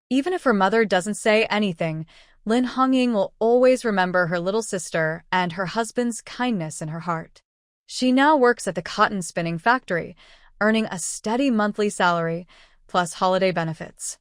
Even if her mother doesn't say anything, Lin Hongying will always remember her little sister and her husband's kindness in her heart. She now works at the cotton spinning factory, earning a steady monthly salary, plus holiday benefits.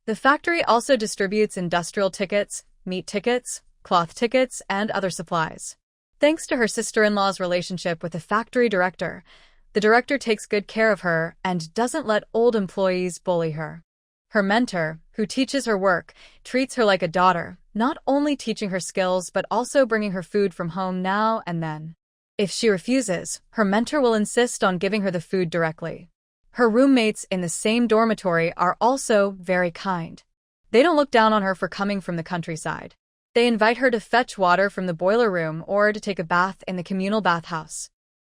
The factory also distributes industrial tickets, meat tickets, cloth tickets, and other supplies. Thanks to her sister-in-law's relationship with the factory director, the director takes good care of her and doesn't let old employees bully her. Her mentor, who teaches her work, treats her like a daughter, not only teaching her skills but also bringing her food from home now and then. If she refuses, her mentor will insist on giving her the food directly. Her roommates in the same dormitory are also very kind. They don't look down on her for coming from the countryside. They invite her to fetch water from the boiler room or to take a bath in the communal bathhouse.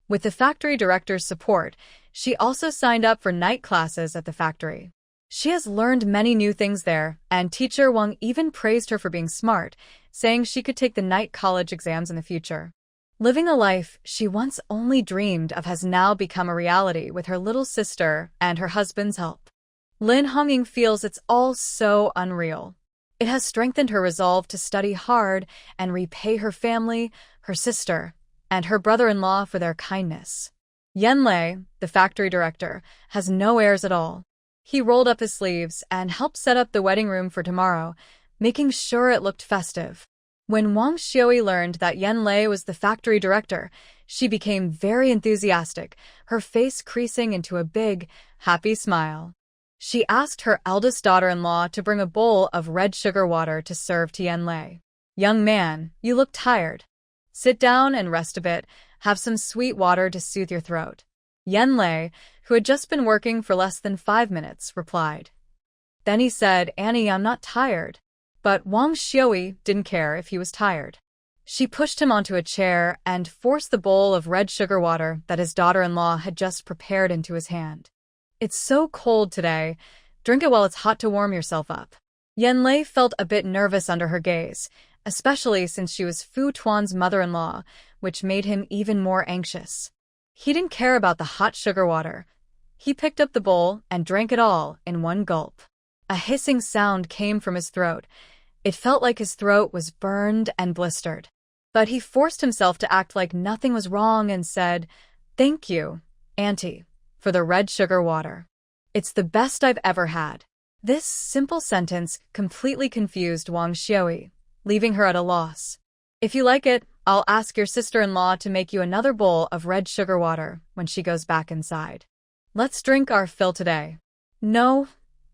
With the factory director's support, she also signed up for night classes at the factory. She has learned many new things there, and teacher Wang even praised her for being smart, saying she could take the night college exams in the future. Living a life she once only dreamed of has now become a reality with her little sister and her husband's help. Lin Hongying feels it's all so unreal. It has strengthened her resolve to study hard and repay her family, her sister, and her brother-in-law for their kindness. Yan Lei, the factory director, has no airs at all. He rolled up his sleeves and helped set up the wedding room for tomorrow, making sure it looked festive. When Wang Xiui learned that Yan Lei was the factory director, she became very enthusiastic, her face creasing into a big, happy smile. She asked her eldest daughter-in-law to bring a bowl of red sugar water to serve to Yan Lei. "Young man, you look tired. Sit down and rest a bit, have some sweet water to soothe your throat." Yan Lei, who had just been working for less than 5 minutes, replied. Then he said, "Annie, I'm not tired." But Wang Xiui didn't care if he was tired. She pushed him onto a chair and forced the bowl of red sugar water that his daughter-in-law had just prepared into his hand. "It's so cold today. Drink it while it's hot to warm yourself up." Yan Lei felt a bit nervous under her gaze, especially since she was Fu Tuan's mother-in-law, which made him even more anxious. He didn't care about the hot sugar water. He picked up the bowl and drank it all in one gulp. A hissing sound came from his throat. It felt like his throat was burned and blistered. But he forced himself to act like nothing was wrong and said, "Thank you, Auntie, for the red sugar water. It's the best I've ever had." This simple sentence completely confused Wang Xiui, leaving her at a loss. "If you like it, I'll ask your sister-in-law to make you another bowl of red sugar water when she goes back inside. Let's drink our fill today." "No,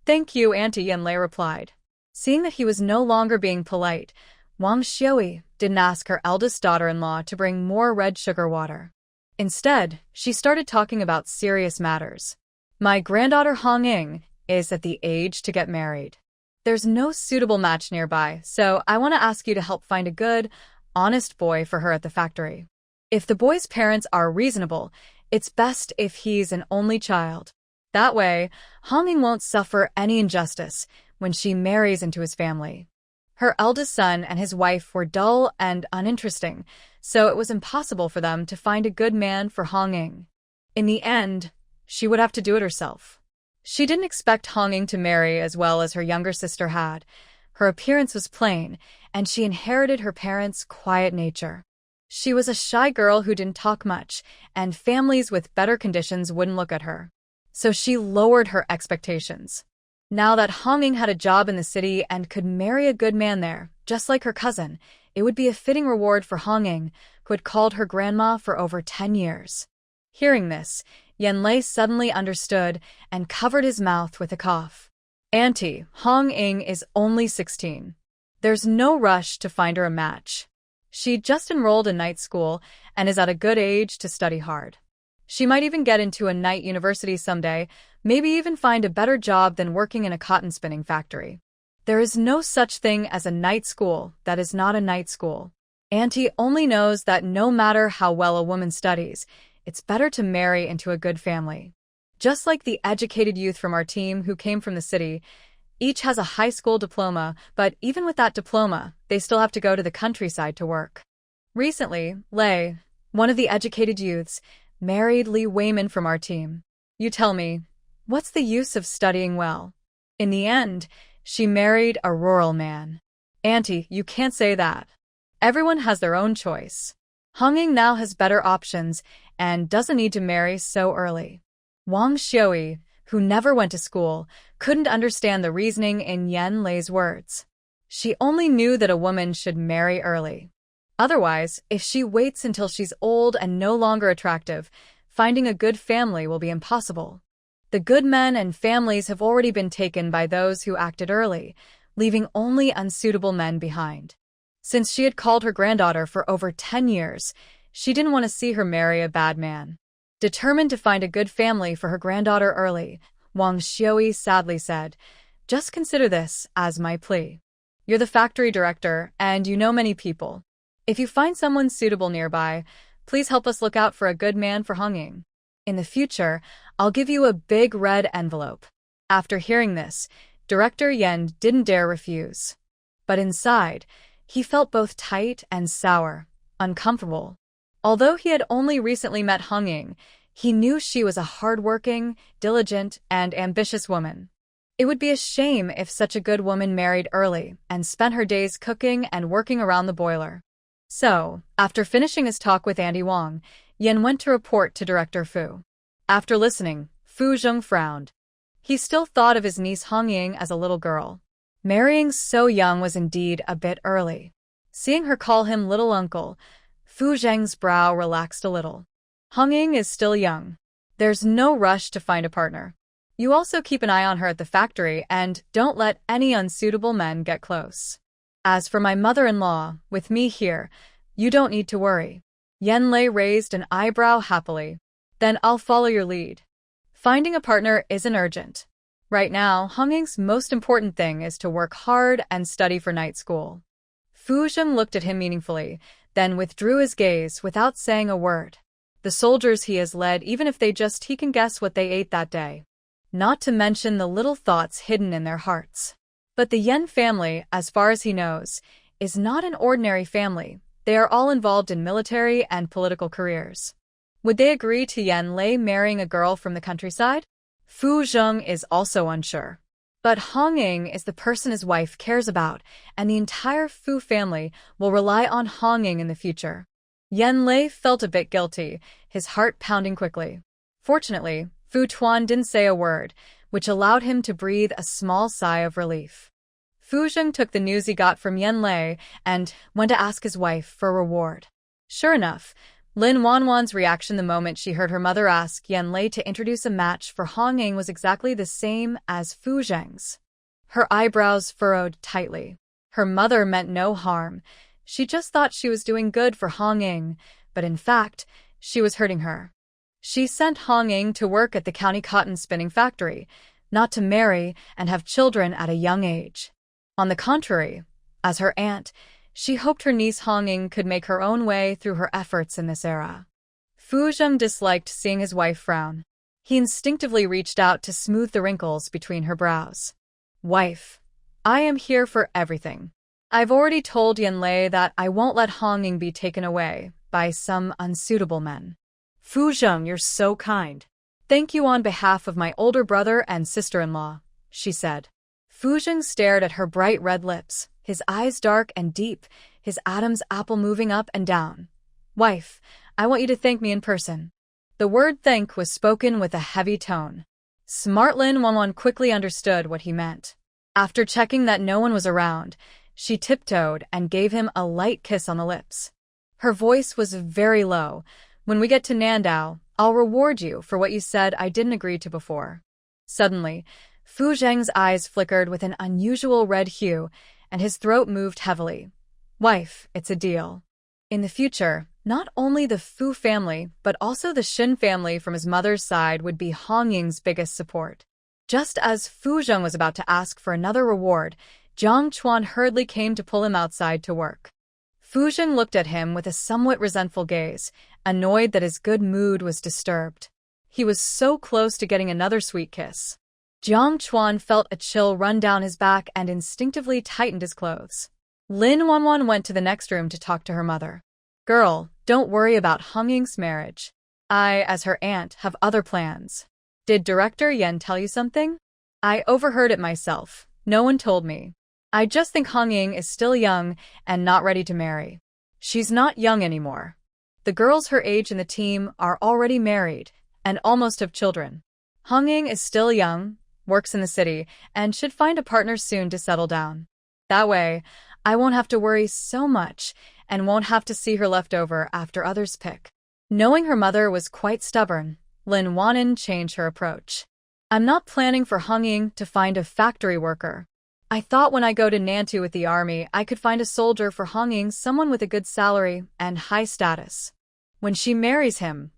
thank you, Auntie," Yan Lei replied. Seeing that he was no longer being polite, Wang Xiui didn't ask her eldest daughter-in-law to bring more red sugar water. Instead, she started talking about serious matters. "My granddaughter Hongying is at the age to get married. There's no suitable match nearby, so I want to ask you to help find a good, honest boy for her at the factory. If the boy's parents are reasonable, it's best if he's an only child. That way, Hongying won't suffer any injustice when she marries into his family." Her eldest son and his wife were dull and uninteresting, so it was impossible for them to find a good man for Hongying. In the end, she would have to do it herself. She didn't expect Hongying to marry as well as her younger sister had. Her appearance was plain, and she inherited her parents' quiet nature. She was a shy girl who didn't talk much, and families with better conditions wouldn't look at her. So she lowered her expectations. Now that Hongying had a job in the city and could marry a good man there, just like her cousin, it would be a fitting reward for Hongying, who had called her grandma for over 10 years. Hearing this, Yan Lei suddenly understood and covered his mouth with a cough. "Auntie, Hongying is only 16. There's no rush to find her a match. She just enrolled in night school and is at a good age to study hard. She might even get into a night university someday, maybe even find a better job than working in a cotton spinning factory. There is no such thing as a night school that is not a night school. Auntie only knows that no matter how well a woman studies, it's better to marry into a good family. Just like the educated youth from our team who came from the city, each has a high school diploma, but even with that diploma, they still have to go to the countryside to work." Recently, Lei, one of the educated youths, married Li Weiman from our team. You tell me, what's the use of studying well? In the end, She married a rural man. Auntie, you can't say that. Everyone has their own choice. Hong Ying now has better options and doesn't need to marry so early. Wang Xiui, who never went to school, couldn't understand the reasoning in Yan Lei's words. She only knew that a woman should marry early. Otherwise, if she waits until she's old and no longer attractive, finding a good family will be impossible. The good men and families have already been taken by those who acted early, leaving only unsuitable men behind. Since she had called her granddaughter for over 10 years, she didn't want to see her marry a bad man. Determined to find a good family for her granddaughter early, Wang Xiui sadly said, "Just consider this as my plea. You're the factory director, and you know many people. If you find someone suitable nearby, please help us look out for a good man for Hong Ying. In the future, I'll give you a big red envelope." After hearing this, Director Yen didn't dare refuse. But inside, he felt both tight and sour, uncomfortable. Although he had only recently met Hong Ying, he knew she was a hardworking, diligent, and ambitious woman. It would be a shame if such a good woman married early and spent her days cooking and working around the boiler. So, after finishing his talk with Andy Wang, Yen went to report to Director Fu. After listening, Fu Zheng frowned. He still thought of his niece Hong Ying as a little girl. Marrying so young was indeed a bit early. Seeing her call him little uncle, Fu Zheng's brow relaxed a little. Hong Ying is still young. There's no rush to find a partner. You also keep an eye on her at the factory and don't let any unsuitable men get close. As for my mother-in-law, with me here, you don't need to worry. Yan Lei raised an eyebrow happily. Then I'll follow your lead. Finding a partner isn't urgent. Right now, Hong Ying's most important thing is to work hard and study for night school. Fu Zheng looked at him meaningfully, then withdrew his gaze without saying a word. The soldiers he has led, even if he can guess what they ate that day. Not to mention the little thoughts hidden in their hearts. But the Yen family, as far as he knows, is not an ordinary family. They are all involved in military and political careers. Would they agree to Yan Lei marrying a girl from the countryside? Fu Zheng is also unsure. But Hong Ying is the person his wife cares about, and the entire Fu family will rely on Hong Ying in the future. Yan Lei felt a bit guilty, his heart pounding quickly. Fortunately, Fu Tuan didn't say a word, which allowed him to breathe a small sigh of relief. Fu Zheng took the news he got from Yan Lei and went to ask his wife for a reward. Sure enough, Lin Wanwan's reaction the moment she heard her mother ask Yan Lei to introduce a match for Hong Ying was exactly the same as Fu Zheng's. Her eyebrows furrowed tightly. Her mother meant no harm. She just thought she was doing good for Hong Ying, but in fact, she was hurting her. She sent Hong Ying to work at the county cotton spinning factory, not to marry and have children at a young age. On the contrary, as her aunt, she hoped her niece Hong Ying could make her own way through her efforts in this era. Fu Zheng disliked seeing his wife frown. He instinctively reached out to smooth the wrinkles between her brows. "Wife, I am here for everything. I've already told Yan Lei that I won't let Hong Ying be taken away by some unsuitable men." "Fu Zheng, you're so kind. Thank you on behalf of my older brother and sister-in-law," she said. Fu Zheng stared at her bright red lips, his eyes dark and deep, his Adam's apple moving up and down. "Wife, I want you to thank me in person." The word thank was spoken with a heavy tone. Smart Lin Wanwan quickly understood what he meant. After checking that no one was around, she tiptoed and gave him a light kiss on the lips. Her voice was very low. "When we get to Nandao, I'll reward you for what you said I didn't agree to before." Suddenly, Fu Zheng's eyes flickered with an unusual red hue, and his throat moved heavily. "Wife, it's a deal. In the future, not only the Fu family, but also the Shin family from his mother's side would be Hong Ying's biggest support." Just as Fu Zheng was about to ask for another reward, Jiang Chuan hurriedly came to pull him outside to work. Fu Zheng looked at him with a somewhat resentful gaze, annoyed that his good mood was disturbed. He was so close to getting another sweet kiss. Jiang Chuan felt a chill run down his back and instinctively tightened his clothes. Lin Wanwan went to the next room to talk to her mother. "Girl, don't worry about Hong Ying's marriage. I, as her aunt, have other plans." "Did Director Yen tell you something?" "I overheard it myself. No one told me. I just think Hong Ying is still young and not ready to marry. She's not young anymore. The girls her age in the team are already married and almost have children. Hong Ying is still young, works in the city, and should find a partner soon to settle down. That way, I won't have to worry so much and won't have to see her left over after others pick. Knowing her mother was quite stubborn, Lin Wanan changed her approach. I'm not planning for Hong Ying to find a factory worker. I thought when I go to Nantu with the army, I could find a soldier for Hong Ying, someone with a good salary and high status. When she marries him,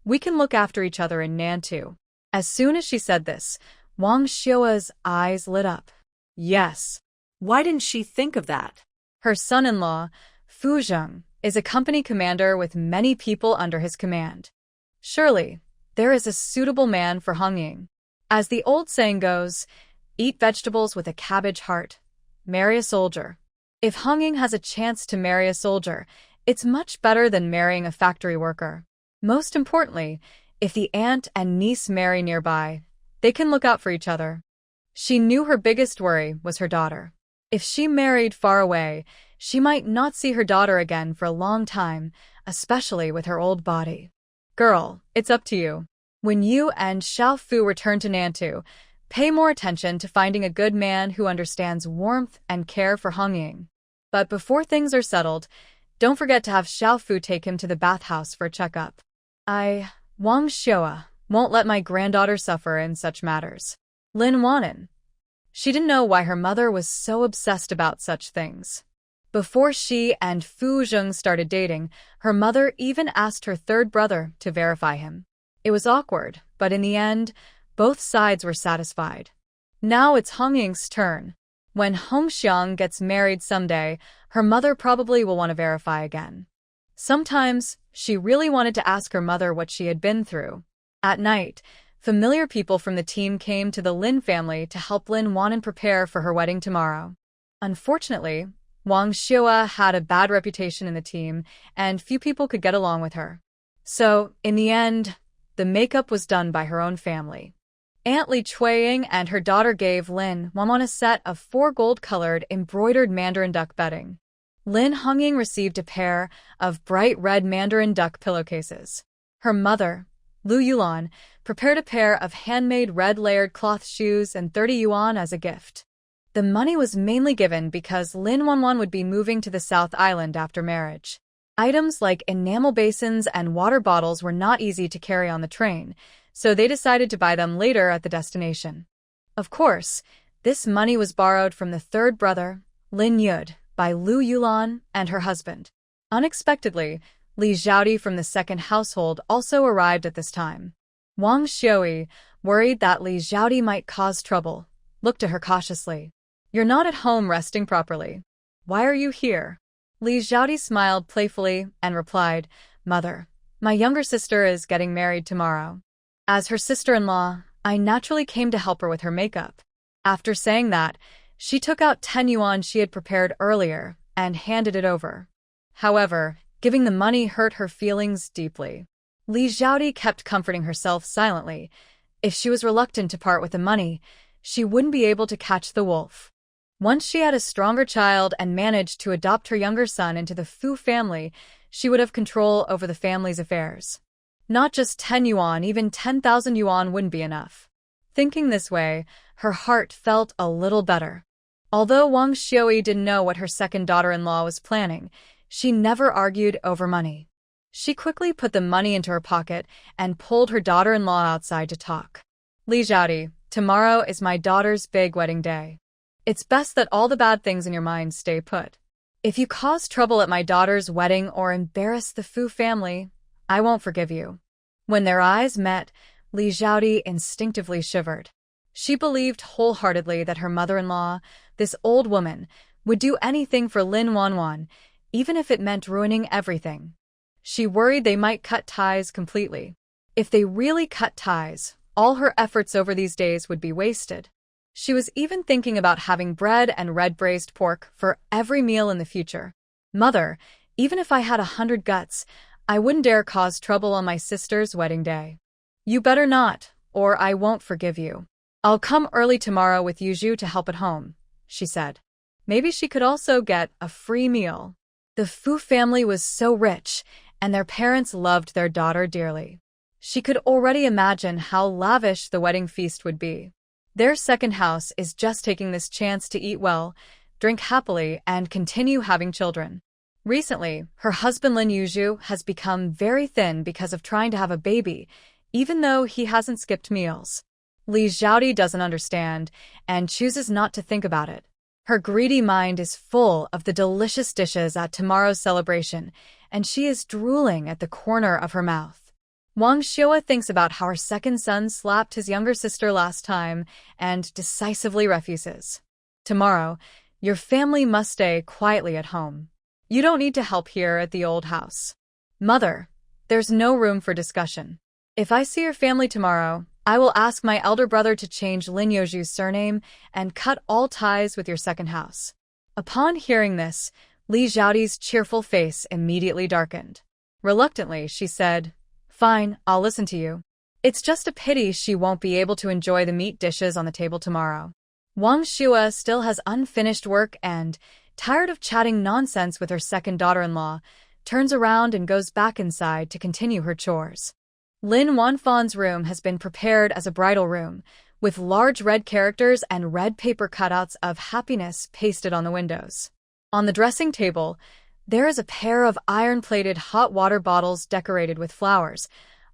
we can look after each other in Nantu. As soon as she said this, Wang Xiao's eyes lit up. Yes. Why didn't she think of that? Her son-in-law, Fu Zheng, is a company commander with many people under his command. Surely, there is a suitable man for Hong Ying. As the old saying goes, eat vegetables with a cabbage heart. Marry a soldier. If Hong Ying has a chance to marry a soldier, it's much better than marrying a factory worker. Most importantly, if the aunt and niece marry nearby, they can look out for each other. She knew her biggest worry was her daughter. If she married far away, she might not see her daughter again for a long time, especially with her old body. Girl, it's up to you. When you and Xiao Fu return to Nantu, pay more attention to finding a good man who understands warmth and care for Hong Ying. But before things are settled, don't forget to have Xiao Fu take him to the bathhouse for a checkup. Wang Xiao, won't let my granddaughter suffer in such matters. Lin Wanan. She didn't know why her mother was so obsessed about such things. Before she and Fu Zheng started dating, her mother even asked her third brother to verify him. It was awkward, but in the end, both sides were satisfied. Now it's Hong Ying's turn. When Hong Xiang gets married someday, her mother probably will want to verify again. Sometimes, she really wanted to ask her mother what she had been through. At night, familiar people from the team came to the Lin family to help Lin Wanan prepare for her wedding tomorrow. Unfortunately, Wang Xiao had a bad reputation in the team, and few people could get along with her. So, in the end, the makeup was done by her own family. Aunt Li Chuiying and her daughter gave Lin Wanan a set of 4 gold-colored embroidered mandarin duck bedding. Lin Hong Ying received a pair of bright red mandarin duck pillowcases. Her mother, Lu Yulan, prepared a pair of handmade red layered cloth shoes and 30 yuan as a gift. The money was mainly given because Lin Wanwan would be moving to the South Island after marriage. Items like enamel basins and water bottles were not easy to carry on the train, so they decided to buy them later at the destination. Of course, this money was borrowed from the third brother, Lin Yud, by Lu Yulan and her husband. Unexpectedly, Li Zhaodi from the second household also arrived at this time. Wang Xiaoyi, worried that Li Zhaodi might cause trouble, looked at her cautiously. You're not at home resting properly. Why are you here? Li Zhaodi smiled playfully and replied, Mother, my younger sister is getting married tomorrow. As her sister-in-law, I naturally came to help her with her makeup. After saying that, she took out 10 yuan she had prepared earlier and handed it over. However, giving the money hurt her feelings deeply. Li Zhaodi kept comforting herself silently. If she was reluctant to part with the money, she wouldn't be able to catch the wolf. Once she had a stronger child and managed to adopt her younger son into the Fu family, she would have control over the family's affairs. Not just 10 yuan, even 10,000 yuan wouldn't be enough. Thinking this way, her heart felt a little better. Although Wang Xiaoyi didn't know what her second daughter-in-law was planning, she never argued over money. She quickly put the money into her pocket and pulled her daughter-in-law outside to talk. Li Zhaodi, tomorrow is my daughter's big wedding day. It's best that all the bad things in your mind stay put. If you cause trouble at my daughter's wedding or embarrass the Fu family, I won't forgive you. When their eyes met, Li Zhaodi instinctively shivered. She believed wholeheartedly that her mother-in-law, this old woman, would do anything for Lin Wanwan, even if it meant ruining everything. She worried they might cut ties completely. If they really cut ties, all her efforts over these days would be wasted. She was even thinking about having bread and red braised pork for every meal in the future. Mother, even if I had 100 guts, I wouldn't dare cause trouble on my sister's wedding day. You better not, or I won't forgive you. I'll come early tomorrow with Yuzhu to help at home, she said. Maybe she could also get a free meal. The Fu family was so rich, and their parents loved their daughter dearly. She could already imagine how lavish the wedding feast would be. Their second house is just taking this chance to eat well, drink happily, and continue having children. Recently, her husband Lin Yuzhu has become very thin because of trying to have a baby, even though he hasn't skipped meals. Li Xiaodi doesn't understand and chooses not to think about it. Her greedy mind is full of the delicious dishes at tomorrow's celebration, and she is drooling at the corner of her mouth. Wang Xiua thinks about how her second son slapped his younger sister last time and decisively refuses. Tomorrow, your family must stay quietly at home. You don't need to help here at the old house. Mother, there's no room for discussion. If I see your family tomorrow, I will ask my elder brother to change Lin Yozhu's surname and cut all ties with your second house. Upon hearing this, Li Xiaodi's cheerful face immediately darkened. Reluctantly, she said, "Fine, I'll listen to you." It's just a pity she won't be able to enjoy the meat dishes on the table tomorrow. Wang Xiua still has unfinished work and, tired of chatting nonsense with her second daughter-in-law, turns around and goes back inside to continue her chores. Lin Wanfan's room has been prepared as a bridal room, with large red characters and red paper cutouts of happiness pasted on the windows. On the dressing table, there is a pair of iron-plated hot water bottles decorated with flowers,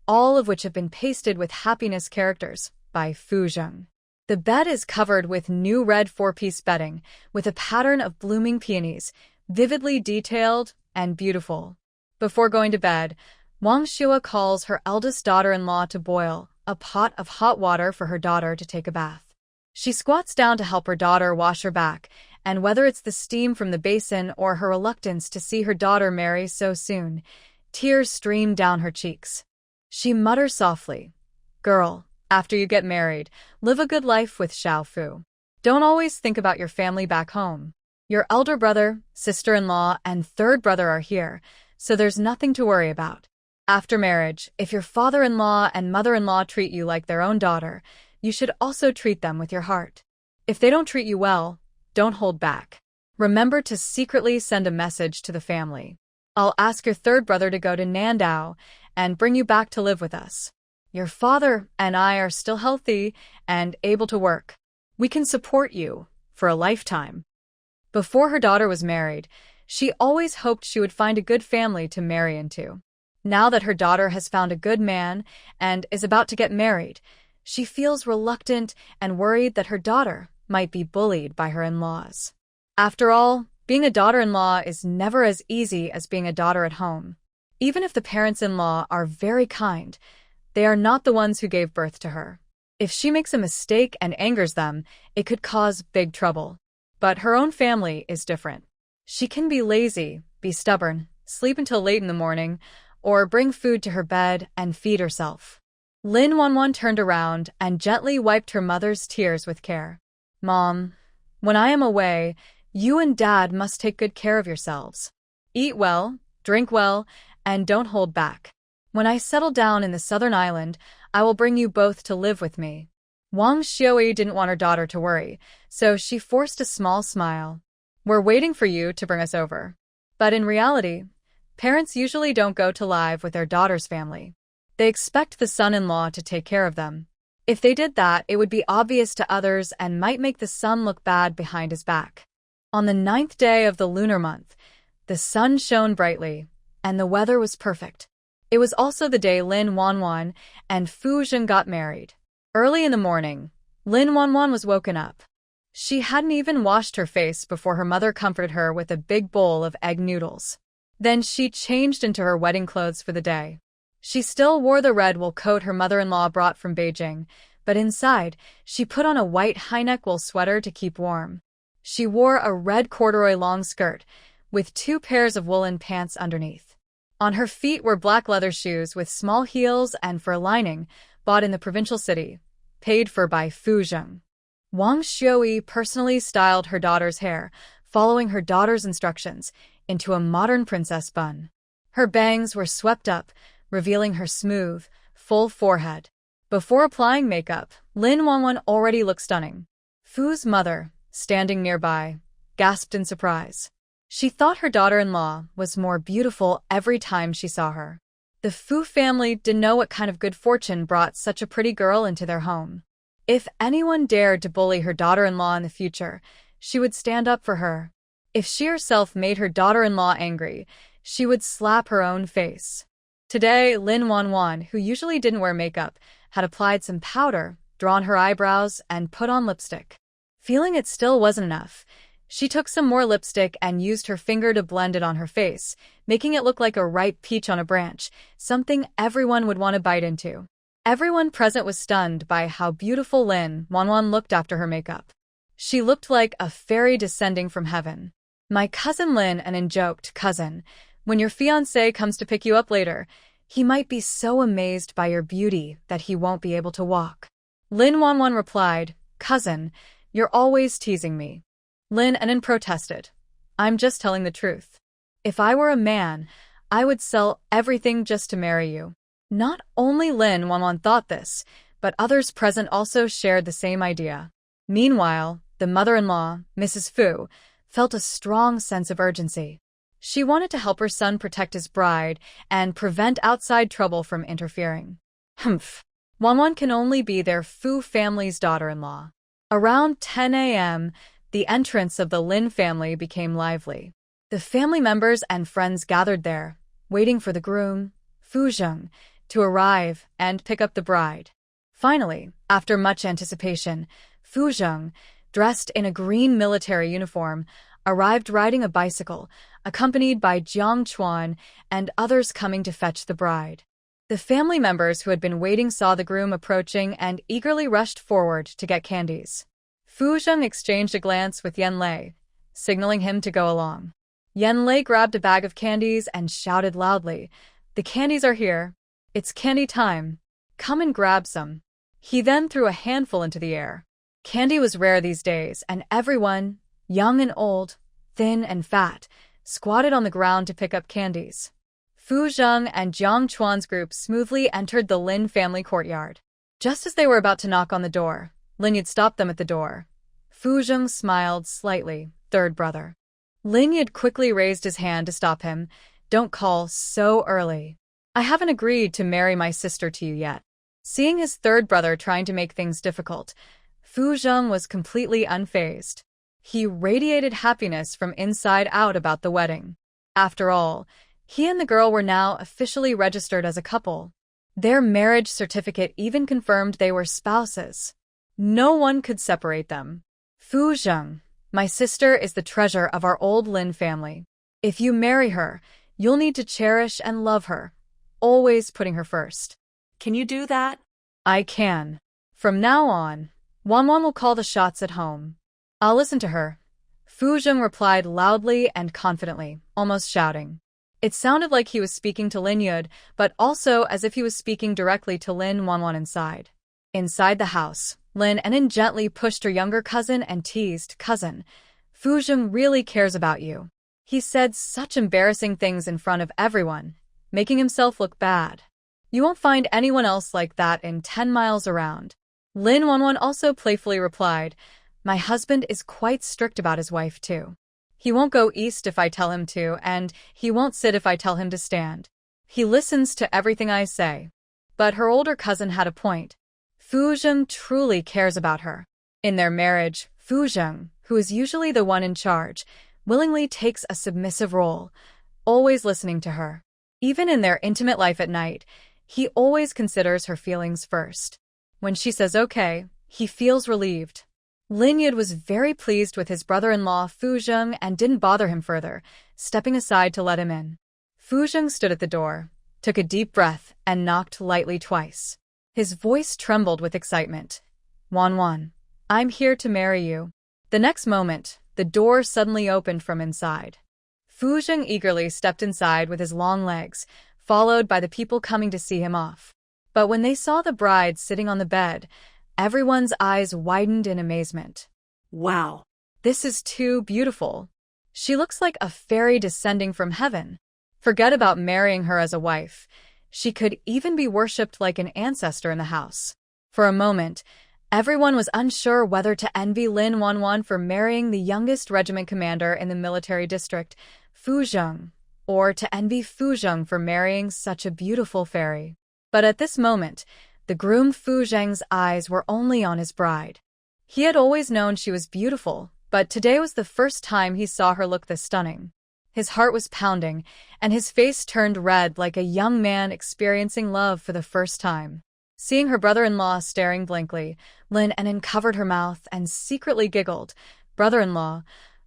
all of which have been pasted with happiness characters by Fu Zheng. The bed is covered with new red four-piece bedding, with a pattern of blooming peonies, vividly detailed and beautiful. Before going to bed, Wang Xiua calls her eldest daughter-in-law to boil a pot of hot water for her daughter to take a bath. She squats down to help her daughter wash her back, and whether it's the steam from the basin or her reluctance to see her daughter marry so soon, tears stream down her cheeks. She mutters softly, "Girl, after you get married, live a good life with Xiao Fu. Don't always think about your family back home. Your elder brother, sister-in-law, and third brother are here, so there's nothing to worry about. After marriage, if your father-in-law and mother-in-law treat you like their own daughter, you should also treat them with your heart. If they don't treat you well, don't hold back. Remember to secretly send a message to the family. I'll ask your third brother to go to Nandao and bring you back to live with us. Your father and I are still healthy and able to work. We can support you for a lifetime." Before her daughter was married, she always hoped she would find a good family to marry into. Now that her daughter has found a good man and is about to get married, she feels reluctant and worried that her daughter might be bullied by her in-laws. After all, being a daughter-in-law is never as easy as being a daughter at home. Even if the parents-in-law are very kind, they are not the ones who gave birth to her. If she makes a mistake and angers them, it could cause big trouble. But her own family is different. She can be lazy, be stubborn, sleep until late in the morning, or bring food to her bed and feed herself. Lin Wanwan turned around and gently wiped her mother's tears with care. "Mom, when I am away, you and Dad must take good care of yourselves. Eat well, drink well, and don't hold back. When I settle down in the southern island, I will bring you both to live with me." Wang Xiui didn't want her daughter to worry, so she forced a small smile. "We're waiting for you to bring us over." But in reality, parents usually don't go to live with their daughter's family. They expect the son-in-law to take care of them. If they did that, it would be obvious to others and might make the son look bad behind his back. On the 9th day of the lunar month, the sun shone brightly, and the weather was perfect. It was also the day Lin Wanwan and Fu Zheng got married. Early in the morning, Lin Wanwan was woken up. She hadn't even washed her face before her mother comforted her with a big bowl of egg noodles. Then she changed into her wedding clothes for the day. She still wore the red wool coat her mother-in-law brought from Beijing, but inside, she put on a white high-neck wool sweater to keep warm. She wore a red corduroy long skirt, with 2 pairs of woolen pants underneath. On her feet were black leather shoes with small heels and fur lining, bought in the provincial city, paid for by Fu Zheng. Wang Xiui personally styled her daughter's hair, following her daughter's instructions, into a modern princess bun. Her bangs were swept up, revealing her smooth, full forehead. Before applying makeup, Lin Wanwan already looked stunning. Fu's mother, standing nearby, gasped in surprise. She thought her daughter-in-law was more beautiful every time she saw her. The Fu family didn't know what kind of good fortune brought such a pretty girl into their home. If anyone dared to bully her daughter-in-law in the future, she would stand up for her. If she herself made her daughter-in-law angry, she would slap her own face. Today, Lin Wanwan, who usually didn't wear makeup, had applied some powder, drawn her eyebrows, and put on lipstick. Feeling it still wasn't enough, she took some more lipstick and used her finger to blend it on her face, making it look like a ripe peach on a branch, something everyone would want to bite into. Everyone present was stunned by how beautiful Lin Wanwan looked after her makeup. She looked like a fairy descending from heaven. My cousin Lin and joked, "Cousin, when your fiancé comes to pick you up later, he might be so amazed by your beauty that he won't be able to walk." Lin Wanwan replied, "Cousin, you're always teasing me." Lin and protested, "I'm just telling the truth. If I were a man, I would sell everything just to marry you." Not only Lin Wanwan thought this, but others present also shared the same idea. Meanwhile, the mother-in-law, Mrs. Fu, felt a strong sense of urgency. She wanted to help her son protect his bride and prevent outside trouble from interfering. Humph. Wanwan can only be their Fu family's daughter-in-law. Around 10 a.m., the entrance of the Lin family became lively. The family members and friends gathered there, waiting for the groom, Fu Zheng, to arrive and pick up the bride. Finally, after much anticipation, Fu Zheng, dressed in a green military uniform, arrived riding a bicycle, accompanied by Jiang Chuan and others coming to fetch the bride. The family members who had been waiting saw the groom approaching and eagerly rushed forward to get candies. Fu Zheng exchanged a glance with Yan Lei, signaling him to go along. Yan Lei grabbed a bag of candies and shouted loudly, "The candies are here. It's candy time. Come and grab some." He then threw a handful into the air. Candy was rare these days, and everyone, young and old, thin and fat, squatted on the ground to pick up candies. Fu Zheng and Jiang Chuan's group smoothly entered the Lin family courtyard. Just as they were about to knock on the door, Lin Yud stopped them at the door. Fu Zheng smiled slightly, "Third brother." Lin Yud quickly raised his hand to stop him. "Don't call so early. I haven't agreed to marry my sister to you yet." Seeing his third brother trying to make things difficult, Fu Zheng was completely unfazed. He radiated happiness from inside out about the wedding. After all, he and the girl were now officially registered as a couple. Their marriage certificate even confirmed they were spouses. No one could separate them. "Fu Zheng, my sister is the treasure of our old Lin family. If you marry her, you'll need to cherish and love her, always putting her first." Can you do that? "I can. From now on, Wanwan will call the shots at home. I'll listen to her," Fu Zheng replied loudly and confidently, almost shouting. It sounded like he was speaking to Lin Yud, but also as if he was speaking directly to Lin Wanwan inside. Inside the house, Lin Anin gently pushed her younger cousin and teased, "Cousin, Fu Zheng really cares about you. He said such embarrassing things in front of everyone, making himself look bad. You won't find anyone else like that in 10 miles around." Lin Wanwan also playfully replied, "My husband is quite strict about his wife too. He won't go east if I tell him to, and he won't sit if I tell him to stand. He listens to everything I say." But her older cousin had a point. Fu Zheng truly cares about her. In their marriage, Fu Zheng, who is usually the one in charge, willingly takes a submissive role, always listening to her. Even in their intimate life at night, he always considers her feelings first. When she says okay, he feels relieved. Lin Yud was very pleased with his brother-in-law Fu Zheng and didn't bother him further, stepping aside to let him in. Fu Zheng stood at the door, took a deep breath, and knocked lightly twice. His voice trembled with excitement. "Wanwan, I'm here to marry you." The next moment, the door suddenly opened from inside. Fu Zheng eagerly stepped inside with his long legs, followed by the people coming to see him off. But when they saw the bride sitting on the bed, everyone's eyes widened in amazement. Wow. "This is too beautiful. She looks like a fairy descending from heaven. Forget about marrying her as a wife. She could even be worshipped like an ancestor in the house." For a moment, Everyone was unsure whether to envy Lin Wanwan for marrying the youngest regiment commander in the military district, Fu Zheng, or to envy Fu Zheng for marrying such a beautiful fairy. But at this moment, the groom Fu Zheng's eyes were only on his bride. He had always known she was beautiful, but today was the first time he saw her look this stunning. His heart was pounding, and his face turned red like a young man experiencing love for the first time. Seeing her brother-in-law staring blankly, Lin Enin covered her mouth and secretly giggled. "Brother-in-law,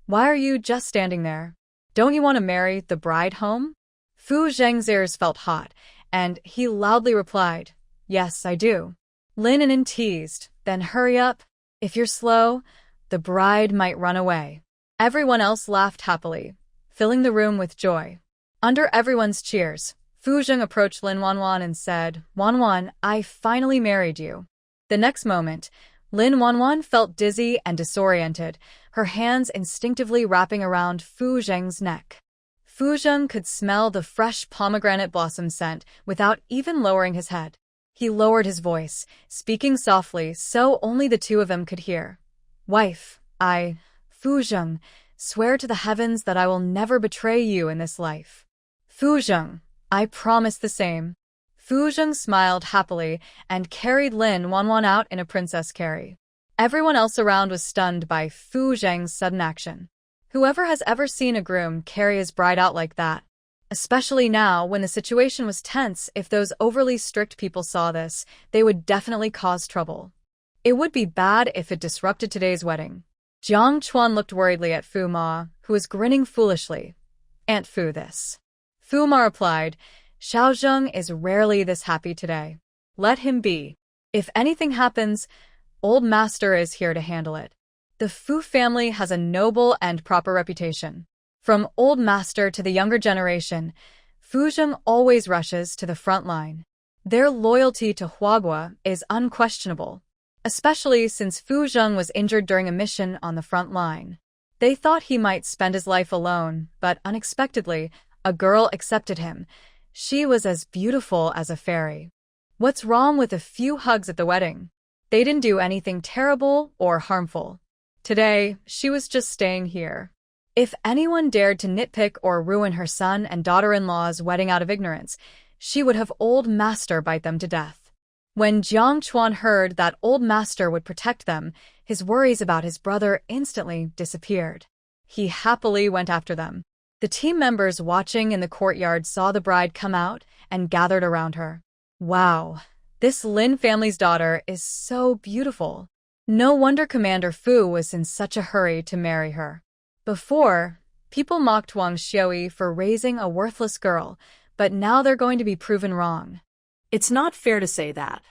why are you just standing there? Don't you want to marry the bride home?" Fu Zheng's ears felt hot, and he loudly replied, "Yes, I do." Lin Enin teased, "Then hurry up. If you're slow, the bride might run away." Everyone else laughed happily, filling the room with joy. Under everyone's cheers, Fu Zheng approached Lin Wanwan and said, "Wanwan, I finally married you." The next moment, Lin Wanwan felt dizzy and disoriented, her hands instinctively wrapping around Fu Zheng's neck. Fu Zheng could smell the fresh pomegranate blossom scent without even lowering his head. He lowered his voice, speaking softly so only the two of them could hear. "Wife, Fu Zheng, swear to the heavens that I will never betray you in this life." "Fu Zheng, I promise the same." Fu Zheng smiled happily and carried Lin Wanwan out in a princess carry. Everyone else around was stunned by Fu Zheng's sudden action. Whoever has ever seen a groom carry his bride out like that? Especially now, when the situation was tense, if those overly strict people saw this, they would definitely cause trouble. It would be bad if it disrupted today's wedding. Jiang Chuan looked worriedly at Fu Ma, who was grinning foolishly. "Aunt Fu this." Fu Ma replied, "Xiao Zheng is rarely this happy today. Let him be. If anything happens, Old Master is here to handle it." The Fu family has a noble and proper reputation. From Old Master to the younger generation, Fu Zheng always rushes to the front line. Their loyalty to Huagua is unquestionable, especially since Fu Zheng was injured during a mission on the front line. They thought he might spend his life alone, but unexpectedly, a girl accepted him. She was as beautiful as a fairy. What's wrong with a few hugs at the wedding? They didn't do anything terrible or harmful. Today, she was just staying here. If anyone dared to nitpick or ruin her son and daughter-in-law's wedding out of ignorance, she would have Old Master bite them to death. When Jiang Chuan heard that Old Master would protect them, his worries about his brother instantly disappeared. He happily went after them. The team members watching in the courtyard saw the bride come out and gathered around her. Wow, this Lin family's daughter is so beautiful. No wonder Commander Fu was in such a hurry to marry her. Before, people mocked Wang Xiaoyi for raising a worthless girl, but now they're going to be proven wrong. It's not fair to say that.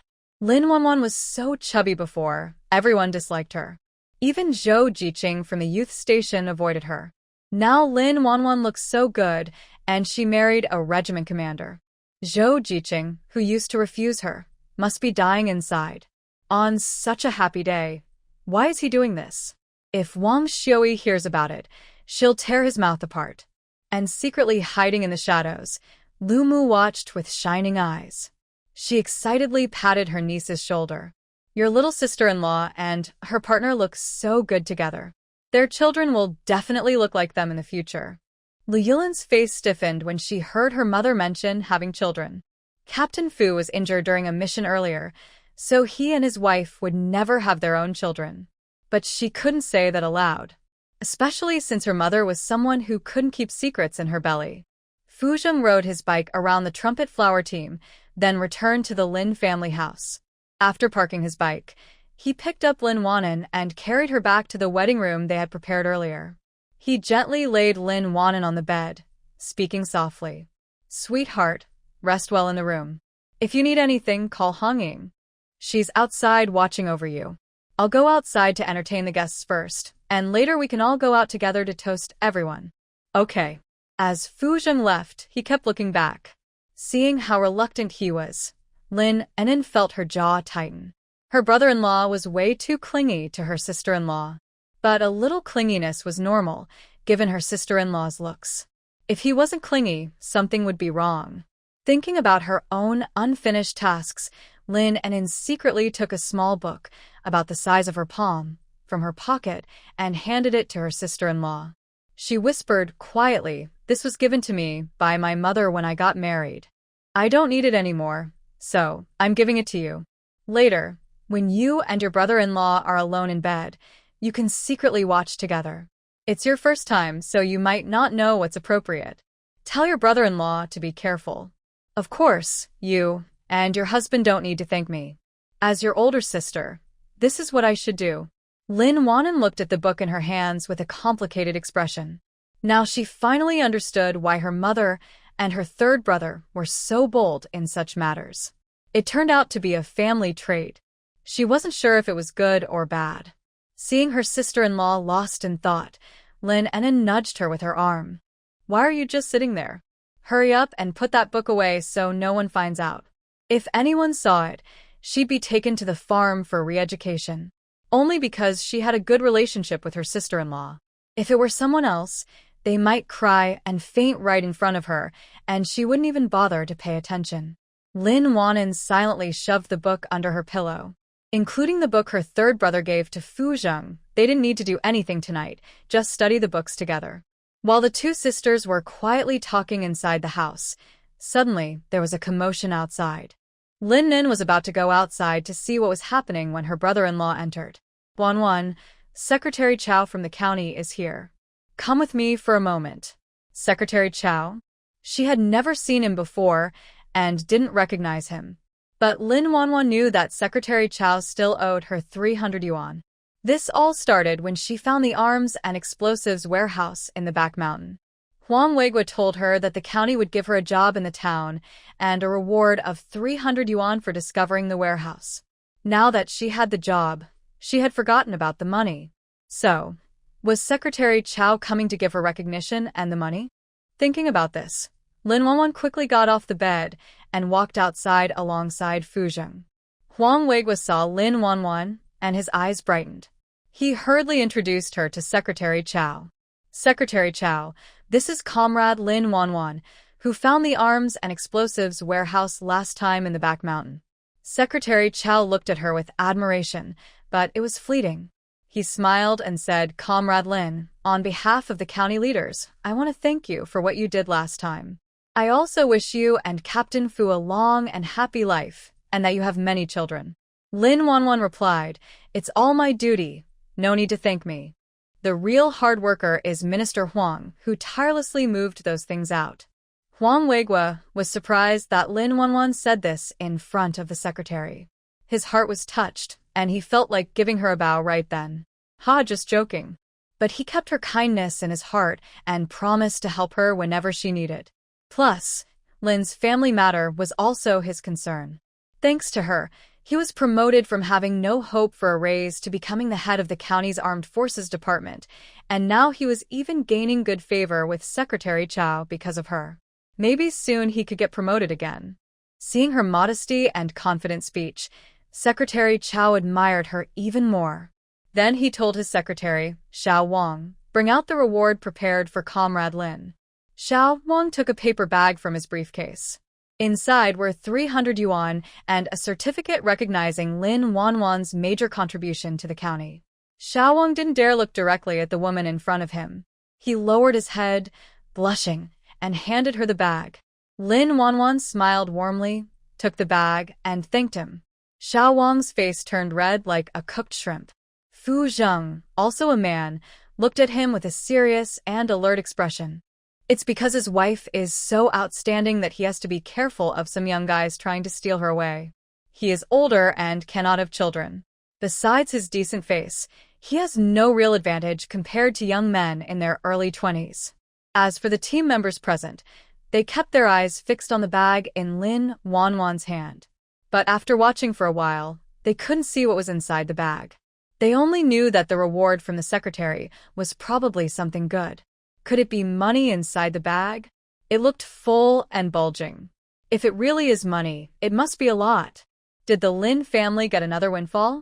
Lin Wanwan was so chubby before, everyone disliked her. Even Zhou Jiqing from the youth station avoided her. Now Lin Wanwan looks so good, and she married a regiment commander. Zhou Jiqing, who used to refuse her, must be dying inside. On such a happy day. Why is he doing this? If Wang Xiaoyi hears about it, she'll tear his mouth apart. And secretly hiding in the shadows, Lu Mu watched with shining eyes. She excitedly patted her niece's shoulder. "Your little sister-in-law and her partner look so good together. Their children will definitely look like them in the future." Lu Yulin's face stiffened when she heard her mother mention having children. Captain Fu was injured during a mission earlier, so he and his wife would never have their own children. But she couldn't say that aloud, especially since her mother was someone who couldn't keep secrets in her belly. Fu Zheng rode his bike around the Trumpet Flower team, then returned to the Lin family house. After parking his bike, he picked up Lin Wanan and carried her back to the wedding room they had prepared earlier. He gently laid Lin Wanan on the bed, speaking softly. "Sweetheart, rest well in the room. If you need anything, call Hong Ying. She's outside watching over you. I'll go outside to entertain the guests first, and later we can all go out together to toast everyone." "Okay." As Fu Zheng left, he kept looking back. Seeing how reluctant he was, Lin Enin felt her jaw tighten. Her brother-in-law was way too clingy to her sister-in-law. But a little clinginess was normal, given her sister-in-law's looks. If he wasn't clingy, something would be wrong. Thinking about her own unfinished tasks, Lin and secretly took a small book, about the size of her palm, from her pocket and handed it to her sister-in-law. She whispered quietly, "This was given to me by my mother when I got married. I don't need it anymore, so I'm giving it to you. Later, when you and your brother-in-law are alone in bed, you can secretly watch together. It's your first time, so you might not know what's appropriate. Tell your brother-in-law to be careful. Of course, you and your husband don't need to thank me. As your older sister, this is what I should do." Lin Wanan looked at the book in her hands with a complicated expression. Now she finally understood why her mother and her third brother were so bold in such matters. It turned out to be a family trait. She wasn't sure if it was good or bad. Seeing her sister-in-law lost in thought, Lin Wanan nudged her with her arm. "Why are you just sitting there? Hurry up and put that book away so no one finds out." If anyone saw it, she'd be taken to the farm for re-education. Only because she had a good relationship with her sister-in-law. If it were someone else, they might cry and faint right in front of her, and she wouldn't even bother to pay attention. Lin Wanan silently shoved the book under her pillow. Including the book her third brother gave to Fu Zheng, they didn't need to do anything tonight, just study the books together. While the two sisters were quietly talking inside the house, suddenly there was a commotion outside. Lin Nin was about to go outside to see what was happening when her brother-in-law entered. "Wan, Secretary Chow from the county is here. Come with me for a moment." Secretary Chow? She had never seen him before and didn't recognize him. But Lin Wanwan knew that Secretary Chow still owed her 300 yuan. This all started when she found the arms and explosives warehouse in the back mountain. Huang Weigua told her that the county would give her a job in the town and a reward of 300 yuan for discovering the warehouse. Now that she had the job, she had forgotten about the money. So, was Secretary Chow coming to give her recognition and the money? Thinking about this, Lin Wanwan quickly got off the bed and walked outside alongside Fu Zheng. Huang Weigua saw Lin Wanwan, and his eyes brightened. He hurriedly introduced her to Secretary Chow. "Secretary Chow, this is Comrade Lin Wanwan, who found the arms and explosives warehouse last time in the back mountain." Secretary Chow looked at her with admiration, but it was fleeting. He smiled and said, "Comrade Lin, on behalf of the county leaders, I want to thank you for what you did last time. I also wish you and Captain Fu a long and happy life, and that you have many children." Lin Wanwan replied, "It's all my duty. No need to thank me. The real hard worker is Minister Huang, who tirelessly moved those things out." Huang Weigua was surprised that Lin Wanwan said this in front of the secretary. His heart was touched, and he felt like giving her a bow right then. Just joking. But he kept her kindness in his heart and promised to help her whenever she needed. Plus, Lin's family matter was also his concern. Thanks to her, he was promoted from having no hope for a raise to becoming the head of the county's armed forces department, and now he was even gaining good favor with Secretary Chow because of her. Maybe soon he could get promoted again. Seeing her modesty and confident speech, Secretary Chow admired her even more. Then he told his secretary, Xiao Wang, "Bring out the reward prepared for Comrade Lin." Xiao Wang took a paper bag from his briefcase. Inside were 300 yuan and a certificate recognizing Lin Wanwan's major contribution to the county. Xiao Wang didn't dare look directly at the woman in front of him. He lowered his head, blushing, and handed her the bag. Lin Wanwan smiled warmly, took the bag, and thanked him. Xiao Wang's face turned red like a cooked shrimp. Fu Zheng, also a man, looked at him with a serious and alert expression. It's because his wife is so outstanding that he has to be careful of some young guys trying to steal her away. He is older and cannot have children. Besides his decent face, he has no real advantage compared to young men in their early 20s. As for the team members present, they kept their eyes fixed on the bag in Lin Wanwan's hand. But after watching for a while, they couldn't see what was inside the bag. They only knew that the reward from the secretary was probably something good. Could it be money inside the bag? It looked full and bulging. If it really is money, it must be a lot. Did the Lin family get another windfall?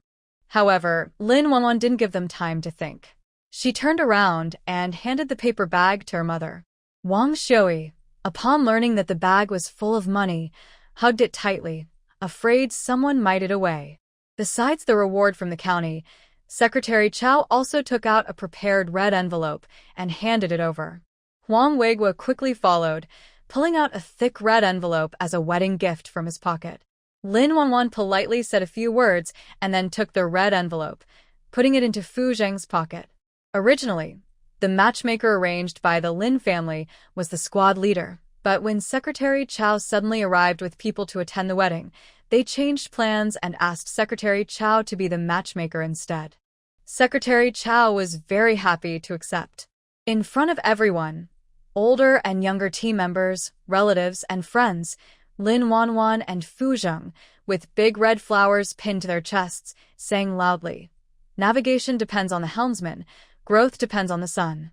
However, Lin Wanwan didn't give them time to think. She turned around and handed the paper bag to her mother. Wang Shui, upon learning that the bag was full of money, hugged it tightly. afraid someone might it away. Besides the reward from the county, Secretary Chow also took out a prepared red envelope and handed it over. Huang Weiguo quickly followed, pulling out a thick red envelope as a wedding gift from his pocket. Lin Wanwan politely said a few words and then took the red envelope, putting it into Fu Zheng's pocket. Originally, the matchmaker arranged by the Lin family was the squad leader, but when Secretary Chow suddenly arrived with people to attend the wedding, they changed plans and asked Secretary Chow to be the matchmaker instead. Secretary Chow was very happy to accept. In front of everyone, older and younger team members, relatives, and friends, Lin Wanwan and Fu Zheng, with big red flowers pinned to their chests, sang loudly, "Navigation depends on the helmsman, growth depends on the sun."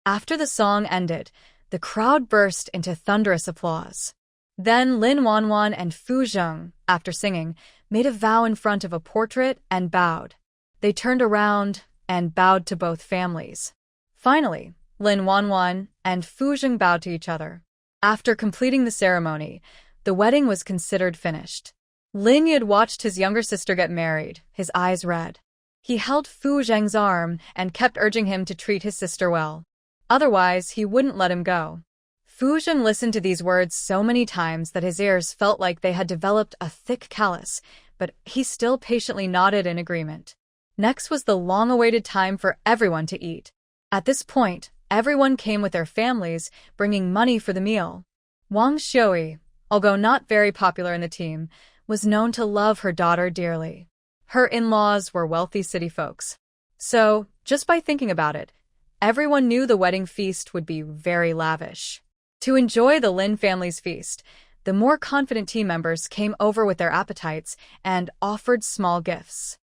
After the song ended, the crowd burst into thunderous applause. Then Lin Wanwan and Fu Zheng, after singing, made a vow in front of a portrait and bowed. They turned around and bowed to both families. Finally, Lin Wanwan and Fu Zheng bowed to each other. After completing the ceremony, the wedding was considered finished. Lin Yud watched his younger sister get married, his eyes red. He held Fu Zheng's arm and kept urging him to treat his sister well. Otherwise, he wouldn't let him go. Fu Zheng listened to these words so many times that his ears felt like they had developed a thick callus, but he still patiently nodded in agreement. Next was the long-awaited time for everyone to eat. At this point, everyone came with their families, bringing money for the meal. Wang Xiui, although not very popular in the team, was known to love her daughter dearly. Her in-laws were wealthy city folks. So, just by thinking about it, everyone knew the wedding feast would be very lavish. To enjoy the Lin family's feast, the more confident team members came over with their appetites and offered small gifts.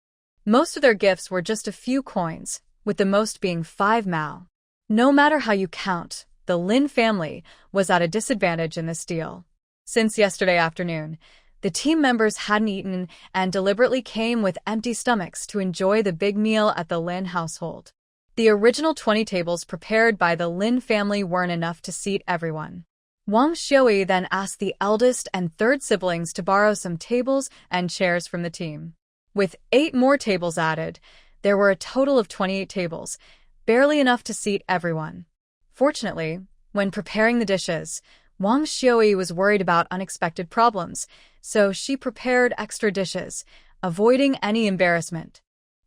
Most of their gifts were just a few coins, with the most being 5 mao. No matter how you count, the Lin family was at a disadvantage in this deal. Since yesterday afternoon, the team members hadn't eaten and deliberately came with empty stomachs to enjoy the big meal at the Lin household. The original 20 tables prepared by the Lin family weren't enough to seat everyone. Wang Xiui then asked the eldest and third siblings to borrow some tables and chairs from the team. With 8 more tables added, there were a total of 28 tables, barely enough to seat everyone. Fortunately, when preparing the dishes, Wang Xiui was worried about unexpected problems, so she prepared extra dishes, avoiding any embarrassment.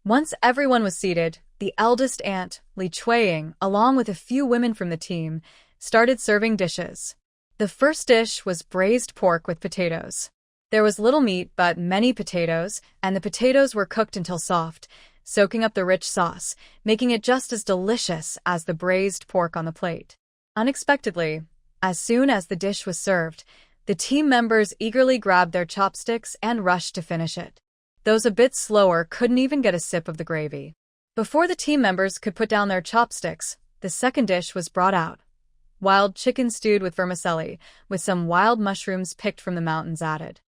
Once everyone was seated, the eldest aunt, Li Chuiying, along with a few women from the team, started serving dishes. The first dish was braised pork with potatoes. There was little meat but many potatoes, and the potatoes were cooked until soft, soaking up the rich sauce, making it just as delicious as the braised pork on the plate. Unexpectedly, as soon as the dish was served, the team members eagerly grabbed their chopsticks and rushed to finish it. Those a bit slower couldn't even get a sip of the gravy. Before the team members could put down their chopsticks, the second dish was brought out. Wild chicken stewed with vermicelli, with some wild mushrooms picked from the mountains added.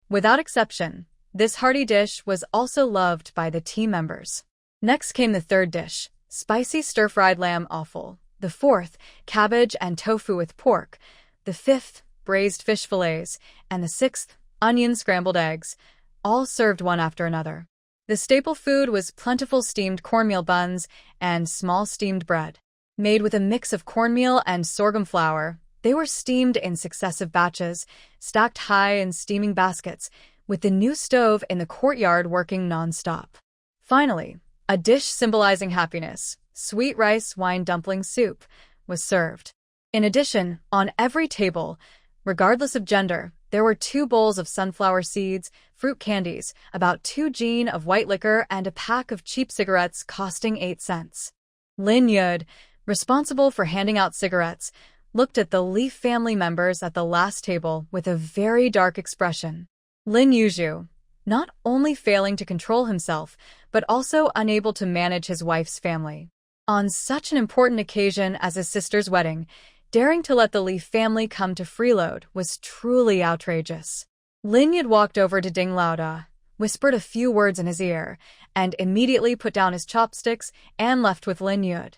Without exception, this hearty dish was also loved by the team members. Next came the third dish, spicy stir-fried lamb offal. The fourth, cabbage and tofu with pork. The fifth, braised fish fillets. And the sixth, onion scrambled eggs, all served one after another. The staple food was plentiful steamed cornmeal buns and small steamed bread. Made with a mix of cornmeal and sorghum flour, they were steamed in successive batches, stacked high in steaming baskets, with the new stove in the courtyard working non-stop. Finally, a dish symbolizing happiness, sweet rice wine dumpling soup, was served. In addition, on every table, regardless of gender, there were 2 bowls of sunflower seeds, fruit candies, about 2 jean of white liquor, and a pack of cheap cigarettes costing 8 cents. Lin Yud, responsible for handing out cigarettes, looked at the Li family members at the last table with a very dark expression. Lin Yuzhu, not only failing to control himself, but also unable to manage his wife's family. On such an important occasion as his sister's wedding, daring to let the Li family come to freeload was truly outrageous. Lin Yud walked over to Ding Laoda, whispered a few words in his ear, and immediately put down his chopsticks and left with Lin Yud.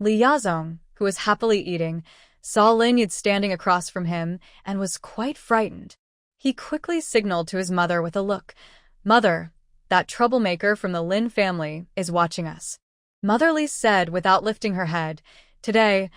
Li Yazong, who was happily eating, saw Lin Yud standing across from him and was quite frightened. He quickly signaled to his mother with a look. "Mother, that troublemaker from the Lin family is watching us." Mother Li said without lifting her head, "Today,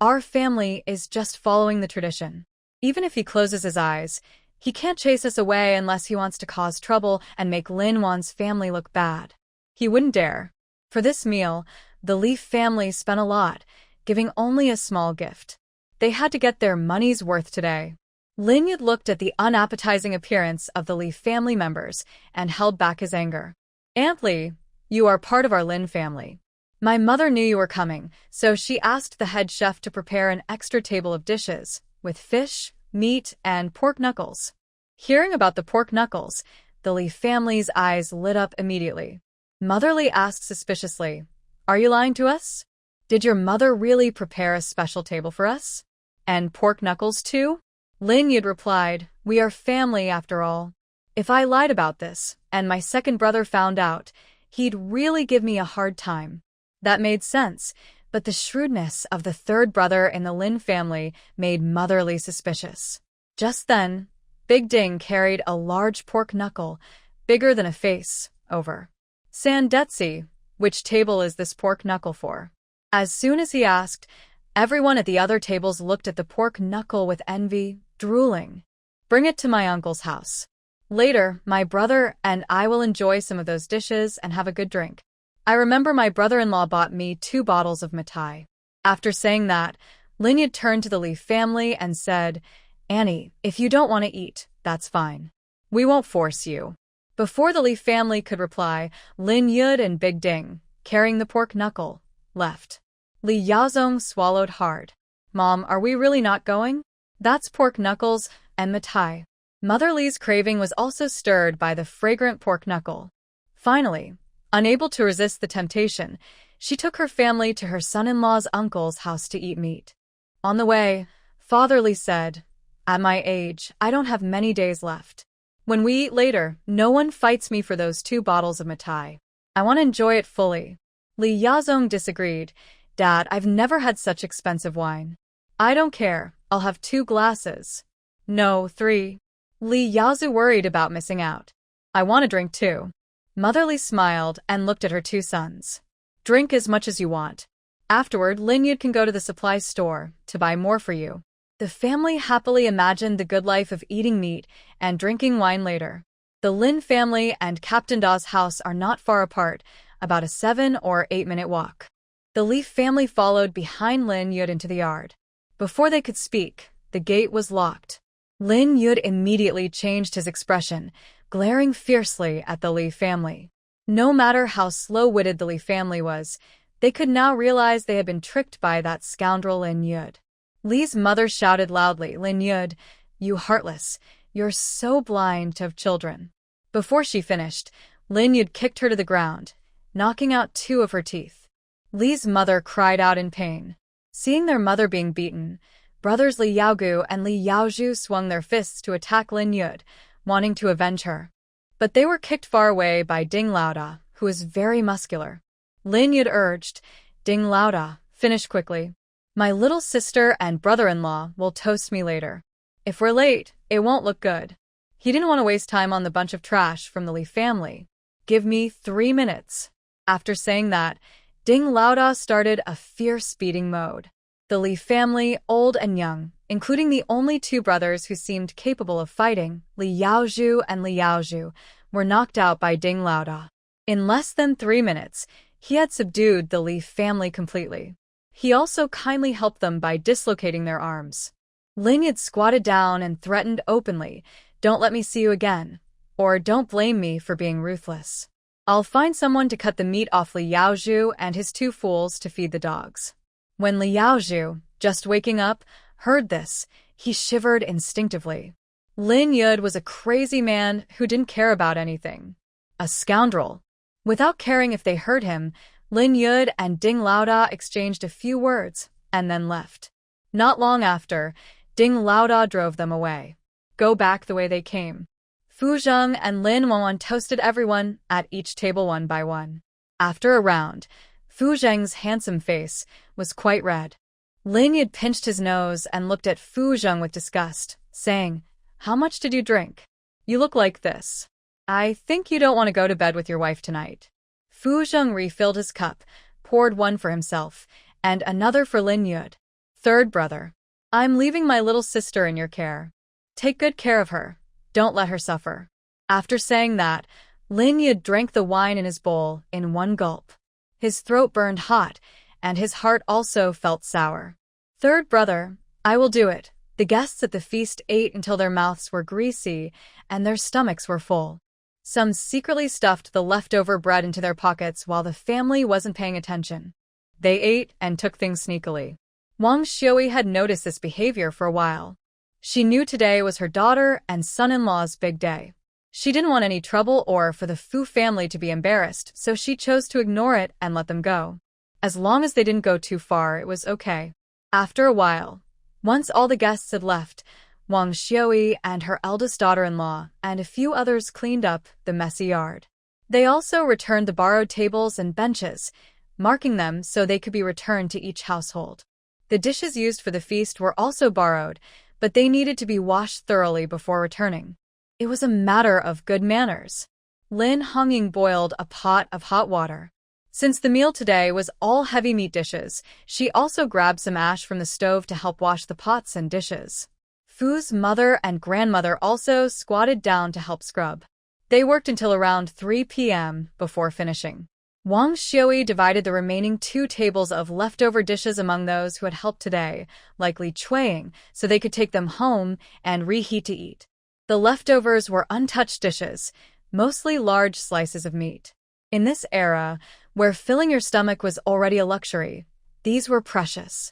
our family is just following the tradition. Even if he closes his eyes, he can't chase us away unless he wants to cause trouble and make Lin Wan's family look bad. He wouldn't dare." For this meal, the Li family spent a lot, giving only a small gift. They had to get their money's worth today. Lin Yud looked at the unappetizing appearance of the Li family members and held back his anger. "Aunt Li, you are part of our Lin family. My mother knew you were coming, so she asked the head chef to prepare an extra table of dishes, with fish, meat, and pork knuckles." Hearing about the pork knuckles, the Li family's eyes lit up immediately. Mother Li asked suspiciously, "Are you lying to us? Did your mother really prepare a special table for us? And pork knuckles too?" Lin Yud replied, "We are family after all. If I lied about this, and my second brother found out, he'd really give me a hard time." That made sense, but the shrewdness of the third brother in the Lin family made Mother Li suspicious. Just then, Big Ding carried a large pork knuckle, bigger than a face, over. "Sandetsi, which table is this pork knuckle for?" As soon as he asked, everyone at the other tables looked at the pork knuckle with envy, drooling. "Bring it to my uncle's house. Later, my brother and I will enjoy some of those dishes and have a good drink. I remember my brother-in-law bought me 2 bottles of mitai." After saying that, Lin Yud turned to the Li family and said, "Annie, if you don't want to eat, that's fine. We won't force you." Before the Li family could reply, Lin Yud and Big Ding, carrying the pork knuckle, left. Li Yazong swallowed hard. "Mom, are we really not going? That's pork knuckles and mitai." Mother Li's craving was also stirred by the fragrant pork knuckle. Finally, unable to resist the temptation, she took her family to her son-in-law's uncle's house to eat meat. On the way, Father Li said, "At my age, I don't have many days left. When we eat later, no one fights me for those 2 bottles of mitai. I want to enjoy it fully." Li Yazong disagreed. "Dad, I've never had such expensive wine." "I don't care, I'll have 2 glasses. No, 3. Li Yazu worried about missing out. "I want to drink too." Mother Li smiled and looked at her 2 sons. "Drink as much as you want. Afterward, Lin Yud can go to the supply store to buy more for you." The family happily imagined the good life of eating meat and drinking wine later. The Lin family and Captain Da's house are not far apart, about a 7 or 8-minute walk. The Li family followed behind Lin Yud into the yard. Before they could speak, the gate was locked. Lin Yud immediately changed his expression, glaring fiercely at the Li family. No matter how slow-witted the Li family was, they could now realize they had been tricked by that scoundrel Lin Yud. Li's mother shouted loudly, "Lin Yud, you heartless, you're so blind to have children." Before she finished, Lin Yud kicked her to the ground, knocking out 2 of her teeth. Li's mother cried out in pain. Seeing their mother being beaten, brothers Li Yaogu and Li Yaozhu swung their fists to attack Lin Yud, wanting to avenge her. But they were kicked far away by Ding Laoda, who was very muscular. Lin Yud urged, "Ding Laoda, finish quickly. My little sister and brother-in-law will toast me later. If we're late, it won't look good." He didn't want to waste time on the bunch of trash from the Li family. "Give me 3 minutes." After saying that, Ding Laoda started a fierce beating mode. The Li family, old and young, including the only 2 brothers who seemed capable of fighting, Li Yaozhu and Li Yaozhu, were knocked out by Ding Laoda. In less than 3 minutes, he had subdued the Li family completely. He also kindly helped them by dislocating their arms. Lin Yud squatted down and threatened openly, "Don't let me see you again, or don't blame me for being ruthless. I'll find someone to cut the meat off Li Yaozhu and his 2 fools to feed the dogs." When Li Yaozhu, just waking up, heard this, he shivered instinctively. Lin Yud was a crazy man who didn't care about anything. A scoundrel. Without caring if they hurt him, Lin Yud and Ding Laoda exchanged a few words and then left. Not long after, Ding Laoda drove them away. Go back the way they came. Fu Zheng and Lin Wanwan toasted everyone at each table one by one. After a round, Fu Zheng's handsome face was quite red. Lin Yud pinched his nose and looked at Fu Zheng with disgust, saying, How much did you drink? You look like this. I think you don't want to go to bed with your wife tonight. Fu Zheng refilled his cup, poured one for himself, and another for Lin Yud. Third brother. I'm leaving my little sister in your care. Take good care of her. Don't let her suffer. After saying that, Lin Yud drank the wine in his bowl in one gulp. His throat burned hot, and his heart also felt sour. Third brother, I will do it. The guests at the feast ate until their mouths were greasy and their stomachs were full. Some secretly stuffed the leftover bread into their pockets while the family wasn't paying attention. They ate and took things sneakily. Wang Xiui had noticed this behavior for a while. She knew today was her daughter and son-in-law's big day. She didn't want any trouble or for the Fu family to be embarrassed, so she chose to ignore it and let them go. As long as they didn't go too far, it was okay. After a while, once all the guests had left, Wang Xiui and her eldest daughter-in-law and a few others cleaned up the messy yard. They also returned the borrowed tables and benches, marking them so they could be returned to each household. The dishes used for the feast were also borrowed, but they needed to be washed thoroughly before returning. It was a matter of good manners. Lin Hongying boiled a pot of hot water. Since the meal today was all heavy meat dishes, she also grabbed some ash from the stove to help wash the pots and dishes. Fu's mother and grandmother also squatted down to help scrub. They worked until around 3 p.m. before finishing. Wang Xiui divided the remaining 2 tables of leftover dishes among those who had helped today, likely Chuaying, so they could take them home and reheat to eat. The leftovers were untouched dishes, mostly large slices of meat. In this era, where filling your stomach was already a luxury, these were precious.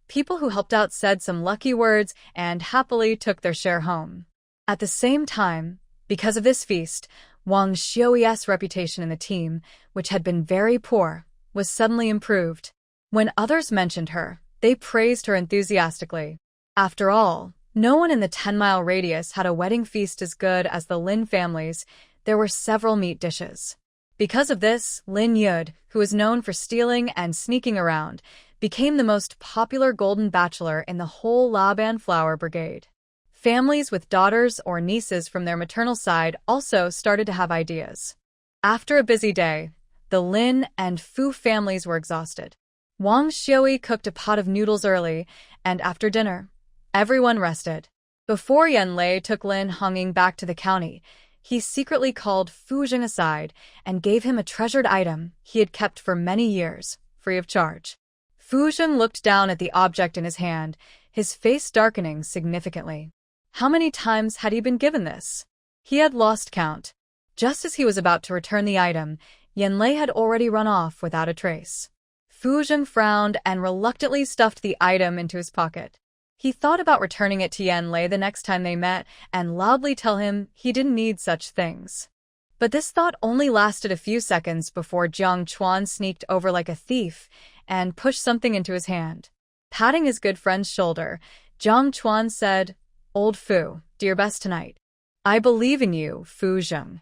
People who helped out said some lucky words and happily took their share home. At the same time, because of this feast, Wang Xiui's reputation in the team, which had been very poor, was suddenly improved. When others mentioned her, they praised her enthusiastically. After all, no one in the 10-mile radius had a wedding feast as good as the Lin family's. There were several meat dishes. Because of this, Lin Yud, who was known for stealing and sneaking around, became the most popular golden bachelor in the whole Laban flower brigade. Families with daughters or nieces from their maternal side also started to have ideas. After a busy day, the Lin and Fu families were exhausted. Wang Xiui cooked a pot of noodles early, and after dinner, everyone rested. Before Yanlei took Lin Hongying back to the county, he secretly called Fu Zheng aside and gave him a treasured item he had kept for many years, free of charge. Fu Zheng looked down at the object in his hand, his face darkening significantly. How many times had he been given this? He had lost count. Just as he was about to return the item, Yanlei had already run off without a trace. Fu Zheng frowned and reluctantly stuffed the item into his pocket. He thought about returning it to Yanlei the next time they met and loudly tell him he didn't need such things. But this thought only lasted a few seconds before Jiang Chuan sneaked over like a thief and pushed something into his hand. Patting his good friend's shoulder, Jiang Chuan said, "Old Fu, do your best tonight. I believe in you, Fu Zheng."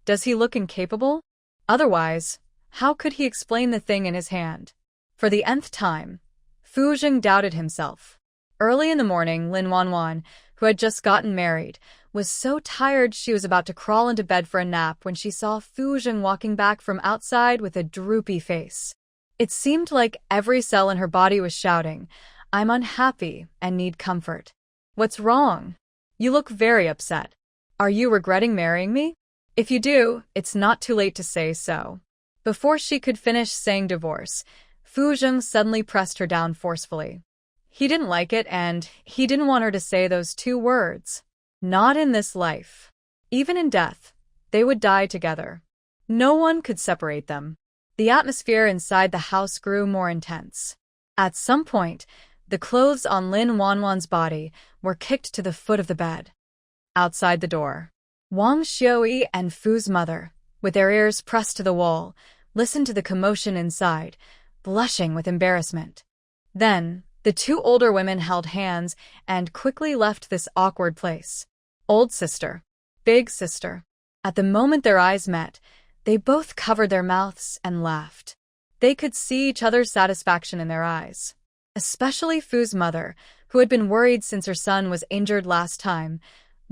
Does he look incapable? Otherwise, how could he explain the thing in his hand? For the nth time, Fu Zheng doubted himself. Early in the morning, Lin Wanwan, who had just gotten married, was so tired she was about to crawl into bed for a nap when she saw Fu Zheng walking back from outside with a droopy face. It seemed like every cell in her body was shouting, "I'm unhappy and need comfort." "What's wrong? You look very upset. Are you regretting marrying me? If you do, it's not too late to say so." Before she could finish saying divorce, Fu Zheng suddenly pressed her down forcefully. He didn't like it, and he didn't want her to say those 2 words. Not in this life. Even in death, they would die together. No one could separate them. The atmosphere inside the house grew more intense. At some point, the clothes on Lin Wanwan's body were kicked to the foot of the bed. Outside the door, Wang Xiui and Fu's mother, with their ears pressed to the wall, listened to the commotion inside, blushing with embarrassment. Then, the 2 older women held hands and quickly left this awkward place. Old sister, big sister. At the moment their eyes met, they both covered their mouths and laughed. They could see each other's satisfaction in their eyes. Especially Fu's mother, who had been worried since her son was injured last time,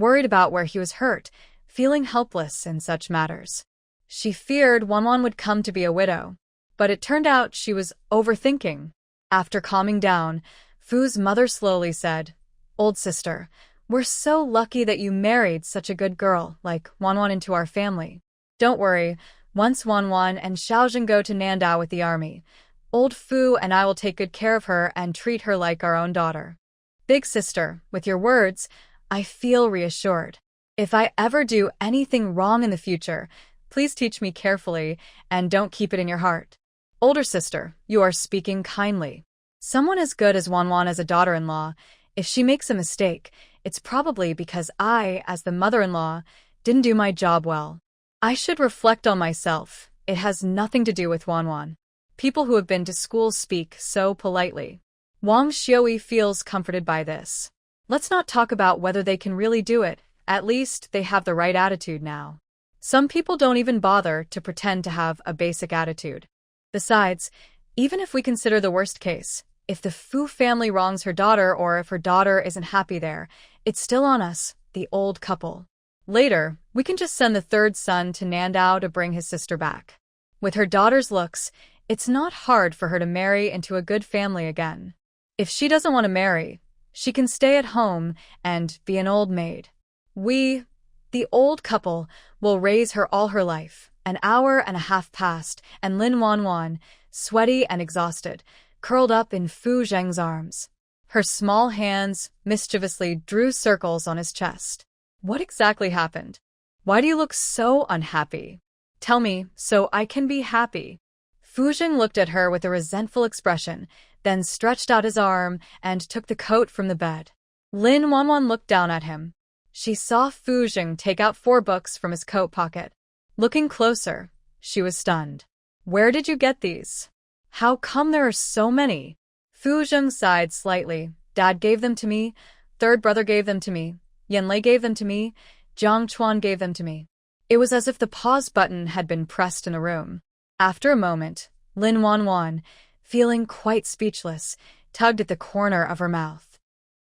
worried about where he was hurt, feeling helpless in such matters. She feared Wanwan would come to be a widow, but it turned out she was overthinking. After calming down, Fu's mother slowly said, "Old sister, we're so lucky that you married such a good girl like Wanwan into our family. Don't worry, once Wanwan and Xiaozhen go to Nandao with the army, old Fu and I will take good care of her and treat her like our own daughter. Big sister, with your words, I feel reassured. If I ever do anything wrong in the future, please teach me carefully and don't keep it in your heart. Older sister, you are speaking kindly. Someone as good as Wanwan as a daughter-in-law, if she makes a mistake, it's probably because I, as the mother-in-law, didn't do my job well. I should reflect on myself. It has nothing to do with Wanwan. People who have been to school speak so politely." Wang Xiaoyi feels comforted by this. Let's not talk about whether they can really do it. At least they have the right attitude now. Some people don't even bother to pretend to have a basic attitude. Besides, even if we consider the worst case, if the Fu family wrongs her daughter or if her daughter isn't happy there, it's still on us, the old couple. Later, we can just send the third son to Nandao to bring his sister back. With her daughter's looks, it's not hard for her to marry into a good family again. If she doesn't want to marry, she can stay at home and be an old maid. We, the old couple, will raise her all her life. An hour and a half passed, and Lin Wanwan, sweaty and exhausted, curled up in Fu Zheng's arms. Her small hands mischievously drew circles on his chest. What exactly happened? Why do you look so unhappy? Tell me, so I can be happy. Fu Zheng looked at her with a resentful expression, then stretched out his arm and took the coat from the bed. Lin Wanwan looked down at him. She saw Fu Zheng take out 4 books from his coat pocket. Looking closer, she was stunned. Where did you get these? How come there are so many? Fu Zheng sighed slightly. Dad gave them to me, third brother gave them to me, Yanlei gave them to me, Jiang Chuan gave them to me. It was as if the pause button had been pressed in a room. After a moment, Lin Wanwan, feeling quite speechless, tugged at the corner of her mouth.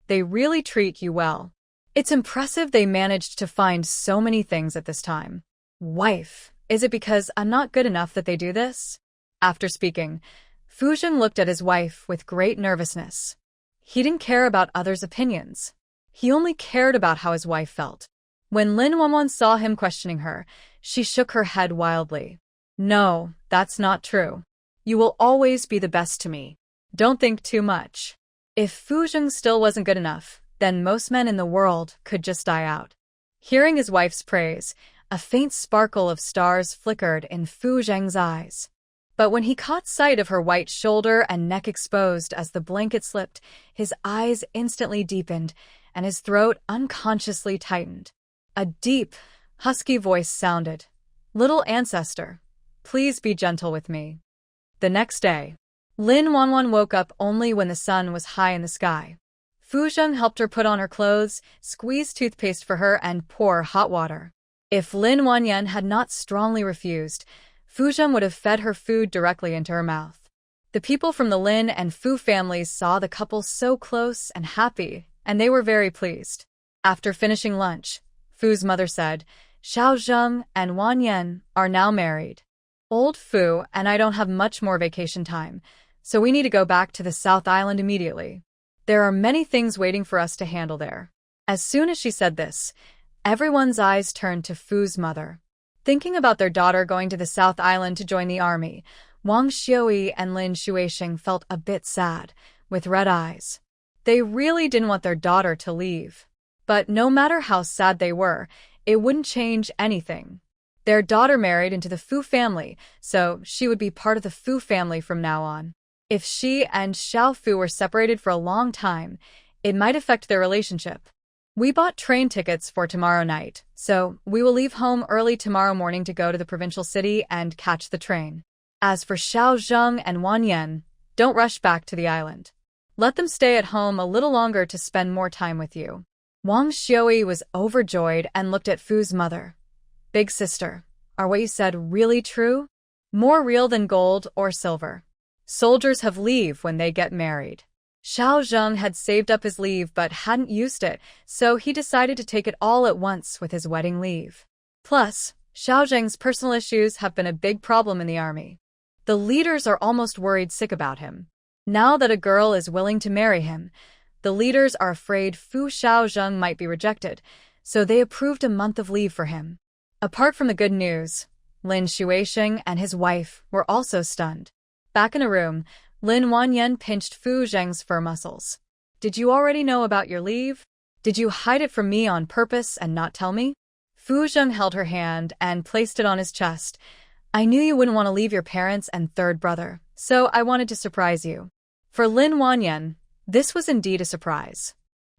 They really treat you well. It's impressive they managed to find so many things at this time. Wife, is it because I'm not good enough that they do this? After speaking, Fu Zheng looked at his wife with great nervousness. He didn't care about others' opinions. He only cared about how his wife felt. When Lin Wanwan saw him questioning her, she shook her head wildly. No, that's not true. You will always be the best to me. Don't think too much. If Fu Zheng still wasn't good enough, then most men in the world could just die out. Hearing his wife's praise, a faint sparkle of stars flickered in Fu Zheng's eyes. But when he caught sight of her white shoulder and neck exposed as the blanket slipped, his eyes instantly deepened and his throat unconsciously tightened. A deep, husky voice sounded. Little ancestor, please be gentle with me. The next day, Lin Wanwan woke up only when the sun was high in the sky. Fu Zheng helped her put on her clothes, squeeze toothpaste for her, and pour hot water. If Lin Wanyan had not strongly refused, Fu Zheng would have fed her food directly into her mouth. The people from the Lin and Fu families saw the couple so close and happy, and they were very pleased. After finishing lunch, Fu's mother said, Xiao Zheng and Wan Yan are now married. Old Fu and I don't have much more vacation time, so we need to go back to the South Island immediately. There are many things waiting for us to handle there. As soon as she said this, everyone's eyes turned to Fu's mother. Thinking about their daughter going to the South Island to join the army, Wang Xiaoyi and Lin Shuixing felt a bit sad, with red eyes. They really didn't want their daughter to leave. But no matter how sad they were, it wouldn't change anything. Their daughter married into the Fu family, so she would be part of the Fu family from now on. If she and Xiao Fu were separated for a long time, it might affect their relationship. We bought train tickets for tomorrow night, so we will leave home early tomorrow morning to go to the provincial city and catch the train. As for Xiao Zheng and Wan Yan, don't rush back to the island. Let them stay at home a little longer to spend more time with you. Wang Xiaoyi was overjoyed and looked at Fu's mother. Big sister, are what you said really true? More real than gold or silver. Soldiers have leave when they get married. Xiao Zheng had saved up his leave but hadn't used it, so he decided to take it all at once with his wedding leave. Plus, Xiao Zheng's personal issues have been a big problem in the army. The leaders are almost worried sick about him. Now that a girl is willing to marry him, the leaders are afraid Fu Xiaozheng might be rejected, so they approved a month of leave for him. Apart from the good news, Lin Xuexing and his wife were also stunned. Back in a room, Lin Wanyan pinched Fu Zheng's fur muscles. "Did you already know about your leave? Did you hide it from me on purpose and not tell me?" Fu Zheng held her hand and placed it on his chest. "I knew you wouldn't want to leave your parents and third brother, so I wanted to surprise you." For Lin Wanyan, this was indeed a surprise.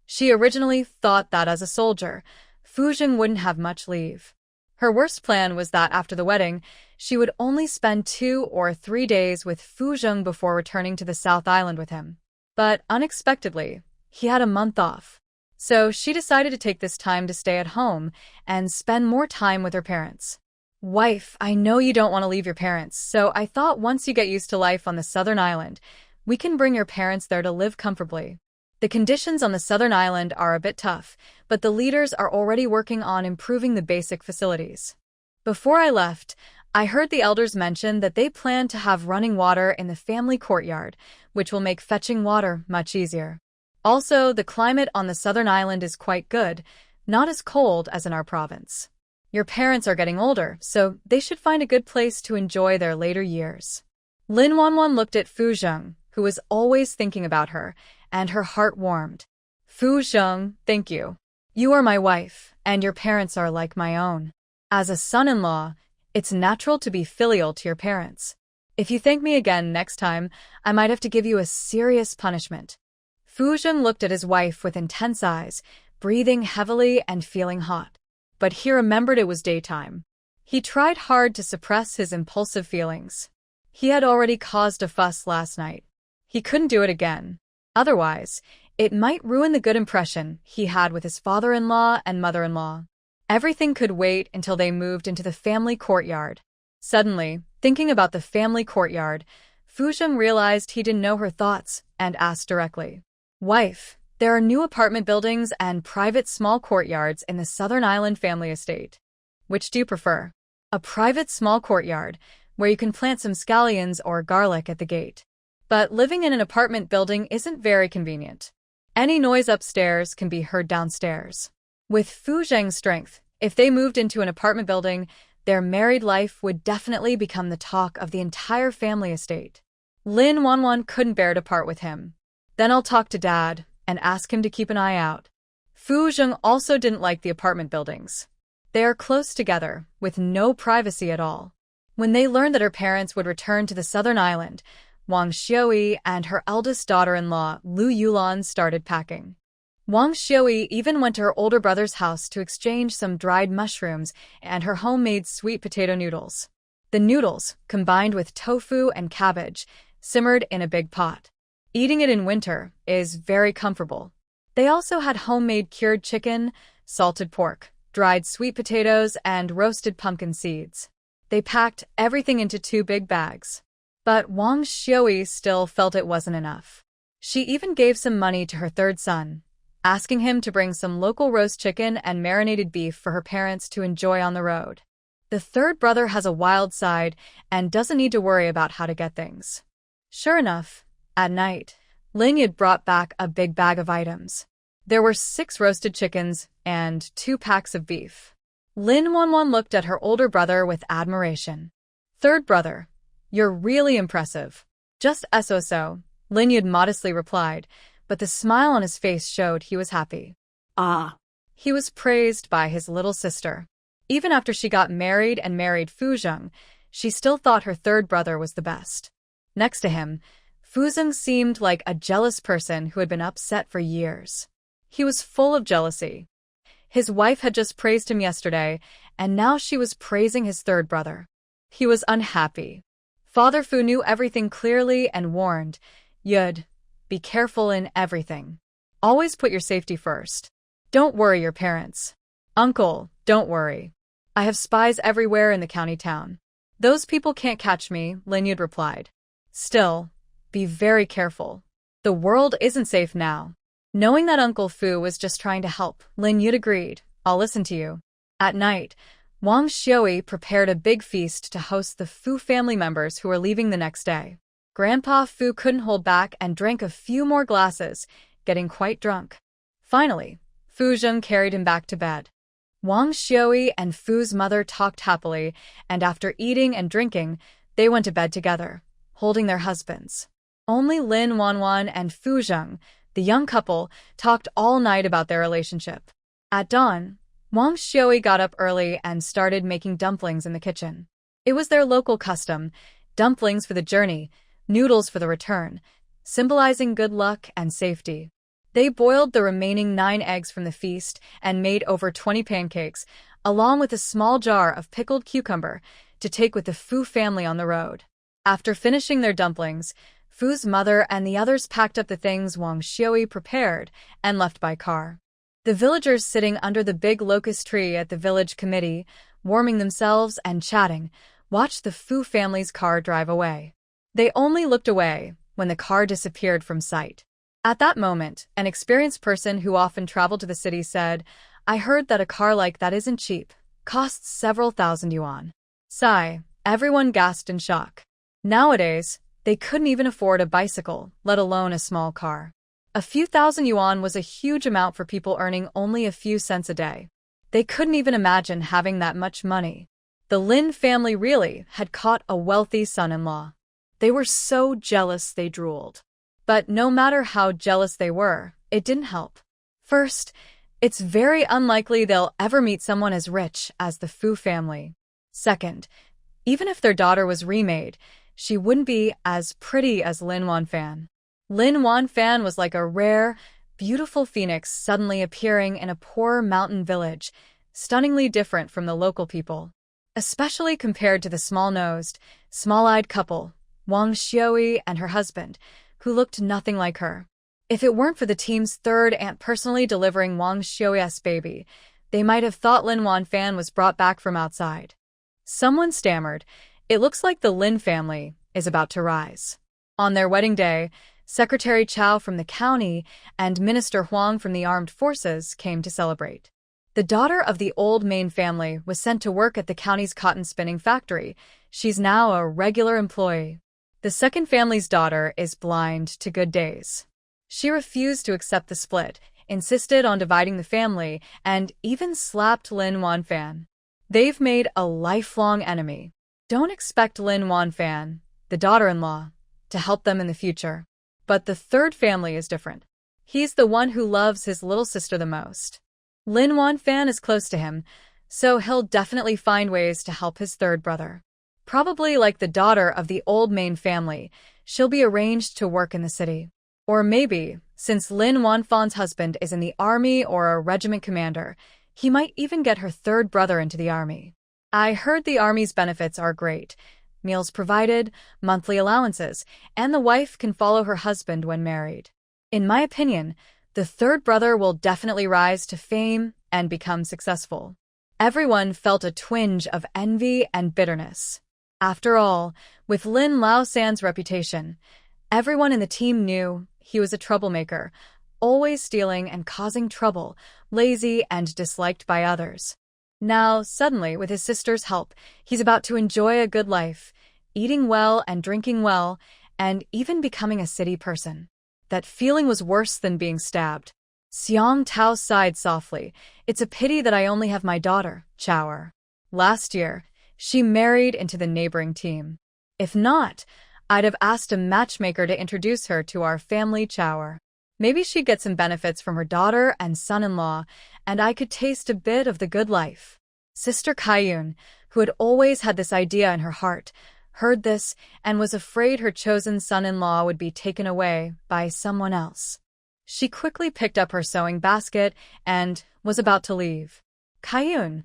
She originally thought that as a soldier, Fu Zheng wouldn't have much leave. Her worst plan was that after the wedding, she would only spend 2 or 3 days with Fu Zheng before returning to the South Island with him. But unexpectedly, he had a month off. So she decided to take this time to stay at home and spend more time with her parents. "Wife, I know you don't want to leave your parents, so I thought once you get used to life on the Southern Island, we can bring your parents there to live comfortably. The conditions on the Southern Island are a bit tough, but the leaders are already working on improving the basic facilities. Before I left, I heard the elders mention that they plan to have running water in the family courtyard, which will make fetching water much easier. Also, the climate on the Southern Island is quite good, not as cold as in our province. Your parents are getting older, so they should find a good place to enjoy their later years." Lin Wanwan looked at Fu Zheng, who was always thinking about her, and her heart warmed. "Fu Zheng, thank you. You are my wife, and your parents are like my own. As a son-in-law, it's natural to be filial to your parents. If you thank me again next time, I might have to give you a serious punishment." Fu Zheng looked at his wife with intense eyes, breathing heavily and feeling hot. But he remembered it was daytime. He tried hard to suppress his impulsive feelings. He had already caused a fuss last night. He couldn't do it again. Otherwise, it might ruin the good impression he had with his father-in-law and mother-in-law. Everything could wait until they moved into the family courtyard. Suddenly, thinking about the family courtyard, Fu Zheng realized he didn't know her thoughts and asked directly, "Wife, there are new apartment buildings and private small courtyards in the Southern Island family estate. Which do you prefer? A private small courtyard, where you can plant some scallions or garlic at the gate. But living in an apartment building isn't very convenient. Any noise upstairs can be heard downstairs." With Fu Zheng's strength, if they moved into an apartment building, their married life would definitely become the talk of the entire family estate. Lin Wanwan couldn't bear to part with him. "Then I'll talk to Dad and ask him to keep an eye out." Fu Zheng also didn't like the apartment buildings. They are close together, with no privacy at all. When they learned that her parents would return to the Southern Island, Wang Xiaoyi and her eldest daughter-in-law, Lu Yulan, started packing. Wang Xiaoyi even went to her older brother's house to exchange some dried mushrooms and her homemade sweet potato noodles. The noodles, combined with tofu and cabbage, simmered in a big pot. Eating it in winter is very comfortable. They also had homemade cured chicken, salted pork, dried sweet potatoes, and roasted pumpkin seeds. They packed everything into 2 big bags. But Wang Xiaoyi still felt it wasn't enough. She even gave some money to her third son, asking him to bring some local roast chicken and marinated beef for her parents to enjoy on the road. The third brother has a wild side and doesn't need to worry about how to get things. Sure enough, at night, Lin Yud brought back a big bag of items. There were 6 roasted chickens and 2 packs of beef. Lin Wanwan looked at her older brother with admiration. "Third brother, you're really impressive." "Just so," Lin Yud modestly replied, but the smile on his face showed he was happy. Ah. He was praised by his little sister. Even after she got married and married Fu Zheng, she still thought her third brother was the best. Next to him, Fu Zheng seemed like a jealous person who had been upset for years. He was full of jealousy. His wife had just praised him yesterday, and now she was praising his third brother. He was unhappy. Father Fu knew everything clearly and warned, "Yud, be careful in everything. Always put your safety first. Don't worry your parents. Uncle, don't worry. I have spies everywhere in the county town. Those people can't catch me," Lin Yud replied. "Still, be very careful. The world isn't safe now. Knowing that Uncle Fu was just trying to help, Lin Yud agreed. I'll listen to you. At night, Wang Xiui prepared a big feast to host the Fu family members who were leaving the next day. Grandpa Fu couldn't hold back and drank a few more glasses, getting quite drunk. Finally, Fu Zheng carried him back to bed. Wang Xiui and Fu's mother talked happily, and after eating and drinking, they went to bed together, holding their husbands. Only Lin Wanwan and Fu Zheng, the young couple, talked all night about their relationship. At dawn, Wang Xiui got up early and started making dumplings in the kitchen. It was their local custom, dumplings for the journey, noodles for the return, symbolizing good luck and safety. They boiled the remaining 9 eggs from the feast and made over 20 pancakes, along with a small jar of pickled cucumber, to take with the Fu family on the road. After finishing their dumplings, Fu's mother and the others packed up the things Wang Xiui prepared and left by car. The villagers sitting under the big locust tree at the village committee, warming themselves and chatting, watched the Fu family's car drive away. They only looked away when the car disappeared from sight. At that moment, an experienced person who often traveled to the city said, I heard that a car like that isn't cheap, costs several thousand yuan. Sigh, everyone gasped in shock. Nowadays, they couldn't even afford a bicycle, let alone a small car. A few thousand yuan was a huge amount for people earning only a few cents a day. They couldn't even imagine having that much money. The Lin family really had caught a wealthy son-in-law. They were so jealous they drooled. But no matter how jealous they were, it didn't help. First, it's very unlikely they'll ever meet someone as rich as the Fu family. Second, even if their daughter was remade, she wouldn't be as pretty as Lin Wanfan. Lin Wanfan was like a rare, beautiful phoenix suddenly appearing in a poor mountain village, stunningly different from the local people. Especially compared to the small-nosed, small-eyed couple, Wang Xiui and her husband, who looked nothing like her. If it weren't for the team's third aunt personally delivering Wang Xiui's baby, they might have thought Lin Wanfan was brought back from outside. Someone stammered, it looks like the Lin family is about to rise. On their wedding day, Secretary Chow from the county and Minister Huang from the armed forces came to celebrate. The daughter of the old main family was sent to work at the county's cotton spinning factory. She's now a regular employee. The second family's daughter is blind to good days. She refused to accept the split, insisted on dividing the family, and even slapped Lin Wanfan. They've made a lifelong enemy. Don't expect Lin Wanfan, the daughter-in-law, to help them in the future. But the third family is different. He's the one who loves his little sister the most. Lin Wanfan is close to him, so he'll definitely find ways to help his third brother. Probably like the daughter of the old main family, she'll be arranged to work in the city. Or maybe, since Lin Wanfan's husband is in the army or a regiment commander, he might even get her third brother into the army. I heard the army's benefits are great. Meals provided, monthly allowances, and the wife can follow her husband when married. In my opinion, the third brother will definitely rise to fame and become successful. Everyone felt a twinge of envy and bitterness. After all, with Lin Laosan's reputation, everyone in the team knew he was a troublemaker, always stealing and causing trouble, lazy and disliked by others. Now, suddenly, with his sister's help, he's about to enjoy a good life, eating well and drinking well, and even becoming a city person. That feeling was worse than being stabbed. Xiang Tao sighed softly. It's a pity that I only have my daughter, Chower. Last year, she married into the neighboring team. If not, I'd have asked a matchmaker to introduce her to our family Chower. Maybe she'd get some benefits from her daughter and son-in-law, and I could taste a bit of the good life. Sister Kaiyun, who had always had this idea in her heart, heard this and was afraid her chosen son-in-law would be taken away by someone else. She quickly picked up her sewing basket and was about to leave. Kaiyun,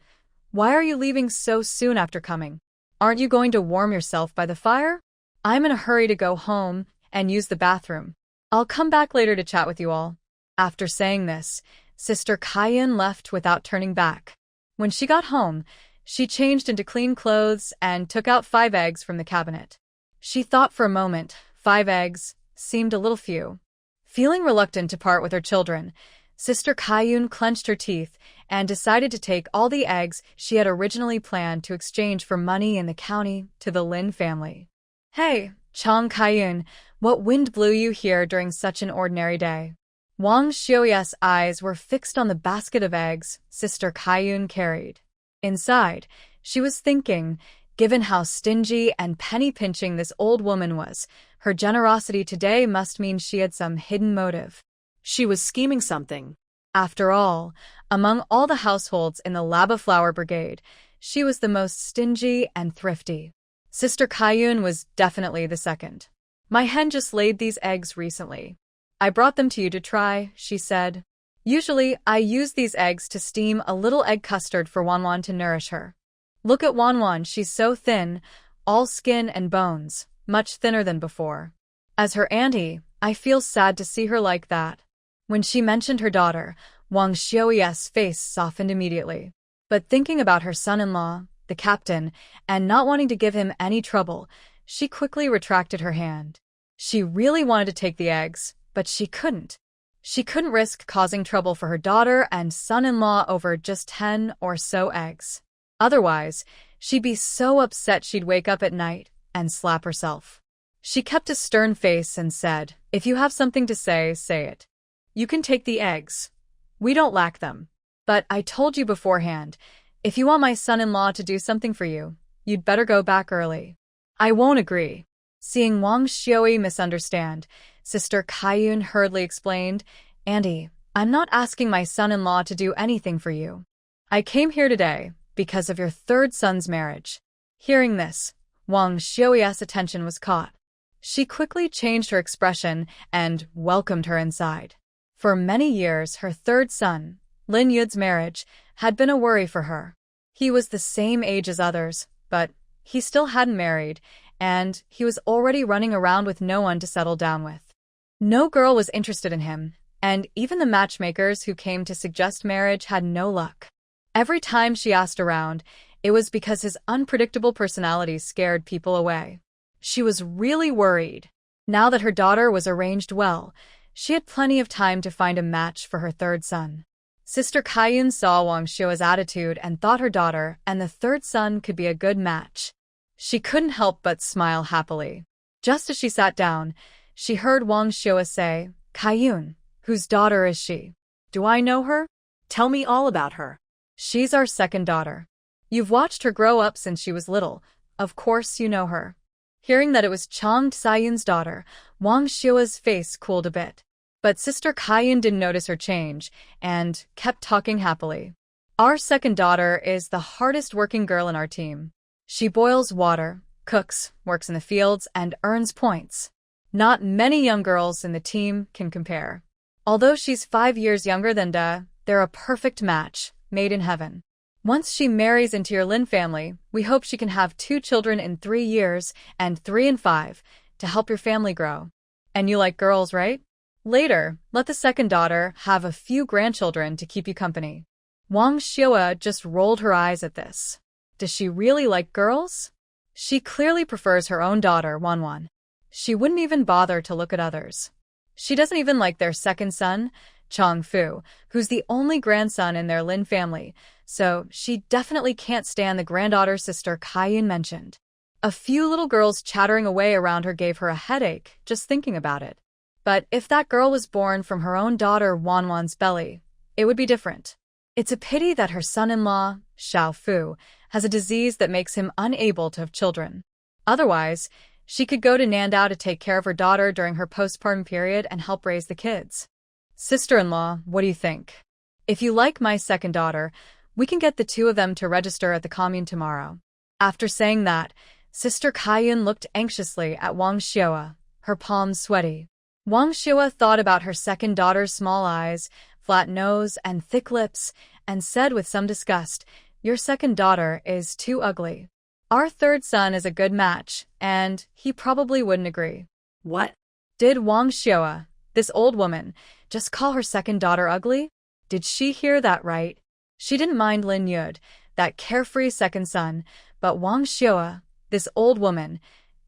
why are you leaving so soon after coming? Aren't you going to warm yourself by the fire? I'm in a hurry to go home and use the bathroom. I'll come back later to chat with you all. After saying this, Sister Kaiyun left without turning back. When she got home, she changed into clean clothes and took out 5 eggs from the cabinet. She thought for a moment. 5 eggs seemed a little few. Feeling reluctant to part with her children, Sister Kayun clenched her teeth and decided to take all the eggs she had originally planned to exchange for money in the county to the Lin family. Hey, Chang Kayun, what wind blew you here during such an ordinary day? Wang Xiuya's eyes were fixed on the basket of eggs Sister Kayun carried. Inside, she was thinking, given how stingy and penny-pinching this old woman was, her generosity today must mean she had some hidden motive. She was scheming something. After all, among all the households in the Laba Flower Brigade, she was the most stingy and thrifty. Sister Kayun was definitely the second. My hen just laid these eggs recently. I brought them to you to try, she said. Usually, I use these eggs to steam a little egg custard for Wanwan to nourish her. Look at Wanwan, she's so thin, all skin and bones, much thinner than before. As her auntie, I feel sad to see her like that. When she mentioned her daughter, Wang Xiuya's face softened immediately. But thinking about her son-in-law, the captain, and not wanting to give him any trouble, she quickly retracted her hand. She really wanted to take the eggs, but she couldn't. She couldn't risk causing trouble for her daughter and son-in-law over just 10 or so eggs. Otherwise, she'd be so upset she'd wake up at night and slap herself. She kept a stern face and said, "If you have something to say, say it. You can take the eggs. We don't lack them. But I told you beforehand, if you want my son-in-law to do something for you, you'd better go back early." "I won't agree." Seeing Wang Xiui misunderstand, Sister Kayun hurriedly explained, "Andy, I'm not asking my son-in-law to do anything for you. I came here today because of your third son's marriage." Hearing this, Wang Xiui's attention was caught. She quickly changed her expression and welcomed her inside. For many years, her third son, Lin Yud's marriage, had been a worry for her. He was the same age as others, but he still hadn't married, and he was already running around with no one to settle down with. No girl was interested in him, and even the matchmakers who came to suggest marriage had no luck. Every time she asked around, it was because his unpredictable personality scared people away. She was really worried. Now that her daughter was arranged well, she had plenty of time to find a match for her third son. Sister Kayun saw Wang Xiu's attitude and thought her daughter and the third son could be a good match. She couldn't help but smile happily. Just as she sat down, she heard Wang Xiu say, "Kayun, whose daughter is she? Do I know her?" "Tell me all about her." "She's our second daughter. You've watched her grow up since she was little. Of course you know her." Hearing that it was Chang Tsayun's daughter, Wang Xiu's face cooled a bit. But Sister Kayun didn't notice her change and kept talking happily. "Our second daughter is the hardest working girl in our team. She boils water, cooks, works in the fields, and earns points. Not many young girls in the team can compare. Although she's 5 years younger than Da, they're a perfect match, made in heaven. Once she marries into your Lin family, we hope she can have 2 children in 3 years and 3 in 5 to help your family grow. And you like girls, right? Later, let the second daughter have a few grandchildren to keep you company." Wang Xiu just rolled her eyes at this. Does she really like girls? She clearly prefers her own daughter, Wanwan. She wouldn't even bother to look at others. She doesn't even like their second son, Chang Fu, who's the only grandson in their Lin family, so she definitely can't stand the granddaughter Sister Kayun mentioned. A few little girls chattering away around her gave her a headache just thinking about it. But if that girl was born from her own daughter Wanwan's belly, it would be different. It's a pity that her son-in-law, Xiao Fu, has a disease that makes him unable to have children. Otherwise, she could go to Nandao to take care of her daughter during her postpartum period and help raise the kids. Sister-in-law, what do you think? If you like my second daughter, we can get the 2 of them to register at the commune tomorrow." After saying that, Sister Kayun looked anxiously at Wang Xiu, her palms sweaty. Wang Xiu thought about her second daughter's small eyes, flat nose, and thick lips, and said with some disgust, "Your second daughter is too ugly. Our third son is a good match, and he probably wouldn't agree." "What?" Did Wang Xiu, this old woman, just call her second daughter ugly? Did she hear that right? She didn't mind Lin Yud, that carefree second son, but Wang Xiu, this old woman,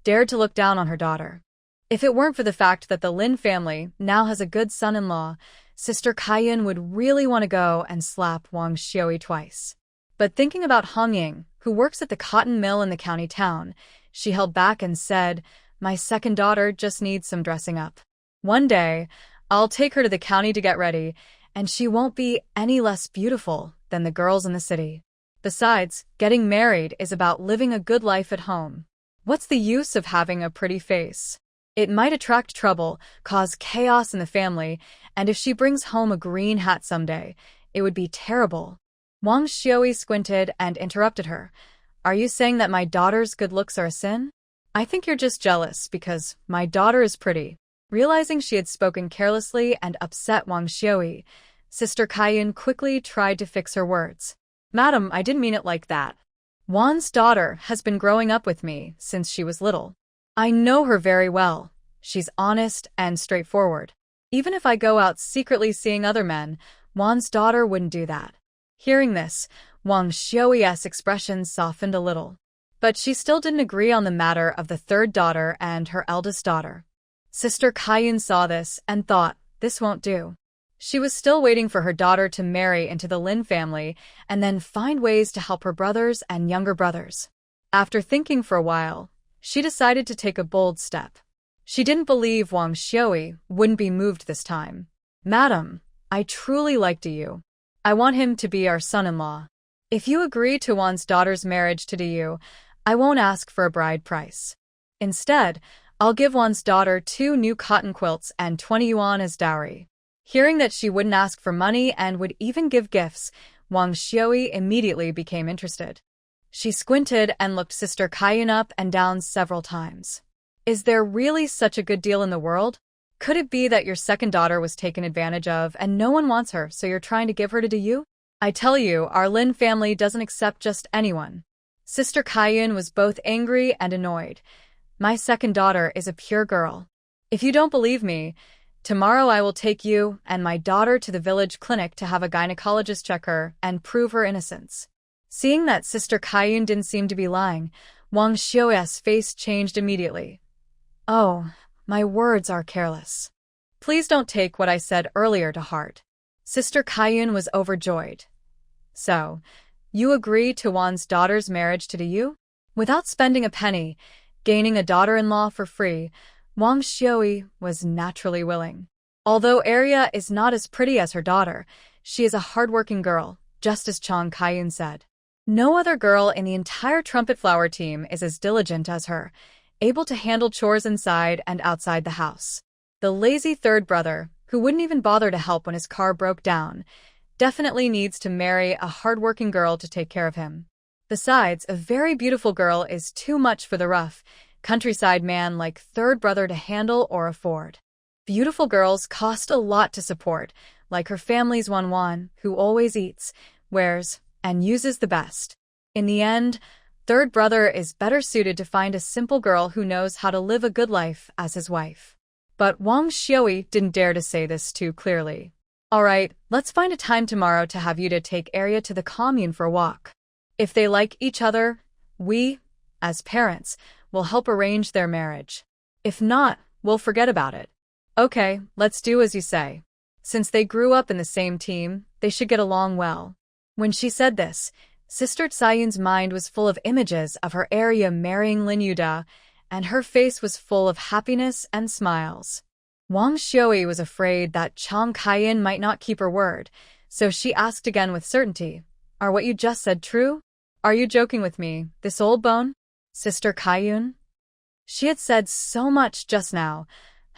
dared to look down on her daughter. If it weren't for the fact that the Lin family now has a good son-in-law, Sister Kaiyun would really want to go and slap Wang Xiui twice. But thinking about Hong Ying, who works at the cotton mill in the county town, she held back and said, "My second daughter just needs some dressing up. One day, I'll take her to the county to get ready, and she won't be any less beautiful than the girls in the city. Besides, getting married is about living a good life at home. What's the use of having a pretty face? It might attract trouble, cause chaos in the family, and if she brings home a green hat someday, it would be terrible." Wang Xiui squinted and interrupted her. "Are you saying that my daughter's good looks are a sin? I think you're just jealous because my daughter is pretty." Realizing she had spoken carelessly and upset Wang Xiui, Sister Kaiyun quickly tried to fix her words. "Madam, I didn't mean it like that. Wan's daughter has been growing up with me since she was little. I know her very well. She's honest and straightforward. Even if I go out secretly seeing other men, Wan's daughter wouldn't do that." Hearing this, Wang Xiui's expression softened a little. But she still didn't agree on the matter of the third daughter and her eldest daughter. Sister Kaiyun saw this and thought, this won't do. She was still waiting for her daughter to marry into the Lin family and then find ways to help her brothers and younger brothers. After thinking for a while, she decided to take a bold step. She didn't believe Wang Xiui wouldn't be moved this time. "Madam, I truly like you. I want him to be our son-in-law. If you agree to Wan's daughter's marriage to you, I won't ask for a bride price. Instead, I'll give Wan's daughter 2 new cotton quilts and 20 yuan as dowry." Hearing that she wouldn't ask for money and would even give gifts, Wang Xiui immediately became interested. She squinted and looked Sister Kaiyun up and down several times. "Is there really such a good deal in the world? Could it be that your second daughter was taken advantage of and no one wants her, so you're trying to give her to you? I tell you, our Lin family doesn't accept just anyone." Sister Kaiyun was both angry and annoyed. "My second daughter is a pure girl. If you don't believe me, tomorrow I will take you and my daughter to the village clinic to have a gynecologist check her and prove her innocence." Seeing that Sister Kaiyun didn't seem to be lying, Wang Xiui's face changed immediately. "Oh, my words are careless. Please don't take what I said earlier to heart." Sister Kaiyun was overjoyed. "So, you agree to Wan's daughter's marriage to you?" Without spending a penny, gaining a daughter-in-law for free, Wang Xiui was naturally willing. Although Arya is not as pretty as her daughter, she is a hardworking girl, just as Chang Kaiyun said. No other girl in the entire Trumpet Flower team is as diligent as her, able to handle chores inside and outside the house. The lazy third brother, who wouldn't even bother to help when his car broke down, definitely needs to marry a hardworking girl to take care of him. Besides, a very beautiful girl is too much for the rough, countryside man like third brother to handle or afford. Beautiful girls cost a lot to support, like her family's Wan, who always eats, wears, and uses the best. In the end, third brother is better suited to find a simple girl who knows how to live a good life as his wife. But Wang Xiui didn't dare to say this too clearly. "All right, let's find a time tomorrow to have you to take Arya to the commune for a walk. If they like each other, we, as parents, will help arrange their marriage. If not, we'll forget about it." "Okay, let's do as you say. Since they grew up in the same team, they should get along well." When she said this, Sister Tsayun's mind was full of images of her Arya marrying Lin Yuda, and her face was full of happiness and smiles. Wang Xiui was afraid that Chang Kaiyun might not keep her word, so she asked again with certainty, "Are what you just said true? Are you joking with me, this old bone?" Sister Kaiyun? She had said so much just now.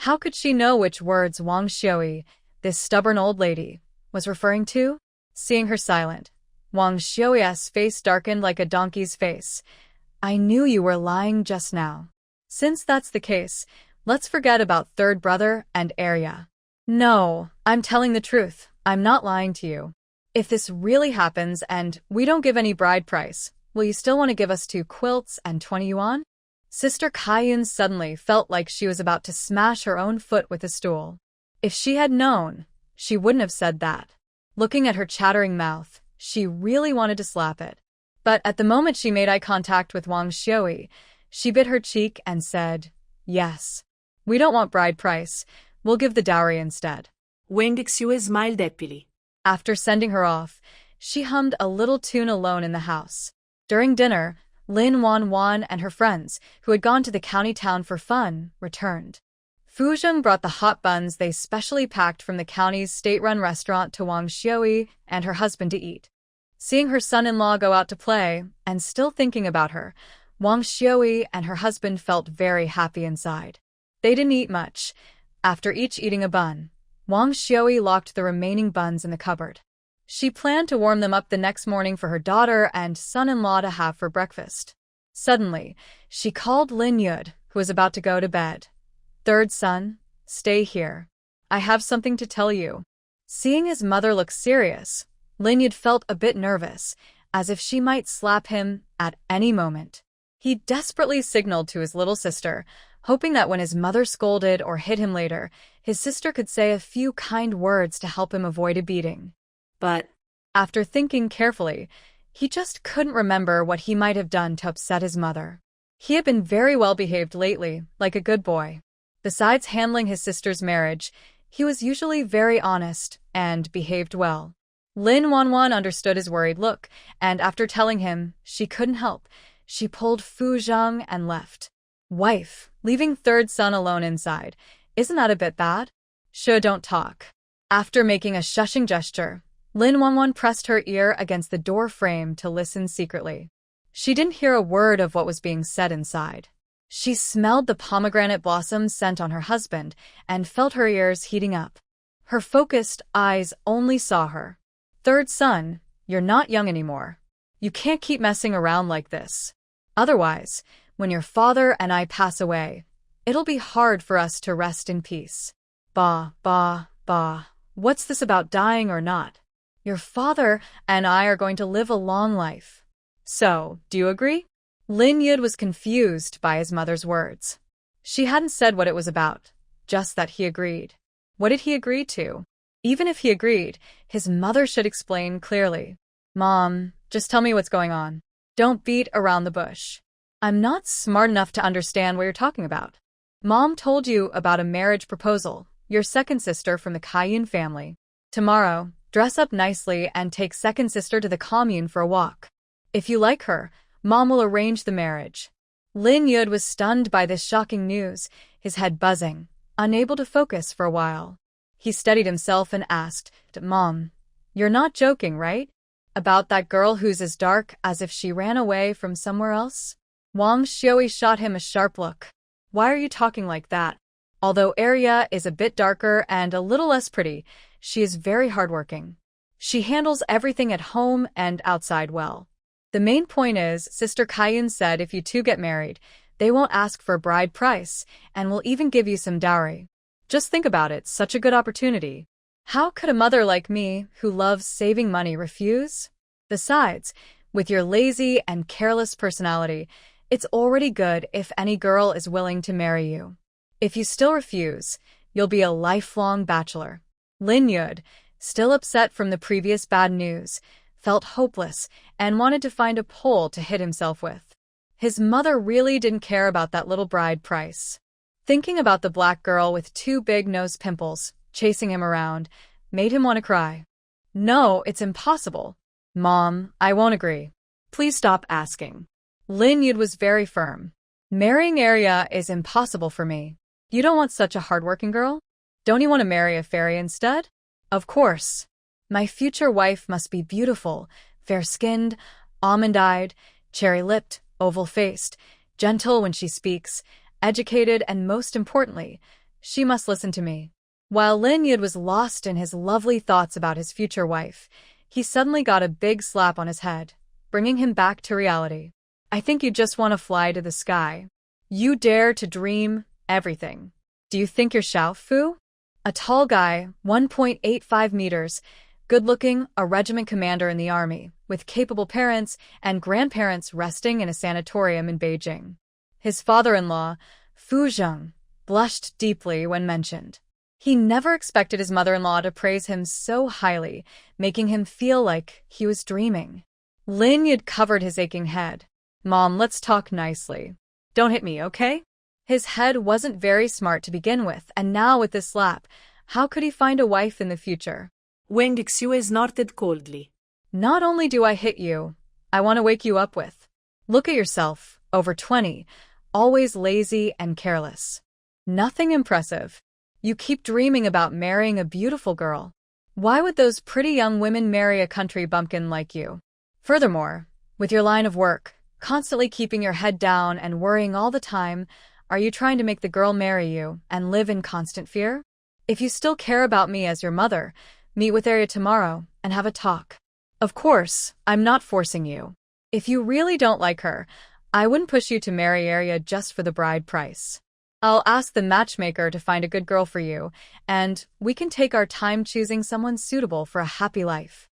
How could she know which words Wang Xiui, this stubborn old lady, was referring to? Seeing her silent, Wang Xiui's face darkened like a donkey's face. "I knew you were lying just now. Since that's the case, let's forget about third brother and Arya." "No, I'm telling the truth. I'm not lying to you. If this really happens and we don't give any bride price, will you still want to give us 2 quilts and 20 yuan? Sister Kaiyun suddenly felt like she was about to smash her own foot with a stool. If she had known, she wouldn't have said that. Looking at her chattering mouth, she really wanted to slap it. But at the moment she made eye contact with Wang Xiui, she bit her cheek and said, "Yes." We don't want bride price. We'll give the dowry instead. Wang Xiu smiled happily. After sending her off, she hummed a little tune alone in the house. During dinner, Lin Wanwan and her friends, who had gone to the county town for fun, returned. Fu Zheng brought the hot buns they specially packed from the county's state-run restaurant to Wang Xiui and her husband to eat. Seeing her son-in-law go out to play, and still thinking about her, Wang Xiui and her husband felt very happy inside. They didn't eat much. After each eating a bun, Wang Xiui locked the remaining buns in the cupboard. She planned to warm them up the next morning for her daughter and son-in-law to have for breakfast. Suddenly, she called Lin Yud, who was about to go to bed. "Third son, stay here. I have something to tell you." Seeing his mother look serious, Lin Yud felt a bit nervous, as if she might slap him at any moment. He desperately signaled to his little sister, hoping that when his mother scolded or hit him later, his sister could say a few kind words to help him avoid a beating. But after thinking carefully, he just couldn't remember what he might have done to upset his mother. He had been very well behaved lately, like a good boy. Besides handling his sister's marriage, he was usually very honest and behaved well. Lin Wanwan understood his worried look, and after telling him she couldn't help, she pulled Fu Zheng and left. "Wife, leaving third son alone inside. Isn't that a bit bad?" Don't talk." After making a shushing gesture, Lin Wanwan pressed her ear against the door frame to listen secretly. She didn't hear a word of what was being said inside. She smelled the pomegranate blossom scent on her husband and felt her ears heating up. Her focused eyes only saw her. "Third son, you're not young anymore. You can't keep messing around like this. Otherwise, when your father and I pass away, it'll be hard for us to rest in peace." Bah, bah, bah. What's this about dying or not? Your father and I are going to live a long life. So, do you agree? Lin Yud was confused by his mother's words. She hadn't said what it was about, just that he agreed. What did he agree to? Even if he agreed, his mother should explain clearly. "Mom, just tell me what's going on. Don't beat around the bush. I'm not smart enough to understand what you're talking about. Mom told you about a marriage proposal, your second sister from the Cayenne family. Tomorrow, dress up nicely and take second sister to the commune for a walk. If you like her, Mom will arrange the marriage." Lin Yud was stunned by this shocking news, his head buzzing, unable to focus for a while. He steadied himself and asked, "Mom, you're not joking, right? About that girl who's as dark as if she ran away from somewhere else?" Wang Xiui shot him a sharp look. "Why are you talking like that? Although Arya is a bit darker and a little less pretty, she is very hardworking. She handles everything at home and outside well. The main point is, Sister Cayenne said if you two get married, they won't ask for a bride price and will even give you some dowry. Just think about it, such a good opportunity. How could a mother like me, who loves saving money, refuse? Besides, with your lazy and careless personality, it's already good if any girl is willing to marry you. If you still refuse, you'll be a lifelong bachelor." Lin Yud, still upset from the previous bad news, felt hopeless and wanted to find a pole to hit himself with. His mother really didn't care about that little bride price. Thinking about the black girl with 2 big nose pimples chasing him around made him want to cry. "No, it's impossible. Mom, I won't agree. Please stop asking." Lin Yud was very firm. "Marrying Arya is impossible for me. You don't want such a hardworking girl? Don't you want to marry a fairy instead?" "Of course. My future wife must be beautiful, fair-skinned, almond-eyed, cherry-lipped, oval-faced, gentle when she speaks, educated, and most importantly, she must listen to me." While Lin Yud was lost in his lovely thoughts about his future wife, he suddenly got a big slap on his head, bringing him back to reality. "I think you just want to fly to the sky. You dare to dream everything. Do you think you're Xiao Fu? A tall guy, 1.85 meters, good-looking, a regiment commander in the army, with capable parents and grandparents resting in a sanatorium in Beijing." His father-in-law, Fu Zheng, blushed deeply when mentioned. He never expected his mother-in-law to praise him so highly, making him feel like he was dreaming. Lin Yud covered his aching head. "Mom, let's talk nicely. Don't hit me, okay?" His head wasn't very smart to begin with, and now with this slap, how could he find a wife in the future? Wang Xue snorted coldly. Not only do I hit you, I want to wake you up with. Look at yourself, over 20, always lazy and careless. Nothing impressive. You keep dreaming about marrying a beautiful girl. Why would those pretty young women marry a country bumpkin like you? Furthermore, with your line of work, constantly keeping your head down and worrying all the time, are you trying to make the girl marry you and live in constant fear? If you still care about me as your mother, meet with Arya tomorrow and have a talk. Of course, I'm not forcing you. If you really don't like her, I wouldn't push you to marry Arya just for the bride price. I'll ask the matchmaker to find a good girl for you, and we can take our time choosing someone suitable for a happy life.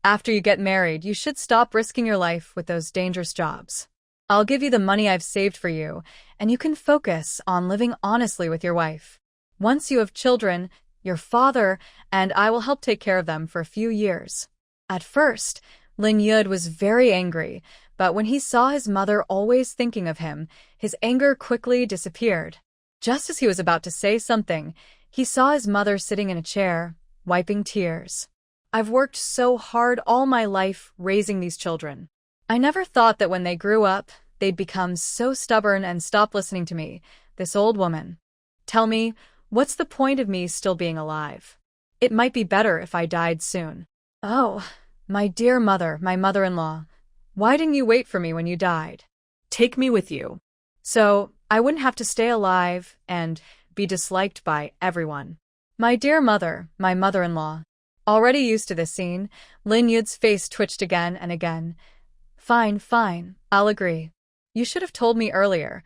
After you get married, you should stop risking your life with those dangerous jobs. I'll give you the money I've saved for you, and you can focus on living honestly with your wife. Once you have children, your father and I will help take care of them for a few years. At first, Lin Yud was very angry, but when he saw his mother always thinking of him, his anger quickly disappeared. Just as he was about to say something, he saw his mother sitting in a chair, wiping tears. I've worked so hard all my life raising these children. I never thought that when they grew up, they'd become so stubborn and stop listening to me, this old woman. Tell me, what's the point of me still being alive? It might be better if I died soon. Oh, my dear mother, my mother-in-law, why didn't you wait for me when you died? Take me with you. So I wouldn't have to stay alive and be disliked by everyone. My dear mother, my mother-in-law. Already used to this scene, Lin Yud's face twitched again and again. Fine, I'll agree. You should have told me earlier.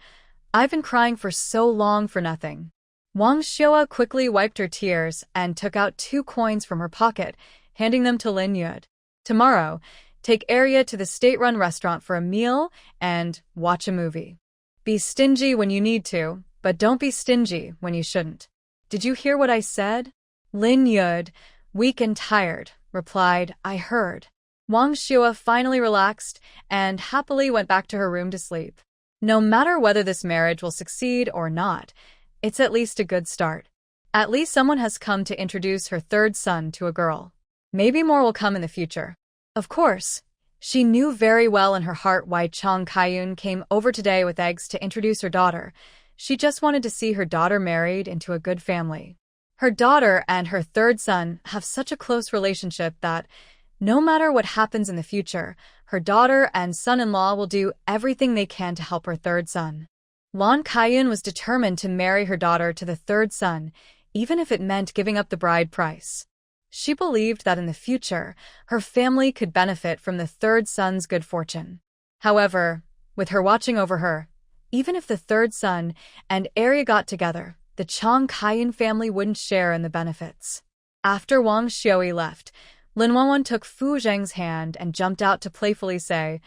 I've been crying for so long for nothing. Wang Xiao quickly wiped her tears and took out 2 coins from her pocket, handing them to Lin Yud. Tomorrow, take Arya to the state-run restaurant for a meal and watch a movie. Be stingy when you need to, but don't be stingy when you shouldn't. Did you hear what I said? Lin Yud, weak and tired, replied, I heard. Wang Xiao finally relaxed and happily went back to her room to sleep. No matter whether this marriage will succeed or not, it's at least a good start. At least someone has come to introduce her 3rd son to a girl. Maybe more will come in the future. Of course, she knew very well in her heart why Chang Kaiyun came over today with eggs to introduce her daughter. She just wanted to see her daughter married into a good family. Her daughter and her 3rd son have such a close relationship that, no matter what happens in the future, her daughter and son-in-law will do everything they can to help her 3rd son. Lan Kaiyun was determined to marry her daughter to the 3rd son, even if it meant giving up the bride price. She believed that in the future, her family could benefit from the 3rd son's good fortune. However, with her watching over her, even if the 3rd son and Arya got together, the Chang Kaiyun family wouldn't share in the benefits. After Wang Xiao left, Lin Wanwan took Fu Zheng's hand and jumped out to playfully say,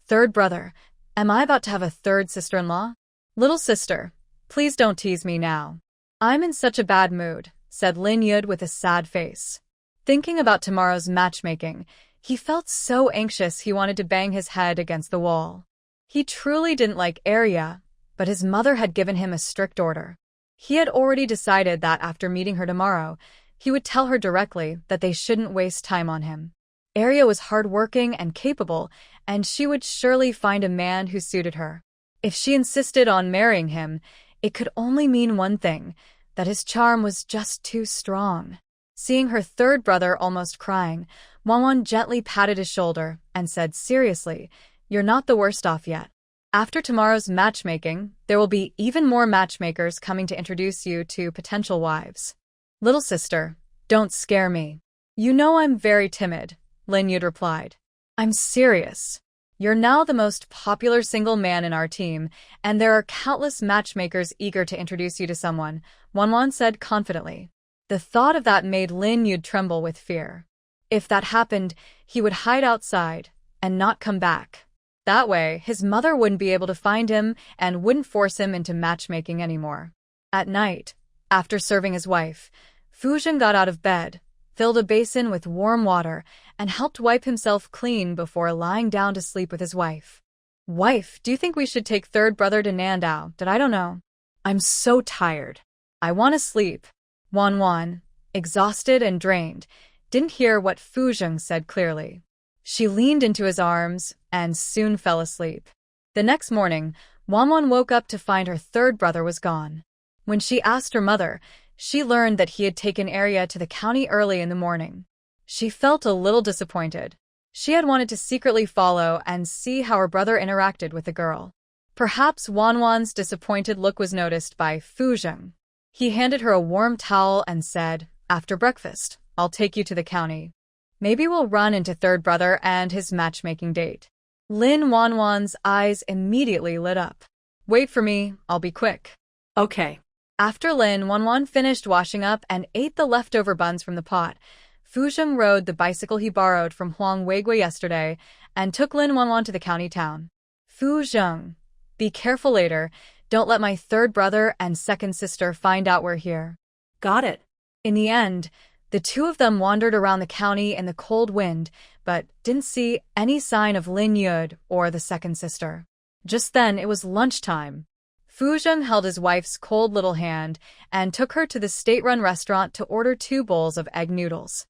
3rd brother, am I about to have a 3rd sister-in-law? Little sister, please don't tease me now. I'm in such a bad mood, said Lin Yud with a sad face. Thinking about tomorrow's matchmaking, he felt so anxious he wanted to bang his head against the wall. He truly didn't like Arya, but his mother had given him a strict order. He had already decided that after meeting her tomorrow, he would tell her directly that they shouldn't waste time on him. Arya was hardworking and capable, and she would surely find a man who suited her. If she insisted on marrying him, it could only mean one thing, that his charm was just too strong. Seeing her 3rd brother almost crying, Wanwan gently patted his shoulder and said seriously, you're not the worst off yet. After tomorrow's matchmaking, there will be even more matchmakers coming to introduce you to potential wives. Little sister, don't scare me. You know I'm very timid, Lin Yud replied. I'm serious. You're now the most popular single man in our team, and there are countless matchmakers eager to introduce you to someone, Wanwan said confidently. The thought of that made Lin Yud tremble with fear. If that happened, he would hide outside and not come back. That way, his mother wouldn't be able to find him and wouldn't force him into matchmaking anymore. At night, after serving his wife, Fu Zheng got out of bed, filled a basin with warm water, and helped wipe himself clean before lying down to sleep with his wife. Wife, do you think we should take 3rd brother to Nandao? I don't know. I'm so tired. I want to sleep. Wanwan, exhausted and drained, didn't hear what Fu Zheng said clearly. She leaned into his arms and soon fell asleep. The next morning, Wanwan woke up to find her third brother was gone. When she asked her mother, she learned that he had taken Arya to the county early in the morning. She felt a little disappointed. She had wanted to secretly follow and see how her brother interacted with the girl. Perhaps Wanwan's disappointed look was noticed by Fu Zheng. He handed her a warm towel and said, "After breakfast, I'll take you to the county. Maybe we'll run into third brother and his matchmaking date." Lin Wanwan's eyes immediately lit up. "Wait for me, I'll be quick." Okay. After Lin Wanwan finished washing up and ate the leftover buns from the pot, Fu Zheng rode the bicycle he borrowed from Huang Weigui yesterday and took Lin Wanwan to the county town. "Fu Zheng, be careful later. Don't let my third brother and second sister find out we're here." Got it. In the end, the two of them wandered around the county in the cold wind, but didn't see any sign of Lin Yud or the second sister. Just then, it was lunchtime. Fu Zheng held his wife's cold little hand and took her to the state-run restaurant to order 2 bowls of egg noodles.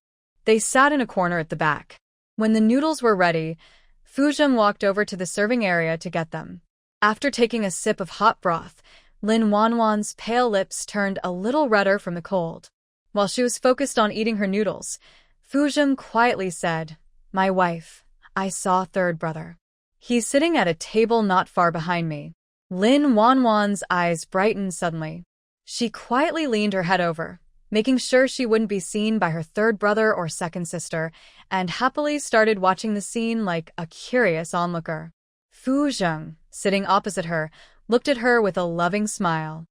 They sat in a corner at the back. When the noodles were ready, Fu Zheng walked over to the serving area to get them. After taking a sip of hot broth, Lin Wanwan's pale lips turned a little redder from the cold. While she was focused on eating her noodles, Fu Zheng quietly said, "My wife, I saw third brother. He's sitting at a table not far behind me." Lin Wanwan's eyes brightened suddenly. She quietly leaned her head over, making sure she wouldn't be seen by her third brother or second sister, and happily started watching the scene like a curious onlooker. Fu Zheng, sitting opposite her, looked at her with a loving smile.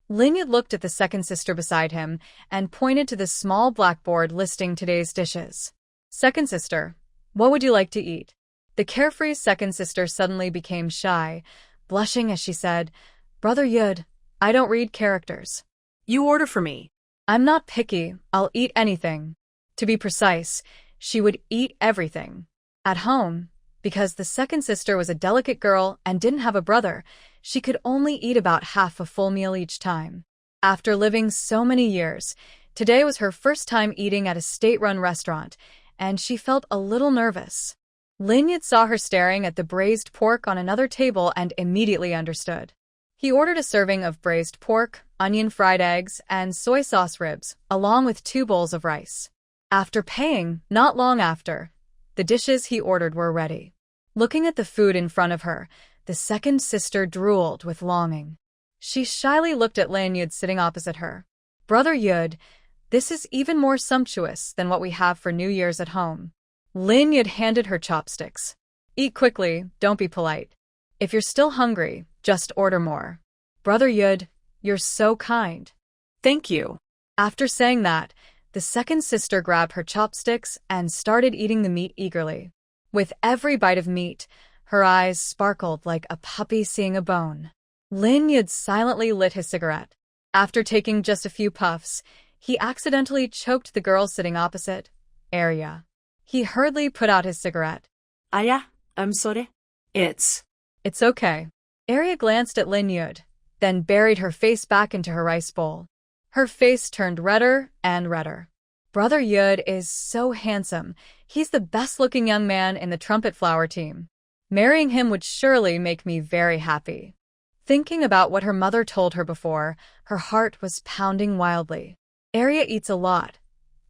Lin Yud looked at the second sister beside him and pointed to the small blackboard listing today's dishes. "Second sister, what would you like to eat?" The carefree second sister suddenly became shy, blushing as she said, "Brother Yud, I don't read characters." You order for me. "I'm not picky, I'll eat anything." To be precise, she would eat everything. At home, because the second sister was a delicate girl and didn't have a brother, she could only eat about half a full meal each time. After living so many years, today was her first time eating at a state-run restaurant, and she felt a little nervous. Lin Yud saw her staring at the braised pork on another table and immediately understood. He ordered a serving of braised pork, onion fried eggs, and soy sauce ribs, along with 2 bowls of rice. After paying, not long after, the dishes he ordered were ready. Looking at the food in front of her, the second sister drooled with longing. She shyly looked at Lin Yud sitting opposite her. "Brother Yud, this is even more sumptuous than what we have for New Year's at home." Lin Yud handed her chopsticks. "Eat quickly, don't be polite. If you're still hungry, just order more." "Brother Yud, you're so kind." Thank you. After saying that, the second sister grabbed her chopsticks and started eating the meat eagerly. With every bite of meat, her eyes sparkled like a puppy seeing a bone. Lin Yud silently lit his cigarette. After taking just a few puffs, he accidentally choked the girl sitting opposite, Arya. He hurriedly put out his cigarette. Aya, I'm sorry. It's okay." Arya glanced at Lin Yud, then buried her face back into her rice bowl. Her face turned redder and redder. "Brother Yud is so handsome. He's the best-looking young man in the trumpet flower team. Marrying him would surely make me very happy." Thinking about what her mother told her before, her heart was pounding wildly. Arya eats a lot.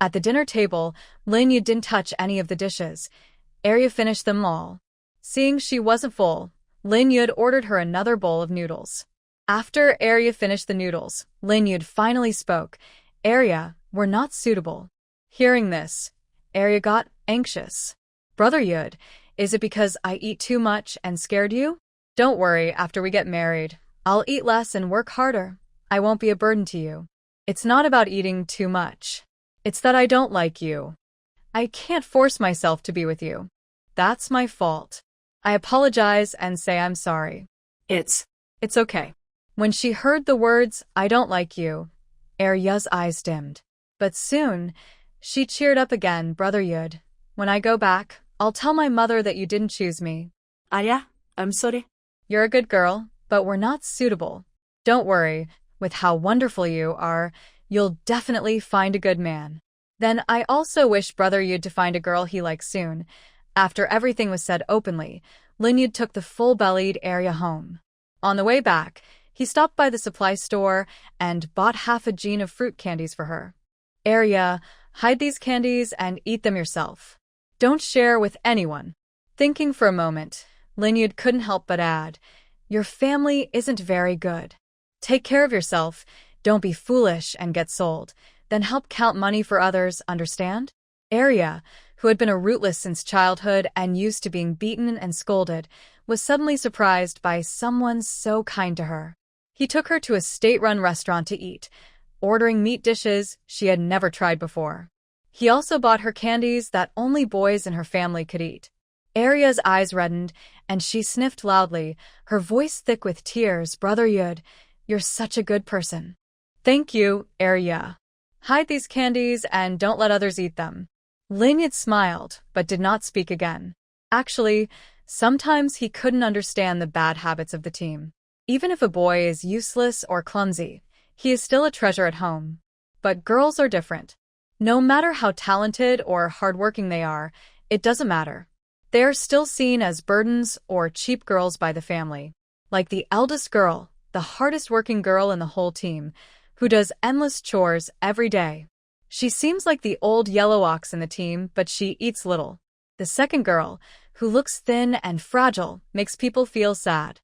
At the dinner table, Lin Yud didn't touch any of the dishes. Arya finished them all. Seeing she wasn't full, Lin Yud ordered her another bowl of noodles. After Arya finished the noodles, Lin Yud finally spoke. "Arya, we're not suitable." Hearing this, Arya got anxious. "Brother Yud, is it because I eat too much and scared you?" "Don't worry, after we get married, I'll eat less and work harder. I won't be a burden to you. It's not about eating too much. It's that I don't like you. I can't force myself to be with you. That's my fault. I apologize and say I'm sorry." It's okay." When she heard the words, "I don't like you," Arya's eyes dimmed. But soon, she cheered up again. "Brother Yud, when I go back, I'll tell my mother that you didn't choose me." Aya, I'm sorry. "You're a good girl, but we're not suitable. Don't worry, With how wonderful you are, you'll definitely find a good man. Then I also wish Brother Yud to find a girl he likes soon. After everything was said openly, Lin Yud took the full-bellied Arya home. On the way back, he stopped by the supply store and bought half a jean of fruit candies for her. Arya, hide these candies and eat them yourself. Don't share with anyone. Thinking for a moment, Lin Yud couldn't help but add, your family isn't very good. Take care of yourself, don't be foolish and get sold, then help count money for others, understand? Arya, who had been a rootless since childhood and used to being beaten and scolded, was suddenly surprised by someone so kind to her. He took her to a state-run restaurant to eat, ordering meat dishes she had never tried before. He also bought her candies that only boys in her family could eat. Arya's eyes reddened, and she sniffed loudly, her voice thick with tears. Brother Yud, you're such a good person. Thank you, Arya. Hide these candies and don't let others eat them. Lin Yud smiled, but did not speak again. Actually, sometimes he couldn't understand the bad habits of the team. Even if a boy is useless or clumsy, he is still a treasure at home. But girls are different. No matter how talented or hardworking they are, it doesn't matter. They are still seen as burdens or cheap girls by the family. Like the eldest girl, the hardest working girl in the whole team, who does endless chores every day. She seems like the old yellow ox in the team, but she eats little. The second girl, who looks thin and fragile, makes people feel sad.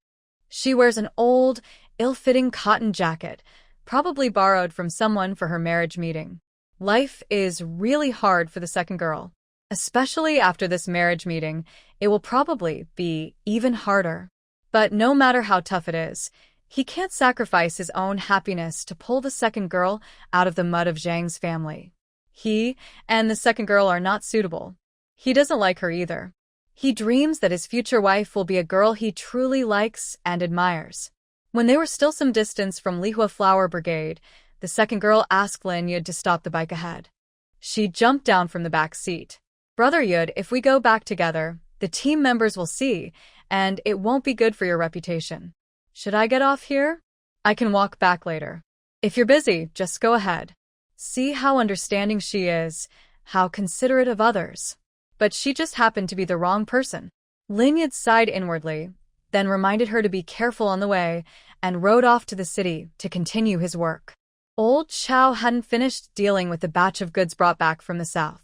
She wears an old, ill-fitting cotton jacket, probably borrowed from someone for her marriage meeting. Life is really hard for the second girl. Especially after this marriage meeting, it will probably be even harder. But no matter how tough it is, he can't sacrifice his own happiness to pull the second girl out of the mud of Zhang's family. He and the second girl are not suitable. He doesn't like her either. He dreams that his future wife will be a girl he truly likes and admires. When they were still some distance from Lihua Flower Brigade, the second girl asked Lin Yud to stop the bike ahead. She jumped down from the back seat. Brother Yud, if we go back together, the team members will see, and it won't be good for your reputation. Should I get off here? I can walk back later. If you're busy, just go ahead. See how understanding she is, how considerate of others. But she just happened to be the wrong person. Lin Yud sighed inwardly, then reminded her to be careful on the way, and rode off to the city to continue his work. Old Chow hadn't finished dealing with the batch of goods brought back from the south.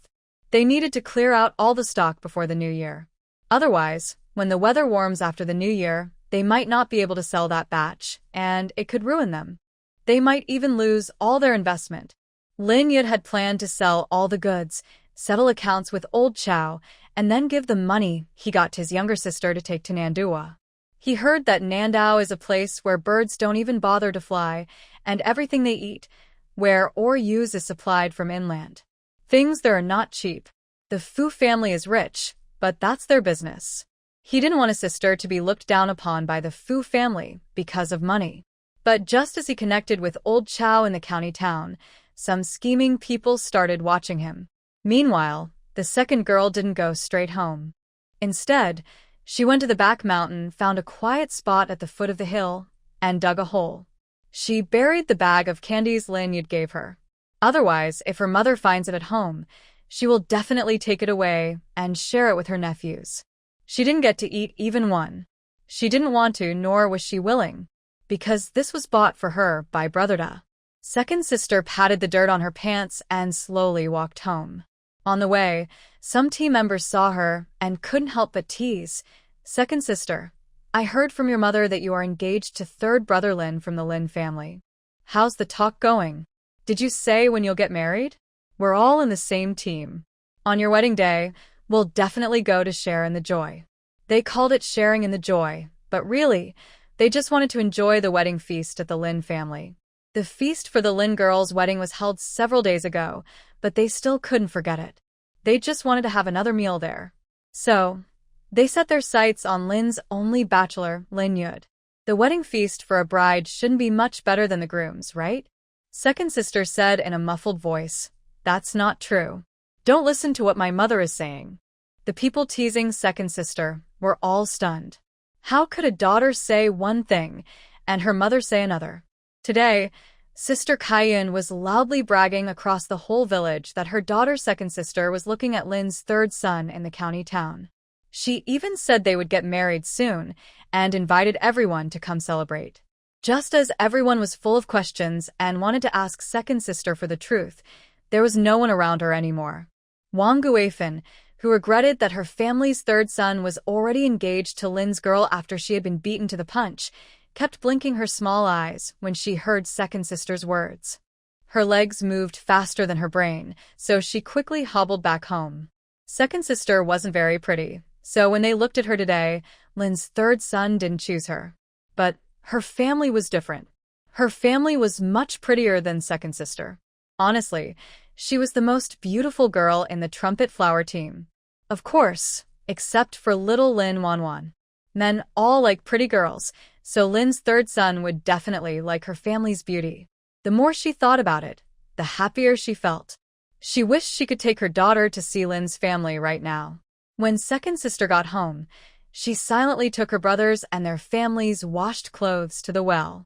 They needed to clear out all the stock before the new year. Otherwise, when the weather warms after the new year, they might not be able to sell that batch, and it could ruin them. They might even lose all their investment. Lin Yud had planned to sell all the goods, settle accounts with Old Chow, and then give the money he got to his younger sister to take to Nandua. He heard that Nandao is a place where birds don't even bother to fly, and everything they eat, wear, or use is supplied from inland. Things there are not cheap. The Fu family is rich, but that's their business. He didn't want his sister to be looked down upon by the Fu family because of money. But just as he connected with Old Chow in the county town, some scheming people started watching him. Meanwhile, the second girl didn't go straight home. Instead, she went to the back mountain, found a quiet spot at the foot of the hill, and dug a hole. She buried the bag of candies Lin Yud gave her. Otherwise, if her mother finds it at home, she will definitely take it away and share it with her nephews. She didn't get to eat even one. She didn't want to, nor was she willing, because this was bought for her by Brother Da. Second sister patted the dirt on her pants and slowly walked home. On the way, some team members saw her and couldn't help but tease. Second sister, I heard from your mother that you are engaged to third brother Lin from the Lin family. How's the talk going? Did you say when you'll get married? We're all in the same team. On your wedding day, we'll definitely go to share in the joy. They called it sharing in the joy, but really, they just wanted to enjoy the wedding feast at the Lin family. The feast for the Lin girls' wedding was held several days ago, but they still couldn't forget it. They just wanted to have another meal there. So, they set their sights on Lin's only bachelor, Lin Yud. The wedding feast for a bride shouldn't be much better than the groom's, right? Second sister said in a muffled voice, That's not true. Don't listen to what my mother is saying. The people teasing second sister were all stunned. How could a daughter say one thing and her mother say another? Today, Sister Kaiyun was loudly bragging across the whole village that her daughter's second sister was looking at Lin's third son in the county town. She even said they would get married soon and invited everyone to come celebrate. Just as everyone was full of questions and wanted to ask second sister for the truth, there was no one around her anymore. Wang Guifan, who regretted that her family's third son was already engaged to Lin's girl after she had been beaten to the punch, kept blinking her small eyes when she heard second sister's words. Her legs moved faster than her brain, so she quickly hobbled back home. Second sister wasn't very pretty, so when they looked at her today, Lin's third son didn't choose her. But her family was different. Her family was much prettier than second sister. Honestly, she was the most beautiful girl in the trumpet flower team. Of course, except for little Lin Wanwan. Men all like pretty girls, so Lin's third son would definitely like her family's beauty. The more she thought about it, the happier she felt. She wished she could take her daughter to see Lin's family right now. When second sister got home, she silently took her brothers and their families' washed clothes to the well.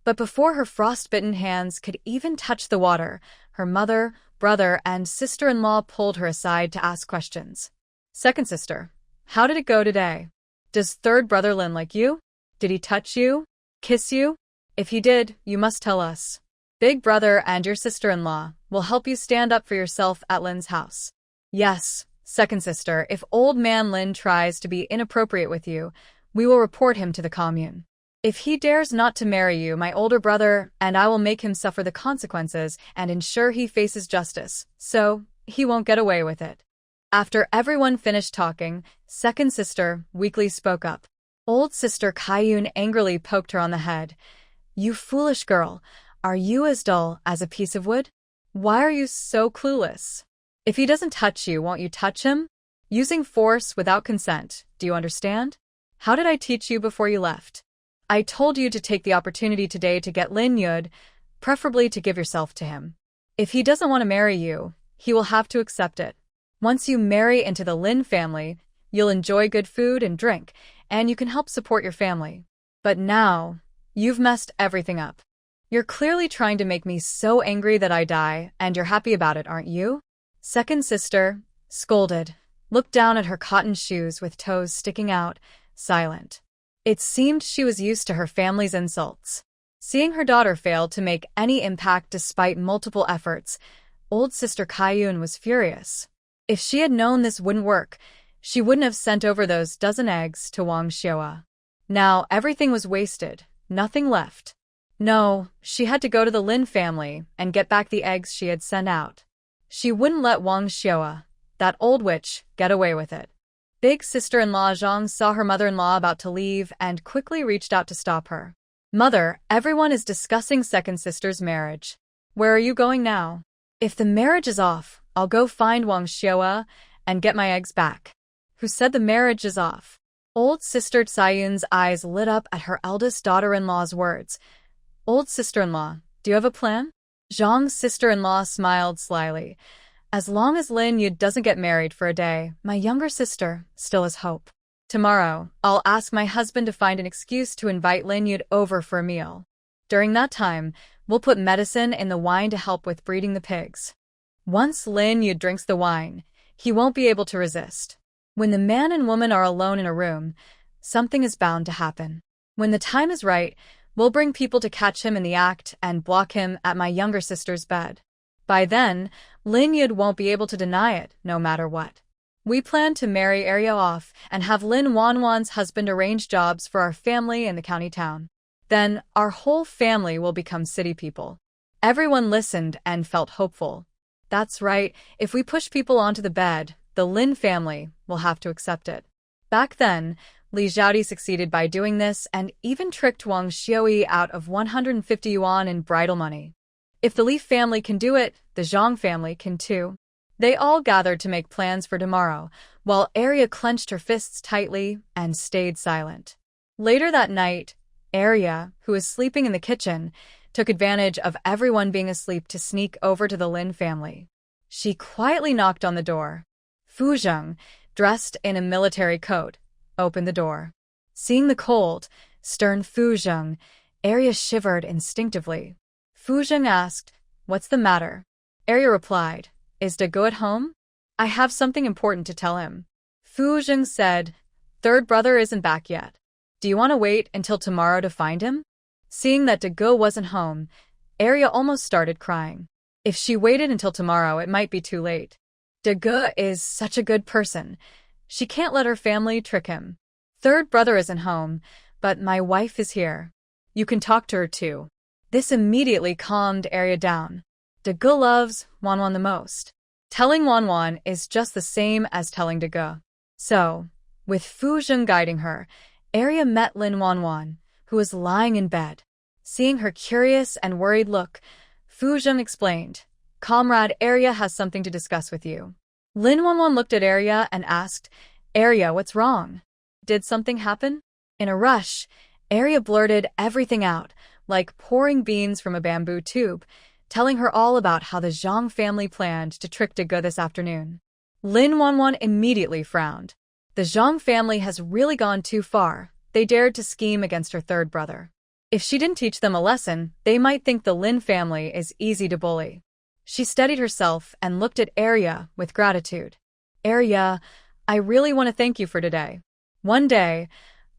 But before her frostbitten hands could even touch the water, her mother, brother, and sister-in-law pulled her aside to ask questions. Second sister, how did it go today? Does third brother Lin like you? Did he touch you? Kiss you? If he did, you must tell us. Big brother and your sister-in-law will help you stand up for yourself at Lin's house. Yes, second sister, if old man Lin tries to be inappropriate with you, we will report him to the commune. If he dares not to marry you, my older brother and I will make him suffer the consequences and ensure he faces justice, so he won't get away with it. After everyone finished talking, second sister weakly spoke up. Old sister Kaiyun angrily poked her on the head. You foolish girl, are you as dull as a piece of wood? Why are you so clueless? If he doesn't touch you, won't you touch him? Using force without consent, do you understand? How did I teach you before you left? I told you to take the opportunity today to get Lin Yud, preferably to give yourself to him. If he doesn't want to marry you, he will have to accept it. Once you marry into the Lin family, you'll enjoy good food and drink, and you can help support your family. But now, you've messed everything up. You're clearly trying to make me so angry that I die, and you're happy about it, aren't you? Second sister, scolded, looked down at her cotton shoes with toes sticking out, silent. It seemed she was used to her family's insults. Seeing her daughter fail to make any impact despite multiple efforts, old sister Kaiyun was furious. If she had known this wouldn't work, she wouldn't have sent over those dozen eggs to Wang Xiaoa. Now everything was wasted, nothing left. No, she had to go to the Lin family and get back the eggs she had sent out. She wouldn't let Wang Xiaoa, that old witch, get away with it. Big sister-in-law Zhang saw her mother-in-law about to leave and quickly reached out to stop her. Mother, everyone is discussing second sister's marriage. Where are you going now? If the marriage is off, I'll go find Wang Xiaoa and get my eggs back. Who said the marriage is off? Old sister Tsayun's eyes lit up at her eldest daughter-in-law's words. Old sister-in-law, do you have a plan? Zhang's sister-in-law smiled slyly. As long as Lin Yu doesn't get married for a day, my younger sister still has hope. Tomorrow, I'll ask my husband to find an excuse to invite Lin Yu over for a meal. During that time, we'll put medicine in the wine to help with breeding the pigs. Once Lin Yu drinks the wine, he won't be able to resist. When the man and woman are alone in a room, something is bound to happen. When the time is right, we'll bring people to catch him in the act and block him at my younger sister's bed. By then, Lin Yud won't be able to deny it, no matter what. We plan to marry Arya off and have Lin Wanwan's husband arrange jobs for our family in the county town. Then, our whole family will become city people. Everyone listened and felt hopeful. That's right, if we push people onto the bed, the Lin family will have to accept it. Back then, Li Zhaodi succeeded by doing this and even tricked Wang Xiaoyi out of 150 yuan in bridal money. If the Li family can do it, the Zhang family can too. They all gathered to make plans for tomorrow, while Arya clenched her fists tightly and stayed silent. Later that night, Arya, who was sleeping in the kitchen, took advantage of everyone being asleep to sneak over to the Lin family. She quietly knocked on the door. Fu Zheng, dressed in a military coat, opened the door. Seeing the cold, stern Fu Zheng, Arya shivered instinctively. Fu Zheng asked, "What's the matter?" Arya replied, "Is Dago at home? I have something important to tell him." Fu Zheng said, "Third brother isn't back yet. Do you want to wait until tomorrow to find him?" Seeing that Dago wasn't home, Arya almost started crying. If she waited until tomorrow, it might be too late. Dago is such a good person. She can't let her family trick him. Third brother isn't home, but my wife is here. You can talk to her too. This immediately calmed Arya down. Dago loves Wanwan the most. Telling Wanwan is just the same as telling Dago. So, with Fu Zheng guiding her, Arya met Lin Wanwan, who was lying in bed. Seeing her curious and worried look, Fu Zheng explained, "Comrade, Arya has something to discuss with you." Lin Wanwan looked at Arya and asked, "Arya, what's wrong? Did something happen?" In a rush, Arya blurted everything out, like pouring beans from a bamboo tube, telling her all about how the Zhang family planned to trick Dago this afternoon. Lin Wanwan immediately frowned. The Zhang family has really gone too far. They dared to scheme against her third brother. If she didn't teach them a lesson, they might think the Lin family is easy to bully. She steadied herself and looked at Arya with gratitude. "Arya, I really want to thank you for today. One day,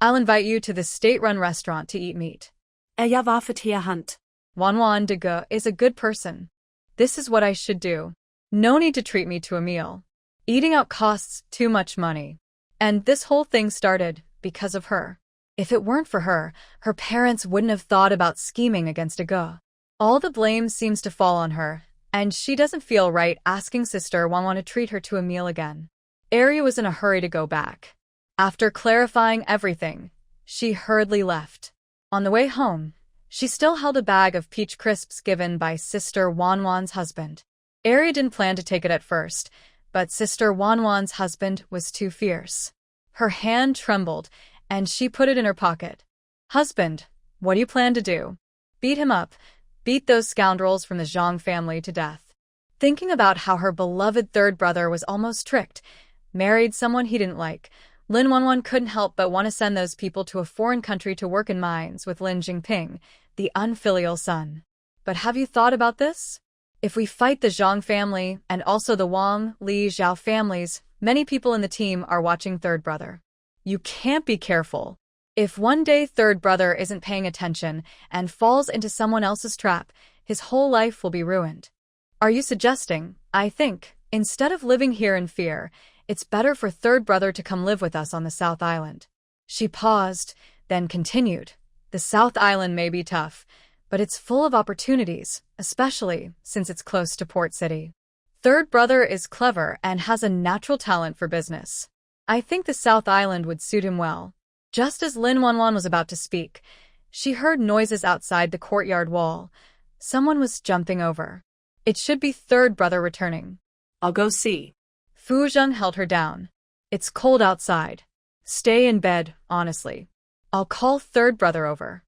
I'll invite you to the state-run restaurant to eat meat." Jag var för hunt. Wanwan Dago is a good person. This is what I should do. No need to treat me to a meal. Eating out costs too much money. And this whole thing started because of her. If it weren't for her, her parents wouldn't have thought about scheming against Dago. All the blame seems to fall on her, and she doesn't feel right asking Sister Wanwan to treat her to a meal again. Arya was in a hurry to go back. After clarifying everything, she hurriedly left. On the way home, she still held a bag of peach crisps given by Sister Wanwan's husband. Arya didn't plan to take it at first, but Sister Wanwan's husband was too fierce. Her hand trembled, and she put it in her pocket. "Husband, what do you plan to do?" "Beat him up. Beat those scoundrels from the Zhang family to death." Thinking about how her beloved third brother was almost tricked, married someone he didn't like, Lin Wanwan couldn't help but want to send those people to a foreign country to work in mines with Lin Jingping, the unfilial son. But have you thought about this? If we fight the Zhang family and also the Wang, Li, Zhao families, many people in the team are watching third brother. You can't be careful. If one day third brother isn't paying attention and falls into someone else's trap, his whole life will be ruined. Are you suggesting, I think, instead of living here in fear, it's better for third brother to come live with us on the South Island? She paused, then continued. The South Island may be tough, but it's full of opportunities, especially since it's close to Port City. Third brother is clever and has a natural talent for business. I think the South Island would suit him well. Just as Lin Wanwan was about to speak, she heard noises outside the courtyard wall. Someone was jumping over. It should be third brother returning. I'll go see. Fu Zheng held her down. It's cold outside. Stay in bed, honestly. I'll call third brother over.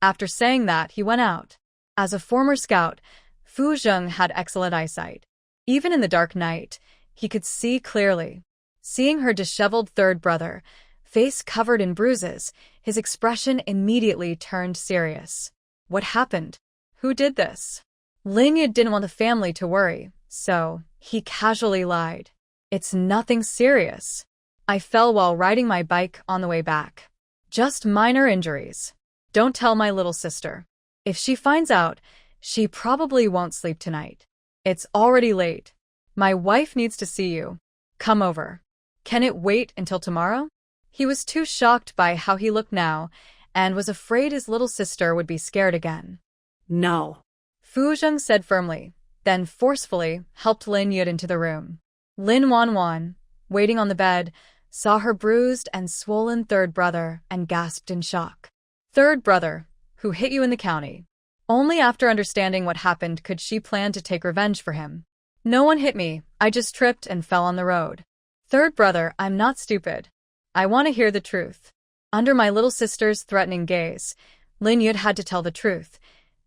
After saying that, he went out. As a former scout, Fu Zheng had excellent eyesight. Even in the dark night, he could see clearly. Seeing her disheveled third brother, face covered in bruises, his expression immediately turned serious. What happened? Who did this? Ling Yi didn't want the family to worry, so he casually lied. It's nothing serious. I fell while riding my bike on the way back. Just minor injuries. Don't tell my little sister. If she finds out, she probably won't sleep tonight. It's already late. My wife needs to see you. Come over. Can it wait until tomorrow? He was too shocked by how he looked now, and was afraid his little sister would be scared again. No. Fu Zheng said firmly, then forcefully helped Lin Yud into the room. Lin Wanwan, waiting on the bed, saw her bruised and swollen third brother and gasped in shock. Third brother, who hit you in the county. Only after understanding what happened could she plan to take revenge for him. No one hit me, I just tripped and fell on the road. Third brother, I'm not stupid. I want to hear the truth. Under my little sister's threatening gaze, Lin Yud had to tell the truth.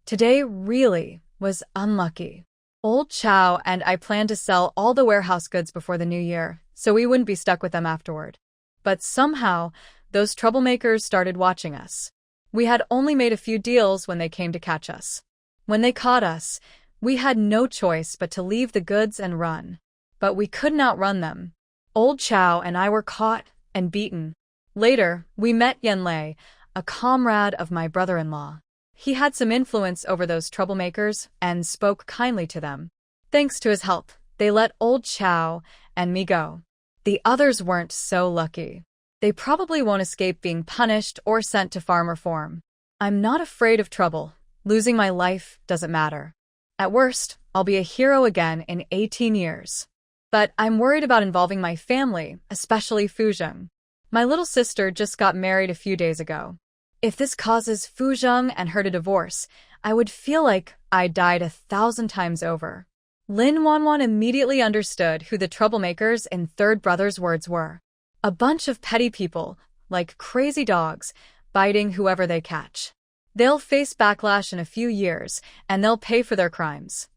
Today really was unlucky. Old Chow and I planned to sell all the warehouse goods before the new year, so we wouldn't be stuck with them afterward. But somehow, those troublemakers started watching us. We had only made a few deals when they came to catch us. When they caught us, we had no choice but to leave the goods and run. But we couldn't outrun them. Old Chow and I were caught and beaten. Later, we met Yanlei, a comrade of my brother-in-law. He had some influence over those troublemakers and spoke kindly to them. Thanks to his help, they let Old Chow and me go. The others weren't so lucky. They probably won't escape being punished or sent to farm reform. I'm not afraid of trouble. Losing my life doesn't matter. At worst, I'll be a hero again in 18 years. But I'm worried about involving my family, especially Fuzheng. My little sister just got married a few days ago. If this causes Fuzheng and her to divorce, I would feel like I died 1,000 times over. Lin Wanwan immediately understood who the troublemakers in Third Brother's words were. A bunch of petty people, like crazy dogs, biting whoever they catch. They'll face backlash in a few years, and they'll pay for their crimes.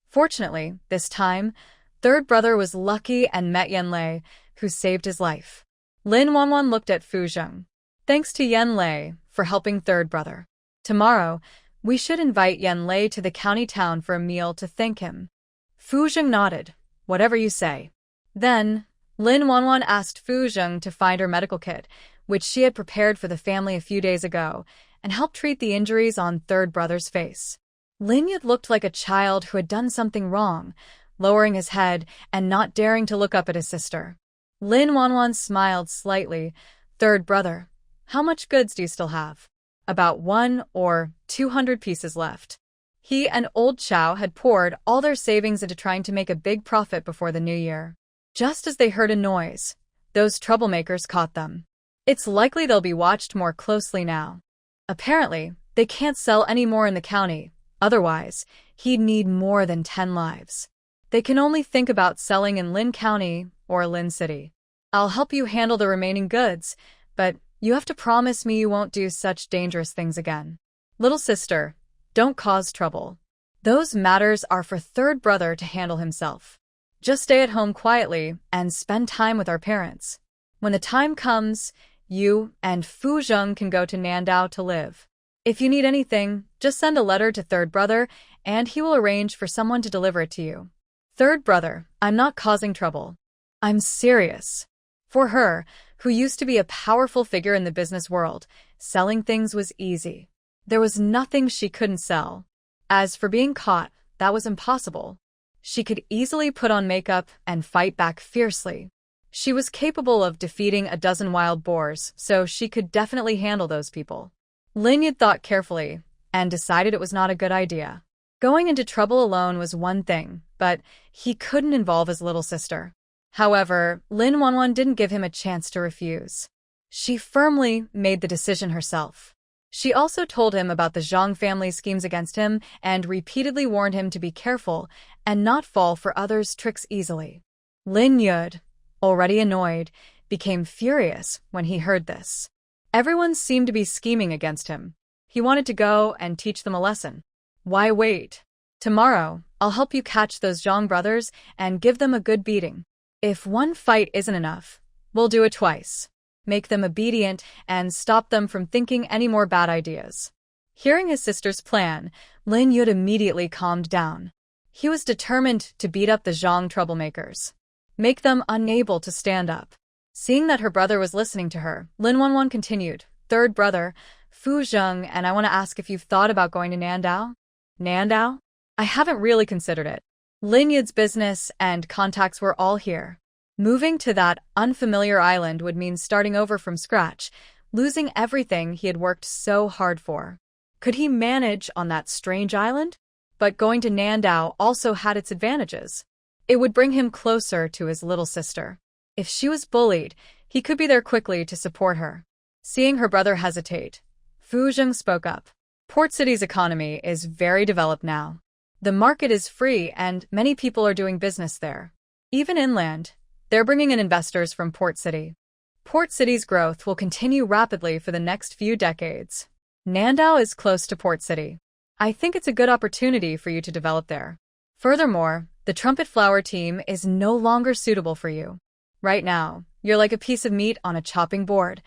Fortunately, this time, Third Brother was lucky and met Yanlei, who saved his life. Lin Wanwan looked at Fuzheng. Thanks to Yanlei for helping Third Brother. Tomorrow, we should invite Yanlei to the county town for a meal to thank him. Fuzheng nodded. Whatever you say. Then, Lin Wanwan asked Fuzheng to find her medical kit, which she had prepared for the family a few days ago, and help treat the injuries on Third Brother's face. Lin Yud looked like a child who had done something wrong, lowering his head and not daring to look up at his sister. Lin Wanwan smiled slightly. Third Brother, how much goods do you still have? About 100 or 200 pieces left. He and Old Chow had poured all their savings into trying to make a big profit before the new year. Just as they heard a noise, those troublemakers caught them. It's likely they'll be watched more closely now. Apparently, they can't sell any more in the county, otherwise, he'd need more than 10 lives. They can only think about selling in Lin County or Lin City. I'll help you handle the remaining goods, but you have to promise me you won't do such dangerous things again. Little sister, don't cause trouble. Those matters are for Third Brother to handle himself. Just stay at home quietly and spend time with our parents. When the time comes, you and Fuzheng can go to Nandao to live. If you need anything, just send a letter to Third Brother, and he will arrange for someone to deliver it to you. Third Brother, I'm not causing trouble. I'm serious. For her, who used to be a powerful figure in the business world, selling things was easy. There was nothing she couldn't sell. As for being caught, that was impossible. She could easily put on makeup and fight back fiercely. She was capable of defeating a dozen wild boars, so she could definitely handle those people. Lin Yud thought carefully and decided it was not a good idea. Going into trouble alone was one thing, but he couldn't involve his little sister. However, Lin Wanwan didn't give him a chance to refuse. She firmly made the decision herself. She also told him about the Zhang family's schemes against him and repeatedly warned him to be careful and not fall for others' tricks easily. Lin Yud, already annoyed, became furious when he heard this. Everyone seemed to be scheming against him. He wanted to go and teach them a lesson. Why wait? Tomorrow, I'll help you catch those Zhang brothers and give them a good beating. If one fight isn't enough, we'll do it twice. Make them obedient and stop them from thinking any more bad ideas. Hearing his sister's plan, Lin Yud immediately calmed down. He was determined to beat up the Zhang troublemakers. Make them unable to stand up. Seeing that her brother was listening to her, Lin Wanwan continued, Third Brother, Fuzheng, and I want to ask if you've thought about going to Nandao? Nandao? I haven't really considered it. Lin Yud's business and contacts were all here. Moving to that unfamiliar island would mean starting over from scratch, losing everything he had worked so hard for. Could he manage on that strange island? But going to Nandao also had its advantages. It would bring him closer to his little sister. If she was bullied, he could be there quickly to support her. Seeing her brother hesitate, Fuzheng spoke up. Port City's economy is very developed now. The market is free and many people are doing business there. Even inland, they're bringing in investors from Port City. Port City's growth will continue rapidly for the next few decades. Nandao is close to Port City. I think it's a good opportunity for you to develop there. Furthermore, the trumpet flower team is no longer suitable for you. Right now, you're like a piece of meat on a chopping board.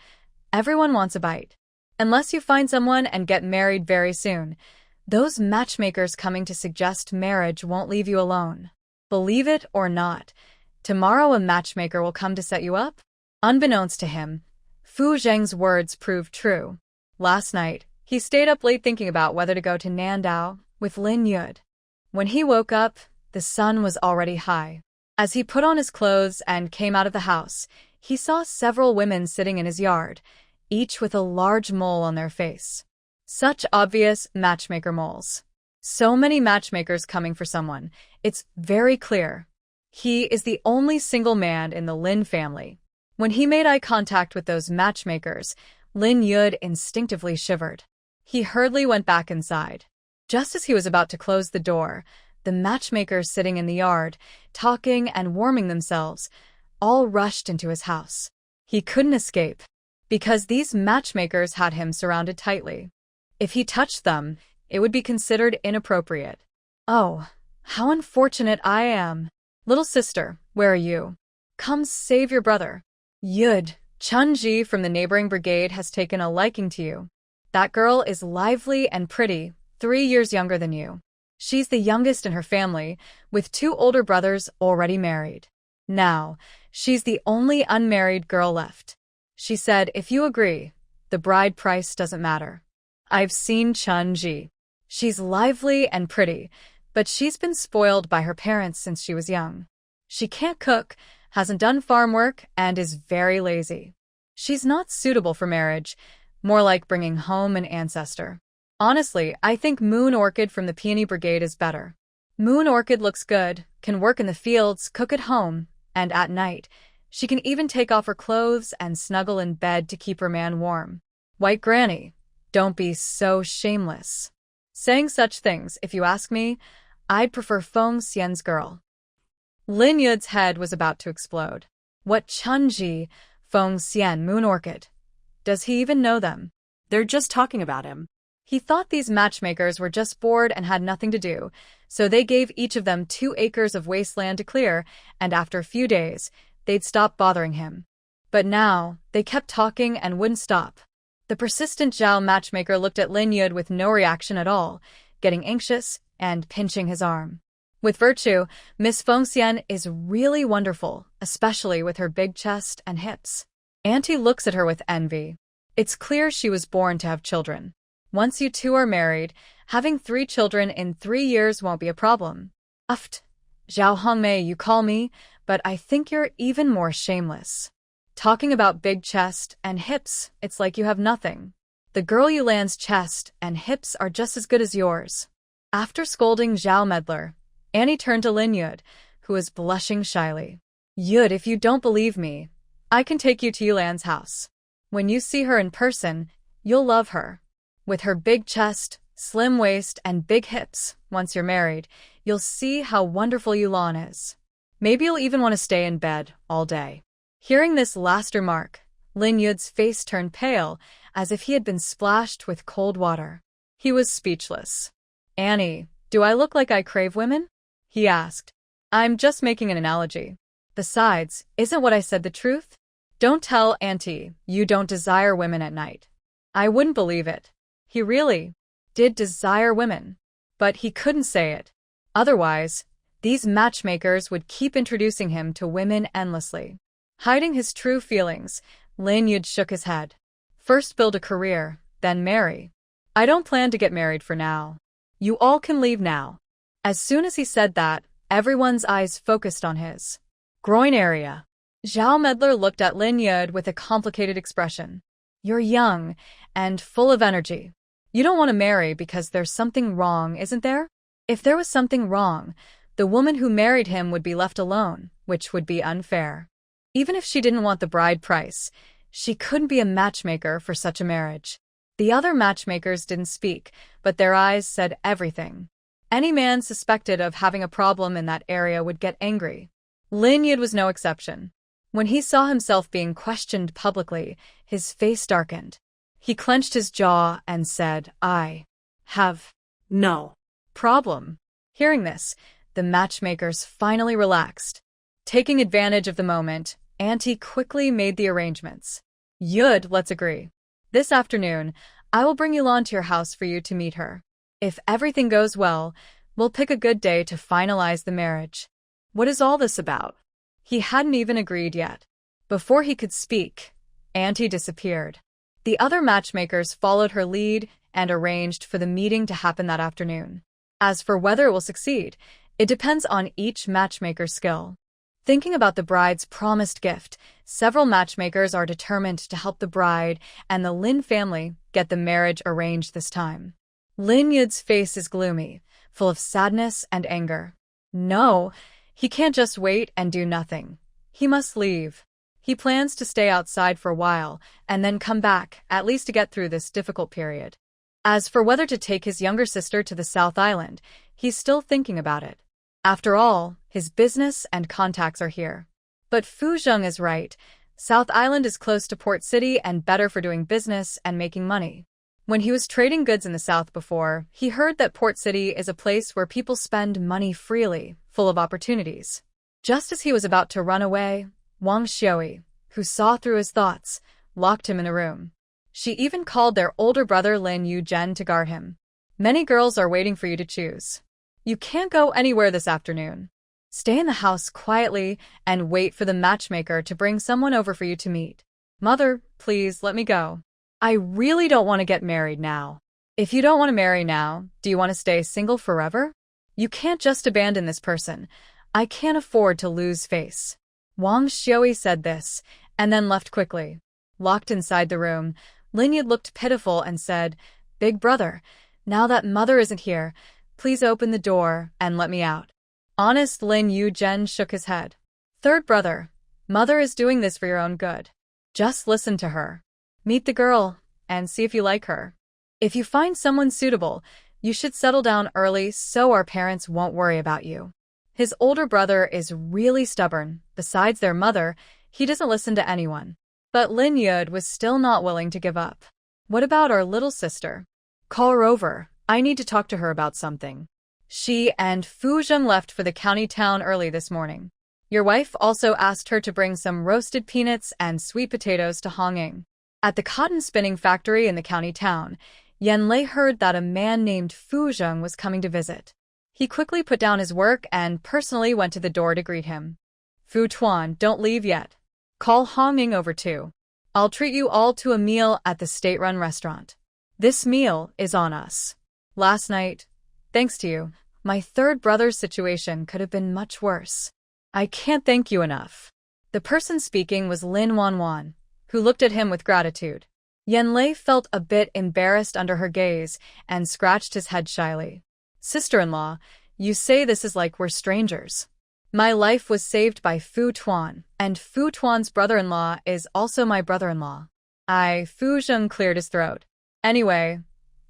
Everyone wants a bite. Unless you find someone and get married very soon, those matchmakers coming to suggest marriage won't leave you alone. Believe it or not, tomorrow a matchmaker will come to set you up. Unbeknownst to him, Fu Zheng's words proved true. Last night, he stayed up late thinking about whether to go to Nandao with Lin Yud. When he woke up, the sun was already high. As he put on his clothes and came out of the house, he saw several women sitting in his yard, each with a large mole on their face. Such obvious matchmaker moles. So many matchmakers coming for someone. It's very clear. He is the only single man in the Lin family. When he made eye contact with those matchmakers, Lin Yud instinctively shivered. He hurriedly went back inside. Just as he was about to close the door, the matchmakers sitting in the yard, talking and warming themselves, all rushed into his house. He couldn't escape, because these matchmakers had him surrounded tightly. If he touched them, it would be considered inappropriate. Oh, how unfortunate I am. Little sister, where are you? Come save your brother. Yud, Chun-ji from the neighboring brigade has taken a liking to you. That girl is lively and pretty, 3 years younger than you. She's the youngest in her family, with 2 older brothers already married. Now, she's the only unmarried girl left. She said, if you agree, the bride price doesn't matter. I've seen Chun-ji. She's lively and pretty, but she's been spoiled by her parents since she was young. She can't cook, hasn't done farm work, and is very lazy. She's not suitable for marriage, more like bringing home an ancestor. Honestly, I think Moon Orchid from the Peony Brigade is better. Moon Orchid looks good, can work in the fields, cook at home, and at night, she can even take off her clothes and snuggle in bed to keep her man warm. White Granny, don't be so shameless. Saying such things, if you ask me, I'd prefer Feng Xian's girl. Lin Yud's head was about to explode. What Chun-ji, Feng Xian, Moon Orchid? Does he even know them? They're just talking about him. He thought these matchmakers were just bored and had nothing to do, so they gave each of them 2 acres of wasteland to clear, and after a few days, they'd stop bothering him. But now, they kept talking and wouldn't stop. The persistent Zhao matchmaker looked at Lin Yud with no reaction at all, getting anxious and pinching his arm. With virtue, Miss Feng Xian is really wonderful, especially with her big chest and hips. Auntie looks at her with envy. It's clear she was born to have children. Once you 2 are married, having 3 children in 3 years won't be a problem. Uft. Zhao Hongmei, you call me, but I think you're even more shameless. Talking about big chest and hips, it's like you have nothing. The girl you land's chest and hips are just as good as yours. After scolding Zhao Medler, Annie turned to Lin Yud, who was blushing shyly. Yud, if you don't believe me, I can take you to Yulan's house. When you see her in person, you'll love her. With her big chest, slim waist, and big hips, once you're married, you'll see how wonderful Yulan is. Maybe you'll even want to stay in bed all day. Hearing this last remark, Lin Yud's face turned pale, as if he had been splashed with cold water. He was speechless. Annie, do I look like I crave women? He asked. I'm just making an analogy. Besides, isn't what I said the truth? Don't tell Auntie you don't desire women at night. I wouldn't believe it. He really did desire women, but he couldn't say it. Otherwise, these matchmakers would keep introducing him to women endlessly. Hiding his true feelings, Lin Yud shook his head. First build a career, then marry. I don't plan to get married for now. You all can leave now. As soon as he said that, everyone's eyes focused on his groin area. Zhao Medler looked at Lin Yud with a complicated expression. You're young and full of energy. You don't want to marry because there's something wrong, isn't there? If there was something wrong, the woman who married him would be left alone, which would be unfair. Even if she didn't want the bride price, she couldn't be a matchmaker for such a marriage. The other matchmakers didn't speak, but their eyes said everything. Any man suspected of having a problem in that area would get angry. Lin Yud was no exception. When he saw himself being questioned publicly, his face darkened. He clenched his jaw and said, I have no problem. Hearing this, the matchmakers finally relaxed. Taking advantage of the moment, Auntie quickly made the arrangements. Yud, let's agree. This afternoon, I will bring Yulan to your house for you to meet her. If everything goes well, we'll pick a good day to finalize the marriage. What is all this about? He hadn't even agreed yet. Before he could speak, Auntie disappeared. The other matchmakers followed her lead and arranged for the meeting to happen that afternoon. As for whether it will succeed, it depends on each matchmaker's skill. Thinking about the bride's promised gift, several matchmakers are determined to help the bride and the Lin family get the marriage arranged this time. Lin Yud's face is gloomy, full of sadness and anger. No, he can't just wait and do nothing. He must leave. He plans to stay outside for a while and then come back, at least to get through this difficult period. As for whether to take his younger sister to the South Island, he's still thinking about it. After all, his business and contacts are here. But Fu Zheng is right. South Island is close to Port City and better for doing business and making money. When he was trading goods in the South before, he heard that Port City is a place where people spend money freely, full of opportunities. Just as he was about to run away, Wang Xiui, who saw through his thoughts, locked him in a room. She even called their older brother Lin Yuzhen to guard him. Many girls are waiting for you to choose. You can't go anywhere this afternoon. Stay in the house quietly and wait for the matchmaker to bring someone over for you to meet. Mother, please let me go. I really don't want to get married now. If you don't want to marry now, do you want to stay single forever? You can't just abandon this person. I can't afford to lose face. Wang Xiui said this, and then left quickly. Locked inside the room, Lin Yud looked pitiful and said, Big brother, now that mother isn't here, please open the door and let me out. Honest Lin Yuzhen shook his head. Third brother, mother is doing this for your own good. Just listen to her. Meet the girl and see if you like her. If you find someone suitable, you should settle down early so our parents won't worry about you. His older brother is really stubborn. Besides their mother, he doesn't listen to anyone. But Lin Yud was still not willing to give up. What about our little sister? Call her over. I need to talk to her about something. She and Fu Zheng left for the county town early this morning. Your wife also asked her to bring some roasted peanuts and sweet potatoes to Honging. At the cotton spinning factory in the county town, Yan Lei heard that a man named Fu Zheng was coming to visit. He quickly put down his work and personally went to the door to greet him. Fu Tuan, don't leave yet. Call Honging over too. I'll treat you all to a meal at the state-run restaurant. This meal is on us. Last night, thanks to you, my third brother's situation could have been much worse. I can't thank you enough. The person speaking was Lin Wanwan, who looked at him with gratitude. Yan Lei felt a bit embarrassed under her gaze and scratched his head shyly. Sister-in-law, you say this is like we're strangers. My life was saved by Fu Tuan, and Fu Tuan's brother-in-law is also my brother-in-law. Fu Zheng cleared his throat. Anyway,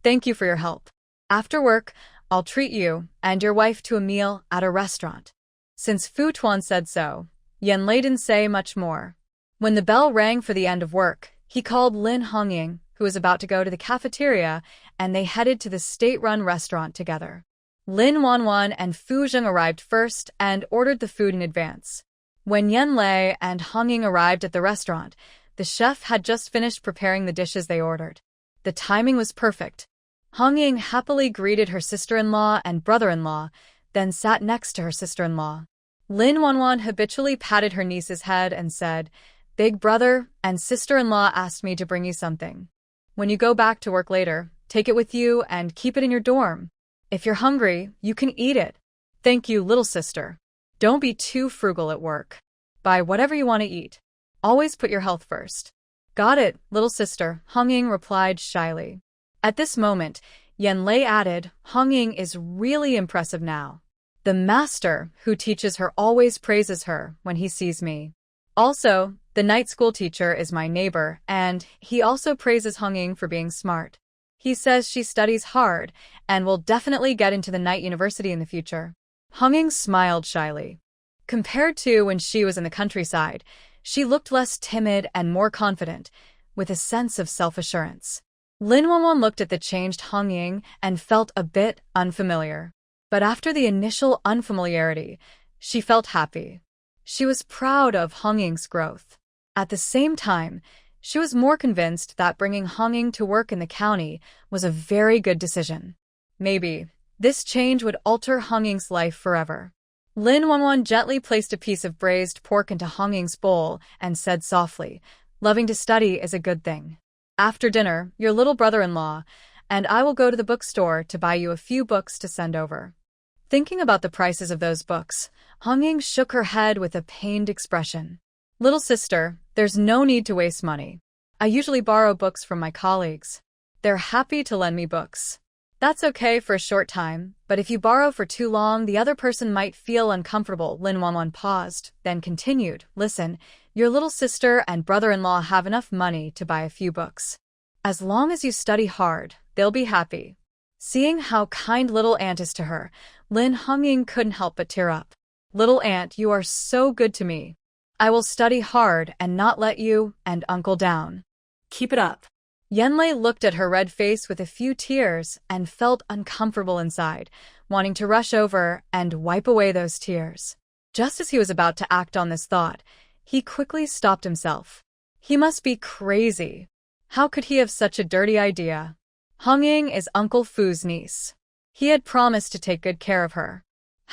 thank you for your help. After work, I'll treat you and your wife to a meal at a restaurant. Since Fu Tuan said so, Yan Lei didn't say much more. When the bell rang for the end of work, he called Lin Hongying, who was about to go to the cafeteria, and they headed to the state-run restaurant together. Lin Wanwan and Fu Zheng arrived first and ordered the food in advance. When Yan Lei and Hongying arrived at the restaurant, the chef had just finished preparing the dishes they ordered. The timing was perfect. Hongying happily greeted her sister-in-law and brother-in-law, then sat next to her sister-in-law. Lin Wanwan habitually patted her niece's head and said, Big brother and sister-in-law asked me to bring you something. When you go back to work later, take it with you and keep it in your dorm. If you're hungry, you can eat it. Thank you, little sister. Don't be too frugal at work. Buy whatever you want to eat. Always put your health first. Got it, little sister, Hongying replied shyly. At this moment, Yan Lei added, Hongying is really impressive now. The master who teaches her always praises her when he sees me. Also, the night school teacher is my neighbor, and he also praises Hongying for being smart. He says she studies hard and will definitely get into the night university in the future. Hongying smiled shyly. Compared to when she was in the countryside, she looked less timid and more confident, with a sense of self-assurance. Lin Wanwan looked at the changed Hongying and felt a bit unfamiliar. But after the initial unfamiliarity, she felt happy. She was proud of Hongying's growth. At the same time, She was more convinced that bringing Honging to work in the county was a very good decision. Maybe this change would alter Honging's life forever. Lin Wanwan gently placed a piece of braised pork into Honging's bowl and said softly, "Loving to study is a good thing. After dinner, your little brother-in-law and I will go to the bookstore to buy you a few books to send over." Thinking about the prices of those books, Honging shook her head with a pained expression. "Little sister, there's no need to waste money. I usually borrow books from my colleagues. They're happy to lend me books. That's okay for a short time, but if you borrow for too long, the other person might feel uncomfortable." Lin Wanwan paused, then continued, "Listen, your little sister and brother-in-law have enough money to buy a few books. As long as you study hard, they'll be happy." Seeing how kind little aunt is to her, Lin Honging couldn't help but tear up. "Little aunt, you are so good to me. I will study hard and not let you and uncle down." Keep it up. Yenlei looked at her red face with a few tears and felt uncomfortable inside, wanting to rush over and wipe away those tears. Just as he was about to act on this thought, he quickly stopped himself. He must be crazy. How could he have such a dirty idea? Honging is Uncle Fu's niece. He had promised to take good care of her.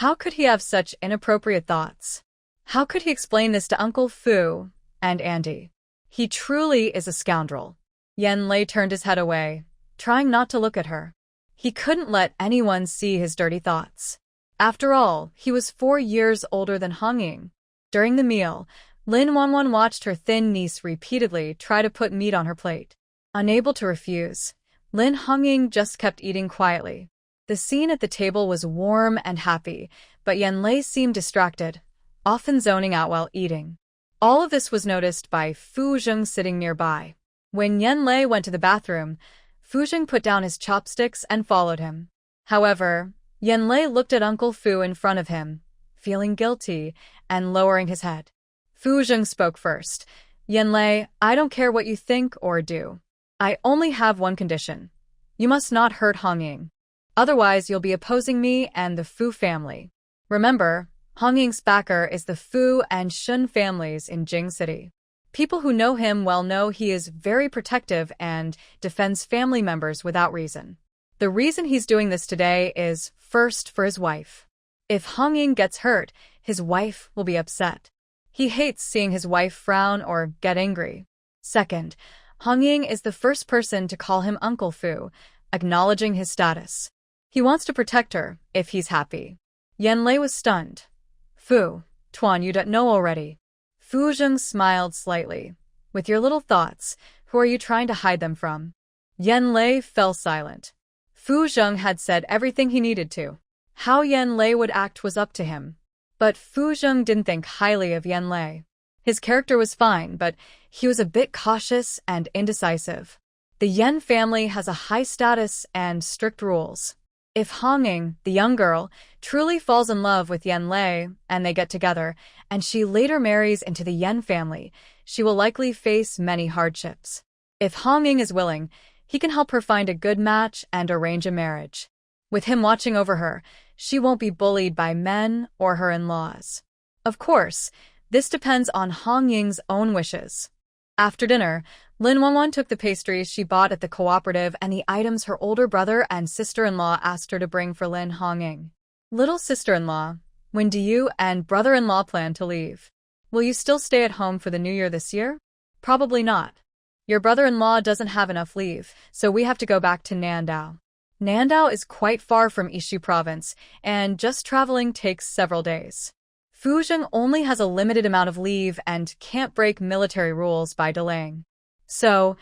How could he have such inappropriate thoughts? How could he explain this to Uncle Fu and Andy? He truly is a scoundrel. Yenlei turned his head away, trying not to look at her. He couldn't let anyone see his dirty thoughts. After all, he was 4 years older than Honging. During the meal, Lin Wanwan watched her thin niece repeatedly try to put meat on her plate. Unable to refuse, Lin Honging just kept eating quietly. The scene at the table was warm and happy, but Yenlei seemed distracted, often zoning out while eating. All of this was noticed by Fu Zheng sitting nearby. When Yenlei went to the bathroom, Fu Zheng put down his chopsticks and followed him. However, Yenlei looked at Uncle Fu in front of him, feeling guilty and lowering his head. Fu Zheng spoke first. "Yenlei, I don't care what you think or do. I only have one condition. You must not hurt Honging. Otherwise, you'll be opposing me and the Fu family. Remember, Honging's backer is the Fu and Shun families in Jing City. People who know him well know he is very protective and defends family members without reason. The reason he's doing this today is, first, for his wife. If Honging gets hurt, his wife will be upset. He hates seeing his wife frown or get angry. Second, Honging is the first person to call him Uncle Fu, acknowledging his status. He wants to protect her, if he's happy." Yenlei was stunned. "Fu, Tuan, you don't know already." Fu Zheng smiled slightly. "With your little thoughts, who are you trying to hide them from?" Yenlei fell silent. Fu Zheng had said everything he needed to. How Yenlei would act was up to him. But Fu Zheng didn't think highly of Yenlei. His character was fine, but he was a bit cautious and indecisive. The Yen family has a high status and strict rules. If Honging, the young girl, truly falls in love with Yenlei and they get together, and she later marries into the Yen family, she will likely face many hardships. If Honging is willing, he can help her find a good match and arrange a marriage. With him watching over her, she won't be bullied by men or her in-laws. Of course, this depends on Honging's own wishes. After dinner, Lin Wanwan took the pastries she bought at the cooperative and the items her older brother and sister-in-law asked her to bring for Lin Honging. "Little sister-in-law, when do you and brother-in-law plan to leave? Will you still stay at home for the New Year this year?" "Probably not. Your brother-in-law doesn't have enough leave, so we have to go back to Nandao. Nandao is quite far from Ishu province, and just traveling takes several days. Fu Zheng only has a limited amount of leave and can't break military rules by delaying. So,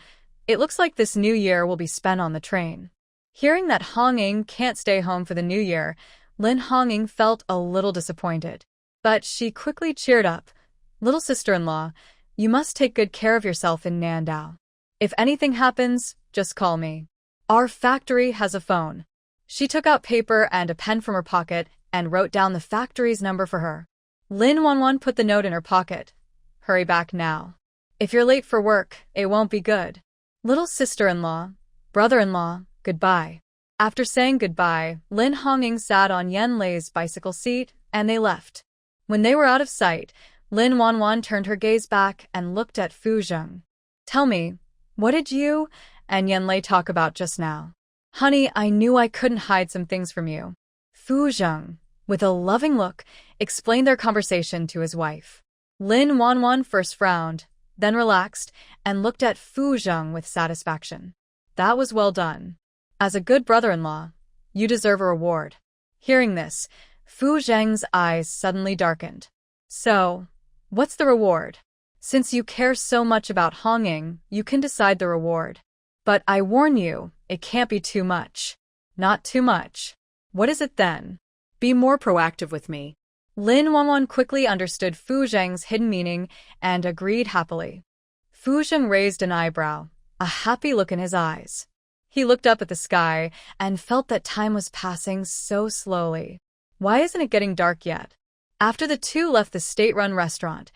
it looks like this New Year will be spent on the train." Hearing that Honging can't stay home for the New Year, Lin Honging felt a little disappointed. But she quickly cheered up. "Little sister-in-law, you must take good care of yourself in Nandao. If anything happens, just call me. Our factory has a phone." She took out paper and a pen from her pocket and wrote down the factory's number for her. Lin Wanwan put the note in her pocket. "Hurry back now. If you're late for work, it won't be good. Little sister-in-law, brother-in-law, goodbye." After saying goodbye, Lin Honging sat on Yenlei's bicycle seat, and they left. When they were out of sight, Lin Wanwan turned her gaze back and looked at Fu Zheng. Tell me, what did you and Yenlei talk about just now? Honey, I knew I couldn't hide some things from you. Fu Zheng, with a loving look, explained their conversation to his wife. Lin Wanwan first frowned, then relaxed, and looked at Fu Zheng with satisfaction. That was well done. As a good brother-in-law, you deserve a reward. Hearing this, Fu Zheng's eyes suddenly darkened. So, what's the reward? Since you care so much about Hongying, you can decide the reward. But I warn you, it can't be too much. Not too much. What is it then? Be more proactive with me. Lin Wanwan quickly understood Fu Zheng's hidden meaning and agreed happily. Fu Zheng raised an eyebrow, a happy look in his eyes. He looked up at the sky and felt that time was passing so slowly. Why isn't it getting dark yet? After the two left the state-run restaurant,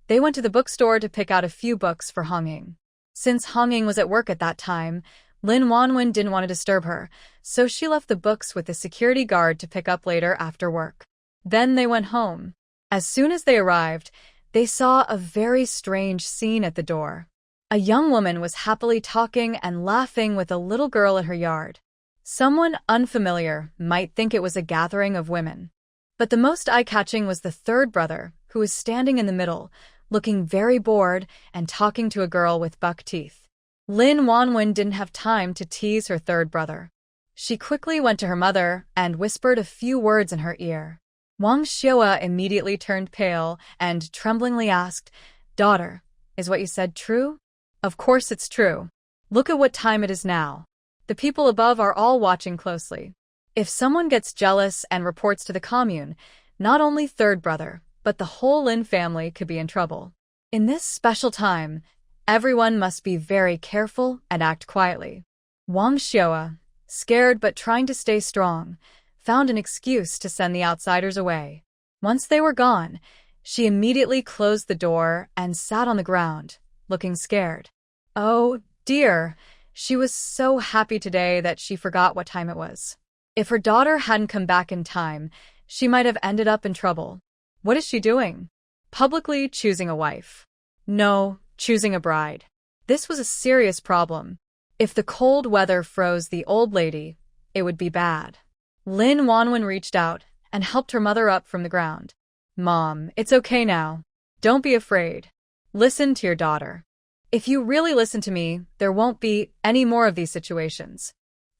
they went to the bookstore to pick out a few books for Hongying. Since Hongying was at work at that time, Lin Wanwen didn't want to disturb her, so she left the books with the security guard to pick up later after work. Then they went home. As soon as they arrived, they saw a very strange scene at the door. A young woman was happily talking and laughing with a little girl at her yard. Someone unfamiliar might think it was a gathering of women. But the most eye-catching was the third brother, who was standing in the middle, looking very bored and talking to a girl with buck teeth. Lin Wanwen didn't have time to tease her third brother. She quickly went to her mother and whispered a few words in her ear. Wang Xiaoa immediately turned pale and tremblingly asked, "Daughter, is what you said true?" "Of course it's true. Look at what time it is now. The people above are all watching closely. If someone gets jealous and reports to the commune, not only third brother, but the whole Lin family could be in trouble. In this special time, everyone must be very careful and act quietly." Wang Xiaoa, scared but trying to stay strong, found an excuse to send the outsiders away. Once they were gone, she immediately closed the door and sat on the ground, looking scared. Oh, dear, she was so happy today that she forgot what time it was. If her daughter hadn't come back in time, she might have ended up in trouble. What is she doing? Publicly choosing a wife. No, choosing a bride. This was a serious problem. If the cold weather froze the old lady, it would be bad. Lin Wanwen reached out and helped her mother up from the ground. "Mom, it's okay now. Don't be afraid. Listen to your daughter. If you really listen to me, there won't be any more of these situations.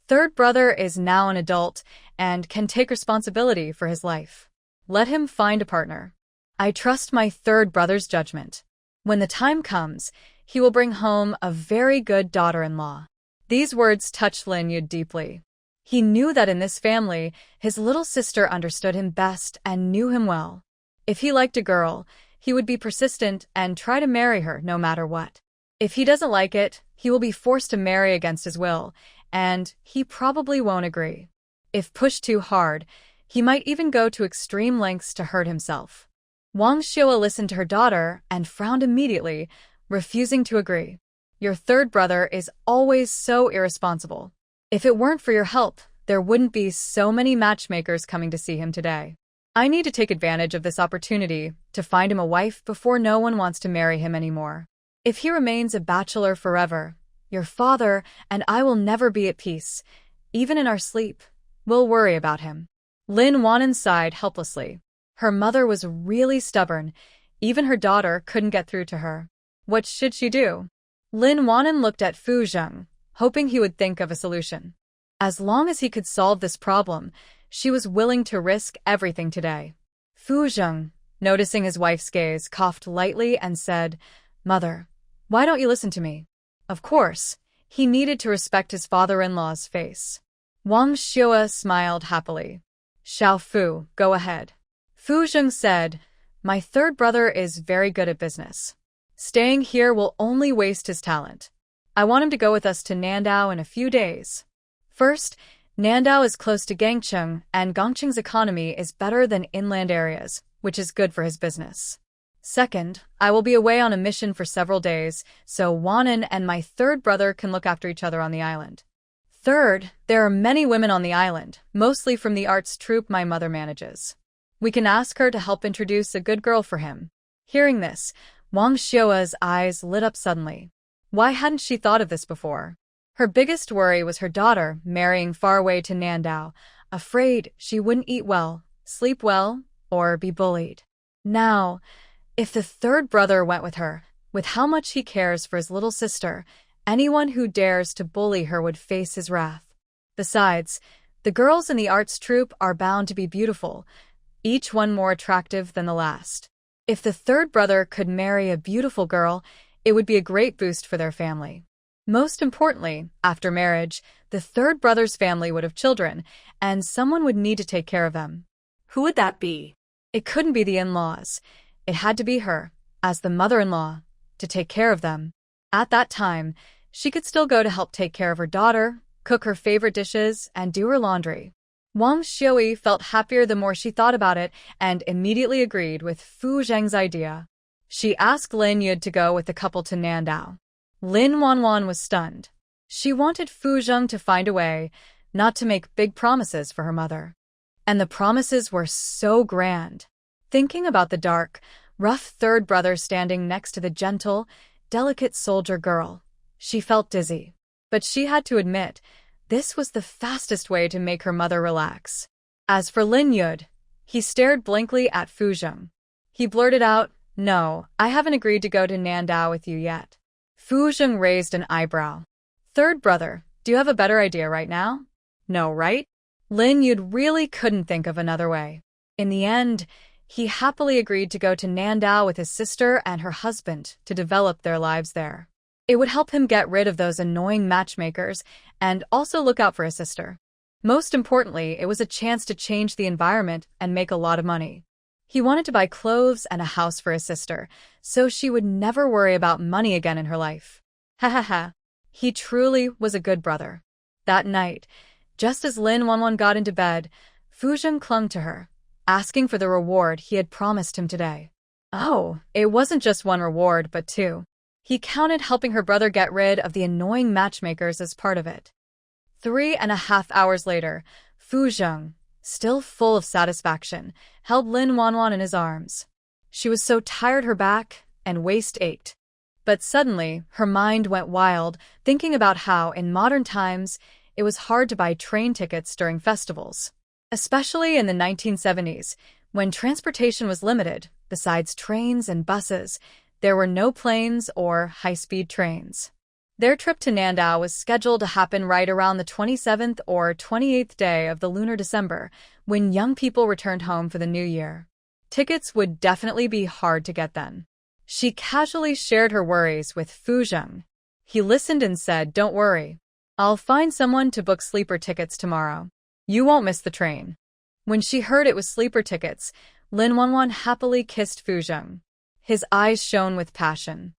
Third brother is now an adult and can take responsibility for his life. Let him find a partner. I trust my third brother's judgment. When the time comes, he will bring home a very good daughter-in-law." These words touched Lin Yu deeply. He knew that in this family, his little sister understood him best and knew him well. If he liked a girl, he would be persistent and try to marry her no matter what. If he doesn't like it, he will be forced to marry against his will, and he probably won't agree. If pushed too hard, he might even go to extreme lengths to hurt himself. Wang Xiaoa listened to her daughter and frowned immediately, refusing to agree. "Your third brother is always so irresponsible. If it weren't for your help, there wouldn't be so many matchmakers coming to see him today. I need to take advantage of this opportunity to find him a wife before no one wants to marry him anymore. If he remains a bachelor forever, your father and I will never be at peace. Even in our sleep, we'll worry about him." Lin Wanan sighed helplessly. Her mother was really stubborn. Even her daughter couldn't get through to her. What should she do? Lin Wanan looked at Fu Zheng, hoping he would think of a solution. As long as he could solve this problem, she was willing to risk everything today. Fu Zheng, noticing his wife's gaze, coughed lightly and said, "Mother, why don't you listen to me?" Of course, he needed to respect his father-in-law's face. Wang Xiaoa smiled happily. "Xiao Fu, go ahead." Fu Zheng said, "My third brother is very good at business. Staying here will only waste his talent. I want him to go with us to Nandao in a few days. First, Nandao is close to Gangcheng, and Gangcheng's economy is better than inland areas, which is good for his business. Second, I will be away on a mission for several days, so Wanan and my third brother can look after each other on the island. Third, there are many women on the island, mostly from the arts troupe my mother manages. We can ask her to help introduce a good girl for him." Hearing this, Wang Xiaoa's eyes lit up suddenly. Why hadn't she thought of this before? Her biggest worry was her daughter marrying far away to Nandao, afraid she wouldn't eat well, sleep well, or be bullied. Now, if the third brother went with her, with how much he cares for his little sister, anyone who dares to bully her would face his wrath. Besides, the girls in the arts troupe are bound to be beautiful, each one more attractive than the last. If the third brother could marry a beautiful girl, it would be a great boost for their family. Most importantly, after marriage, the third brother's family would have children, and someone would need to take care of them. Who would that be? It couldn't be the in-laws. It had to be her, as the mother-in-law, to take care of them. At that time, she could still go to help take care of her daughter, cook her favorite dishes, and do her laundry. Wang Xiui felt happier the more she thought about it and immediately agreed with Fu Zheng's idea. She asked Lin Yud to go with the couple to Nandao. Lin Wanwan was stunned. She wanted Fu Zheng to find a way not to make big promises for her mother. And the promises were so grand. Thinking about the dark, rough third brother standing next to the gentle, delicate soldier girl, she felt dizzy. But she had to admit, this was the fastest way to make her mother relax. As for Lin Yud, he stared blankly at Fu Zheng. He blurted out, "No, I haven't agreed to go to Nandao with you yet." Fu Zheng raised an eyebrow. "Third brother, do you have a better idea right now?" "No, right?" Lin Yud really couldn't think of another way. In the end, he happily agreed to go to Nandao with his sister and her husband to develop their lives there. It would help him get rid of those annoying matchmakers and also look out for his sister. Most importantly, it was a chance to change the environment and make a lot of money. He wanted to buy clothes and a house for his sister, so she would never worry about money again in her life. Ha ha ha. He truly was a good brother. That night, just as Lin Wanwan got into bed, Fu Zheng clung to her, asking for the reward he had promised him today. Oh, it wasn't just one reward, but two. He counted helping her brother get rid of the annoying matchmakers as part of it. 3.5 hours later, Fu Zheng, still full of satisfaction, held Lin Wanwan in his arms. She was so tired her back and waist ached. But suddenly, her mind went wild, thinking about how, in modern times, it was hard to buy train tickets during festivals. Especially in the 1970s, when transportation was limited, besides trains and buses, there were no planes or high-speed trains. Their trip to Nandao was scheduled to happen right around the 27th or 28th day of the lunar December, when young people returned home for the new year. Tickets would definitely be hard to get then. She casually shared her worries with Fu Zheng. He listened and said, "Don't worry. I'll find someone to book sleeper tickets tomorrow. You won't miss the train." When she heard it was sleeper tickets, Lin Wanwan happily kissed Fu Zheng. His eyes shone with passion.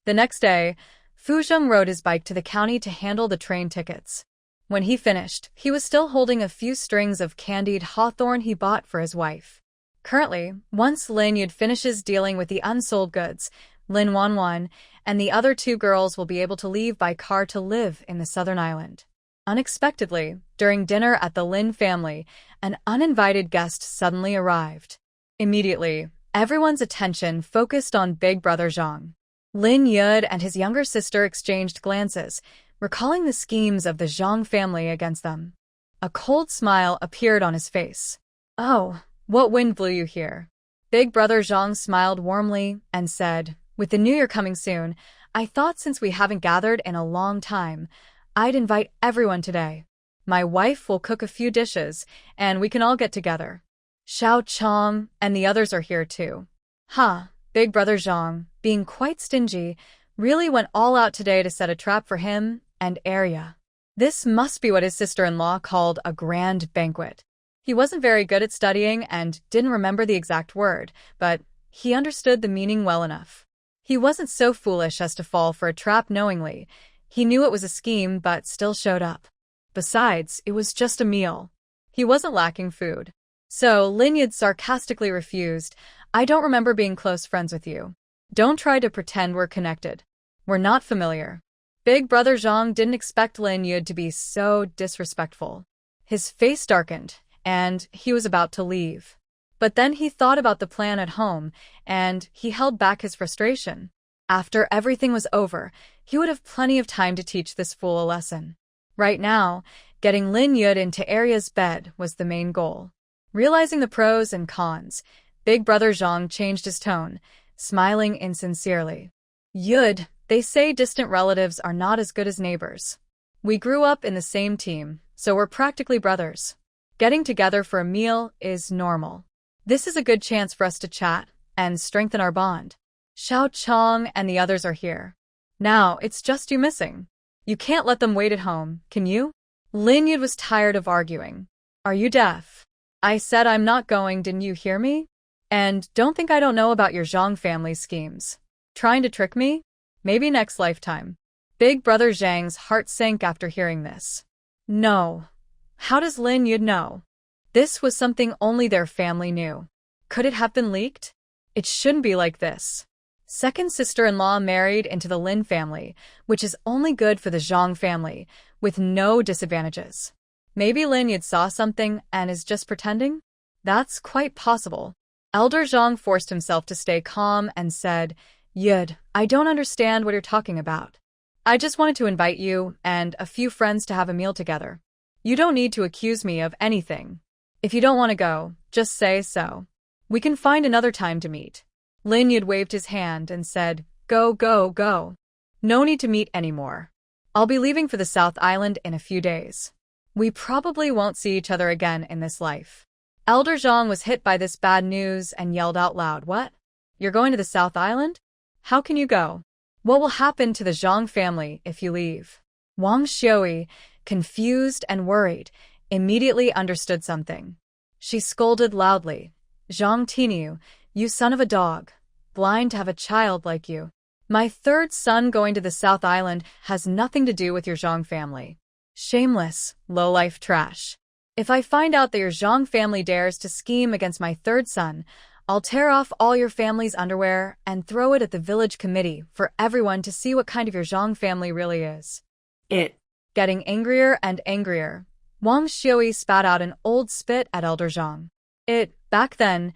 The next day, Fu Zheng rode his bike to the county to handle the train tickets. When he finished, he was still holding a few strings of candied hawthorn he bought for his wife. Currently, once Lin Yud finishes dealing with the unsold goods, Lin Wanwan and the other two girls will be able to leave by car to live in the southern island. Unexpectedly, during dinner at the Lin family, an uninvited guest suddenly arrived. Immediately, everyone's attention focused on Big Brother Zhang. Lin Yud and his younger sister exchanged glances, recalling the schemes of the Zhang family against them. A cold smile appeared on his face. "Oh, what wind blew you here?" Big Brother Zhang smiled warmly and said, "With the new year coming soon, I thought since we haven't gathered in a long time, I'd invite everyone today. My wife will cook a few dishes, and we can all get together. Xiao Chong and the others are here too." Big Brother Zhang, being quite stingy, really went all out today to set a trap for him and Arya. This must be what his sister-in-law called a grand banquet. He wasn't very good at studying and didn't remember the exact word, but he understood the meaning well enough. He wasn't so foolish as to fall for a trap knowingly. He knew it was a scheme but still showed up. Besides, it was just a meal. He wasn't lacking food. So Lin Yud sarcastically refused, "I don't remember being close friends with you. Don't try to pretend we're connected. We're not familiar." Big Brother Zhang didn't expect Lin Yud to be so disrespectful. His face darkened, and he was about to leave. But then he thought about the plan at home, and he held back his frustration. After everything was over, he would have plenty of time to teach this fool a lesson. Right now, getting Lin Yud into Arya's bed was the main goal. Realizing the pros and cons, Big Brother Zhang changed his tone, smiling insincerely. Yud, they say distant relatives are not as good as neighbors. We grew up in the same team, so we're practically brothers. Getting together for a meal is normal. This is a good chance for us to chat and strengthen our bond. Xiao Chong and the others are here. Now, it's just you missing. You can't let them wait at home, can you? Lin Yud was tired of arguing. Are you deaf? I said I'm not going, didn't you hear me? And don't think I don't know about your Zhang family schemes. Trying to trick me? Maybe next lifetime. Big Brother Zhang's heart sank after hearing this. No. How does Lin Yud know? This was something only their family knew. Could it have been leaked? It shouldn't be like this. Second sister-in-law married into the Lin family, which is only good for the Zhang family, with no disadvantages. Maybe Lin Yud saw something and is just pretending? That's quite possible. Elder Zhang forced himself to stay calm and said, Yud, I don't understand what you're talking about. I just wanted to invite you and a few friends to have a meal together. You don't need to accuse me of anything. If you don't want to go, just say so. We can find another time to meet. Lin Yud waved his hand and said, Go, go, go. No need to meet anymore. I'll be leaving for the South Island in a few days. We probably won't see each other again in this life. Elder Zhang was hit by this bad news and yelled out loud, What? You're going to the South Island? How can you go? What will happen to the Zhang family if you leave? Wang Xiui, confused and worried, immediately understood something. She scolded loudly, Zhang Tiniu, you son of a dog, blind to have a child like you. My third son going to the South Island has nothing to do with your Zhang family. Shameless, low-life trash. If I find out that your Zhang family dares to scheme against my third son, I'll tear off all your family's underwear and throw it at the village committee for everyone to see what kind of your Zhang family really is. Getting angrier and angrier, Wang Xiui spat out an old spit at Elder Zhang. Back then,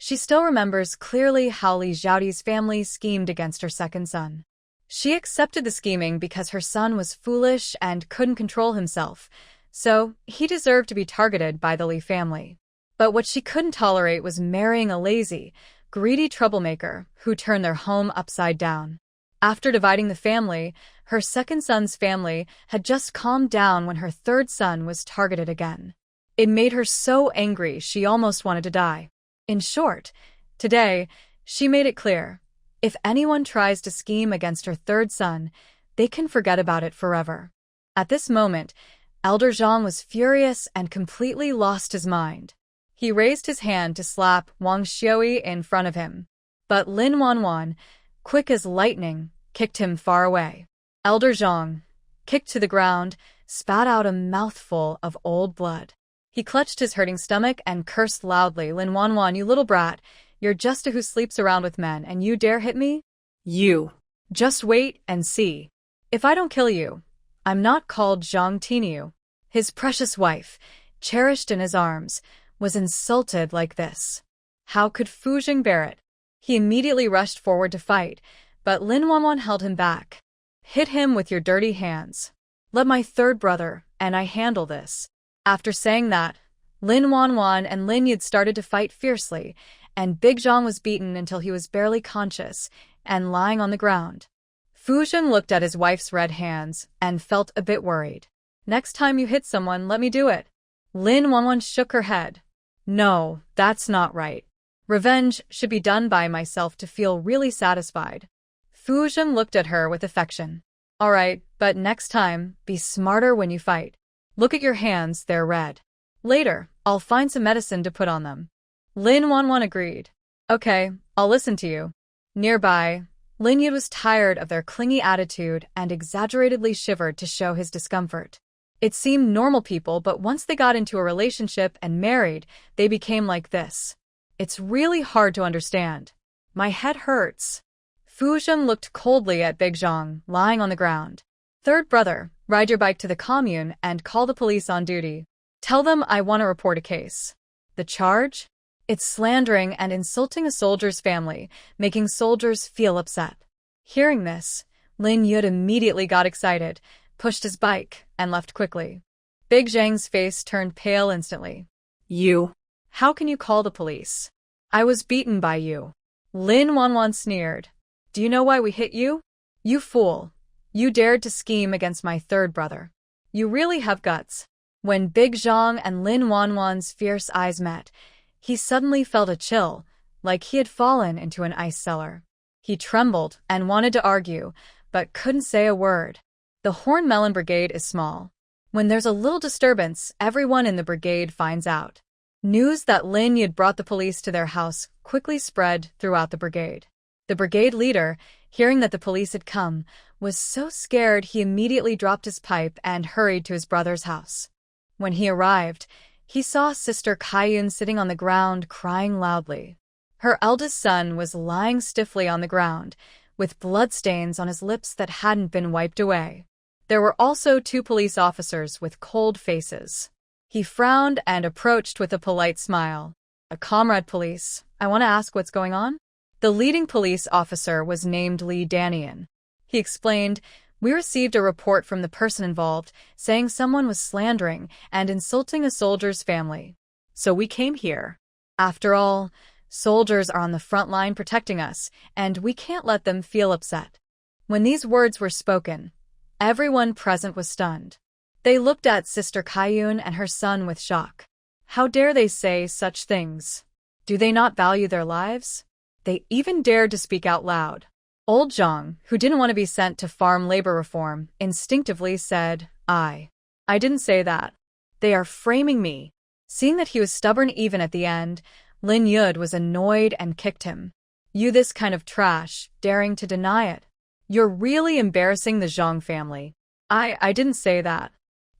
she still remembers clearly how Li Xiaoti's family schemed against her second son. She accepted the scheming because her son was foolish and couldn't control himself, so he deserved to be targeted by the Li family. But what she couldn't tolerate was marrying a lazy, greedy troublemaker who turned their home upside down. After dividing the family, her second son's family had just calmed down when her third son was targeted again. It made her so angry she almost wanted to die. In short, today, she made it clear, if anyone tries to scheme against her third son, they can forget about it forever. At this moment, Elder Zhang was furious and completely lost his mind. He raised his hand to slap Wang Xiui in front of him, but Lin Wanwan, quick as lightning, kicked him far away. Elder Zhang, kicked to the ground, spat out a mouthful of old blood. He clutched his hurting stomach and cursed loudly, Lin Wanwan, you little brat, you're just a who sleeps around with men and you dare hit me? You. Just wait and see. If I don't kill you, I'm not called Zhang Tiniu. His precious wife, cherished in his arms, was insulted like this. How could Fu Jing bear it? He immediately rushed forward to fight, but Lin Wanwan held him back. Hit him with your dirty hands. Let my third brother and I handle this. After saying that, Lin Wanwan and Lin Yud started to fight fiercely, and Big Zhang was beaten until he was barely conscious and lying on the ground. Fu Jing looked at his wife's red hands and felt a bit worried. Next time you hit someone, let me do it. Lin Wanwan shook her head. No, that's not right. Revenge should be done by myself to feel really satisfied. Fu Jing looked at her with affection. All right, but next time, be smarter when you fight. Look at your hands, they're red. Later, I'll find some medicine to put on them. Lin Wanwan agreed. Okay, I'll listen to you. Nearby, Lin Yud was tired of their clingy attitude and exaggeratedly shivered to show his discomfort. It seemed normal people, but once they got into a relationship and married, they became like this. It's really hard to understand. My head hurts. Fu Jing looked coldly at Big Zhang, lying on the ground. Third brother, ride your bike to the commune and call the police on duty. Tell them I want to report a case. The charge? It's slandering and insulting a soldier's family, making soldiers feel upset. Hearing this, Lin Yud immediately got excited, pushed his bike, and left quickly. Big Zhang's face turned pale instantly. You. How can you call the police? I was beaten by you. Lin Wanwan sneered. Do you know why we hit you? You fool. You dared to scheme against my third brother. You really have guts. When Big Zhang and Lin Wanwan's fierce eyes met, he suddenly felt a chill, like he had fallen into an ice cellar. He trembled and wanted to argue, but couldn't say a word. The Horn Melon Brigade is small. When there's a little disturbance, everyone in the brigade finds out. News that Lin Yud brought the police to their house quickly spread throughout the brigade. The brigade leader, hearing that the police had come, was so scared he immediately dropped his pipe and hurried to his brother's house. When he arrived, he saw Sister Kaiyun sitting on the ground crying loudly. Her eldest son was lying stiffly on the ground, with bloodstains on his lips that hadn't been wiped away. There were also 2 police officers with cold faces. He frowned and approached with a polite smile. A comrade police, I want to ask what's going on? The leading police officer was named Li Danian. He explained, we received a report from the person involved saying someone was slandering and insulting a soldier's family. So we came here. After all, soldiers are on the front line protecting us, and we can't let them feel upset. When these words were spoken, everyone present was stunned. They looked at Sister Kaiyun and her son with shock. How dare they say such things? Do they not value their lives? They even dared to speak out loud. Old Zhang, who didn't want to be sent to farm labor reform, instinctively said, I didn't say that. They are framing me. Seeing that he was stubborn even at the end, Lin Yud was annoyed and kicked him. You this kind of trash, daring to deny it. You're really embarrassing the Zhang family. I didn't say that.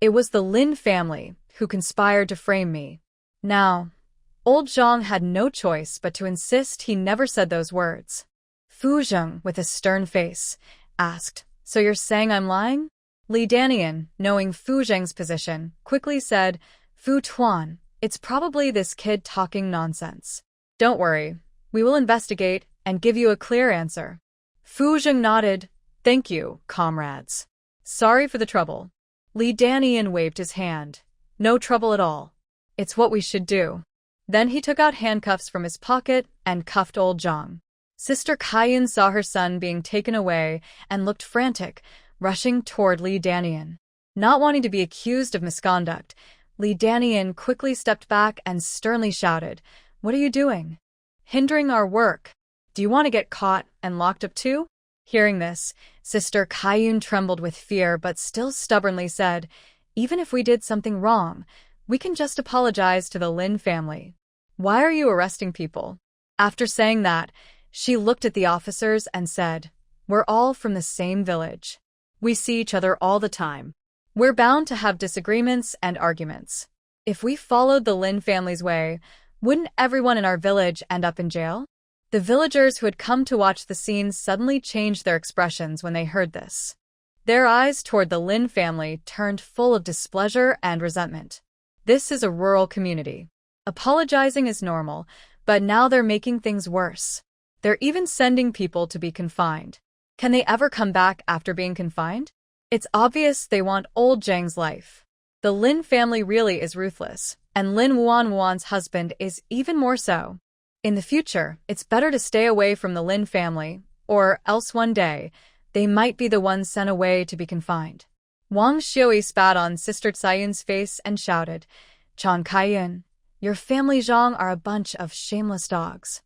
It was the Lin family who conspired to frame me. Now, old Zhang had no choice but to insist he never said those words. Fu Zheng, with a stern face, asked, So you're saying I'm lying? Li Danian, knowing Fu Zheng's position, quickly said, Fu Tuan, it's probably this kid talking nonsense. Don't worry, we will investigate and give you a clear answer. Fu Zheng nodded. Thank you, comrades. Sorry for the trouble. Li Danian waved his hand. No trouble at all. It's what we should do. Then he took out handcuffs from his pocket and cuffed old Zhang. Sister Kaiyun saw her son being taken away and looked frantic, rushing toward Li Danian. Not wanting to be accused of misconduct, Li Danian quickly stepped back and sternly shouted, What are you doing? Hindering our work. Do you want to get caught and locked up too? Hearing this, Sister Kaiyun trembled with fear but still stubbornly said, Even if we did something wrong, we can just apologize to the Lin family. Why are you arresting people? After saying that, she looked at the officers and said, We're all from the same village. We see each other all the time. We're bound to have disagreements and arguments. If we followed the Lin family's way, wouldn't everyone in our village end up in jail? The villagers who had come to watch the scenes suddenly changed their expressions when they heard this. Their eyes toward the Lin family turned full of displeasure and resentment. This is a rural community. Apologizing is normal, but now they're making things worse. They're even sending people to be confined. Can they ever come back after being confined? It's obvious they want old Zhang's life. The Lin family really is ruthless, and Lin Wuan's husband is even more so. In the future, it's better to stay away from the Lin family, or else one day, they might be the ones sent away to be confined. Wang Xiui spat on Sister Kaiyun's face and shouted, Chang Kaiyun, your family Zhang are a bunch of shameless dogs.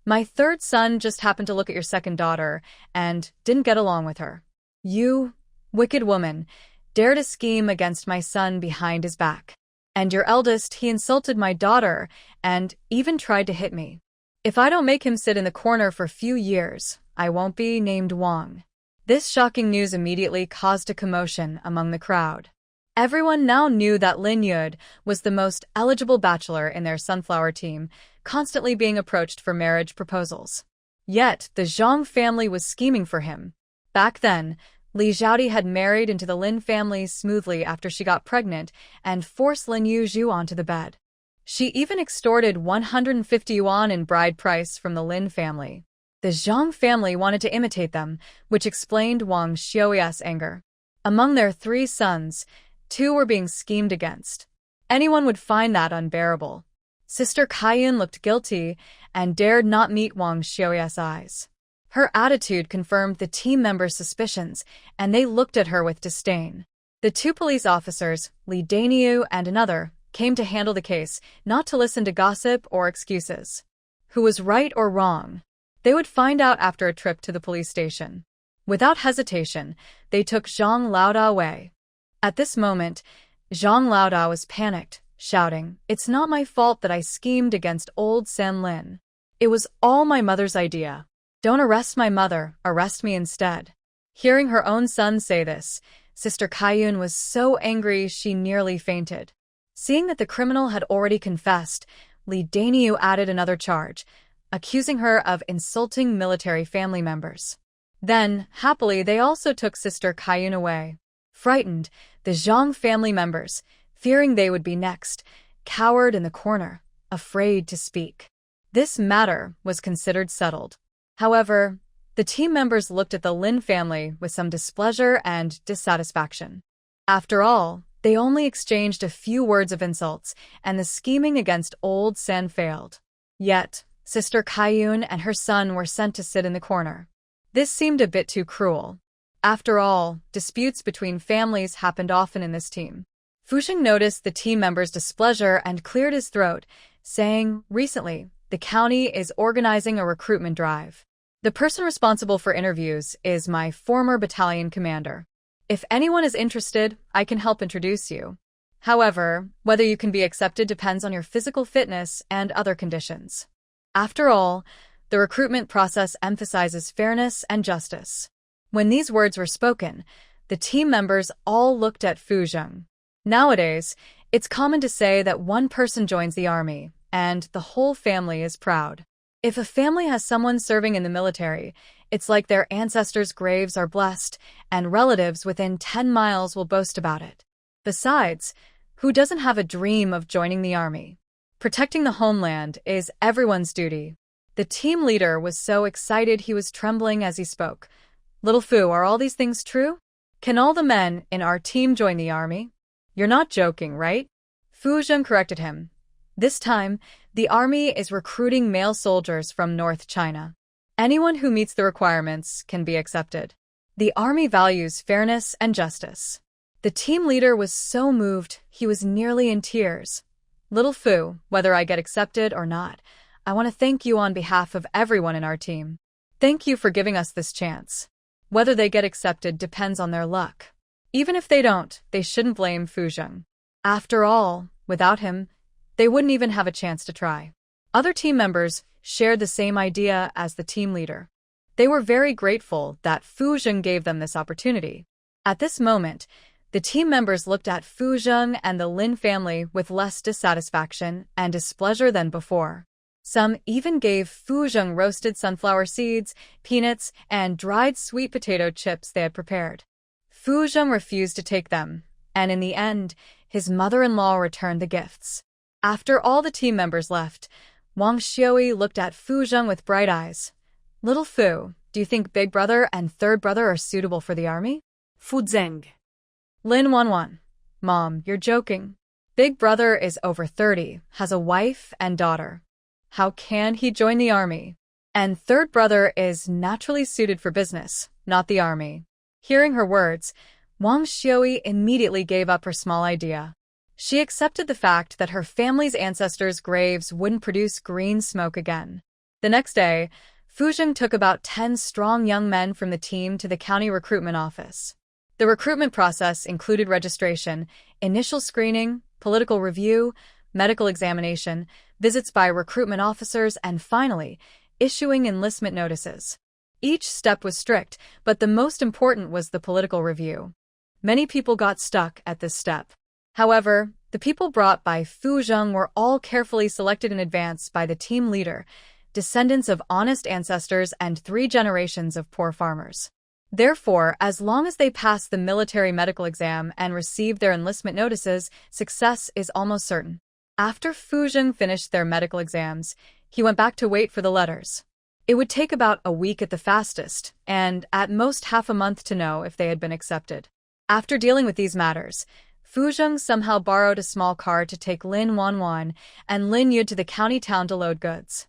My third son just happened to look at your second daughter and didn't get along with her. You, wicked woman, dare to scheme against my son behind his back. And your eldest, he insulted my daughter and even tried to hit me. If I don't make him sit in the corner for a few years, I won't be named Wang. This shocking news immediately caused a commotion among the crowd. Everyone now knew that Lin Yud was the most eligible bachelor in their sunflower team, constantly being approached for marriage proposals. Yet, the Zhang family was scheming for him. Back then, Li Zhaodi had married into the Lin family smoothly after she got pregnant and forced Lin Yuzhu onto the bed. She even extorted 150 yuan in bride price from the Lin family. The The Zhang family wanted to imitate them, which explained Wang Xiu's anger. Among their 3 sons, 2 were being schemed against. Anyone would find that unbearable. Sister Kaiyun looked guilty and dared not meet Wang Xiu's eyes. Her attitude confirmed the team members' suspicions, and they looked at her with disdain. The 2 police officers, Li Daniu and another, came to handle the case, not to listen to gossip or excuses. Who was right or wrong? They would find out after a trip to the police station. Without hesitation, they took Zhang Laoda away. At this moment, Zhang Laoda was panicked, shouting, "It's not my fault that I schemed against old San Lin. It was all my mother's idea. Don't arrest my mother, arrest me instead." Hearing her own son say this, Sister Kaiyun was so angry she nearly fainted. Seeing that the criminal had already confessed, Li Daniu added another charge, accusing her of insulting military family members. Then, happily, they also took Sister Kaiyun away. Frightened, the Zhang family members, fearing they would be next, cowered in the corner, afraid to speak. This matter was considered settled. However, the team members looked at the Lin family with some displeasure and dissatisfaction. After all, they only exchanged a few words of insults, and the scheming against old San failed. Yet, Sister Kaiyun and her son were sent to sit in the corner. This seemed a bit too cruel. After all, disputes between families happened often in this team. Fuzheng noticed the team member's displeasure and cleared his throat, saying, "Recently, the county is organizing a recruitment drive. The person responsible for interviews is my former battalion commander. If anyone is interested, I can help introduce you. However, whether you can be accepted depends on your physical fitness and other conditions." After all, the recruitment process emphasizes fairness and justice. When these words were spoken, the team members all looked at Fuzheng. Nowadays, it's common to say that one person joins the army, and the whole family is proud. If a family has someone serving in the military, it's like their ancestors' graves are blessed, and relatives within 10 miles will boast about it. Besides, who doesn't have a dream of joining the army? Protecting the homeland is everyone's duty. The team leader was so excited he was trembling as he spoke. "Little Fu, are all these things true? Can all the men in our team join the army? You're not joking, right?" Fu Zheng corrected him. "This time, the army is recruiting male soldiers from North China. Anyone who meets the requirements can be accepted. The army values fairness and justice." The team leader was so moved, he was nearly in tears. "Little Fu, whether I get accepted or not, I want to thank you on behalf of everyone in our team. Thank you for giving us this chance. Whether they get accepted depends on their luck. Even if they don't, they shouldn't blame Fuzheng. After all, without him, they wouldn't even have a chance to try." Other team members shared the same idea as the team leader. They were very grateful that Fuzheng gave them this opportunity. At this moment, the team members looked at Fuzheng and the Lin family with less dissatisfaction and displeasure than before. Some even gave Fuzheng roasted sunflower seeds, peanuts, and dried sweet potato chips they had prepared. Fuzheng refused to take them, and in the end, his mother-in-law returned the gifts. After all the team members left, Wang Xiui looked at Fuzheng with bright eyes. "Little Fu, do you think Big Brother and Third Brother are suitable for the army?" Fuzheng. Lin Wanwan. "Mom, you're joking. Big Brother is over 30, has a wife and daughter. How can he join the army? And Third Brother is naturally suited for business, not the army." Hearing her words, Wang Xiui immediately gave up her small idea. She accepted the fact that her family's ancestors' graves wouldn't produce green smoke again. The next day, Fuzheng took about 10 strong young men from the team to the county recruitment office. The recruitment process included registration, initial screening, political review, medical examination, visits by recruitment officers, and finally, issuing enlistment notices. Each step was strict, but the most important was the political review. Many people got stuck at this step. However, the people brought by Fuzheng were all carefully selected in advance by the team leader, descendants of honest ancestors and 3 generations of poor farmers. Therefore, as long as they passed the military medical exam and received their enlistment notices, success is almost certain. After Fuzheng finished their medical exams, he went back to wait for the letters. It would take about a week at the fastest, and at most half a month to know if they had been accepted. After dealing with these matters, Fu Zheng somehow borrowed a small car to take Lin Wanwan and Lin Yud to the county town to load goods.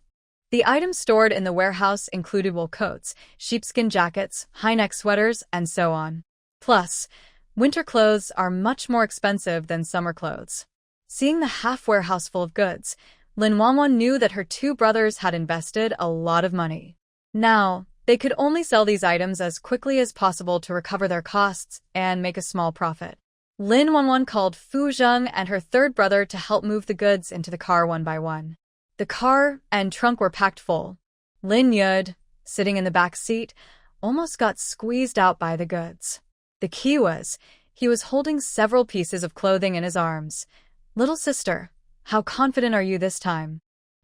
The items stored in the warehouse included wool coats, sheepskin jackets, high-neck sweaters, and so on. Plus, winter clothes are much more expensive than summer clothes. Seeing the half-warehouse full of goods, Lin Wanwan knew that her two brothers had invested a lot of money. Now, they could only sell these items as quickly as possible to recover their costs and make a small profit. Lin Wanwan called Fu Zheng and her third brother to help move the goods into the car one by one. The car and trunk were packed full. Lin Yud, sitting in the back seat, almost got squeezed out by the goods. The key was, he was holding several pieces of clothing in his arms. "Little sister, how confident are you this time?"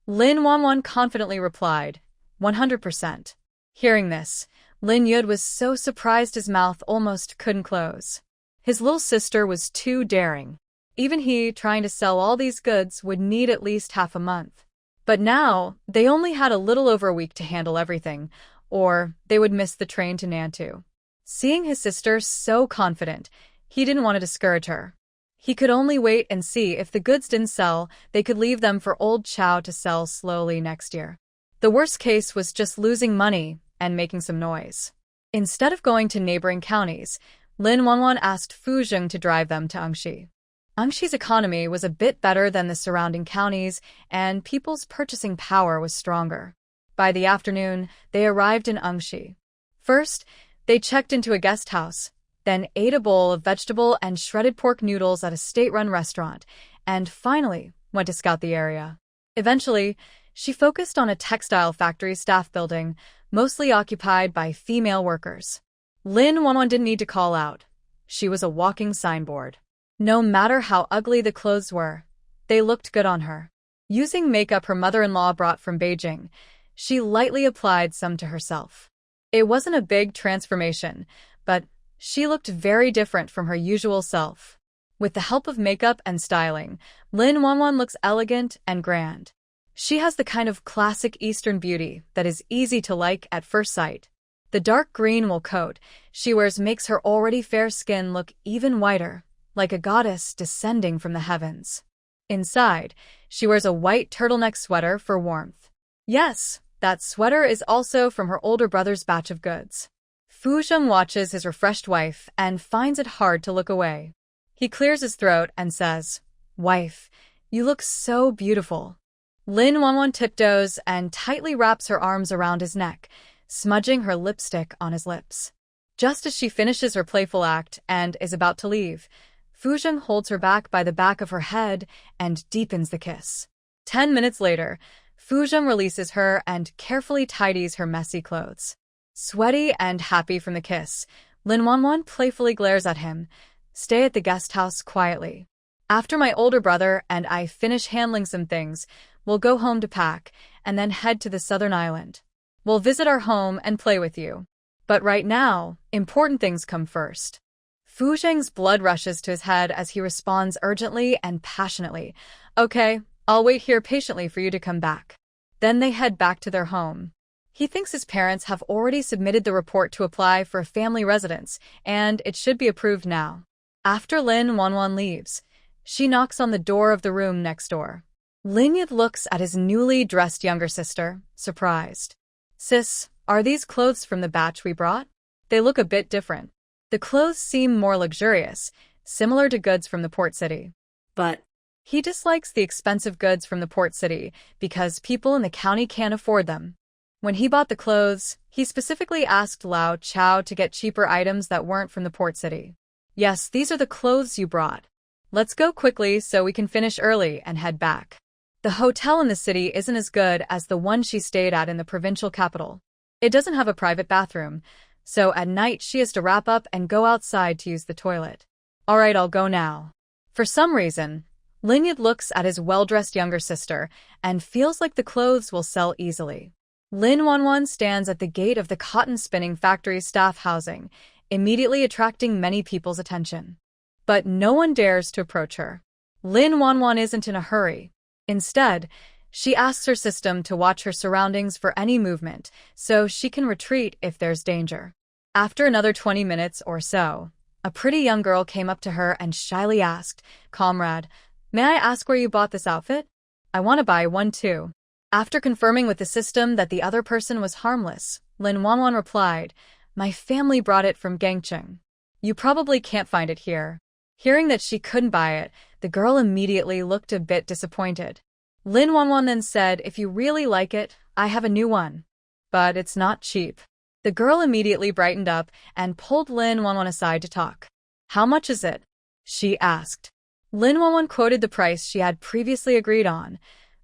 Lin Wanwan confidently replied, 100%. Hearing this, Lin Yud was so surprised his mouth almost couldn't close. His little sister was too daring. Even he, trying to sell all these goods, would need at least half a month. But now, they only had a little over a week to handle everything, or they would miss the train to Nantu. Seeing his sister so confident, he didn't want to discourage her. He could only wait and see if the goods didn't sell, they could leave them for old Chow to sell slowly next year. The worst case was just losing money and making some noise. Instead of going to neighboring counties, Lin Wanwan asked Fu Zheng to drive them to Angshi. Angshi's economy was a bit better than the surrounding counties, and people's purchasing power was stronger. By the afternoon, they arrived in Angshi. First, they checked into a guest house, then ate a bowl of vegetable and shredded pork noodles at a state-run restaurant, and finally went to scout the area. Eventually, she focused on a textile factory staff building, mostly occupied by female workers. Lin Wanwan didn't need to call out. She was a walking signboard. No matter how ugly the clothes were, they looked good on her. Using makeup her mother-in-law brought from Beijing, she lightly applied some to herself. It wasn't a big transformation, but she looked very different from her usual self. With the help of makeup and styling, Lin Wanwan looks elegant and grand. She has the kind of classic Eastern beauty that is easy to like at first sight. The dark green wool coat she wears makes her already fair skin look even whiter, like a goddess descending from the heavens. Inside, she wears a white turtleneck sweater for warmth. Yes, that sweater is also from her older brother's batch of goods. Fu Zheng watches his refreshed wife and finds it hard to look away. He clears his throat and says, "Wife, you look so beautiful." Lin Wanwan tiptoes and tightly wraps her arms around his neck, smudging her lipstick on his lips. Just as she finishes her playful act and is about to leave, Fu Zheng holds her back by the back of her head and deepens the kiss. 10 minutes later, Fu Zheng releases her and carefully tidies her messy clothes. Sweaty and happy from the kiss, Lin Wanwan playfully glares at him. "Stay at the guest house quietly. After my older brother and I finish handling some things, we'll go home to pack and then head to the southern island. We'll visit our home and play with you. But right now, important things come first." Fu Zheng's blood rushes to his head as he responds urgently and passionately, "Okay, I'll wait here patiently for you to come back." Then they head back to their home. He thinks his parents have already submitted the report to apply for a family residence, and it should be approved now. After Lin Wanwan leaves, she knocks on the door of the room next door. Lin Yud looks at his newly dressed younger sister, surprised. "Sis, are these clothes from the batch we brought? They look a bit different." The clothes seem more luxurious, similar to goods from the port city. But He dislikes the expensive goods from the port city because people in the county can't afford them. When he bought the clothes, he specifically asked Lao Chow to get cheaper items that weren't from the port city. "Yes, these are the clothes you brought. Let's go quickly so we can finish early and head back." The hotel in the city isn't as good as the one she stayed at in the provincial capital. It doesn't have a private bathroom, so at night she has to wrap up and go outside to use the toilet. "All right, I'll go now." For some reason, Lin Yud looks at his well-dressed younger sister and feels like the clothes will sell easily. Lin Wanwan stands at the gate of the cotton spinning factory staff housing, immediately attracting many people's attention. But no one dares to approach her. Lin Wanwan isn't in a hurry. Instead, She asks her system to watch her surroundings for any movement, so she can retreat if there's danger. After another 20 minutes or so, a pretty young girl came up to her and shyly asked, "Comrade, may I ask where you bought this outfit? I want to buy one too." After confirming with the system that the other person was harmless, Lin Wanwan replied, "My family brought it from Gangcheng. You probably can't find it here." Hearing that she couldn't buy it, the girl immediately looked a bit disappointed. Lin Wanwan then said, "If you really like it, I have a new one. But it's not cheap." The girl immediately brightened up and pulled Lin Wanwan aside to talk. "How much is it?" she asked. Lin Wanwan quoted the price she had previously agreed on.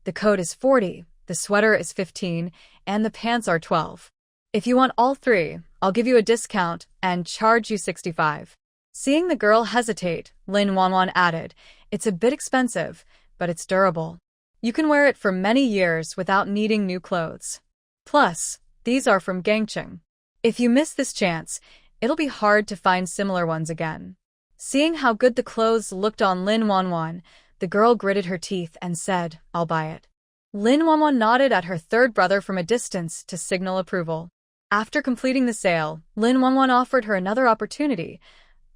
"The coat is 40, the sweater is 15, and the pants are 12. If you want all three, I'll give you a discount and charge you 65. Seeing the girl hesitate, Lin Wanwan added, "It's a bit expensive, but it's durable. You can wear it for many years without needing new clothes. Plus, these are from Gangcheng. If you miss this chance, it'll be hard to find similar ones again." Seeing how good the clothes looked on Lin Wanwan, the girl gritted her teeth and said, "I'll buy it." Lin Wanwan nodded at her third brother from a distance to signal approval. After completing the sale, Lin Wanwan offered her another opportunity.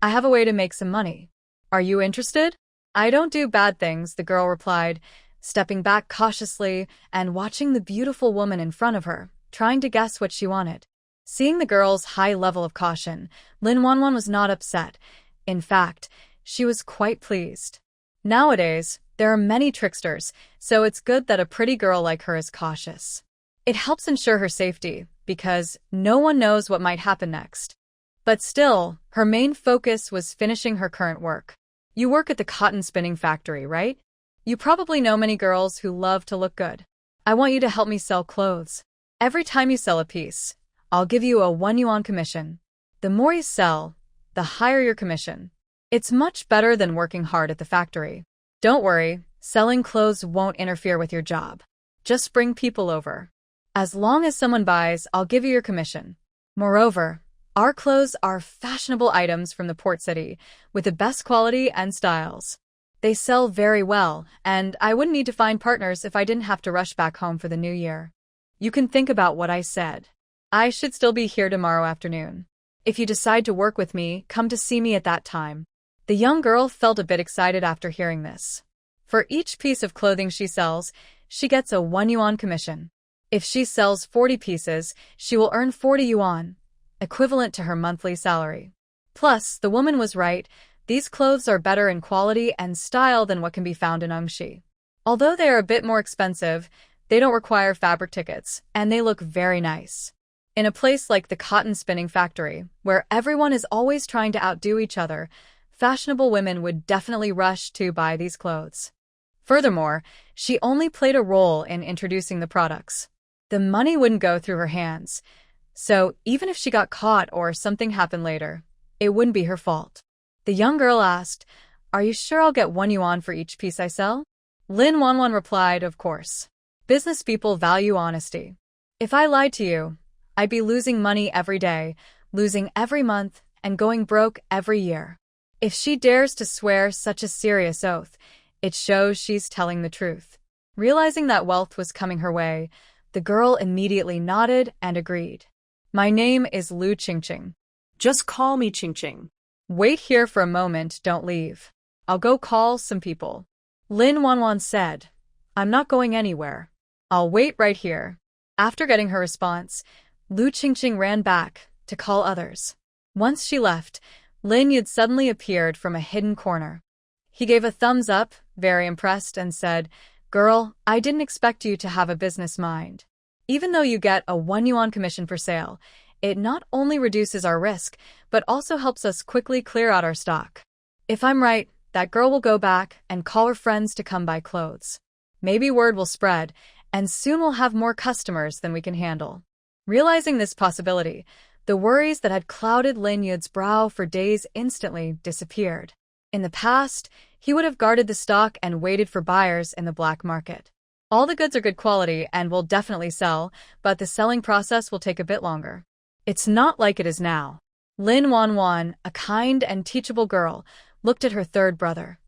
"I have a way to make some money. Are you interested?" "I don't do bad things," the girl replied, stepping back cautiously and watching the beautiful woman in front of her, trying to guess what she wanted. Seeing the girl's high level of caution, Lin Wanwan was not upset. In fact, she was quite pleased. Nowadays, there are many tricksters, so it's good that a pretty girl like her is cautious. It helps ensure her safety, because no one knows what might happen next. But still, her main focus was finishing her current work. "You work at the cotton spinning factory, right? You probably know many girls who love to look good. I want you to help me sell clothes. Every time you sell a piece, I'll give you a 1 yuan commission. The more you sell, the higher your commission. It's much better than working hard at the factory. Don't worry, selling clothes won't interfere with your job. Just bring people over. As long as someone buys, I'll give you your commission. Moreover, our clothes are fashionable items from the port city, with the best quality and styles. They sell very well, and I wouldn't need to find partners if I didn't have to rush back home for the new year. You can think about what I said. I should still be here tomorrow afternoon. If you decide to work with me, come to see me at that time." The young girl felt a bit excited after hearing this. For each piece of clothing she sells, she gets a 1 yuan commission. If she sells 40 pieces, she will earn 40 yuan, equivalent to her monthly salary. Plus, the woman was right. These clothes are better in quality and style than what can be found in Ungshi. Although they are a bit more expensive, they don't require fabric tickets, and they look very nice. In a place like the cotton spinning factory, where everyone is always trying to outdo each other, fashionable women would definitely rush to buy these clothes. Furthermore, she only played a role in introducing the products. The money wouldn't go through her hands, so even if she got caught or something happened later, it wouldn't be her fault. The young girl asked, "Are you sure I'll get 1 yuan for each piece I sell?" Lin Wanwan replied, "Of course. Business people value honesty. If I lied to you, I'd be losing money every day, losing every month, and going broke every year." If she dares to swear such a serious oath, it shows she's telling the truth. Realizing that wealth was coming her way, the girl immediately nodded and agreed. "My name is Lu Qingqing. Just call me Ching Ching." Wait here for a moment, don't leave. I'll go call some people." Lin Wanwan said, "I'm not going anywhere. I'll wait right here." After getting her response, Lu Qingqing ran back to call others. Once she left, Lin Yud suddenly appeared from a hidden corner. He gave a thumbs up, very impressed, and said, "Girl, I didn't expect you to have a business mind. Even though you get a 1 yuan commission per sale, it not only reduces our risk, but also helps us quickly clear out our stock. If I'm right, that girl will go back and call her friends to come buy clothes. Maybe word will spread, and soon we'll have more customers than we can handle." Realizing this possibility, the worries that had clouded Lin Yud's brow for days instantly disappeared. In the past, he would have guarded the stock and waited for buyers in the black market. All the goods are good quality and will definitely sell, but the selling process will take a bit longer. It's not like it is now. Lin Wanwan, a kind and teachable girl, looked at her third brother.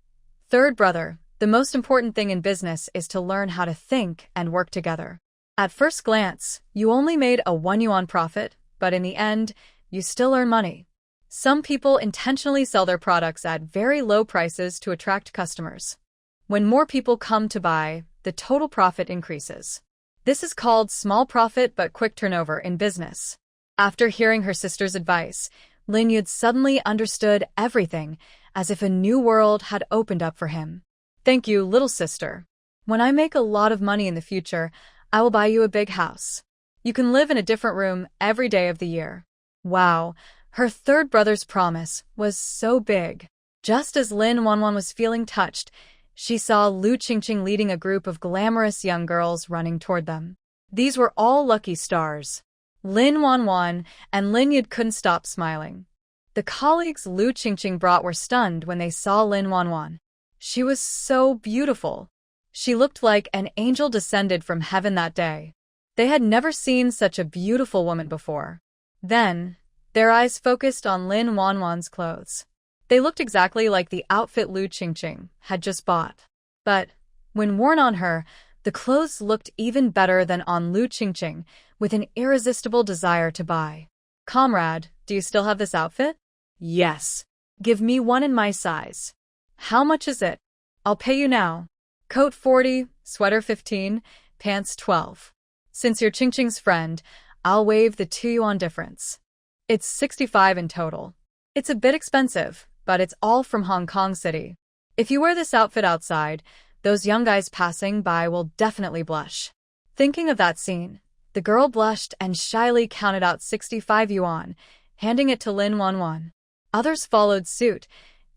"Third brother, The most important thing in business is to learn how to think and work together. At first glance, you only made a 1 yuan profit, but in the end, you still earn money. Some people intentionally sell their products at very low prices to attract customers. When more people come to buy, the total profit increases. This is called small profit but quick turnover in business. After hearing her sister's advice, Lin Yud suddenly understood everything, as if a new world had opened up for him. Thank you, little sister. When I make a lot of money in the future, I will buy you a big house. You can live in a different room every day of the year. Wow, her third brother's promise was so big. Just as Lin Wanwan was feeling touched, she saw Lu Qingqing leading a group of glamorous young girls running toward them. These were all lucky stars. Lin Wanwan and Lin Yud couldn't stop smiling. The colleagues Lu Qingqing brought were stunned when they saw Lin Wanwan. She was so beautiful. She looked like an angel descended from heaven that day. They had never seen such a beautiful woman before. Then, their eyes focused on Lin Wanwan's clothes. They looked exactly like the outfit Lu Qingqing had just bought. But, when worn on her, the clothes looked even better than on Lu Qingqing, with an irresistible desire to buy. Comrade, do you still have this outfit? Yes. Give me one in my size. How much is it? I'll pay you now. Coat 40, sweater 15, pants 12. Since you're Qingqing's friend, I'll waive the 2 yuan difference. It's 65 in total. It's a bit expensive, but it's all from Hong Kong City. If you wear this outfit outside, those young guys passing by will definitely blush. Thinking of that scene, the girl blushed and shyly counted out 65 yuan, handing it to Lin Wanwan. Others followed suit,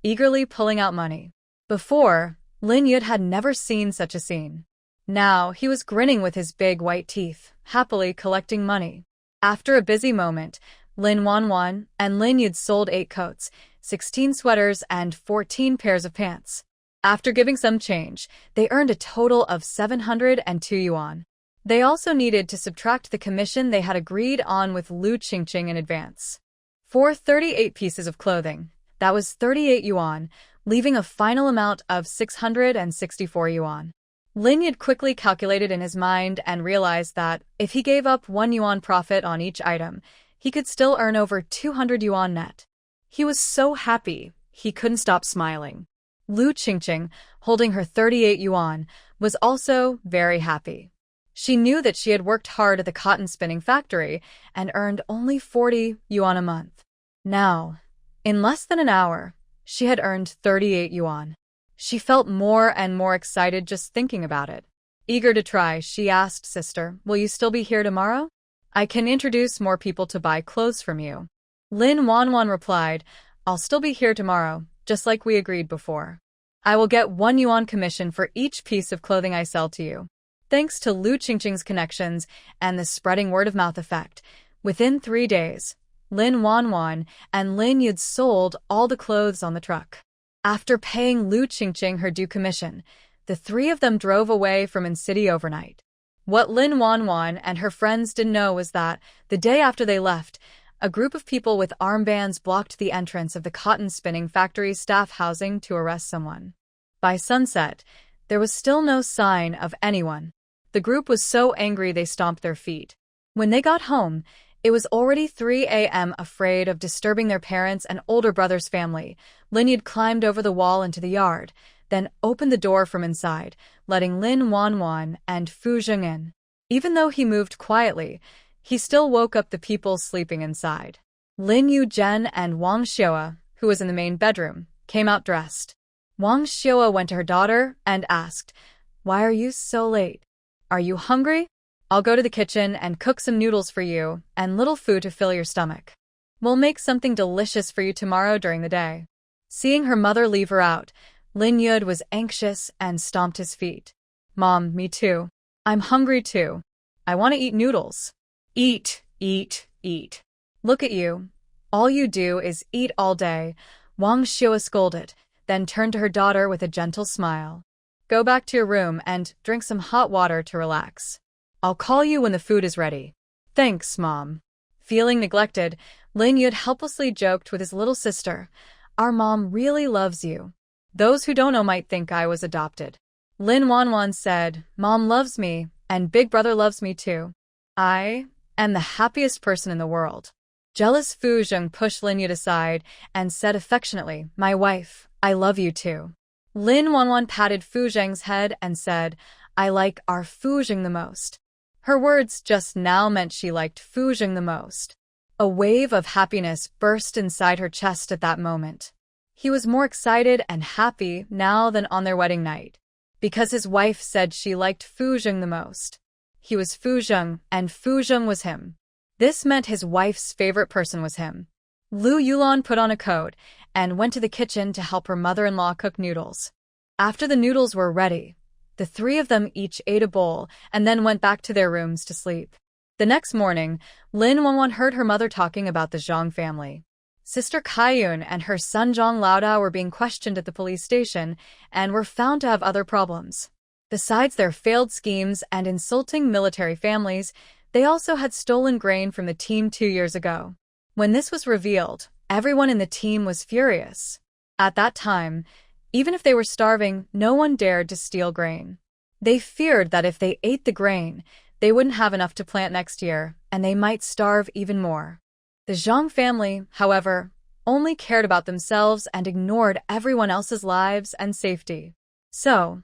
eagerly pulling out money. Before, Lin Yud had never seen such a scene. Now, he was grinning with his big white teeth, happily collecting money. After a busy moment, Lin Wanwan and Lin Yud sold 8 coats, 16 sweaters, and 14 pairs of pants. After giving some change, they earned a total of 702 yuan. They also needed to subtract the commission they had agreed on with Lu Qingqing in advance. For 38 pieces of clothing, that was 38 yuan, leaving a final amount of 664 yuan. Lin Yud quickly calculated in his mind and realized that if he gave up 1 yuan profit on each item, he could still earn over 200 yuan net. He was so happy, he couldn't stop smiling. Lu Qingqing, holding her 38 yuan, was also very happy. She knew that she had worked hard at the cotton spinning factory and earned only 40 yuan a month. Now, in less than an hour, she had earned 38 yuan. She felt more and more excited just thinking about it. Eager to try, she asked Sister, "Will you still be here tomorrow? I can introduce more people to buy clothes from you." Lin Wanwan replied, "I'll still be here tomorrow, just like we agreed before. I will get 1 yuan commission for each piece of clothing I sell to you." Thanks to Lu Qingqing's connections and the spreading word-of-mouth effect, within 3 days, Lin Wanwan and Lin Yud sold all the clothes on the truck. After paying Lu Qingqing her due commission, the 3 of them drove away from In City overnight. What Lin Wanwan and her friends didn't know was that, the day after they left, a group of people with armbands blocked the entrance of the cotton spinning factory's staff housing to arrest someone. By sunset, there was still no sign of anyone. The group was so angry they stomped their feet. When they got home, it was already 3 a.m. Afraid of disturbing their parents' and older brother's family, Lin Yud climbed over the wall into the yard, then opened the door from inside, letting Lin Wanwan and Fu Zheng in. Even though he moved quietly, he still woke up the people sleeping inside. Lin Yuzhen and Wang Xiaoa, who was in the main bedroom, came out dressed. Wang Xiaoa went to her daughter and asked, "Why are you so late? Are you hungry? I'll go to the kitchen and cook some noodles for you and little food to fill your stomach. We'll make something delicious for you tomorrow during the day." Seeing her mother leave her out, Lin Yud was anxious and stomped his feet. "Mom, me too. I'm hungry too. I want to eat noodles." "Eat, eat, eat. Look at you. All you do is eat all day," Wang Xiaoa scolded, then turned to her daughter with a gentle smile. "Go back to your room and drink some hot water to relax. I'll call you when the food is ready." "Thanks, Mom." Feeling neglected, Lin Yud helplessly joked with his little sister, "Our mom really loves you." Those who don't know might think I was adopted. Lin Wanwan said, Mom loves me, and Big Brother loves me too. I am the happiest person in the world. Jealous Fu Zheng pushed Lin Yud aside and said affectionately, My wife, I love you too. Lin Wanwan patted Fu Zheng's head and said, I like our Fu Zheng the most. Her words just now meant she liked Fu Zheng the most. A wave of happiness burst inside her chest at that moment. He was more excited and happy now than on their wedding night, because his wife said she liked Fu Zheng the most. He was Fu Zheng, and Fu Zheng was him. This meant his wife's favorite person was him. Lu Yulan put on a coat and went to the kitchen to help her mother-in-law cook noodles. After the noodles were ready, the three of them each ate a bowl and then went back to their rooms to sleep. The next morning, Lin Wanwan heard her mother talking about the Zhang family. Sister Kaiyun and her son Zhang Laoda were being questioned at the police station and were found to have other problems. Besides their failed schemes and insulting military families, they also had stolen grain from the team 2 years ago. When this was revealed, everyone in the team was furious. At that time, even if they were starving, no one dared to steal grain. They feared that if they ate the grain, they wouldn't have enough to plant next year, and they might starve even more. The Zhang family, however, only cared about themselves and ignored everyone else's lives and safety. So,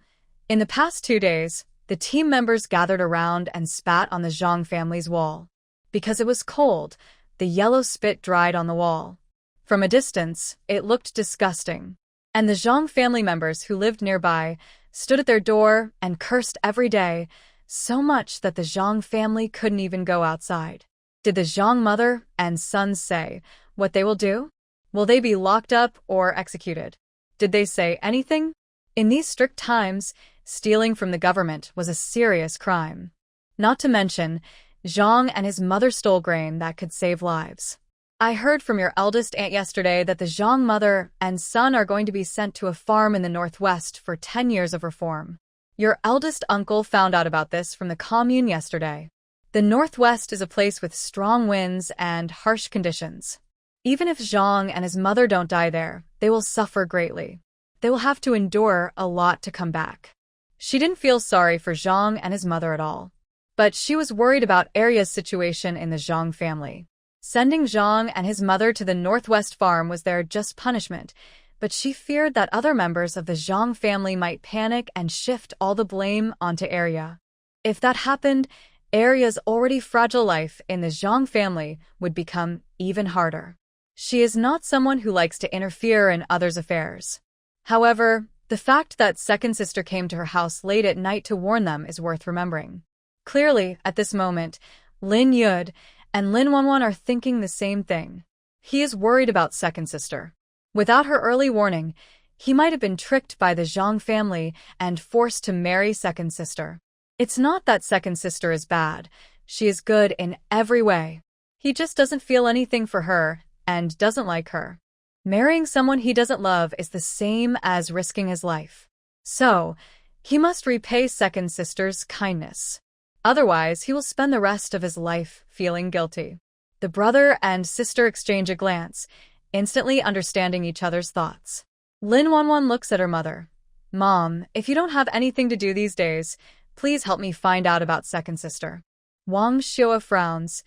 in the past 2 days, the team members gathered around and spat on the Zhang family's wall. Because it was cold, the yellow spit dried on the wall. From a distance, it looked disgusting. And the Zhang family members who lived nearby stood at their door and cursed every day, so much that the Zhang family couldn't even go outside. Did the Zhang mother and sons say what they will do? Will they be locked up or executed? Did they say anything? In these strict times, stealing from the government was a serious crime. Not to mention, Zhang and his mother stole grain that could save lives. I heard from your eldest aunt yesterday that the Zhang mother and son are going to be sent to a farm in the northwest for 10 years of reform. Your eldest uncle found out about this from the commune yesterday. The Northwest is a place with strong winds and harsh conditions. Even if Zhang and his mother don't die there, they will suffer greatly. They will have to endure a lot to come back. She didn't feel sorry for Zhang and his mother at all, but she was worried about Arya's situation in the Zhang family. Sending Zhang and his mother to the Northwest farm was their just punishment, but she feared that other members of the Zhang family might panic and shift all the blame onto Arya. If that happened, Arya's already fragile life in the Zhang family would become even harder. She is not someone who likes to interfere in others' affairs. However, the fact that second sister came to her house late at night to warn them is worth remembering. Clearly, at this moment, Lin Yud and Lin Wanwan are thinking the same thing. He is worried about second sister. Without her early warning, he might have been tricked by the Zhang family and forced to marry second sister. It's not that second sister is bad. She is good in every way. He just doesn't feel anything for her and doesn't like her. Marrying someone he doesn't love is the same as risking his life. So, he must repay second sister's kindness. Otherwise, he will spend the rest of his life feeling guilty. The brother and sister exchange a glance, instantly understanding each other's thoughts. Lin Wanwan looks at her mother. Mom, if you don't have anything to do these days, please help me find out about second sister. Wang Xiua frowns.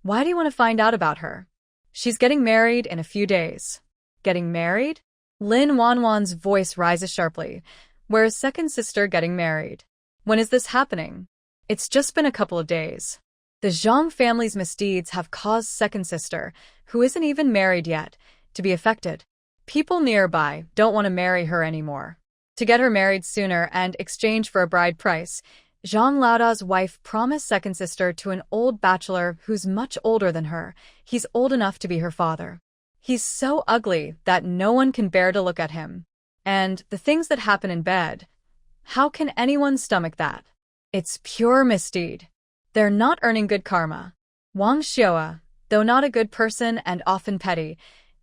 Why do you want to find out about her? She's getting married in a few days. Getting married? Lin Wanwan's voice rises sharply. Where is second sister getting married? When is this happening? It's just been a couple of days. The Zhang family's misdeeds have caused second sister, who isn't even married yet, to be affected. People nearby don't want to marry her anymore. To get her married sooner and exchange for a bride price, Zhang Laoda's wife promised second sister to an old bachelor who's much older than her. He's old enough to be her father. He's so ugly that no one can bear to look at him. And the things that happen in bed, how can anyone stomach that? It's pure misdeed. They're not earning good karma. Wang Xiua, though not a good person and often petty,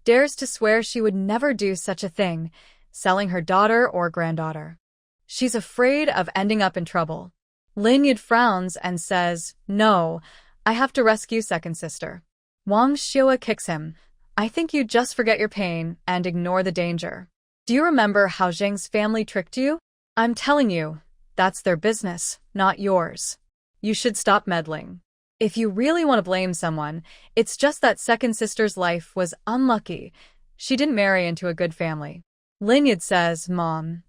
dares to swear she would never do such a thing, selling her daughter or granddaughter. She's afraid of ending up in trouble. Lin Yud frowns and says, No, I have to rescue second sister. Wang Xiua kicks him. I think you just forget your pain and ignore the danger. Do you remember how Zhang's family tricked you? I'm telling you, that's their business, not yours. You should stop meddling. If you really want to blame someone, it's just that second sister's life was unlucky. She didn't marry into a good family. Linyad says, Mom,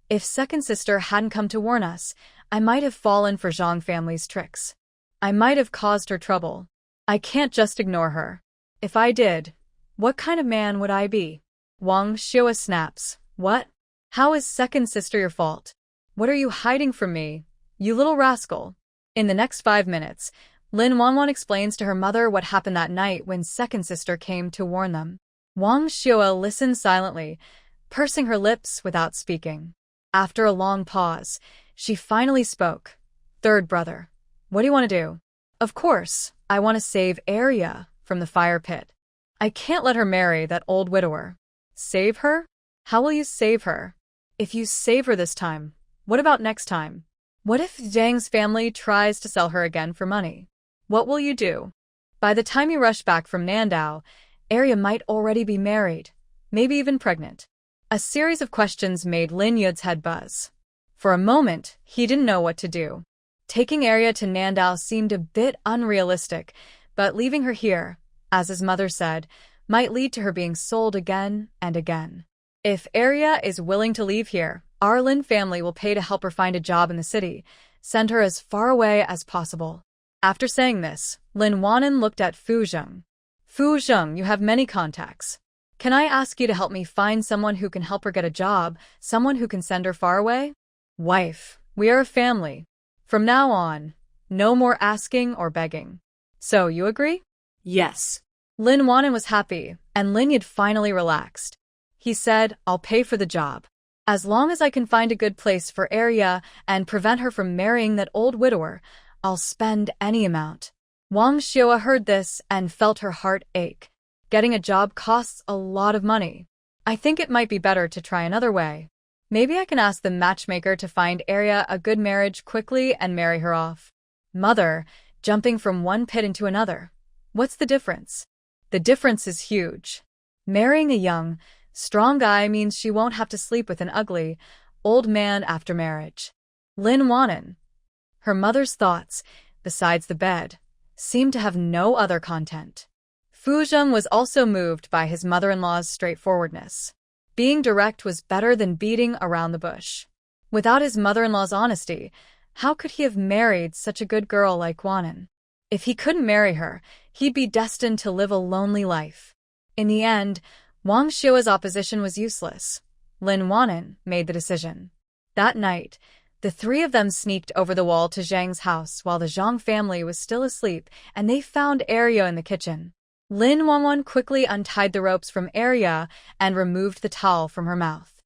if second sister hadn't come to warn us, I might have fallen for Zhang family's tricks. I might have caused her trouble. I can't just ignore her. If I did, what kind of man would I be? Wang Xiua snaps. What? How is second sister your fault? What are you hiding from me, you little rascal? In the next 5 minutes, Lin Wanwan explains to her mother what happened that night when second sister came to warn them. Wang Xiua listened silently, pursing her lips without speaking. After a long pause, she finally spoke. Third brother, what do you want to do? Of course, I want to save Arya from the fire pit. I can't let her marry that old widower. Save her? How will you save her? If you save her this time, what about next time? What if Zhang's family tries to sell her again for money? What will you do? By the time you rush back from Nandao, Arya might already be married, maybe even pregnant. A series of questions made Lin Yud's head buzz. For a moment, he didn't know what to do. Taking Arya to Nandao seemed a bit unrealistic, but leaving her here, as his mother said, might lead to her being sold again and again. If Arya is willing to leave here, our Lin family will pay to help her find a job in the city, send her as far away as possible. After saying this, Lin Wanan looked at Fu Zheng. Fu Zheng, you have many contacts. Can I ask you to help me find someone who can help her get a job, someone who can send her far away? Wife, we are a family. From now on, no more asking or begging. So, you agree? Yes. Lin Wanan was happy, and Lin Yud finally relaxed. He said, I'll pay for the job. As long as I can find a good place for Arya and prevent her from marrying that old widower, I'll spend any amount. Wang Xiua heard this and felt her heart ache. Getting a job costs a lot of money. I think it might be better to try another way. Maybe I can ask the matchmaker to find Arya a good marriage quickly and marry her off. Mother, jumping from one pit into another. What's the difference? The difference is huge. Marrying a young, strong guy means she won't have to sleep with an ugly, old man after marriage. Lin Wanan. Her mother's thoughts, besides the bed, seemed to have no other content. Fu Zheng was also moved by his mother-in-law's straightforwardness. Being direct was better than beating around the bush. Without his mother-in-law's honesty, how could he have married such a good girl like Wanan? If he couldn't marry her, he'd be destined to live a lonely life. In the end, Wang Xiua's opposition was useless. Lin Wanan made the decision. That night, the three of them sneaked over the wall to Zhang's house while the Zhang family was still asleep, and they found Arya in the kitchen. Lin Wanwan quickly untied the ropes from Arya and removed the towel from her mouth.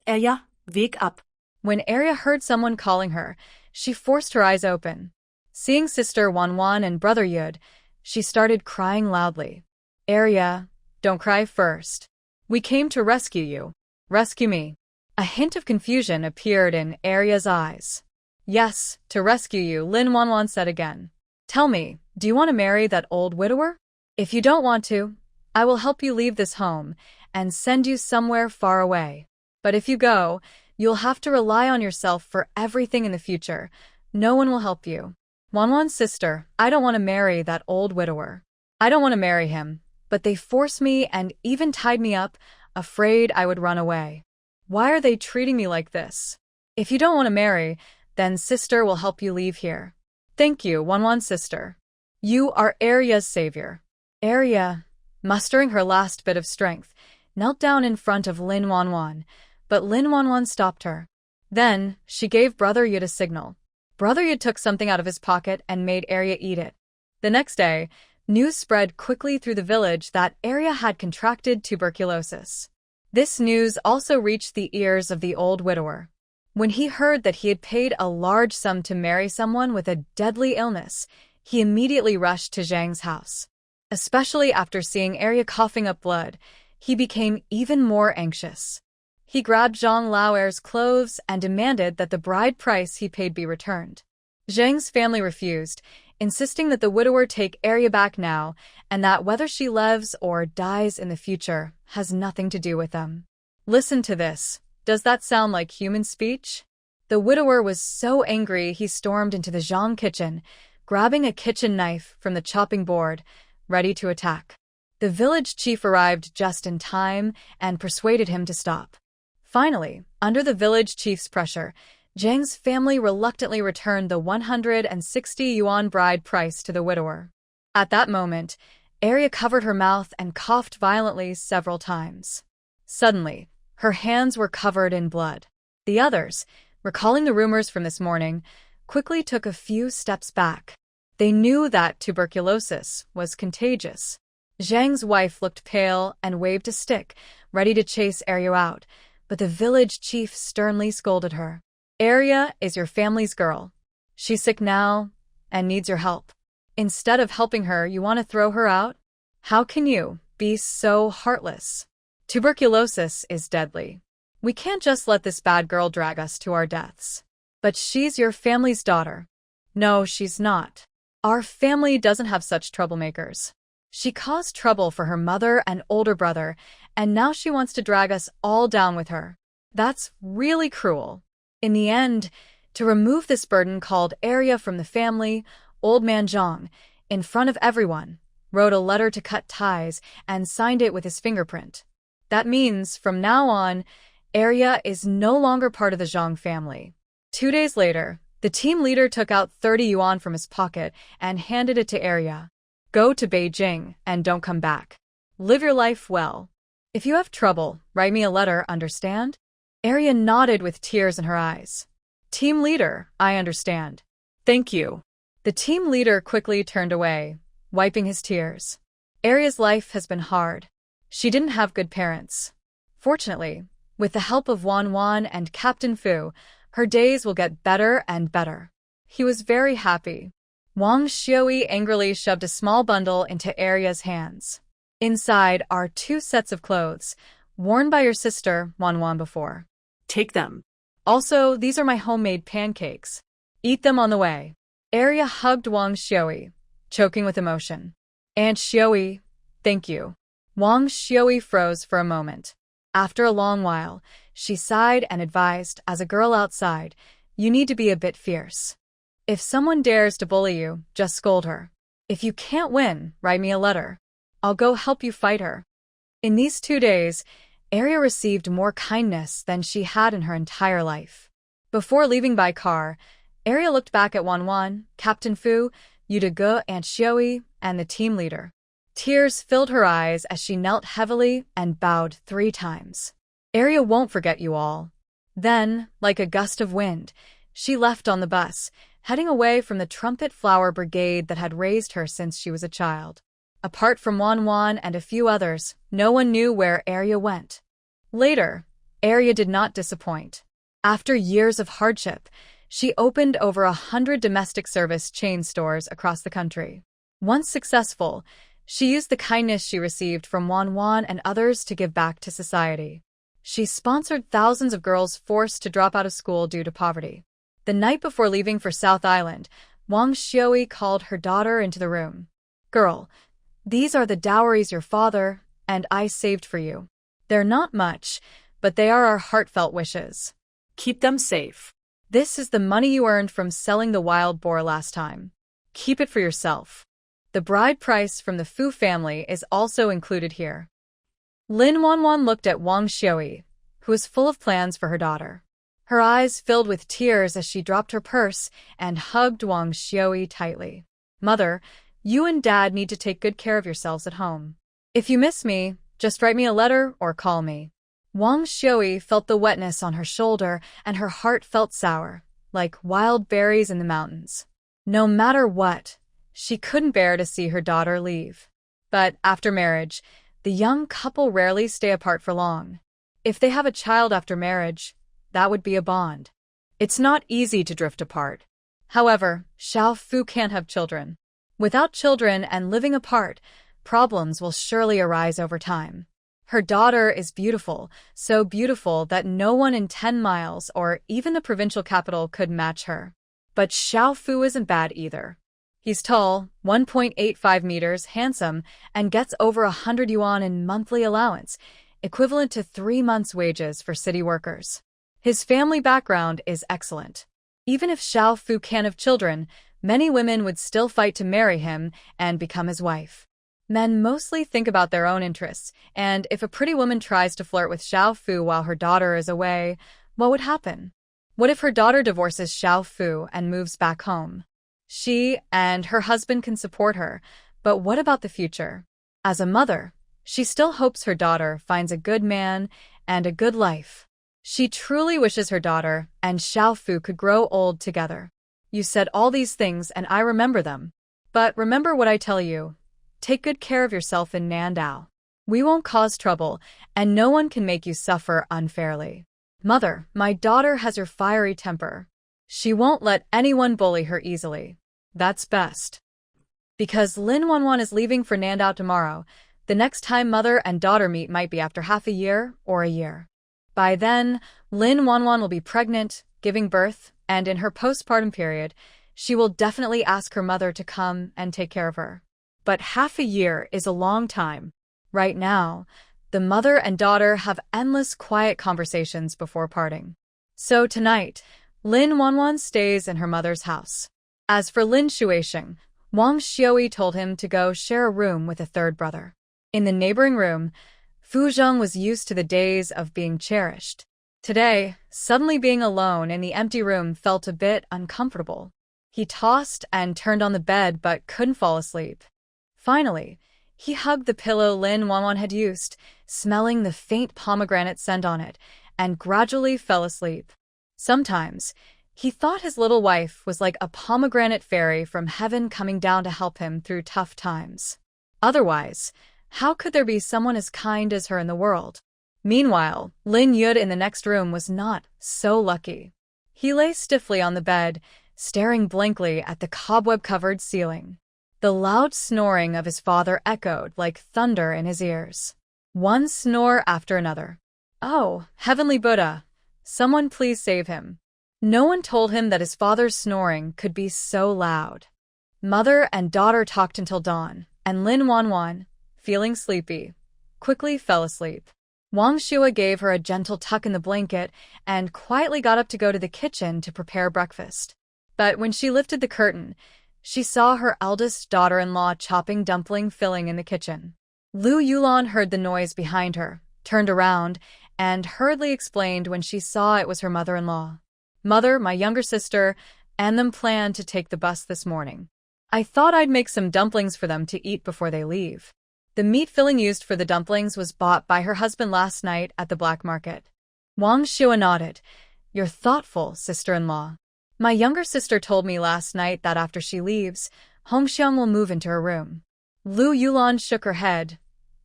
Arya, wake up. When Arya heard someone calling her, she forced her eyes open. Seeing sister Wanwan and brother Yud, she started crying loudly. Arya, don't cry first. We came to rescue you. Rescue me. A hint of confusion appeared in Arya's eyes. Yes, to rescue you, Lin Wanwan said again. Tell me, do you want to marry that old widower? If you don't want to, I will help you leave this home and send you somewhere far away. But if you go, you'll have to rely on yourself for everything in the future. No one will help you. Wanwan's sister, I don't want to marry that old widower. I don't want to marry him, but they forced me and even tied me up, afraid I would run away. Why are they treating me like this? If you don't want to marry, then sister will help you leave here. Thank you, Wanwan's sister. You are Arya's savior. Arya, mustering her last bit of strength, knelt down in front of Lin Wanwan, but Lin Wanwan stopped her. Then, she gave Brother Yud a signal. Brother Yud took something out of his pocket and made Arya eat it. The next day, news spread quickly through the village that Arya had contracted tuberculosis. This news also reached the ears of the old widower. When he heard that he had paid a large sum to marry someone with a deadly illness, he immediately rushed to Zhang's house. Especially after seeing Arya coughing up blood, he became even more anxious. He grabbed Zhang Laoer's clothes and demanded that the bride price he paid be returned. Zhang's family refused, insisting that the widower take Arya back now and that whether she lives or dies in the future has nothing to do with them. Listen to this. Does that sound like human speech? The widower was so angry he stormed into the Zhang kitchen, grabbing a kitchen knife from the chopping board, ready to attack. The village chief arrived just in time and persuaded him to stop. Finally, under the village chief's pressure, Zhang's family reluctantly returned the 160 yuan bride price to the widower. At that moment, Arya covered her mouth and coughed violently several times. Suddenly, her hands were covered in blood. The others, recalling the rumors from this morning, quickly took a few steps back. They knew that tuberculosis was contagious. Zhang's wife looked pale and waved a stick, ready to chase Arya out, but the village chief sternly scolded her. Arya is your family's girl. She's sick now and needs your help. Instead of helping her, you want to throw her out? How can you be so heartless? Tuberculosis is deadly. We can't just let this bad girl drag us to our deaths. But she's your family's daughter. No, she's not. Our family doesn't have such troublemakers. She caused trouble for her mother and older brother, and now she wants to drag us all down with her. That's really cruel. In the end, to remove this burden, called Arya from the family, Old Man Zhang, in front of everyone, wrote a letter to cut ties and signed it with his fingerprint. That means, from now on, Arya is no longer part of the Zhang family. 2 days later, the team leader took out 30 yuan from his pocket and handed it to Arya. Go to Beijing and don't come back. Live your life well. If you have trouble, write me a letter, understand? Arya nodded with tears in her eyes. Team leader, I understand. Thank you. The team leader quickly turned away, wiping his tears. Arya's life has been hard. She didn't have good parents. Fortunately, with the help of Wan Wan and Captain Fu, her days will get better and better. He was very happy. Wang Xiui angrily shoved a small bundle into Arya's hands. Inside are 2 sets of clothes, worn by your sister, Wan Wan, before. Take them. Also, these are my homemade pancakes. Eat them on the way. Arya hugged Wang Xiui, choking with emotion. Aunt Xiui, thank you. Wang Xiui froze for a moment. After a long while, she sighed and advised, as a girl outside, you need to be a bit fierce. If someone dares to bully you, just scold her. If you can't win, write me a letter. I'll go help you fight her. In these 2 days, Arya received more kindness than she had in her entire life. Before leaving by car, Arya looked back at Wan Wan, Captain Fu, Yudige, Aunt Xiui, and the team leader. Tears filled her eyes as she knelt heavily and bowed 3 times. Arya won't forget you all. Then, like a gust of wind, she left on the bus, heading away from the Trumpet Flower Brigade that had raised her since she was a child. Apart from Wan Wan and a few others, no one knew where Arya went. Later, Arya did not disappoint. After years of hardship, she opened over 100 domestic service chain stores across the country. Once successful, she used the kindness she received from Wan Wan and others to give back to society. She sponsored thousands of girls forced to drop out of school due to poverty. The night before leaving for South Island, Wang Xiui called her daughter into the room. Girl, these are the dowries your father and I saved for you. They're not much, but they are our heartfelt wishes. Keep them safe. This is the money you earned from selling the wild boar last time. Keep it for yourself. The bride price from the Fu family is also included here. Lin Wanwan looked at Wang Xiui, who was full of plans for her daughter. Her eyes filled with tears as she dropped her purse and hugged Wang Xiui tightly. Mother, you and Dad need to take good care of yourselves at home. If you miss me, just write me a letter or call me. Wang Xiui felt the wetness on her shoulder and her heart felt sour, like wild berries in the mountains. No matter what, she couldn't bear to see her daughter leave. But after marriage, the young couple rarely stay apart for long. If they have a child after marriage, that would be a bond. It's not easy to drift apart. However, Xiao Fu can't have children. Without children and living apart, problems will surely arise over time. Her daughter is beautiful, so beautiful that no one in 10 miles or even the provincial capital could match her. But Xiao Fu isn't bad either. He's tall, 1.85 meters, handsome, and gets over 100 yuan in monthly allowance. equivalent to 3 months' wages for city workers. His family background is excellent. Even if Xiao Fu can't have children, many women would still fight to marry him and become his wife. Men mostly think about their own interests, and if a pretty woman tries to flirt with Xiao Fu while her daughter is away, what would happen? What if her daughter divorces Xiao Fu and moves back home? She and her husband can support her, but what about the future? As a mother, she still hopes her daughter finds a good man and a good life. She truly wishes her daughter and Xiao Fu could grow old together. You said all these things and I remember them. But remember what I tell you. Take good care of yourself in Nandao. We won't cause trouble, and no one can make you suffer unfairly. Mother, my daughter has her fiery temper. She won't let anyone bully her easily. That's best. Because Lin Wanwan is leaving for Nandao tomorrow, the next time mother and daughter meet might be after half a year or a year. By then, Lin Wanwan will be pregnant, giving birth, and in her postpartum period, she will definitely ask her mother to come and take care of her. But half a year is a long time. Right now, the mother and daughter have endless quiet conversations before parting. So tonight, Lin Wanwan stays in her mother's house. As for Lin Shuisheng, Wang Xiui told him to go share a room with a third brother. In the neighboring room, Fu Zheng was used to the days of being cherished. Today, suddenly being alone in the empty room felt a bit uncomfortable. He tossed and turned on the bed but couldn't fall asleep. Finally, he hugged the pillow Lin Wanwan had used, smelling the faint pomegranate scent on it, and gradually fell asleep. Sometimes, he thought his little wife was like a pomegranate fairy from heaven coming down to help him through tough times. Otherwise, how could there be someone as kind as her in the world? Meanwhile, Lin Yud in the next room was not so lucky. He lay stiffly on the bed, staring blankly at the cobweb-covered ceiling. The loud snoring of his father echoed like thunder in his ears. One snore after another. Oh, heavenly Buddha! Someone please save him. No one told him that his father's snoring could be so loud. Mother and daughter talked until dawn, and Lin Wanwan, feeling sleepy, quickly fell asleep. Wang Shua gave her a gentle tuck in the blanket and quietly got up to go to the kitchen to prepare breakfast. But when she lifted the curtain, she saw her eldest daughter-in-law chopping dumpling filling in the kitchen. Lu Yulan heard the noise behind her, turned around, and hurriedly explained when she saw it was her mother-in-law. Mother, my younger sister, and them planned to take the bus this morning. I thought I'd make some dumplings for them to eat before they leave. The meat filling used for the dumplings was bought by her husband last night at the black market. Wang Shua nodded. You're thoughtful, sister-in-law. My younger sister told me last night that after she leaves, Hongxiang will move into her room. Lu Yulan shook her head.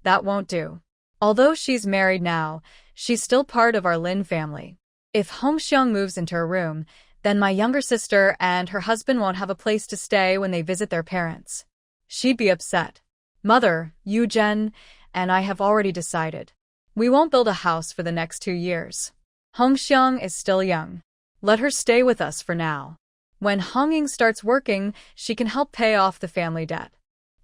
That won't do. Although she's married now, she's still part of our Lin family. If Hongxiang moves into her room, then my younger sister and her husband won't have a place to stay when they visit their parents. She'd be upset. Mother, Yu Zhen, and I have already decided. We won't build a house for the next 2 years. Hongxiang is still young. Let her stay with us for now. When Hongying starts working, she can help pay off the family debt.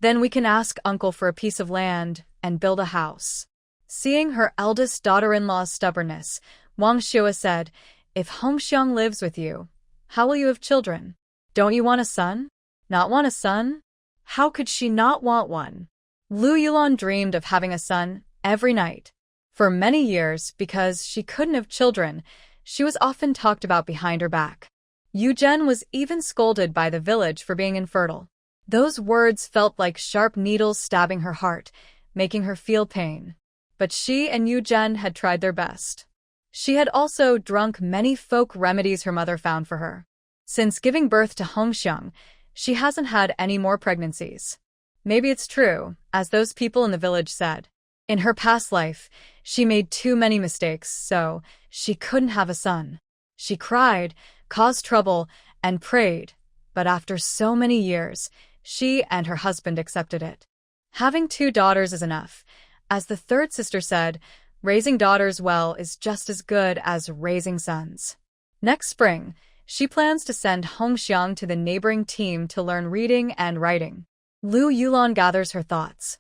Then we can ask uncle for a piece of land and build a house. Seeing her eldest daughter-in-law's stubbornness, Wang Shua said, If Hongxiang lives with you, how will you have children? Don't you want a son? Not want a son? How could she not want one? Lu Yulan dreamed of having a son every night. For many years, because she couldn't have children, she was often talked about behind her back. Yu Zhen was even scolded by the village for being infertile. Those words felt like sharp needles stabbing her heart, making her feel pain. But she and Yu Zhen had tried their best. She had also drunk many folk remedies her mother found for her. Since giving birth to Hongxiang, she hasn't had any more pregnancies. Maybe it's true, as those people in the village said. In her past life, she made too many mistakes, so she couldn't have a son. She cried, caused trouble, and prayed, but after so many years, she and her husband accepted it. Having 2 daughters is enough. As the third sister said, raising daughters well is just as good as raising sons. Next spring, she plans to send Hongxiang to the neighboring team to learn reading and writing. Lu Yulan gathers her thoughts.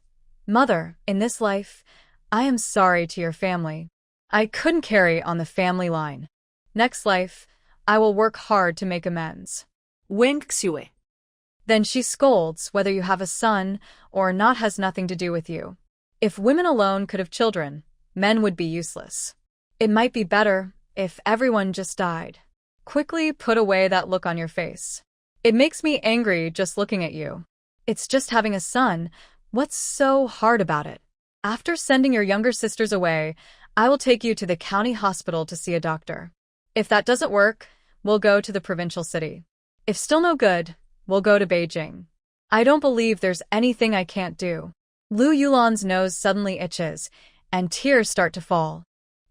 Mother, in this life, I am sorry to your family. I couldn't carry on the family line. Next life, I will work hard to make amends. Wink Xue. Then she scolds whether you have a son or not has nothing to do with you. If women alone could have children, men would be useless. It might be better if everyone just died. Quickly put away that look on your face. It makes me angry just looking at you. It's just having a son. What's so hard about it? After sending your younger sisters away, I will take you to the county hospital to see a doctor. If that doesn't work, we'll go to the provincial city. If still no good, we'll go to Beijing. I don't believe there's anything I can't do. Lu Yulan's nose suddenly itches, and tears start to fall.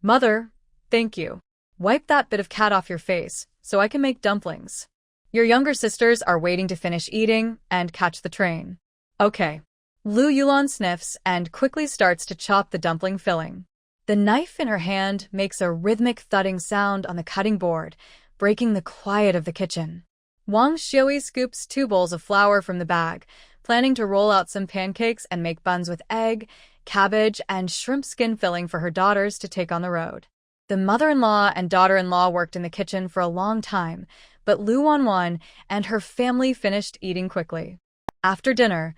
Mother, thank you. Wipe that bit of cat off your face, so I can make dumplings. Your younger sisters are waiting to finish eating and catch the train. Okay. Lu Yulan sniffs and quickly starts to chop the dumpling filling. The knife in her hand makes a rhythmic thudding sound on the cutting board, breaking the quiet of the kitchen. Wang Xiui scoops 2 bowls of flour from the bag, planning to roll out some pancakes and make buns with egg, cabbage, and shrimp skin filling for her daughters to take on the road. The mother-in-law and daughter-in-law worked in the kitchen for a long time, but Lu Wanwan and her family finished eating quickly. After dinner,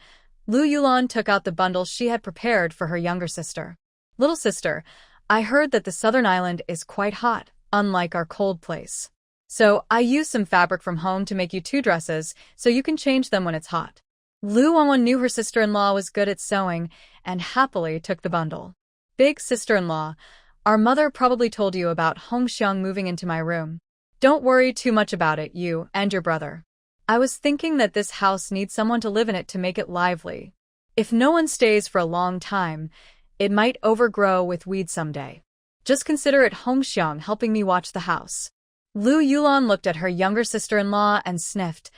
Lu Yulan took out the bundle she had prepared for her younger sister. Little sister, I heard that the southern island is quite hot, unlike our cold place. So I used some fabric from home to make you 2 dresses so you can change them when it's hot. Lu Wanwan knew her sister-in-law was good at sewing and happily took the bundle. Big sister-in-law, our mother probably told you about Hongxiang moving into my room. Don't worry too much about it, you and your brother. I was thinking that this house needs someone to live in it to make it lively. If no one stays for a long time, it might overgrow with weeds someday. Just consider it Hongxiang helping me watch the house. Lu Yulan looked at her younger sister-in-law and sniffed.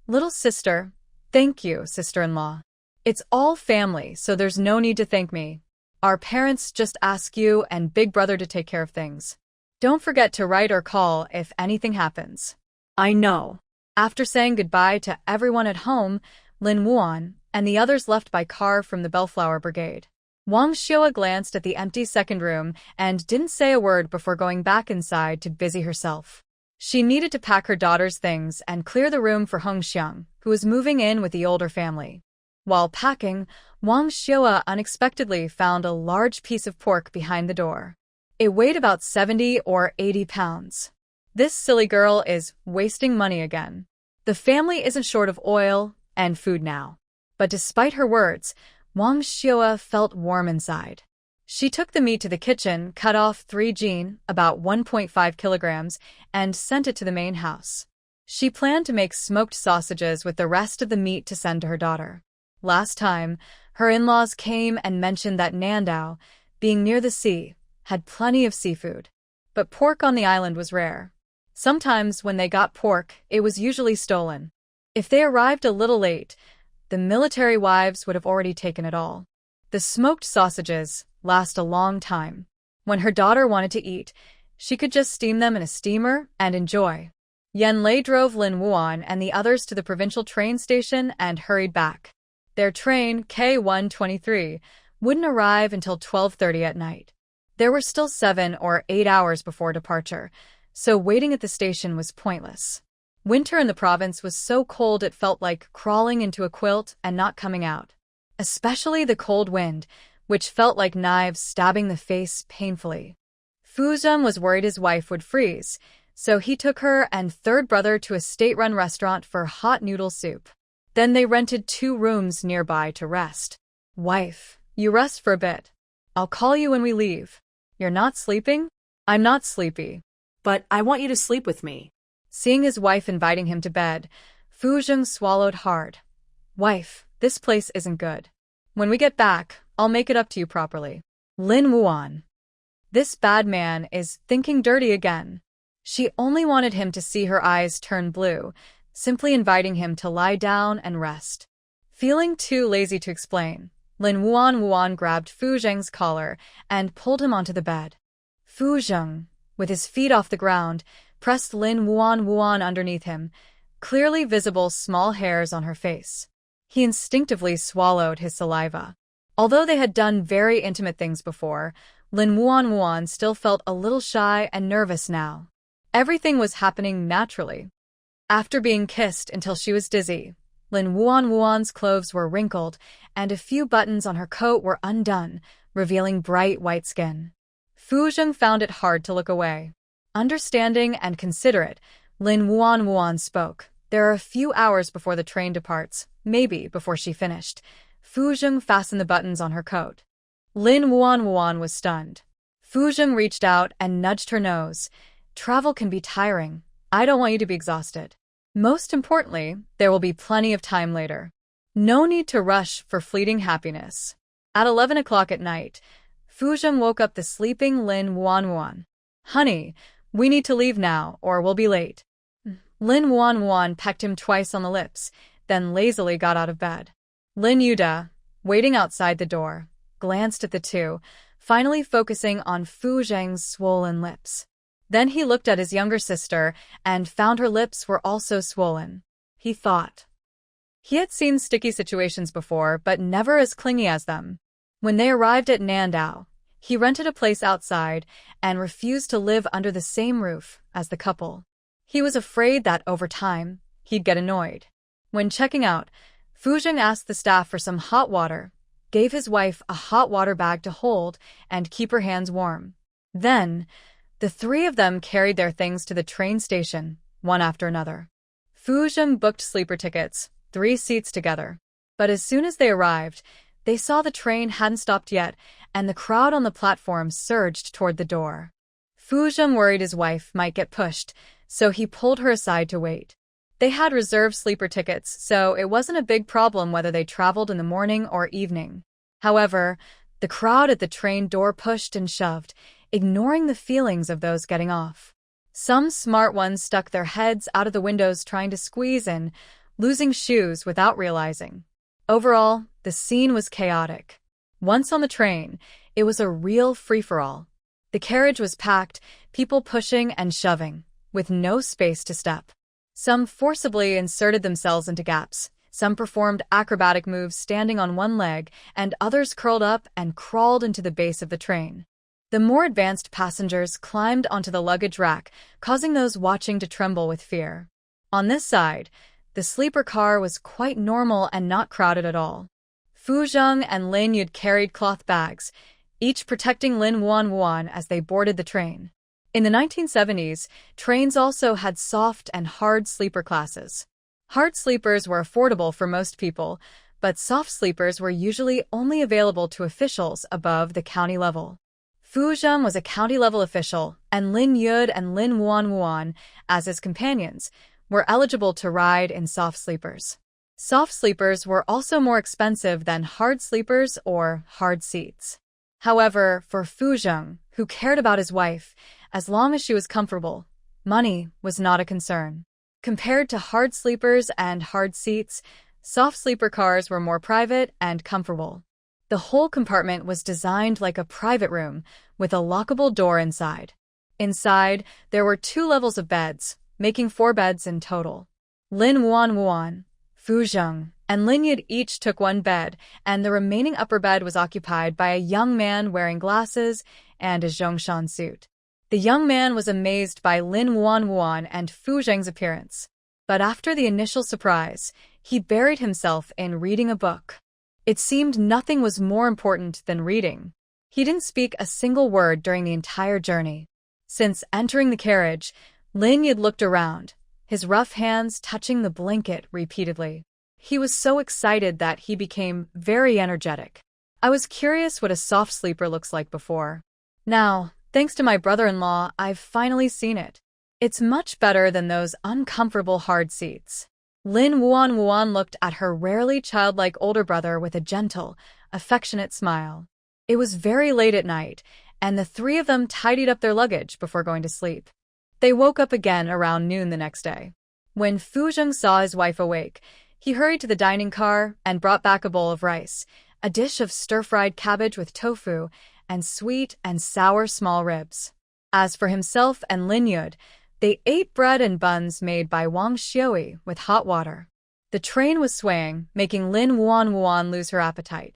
Little sister, thank you, sister-in-law. It's all family, so there's no need to thank me. Our parents just ask you and big brother to take care of things. Don't forget to write or call if anything happens. I know. After saying goodbye to everyone at home, Lin Wuan and the others left by car from the Bellflower Brigade. Wang Xiua glanced at the empty second room and didn't say a word before going back inside to busy herself. She needed to pack her daughter's things and clear the room for Hongxiang, who was moving in with the older family. While packing, Wang Xiua unexpectedly found a large piece of pork behind the door. It weighed about 70 or 80 pounds. This silly girl is wasting money again. The family isn't short of oil and food now. But despite her words, Wang Xiua felt warm inside. She took the meat to the kitchen, cut off 3 jin, about 1.5 kilograms, and sent it to the main house. She planned to make smoked sausages with the rest of the meat to send to her daughter. Last time, her in-laws came and mentioned that Nandao, being near the sea, had plenty of seafood. But pork on the island was rare. Sometimes when they got pork, it was usually stolen. If they arrived a little late, the military wives would have already taken it all. The smoked sausages last a long time. When her daughter wanted to eat, she could just steam them in a steamer and enjoy. Yan Lei drove Lin Wuan and the others to the provincial train station and hurried back. Their train, K123, wouldn't arrive until 12:30 at night. There were still 7 or 8 hours before departure, so waiting at the station was pointless. Winter in the province was so cold it felt like crawling into a quilt and not coming out. Especially the cold wind, which felt like knives stabbing the face painfully. Fu Zheng was worried his wife would freeze, so he took her and third brother to a state-run restaurant for hot noodle soup. Then they rented 2 rooms nearby to rest. Wife, you rest for a bit. I'll call you when we leave. You're not sleeping? I'm not sleepy. But I want you to sleep with me. Seeing his wife inviting him to bed, Fu Zheng swallowed hard. Wife, this place isn't good. When we get back, I'll make it up to you properly. Lin Wuan. This bad man is thinking dirty again. She only wanted him to see her eyes turn blue, simply inviting him to lie down and rest. Feeling too lazy to explain, Lin Wuan grabbed Fu Zheng's collar and pulled him onto the bed. Fu Zheng, with his feet off the ground, pressed Lin Wuan underneath him, clearly visible small hairs on her face. He instinctively swallowed his saliva. Although they had done very intimate things before, Lin Wuan still felt a little shy and nervous now. Everything was happening naturally. After being kissed until she was dizzy, Lin Wuan's clothes were wrinkled, and a few buttons on her coat were undone, revealing bright white skin. Fu Zheng found it hard to look away. Understanding and considerate, Lin Wuan spoke. There are a few hours before the train departs, maybe before she finished. Fu Zheng fastened the buttons on her coat. Lin Wuan was stunned. Fu Zheng reached out and nudged her nose. Travel can be tiring. I don't want you to be exhausted. Most importantly, there will be plenty of time later. No need to rush for fleeting happiness. At 11 o'clock at night, Fu Zheng woke up the sleeping Lin Wuan. Honey, we need to leave now or we'll be late. Lin Wuan pecked him twice on the lips, then lazily got out of bed. Lin Yuda, waiting outside the door, glanced at the two, finally focusing on Fu Zheng's swollen lips. Then he looked at his younger sister and found her lips were also swollen. He thought. He had seen sticky situations before, but never as clingy as them. When they arrived at Nandao, he rented a place outside and refused to live under the same roof as the couple. He was afraid that over time, he'd get annoyed. When checking out, Fu Zheng asked the staff for some hot water, gave his wife a hot water bag to hold and keep her hands warm. Then, the three of them carried their things to the train station, one after another. Fu Zheng booked sleeper tickets, 3 seats together. But as soon as they arrived, they saw the train hadn't stopped yet, and the crowd on the platform surged toward the door. Fu Zheng worried his wife might get pushed, so he pulled her aside to wait. They had reserved sleeper tickets, so it wasn't a big problem whether they traveled in the morning or evening. However, the crowd at the train door pushed and shoved, ignoring the feelings of those getting off. Some smart ones stuck their heads out of the windows trying to squeeze in, losing shoes without realizing. Overall, the scene was chaotic. Once on the train, it was a real free-for-all. The carriage was packed, people pushing and shoving, with no space to step. Some forcibly inserted themselves into gaps, some performed acrobatic moves standing on one leg, and others curled up and crawled into the base of the train. The more advanced passengers climbed onto the luggage rack, causing those watching to tremble with fear. On this side, the sleeper car was quite normal and not crowded at all. Fu Zheng and Lin Yud carried cloth bags, each protecting Lin Wuan as they boarded the train. In the 1970s, trains also had soft and hard sleeper classes. Hard sleepers were affordable for most people, but soft sleepers were usually only available to officials above the county level. Fu Zheng was a county-level official, and Lin Yud and Lin Wuan, as his companions, were eligible to ride in soft sleepers. Soft sleepers were also more expensive than hard sleepers or hard seats. However, for Fu Zheng, who cared about his wife, as long as she was comfortable, money was not a concern. Compared to hard sleepers and hard seats, soft sleeper cars were more private and comfortable. The whole compartment was designed like a private room, with a lockable door inside. Inside, there were 2 levels of beds, making 4 beds in total. Lin Wuan, Fu Zheng, and Lin Yud each took 1 bed, and the remaining upper bed was occupied by a young man wearing glasses and a Zhongshan suit. The young man was amazed by Lin Wuan and Fu Zheng's appearance. But after the initial surprise, he buried himself in reading a book. It seemed nothing was more important than reading. He didn't speak a single word during the entire journey. Since entering the carriage, Lin Yud looked around, his rough hands touching the blanket repeatedly. He was so excited that he became very energetic. I was curious what a soft sleeper looks like before. Now, thanks to my brother-in-law, I've finally seen it. It's much better than those uncomfortable hard seats. Lin Wuan looked at her rarely childlike older brother with a gentle, affectionate smile. It was very late at night, and the 3 of them tidied up their luggage before going to sleep. They woke up again around noon the next day. When Fu Zheng saw his wife awake, he hurried to the dining car and brought back a bowl of rice, a dish of stir-fried cabbage with tofu, and sweet and sour small ribs. As for himself and Lin Yud, they ate bread and buns made by Wang Xiui with hot water. The train was swaying, making Lin Wuan lose her appetite.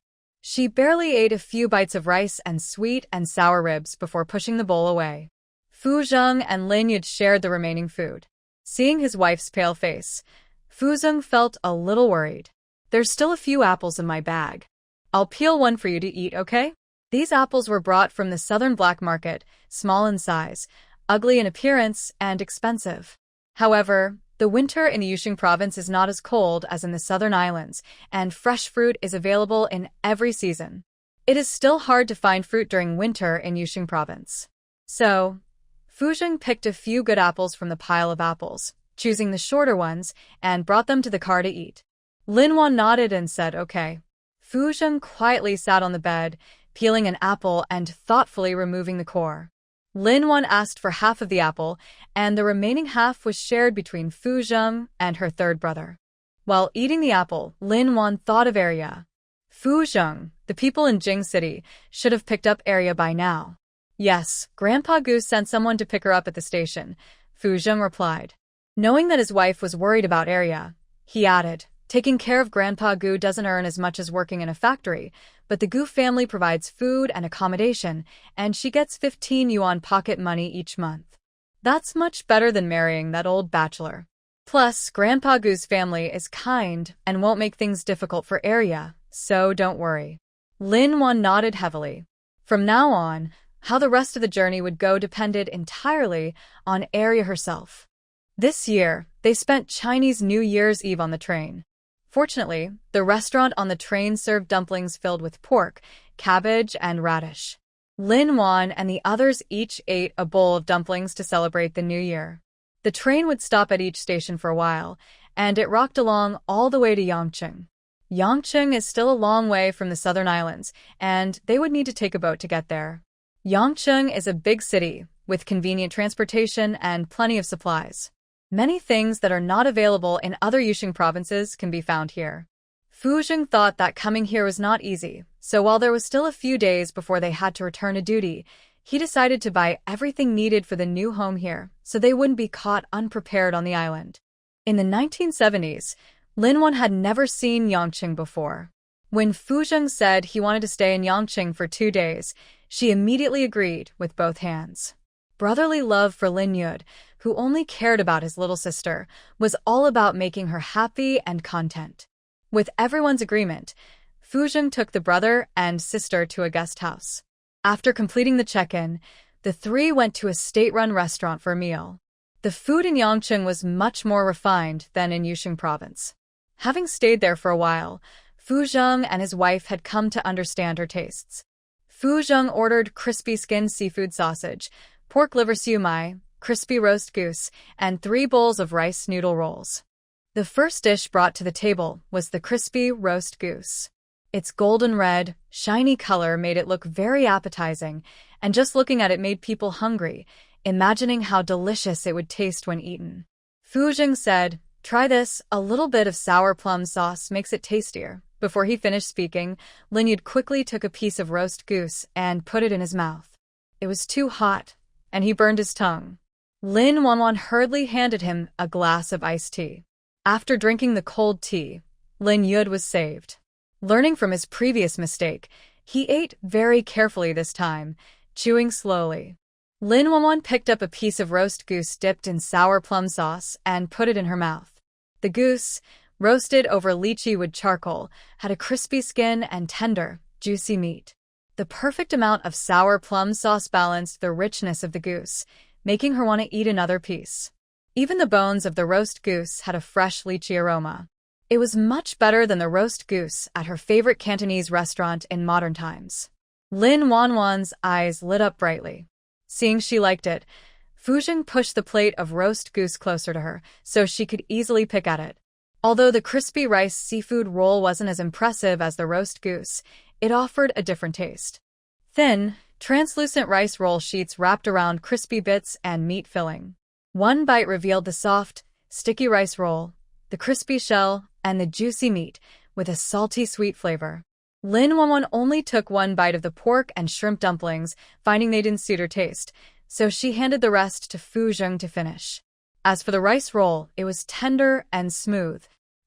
She barely ate a few bites of rice and sweet and sour ribs before pushing the bowl away. Fu Zheng and Lin Yud shared the remaining food. Seeing his wife's pale face, Fu Zheng felt a little worried. There's still a few apples in my bag. I'll peel one for you to eat, okay? These apples were brought from the southern black market, small in size, ugly in appearance, and expensive. However, the winter in the Yusheng province is not as cold as in the southern islands, and fresh fruit is available in every season. It is still hard to find fruit during winter in Yusheng province. So, Fu Zheng picked a few good apples from the pile of apples, choosing the shorter ones, and brought them to the car to eat. Lin Wan nodded and said, okay. Fu Zheng quietly sat on the bed, peeling an apple and thoughtfully removing the core. Lin Wan asked for half of the apple, and the remaining half was shared between Fu Zheng and her third brother. While eating the apple, Lin Wan thought of Arya. Fu Zheng, the people in Jing City, should have picked up Arya by now. Yes, Grandpa Goose sent someone to pick her up at the station, Fu Zheng replied. Knowing that his wife was worried about Arya, he added, taking care of Grandpa Gu doesn't earn as much as working in a factory, but the Gu family provides food and accommodation, and she gets 15 yuan pocket money each month. That's much better than marrying that old bachelor. Plus, Grandpa Gu's family is kind and won't make things difficult for Arya, so don't worry. Lin Wan nodded heavily. From now on, how the rest of the journey would go depended entirely on Arya herself. This year, they spent Chinese New Year's Eve on the train. Fortunately, the restaurant on the train served dumplings filled with pork, cabbage, and radish. Lin Wan and the others each ate a bowl of dumplings to celebrate the new year. The train would stop at each station for a while, and it rocked along all the way to Yangcheng. Yangcheng is still a long way from the southern islands, and they would need to take a boat to get there. Yangcheng is a big city, with convenient transportation and plenty of supplies. Many things that are not available in other Yusheng provinces can be found here. Fu Zheng thought that coming here was not easy, so while there was still a few days before they had to return to duty, he decided to buy everything needed for the new home here, so they wouldn't be caught unprepared on the island. In the 1970s, Lin Wan had never seen Yangcheng before. When Fu Zheng said he wanted to stay in Yangcheng for 2 days, she immediately agreed with both hands. Brotherly love for Lin Yud, who only cared about his little sister, was all about making her happy and content. With everyone's agreement, Fu Zheng took the brother and sister to a guest house. After completing the check-in, the three went to a state-run restaurant for a meal. The food in Yangcheng was much more refined than in Yusheng province. Having stayed there for a while, Fu Zheng and his wife had come to understand her tastes. Fu Zheng ordered crispy skinned seafood sausage, pork liver siumai, crispy roast goose, and 3 bowls of rice noodle rolls. The first dish brought to the table was the crispy roast goose. Its golden red, shiny color made it look very appetizing, and just looking at it made people hungry, imagining how delicious it would taste when eaten. Fu Zheng said, "Try this, a little bit of sour plum sauce makes it tastier." Before he finished speaking, Lin Yud quickly took a piece of roast goose and put it in his mouth. It was too hot, and he burned his tongue. Lin Wanwan hurriedly handed him a glass of iced tea. After drinking the cold tea, Lin Yud was saved. Learning from his previous mistake, he ate very carefully this time, chewing slowly. Lin Wanwan picked up a piece of roast goose dipped in sour plum sauce and put it in her mouth. The goose, roasted over lychee wood charcoal, had a crispy skin and tender, juicy meat. The perfect amount of sour plum sauce balanced the richness of the goose, making her want to eat another piece. Even the bones of the roast goose had a fresh lychee aroma. It was much better than the roast goose at her favorite Cantonese restaurant in modern times. Lin Wanwan's eyes lit up brightly. Seeing she liked it, Fu Zheng pushed the plate of roast goose closer to her so she could easily pick at it. Although the crispy rice seafood roll wasn't as impressive as the roast goose, it offered a different taste. Thin, translucent rice roll sheets wrapped around crispy bits and meat filling. One bite revealed the soft, sticky rice roll, the crispy shell, and the juicy meat, with a salty sweet flavor. Lin Wanwan only took one bite of the pork and shrimp dumplings, finding they didn't suit her taste, so she handed the rest to Fu Zheng to finish. As for the rice roll, it was tender and smooth.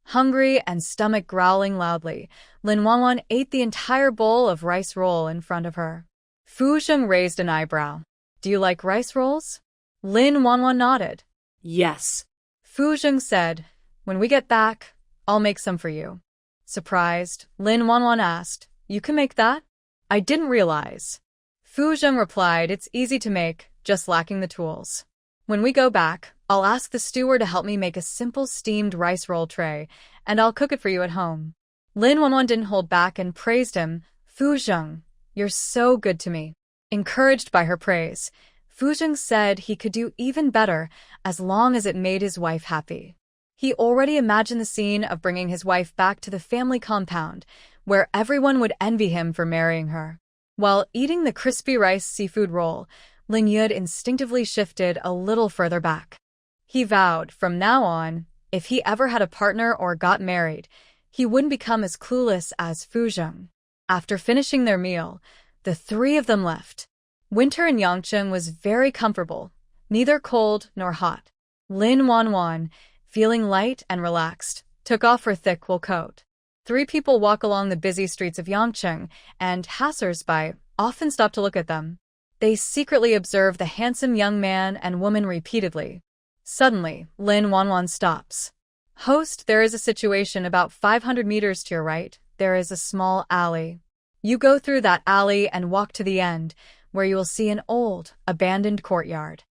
Hungry and stomach growling loudly, Lin Wanwan ate the entire bowl of rice roll in front of her. Fu Zheng raised an eyebrow. Do you like rice rolls? Lin Wanwan nodded. Yes. Fu Zheng said, when we get back, I'll make some for you. Surprised, Lin Wanwan asked, you can make that? I didn't realize. Fu Zheng replied, it's easy to make, just lacking the tools. When we go back, I'll ask the steward to help me make a simple steamed rice roll tray, and I'll cook it for you at home. Lin Wanwan didn't hold back and praised him. Fu Zheng, you're so good to me. Encouraged by her praise, Fu Zheng said he could do even better as long as it made his wife happy. He already imagined the scene of bringing his wife back to the family compound, where everyone would envy him for marrying her. While eating the crispy rice seafood roll, Lin Yud instinctively shifted a little further back. He vowed, from now on, if he ever had a partner or got married, he wouldn't become as clueless as Fu Zheng. After finishing their meal, the three of them left. Winter in Yangcheng was very comfortable, neither cold nor hot. Lin Wanwan, feeling light and relaxed, took off her thick wool coat. 3 people walk along the busy streets of Yangcheng, and passers-by often stop to look at them. They secretly observe the handsome young man and woman repeatedly. Suddenly, Lin Wanwan stops. Host, there is a situation about 500 meters to your right. There is a small alley. You go through that alley and walk to the end, where you will see an old, abandoned courtyard.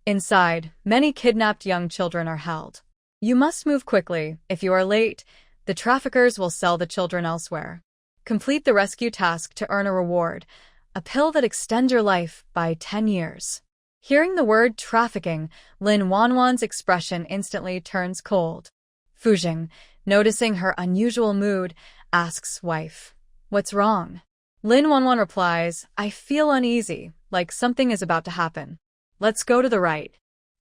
Inside, many kidnapped young children are held. You must move quickly. If you are late, the traffickers will sell the children elsewhere. Complete the rescue task to earn a reward, a pill that extends your life by 10 years. Hearing the word trafficking, Lin Wanwan's expression instantly turns cold. Fu Zheng, noticing her unusual mood, asks wife, what's wrong? Lin Wanwan replies, I feel uneasy, like something is about to happen. Let's go to the right.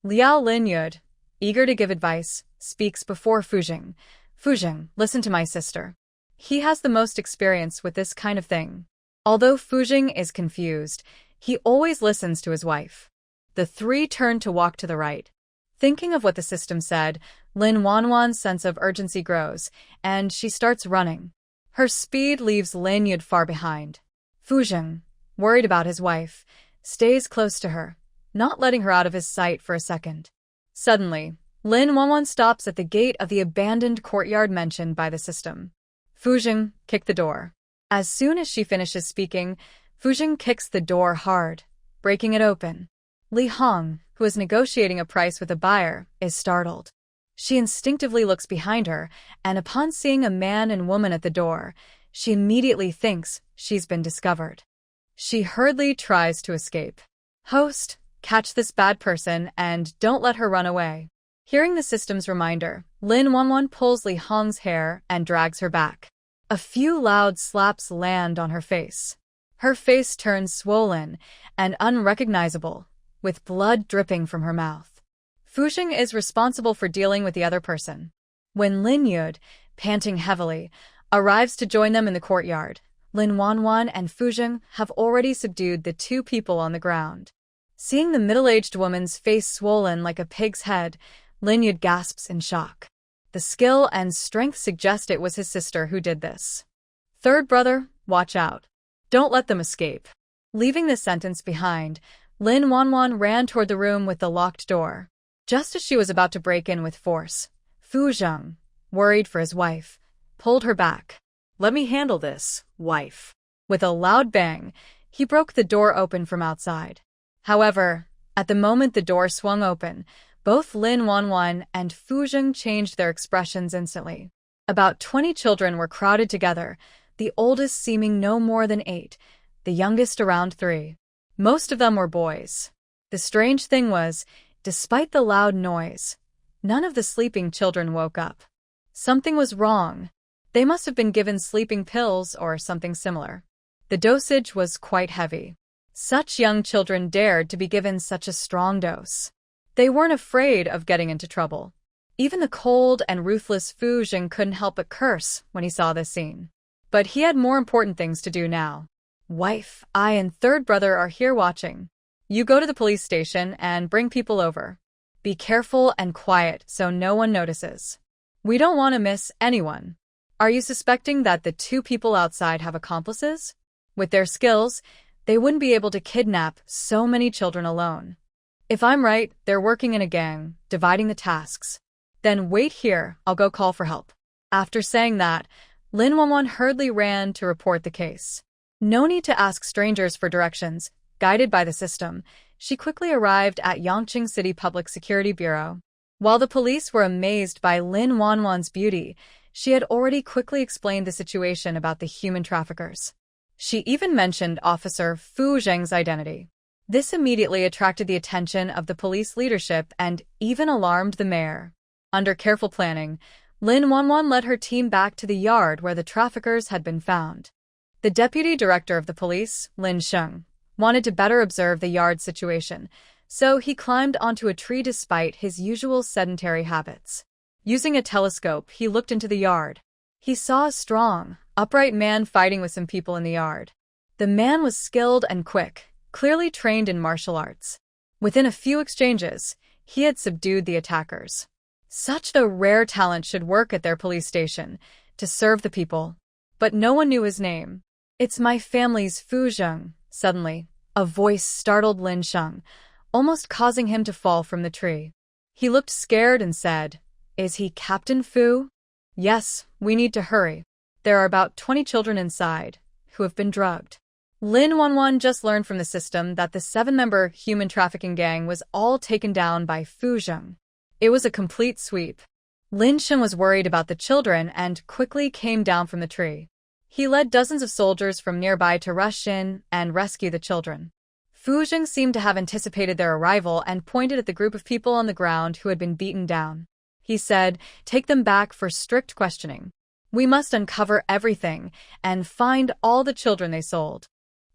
Liao Lin Yud, eager to give advice, speaks before Fu Zheng. Fu Zheng, listen to my sister. He has the most experience with this kind of thing. Although Fu Zheng is confused, he always listens to his wife. The 3 turn to walk to the right. Thinking of what the system said, Lin Wanwan's sense of urgency grows, and she starts running. Her speed leaves Lin Yud far behind. Fu Zheng, worried about his wife, stays close to her, not letting her out of his sight for a second. Suddenly, Lin Wanwan stops at the gate of the abandoned courtyard mentioned by the system. Fu Zheng kicked the door. As soon as she finishes speaking, Fu Zheng kicks the door hard, breaking it open. Li Hong, who is negotiating a price with a buyer, is startled. She instinctively looks behind her, and upon seeing a man and woman at the door, she immediately thinks she's been discovered. She hurriedly tries to escape. Host, catch this bad person and don't let her run away. Hearing the system's reminder, Lin Wanwan pulls Li Hong's hair and drags her back. A few loud slaps land on her face. Her face turns swollen and unrecognizable, with blood dripping from her mouth. Fu Zheng is responsible for dealing with the other person. When Lin Yud, panting heavily, arrives to join them in the courtyard, Lin Wanwan and Fu Zheng have already subdued the 2 people on the ground. Seeing the middle-aged woman's face swollen like a pig's head, Lin Yud gasps in shock. The skill and strength suggest it was his sister who did this. Third brother, watch out. Don't let them escape. Leaving this sentence behind, Lin Wanwan ran toward the room with the locked door. Just as she was about to break in with force, Fu Zheng, worried for his wife, pulled her back. Let me handle this, wife. With a loud bang, he broke the door open from outside. However, at the moment the door swung open, both Lin Wanwan and Fu Zheng changed their expressions instantly. About 20 children were crowded together, the oldest seeming no more than 8, the youngest around 3. Most of them were boys. The strange thing was, despite the loud noise, none of the sleeping children woke up. Something was wrong. They must have been given sleeping pills or something similar. The dosage was quite heavy. Such young children dared to be given such a strong dose. They weren't afraid of getting into trouble. Even the cold and ruthless Fu Zheng couldn't help but curse when he saw this scene. But he had more important things to do now. Wife, I and third brother are here watching. You go to the police station and bring people over. Be careful and quiet so no one notices. We don't want to miss anyone. Are you suspecting that the two people outside have accomplices? With their skills, they wouldn't be able to kidnap so many children alone. If I'm right, they're working in a gang, dividing the tasks. Then wait here, I'll go call for help. After saying that, Lin Wanwan hurriedly ran to report the case. No need to ask strangers for directions. Guided by the system, she quickly arrived at Yongqing City Public Security Bureau. While the police were amazed by Lin Wanwan's beauty, she had already quickly explained the situation about the human traffickers. She even mentioned Officer Fu Zheng's identity. This immediately attracted the attention of the police leadership and even alarmed the mayor. Under careful planning, Lin Wanwan led her team back to the yard where the traffickers had been found. The deputy director of the police, Lin Sheng, wanted to better observe the yard situation, so he climbed onto a tree despite his usual sedentary habits. Using a telescope, he looked into the yard. He saw a strong, upright man fighting with some people in the yard. The man was skilled and quick, clearly trained in martial arts. Within a few exchanges, he had subdued the attackers. Such a rare talent should work at their police station, to serve the people. But no one knew his name. It's my family's Fu Zheng. Suddenly, a voice startled Lin Sheng, almost causing him to fall from the tree. He looked scared and said, "Is he Captain Fu?" "Yes, we need to hurry. There are about 20 children inside, who have been drugged." Lin Wanwan just learned from the system that the 7-member human trafficking gang was all taken down by Fu Zheng. It was a complete sweep. Lin Sheng was worried about the children and quickly came down from the tree. He led dozens of soldiers from nearby to rush in and rescue the children. Fu Zheng seemed to have anticipated their arrival and pointed at the group of people on the ground who had been beaten down. He said, "Take them back for strict questioning. We must uncover everything and find all the children they sold."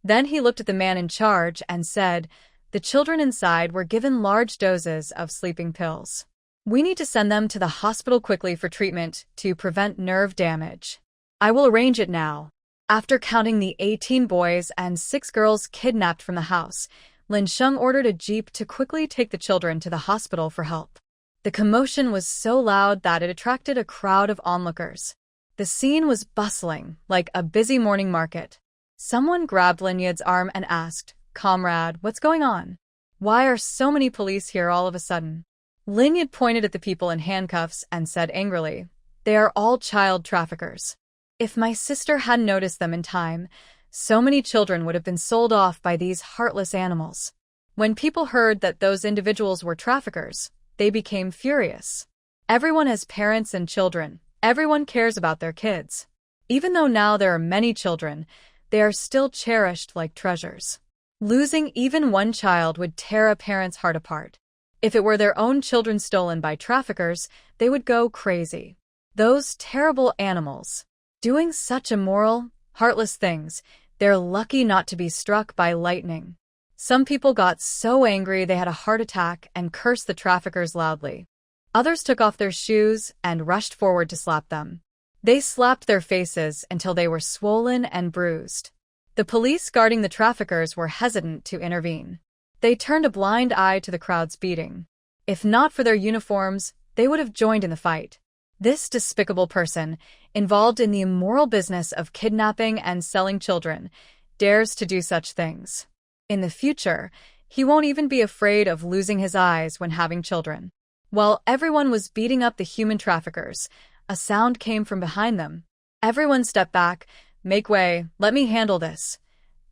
Then he looked at the man in charge and said, "The children inside were given large doses of sleeping pills. We need to send them to the hospital quickly for treatment to prevent nerve damage. I will arrange it now." After counting the 18 boys and 6 girls kidnapped from the house, Lin Sheng ordered a jeep to quickly take the children to the hospital for help. The commotion was so loud that it attracted a crowd of onlookers. The scene was bustling, like a busy morning market. Someone grabbed Lin Yid's arm and asked, "Comrade, what's going on? Why are so many police here all of a sudden?" Lin Yid pointed at the people in handcuffs and said angrily, "They are all child traffickers. If my sister hadn't noticed them in time, so many children would have been sold off by these heartless animals." When people heard that those individuals were traffickers, they became furious. Everyone has parents and children. Everyone cares about their kids. Even though now there are many children, they are still cherished like treasures. Losing even one child would tear a parent's heart apart. If it were their own children stolen by traffickers, they would go crazy. Those terrible animals. Doing such immoral, heartless things, they're lucky not to be struck by lightning. Some people got so angry they had a heart attack and cursed the traffickers loudly. Others took off their shoes and rushed forward to slap them. They slapped their faces until they were swollen and bruised. The police guarding the traffickers were hesitant to intervene. They turned a blind eye to the crowd's beating. If not for their uniforms, they would have joined in the fight. This despicable person, involved in the immoral business of kidnapping and selling children, dares to do such things. In the future, he won't even be afraid of losing his eyes when having children. While everyone was beating up the human traffickers, a sound came from behind them. Everyone stepped back. "Make way, let me handle this."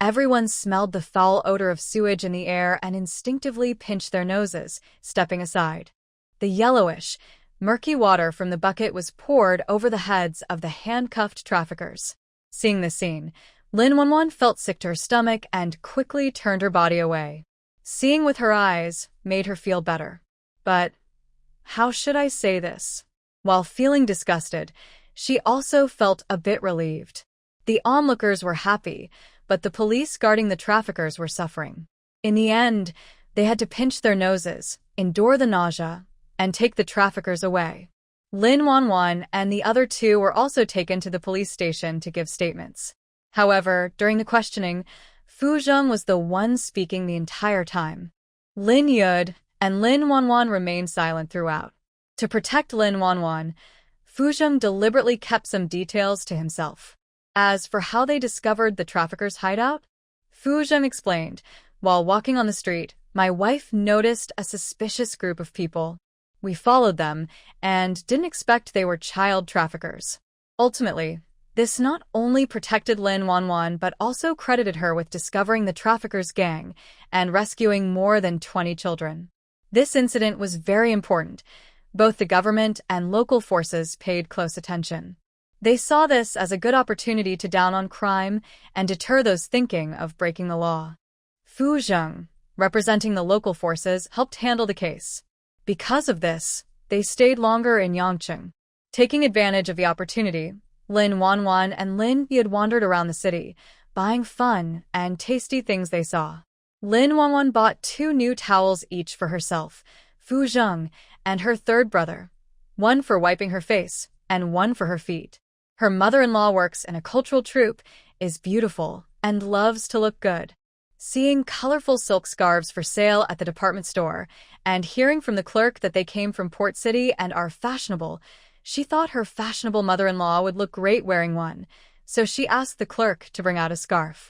Everyone smelled the foul odor of sewage in the air and instinctively pinched their noses, stepping aside. The yellowish, murky water from the bucket was poured over the heads of the handcuffed traffickers. Seeing the scene, Lin Wanwan felt sick to her stomach and quickly turned her body away. Seeing with her eyes made her feel better. But how should I say this? While feeling disgusted, she also felt a bit relieved. The onlookers were happy, but the police guarding the traffickers were suffering. In the end, they had to pinch their noses, endure the nausea, and take the traffickers away. Lin Wanwan and the other 2 were also taken to the police station to give statements. However, during the questioning, Fu Zheng was the one speaking the entire time. Lin Yud and Lin Wanwan remained silent throughout. To protect Lin Wanwan, Fu Zheng deliberately kept some details to himself. As for how they discovered the traffickers' hideout, Fu Zheng explained, while walking on the street, my wife noticed a suspicious group of people. We followed them and didn't expect they were child traffickers. Ultimately, this not only protected Lin Wanwan but also credited her with discovering the traffickers' gang and rescuing more than 20 children. This incident was very important. Both the government and local forces paid close attention. They saw this as a good opportunity to down on crime and deter those thinking of breaking the law. Fu Zheng, representing the local forces, helped handle the case. Because of this, they stayed longer in Yangcheng. Taking advantage of the opportunity, Lin Wanwan and Lin Yi had wandered around the city, buying fun and tasty things they saw. Lin Wanwan bought 2 new towels each for herself, Fu Zheng, and her third brother, one for wiping her face and one for her feet. Her mother-in-law works in a cultural troupe, is beautiful, and loves to look good. Seeing colorful silk scarves for sale at the department store and hearing from the clerk that they came from Port City and are fashionable, she thought her fashionable mother-in-law would look great wearing one, so she asked the clerk to bring out a scarf.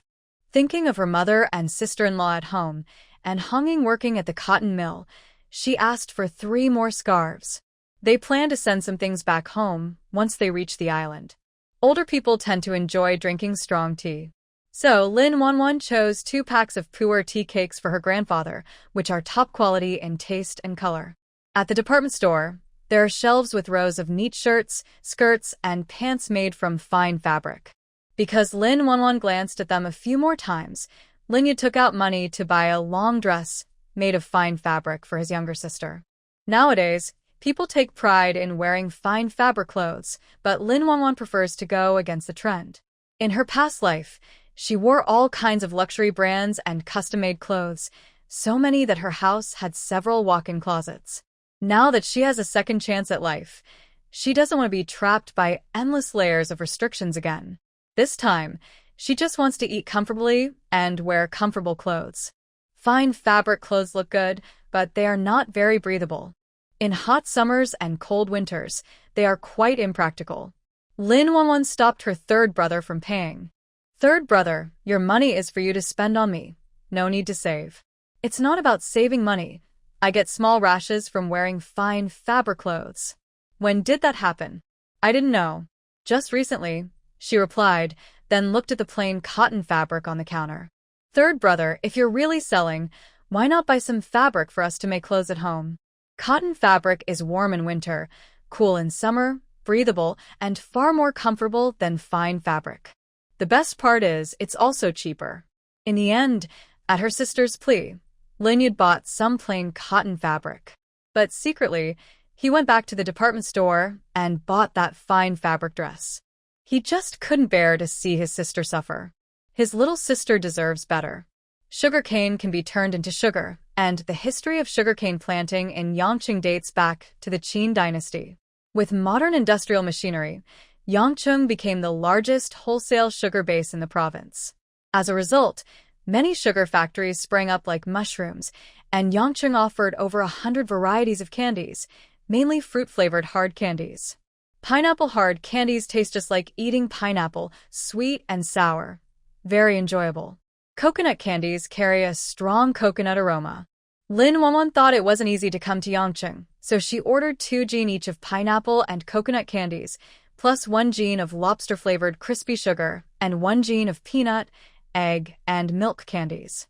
Thinking of her mother and sister-in-law at home and Honging working at the cotton mill, she asked for 3 more scarves. They planned to send some things back home once they reach the island. Older people tend to enjoy drinking strong tea. So Lin Wanwan chose 2 packs of pu'er tea cakes for her grandfather, which are top quality in taste and color. At the department store, there are shelves with rows of neat shirts, skirts, and pants made from fine fabric. Because Lin Wanwan glanced at them a few more times, Lin Yi took out money to buy a long dress made of fine fabric for his younger sister. Nowadays, people take pride in wearing fine fabric clothes, but Lin Wanwan prefers to go against the trend. In her past life, she wore all kinds of luxury brands and custom-made clothes, so many that her house had several walk-in closets. Now that she has a second chance at life, she doesn't want to be trapped by endless layers of restrictions again. This time, she just wants to eat comfortably and wear comfortable clothes. Fine fabric clothes look good, but they are not very breathable. In hot summers and cold winters, they are quite impractical. Lin Wanwan stopped her third brother from paying. Third brother, your money is for you to spend on me. No need to save. It's not about saving money. I get small rashes from wearing fine fabric clothes. When did that happen? I didn't know. Just recently, she replied, then looked at the plain cotton fabric on the counter. Third brother, if you're really selling, why not buy some fabric for us to make clothes at home? Cotton fabric is warm in winter, cool in summer, breathable, and far more comfortable than fine fabric. The best part is, it's also cheaper. In the end, at her sister's plea, Lin Yi bought some plain cotton fabric. But secretly, he went back to the department store and bought that fine fabric dress. He just couldn't bear to see his sister suffer. His little sister deserves better. Sugarcane can be turned into sugar, and the history of sugarcane planting in Yangcheng dates back to the Qin dynasty. With modern industrial machinery, Yangcheng became the largest wholesale sugar base in the province. As a result, many sugar factories sprang up like mushrooms, and Yangcheng offered over 100 varieties of candies, mainly fruit-flavored hard candies. Pineapple hard candies taste just like eating pineapple, sweet and sour. Very enjoyable. Coconut candies carry a strong coconut aroma. Lin Wanwan thought it wasn't easy to come to Yangcheng, so she ordered 2 jean each of pineapple and coconut candies, plus 1 jean of lobster-flavored crispy sugar, and 1 jean of peanut, egg, and milk candies.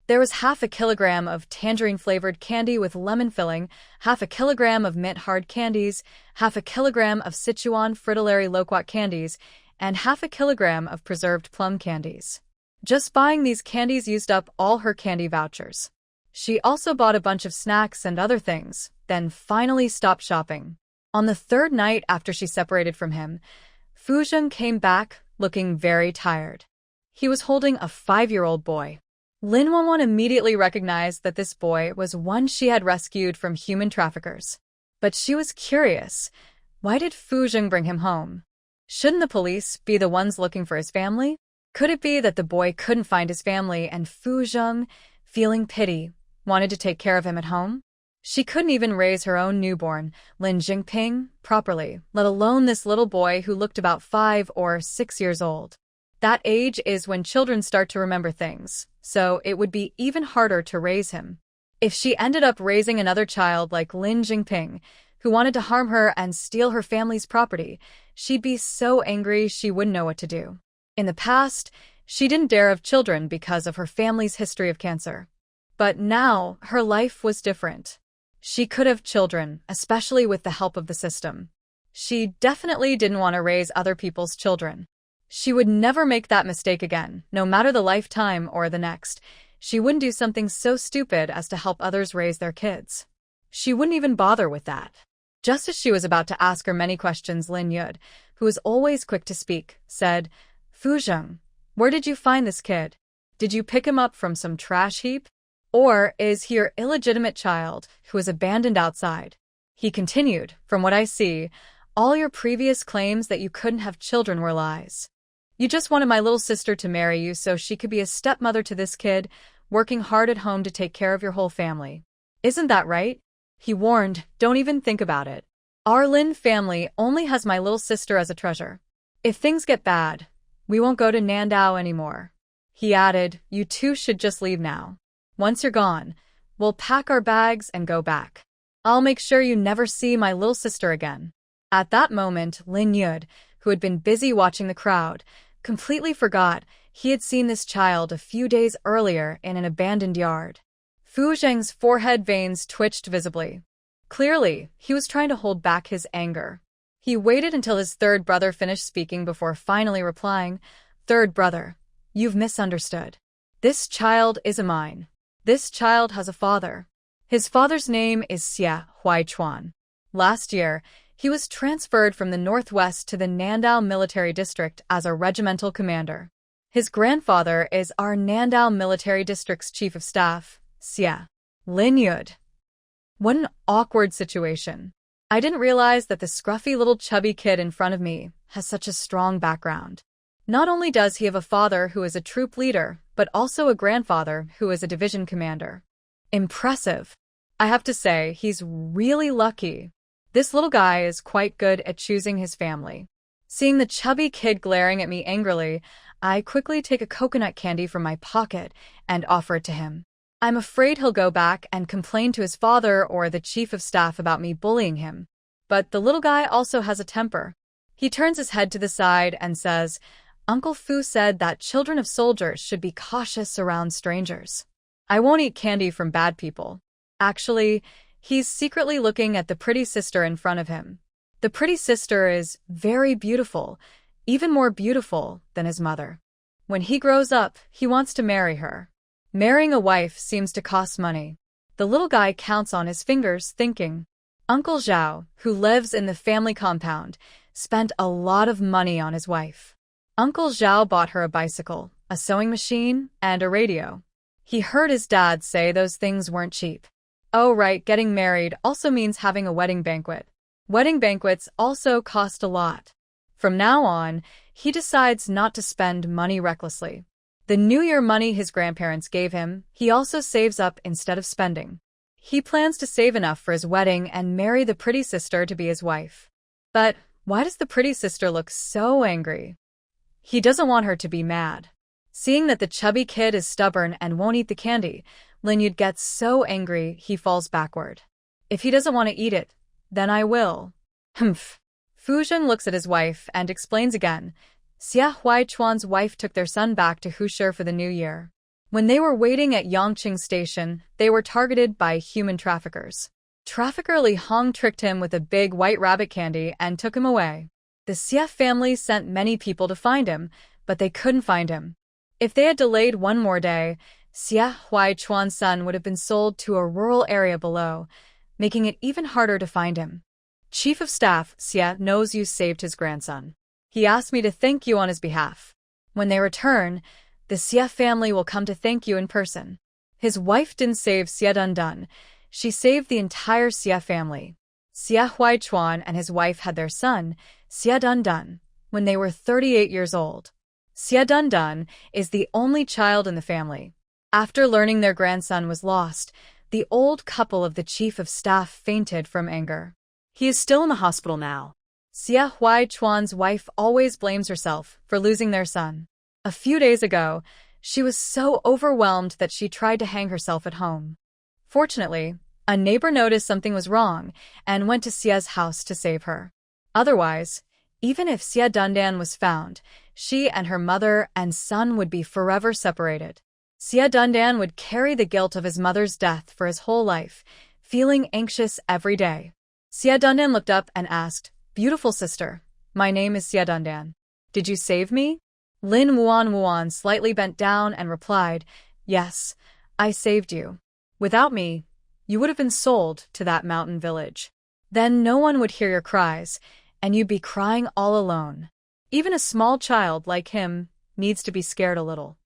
There was half a kilogram of tangerine-flavored candy with lemon filling, half a kilogram of mint hard candies, half a kilogram of Sichuan Fritillary loquat candies, and half a kilogram of preserved plum candies. Just buying these candies used up all her candy vouchers. She also bought a bunch of snacks and other things, then finally stopped shopping. On the 3rd night after she separated from him, Fu Zheng came back, looking very tired. He was holding a 5-year-old boy. Lin Wanwan immediately recognized that this boy was one she had rescued from human traffickers. But she was curious. Why did Fu Zheng bring him home? Shouldn't the police be the ones looking for his family? Could it be that the boy couldn't find his family and Fu Zheng, feeling pity, wanted to take care of him at home? She couldn't even raise her own newborn, Lin Jingping, properly, let alone this little boy who looked about 5 or 6 years old. That age is when children start to remember things, so it would be even harder to raise him. If she ended up raising another child like Lin Jingping, who wanted to harm her and steal her family's property, she'd be so angry she wouldn't know what to do. In the past, she didn't dare have children because of her family's history of cancer. But now, her life was different. She could have children, especially with the help of the system. She definitely didn't want to raise other people's children. She would never make that mistake again, no matter the lifetime or the next. She wouldn't do something so stupid as to help others raise their kids. She wouldn't even bother with that. Just as she was about to ask her many questions, Lin Yud, who was always quick to speak, said, "Fu Zheng, where did you find this kid? Did you pick him up from some trash heap? Or is he your illegitimate child who was abandoned outside?" He continued, "From what I see, all your previous claims that you couldn't have children were lies. You just wanted my little sister to marry you so she could be a stepmother to this kid, working hard at home to take care of your whole family. Isn't that right?" He warned, "Don't even think about it. Our Lin family only has my little sister as a treasure. If things get bad, we won't go to Nandao anymore." He added, "You two should just leave now. Once you're gone, we'll pack our bags and go back. I'll make sure you never see my little sister again." At that moment, Lin Yud, who had been busy watching the crowd, completely forgot he had seen this child a few days earlier in an abandoned yard. Fu Zheng's forehead veins twitched visibly. Clearly, he was trying to hold back his anger. He waited until his third brother finished speaking before finally replying, "Third brother, you've misunderstood. This child isn't mine. This child has a father. His father's name is Xia Huaichuan. Last year, he was transferred from the northwest to the Nandao military district as a regimental commander. His grandfather is our Nandao military district's chief of staff, Xia." Lin Yud. What an awkward situation. I didn't realize that the scruffy little chubby kid in front of me has such a strong background. Not only does he have a father who is a troop leader, but also a grandfather who is a division commander. Impressive. I have to say, he's really lucky. This little guy is quite good at choosing his family. Seeing the chubby kid glaring at me angrily, I quickly take a coconut candy from my pocket and offer it to him. I'm afraid he'll go back and complain to his father or the chief of staff about me bullying him. But the little guy also has a temper. He turns his head to the side and says, "Uncle Fu said that children of soldiers should be cautious around strangers. I won't eat candy from bad people." Actually, he's secretly looking at the pretty sister in front of him. The pretty sister is very beautiful, even more beautiful than his mother. When he grows up, he wants to marry her. Marrying a wife seems to cost money. The little guy counts on his fingers, thinking. Uncle Zhao, who lives in the family compound, spent a lot of money on his wife. Uncle Zhao bought her a bicycle, a sewing machine, and a radio. He heard his dad say those things weren't cheap. Oh right, getting married also means having a wedding banquet. Wedding banquets also cost a lot. From now on, he decides not to spend money recklessly. The New Year money his grandparents gave him, he also saves up instead of spending. He plans to save enough for his wedding and marry the pretty sister to be his wife. But why does the pretty sister look so angry? He doesn't want her to be mad. Seeing that the chubby kid is stubborn and won't eat the candy, Lin Yud gets so angry he falls backward. If he doesn't want to eat it, then I will. Humph. Fu Zheng looks at his wife and explains again. Xia Huaichuan's wife took their son back to Hushi for the new year. When they were waiting at Yangqing Station, they were targeted by human traffickers. Trafficker Li Hong tricked him with a big white rabbit candy and took him away. The Xia family sent many people to find him, but they couldn't find him. If they had delayed one more day, Xia Huaichuan's son would have been sold to a rural area below, making it even harder to find him. Chief of Staff Xia knows you saved his grandson. He asked me to thank you on his behalf. When they return, the Xia family will come to thank you in person. His wife didn't save Xia Dundun. She saved the entire Xia family. Xia Huaichuan and his wife had their son, Xia Dundun, when they were 38 years old. Xia Dundun is the only child in the family. After learning their grandson was lost, the old couple of the chief of staff fainted from anger. He is still in the hospital now. Xia Huaichuan's wife always blames herself for losing their son. A few days ago, she was so overwhelmed that she tried to hang herself at home. Fortunately, a neighbor noticed something was wrong and went to Xia's house to save her. Otherwise, even if Xia Dundan was found, she and her mother and son would be forever separated. Xia Dundan would carry the guilt of his mother's death for his whole life, feeling anxious every day. Xia Dundan looked up and asked, "Beautiful sister, my name is Xia Dundan. Did you save me?" Lin Wuan slightly bent down and replied, "Yes, I saved you. Without me, you would have been sold to that mountain village. Then no one would hear your cries, and you'd be crying all alone. Even a small child like him needs to be scared a little.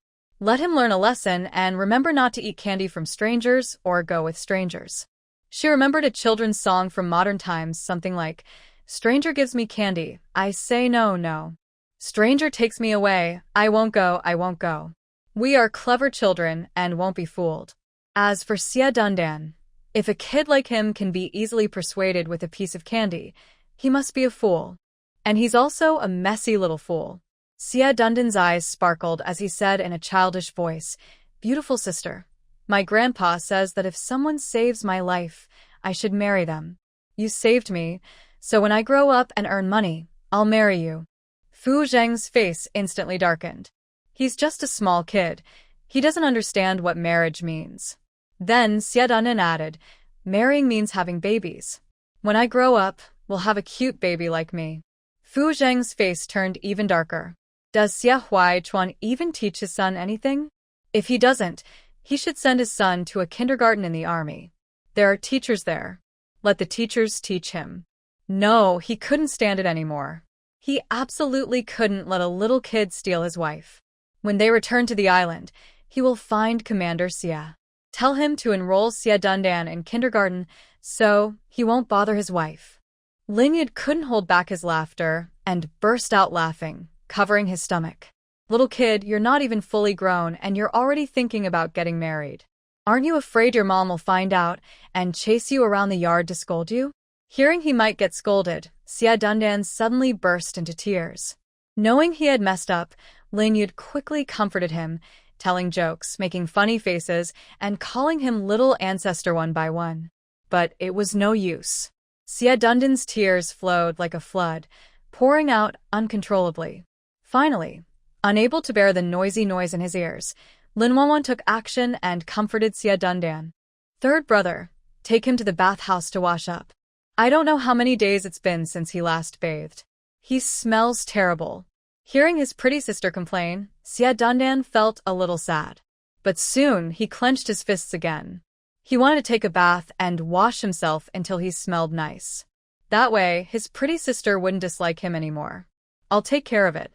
Let him learn a lesson and remember not to eat candy from strangers or go with strangers." She remembered a children's song from modern times, something like, "Stranger gives me candy, I say no, no. Stranger takes me away, I won't go, I won't go. We are clever children and won't be fooled." As for Xia Dundan, if a kid like him can be easily persuaded with a piece of candy, he must be a fool. And he's also a messy little fool. Xia Dundan's eyes sparkled as he said in a childish voice, "Beautiful sister, my grandpa says that if someone saves my life, I should marry them. You saved me, so when I grow up and earn money, I'll marry you." Fu Zheng's face instantly darkened. He's just a small kid. He doesn't understand what marriage means. Then Xia Dundan added, "Marrying means having babies. When I grow up, we'll have a cute baby like me." Fu Zheng's face turned even darker. Does Xia Huaichuan even teach his son anything? If he doesn't, he should send his son to a kindergarten in the army. There are teachers there. Let the teachers teach him. No, he couldn't stand it anymore. He absolutely couldn't let a little kid steal his wife. When they return to the island, he will find Commander Xia. Tell him to enroll Xia Dundan in kindergarten so he won't bother his wife. Lin Yud couldn't hold back his laughter and burst out laughing, covering his stomach. "Little kid, you're not even fully grown and you're already thinking about getting married. Aren't you afraid your mom will find out and chase you around the yard to scold you?" Hearing he might get scolded, Xia Dundan suddenly burst into tears. Knowing he had messed up, Lin Yud quickly comforted him, telling jokes, making funny faces, and calling him little ancestor one by one. But it was no use. Xia Dundan's tears flowed like a flood, pouring out uncontrollably. Finally, unable to bear the noisy noise in his ears, Lin Wanwan took action and comforted Xia Dundan. "Third brother, take him to the bathhouse to wash up. I don't know how many days it's been since he last bathed. He smells terrible." Hearing his pretty sister complain, Xia Dundan felt a little sad. But soon he clenched his fists again. He wanted to take a bath and wash himself until he smelled nice. That way, his pretty sister wouldn't dislike him anymore. "I'll take care of it.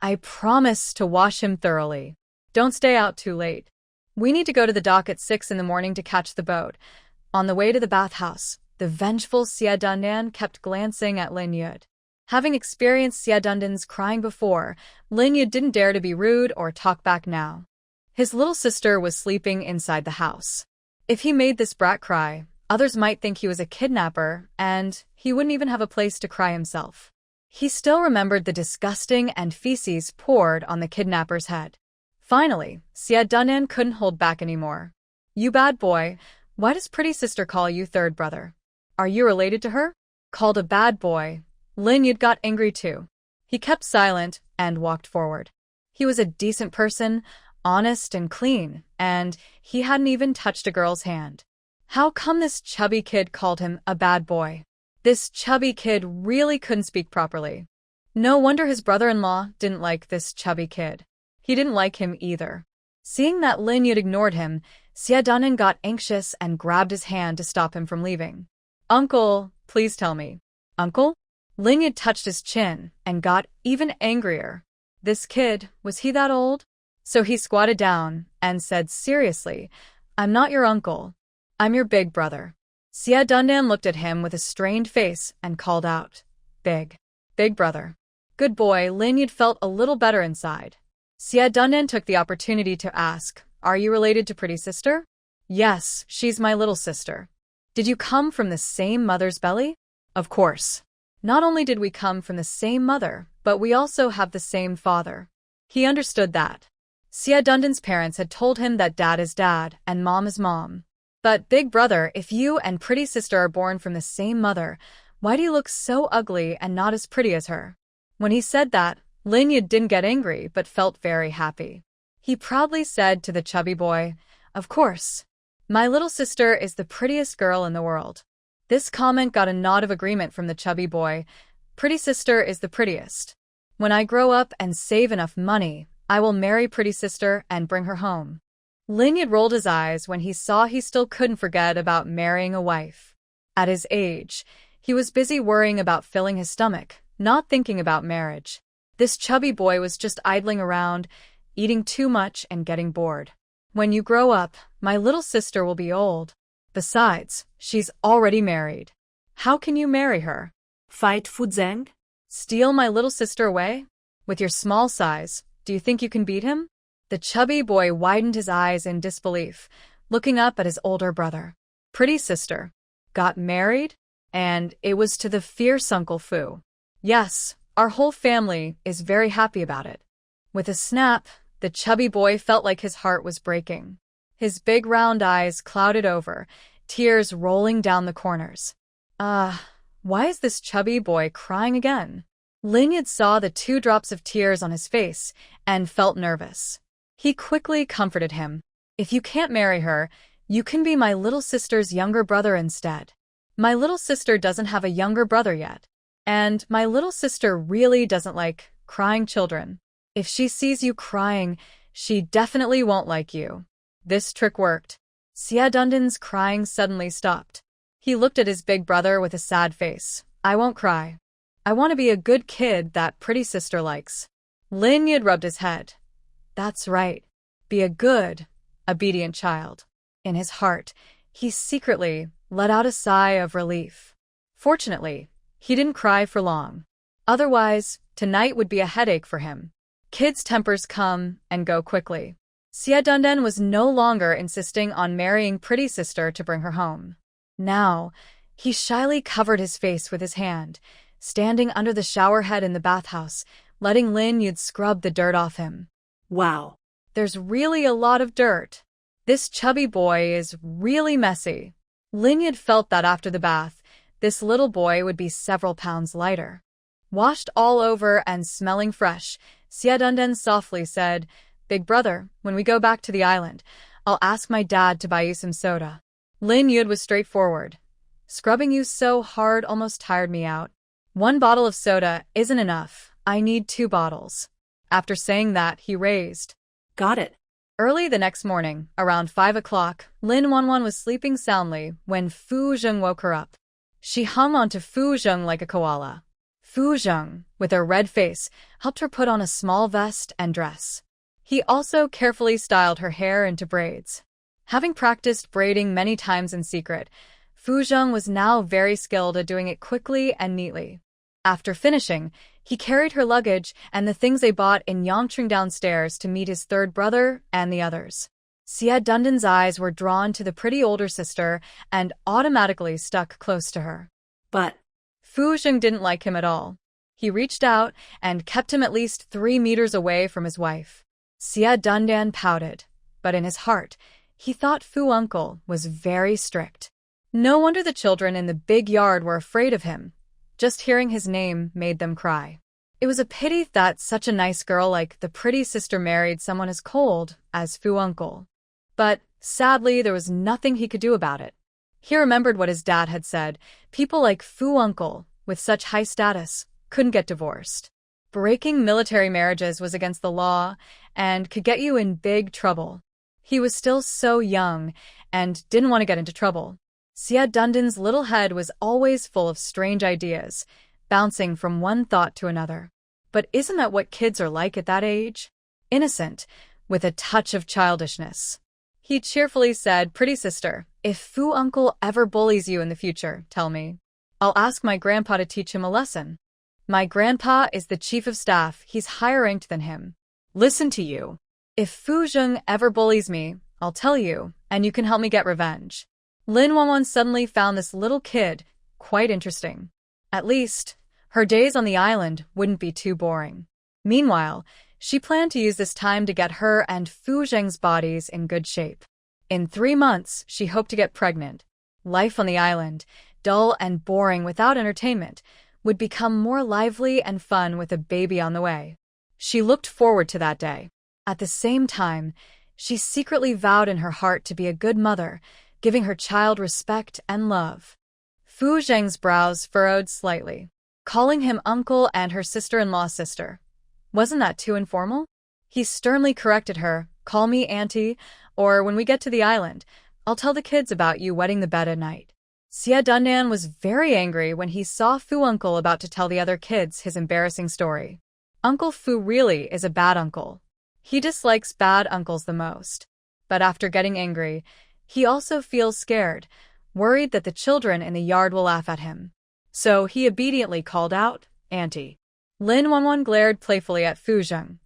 I promise to wash him thoroughly. Don't stay out too late. We need to go to the dock at 6 in the morning to catch the boat." On the way to the bathhouse, the vengeful Xia Dundan kept glancing at Lin Yud. Having experienced Xia Dundan's crying before, Lin Yud didn't dare to be rude or talk back now. His little sister was sleeping inside the house. If he made this brat cry, others might think he was a kidnapper, and he wouldn't even have a place to cry himself. He still remembered the disgusting and feces poured on the kidnapper's head. Finally, Xia Dundan couldn't hold back anymore. "You bad boy, why does pretty sister call you third brother? Are you related to her?" Called a bad boy, Lin Yud got angry too. He kept silent and walked forward. He was a decent person, honest and clean, and he hadn't even touched a girl's hand. How come this chubby kid called him a bad boy? This chubby kid really couldn't speak properly. No wonder his brother-in-law didn't like this chubby kid. He didn't like him either. Seeing that Lin Yud ignored him, Xia Dundan got anxious and grabbed his hand to stop him from leaving. "Uncle, please tell me." "Uncle?" Lin Yud touched his chin and got even angrier. This kid, was he that old? So he squatted down and said seriously, "I'm not your uncle. I'm your big brother." Xia Dundan looked at him with a strained face and called out, Big brother." Good boy. Lin Yud felt a little better inside. Xia Dundan took the opportunity to ask, "Are you related to pretty sister?" Yes, she's my little sister. Did you come from the same mother's belly? Of course. Not only did we come from the same mother, but we also have the same father. He understood that. Sia Dundon's parents had told him that dad is dad and mom is mom. But big brother, if you and pretty sister are born from the same mother, why do you look so ugly and not as pretty as her? When he said that, Lin Yud didn't get angry but felt very happy. He proudly said to the chubby boy, "Of course. My little sister is the prettiest girl in the world." This comment got a nod of agreement from the chubby boy. Pretty sister is the prettiest. When I grow up and save enough money, I will marry pretty sister and bring her home. Lin Yud rolled his eyes when he saw he still couldn't forget about marrying a wife. At his age, he was busy worrying about filling his stomach, not thinking about marriage. This chubby boy was just idling around, eating too much and getting bored. When you grow up, my little sister will be old. Besides, she's already married. How can you marry her? Fight Fu Zeng? Steal my little sister away? With your small size, do you think you can beat him? The chubby boy widened his eyes in disbelief, looking up at his older brother. Pretty sister. Got married? And it was to the fierce Uncle Fu. Yes, our whole family is very happy about it. With a snap, the chubby boy felt like his heart was breaking. His big round eyes clouded over, tears rolling down the corners. Why is this chubby boy crying again? Lin Yud saw the 2 drops of tears on his face and felt nervous. He quickly comforted him. If you can't marry her, you can be my little sister's younger brother instead. My little sister doesn't have a younger brother yet. And my little sister really doesn't like crying children. If she sees you crying, she definitely won't like you. This trick worked. Sia Dundon's crying suddenly stopped. He looked at his big brother with a sad face. I won't cry. I want to be a good kid that pretty sister likes. Lin Yud rubbed his head. That's right. Be a good, obedient child. In his heart, he secretly let out a sigh of relief. Fortunately, he didn't cry for long. Otherwise, tonight would be a headache for him. Kids' tempers come and go quickly. Sia Dundon was no longer insisting on marrying pretty sister to bring her home. Now, he shyly covered his face with his hand, standing under the shower head in the bathhouse, letting Lin Yud scrub the dirt off him. Wow. There's really a lot of dirt. This chubby boy is really messy. Lin Yud felt that after the bath, this little boy would be several pounds lighter. Washed all over and smelling fresh, Sia Dundon softly said, Big brother, when we go back to the island, I'll ask my dad to buy you some soda. Lin Yud was straightforward. Scrubbing you so hard almost tired me out. 1 bottle of soda isn't enough. I need 2 bottles. After saying that, he raised. Got it. Early the next morning, around 5 o'clock, Lin Wanwan was sleeping soundly when Fu Zheng woke her up. She hung onto Fu Zheng like a koala. Fu Zheng, with her red face, helped her put on a small vest and dress. He also carefully styled her hair into braids. Having practiced braiding many times in secret, Fu Zheng was now very skilled at doing it quickly and neatly. After finishing, he carried her luggage and the things they bought in Yangcheng downstairs to meet his 3rd brother and the others. Sia Dundon's eyes were drawn to the pretty older sister and automatically stuck close to her. But Fu Zheng didn't like him at all. He reached out and kept him at least 3 meters away from his wife. Sia Dundon pouted, but in his heart, he thought Fu Uncle was very strict. No wonder the children in the big yard were afraid of him. Just hearing his name made them cry. It was a pity that such a nice girl like the pretty sister married someone as cold as Fu Uncle. But, sadly, there was nothing he could do about it. He remembered what his dad had said. People like Fu Uncle, with such high status, couldn't get divorced. Breaking military marriages was against the law and could get you in big trouble. He was still so young and didn't want to get into trouble. Sia Dundon's little head was always full of strange ideas, bouncing from one thought to another. But isn't that what kids are like at that age? Innocent, with a touch of childishness. He cheerfully said, Pretty sister, if Fu Uncle ever bullies you in the future, tell me. I'll ask my grandpa to teach him a lesson. My grandpa is the chief of staff. He's higher ranked than him. Listen to you. If Fu Zheng ever bullies me, I'll tell you, and you can help me get revenge. Lin Wanwan suddenly found this little kid quite interesting. At least, her days on the island wouldn't be too boring. Meanwhile, she planned to use this time to get her and Fu Zheng's bodies in good shape. In 3 months, she hoped to get pregnant. Life on the island, dull and boring without entertainment, would become more lively and fun with a baby on the way. She looked forward to that day. At the same time, she secretly vowed in her heart to be a good mother, giving her child respect and love. Fu Zheng's brows furrowed slightly, calling him uncle and her sister-in-law sister. Wasn't that too informal? He sternly corrected her, call me auntie, or when we get to the island, I'll tell the kids about you wetting the bed at night. Xie Dundan was very angry when he saw Fu Uncle about to tell the other kids his embarrassing story. Uncle Fu really is a bad uncle. He dislikes bad uncles the most. But after getting angry, he also feels scared, worried that the children in the yard will laugh at him. So he obediently called out, Auntie. Lin Wanwan glared playfully at Fu Zheng.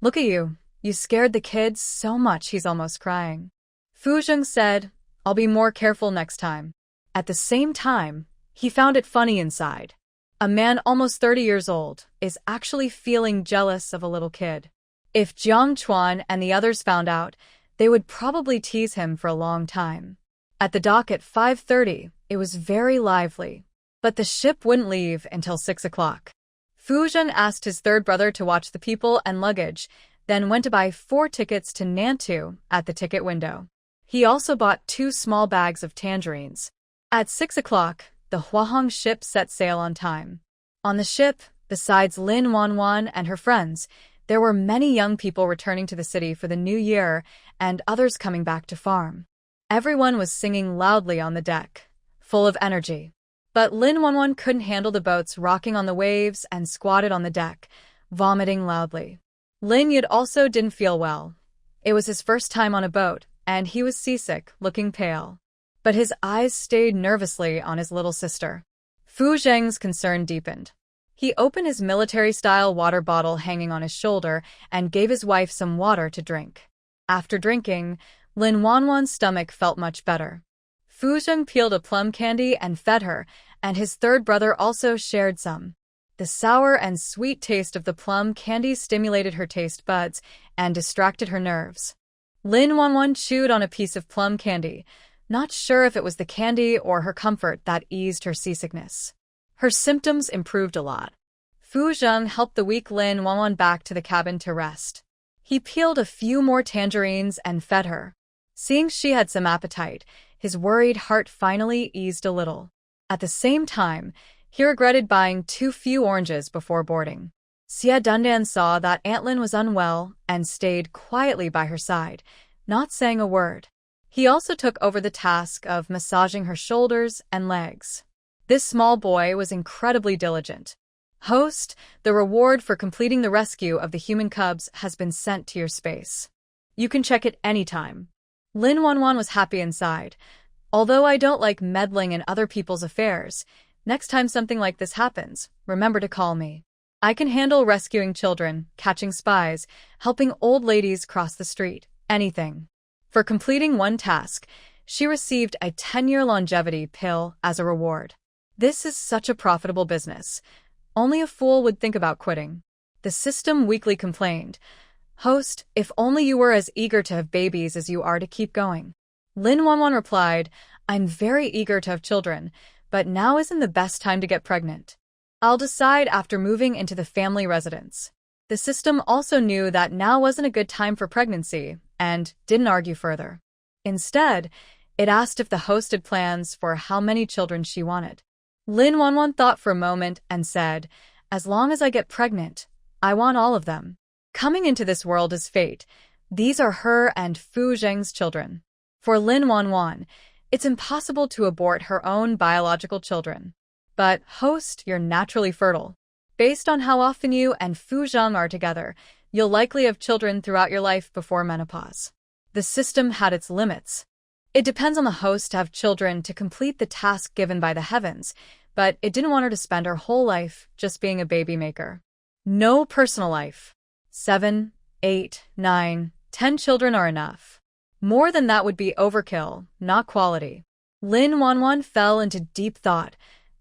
Look at you. You scared the kids so much he's almost crying. Fu Zheng said, I'll be more careful next time. At the same time, he found it funny inside. A man almost 30 years old is actually feeling jealous of a little kid. If Jiang Chuan and the others found out, they would probably tease him for a long time. At the dock at 5:30, it was very lively. But the ship wouldn't leave until 6 o'clock. Fu Zheng asked his third brother to watch the people and luggage, then went to buy 4 tickets to Nantu at the ticket window. He also bought 2 small bags of tangerines. At 6 o'clock, the Huahong ship set sail on time. On the ship, besides Lin Wanwan and her friends, there were many young people returning to the city for the new year and others coming back to farm. Everyone was singing loudly on the deck, full of energy. But Lin Wanwan couldn't handle the boats rocking on the waves and squatted on the deck, vomiting loudly. Lin Yud also didn't feel well. It was his first time on a boat, and he was seasick, looking pale. But his eyes stayed nervously on his little sister. Fu Zheng's concern deepened. He opened his military-style water bottle hanging on his shoulder and gave his wife some water to drink. After drinking, Lin Wanwan's stomach felt much better. Fu Zheng peeled a plum candy and fed her, and his third brother also shared some. The sour and sweet taste of the plum candy stimulated her taste buds and distracted her nerves. Lin Wanwan chewed on a piece of plum candy, not sure if it was the candy or her comfort that eased her seasickness. Her symptoms improved a lot. Fu Zheng helped the weak Lin Wanwan back to the cabin to rest. He peeled a few more tangerines and fed her. Seeing she had some appetite, his worried heart finally eased a little. At the same time, he regretted buying too few oranges before boarding. Xie Dundan saw that Aunt Lin was unwell and stayed quietly by her side, not saying a word. He also took over the task of massaging her shoulders and legs. This small boy was incredibly diligent. Host, the reward for completing the rescue of the human cubs has been sent to your space. You can check it anytime. Lin Wanwan was happy inside. Although I don't like meddling in other people's affairs, next time something like this happens, remember to call me. I can handle rescuing children, catching spies, helping old ladies cross the street, anything. For completing one task, she received a 10-year longevity pill as a reward. This is such a profitable business. Only a fool would think about quitting. The system weakly complained, Host, if only you were as eager to have babies as you are to keep going. Lin Wanwan replied, I'm very eager to have children, but now isn't the best time to get pregnant. I'll decide after moving into the family residence. The system also knew that now wasn't a good time for pregnancy and didn't argue further. Instead, it asked if the host had plans for how many children she wanted. Lin Wanwan thought for a moment and said, as long as I get pregnant, I want all of them. Coming into this world is fate. These are her and Fu Zheng's children. For Lin Wanwan, it's impossible to abort her own biological children. But, host, you're naturally fertile. Based on how often you and Fu Zheng are together, you'll likely have children throughout your life before menopause. The system had its limits. It depends on the host to have children to complete the task given by the heavens, but it didn't want her to spend her whole life just being a baby maker. No personal life. 7, 8, 9, 10 children are enough. More than that would be overkill, not quality. Lin Wanwan fell into deep thought,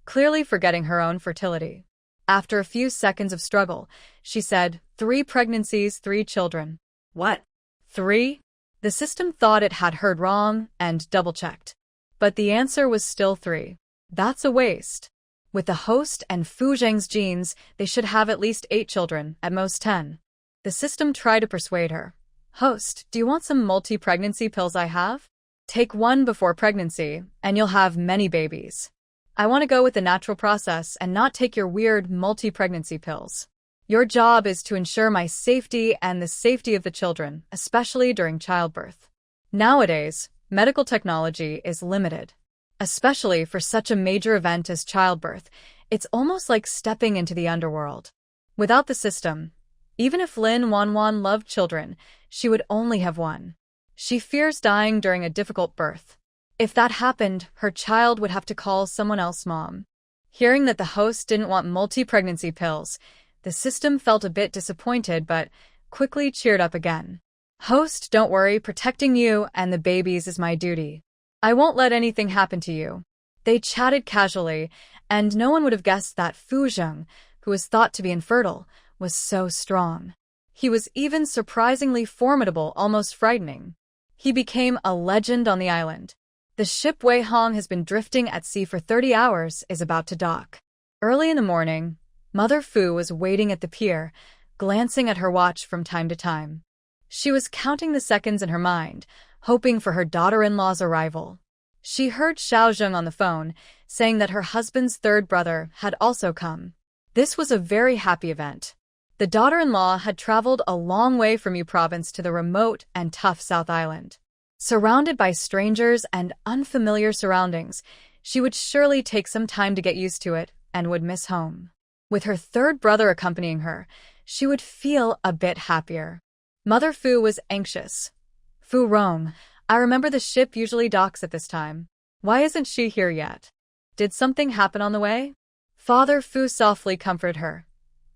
clearly forgetting her own fertility. After a few seconds of struggle, she said, 3 pregnancies, 3 children. What? 3? The system thought it had heard wrong and double-checked. But the answer was still 3. That's a waste. With the host and Fu Zheng's genes, they should have at least 8 children, at most 10. The system tried to persuade her. Host, do you want some multi-pregnancy pills I have? Take 1 before pregnancy, and you'll have many babies. I want to go with the natural process and not take your weird multi-pregnancy pills. Your job is to ensure my safety and the safety of the children, especially during childbirth. Nowadays, medical technology is limited. Especially for such a major event as childbirth, it's almost like stepping into the underworld. Without the system, even if Lin Wanwan loved children, she would only have 1. She fears dying during a difficult birth. If that happened, her child would have to call someone else mom. Hearing that the host didn't want multi-pregnancy pills, the system felt a bit disappointed but quickly cheered up again. Host, don't worry, protecting you and the babies is my duty. I won't let anything happen to you. They chatted casually, and no one would have guessed that Fu Zheng, who was thought to be infertile, was so strong. He was even surprisingly formidable, almost frightening. He became a legend on the island. The ship Wei Hong has been drifting at sea for 30 hours, is about to dock. Early in the morning, Mother Fu was waiting at the pier, glancing at her watch from time to time. She was counting the seconds in her mind, hoping for her daughter-in-law's arrival. She heard Xiao Zheng on the phone, saying that her husband's 3rd brother had also come. This was a very happy event. The daughter-in-law had traveled a long way from Yu Province to the remote and tough South Island. Surrounded by strangers and unfamiliar surroundings, she would surely take some time to get used to it and would miss home. With her 3rd brother accompanying her, she would feel a bit happier. Mother Fu was anxious. Fu Rong, I remember the ship usually docks at this time. Why isn't she here yet? Did something happen on the way? Father Fu softly comforted her.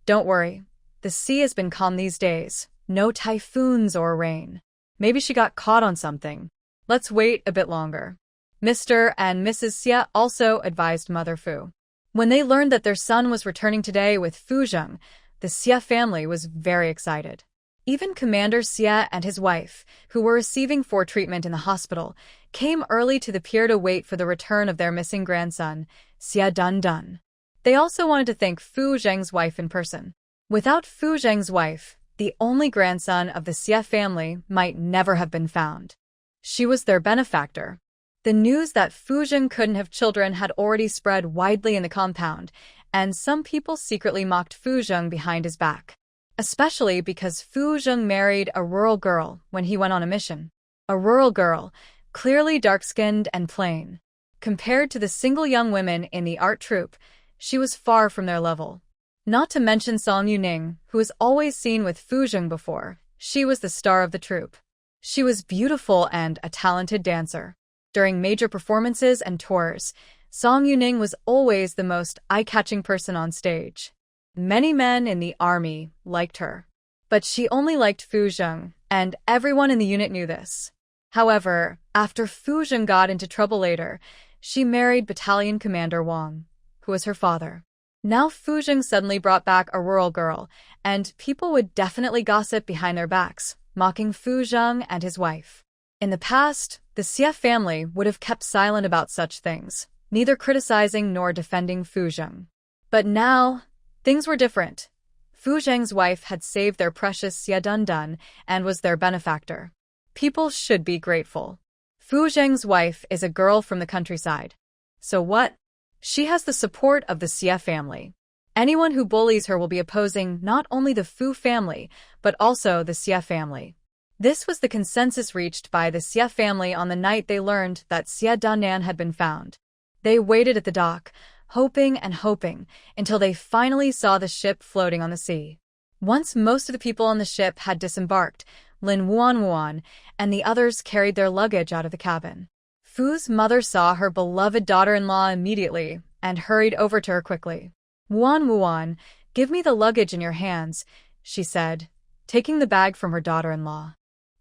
Don't worry. The sea has been calm these days. No typhoons or rain. Maybe she got caught on something. Let's wait a bit longer. Mr. and Mrs. Xia also advised Mother Fu. When they learned that their son was returning today with Fu Zheng, the Xia family was very excited. Even Commander Xia and his wife, who were receiving treatment in the hospital, came early to the pier to wait for the return of their missing grandson, Xia Dun Dun. They also wanted to thank Fu Zheng's wife in person. Without Fu Zheng's wife, the only grandson of the Xia family might never have been found. She was their benefactor. The news that Fu Zheng couldn't have children had already spread widely in the compound, and some people secretly mocked Fu Zheng behind his back. Especially because Fu Zheng married a rural girl when he went on a mission. A rural girl, clearly dark-skinned and plain. Compared to the single young women in the art troupe, she was far from their level. Not to mention Song Yuning, who was always seen with Fu Zheng before. She was the star of the troupe. She was beautiful and a talented dancer. During major performances and tours, Song Yuning was always the most eye-catching person on stage. Many men in the army liked her. But she only liked Fu Zheng, and everyone in the unit knew this. However, after Fu Zheng got into trouble later, she married Battalion Commander Wang, who was her father. Now Fu Zheng suddenly brought back a rural girl, and people would definitely gossip behind their backs, mocking Fu Zheng and his wife. In the past, the Xia family would have kept silent about such things, neither criticizing nor defending Fu Zheng. But now, things were different. Fu Zheng's wife had saved their precious Xia Dun Dun and was their benefactor. People should be grateful. Fu Zheng's wife is a girl from the countryside. So what? She has the support of the Xia family. Anyone who bullies her will be opposing not only the Fu family, but also the Xia family. This was the consensus reached by the Xia family on the night they learned that Xia Dunnan had been found. They waited at the dock, hoping and hoping, until they finally saw the ship floating on the sea. Once most of the people on the ship had disembarked, Lin Wuan and the others carried their luggage out of the cabin. Fu's mother saw her beloved daughter-in-law immediately and hurried over to her quickly. Wuan, give me the luggage in your hands, she said, taking the bag from her daughter-in-law.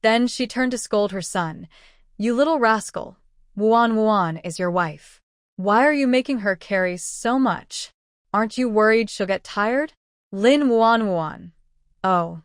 Then she turned to scold her son. You little rascal. Wuan is your wife. Why are you making her carry so much? Aren't you worried she'll get tired? Lin Wuan. Oh.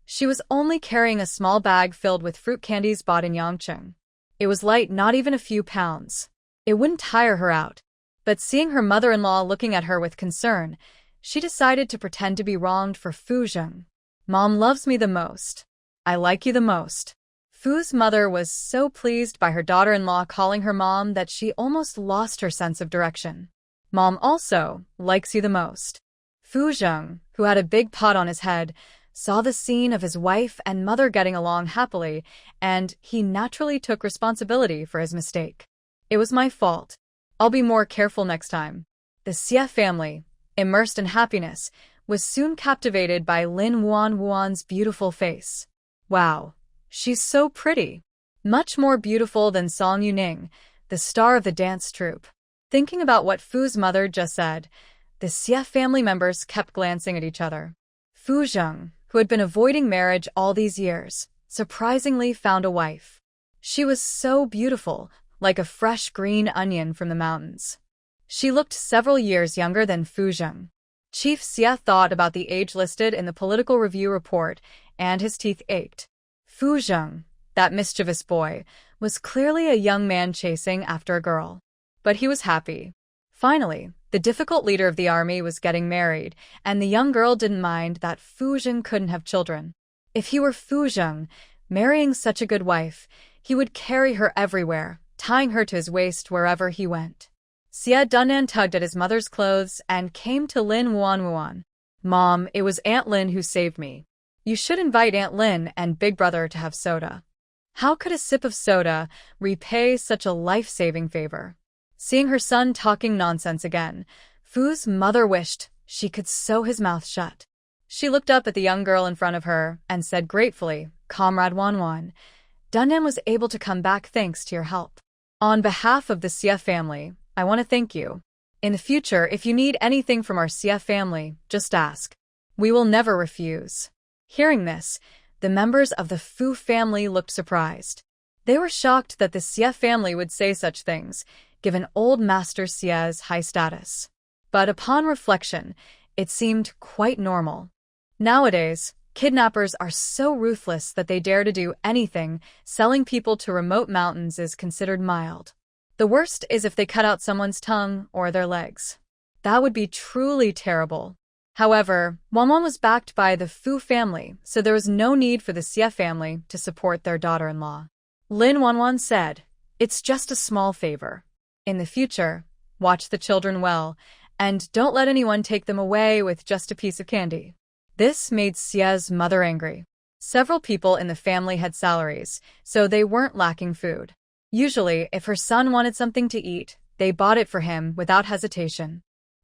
She was only carrying a small bag filled with fruit candies bought in Yangcheng. It was light, not even a few pounds. It wouldn't tire her out. But seeing her mother-in-law looking at her with concern, she decided to pretend to be wronged for Fu Zheng. Mom loves me the most. I like you the most. Fu's mother was so pleased by her daughter-in-law calling her mom that she almost lost her sense of direction. Mom also likes you the most. Fu Zheng, who had a big pot on his head, saw the scene of his wife and mother getting along happily, and he naturally took responsibility for his mistake. It was my fault. I'll be more careful next time. The Xie family, immersed in happiness, was soon captivated by Lin Wuan's beautiful face. Wow, she's so pretty. Much more beautiful than Song Yuning, the star of the dance troupe. Thinking about what Fu's mother just said, the Xie family members kept glancing at each other. Fu Zheng, who had been avoiding marriage all these years, surprisingly found a wife. She was so beautiful, like a fresh green onion from the mountains. She looked several years younger than Fu Zheng. Chief Xie thought about the age listed in the Political Review report, and his teeth ached. Fu Zheng, that mischievous boy, was clearly a young man chasing after a girl. But he was happy. Finally, the difficult leader of the army was getting married, and the young girl didn't mind that Fu Zheng couldn't have children. If he were Fu Zheng, marrying such a good wife, he would carry her everywhere, tying her to his waist wherever he went. Xie Dunnan tugged at his mother's clothes and came to Lin Wuan. Mom, it was Aunt Lin who saved me. You should invite Aunt Lin and Big Brother to have soda. How could a sip of soda repay such a life-saving favor? Seeing her son talking nonsense again, Fu's mother wished she could sew his mouth shut. She looked up at the young girl in front of her and said gratefully, Comrade Wan, Dunnan was able to come back thanks to your help. On behalf of the Xie family, I want to thank you. In the future, if you need anything from our Xie family, just ask. We will never refuse. Hearing this, the members of the Fu family looked surprised. They were shocked that the Xie family would say such things, given old Master Xie's high status. But upon reflection, it seemed quite normal. Nowadays, kidnappers are so ruthless that they dare to do anything. Selling people to remote mountains is considered mild. The worst is if they cut out someone's tongue or their legs. That would be truly terrible. However, Wan was backed by the Fu family, so there was no need for the Xie family to support their daughter-in-law. Lin Wan said, It's just a small favor. In the future, watch the children well, and don't let anyone take them away with just a piece of candy. This made Xie's mother angry. Several people in the family had salaries, so they weren't lacking food. Usually, if her son wanted something to eat, they bought it for him without hesitation.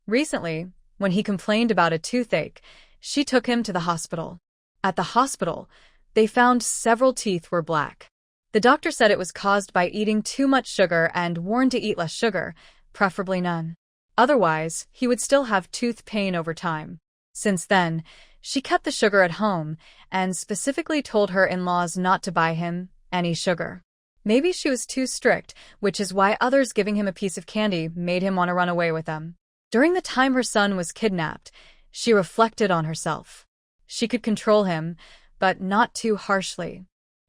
Recently, when he complained about a toothache, she took him to the hospital. At the hospital, they found several teeth were black. The doctor said it was caused by eating too much sugar and warned to eat less sugar, preferably none. Otherwise, he would still have tooth pain over time. Since then, she kept the sugar at home and specifically told her in-laws not to buy him any sugar. Maybe she was too strict, which is why others giving him a piece of candy made him want to run away with them. During the time her son was kidnapped, she reflected on herself. She could control him, but not too harshly.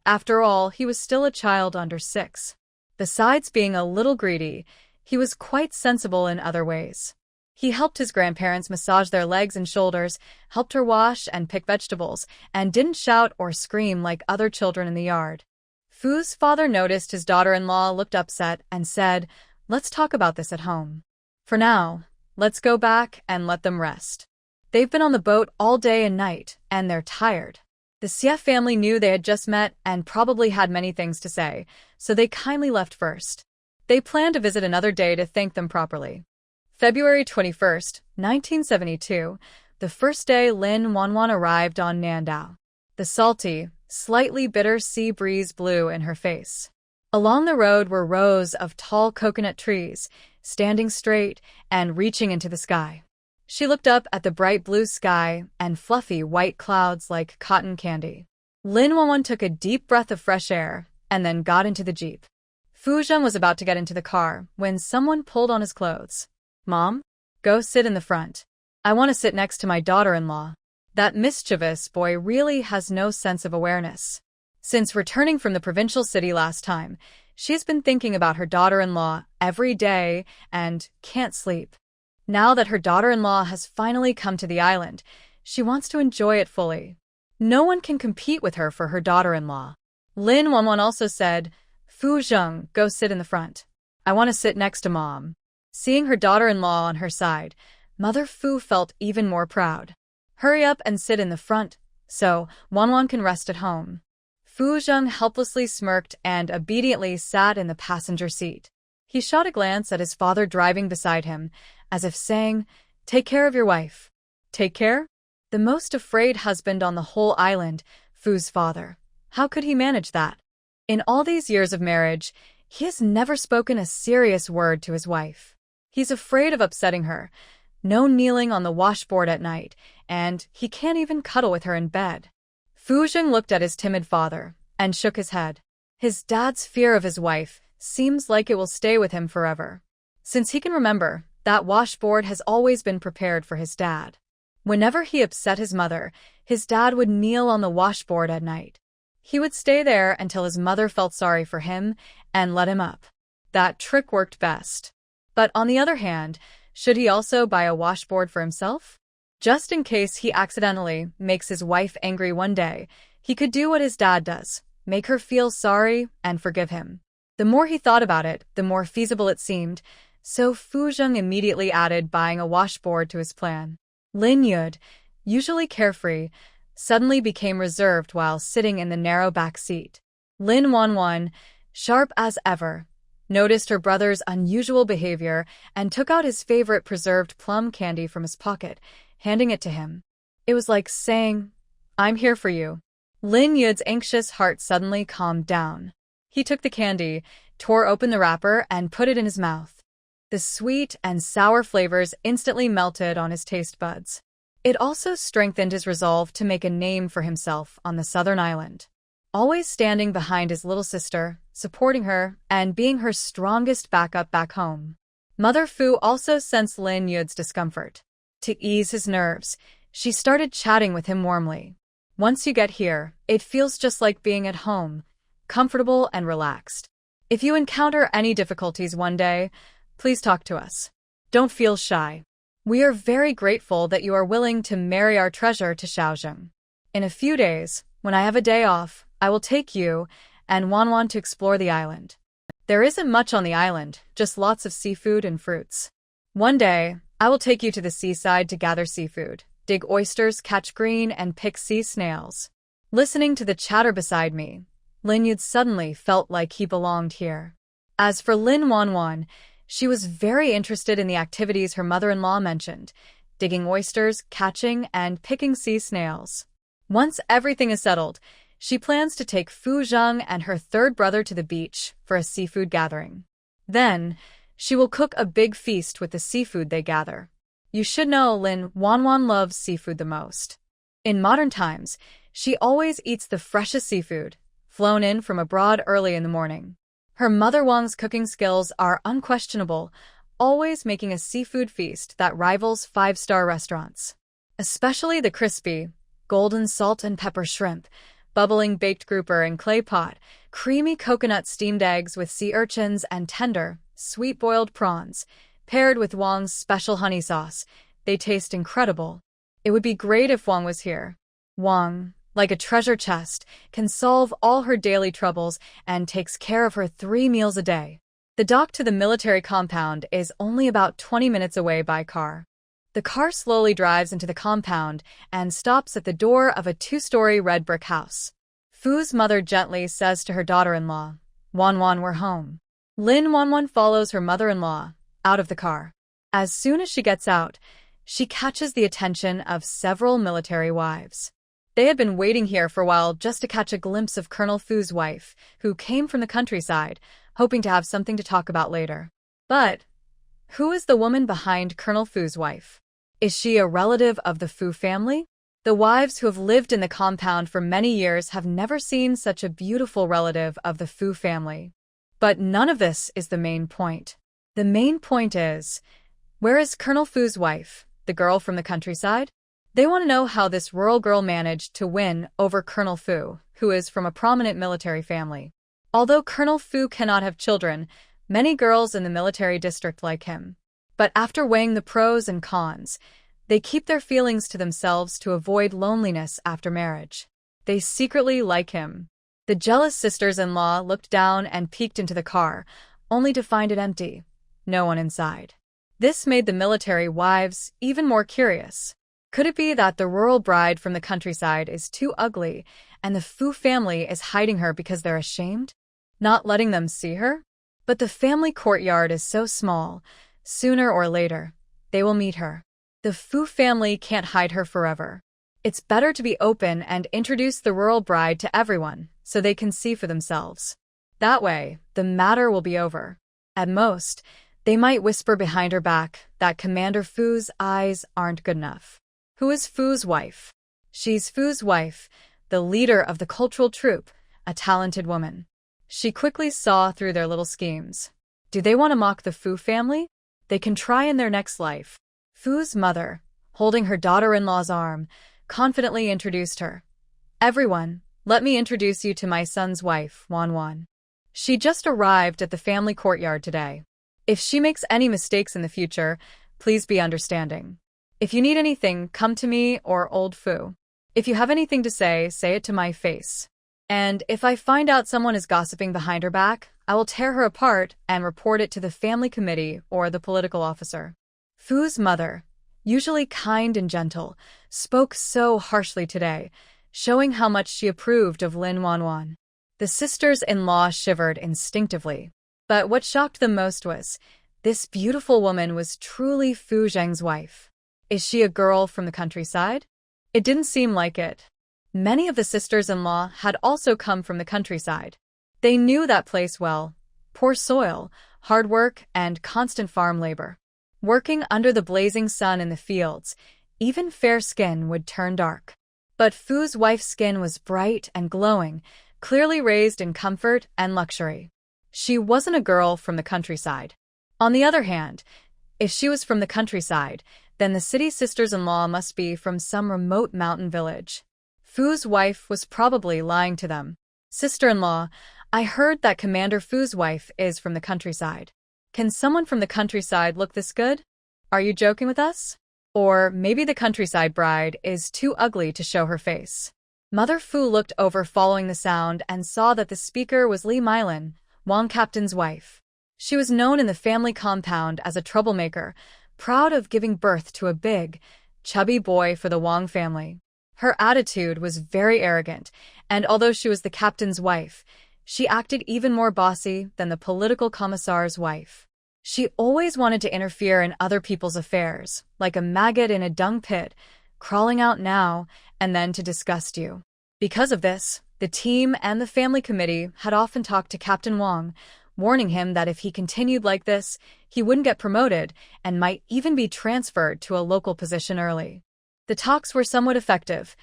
After all, he was still a child under 6. Besides being a little greedy, he was quite sensible in other ways. He helped his grandparents massage their legs and shoulders, helped her wash and pick vegetables, and didn't shout or scream like other children in the yard. Fu's father noticed his daughter-in-law looked upset and said, Let's talk about this at home. For now, let's go back and let them rest. They've been on the boat all day and night, and they're tired. The Xie family knew they had just met and probably had many things to say, so they kindly left first. They planned to visit another day to thank them properly. February 21st, 1972, the first day Lin Wan arrived on Nandao. The salty, slightly bitter sea breeze blew in her face. Along the road were rows of tall coconut trees, standing straight and reaching into the sky. She looked up at the bright blue sky and fluffy white clouds like cotton candy. Lin Wanwan took a deep breath of fresh air and then got into the jeep. Fu Zheng was about to get into the car when someone pulled on his clothes. Mom? Go sit in the front. I want to sit next to my daughter-in-law. That mischievous boy really has no sense of awareness. Since returning from the provincial city last time, she's been thinking about her daughter-in-law every day and can't sleep. Now that her daughter-in-law has finally come to the island, she wants to enjoy it fully. No one can compete with her for her daughter-in-law. Lin Wanwan also said, Fu Zheng, go sit in the front. I want to sit next to Mom. Seeing her daughter-in-law on her side, Mother Fu felt even more proud. Hurry up and sit in the front, so Wanwan can rest at home. Fu Zheng helplessly smirked and obediently sat in the passenger seat. He shot a glance at his father driving beside him, as if saying, Take care of your wife. Take care? The most afraid husband on the whole island, Fu's father. How could he manage that? In all these years of marriage, he has never spoken a serious word to his wife. He's afraid of upsetting her. No kneeling on the washboard at night, and he can't even cuddle with her in bed. Fu Zheng looked at his timid father and shook his head. His dad's fear of his wife seems like it will stay with him forever. Since he can remember, that washboard has always been prepared for his dad. Whenever he upset his mother, his dad would kneel on the washboard at night. He would stay there until his mother felt sorry for him and let him up. That trick worked best. But on the other hand, should he also buy a washboard for himself? Just in case he accidentally makes his wife angry one day, he could do what his dad does, make her feel sorry and forgive him. The more he thought about it, the more feasible it seemed, so Fu Zheng immediately added buying a washboard to his plan. Lin Yud, usually carefree, suddenly became reserved while sitting in the narrow back seat. Lin Wanwan, sharp as ever, noticed her brother's unusual behavior and took out his favorite preserved plum candy from his pocket, handing it to him. It was like saying, I'm here for you. Lin Yud's anxious heart suddenly calmed down. He took the candy, tore open the wrapper, and put it in his mouth. The sweet and sour flavors instantly melted on his taste buds. It also strengthened his resolve to make a name for himself on the southern island. Always standing behind his little sister, supporting her, and being her strongest backup back home. Mother Fu also sensed Lin Yud's discomfort. To ease his nerves, she started chatting with him warmly. Once you get here, it feels just like being at home, comfortable and relaxed. If you encounter any difficulties one day, please talk to us. Don't feel shy. We are very grateful that you are willing to marry our treasure to Xiaozheng. In a few days, when I have a day off, I will take you and Wanwan to explore the island. There isn't much on the island, just lots of seafood and fruits. One day, I will take you to the seaside to gather seafood, dig oysters, catch green, and pick sea snails. Listening to the chatter beside me, Lin Yud suddenly felt like he belonged here. As for Lin Wanwan, she was very interested in the activities her mother-in-law mentioned, digging oysters, catching, and picking sea snails. Once everything is settled, she plans to take Fu Zheng and her third brother to the beach for a seafood gathering. Then, she will cook a big feast with the seafood they gather. You should know Lin Wanwan loves seafood the most. In modern times, she always eats the freshest seafood, flown in from abroad early in the morning. Her mother Wang's cooking skills are unquestionable, always making a seafood feast that rivals five-star restaurants. Especially the crispy, golden salt and pepper shrimp, bubbling baked grouper in clay pot, creamy coconut steamed eggs with sea urchins, and tender, sweet-boiled prawns, paired with Wang's special honey sauce. They taste incredible. It would be great if Wang was here. Wang, like a treasure chest, can solve all her daily troubles and takes care of her 3 meals a day. The dock to the military compound is only about 20 minutes away by car. The car slowly drives into the compound and stops at the door of a 2-story red brick house. Fu's mother gently says to her daughter-in-law, Wanwan, we're home. Lin Wanwan follows her mother-in-law out of the car. As soon as she gets out, she catches the attention of several military wives. They had been waiting here for a while just to catch a glimpse of Colonel Fu's wife, who came from the countryside, hoping to have something to talk about later. But who is the woman behind Colonel Fu's wife? Is she a relative of the Fu family? The wives who have lived in the compound for many years have never seen such a beautiful relative of the Fu family. But none of this is the main point. The main point is, where is Colonel Fu's wife, the girl from the countryside? They want to know how this rural girl managed to win over Colonel Fu, who is from a prominent military family. Although Colonel Fu cannot have children, many girls in the military district like him. But after weighing the pros and cons, they keep their feelings to themselves to avoid loneliness after marriage. They secretly like him. The jealous sisters-in-law looked down and peeked into the car, only to find it empty. No one inside. This made the military wives even more curious. Could it be that the rural bride from the countryside is too ugly, and the Fu family is hiding her because they're ashamed? Not letting them see her? But the family courtyard is so small, sooner or later, they will meet her. The Fu family can't hide her forever. It's better to be open and introduce the rural bride to everyone, so they can see for themselves. That way, the matter will be over. At most, they might whisper behind her back that Commander Fu's eyes aren't good enough. Who is Fu's wife? She's Fu's wife, the leader of the cultural troupe, a talented woman. She quickly saw through their little schemes. Do they want to mock the Fu family? They can try in their next life. Fu's mother, holding her daughter-in-law's arm, confidently introduced her. Everyone, let me introduce you to my son's wife, Manhwa. She just arrived at the family courtyard today. If she makes any mistakes in the future, please be understanding. If you need anything, come to me or old Fu. If you have anything to say it to my face. And if I find out someone is gossiping behind her back, I will tear her apart and report it to the family committee or the political officer. Fu's mother, usually kind and gentle, spoke so harshly today, showing how much she approved of Lin Wanwan. The sisters-in-law shivered instinctively. But what shocked them most was, this beautiful woman was truly Fu Zheng's wife. Is she a girl from the countryside? It didn't seem like it. Many of the sisters-in-law had also come from the countryside. They knew that place well. Poor soil, hard work, and constant farm labor. Working under the blazing sun in the fields, even fair skin would turn dark. But Fu's wife's skin was bright and glowing, clearly raised in comfort and luxury. She wasn't a girl from the countryside. On the other hand, if she was from the countryside, then the city sisters-in-law must be from some remote mountain village. Fu's wife was probably lying to them. Sister-in-law, I heard that Commander Fu's wife is from the countryside. Can someone from the countryside look this good? Are you joking with us? Or maybe the countryside bride is too ugly to show her face. Mother Fu looked over following the sound and saw that the speaker was Li Mylin, Wang Captain's wife. She was known in the family compound as a troublemaker, proud of giving birth to a big, chubby boy for the Wang family. Her attitude was very arrogant, and although she was the captain's wife, she acted even more bossy than the political commissar's wife. She always wanted to interfere in other people's affairs, like a maggot in a dung pit, crawling out now and then to disgust you. Because of this, the team and the family committee had often talked to Captain Wang, warning him that if he continued like this, he wouldn't get promoted and might even be transferred to a local position early. The talks were somewhat effective.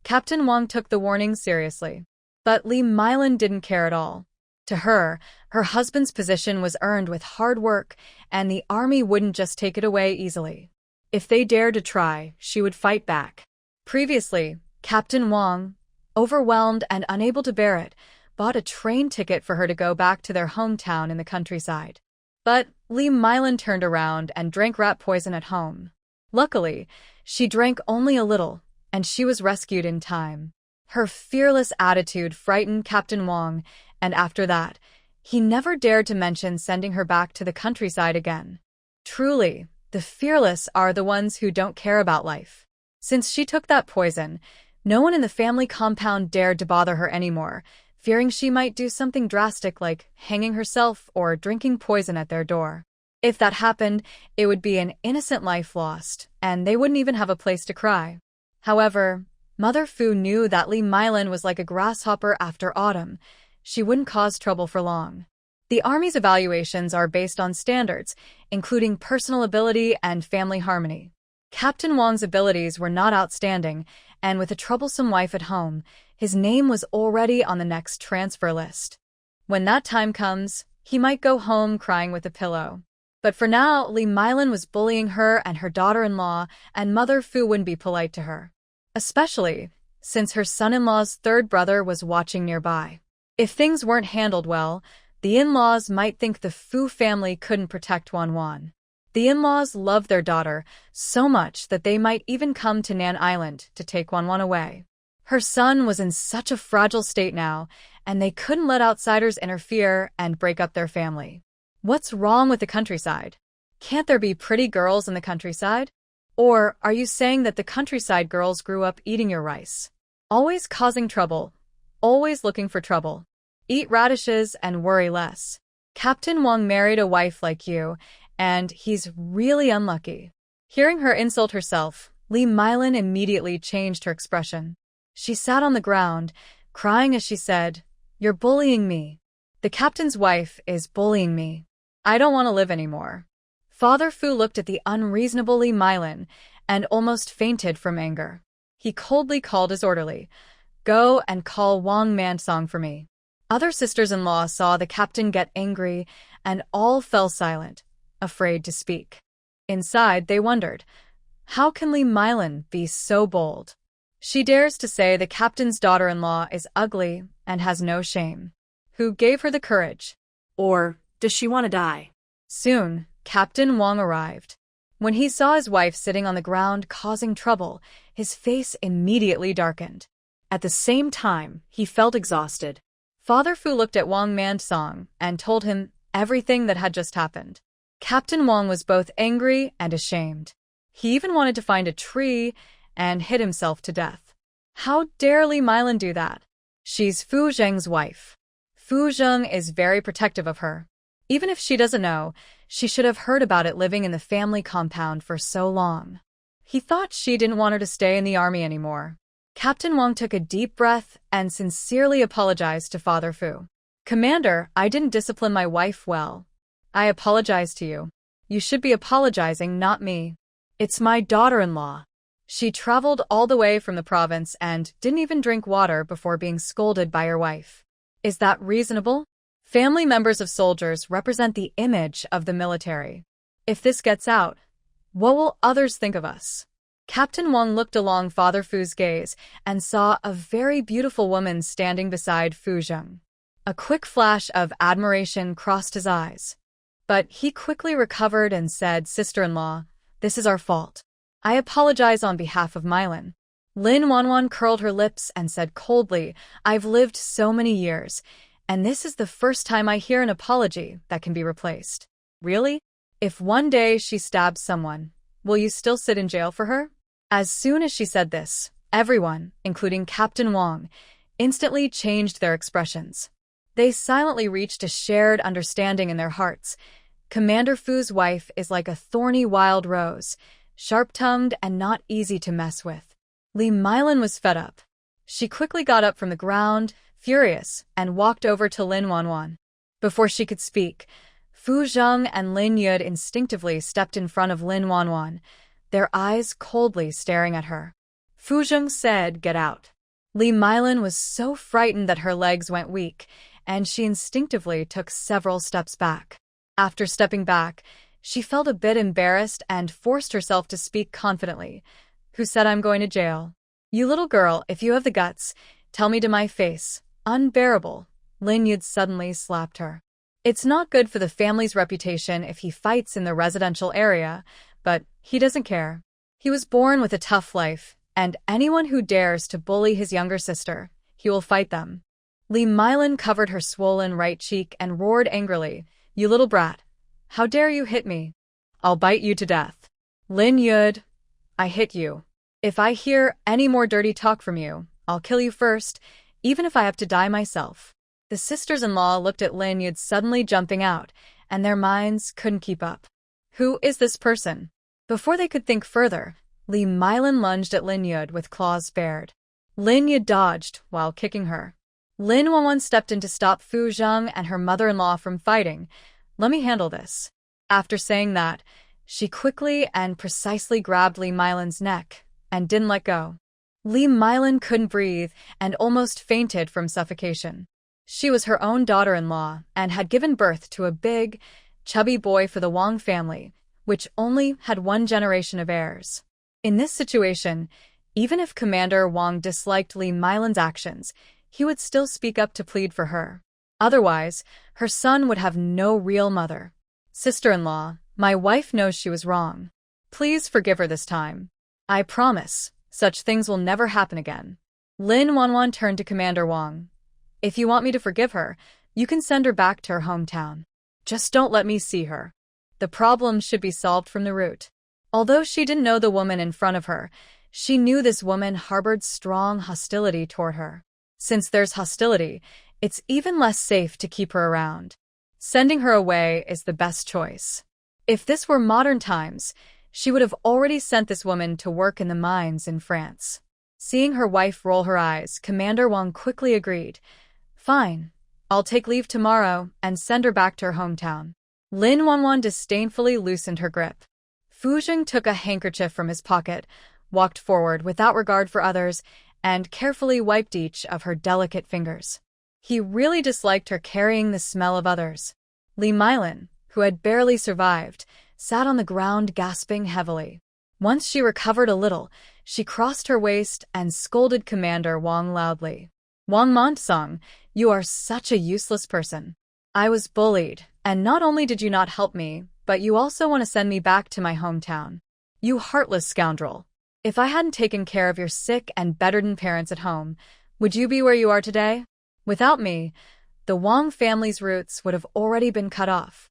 Captain Wang took the warning seriously. But Li Mylin didn't care at all. To her, her husband's position was earned with hard work, and the army wouldn't just take it away easily. If they dared to try, she would fight back. Previously, Captain Wang, overwhelmed and unable to bear it, bought a train ticket for her to go back to their hometown in the countryside. But Li Mylin turned around and drank rat poison at home. Luckily, she drank only a little, and she was rescued in time. Her fearless attitude frightened Captain Wang, and after that, he never dared to mention sending her back to the countryside again. Truly, the fearless are the ones who don't care about life. Since she took that poison, no one in the family compound dared to bother her anymore, fearing she might do something drastic like hanging herself or drinking poison at their door. If that happened, it would be an innocent life lost, and they wouldn't even have a place to cry. However, Mother Fu knew that Li Mylin was like a grasshopper after autumn. She wouldn't cause trouble for long. The Army's evaluations are based on standards, including personal ability and family harmony. Captain Wang's abilities were not outstanding, and with a troublesome wife at home, his name was already on the next transfer list. When that time comes, he might go home crying with a pillow. But for now, Li Meilan was bullying her and her daughter-in-law, and Mother Fu wouldn't be polite to her. Especially since her son-in-law's third brother was watching nearby. If things weren't handled well, the in-laws might think the Fu family couldn't protect Wanwan. The in-laws loved their daughter so much that they might even come to Nan Island to take Wanwan away. Her son was in such a fragile state now, and they couldn't let outsiders interfere and break up their family. What's wrong with the countryside? Can't there be pretty girls in the countryside? Or are you saying that the countryside girls grew up eating your rice? Always causing trouble. Always looking for trouble. Eat radishes and worry less. Captain Wang married a wife like you, and he's really unlucky. Hearing her insult herself, Li Meilan immediately changed her expression. She sat on the ground, crying as she said, "You're bullying me. The captain's wife is bullying me. I don't want to live anymore." Father Fu looked at the unreasonable Li Meilan and almost fainted from anger. He coldly called his orderly, "Go and call Wang Mansong for me." Other sisters-in-law saw the captain get angry, and all fell silent, afraid to speak. Inside, they wondered, how can Li Meilan be so bold? She dares to say the captain's daughter-in-law is ugly and has no shame. Who gave her the courage? Or does she want to die? Soon, Captain Wang arrived. When he saw his wife sitting on the ground causing trouble, his face immediately darkened. At the same time, he felt exhausted. Father Fu looked at Wang Mansong and told him everything that had just happened. Captain Wang was both angry and ashamed. He even wanted to find a tree and hit himself to death. How dare Li Meilan do that? She's Fu Zheng's wife. Fu Zheng is very protective of her. Even if she doesn't know, she should have heard about it living in the family compound for so long. He thought she didn't want her to stay in the army anymore. Captain Wang took a deep breath and sincerely apologized to Father Fu. "Commander, I didn't discipline my wife well. I apologize to you. You should be apologizing, not me. It's my daughter-in-law. She traveled all the way from the province and didn't even drink water before being scolded by her wife. Is that reasonable? Family members of soldiers represent the image of the military. If this gets out, what will others think of us?" Captain Wang looked along Father Fu's gaze and saw a very beautiful woman standing beside Fu Zheng. A quick flash of admiration crossed his eyes. But he quickly recovered and said, "Sister-in-law, this is our fault. I apologize on behalf of Meilan." Lin Wanwan curled her lips and said coldly, "I've lived so many years, and this is the first time I hear an apology that can be replaced. Really? If one day she stabs someone, will you still sit in jail for her?" As soon as she said this, everyone, including Captain Wang, instantly changed their expressions. They silently reached a shared understanding in their hearts. Commander Fu's wife is like a thorny wild rose, sharp-tongued and not easy to mess with. Li Meilan was fed up. She quickly got up from the ground, furious, and walked over to Lin Wanwan. Before she could speak, Fu Zheng and Lin Yud instinctively stepped in front of Lin Wanwan, their eyes coldly staring at her. Fu Zheng said, "Get out." Li Meilan was so frightened that her legs went weak, and she instinctively took several steps back. After stepping back, she felt a bit embarrassed and forced herself to speak confidently. "Who said I'm going to jail? You little girl, if you have the guts, tell me to my face." "Unbearable." Lin Yud suddenly slapped her. "It's not good for the family's reputation if he fights in the residential area, but he doesn't care. He was born with a tough life, and anyone who dares to bully his younger sister, he will fight them." Li Meilan covered her swollen right cheek and roared angrily, "You little brat! How dare you hit me? I'll bite you to death." "Lin Yud, I hit you. If I hear any more dirty talk from you, I'll kill you first, even if I have to die myself." The sisters-in-law looked at Lin Yud suddenly jumping out, and their minds couldn't keep up. Who is this person? Before they could think further, Li Meilan lunged at Lin Yud with claws bared. Lin Yud dodged while kicking her. Lin Wanwan stepped in to stop Fu Zheng and her mother-in-law from fighting. "Let me handle this." After saying that, she quickly and precisely grabbed Li Meilan's neck and didn't let go. Li Mylan couldn't breathe and almost fainted from suffocation. She was her own daughter-in-law and had given birth to a big, chubby boy for the Wang family, which only had one generation of heirs. In this situation, even if Commander Wang disliked Li Mylan's actions, he would still speak up to plead for her. Otherwise, her son would have no real mother. Sister-in-law, my wife knows she was wrong. Please forgive her this time. I promise, such things will never happen again. Lin Wanwan turned to Commander Wang. If you want me to forgive her, you can send her back to her hometown. Just don't let me see her. The problem should be solved from the root. Although she didn't know the woman in front of her, she knew this woman harbored strong hostility toward her. Since there's hostility, it's even less safe to keep her around. Sending her away is the best choice. If this were modern times, she would have already sent this woman to work in the mines in France. Seeing her wife roll her eyes, Commander Wang quickly agreed. Fine. I'll take leave tomorrow and send her back to her hometown. Lin Wanwan disdainfully loosened her grip. Fu Jing took a handkerchief from his pocket, walked forward without regard for others, and carefully wiped each of her delicate fingers. He really disliked her carrying the smell of others. Li Mylan, who had barely survived, sat on the ground gasping heavily. Once she recovered a little, she crossed her waist and scolded Commander Wang loudly. Wang Montsung, you are such a useless person. I was bullied, and not only did you not help me, but you also want to send me back to my hometown. You heartless scoundrel. If I hadn't taken care of your sick and bedridden parents at home, would you be where you are today? Without me, the Wang family's roots would have already been cut off.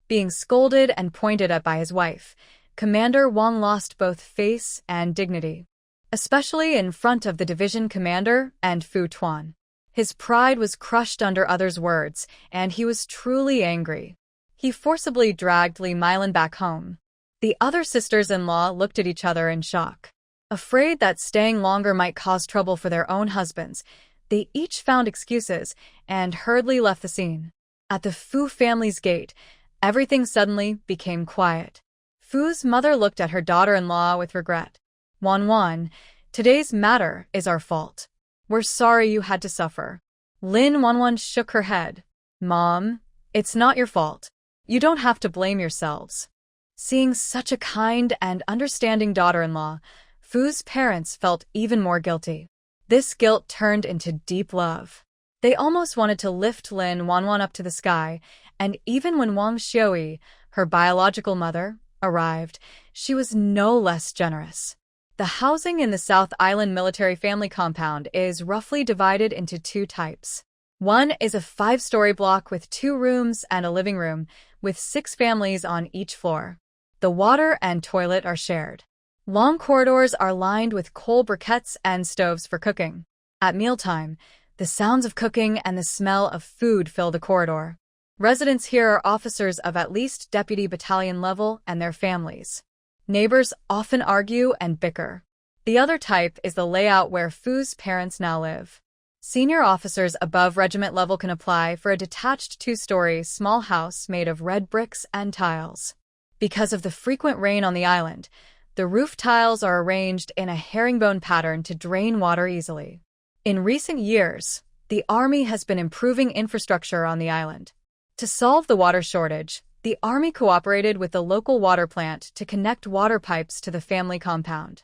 Being scolded and pointed at by his wife, Commander Wang lost both face and dignity, especially in front of the division commander and Fu Tuan. His pride was crushed under others' words, and he was truly angry. He forcibly dragged Li Mylan back home. The other sisters-in-law looked at each other in shock. Afraid that staying longer might cause trouble for their own husbands, they each found excuses and hurriedly left the scene. At the Fu family's gate, everything suddenly became quiet. Fu's mother looked at her daughter-in-law with regret. Wanwan, today's matter is our fault. We're sorry you had to suffer. Lin Wanwan shook her head. Mom, it's not your fault. You don't have to blame yourselves. Seeing such a kind and understanding daughter-in-law, Fu's parents felt even more guilty. This guilt turned into deep love. They almost wanted to lift Lin Wanwan up to the sky, and even when Wang Xiui, her biological mother, arrived, she was no less generous. The housing in the South Island military family compound is roughly divided into two types. One is a 5-story block with 2 rooms and a living room, with 6 families on each floor. The water and toilet are shared. Long corridors are lined with coal briquettes and stoves for cooking. At mealtime, the sounds of cooking and the smell of food fill the corridor. Residents here are officers of at least deputy battalion level and their families. Neighbors often argue and bicker. The other type is the layout where Fu's parents now live. Senior officers above regiment level can apply for a detached 2-story small house made of red bricks and tiles. Because of the frequent rain on the island, the roof tiles are arranged in a herringbone pattern to drain water easily. In recent years, the Army has been improving infrastructure on the island. To solve the water shortage, the Army cooperated with the local water plant to connect water pipes to the family compound.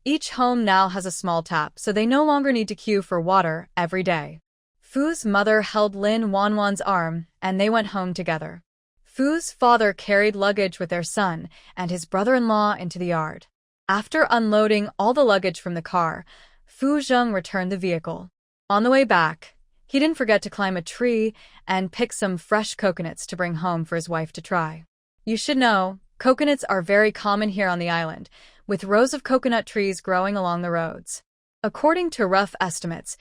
Each home now has a small tap, so they no longer need to queue for water every day. Fu's mother held Lin Wanwan's arm, and they went home together. Fu's father carried luggage with their son and his brother-in-law into the yard. After unloading all the luggage from the car, Fu Zheng returned the vehicle. On the way back, he didn't forget to climb a tree and pick some fresh coconuts to bring home for his wife to try. You should know, coconuts are very common here on the island, with rows of coconut trees growing along the roads. According to rough estimates,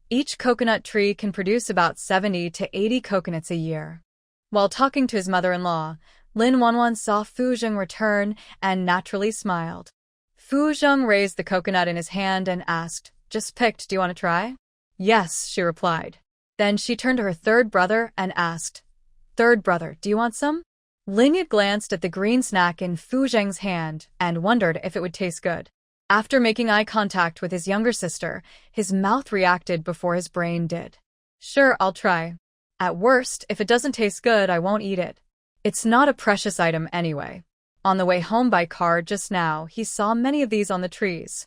each coconut tree can produce about 70 to 80 coconuts a year. While talking to his mother-in-law, Lin Wanwan saw Fu Zheng return and naturally smiled. Fu Zheng raised the coconut in his hand and asked, "Just picked, do you want to try?" "Yes," she replied. Then she turned to her third brother and asked, "Third brother, do you want some?" Lin Yi glanced at the green snack in Fu Zheng's hand and wondered if it would taste good. After making eye contact with his younger sister, his mouth reacted before his brain did. Sure, I'll try. At worst, if it doesn't taste good, I won't eat it. It's not a precious item anyway. On the way home by car just now, he saw many of these on the trees.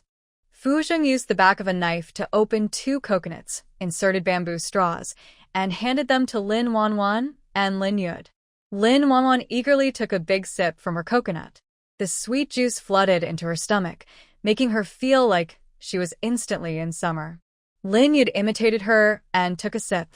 Fu Zheng used the back of a knife to open 2 coconuts, inserted bamboo straws, and handed them to Lin Wanwan and Lin Yud. Lin Wanwan eagerly took a big sip from her coconut. The sweet juice flooded into her stomach, making her feel like she was instantly in summer. Lin Yud imitated her and took a sip.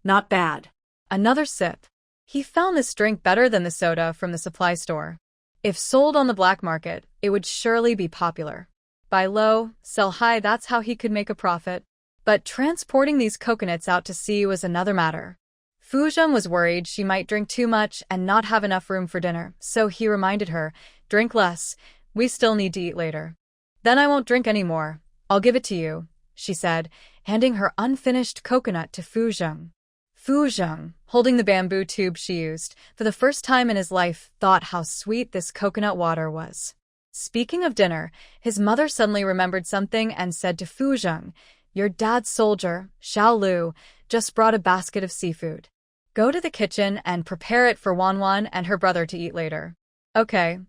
Not bad. Another sip. He found this drink better than the soda from the supply store. If sold on the black market, it would surely be popular. Buy low, sell high, that's how he could make a profit. But transporting these coconuts out to sea was another matter. Fu Zheng was worried she might drink too much and not have enough room for dinner, so he reminded her, "Drink less. We still need to eat later." "Then I won't drink any more. I'll give it to you," she said, handing her unfinished coconut to Fu Zheng. Fu Zheng, holding the bamboo tube she used, for the first time in his life, thought how sweet this coconut water was. Speaking of dinner, his mother suddenly remembered something and said to Fu Zheng, "Your dad's soldier, Xiao Lu, just brought a basket of seafood. Go to the kitchen and prepare it for Wanwan and her brother to eat later." "Okay,"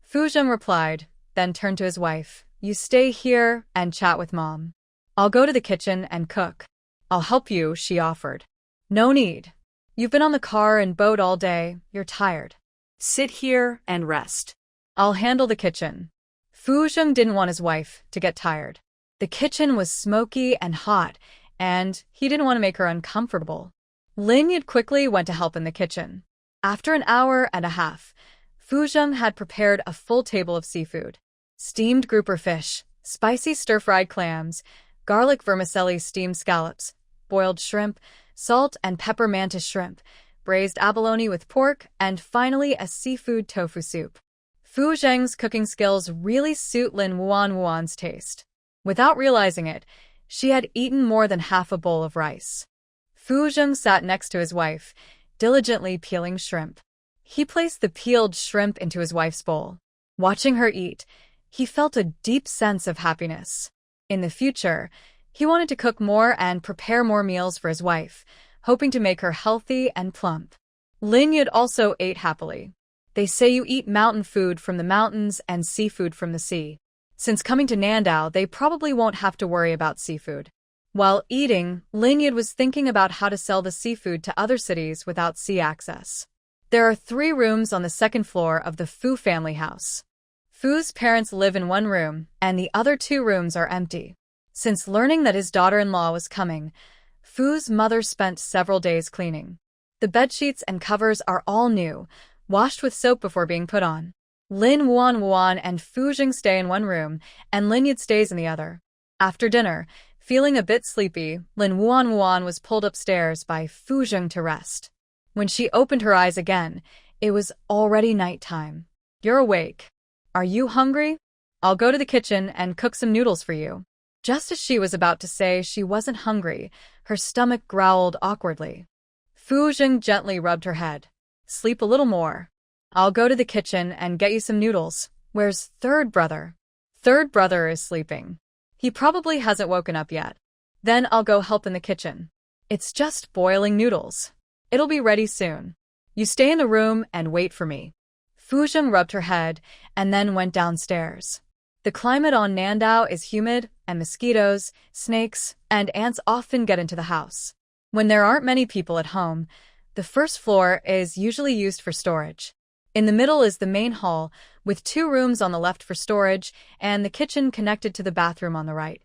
Fu Zheng replied, then turned to his wife. "You stay here and chat with Mom. I'll go to the kitchen and cook." "I'll help you," she offered. "No need. You've been on the car and boat all day. You're tired. Sit here and rest. I'll handle the kitchen." Fu Zheng didn't want his wife to get tired. The kitchen was smoky and hot, and he didn't want to make her uncomfortable. Lin Yud quickly went to help in the kitchen. After an hour and a half, Fu Zheng had prepared a full table of seafood. Steamed grouper fish, spicy stir-fried clams, garlic vermicelli steamed scallops, boiled shrimp, salt and pepper mantis shrimp, braised abalone with pork, and finally a seafood tofu soup. Fu Zheng's cooking skills really suit Lin Wanwan's taste. Without realizing it, she had eaten more than half a bowl of rice. Fu Zheng sat next to his wife, diligently peeling shrimp. He placed the peeled shrimp into his wife's bowl. Watching her eat, he felt a deep sense of happiness. In the future, he wanted to cook more and prepare more meals for his wife, hoping to make her healthy and plump. Lin Yud also ate happily. They say you eat mountain food from the mountains and seafood from the sea. Since coming to Nandao, they probably won't have to worry about seafood. While eating, Lin Yud was thinking about how to sell the seafood to other cities without sea access. There are 3 rooms on the 2nd floor of the Fu family house. Fu's parents live in one room, and the other 2 rooms are empty. Since learning that his daughter-in-law was coming, Fu's mother spent several days cleaning. The bedsheets and covers are all new, washed with soap before being put on. Lin Wanwan and Fu Zheng stay in one room, and Lin Yud stays in the other. After dinner, feeling a bit sleepy, Lin Wanwan was pulled upstairs by Fu Zheng to rest. When she opened her eyes again, it was already nighttime. "You're awake. Are you hungry? I'll go to the kitchen and cook some noodles for you." Just as she was about to say she wasn't hungry, her stomach growled awkwardly. Fu Zheng gently rubbed her head. "Sleep a little more. I'll go to the kitchen and get you some noodles. Where's third brother?" "Third brother is sleeping. He probably hasn't woken up yet. Then I'll go help in the kitchen. It's just boiling noodles. It'll be ready soon. You stay in the room and wait for me." Fu Zheng rubbed her head and then went downstairs. The climate on Nandao is humid, and mosquitoes, snakes, and ants often get into the house. When there aren't many people at home, the 1st floor is usually used for storage. In the middle is the main hall, with 2 rooms on the left for storage and the kitchen connected to the bathroom on the right.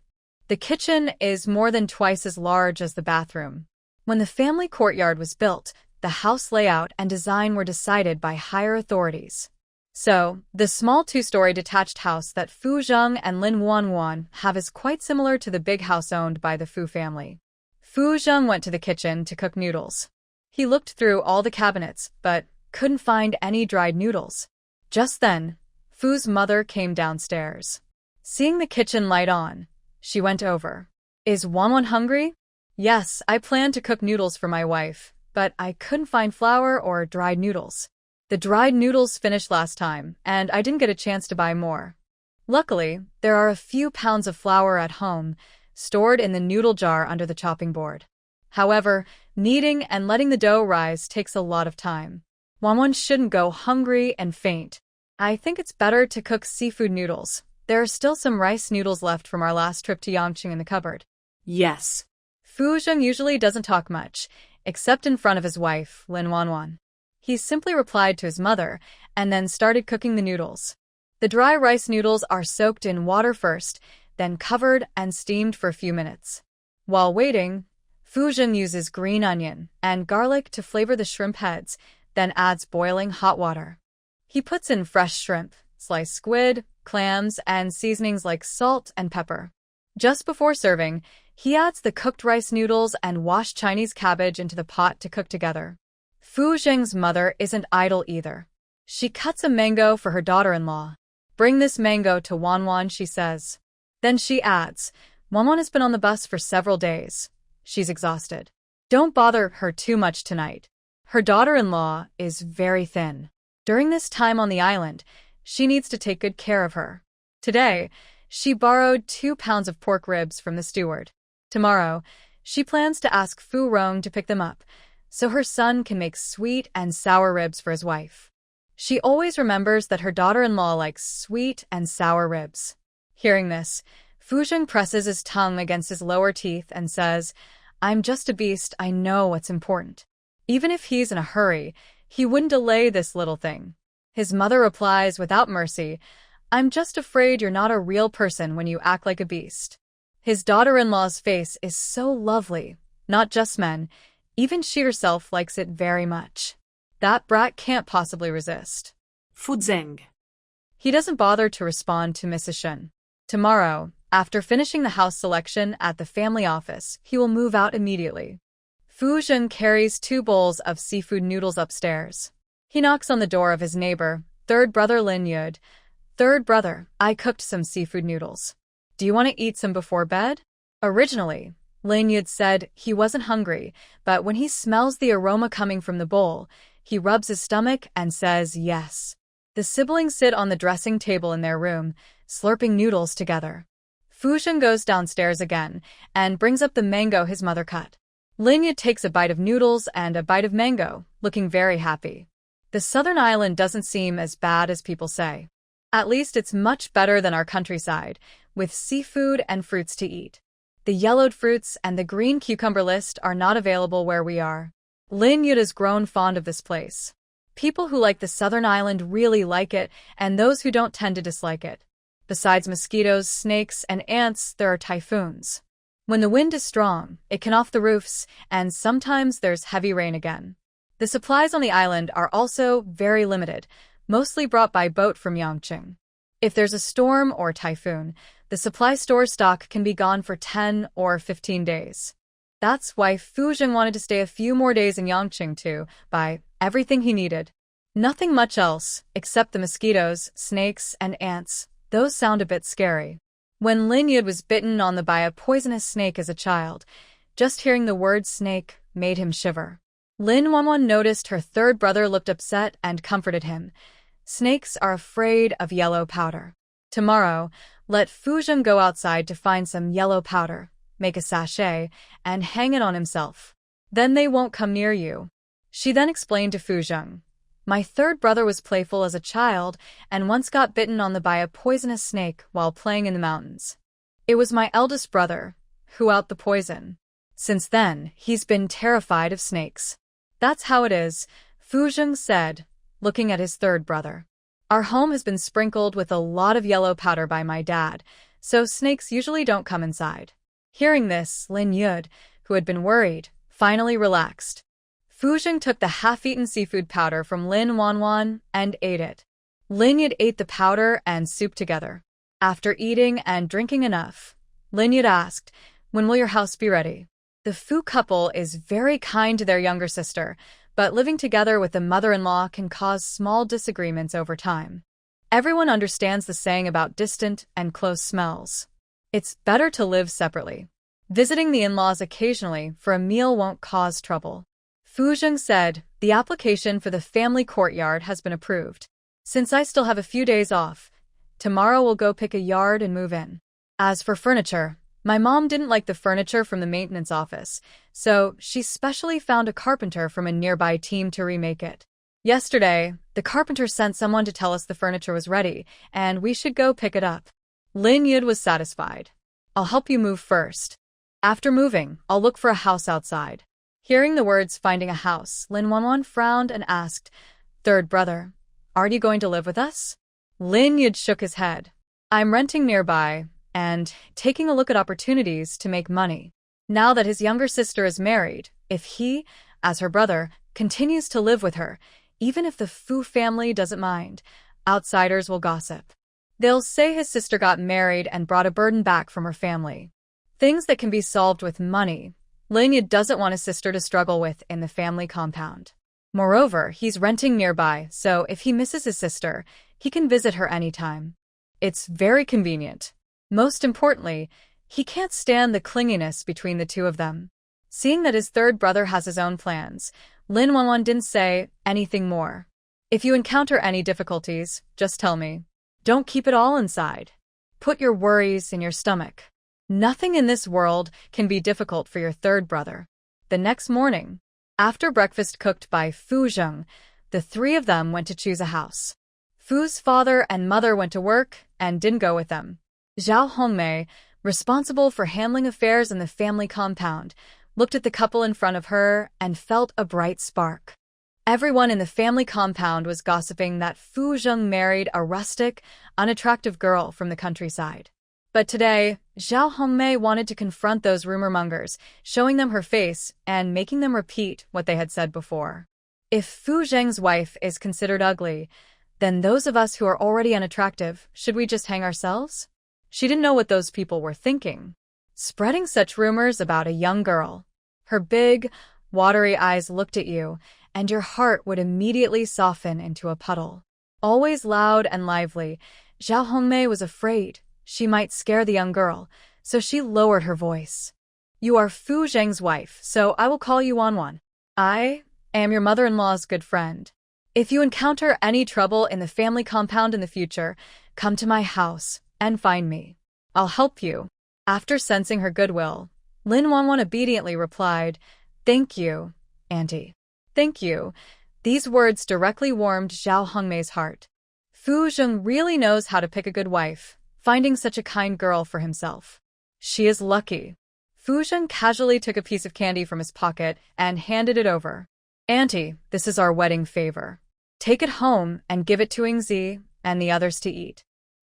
The kitchen is more than twice as large as the bathroom. When the family courtyard was built, the house layout and design were decided by higher authorities. So, the small 2-story detached house that Fu Zheng and Lin Wanwan have is quite similar to the big house owned by the Fu family. Fu Zheng went to the kitchen to cook noodles. He looked through all the cabinets, but couldn't find any dried noodles. Just then, Fu's mother came downstairs. Seeing the kitchen light on, she went over. "Is Wanwan hungry?" "Yes, I planned to cook noodles for my wife, but I couldn't find flour or dried noodles. The dried noodles finished last time, and I didn't get a chance to buy more." Luckily, there are a few pounds of flour at home, stored in the noodle jar under the chopping board. However, kneading and letting the dough rise takes a lot of time. One shouldn't go hungry and faint. I think it's better to cook seafood noodles. There are still some rice noodles left from our last trip to Yangqing in the cupboard. Yes. Fu Zheng usually doesn't talk much, except in front of his wife, Lin Wanwan. He simply replied to his mother, and then started cooking the noodles. The dry rice noodles are soaked in water first, then covered and steamed for a few minutes. While waiting, Fu Zheng uses green onion and garlic to flavor the shrimp heads, then adds boiling hot water. He puts in fresh shrimp, sliced squid, clams, and seasonings like salt and pepper. Just before serving, he adds the cooked rice noodles and washed Chinese cabbage into the pot to cook together. Fu Zheng's mother isn't idle either. She cuts a mango for her daughter-in-law. "Bring this mango to Wanwan," she says. Then she adds, "Wanwan has been on the bus for several days. She's exhausted. Don't bother her too much tonight." Her daughter-in-law is very thin. During this time on the island, she needs to take good care of her. Today, she borrowed 2 pounds of pork ribs from the steward. Tomorrow, she plans to ask Fu Rong to pick them up, so her son can make sweet and sour ribs for his wife. She always remembers that her daughter-in-law likes sweet and sour ribs. Hearing this, Fu Zheng presses his tongue against his lower teeth and says, "I'm just a beast, I know what's important." Even if he's in a hurry, he wouldn't delay this little thing. His mother replies without mercy, "I'm just afraid you're not a real person when you act like a beast." His daughter-in-law's face is so lovely, not just men, even she herself likes it very much. That brat can't possibly resist. Fu Zheng. He doesn't bother to respond to Mrs. Shen. Tomorrow, after finishing the house selection at the family office, he will move out immediately. Fu Zheng carries 2 bowls of seafood noodles upstairs. He knocks on the door of his neighbor, third brother Lin Yud. "Third brother, I cooked some seafood noodles. Do you want to eat some before bed?" Originally, Lin Yud said he wasn't hungry, but when he smells the aroma coming from the bowl, he rubs his stomach and says yes. The siblings sit on the dressing table in their room, slurping noodles together. Fu Zheng goes downstairs again and brings up the mango his mother cut. Lin Yud takes a bite of noodles and a bite of mango, looking very happy. The southern island doesn't seem as bad as people say. At least it's much better than our countryside, with seafood and fruits to eat. The yellowed fruits and the green cucumber list are not available where we are. Lin Yud has grown fond of this place. People who like the southern island really like it, and those who don't tend to dislike it. Besides mosquitoes, snakes, and ants, there are typhoons. When the wind is strong, it can off the roofs, and sometimes there's heavy rain again. The supplies on the island are also very limited, mostly brought by boat from Yangqing. If there's a storm or typhoon, the supply store stock can be gone for 10 or 15 days. That's why Fu Zheng wanted to stay a few more days in Yangqing to buy everything he needed. Nothing much else, except the mosquitoes, snakes, and ants. Those sound a bit scary. When Lin Yud was bitten on by a poisonous snake as a child, just hearing the word snake made him shiver. Lin Wanwan noticed her third brother looked upset and comforted him. Snakes are afraid of yellow powder. Tomorrow, let Fu Zheng go outside to find some yellow powder, make a sachet, and hang it on himself. Then they won't come near you. She then explained to Fu Zheng, "My third brother was playful as a child and once got bitten on by a poisonous snake while playing in the mountains. It was my eldest brother who out the poison. Since then, he's been terrified of snakes." "That's how it is," Fu Zheng said, looking at his third brother. "Our home has been sprinkled with a lot of yellow powder by my dad, so snakes usually don't come inside." Hearing this, Lin Yud, who had been worried, finally relaxed. Fu Zheng took the half-eaten seafood powder from Lin Wanwan and ate it. Lin Yud ate the powder and soup together. After eating and drinking enough, Lin Yud asked, "When will your house be ready?" The Fu couple is very kind to their younger sister, but living together with the mother-in-law can cause small disagreements over time. Everyone understands the saying about distant and close smells. It's better to live separately. Visiting the in-laws occasionally for a meal won't cause trouble. Fu Zheng said, "The application for the family courtyard has been approved. Since I still have a few days off, Tomorrow we'll go pick a yard and move in. As for furniture, my mom didn't like the furniture from the maintenance office, so she specially found a carpenter from a nearby team to remake it. Yesterday, the carpenter sent someone to tell us the furniture was ready, and we should go pick it up. Lin Yud was satisfied. I'll help you move first. After moving, I'll look for a house outside. Hearing the words finding a house, Lin Wanwan frowned and asked, Third brother, aren't you going to live with us? Lin Yud shook his head. I'm renting nearby and taking a look at opportunities to make money. Now that his younger sister is married, if he, as her brother, continues to live with her, even if the Fu family doesn't mind, outsiders will gossip. They'll say his sister got married and brought a burden back from her family. Things that can be solved with money, Lin Yud doesn't want his sister to struggle with in the family compound. Moreover, he's renting nearby, so if he misses his sister, he can visit her anytime. It's very convenient. Most importantly, he can't stand the clinginess between the two of them. Seeing that his third brother has his own plans, Lin Wanwan didn't say anything more. If you encounter any difficulties, just tell me. Don't keep it all inside. Put your worries in your stomach. Nothing in this world can be difficult for your third brother. The next morning, after breakfast cooked by Fu Zheng, the three of them went to choose a house. Fu's father and mother went to work and didn't go with them. Zhao Hongmei, responsible for handling affairs in the family compound, looked at the couple in front of her and felt a bright spark. Everyone in the family compound was gossiping that Fu Zheng married a rustic, unattractive girl from the countryside. But today, Zhao Hongmei wanted to confront those rumor mongers, showing them her face and making them repeat what they had said before. If Fu Zheng's wife is considered ugly, then those of us who are already unattractive, should we just hang ourselves? She didn't know what those people were thinking, spreading such rumors about a young girl. Her big, watery eyes looked at you, and your heart would immediately soften into a puddle. Always loud and lively, Zhao Hongmei was afraid she might scare the young girl, so she lowered her voice. You are Fu Zheng's wife, so I will call you Wanwan. I am your mother-in-law's good friend. If you encounter any trouble in the family compound in the future, come to my house and find me. I'll help you. After sensing her goodwill, Lin Wanwan obediently replied, Thank you, Auntie. Thank you. These words directly warmed Zhao Hongmei's heart. Fu Zheng really knows how to pick a good wife, finding such a kind girl for himself. She is lucky. Fu Zheng casually took a piece of candy from his pocket and handed it over. Auntie, this is our wedding favor. Take it home and give it to Yingzi and the others to eat.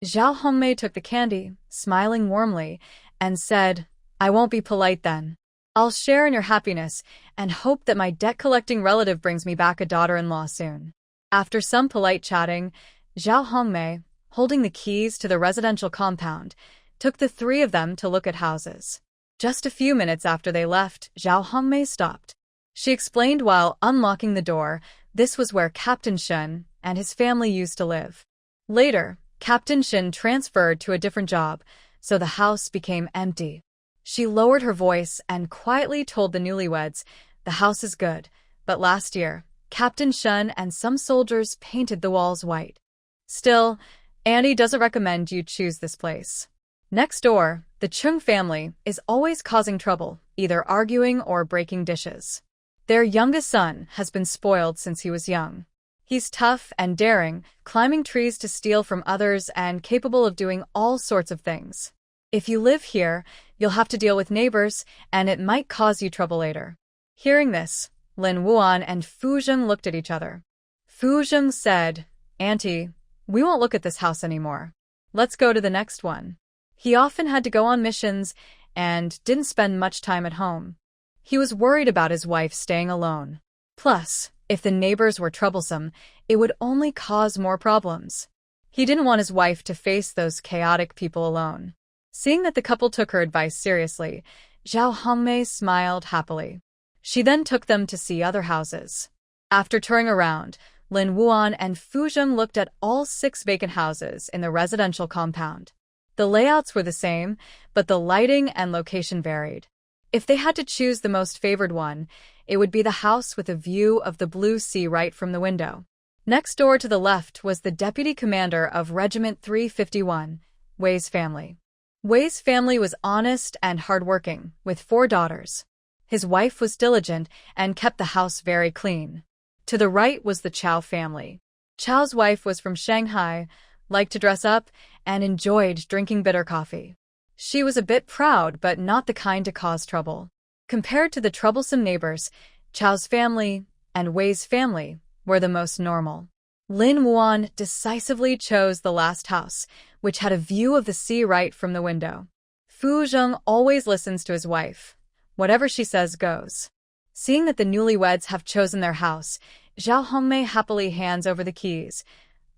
Zhao Hongmei took the candy, smiling warmly, and said, I won't be polite then. I'll share in your happiness and hope that my debt-collecting relative brings me back a daughter-in-law soon. After some polite chatting, Zhao Hongmei, holding the keys to the residential compound, took the three of them to look at houses. Just a few minutes after they left, Zhao Hongmei stopped. She explained while unlocking the door, this was where Captain Shen and his family used to live. Later, Captain Shen transferred to a different job, so the house became empty. She lowered her voice and quietly told the newlyweds, the house is good, but last year, Captain Shen and some soldiers painted the walls white. Still, Annie doesn't recommend you choose this place. Next door, the Chung family is always causing trouble, either arguing or breaking dishes. Their youngest son has been spoiled since he was young. He's tough and daring, climbing trees to steal from others and capable of doing all sorts of things. If you live here, you'll have to deal with neighbors, and it might cause you trouble later. Hearing this, Lin Wuan and Fu Zheng looked at each other. Fu Zheng said, Auntie, we won't look at this house anymore. Let's go to the next one. He often had to go on missions and didn't spend much time at home. He was worried about his wife staying alone. Plus, if the neighbors were troublesome, it would only cause more problems. He didn't want his wife to face those chaotic people alone. Seeing that the couple took her advice seriously, Zhao Hongmei smiled happily. She then took them to see other houses. After touring around, Lin Wuan and Fu Zheng looked at all 6 vacant houses in the residential compound. The layouts were the same, but the lighting and location varied. If they had to choose the most favored one, it would be the house with a view of the blue sea right from the window. Next door to the left was the deputy commander of Regiment 351, Wei's family. Wei's family was honest and hardworking, with 4 daughters. His wife was diligent and kept the house very clean. To the right was the Chow family. Chow's wife was from Shanghai, liked to dress up, and enjoyed drinking bitter coffee. She was a bit proud, but not the kind to cause trouble. Compared to the troublesome neighbors, Chow's family and Wei's family were the most normal. Lin Wuan decisively chose the last house, which had a view of the sea right from the window. Fu Zheng always listens to his wife. Whatever she says goes. Seeing that the newlyweds have chosen their house, Zhao Hongmei happily hands over the keys.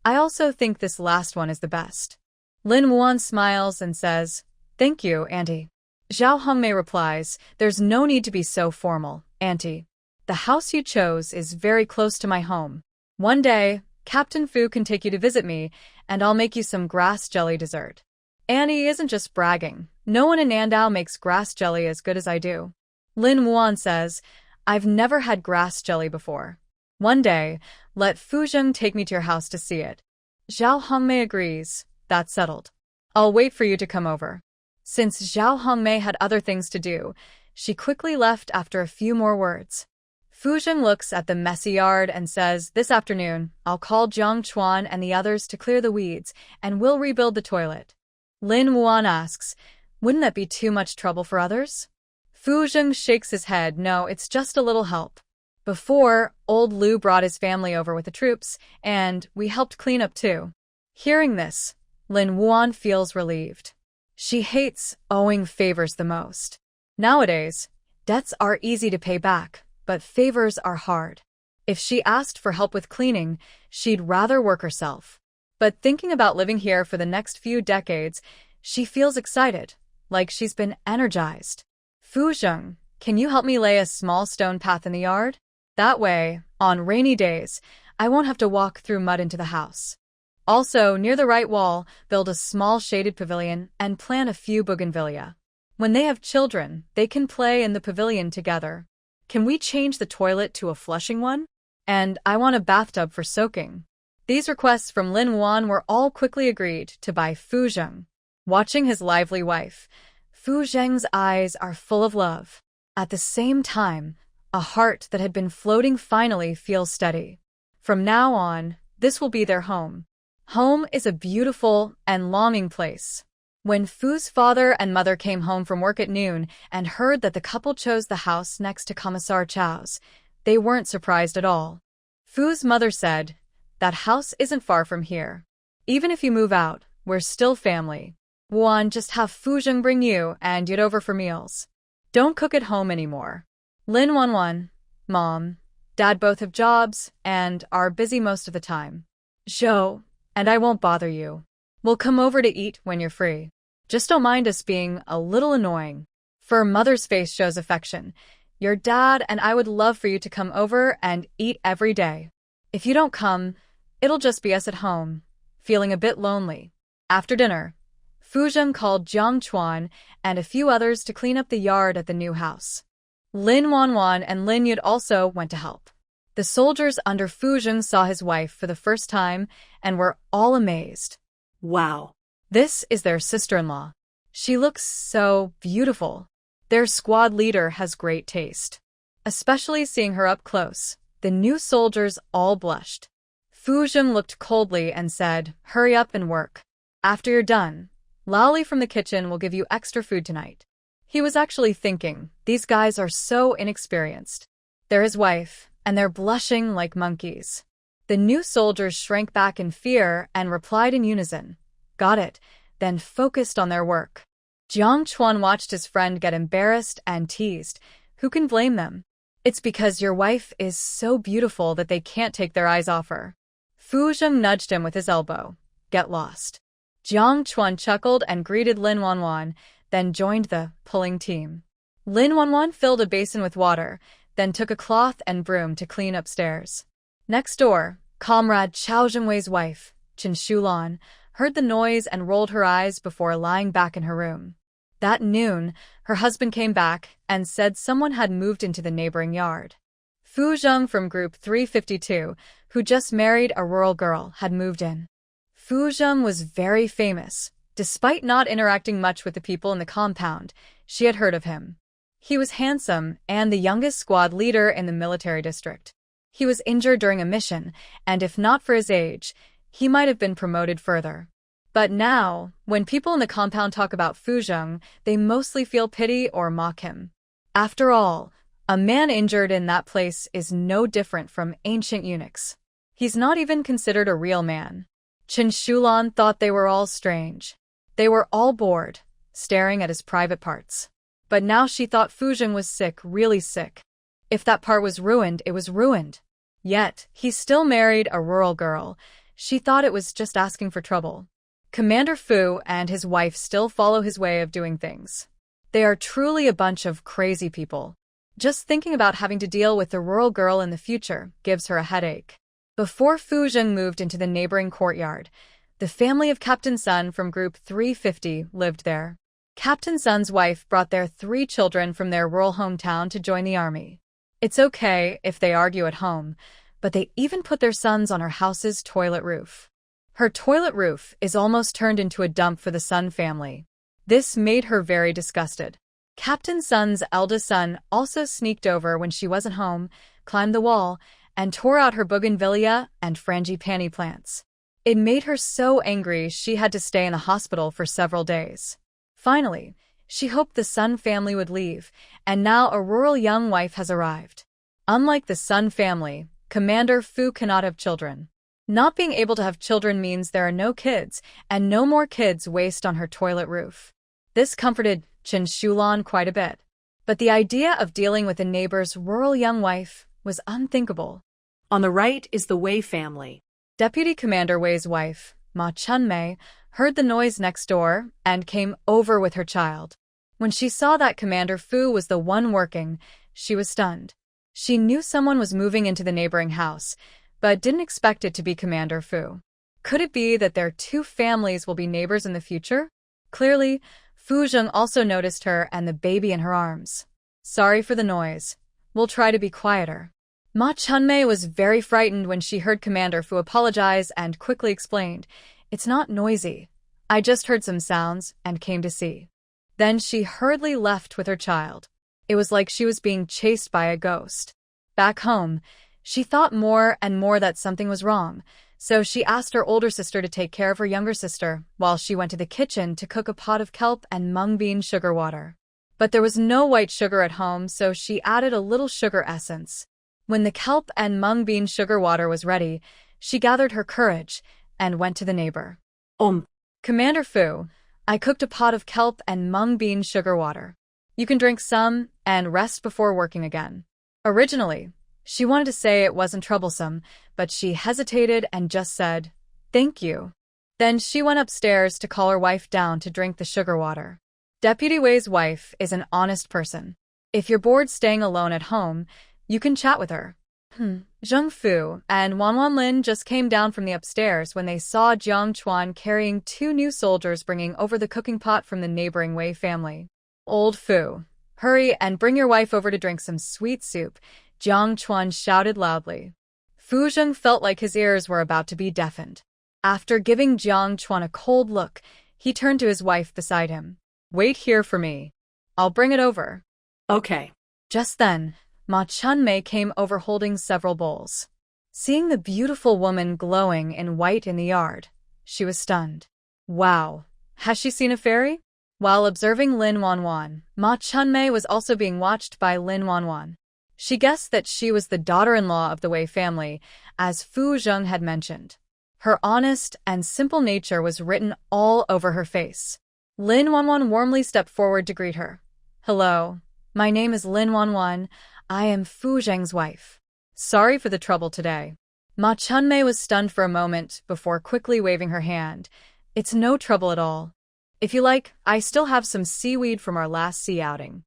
I also think this last one is the best. Lin Wuan smiles and says, "Thank you, Auntie." Zhao Hongmei replies, "There's no need to be so formal, Auntie. The house you chose is very close to my home. One day, Captain Fu can take you to visit me, and I'll make you some grass jelly dessert." Annie isn't just bragging. No one in Nandao makes grass jelly as good as I do. Lin Wuan says, "I've never had grass jelly before. One day, let Fu Zheng take me to your house to see it." Zhao Hongmei agrees. "That's settled. I'll wait for you to come over." Since Zhao Hongmei had other things to do, she quickly left after a few more words. Fu Zheng looks at the messy yard and says, "This afternoon, I'll call Jiang Chuan and the others to clear the weeds, and we'll rebuild the toilet." Lin Wuan asks, "Wouldn't that be too much trouble for others?" Fu Zheng shakes his head. "No, it's just a little help. Before, old Lu brought his family over with the troops, and we helped clean up too." Hearing this, Lin Wuan feels relieved. She hates owing favors the most. Nowadays, debts are easy to pay back, but favors are hard. If she asked for help with cleaning, she'd rather work herself. But thinking about living here for the next few decades, she feels excited, like she's been energized. "Fu Zheng, can you help me lay a small stone path in the yard? That way, on rainy days, I won't have to walk through mud into the house. Also, near the right wall, build a small shaded pavilion and plant a few bougainvillea. When they have children, they can play in the pavilion together. Can we change the toilet to a flushing one? And I want a bathtub for soaking." These requests from Lin Wuan were all quickly agreed to by Fu Zheng. Watching his lively wife, Fu Zheng's eyes are full of love. At the same time, a heart that had been floating finally feels steady. From now on, this will be their home. Home is a beautiful and longing place. When Fu's father and mother came home from work at noon and heard that the couple chose the house next to Commissar Chow's, they weren't surprised at all. Fu's mother said, "That house isn't far from here. Even if you move out, we're still family. Wuan, just have Fu Zheng bring you and Yud over for meals. Don't cook at home anymore." Lin Wanwan, Mom, Dad both have jobs and are busy most of the time. "Zhou, and I won't bother you. We'll come over to eat when you're free. Just don't mind us being a little annoying." Her mother's face shows affection. "Your dad and I would love for you to come over and eat every day. If you don't come, it'll just be us at home, feeling a bit lonely." After dinner, Fu Zheng called Jiang Chuan and a few others to clean up the yard at the new house. Lin Wanwan and Lin Yud also went to help. The soldiers under Fu Zheng saw his wife for the first time and were all amazed. Wow. This is their sister-in-law. She looks so beautiful. Their squad leader has great taste. Especially seeing her up close, the new soldiers all blushed. Fu Zheng looked coldly and said, "Hurry up and work. After you're done, Lali from the kitchen will give you extra food tonight." He was actually thinking, these guys are so inexperienced. They're his wife, and they're blushing like monkeys. The new soldiers shrank back in fear and replied in unison, "Got it," then focused on their work. Jiang Chuan watched his friend get embarrassed and teased. Who can blame them? It's because your wife is so beautiful that they can't take their eyes off her. Fu Zheng nudged him with his elbow. "Get lost." Jiang Chuan chuckled and greeted Lin Wanwan, then joined the pulling team. Lin Wanwan filled a basin with water, then took a cloth and broom to clean upstairs. Next door, Comrade Chao Zhengwei's wife, Chen Shulan, heard the noise and rolled her eyes before lying back in her room. That noon, her husband came back and said someone had moved into the neighboring yard. Fu Zheng from Group 352, who just married a rural girl, had moved in. Fu Zheng was very famous. Despite not interacting much with the people in the compound, she had heard of him. He was handsome and the youngest squad leader in the military district. He was injured during a mission, and if not for his age, he might have been promoted further. But now, when people in the compound talk about Fu Zheng, they mostly feel pity or mock him. After all, a man injured in that place is no different from ancient eunuchs. He's not even considered a real man. Chen Shulan thought they were all strange. They were all bored, staring at his private parts. But now she thought Fu Zheng was sick, really sick. If that part was ruined, it was ruined. Yet, he still married a rural girl. She thought it was just asking for trouble. Commander Fu and his wife still follow his way of doing things. They are truly a bunch of crazy people. Just thinking about having to deal with the rural girl in the future gives her a headache. Before Fu Zheng moved into the neighboring courtyard, the family of Captain Sun from Group 350 lived there. Captain Sun's wife brought their 3 children from their rural hometown to join the army. It's okay if they argue at home, but they even put their sons on her house's toilet roof. Her toilet roof is almost turned into a dump for the Sun family. This made her very disgusted. Captain Sun's eldest son also sneaked over when she wasn't home, climbed the wall, and tore out her bougainvillea and frangipani plants. It made her so angry she had to stay in the hospital for several days. Finally, she hoped the Sun family would leave, and now a rural young wife has arrived. Unlike the Sun family, Commander Fu cannot have children. Not being able to have children means there are no kids, and no more kids waste on her toilet roof. This comforted Chen Shulan quite a bit. But the idea of dealing with a neighbor's rural young wife was unthinkable. On the right is the Wei family. Deputy Commander Wei's wife, Ma Chunmei, heard the noise next door and came over with her child. When she saw that Commander Fu was the one working, she was stunned. She knew someone was moving into the neighboring house, but didn't expect it to be Commander Fu. Could it be that their 2 families will be neighbors in the future? Clearly, Fu Zheng also noticed her and the baby in her arms. Sorry for the noise. We'll try to be quieter. Ma Chunmei was very frightened when she heard Commander Fu apologize and quickly explained, "It's not noisy. I just heard some sounds and came to see." Then she hurriedly left with her child. It was like she was being chased by a ghost. Back home, she thought more and more that something was wrong, so she asked her older sister to take care of her younger sister while she went to the kitchen to cook a pot of kelp and mung bean sugar water. But there was no white sugar at home, so she added a little sugar essence. When the kelp and mung bean sugar water was ready, she gathered her courage and went to the neighbor. Commander Fu, I cooked a pot of kelp and mung bean sugar water. You can drink some and rest before working again. Originally, she wanted to say it wasn't troublesome, but she hesitated and just said, "Thank you." Then she went upstairs to call her wife down to drink the sugar water. Deputy Wei's wife is an honest person. If you're bored staying alone at home, you can chat with her. Zheng Fu and Wanwan Lin just came down from the upstairs when they saw Jiang Chuan carrying 2 new soldiers bringing over the cooking pot from the neighboring Wei family. "Old Fu, hurry and bring your wife over to drink some sweet soup," Jiang Chuan shouted loudly. Fu Zheng felt like his ears were about to be deafened. After giving Jiang Chuan a cold look, he turned to his wife beside him. "Wait here for me. I'll bring it over." Okay. Just then, Ma Chunmei came over holding several bowls. Seeing the beautiful woman glowing in white in the yard, she was stunned. Wow, has she seen a fairy? While observing Lin Wanwan, Ma Chunmei was also being watched by Lin Wanwan. She guessed that she was the daughter-in-law of the Wei family, as Fu Zheng had mentioned. Her honest and simple nature was written all over her face. Lin Wanwan warmly stepped forward to greet her. "Hello, my name is Lin Wanwan. I am Fu Zheng's wife. Sorry for the trouble today." Ma Chunmei was stunned for a moment before quickly waving her hand. "It's no trouble at all. If you like, I still have some seaweed from our last sea outing.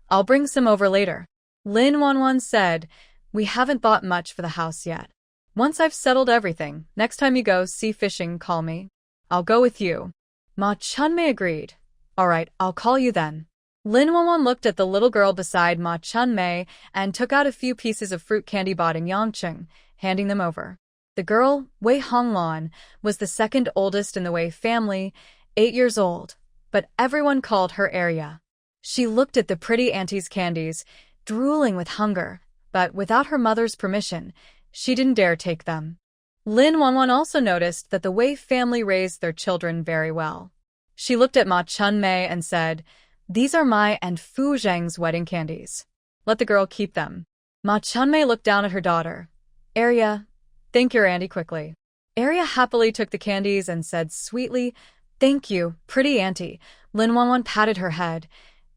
I'll bring some over later." Lin Wanwan said, "We haven't bought much for the house yet. Once I've settled everything, next time you go sea fishing, call me. I'll go with you." Ma Chunmei agreed. "All right, I'll call you then." Lin Wanwan looked at the little girl beside Ma Chunmei and took out a few pieces of fruit candy bought in Yangcheng, handing them over. The girl, Wei Honglan, was the second oldest in the Wei family, 8 years old, but everyone called her Arya. She looked at the pretty auntie's candies, drooling with hunger, but without her mother's permission, she didn't dare take them. Lin Wanwan also noticed that the Wei family raised their children very well. She looked at Ma Chunmei and said, "These are my and Fu Zheng's wedding candies. Let the girl keep them." Ma Chunmei looked down at her daughter. "Arya, thank your auntie quickly." Arya happily took the candies and said sweetly, "Thank you, pretty auntie." Lin Wanwan patted her head.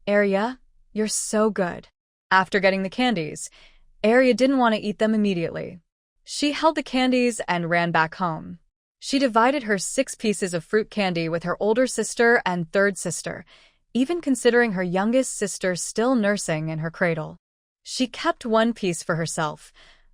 "Arya, you're so good." After getting the candies, Arya didn't want to eat them immediately. She held the candies and ran back home. She divided her 6 pieces of fruit candy with her older sister and third sister, even considering her youngest sister still nursing in her cradle. She kept 1 piece for herself,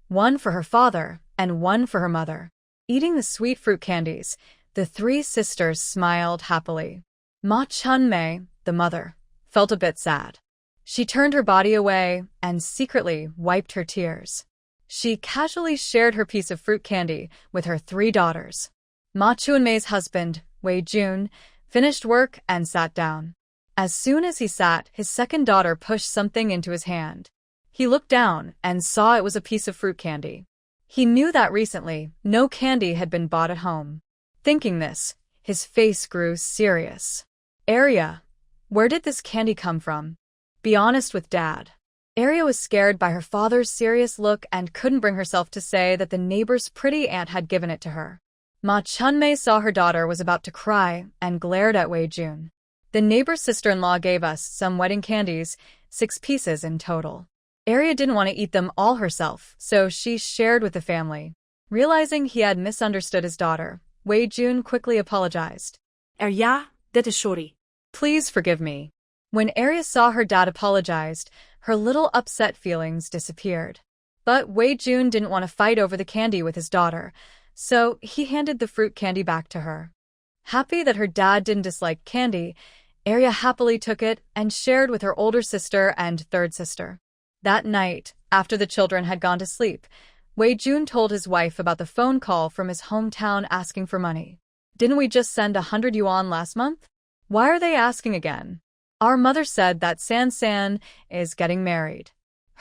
1 for her father, and 1 for her mother. Eating the sweet fruit candies, the 3 sisters smiled happily. Ma Chunmei, the mother, felt a bit sad. She turned her body away and secretly wiped her tears. She casually shared her piece of fruit candy with her 3 daughters. Ma Chunmei's husband, Wei Jun, finished work and sat down. As soon as he sat, his second daughter pushed something into his hand. He looked down and saw it was a piece of fruit candy. He knew that recently no candy had been bought at home. Thinking this, his face grew serious. "Arya, where did this candy come from? Be honest with Dad." Arya was scared by her father's serious look and couldn't bring herself to say that the neighbor's pretty aunt had given it to her. Ma Chunmei saw her daughter was about to cry and glared at Wei Jun. "The neighbor's sister-in-law gave us some wedding candies, 6 pieces in total." Arya didn't want to eat them all herself, so she shared with the family. Realizing he had misunderstood his daughter, Wei Jun quickly apologized. Arya, that is shorty. "Please forgive me." When Arya saw her dad apologized, her little upset feelings disappeared. But Wei Jun didn't want to fight over the candy with his daughter, so he handed the fruit candy back to her. Happy that her dad didn't dislike candy, Arya happily took it and shared with her older sister and third sister. That night, after the children had gone to sleep, Wei Jun told his wife about the phone call from his hometown asking for money. "Didn't we just send 100 yuan last month? Why are they asking again? Our mother said that San is getting married.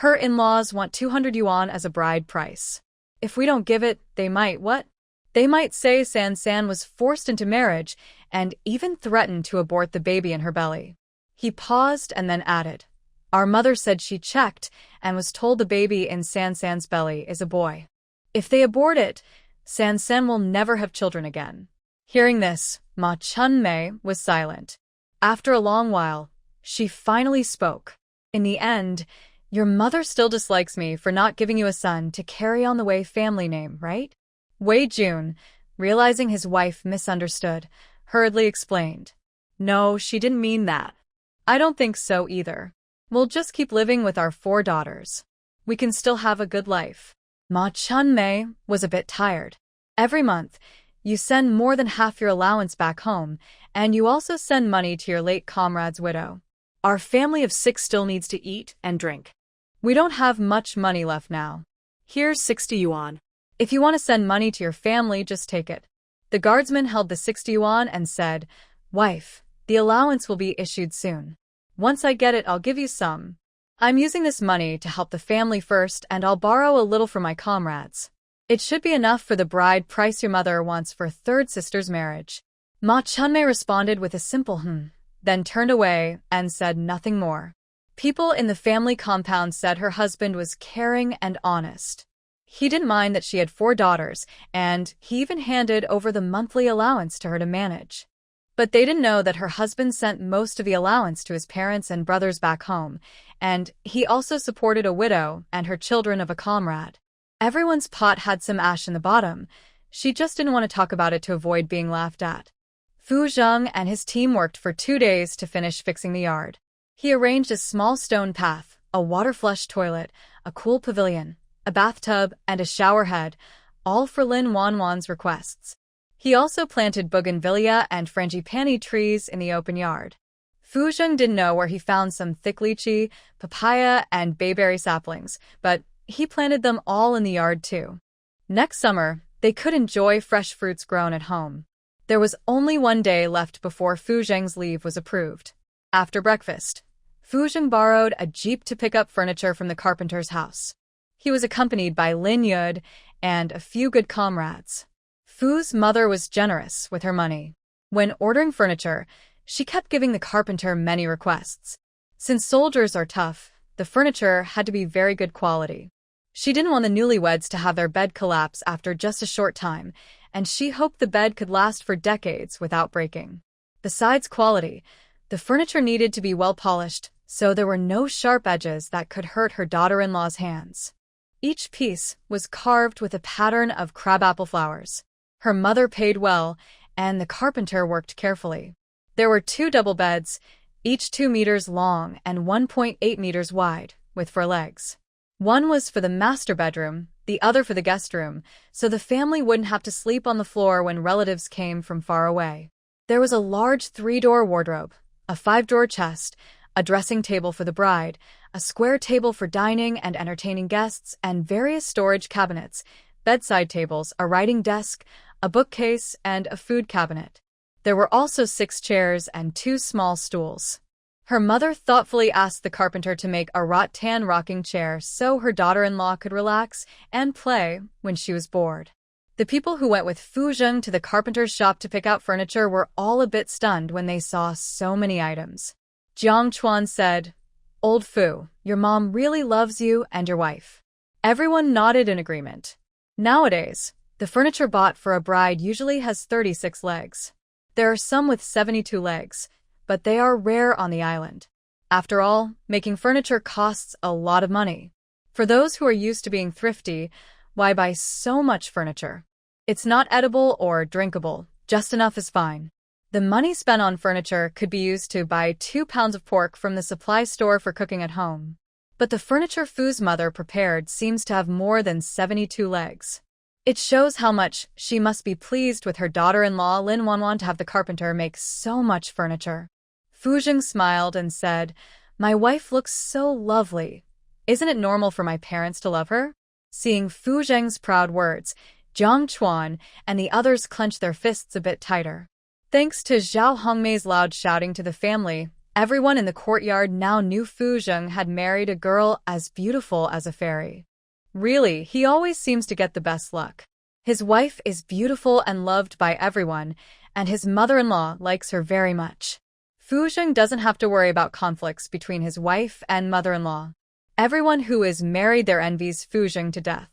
Her in-laws want 200 yuan as a bride price. If we don't give it, they might what? They might say San was forced into marriage and even threaten to abort the baby in her belly." He paused and then added, "Our mother said she checked and was told the baby in San's belly is a boy. If they abort it, San will never have children again." Hearing this, Ma Chunmei was silent. After a long while, she finally spoke. "In the end, your mother still dislikes me for not giving you a son to carry on the Wei family name, right?" Wei Jun, realizing his wife misunderstood, hurriedly explained, "No, she didn't mean that. I don't think so either. We'll just keep living with our 4 daughters. We can still have a good life." Ma Chunmei was a bit tired. "Every month, you send more than half your allowance back home, and you also send money to your late comrade's widow. Our family of 6 still needs to eat and drink. We don't have much money left now. Here's 60 yuan. If you want to send money to your family, just take it." The guardsman held the 60 yuan and said, "Wife, the allowance will be issued soon. Once I get it, I'll give you some. I'm using this money to help the family first, and I'll borrow a little from my comrades. It should be enough for the bride price your mother wants for third sister's marriage." Ma Chunmei responded with a simple then turned away and said nothing more. People in the family compound said her husband was caring and honest. He didn't mind that she had 4 daughters, and he even handed over the monthly allowance to her to manage. But they didn't know that her husband sent most of the allowance to his parents and brothers back home, and he also supported a widow and her children of a comrade. Everyone's pot had some ash in the bottom. She just didn't want to talk about it to avoid being laughed at. Fu Zheng and his team worked for 2 days to finish fixing the yard. He arranged a small stone path, a water flush toilet, a cool pavilion, a bathtub, and a shower head, all for Lin Wanwan's requests. He also planted bougainvillea and frangipani trees in the open yard. Fu Zheng didn't know where he found some thick lychee, papaya, and bayberry saplings, but he planted them all in the yard too. Next summer, they could enjoy fresh fruits grown at home. There was only one day left before Fu Zheng's leave was approved. After breakfast, Fu Zheng borrowed a jeep to pick up furniture from the carpenter's house. He was accompanied by Lin Yud and a few good comrades. Fu's mother was generous with her money. When ordering furniture, she kept giving the carpenter many requests. Since soldiers are tough, the furniture had to be very good quality. She didn't want the newlyweds to have their bed collapse after just a short time, and she hoped the bed could last for decades without breaking. Besides quality, the furniture needed to be well polished, so there were no sharp edges that could hurt her daughter-in-law's hands. Each piece was carved with a pattern of crabapple flowers. Her mother paid well, and the carpenter worked carefully. There were 2 double beds, each 2 meters long and 1.8 meters wide, with 4 legs. One was for the master bedroom, the other for the guest room, so the family wouldn't have to sleep on the floor when relatives came from far away. There was a large 3-door wardrobe, a 5-drawer chest, a dressing table for the bride, a square table for dining and entertaining guests, and various storage cabinets, bedside tables, a writing desk, a bookcase, and a food cabinet. There were also 6 chairs and 2 small stools. Her mother thoughtfully asked the carpenter to make a rattan rocking chair so her daughter-in-law could relax and play when she was bored. The people who went with Fu Zheng to the carpenter's shop to pick out furniture were all a bit stunned when they saw so many items. Jiang Chuan said, "Old Fu, your mom really loves you and your wife." Everyone nodded in agreement. Nowadays, the furniture bought for a bride usually has 36 legs. There are some with 72 legs, but they are rare on the island. After all, making furniture costs a lot of money. For those who are used to being thrifty, why buy so much furniture? It's not edible or drinkable, just enough is fine. The money spent on furniture could be used to buy 2 pounds of pork from the supply store for cooking at home. But the furniture Fu's mother prepared seems to have more than 72 legs. It shows how much she must be pleased with her daughter-in-law Lin Wanwan to have the carpenter make so much furniture. Fu Zheng smiled and said, "My wife looks so lovely. Isn't it normal for my parents to love her?" Seeing Fu Zheng's proud words, Jiang Chuan and the others clenched their fists a bit tighter. Thanks to Zhao Hongmei's loud shouting to the family, everyone in the courtyard now knew Fu Zheng had married a girl as beautiful as a fairy. Really, he always seems to get the best luck. His wife is beautiful and loved by everyone, and his mother-in-law likes her very much. Fu Zheng doesn't have to worry about conflicts between his wife and mother-in-law. Everyone who is married there envies Fu Zheng to death.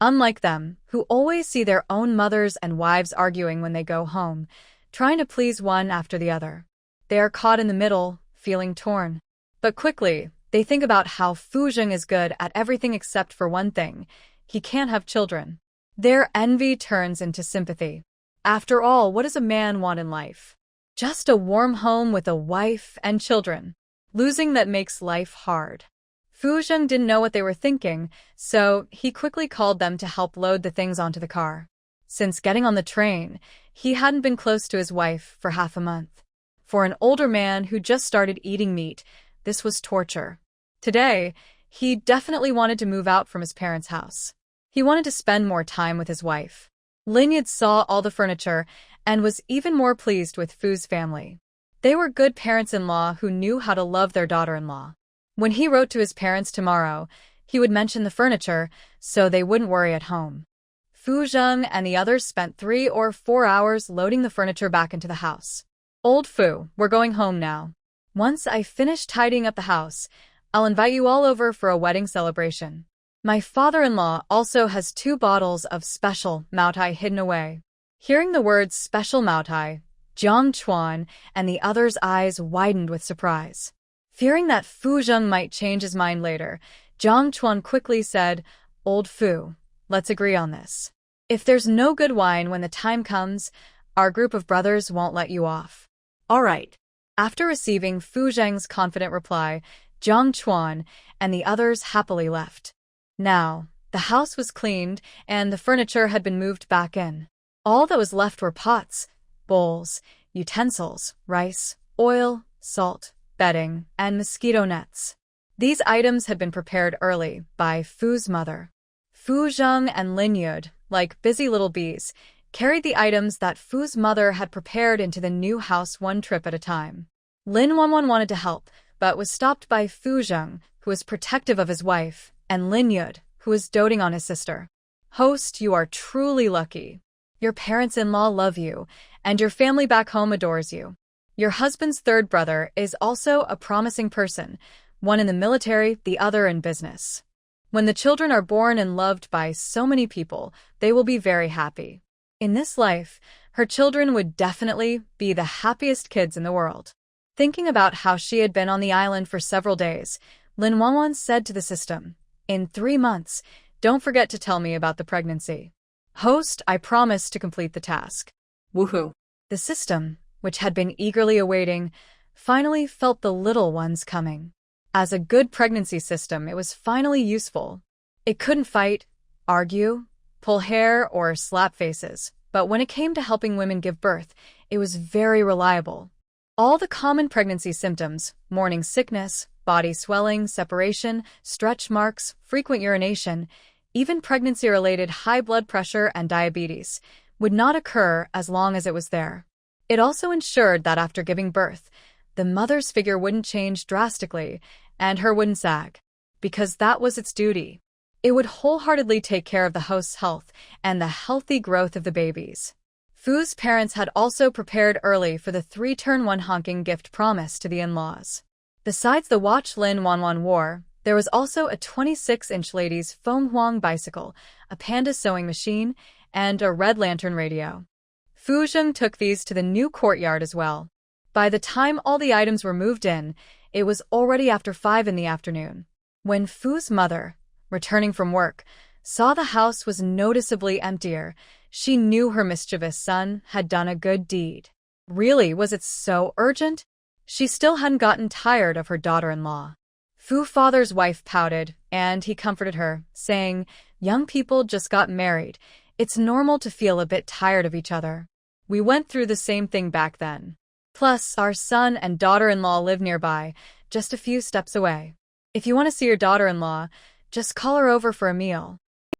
Unlike them, who always see their own mothers and wives arguing when they go home, trying to please one after the other. They are caught in the middle, feeling torn. But quickly, they think about how Fu Zheng is good at everything except for one thing: he can't have children. Their envy turns into sympathy. After all, what does a man want in life? Just a warm home with a wife and children. Losing that makes life hard. Fu Zheng didn't know what they were thinking, so he quickly called them to help load the things onto the car. Since getting on the train, he hadn't been close to his wife for half a month. For an older man who just started eating meat, this was torture. Today, he definitely wanted to move out from his parents' house. He wanted to spend more time with his wife. Lin Yid saw all the furniture and was even more pleased with Fu's family. They were good parents-in-law who knew how to love their daughter-in-law. When he wrote to his parents tomorrow, he would mention the furniture so they wouldn't worry at home. Fu Zheng and the others spent 3 or 4 hours loading the furniture back into the house. "Old Fu, we're going home now. Once I finish tidying up the house, I'll invite you all over for a wedding celebration. My father-in-law also has 2 bottles of special Maotai hidden away." Hearing the words special Maotai, Jiang Chuan and the others' eyes widened with surprise. Fearing that Fu Zheng might change his mind later, Jiang Chuan quickly said, "Old Fu, let's agree on this. If there's no good wine when the time comes, our group of brothers won't let you off." All right. After receiving Fu Zheng's confident reply, Jiang Chuan and the others happily left. Now, the house was cleaned and the furniture had been moved back in. All that was left were pots, bowls, utensils, rice, oil, salt, bedding, and mosquito nets. These items had been prepared early by Fu's mother. Fu Zheng and Lin Yud, like busy little bees, carried the items that Fu's mother had prepared into the new house one trip at a time. Lin Wanwan wanted to help, but was stopped by Fu Zheng, who was protective of his wife, and Lin Yud, who was doting on his sister. "Host, you are truly lucky. Your parents-in-law love you, and your family back home adores you. Your husband's third brother is also a promising person, one in the military, the other in business. When the children are born and loved by so many people, they will be very happy. In this life, her children would definitely be the happiest kids in the world." Thinking about how she had been on the island for several days, Lin Wanwan said to the system, "In 3 months, don't forget to tell me about the pregnancy. Host, I promise to complete the task." Woohoo. The system, which had been eagerly awaiting, finally felt the little ones coming. As a good pregnancy system, it was finally useful. It couldn't fight, argue, pull hair, or slap faces, but when it came to helping women give birth, it was very reliable. All the common pregnancy symptoms, morning sickness, body swelling, separation, stretch marks, frequent urination, even pregnancy-related high blood pressure and diabetes, would not occur as long as it was there. It also ensured that after giving birth, the mother's figure wouldn't change drastically and her wouldn't sag, because that was its duty. It would wholeheartedly take care of the host's health and the healthy growth of the babies. Fu's parents had also prepared early for the 3-turn-1 honking gift promised to the in-laws. Besides the watch Lin Wanwan wore, there was also a 26-inch ladies' foam huang bicycle, a panda sewing machine, and a red lantern radio. Fu Zheng took these to the new courtyard as well. By the time all the items were moved in, it was already after 5 in the afternoon. When Fu's mother, returning from work, saw the house was noticeably emptier, she knew her mischievous son had done a good deed. Really, was it so urgent? She still hadn't gotten tired of her daughter-in-law. Fu father's wife pouted, and he comforted her, saying, "Young people just got married. It's normal to feel a bit tired of each other. We went through the same thing back then. Plus, our son and daughter-in-law live nearby, just a few steps away. If you want to see your daughter-in-law, just call her over for a meal.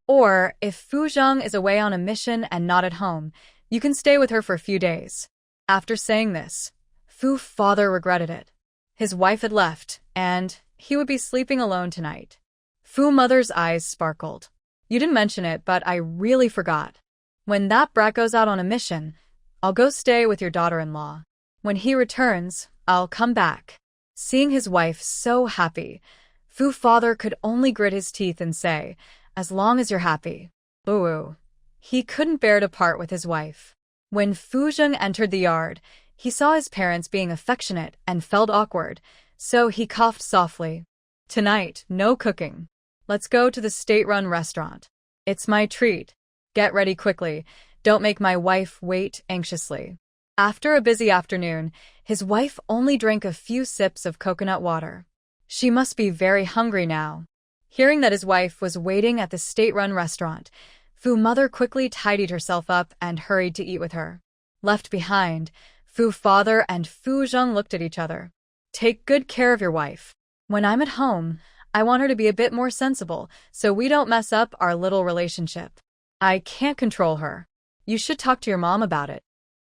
Or, if Fu Zheng is away on a mission and not at home, you can stay with her for a few days." After saying this, Fu father regretted it. His wife had left, and he would be sleeping alone tonight. Fu mother's eyes sparkled. "You didn't mention it, but I really forgot. When that brat goes out on a mission, I'll go stay with your daughter-in-law. When he returns, I'll come back." Seeing his wife so happy, Fu father could only grit his teeth and say, "As long as you're happy." Ooh. He couldn't bear to part with his wife. When Fu Zheng entered the yard, he saw his parents being affectionate and felt awkward, so he coughed softly. "Tonight, no cooking. Let's go to the state-run restaurant. It's my treat. Get ready quickly. Don't make my wife wait anxiously." After a busy afternoon, his wife only drank a few sips of coconut water. She must be very hungry now. Hearing that his wife was waiting at the state-run restaurant, Fu mother quickly tidied herself up and hurried to eat with her. Left behind, Fu father and Fu Zheng looked at each other. "Take good care of your wife. When I'm at home, I want her to be a bit more sensible so we don't mess up our little relationship. I can't control her. You should talk to your mom about it.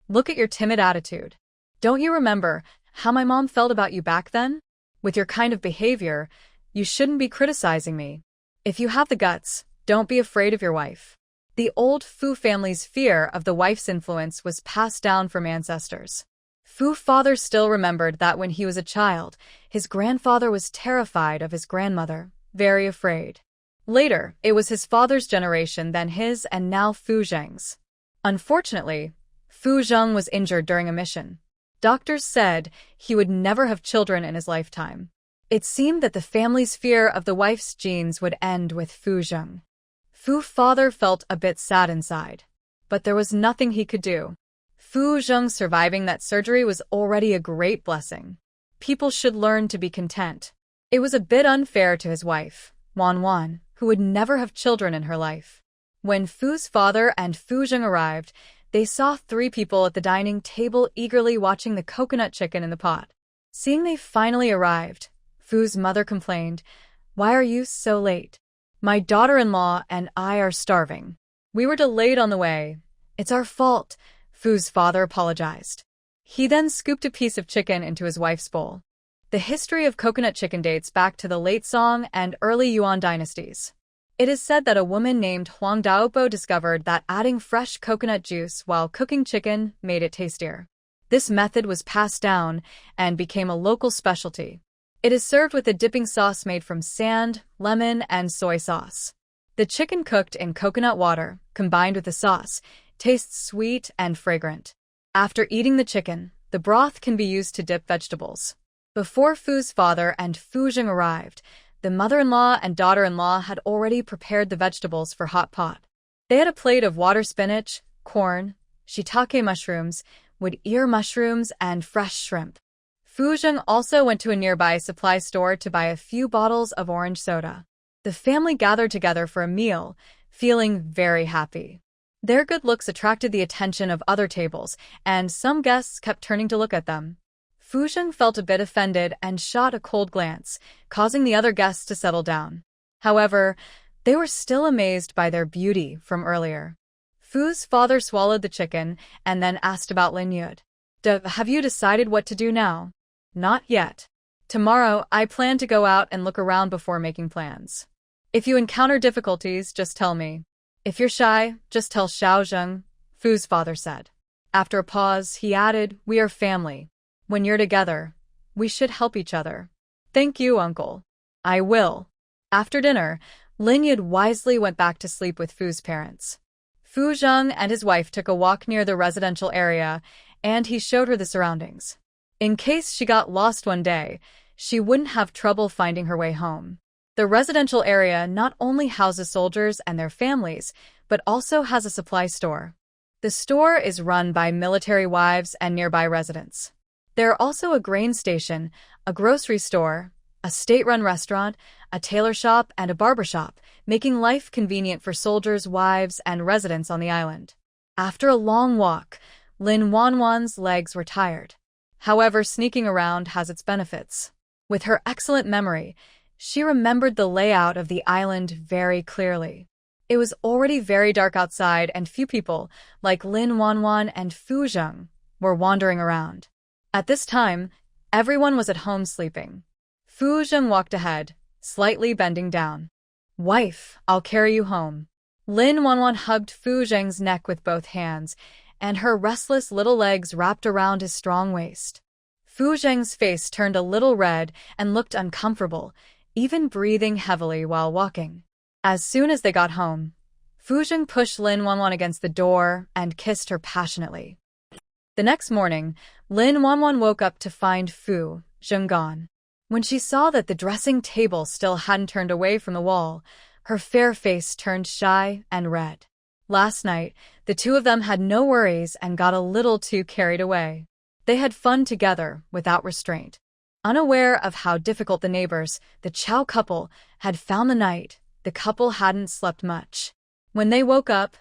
Look at your timid attitude. Don't you remember how my mom felt about you back then? With your kind of behavior, you shouldn't be criticizing me. If you have the guts, don't be afraid of your wife." The old Fu family's fear of the wife's influence was passed down from ancestors. Fu father still remembered that when he was a child, his grandfather was terrified of his grandmother, very afraid. Later, it was his father's generation, then his, and now Fu Zheng's. Unfortunately, Fu Zheng was injured during a mission. Doctors said he would never have children in his lifetime. It seemed that the family's fear of the wife's genes would end with Fu Zheng. Fu father felt a bit sad inside, but there was nothing he could do. Fu Zheng surviving that surgery was already a great blessing. People should learn to be content. It was a bit unfair to his wife, Wanwan, who would never have children in her life. When Fu's father and Fu Zheng arrived, they saw 3 people at the dining table eagerly watching the coconut chicken in the pot. Seeing they finally arrived, Fu's mother complained, "Why are you so late? My daughter-in-law and I are starving. We were delayed on the way. It's our fault," Fu's father apologized. He then scooped a piece of chicken into his wife's bowl. The history of coconut chicken dates back to the late Song and early Yuan dynasties. It is said that a woman named Huang Daopo discovered that adding fresh coconut juice while cooking chicken made it tastier. This method was passed down and became a local specialty. It is served with a dipping sauce made from sand, lemon, and soy sauce. The chicken cooked in coconut water, combined with the sauce, tastes sweet and fragrant. After eating the chicken, the broth can be used to dip vegetables. Before Fu's father and Fu Zheng arrived, the mother-in-law and daughter-in-law had already prepared the vegetables for hot pot. They had a plate of water spinach, corn, shiitake mushrooms, wood ear mushrooms, and fresh shrimp. Fu Zheng also went to a nearby supply store to buy a few bottles of orange soda. The family gathered together for a meal, feeling very happy. Their good looks attracted the attention of other tables, and some guests kept turning to look at them. Fu Zheng felt a bit offended and shot a cold glance, causing the other guests to settle down. However, they were still amazed by their beauty from earlier. Fu's father swallowed the chicken and then asked about Lin Yud. Have you decided what to do now?" "Not yet. Tomorrow, I plan to go out and look around before making plans. If you encounter difficulties, just tell me. If you're shy, just tell Xiao Zheng," Fu's father said. After a pause, he added, "We are family. When you're together, we should help each other." "Thank you, uncle. I will." After dinner, Lin Yud wisely went back to sleep with Fu's parents. Fu Zheng and his wife took a walk near the residential area, and he showed her the surroundings. In case she got lost one day, she wouldn't have trouble finding her way home. The residential area not only houses soldiers and their families, but also has a supply store. The store is run by military wives and nearby residents. There are also a grain station, a grocery store, a state-run restaurant, a tailor shop, and a barber shop, making life convenient for soldiers, wives, and residents on the island. After a long walk, Lin Wanwan's legs were tired. However, sneaking around has its benefits. With her excellent memory, she remembered the layout of the island very clearly. It was already very dark outside, and few people, like Lin Wanwan and Fu Zheng, were wandering around. At this time, everyone was at home sleeping. Fu Zheng walked ahead, slightly bending down. "Wife, I'll carry you home." Lin Wanwan hugged Fu Zheng's neck with both hands, and her restless little legs wrapped around his strong waist. Fu Zheng's face turned a little red and looked uncomfortable, even breathing heavily while walking. As soon as they got home, Fu Zheng pushed Lin Wanwan against the door and kissed her passionately. The next morning, Lin Wanwan woke up to find Fu Zheng gone. When she saw that the dressing table still hadn't turned away from the wall, her fair face turned shy and red. Last night, the two of them had no worries and got a little too carried away. They had fun together without restraint. Unaware of how difficult the neighbors, the Chow couple, had found the night, the couple hadn't slept much. When they woke up,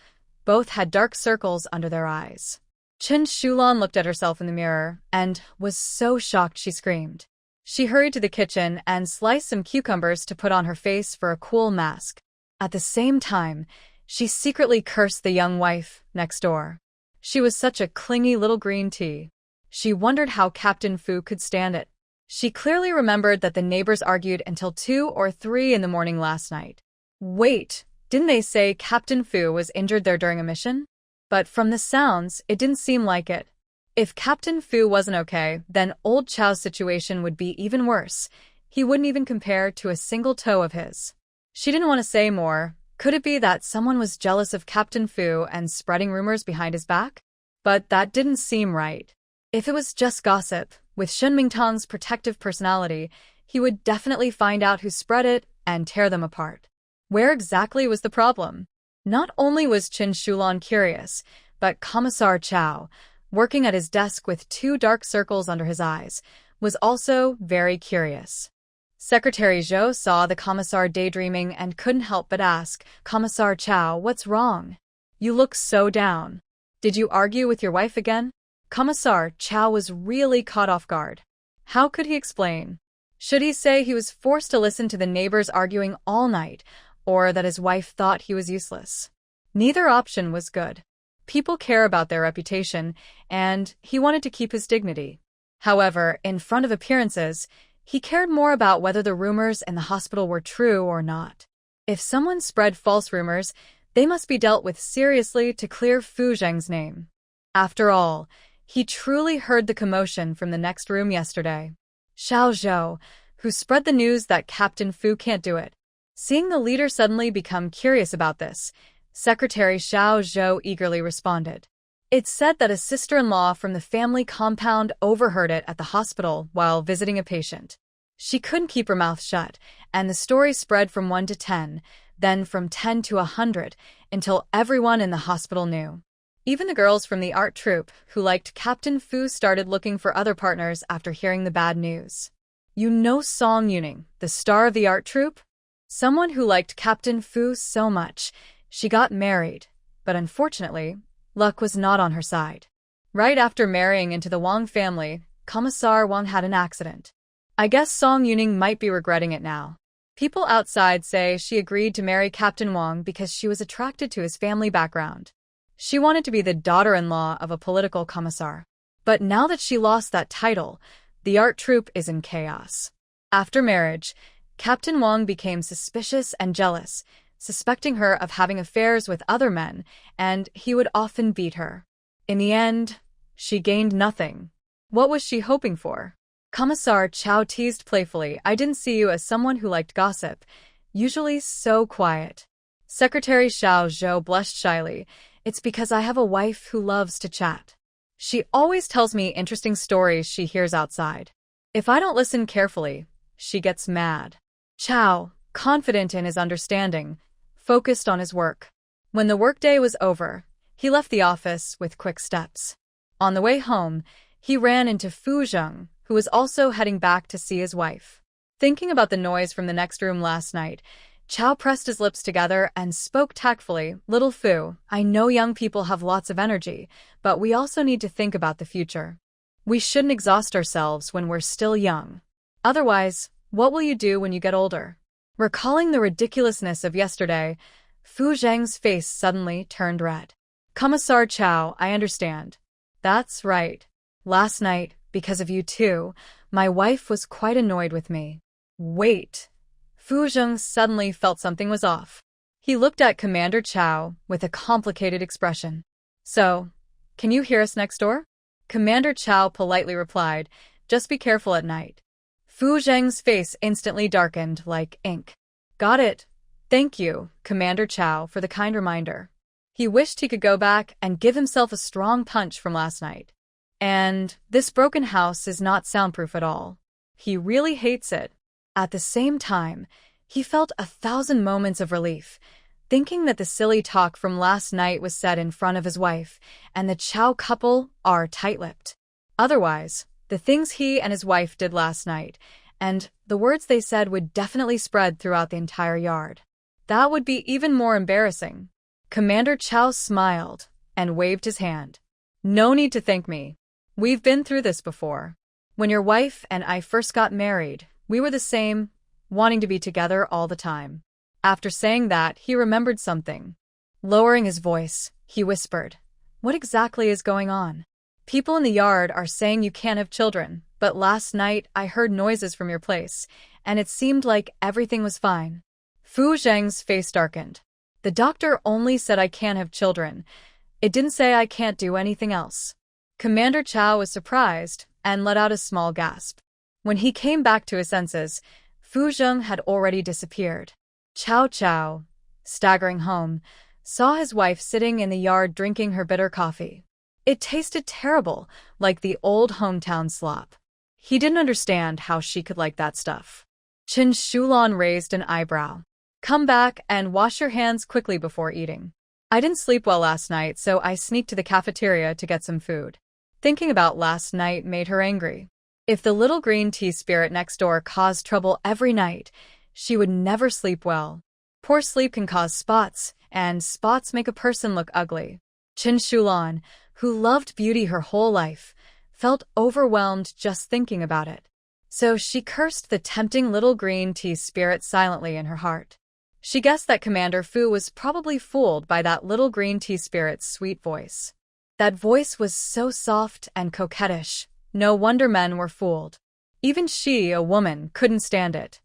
both had dark circles under their eyes. Chen Shulan looked at herself in the mirror and was so shocked she screamed. She hurried to the kitchen and sliced some cucumbers to put on her face for a cool mask. At the same time, she secretly cursed the young wife next door. She was such a clingy little green tea. She wondered how Captain Fu could stand it. She clearly remembered that the neighbors argued until 2 or 3 in the morning last night. Wait, didn't they say Captain Fu was injured there during a mission? But from the sounds, it didn't seem like it. If Captain Fu wasn't okay, then old Chow's situation would be even worse. He wouldn't even compare to a single toe of his. She didn't want to say more. Could it be that someone was jealous of Captain Fu and spreading rumors behind his back? But that didn't seem right. If it was just gossip, with Shen Mingtong's protective personality, he would definitely find out who spread it and tear them apart. Where exactly was the problem? Not only was Chen Shulan curious, but Commissar Chow, working at his desk with 2 dark circles under his eyes, was also very curious. Secretary Zhou saw the Commissar daydreaming and couldn't help but ask, "Commissar Chow, what's wrong? You look so down. Did you argue with your wife again?" Commissar Chow was really caught off guard. How could he explain? Should he say he was forced to listen to the neighbors arguing all night, or that his wife thought he was useless? Neither option was good. People care about their reputation, and he wanted to keep his dignity. However, in front of appearances, he cared more about whether the rumors in the hospital were true or not. If someone spread false rumors, they must be dealt with seriously to clear Fu Zheng's name. After all, he truly heard the commotion from the next room yesterday. Xiao Zhou, who spread the news that Captain Fu can't do it. Seeing the leader suddenly become curious about this, Secretary Xiao Zhou eagerly responded. It's said that a sister-in-law from the family compound overheard it at the hospital while visiting a patient. She couldn't keep her mouth shut, and the story spread from 1 to 10, then from 10 to 100, until everyone in the hospital knew. Even the girls from the art troupe who liked Captain Fu started looking for other partners after hearing the bad news. You know Song Yuning, the star of the art troupe? Someone who liked Captain Fu so much, she got married, but unfortunately, luck was not on her side. Right after marrying into the Wang family, Commissar Wang had an accident. I guess Song Yuning might be regretting it now. People outside say she agreed to marry Captain Wang because she was attracted to his family background. She wanted to be the daughter-in-law of a political commissar. But now that she lost that title, the art troupe is in chaos. After marriage, Captain Wang became suspicious and jealous, suspecting her of having affairs with other men, and he would often beat her. In the end, she gained nothing. What was she hoping for? Commissar Chow teased playfully, I didn't see you as someone who liked gossip, usually so quiet. Secretary Xiao Zhou blushed shyly. It's because I have a wife who loves to chat. She always tells me interesting stories she hears outside. If I don't listen carefully, she gets mad. Chow, confident in his understanding, focused on his work. When the workday was over, he left the office with quick steps. On the way home, he ran into Fu Zheng, who was also heading back to see his wife. Thinking about the noise from the next room last night, Chow pressed his lips together and spoke tactfully, Little Fu, I know young people have lots of energy, but we also need to think about the future. We shouldn't exhaust ourselves when we're still young. Otherwise, what will you do when you get older? Recalling the ridiculousness of yesterday, Fu Zheng's face suddenly turned red. Commissar Chow, I understand. That's right. Last night, because of you two, my wife was quite annoyed with me. Wait. Fu Zheng suddenly felt something was off. He looked at Commander Chow with a complicated expression. So, can you hear us next door? Commander Chow politely replied, just be careful at night. Fu Zheng's face instantly darkened like ink. Got it. Thank you, Commander Chow, for the kind reminder. He wished he could go back and give himself a strong punch from last night. And this broken house is not soundproof at all. He really hates it. At the same time, he felt 1,000 moments of relief, thinking that the silly talk from last night was said in front of his wife, and the Chow couple are tight-lipped. Otherwise, the things he and his wife did last night, and the words they said would definitely spread throughout the entire yard. That would be even more embarrassing. Commander Chow smiled and waved his hand. No need to thank me. We've been through this before. When your wife and I first got married, we were the same, wanting to be together all the time. After saying that, he remembered something. Lowering his voice, he whispered, What exactly is going on? People in the yard are saying you can't have children, but last night I heard noises from your place, and it seemed like everything was fine. Fu Zheng's face darkened. The doctor only said I can't have children. It didn't say I can't do anything else. Commander Chow was surprised and let out a small gasp. When he came back to his senses, Fu Zheng had already disappeared. Chow, staggering home, saw his wife sitting in the yard drinking her bitter coffee. It tasted terrible, like the old hometown slop. He didn't understand how she could like that stuff. Chen Shulan raised an eyebrow. Come back and wash your hands quickly before eating. I didn't sleep well last night, so I sneaked to the cafeteria to get some food. Thinking about last night made her angry. If the little green tea spirit next door caused trouble every night, she would never sleep well. Poor sleep can cause spots, and spots make a person look ugly. Chen Shulan, who loved beauty her whole life, felt overwhelmed just thinking about it. So she cursed the tempting little green tea spirit silently in her heart. She guessed that Commander Fu was probably fooled by that little green tea spirit's sweet voice. That voice was so soft and coquettish, no wonder men were fooled. Even she, a woman, couldn't stand it.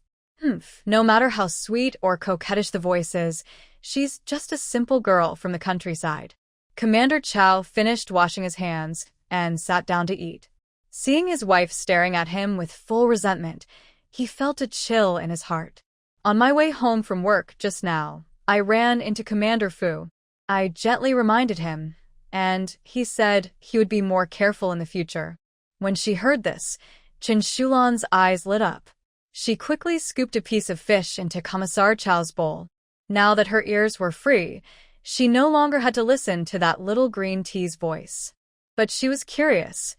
No matter how sweet or coquettish the voice is, she's just a simple girl from the countryside. Commander Chow finished washing his hands and sat down to eat. Seeing his wife staring at him with full resentment, he felt a chill in his heart. On my way home from work just now, I ran into Commander Fu. I gently reminded him, and he said he would be more careful in the future. When she heard this, Qin Shulan's eyes lit up. She quickly scooped a piece of fish into Commissar Chow's bowl. Now that her ears were free, she no longer had to listen to that little green tea's voice. But she was curious.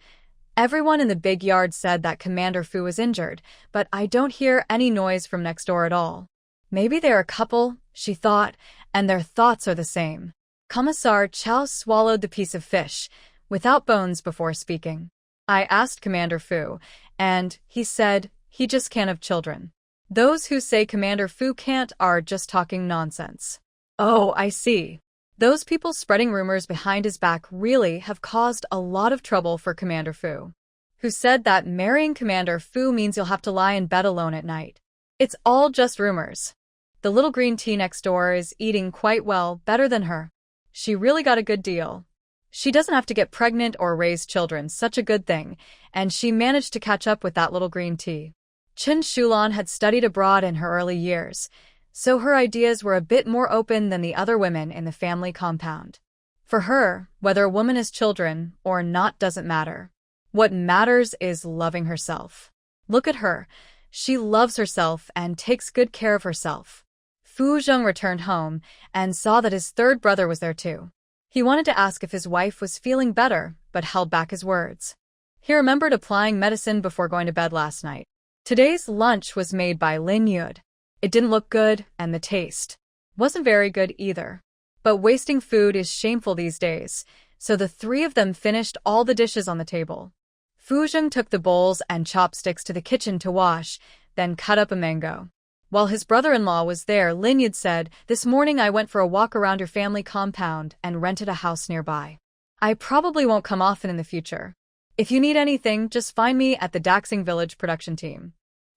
Everyone in the big yard said that Commander Fu was injured, but I don't hear any noise from next door at all. Maybe they're a couple, she thought, and their thoughts are the same. Commissar Chow swallowed the piece of fish, without bones before speaking. I asked Commander Fu, and he said he just can't have children. Those who say Commander Fu can't are just talking nonsense. Oh, I see. Those people spreading rumors behind his back really have caused a lot of trouble for Commander Fu, who said that marrying Commander Fu means you'll have to lie in bed alone at night. It's all just rumors. The little green tea next door is eating quite well, better than her. She really got a good deal. She doesn't have to get pregnant or raise children, such a good thing, and she managed to catch up with that little green tea. Qin Shulan had studied abroad in her early years, so her ideas were a bit more open than the other women in the family compound. For her, whether a woman has children or not doesn't matter. What matters is loving herself. Look at her. She loves herself and takes good care of herself. Fu Zheng returned home and saw that his third brother was there too. He wanted to ask if his wife was feeling better, but held back his words. He remembered applying medicine before going to bed last night. Today's lunch was made by Lin Yud. It didn't look good, and the taste wasn't very good either. But wasting food is shameful these days, so the three of them finished all the dishes on the table. Fu Zheng took the bowls and chopsticks to the kitchen to wash, then cut up a mango. While his brother-in-law was there, Lin Yud said, "This morning I went for a walk around your family compound and rented a house nearby. I probably won't come often in the future. If you need anything, just find me at the Daxing Village production team."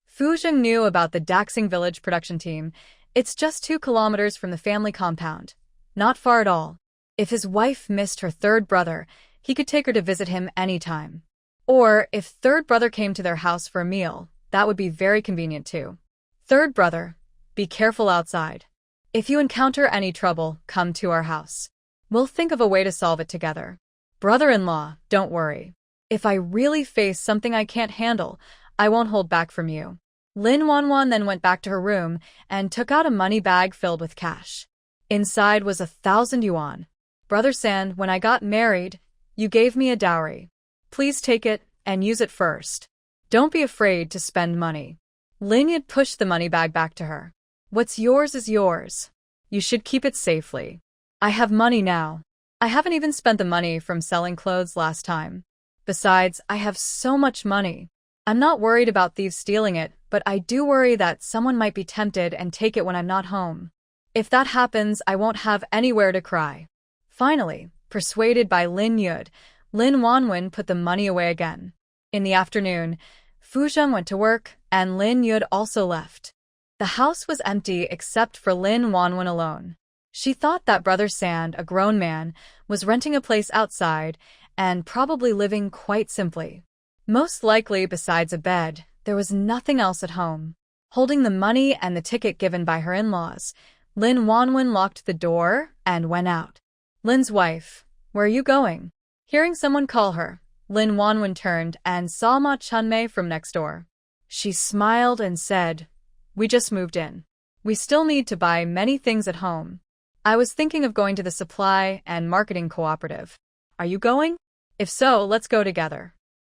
Fu Zheng knew about the Daxing Village production team. It's just 2 kilometers from the family compound. Not far at all. If his wife missed her third brother, he could take her to visit him anytime. Or, if third brother came to their house for a meal, that would be very convenient too. Third brother, be careful outside. If you encounter any trouble, come to our house. We'll think of a way to solve it together. Brother-in-law, don't worry. If I really face something I can't handle, I won't hold back from you. Lin Wanwan then went back to her room and took out a money bag filled with cash. Inside was 1,000 yuan. "Brother San, when I got married, you gave me a dowry. Please take it and use it first. Don't be afraid to spend money." Lin Yud pushed the money bag back to her. "What's yours is yours. You should keep it safely. I have money now. I haven't even spent the money from selling clothes last time. Besides, I have so much money. I'm not worried about thieves stealing it, but I do worry that someone might be tempted and take it when I'm not home. If that happens, I won't have anywhere to cry." Finally, persuaded by Lin Yud, Lin Wanwen put the money away again. In the afternoon, Fu Zheng went to work, and Lin Yud also left. The house was empty except for Lin Wanwen alone. She thought that Brother Sand, a grown man, was renting a place outside and probably living quite simply. Most likely, besides a bed, there was nothing else at home. Holding the money and the ticket given by her in-laws, Lin Wanwen locked the door and went out. Lin's wife, "Where are you going?" Hearing someone call her, Lin Wanwen turned and saw Ma Chunmei from next door. She smiled and said, "We just moved in. We still need to buy many things at home. I was thinking of going to the supply and marketing cooperative. Are you going? If so, let's go together."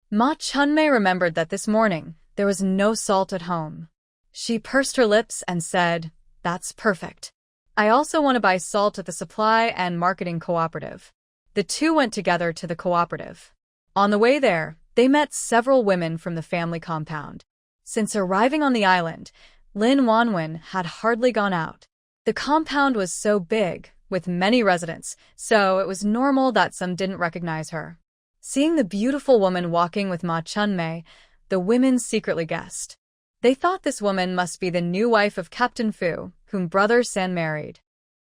Ma Chunmei remembered that this morning there was no salt at home. She pursed her lips and said, "That's perfect. I also want to buy salt at the supply and marketing cooperative." The two went together to the cooperative. On the way there, they met several women from the family compound. Since arriving on the island, Lin Wanwen had hardly gone out. The compound was so big, with many residents, so it was normal that some didn't recognize her. Seeing the beautiful woman walking with Ma Chunmei, the women secretly guessed. They thought this woman must be the new wife of Captain Fu, whom Brother San married.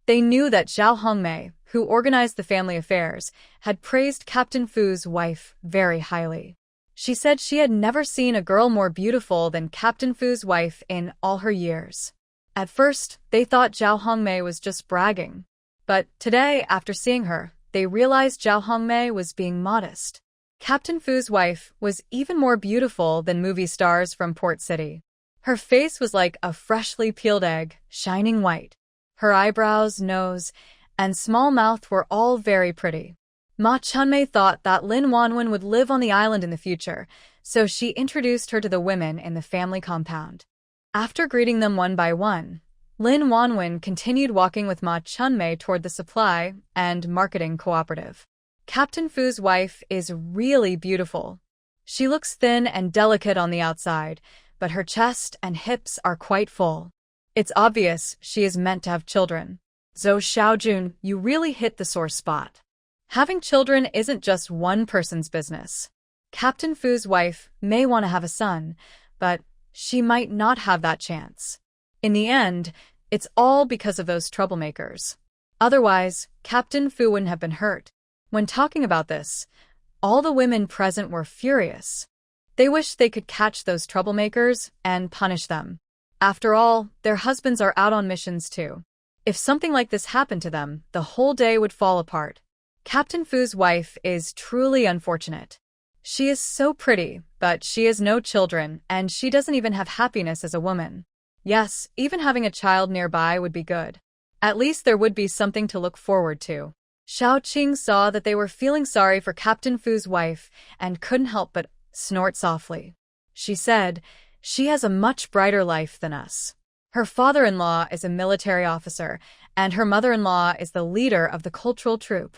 They knew that Zhao Hongmei, who organized the family affairs, had praised Captain Fu's wife very highly. She said she had never seen a girl more beautiful than Captain Fu's wife in all her years. At first, they thought Zhao Hongmei was just bragging. But today, after seeing her, they realized Zhao Hongmei was being modest. Captain Fu's wife was even more beautiful than movie stars from Port City. Her face was like a freshly peeled egg, shining white. Her eyebrows, nose, and small mouth were all very pretty. Ma Chunmei thought that Lin Wanwen would live on the island in the future, so she introduced her to the women in the family compound. After greeting them one by one, Lin Wanwen continued walking with Ma Chunmei toward the supply and marketing cooperative. Captain Fu's wife is really beautiful. She looks thin and delicate on the outside, but her chest and hips are quite full. It's obvious she is meant to have children. Zhou Xiaojun, you really hit the sore spot. Having children isn't just one person's business. Captain Fu's wife may want to have a son, but she might not have that chance. In the end, it's all because of those troublemakers. Otherwise, Captain Fu wouldn't have been hurt. When talking about this, all the women present were furious. They wished they could catch those troublemakers and punish them. After all, their husbands are out on missions too. If something like this happened to them, the whole day would fall apart. Captain Fu's wife is truly unfortunate. She is so pretty, but she has no children, and she doesn't even have happiness as a woman. Yes, even having a child nearby would be good. At least there would be something to look forward to. Xiao Qing saw that they were feeling sorry for Captain Fu's wife and couldn't help but snort softly. She said, "She has a much brighter life than us. Her father-in-law is a military officer, and her mother-in-law is the leader of the cultural troupe.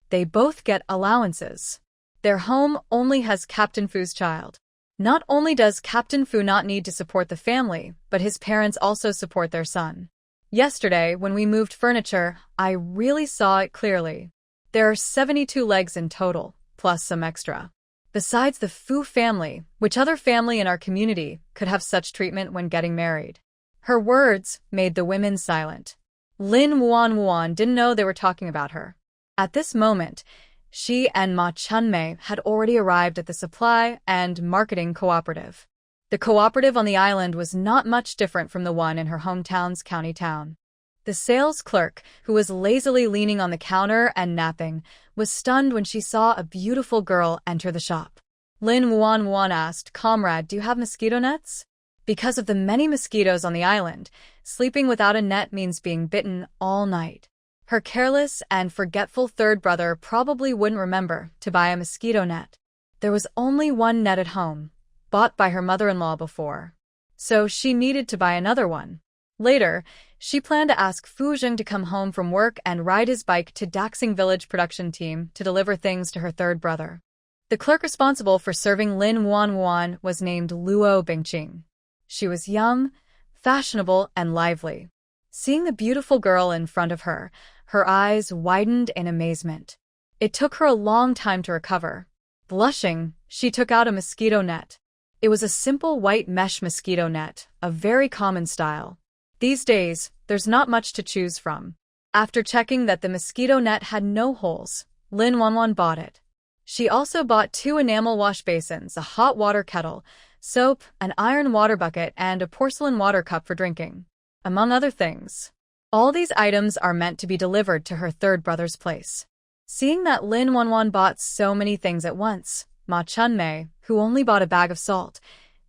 They both get allowances. Their home only has Captain Fu's child. Not only does Captain Fu not need to support the family, but his parents also support their son. Yesterday, when we moved furniture, I really saw it clearly. There are 72 legs in total, plus some extra. Besides the Fu family, which other family in our community could have such treatment when getting married?" Her words made the women silent. Lin Wuan didn't know they were talking about her. At this moment, she and Ma Chunmei had already arrived at the supply and marketing cooperative. The cooperative on the island was not much different from the one in her hometown's county town. The sales clerk, who was lazily leaning on the counter and napping, was stunned when she saw a beautiful girl enter the shop. Lin Wuan asked, "Comrade, do you have mosquito nets?" Because of the many mosquitoes on the island, sleeping without a net means being bitten all night. Her careless and forgetful third brother probably wouldn't remember to buy a mosquito net. There was only one net at home, bought by her mother-in-law before, so she needed to buy another one. Later, she planned to ask Fu Zheng to come home from work and ride his bike to Daxing Village production team to deliver things to her third brother. The clerk responsible for serving Lin Wuan was named Luo Bingqing. She was young, fashionable, and lively. Seeing the beautiful girl in front of her, her eyes widened in amazement. It took her a long time to recover. Blushing, she took out a mosquito net. It was a simple white mesh mosquito net, a very common style. These days, there's not much to choose from. After checking that the mosquito net had no holes, Lin Wanwan bought it. She also bought 2 enamel wash basins, a hot water kettle, soap, an iron water bucket, and a porcelain water cup for drinking, among other things. All these items are meant to be delivered to her third brother's place. Seeing that Lin Wanwan bought so many things at once, Ma Chunmei, who only bought a bag of salt,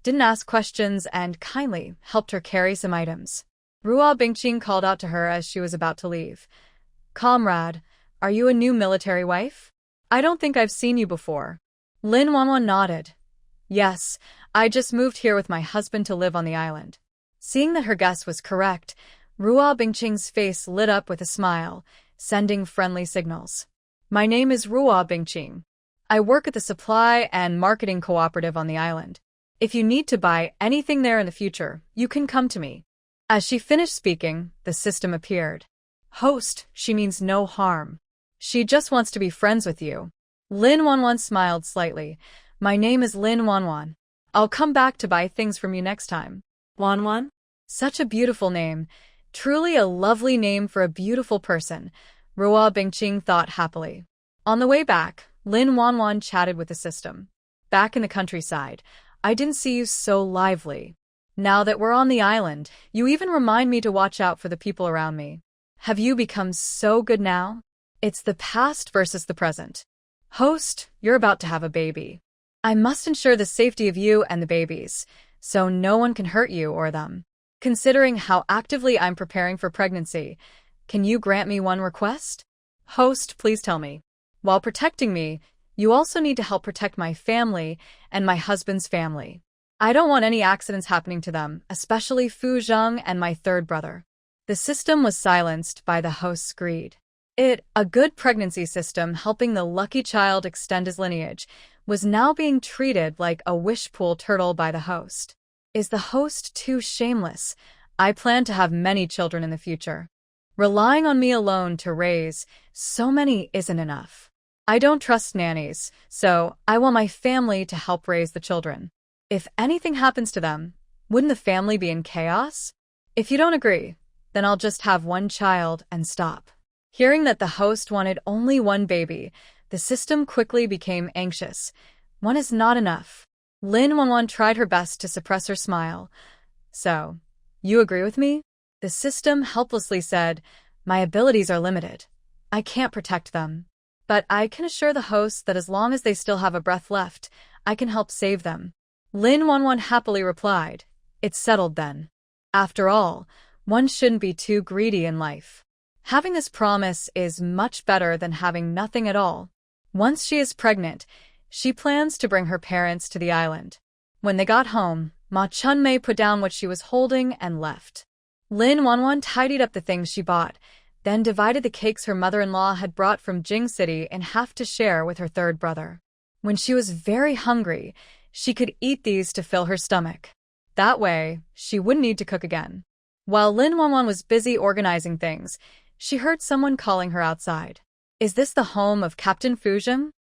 didn't ask questions and kindly helped her carry some items. Ruo Bingqing called out to her as she was about to leave. "Comrade, are you a new military wife? I don't think I've seen you before." Lin Wanwan nodded. "Yes, I just moved here with my husband to live on the island." Seeing that her guess was correct, Ruo Bingqing's face lit up with a smile, sending friendly signals. "My name is Ruo Bingqing. I work at the supply and marketing cooperative on the island. If you need to buy anything there in the future, you can come to me. As she finished speaking, the system appeared. Host, she means no harm. She just wants to be friends with you. Lin Wanwan smiled slightly. My name is Lin Wanwan. I'll come back to buy things from you next time. Wanwan? Such a beautiful name. Truly a lovely name for a beautiful person, Ruo Bingqing thought happily. On the way back, Lin Wanwan chatted with the system. Back in the countryside, I didn't see you so lively. Now that we're on the island, you even remind me to watch out for the people around me. Have you become so good now? It's the past versus the present. Host, you're about to have a baby. I must ensure the safety of you and the babies, so no one can hurt you or them. Considering how actively I'm preparing for pregnancy, can you grant me one request? Host, please tell me. While protecting me, you also need to help protect my family and my husband's family. I don't want any accidents happening to them, especially Fu Zheng and my third brother. The system was silenced by the host's greed. A good pregnancy system helping the lucky child extend his lineage, was now being treated like a wish-pool turtle by the host. Is the host too shameless? I plan to have many children in the future. Relying on me alone to raise so many isn't enough. I don't trust nannies, so I want my family to help raise the children. If anything happens to them, wouldn't the family be in chaos? If you don't agree, then I'll just have one child and stop. Hearing that the host wanted only one baby, the system quickly became anxious. One is not enough. Lin Wanwan tried her best to suppress her smile. So, you agree with me? The system helplessly said, my abilities are limited. I can't protect them. But I can assure the host that as long as they still have a breath left, I can help save them. Lin Wanwan happily replied, it's settled then. After all, one shouldn't be too greedy in life. Having this promise is much better than having nothing at all. Once she is pregnant, she plans to bring her parents to the island. When they got home, Ma Chunmei put down what she was holding and left. Lin Wanwan tidied up the things she bought, then divided the cakes her mother-in-law had brought from Jing City in half to share with her third brother. When she was very hungry, she could eat these to fill her stomach. That way, she wouldn't need to cook again. While Lin Wanwan was busy organizing things, she heard someone calling her outside. Is this the home of Captain Fuzheng?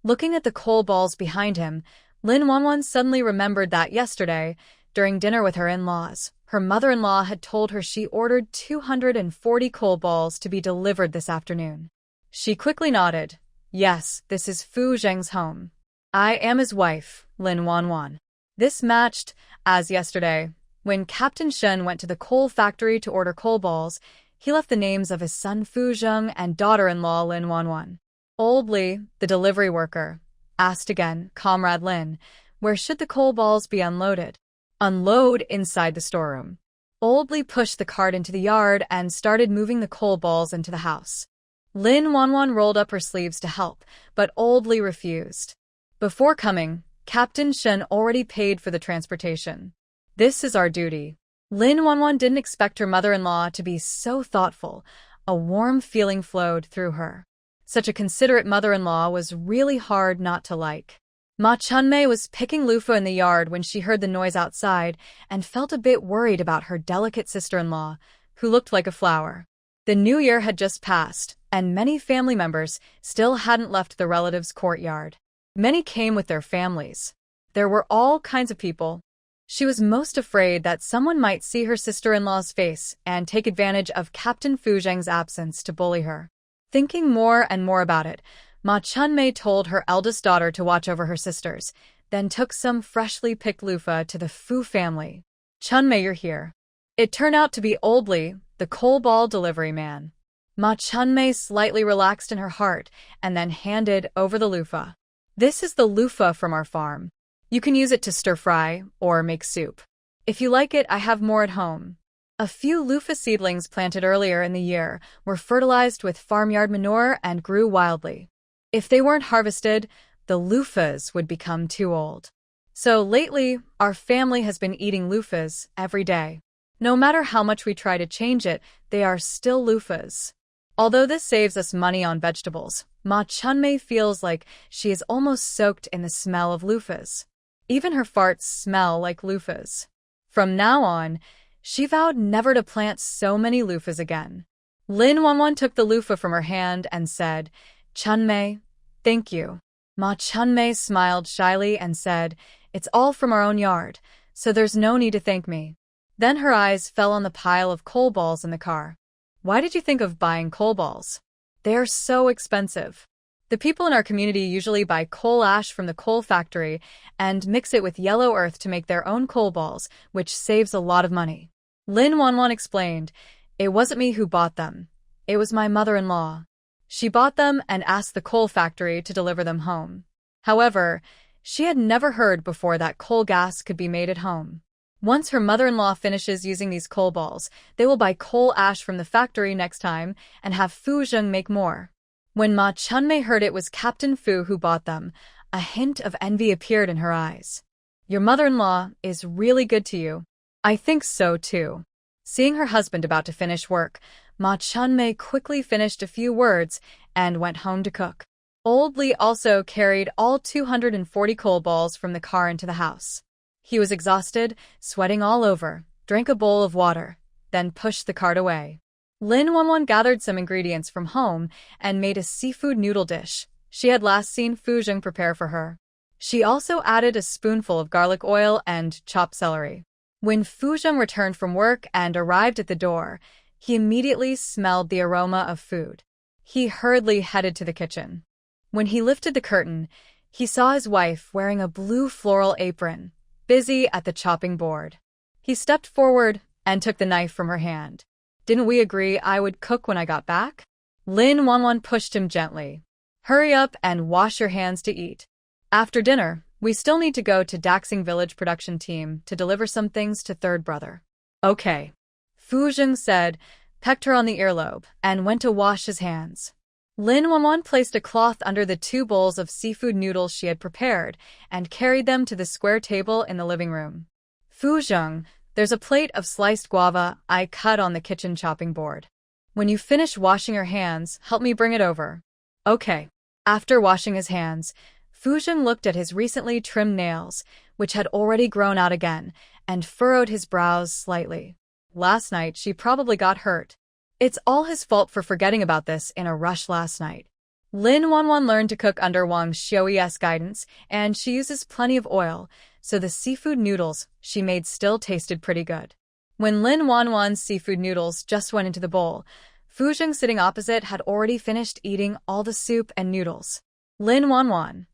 Looking at the coal balls behind him, Lin Wanwan suddenly remembered that yesterday, during dinner with her in-laws, her mother-in-law had told her she ordered 240 coal balls to be delivered this afternoon. She quickly nodded. Yes, this is Fu Zheng's home. I am his wife, Lin Wanwan. This matched, as yesterday, when Captain Shen went to the coal factory to order coal balls, he left the names of his son Fu Zheng and daughter-in-law Lin Wanwan. Old Li, the delivery worker, asked again, Comrade Lin, where should the coal balls be unloaded? Unload inside the storeroom. Old Li pushed the cart into the yard and started moving the coal balls into the house. Lin Wanwan rolled up her sleeves to help, but Old Li refused. Before coming, Captain Shen already paid for the transportation. This is our duty. Lin Wanwan didn't expect her mother-in-law to be so thoughtful. A warm feeling flowed through her. Such a considerate mother-in-law was really hard not to like. Ma Chunmei was picking loofah in the yard when she heard the noise outside and felt a bit worried about her delicate sister-in-law, who looked like a flower. The new year had just passed, and many family members still hadn't left the relatives' courtyard. Many came with their families. There were all kinds of people. She was most afraid that someone might see her sister-in-law's face and take advantage of Captain Fu Zheng's absence to bully her. Thinking more and more about it, Ma Chunmei told her eldest daughter to watch over her sisters, then took some freshly picked loofah to the Fu family. Chunmei, you're here. It turned out to be Old Li, the coal ball delivery man. Ma Chunmei slightly relaxed in her heart and then handed over the loofah. This is the loofah from our farm. You can use it to stir-fry or make soup. If you like it, I have more at home. A few loofah seedlings planted earlier in the year were fertilized with farmyard manure and grew wildly. If they weren't harvested, the loofahs would become too old. So lately, our family has been eating loofahs every day. No matter how much we try to change it, they are still loofahs. Although this saves us money on vegetables, Ma Chunmei feels like she is almost soaked in the smell of loofahs. Even her farts smell like loofahs. From now on, she vowed never to plant so many loofahs again. Lin Wanwan took the loofah from her hand and said, "Chunmei, thank you." Ma Chunmei smiled shyly and said, "It's all from our own yard, so there's no need to thank me." Then her eyes fell on the pile of coal balls in the car. "Why did you think of buying coal balls? They are so expensive." The people in our community usually buy coal ash from the coal factory and mix it with yellow earth to make their own coal balls, which saves a lot of money. Lin Wanwan explained, "It wasn't me who bought them. It was my mother-in-law. She bought them and asked the coal factory to deliver them home." However, she had never heard before that coal gas could be made at home. Once her mother-in-law finishes using these coal balls, they will buy coal ash from the factory next time and have Fu Zheng make more. When Ma Chunmei heard it was Captain Fu who bought them, a hint of envy appeared in her eyes. "Your mother-in-law is really good to you." "I think so too." Seeing her husband about to finish work, Ma Chunmei quickly finished a few words and went home to cook. Old Li also carried all 240 coal balls from the car into the house. He was exhausted, sweating all over, drank a bowl of water, then pushed the cart away. Lin Wanwan gathered some ingredients from home and made a seafood noodle dish she had last seen Fu Zheng prepare for her. She also added a spoonful of garlic oil and chopped celery. When Fu Zheng returned from work and arrived at the door, he immediately smelled the aroma of food. He hurriedly headed to the kitchen. When he lifted the curtain, he saw his wife wearing a blue floral apron, busy at the chopping board. He stepped forward and took the knife from her hand. "Didn't we agree I would cook when I got back?" Lin Wanwan pushed him gently. "Hurry up and wash your hands to eat. After dinner, we still need to go to Daxing Village production team to deliver some things to third brother." "Okay," Fu Zheng said, pecked her on the earlobe, and went to wash his hands. Lin Wanwan placed a cloth under the 2 bowls of seafood noodles she had prepared and carried them to the square table in the living room. "Fu Zheng, there's a plate of sliced guava I cut on the kitchen chopping board. When you finish washing your hands, help me bring it over." "Okay." After washing his hands, Fu Zheng looked at his recently trimmed nails, which had already grown out again, and furrowed his brows slightly. Last night, she probably got hurt. It's all his fault for forgetting about this in a rush last night. Lin Wanwan learned to cook under Wang Xiui's guidance, and she uses plenty of oil, so the seafood noodles she made still tasted pretty good. When Lin Wanwan's seafood noodles just went into the bowl, Fu Zheng sitting opposite had already finished eating all the soup and noodles. "Lin Wanwan."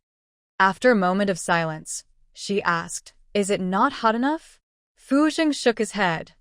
After a moment of silence, she asked, "Is it not hot enough?" Fu Zheng shook his head.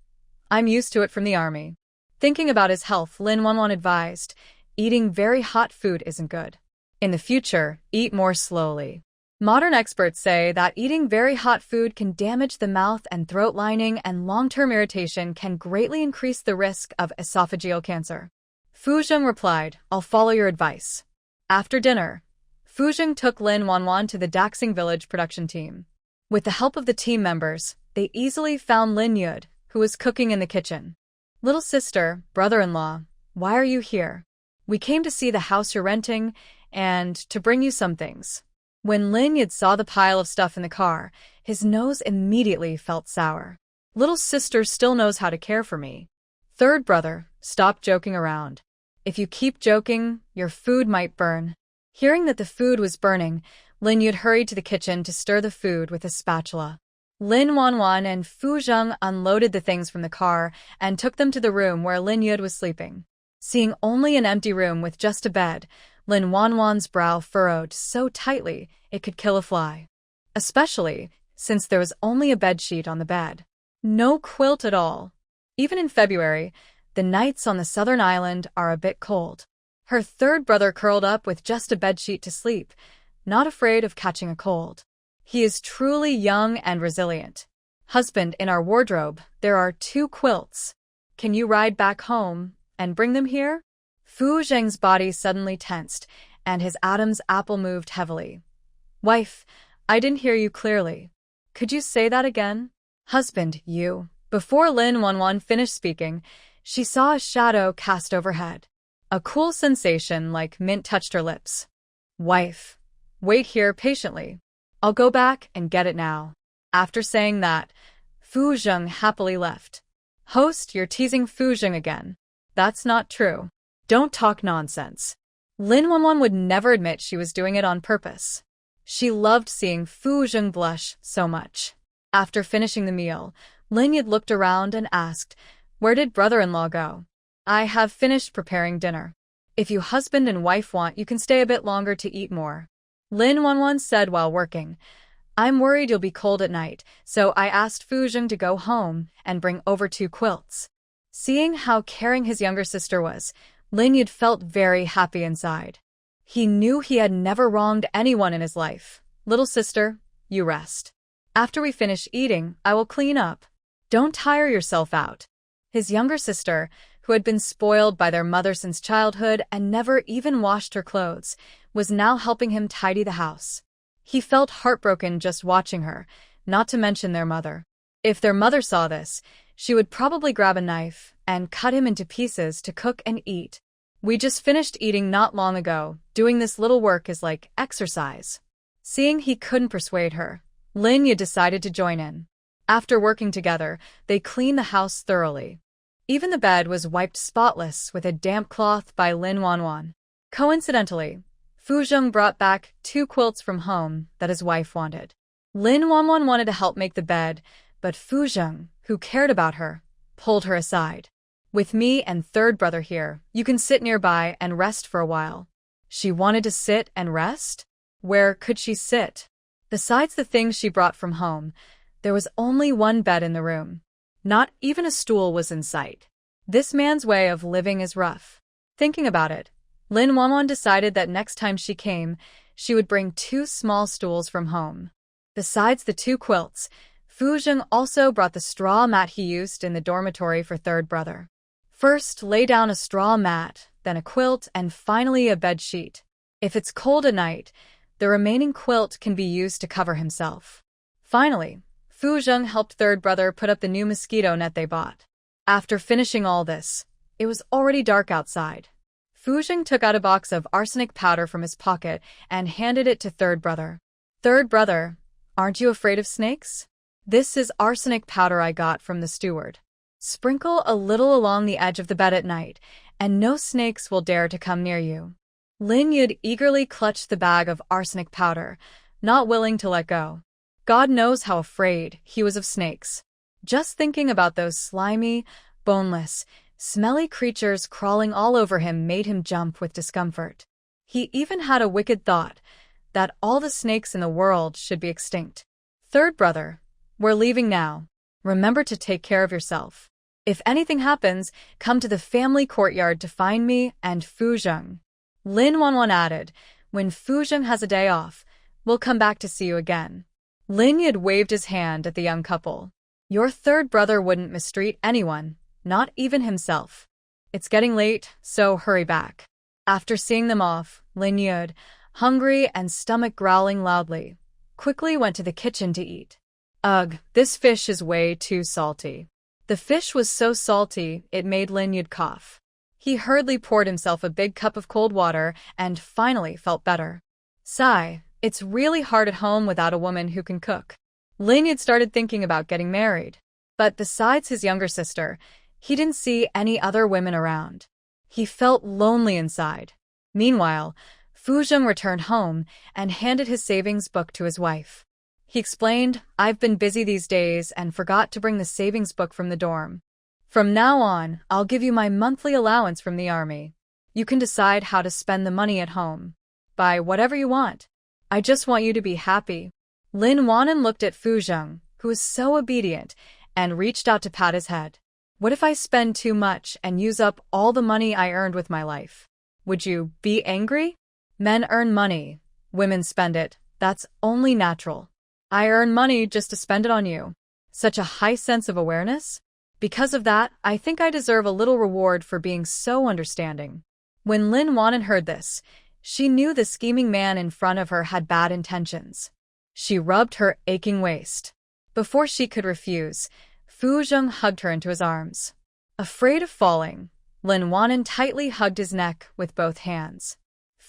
"I'm used to it from the army." Thinking about his health, Lin Wanwan advised, "Eating very hot food isn't good. In the future, eat more slowly." Modern experts say that eating very hot food can damage the mouth and throat lining, and long-term irritation can greatly increase the risk of esophageal cancer. Fu Zheng replied, "I'll follow your advice." After dinner, Fu Zheng took Lin Wanwan to the Daxing Village production team. With the help of the team members, they easily found Lin Yud, who was cooking in the kitchen. "Little sister, brother-in-law, why are you here?" "We came to see the house you're renting and to bring you some things." When Lin Yud saw the pile of stuff in the car, his nose immediately felt sour. "Little sister still knows how to care for me." "Third brother, stop joking around. If you keep joking, your food might burn." Hearing that the food was burning, Lin Yud hurried to the kitchen to stir the food with a spatula. Lin Wanwan and Fu Zheng unloaded the things from the car and took them to the room where Lin Yud was sleeping. Seeing only an empty room with just a bed, Lin Wanwan's brow furrowed so tightly it could kill a fly. Especially since there was only a bedsheet on the bed. No quilt at all. Even in February, the nights on the southern island are a bit cold. Her third brother curled up with just a bedsheet to sleep, not afraid of catching a cold. He is truly young and resilient. "Husband, in our wardrobe, there are 2 quilts. Can you ride back home and bring them here?" Fu Zheng's body suddenly tensed, and his Adam's apple moved heavily. "Wife, I didn't hear you clearly. Could you say that again?" "Husband, you." Before Lin Wanwan finished speaking, she saw a shadow cast overhead. A cool sensation like mint touched her lips. "Wife, wait here patiently." I'll go back and get it now. After saying that, Fu Zheng happily left. Host, you're teasing Fu Zheng again. That's not true. Don't talk nonsense. Lin Wanwan would never admit she was doing it on purpose. She loved seeing Fu Zheng blush so much. After finishing the meal, Lin Yid looked around and asked, "Where did brother-in-law go?" "I have finished preparing dinner. If you husband and wife want, you can stay a bit longer to eat more," Lin Wanwan said while working. "I'm worried you'll be cold at night, so I asked Fu Zheng to go home and bring over 2 quilts." Seeing how caring his younger sister was, Lin Yid felt very happy inside. He knew he had never wronged anyone in his life. "Little sister, you rest. After we finish eating, I will clean up. Don't tire yourself out." His younger sister, who had been spoiled by their mother since childhood and never even washed her clothes, was now helping him tidy the house. He felt heartbroken just watching her, not to mention their mother. If their mother saw this, she would probably grab a knife and cut him into pieces to cook and eat. "We just finished eating not long ago. Doing this little work is like exercise." Seeing he couldn't persuade her, Lin Yi decided to join in. After working together, they cleaned the house thoroughly. Even the bed was wiped spotless with a damp cloth by Lin Wanwan. Coincidentally, Fu Zheng brought back 2 quilts from home that his wife wanted. Lin Wanwan wanted to help make the bed, but Fu Zheng, who cared about her, pulled her aside. "With me and third brother here, you can sit nearby and rest for a while." She wanted to sit and rest? Where could she sit? Besides the things she brought from home, there was only one bed in the room. Not even a stool was in sight. This man's way of living is rough. Thinking about it, Lin Wanwan decided that next time she came, she would bring 2 small stools from home. Besides the 2 quilts, Fu Zheng also brought the straw mat he used in the dormitory for third brother. First, lay down a straw mat, then a quilt, and finally a bed sheet. If it's cold at night, the remaining quilt can be used to cover himself. Finally, Fu Zheng helped third brother put up the new mosquito net they bought. After finishing all this, it was already dark outside. Fu Zheng took out a box of arsenic powder from his pocket and handed it to third brother. "Third brother, aren't you afraid of snakes? This is arsenic powder I got from the steward. Sprinkle a little along the edge of the bed at night, and no snakes will dare to come near you." Lin Yud eagerly clutched the bag of arsenic powder, not willing to let go. God knows how afraid he was of snakes. Just thinking about those slimy, boneless, smelly creatures crawling all over him made him jump with discomfort. He even had a wicked thought that all the snakes in the world should be extinct. "Third brother, we're leaving now. Remember to take care of yourself. If anything happens, come to the family courtyard to find me and Fu Zheng." Lin Wanwan added, "When Fu Zheng has a day off, we'll come back to see you again." Lin Yid waved his hand at the young couple. "Your third brother wouldn't mistreat anyone, not even himself. It's getting late, so hurry back." After seeing them off, Lin Yid, hungry and stomach growling loudly, quickly went to the kitchen to eat. Ugh, this fish is way too salty. The fish was so salty, it made Lin Yid cough. He hurriedly poured himself a big cup of cold water and finally felt better. Sigh, it's really hard at home without a woman who can cook. Lin Yid started thinking about getting married. But besides his younger sister, he didn't see any other women around. He felt lonely inside. Meanwhile, Fu Zheng returned home and handed his savings book to his wife. He explained, "I've been busy these days and forgot to bring the savings book from the dorm. From now on, I'll give you my monthly allowance from the army. You can decide how to spend the money at home. Buy whatever you want. I just want you to be happy." Lin Wanwan looked at Fu Zheng, who was so obedient, and reached out to pat his head. "What if I spend too much and use up all the money I earned with my life? Would you be angry? Men earn money, women spend it. That's only natural. I earn money just to spend it on you. Such a high sense of awareness? Because of that, I think I deserve a little reward for being so understanding." When Lin Wanwan heard this, she knew the scheming man in front of her had bad intentions. She rubbed her aching waist. Before she could refuse, Fu Zheng hugged her into his arms. Afraid of falling, Lin Wanwan tightly hugged his neck with both hands.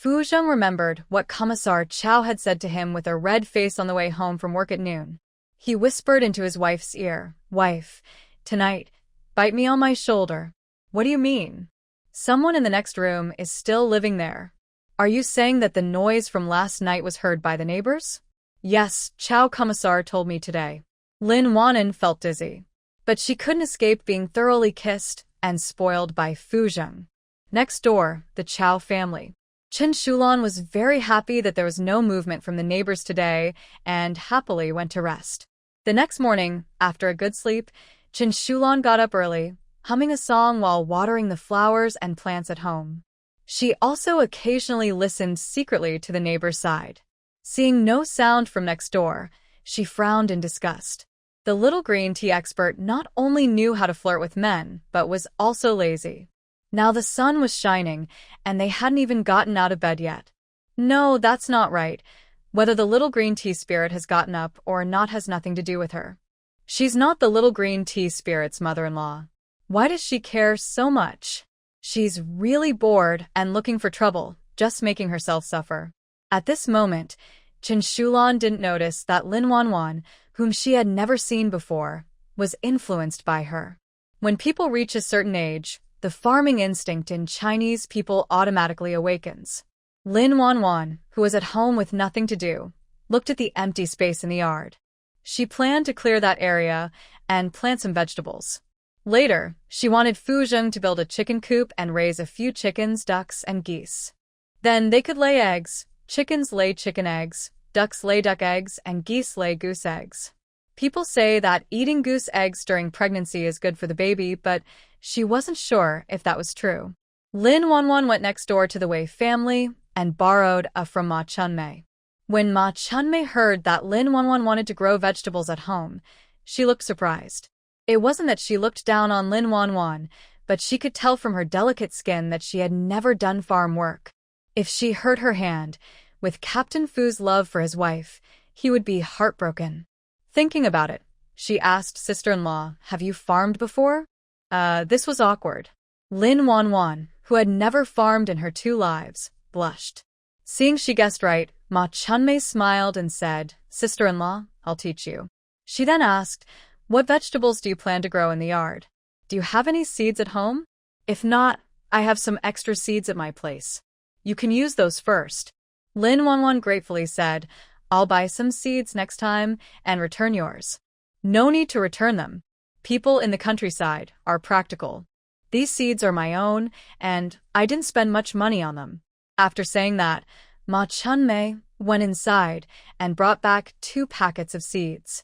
Fu Zheng remembered what Commissar Chow had said to him with a red face on the way home from work at noon. He whispered into his wife's ear, "Wife, tonight, bite me on my shoulder." "What do you mean? Someone in the next room is still living there. Are you saying that the noise from last night was heard by the neighbors?" "Yes, Chow Commissar told me today." Lin Wanan felt dizzy. But she couldn't escape being thoroughly kissed and spoiled by Fu Zheng. Next door, the Chow family. Chen Shulan was very happy that there was no movement from the neighbors today and happily went to rest. The next morning, after a good sleep, Chen Shulan got up early, humming a song while watering the flowers and plants at home. She also occasionally listened secretly to the neighbor's side. Seeing no sound from next door, she frowned in disgust. The little green tea expert not only knew how to flirt with men, but was also lazy. Now the sun was shining, and they hadn't even gotten out of bed yet. No, that's not right. Whether the little green tea spirit has gotten up or not has nothing to do with her. She's not the little green tea spirit's mother-in-law. Why does she care so much? She's really bored and looking for trouble, just making herself suffer. At this moment, Chen Shulan didn't notice that Lin Wanwan, whom she had never seen before, was influenced by her. When people reach a certain age, the farming instinct in Chinese people automatically awakens. Lin Wanwan, who was at home with nothing to do, looked at the empty space in the yard. She planned to clear that area and plant some vegetables. Later, she wanted Fu Zheng to build a chicken coop and raise a few chickens, ducks, and geese. Then they could lay eggs. Chickens lay chicken eggs, ducks lay duck eggs, and geese lay goose eggs. People say that eating goose eggs during pregnancy is good for the baby, but she wasn't sure if that was true. Lin Wanwan went next door to the Wei family and borrowed a from Ma Chunmei. When Ma Chunmei heard that Lin Wanwan wanted to grow vegetables at home, she looked surprised. It wasn't that she looked down on Lin Wanwan, but she could tell from her delicate skin that she had never done farm work. If she hurt her hand, with Captain Fu's love for his wife, he would be heartbroken. Thinking about it, she asked sister-in-law, "Have you farmed before?" This was awkward. Lin Wanwan, who had never farmed in her 2 lives, blushed. Seeing she guessed right, Ma Chunmei smiled and said, "Sister-in-law, I'll teach you." She then asked, "What vegetables do you plan to grow in the yard? Do you have any seeds at home? If not, I have some extra seeds at my place. You can use those first." Lin Wanwan gratefully said, "I'll buy some seeds next time and return yours." No need to return them. People in the countryside are practical. These seeds are my own, and I didn't spend much money on them. After saying that, Ma Chunmei went inside and brought back 2 packets of seeds.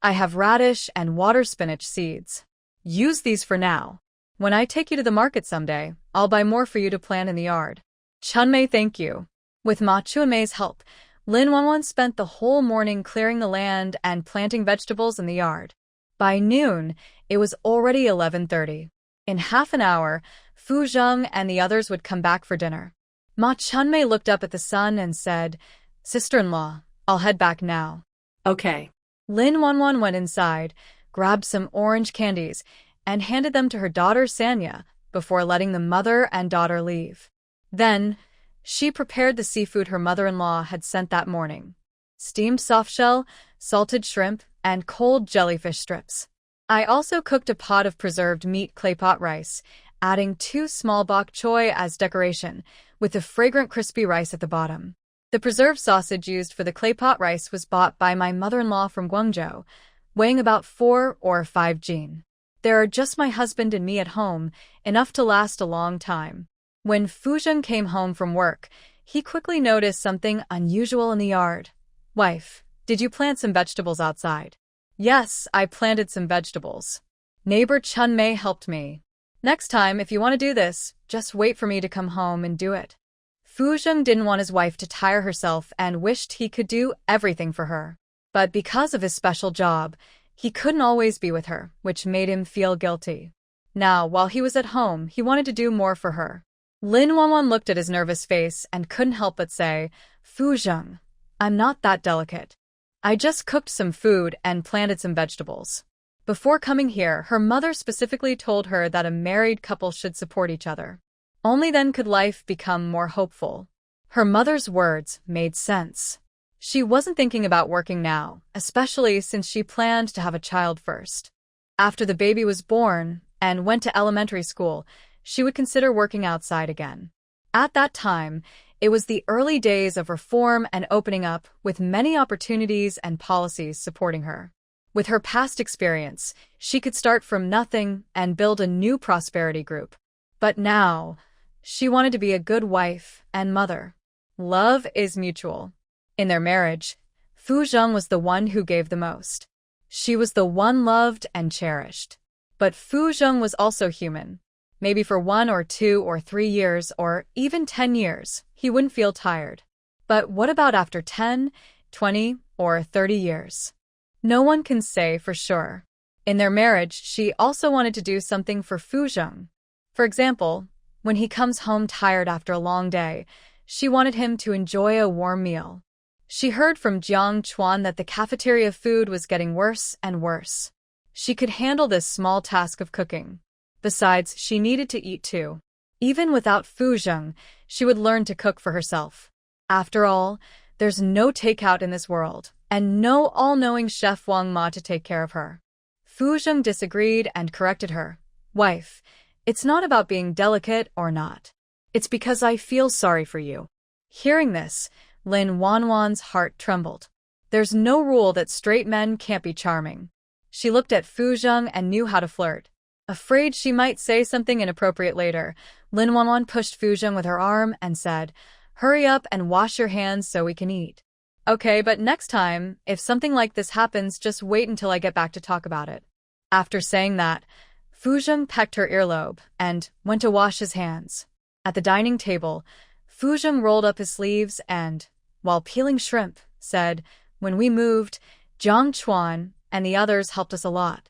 "I have radish and water spinach seeds. Use these for now. When I take you to the market someday, I'll buy more for you to plant in the yard." "Chunmei, thank you." With Ma Chunmei's help, Lin Wanwan spent the whole morning clearing the land and planting vegetables in the yard. By noon, it was already 11:30. In half an hour, Fu Zheng and the others would come back for dinner. Ma Chunmei looked up at the sun and said, "Sister-in-law, I'll head back now." Okay. Lin Wanwan went inside, grabbed some orange candies, and handed them to her daughter Sanya before letting the mother and daughter leave. Then, she prepared the seafood her mother-in-law had sent that morning. Steamed softshell, salted shrimp, and cold jellyfish strips. I also cooked a pot of preserved meat clay pot rice, adding 2 small bok choy as decoration, with the fragrant crispy rice at the bottom. The preserved sausage used for the clay pot rice was bought by my mother-in-law from Guangzhou, weighing about 4 or 5 jin. There are just my husband and me at home, enough to last a long time. When Fu Zheng came home from work, he quickly noticed something unusual in the yard. "Wife, did you plant some vegetables outside?" "Yes, I planted some vegetables. Neighbor Chunmei helped me. Next time, if you want to do this, just wait for me to come home and do it." Fu Zheng didn't want his wife to tire herself and wished he could do everything for her. But because of his special job, he couldn't always be with her, which made him feel guilty. Now, while he was at home, he wanted to do more for her. Lin Wanwan looked at his nervous face and couldn't help but say, "Fu Zheng, I'm not that delicate. I just cooked some food and planted some vegetables." Before coming here, her mother specifically told her that a married couple should support each other. Only then could life become more hopeful. Her mother's words made sense. She wasn't thinking about working now, especially since she planned to have a child first. After the baby was born and went to elementary school, she would consider working outside again. At that time, it was the early days of reform and opening up, with many opportunities and policies supporting her. With her past experience, she could start from nothing and build a new prosperity group. But now, she wanted to be a good wife and mother. Love is mutual. In their marriage, Fu Zheng was the one who gave the most. She was the one loved and cherished. But Fu Zheng was also human. Maybe for 1 or 2 or 3 years or even 10 years, he wouldn't feel tired. But what about after 10, 20, or 30 years? No one can say for sure. In their marriage, she also wanted to do something for Fu Zheng. For example, when he comes home tired after a long day, she wanted him to enjoy a warm meal. She heard from Jiang Chuan that the cafeteria food was getting worse and worse. She could handle this small task of cooking. Besides, she needed to eat too. Even without Fu Zheng, she would learn to cook for herself. After all, there's no takeout in this world, and no all-knowing chef Wang Ma to take care of her. Fu Zheng disagreed and corrected her. Wife, it's not about being delicate or not. It's because I feel sorry for you. Hearing this, Lin Wanwan's heart trembled. There's no rule that straight men can't be charming. She looked at Fu Zheng and knew how to flirt. Afraid she might say something inappropriate later, Lin Wanwan pushed Fu Zheng with her arm and said, "Hurry up and wash your hands so we can eat." "Okay, but next time, if something like this happens, just wait until I get back to talk about it." After saying that, Fu Zheng pecked her earlobe and went to wash his hands. At the dining table, Fu Zheng rolled up his sleeves and, while peeling shrimp, said, "When we moved, Jiang Chuan and the others helped us a lot.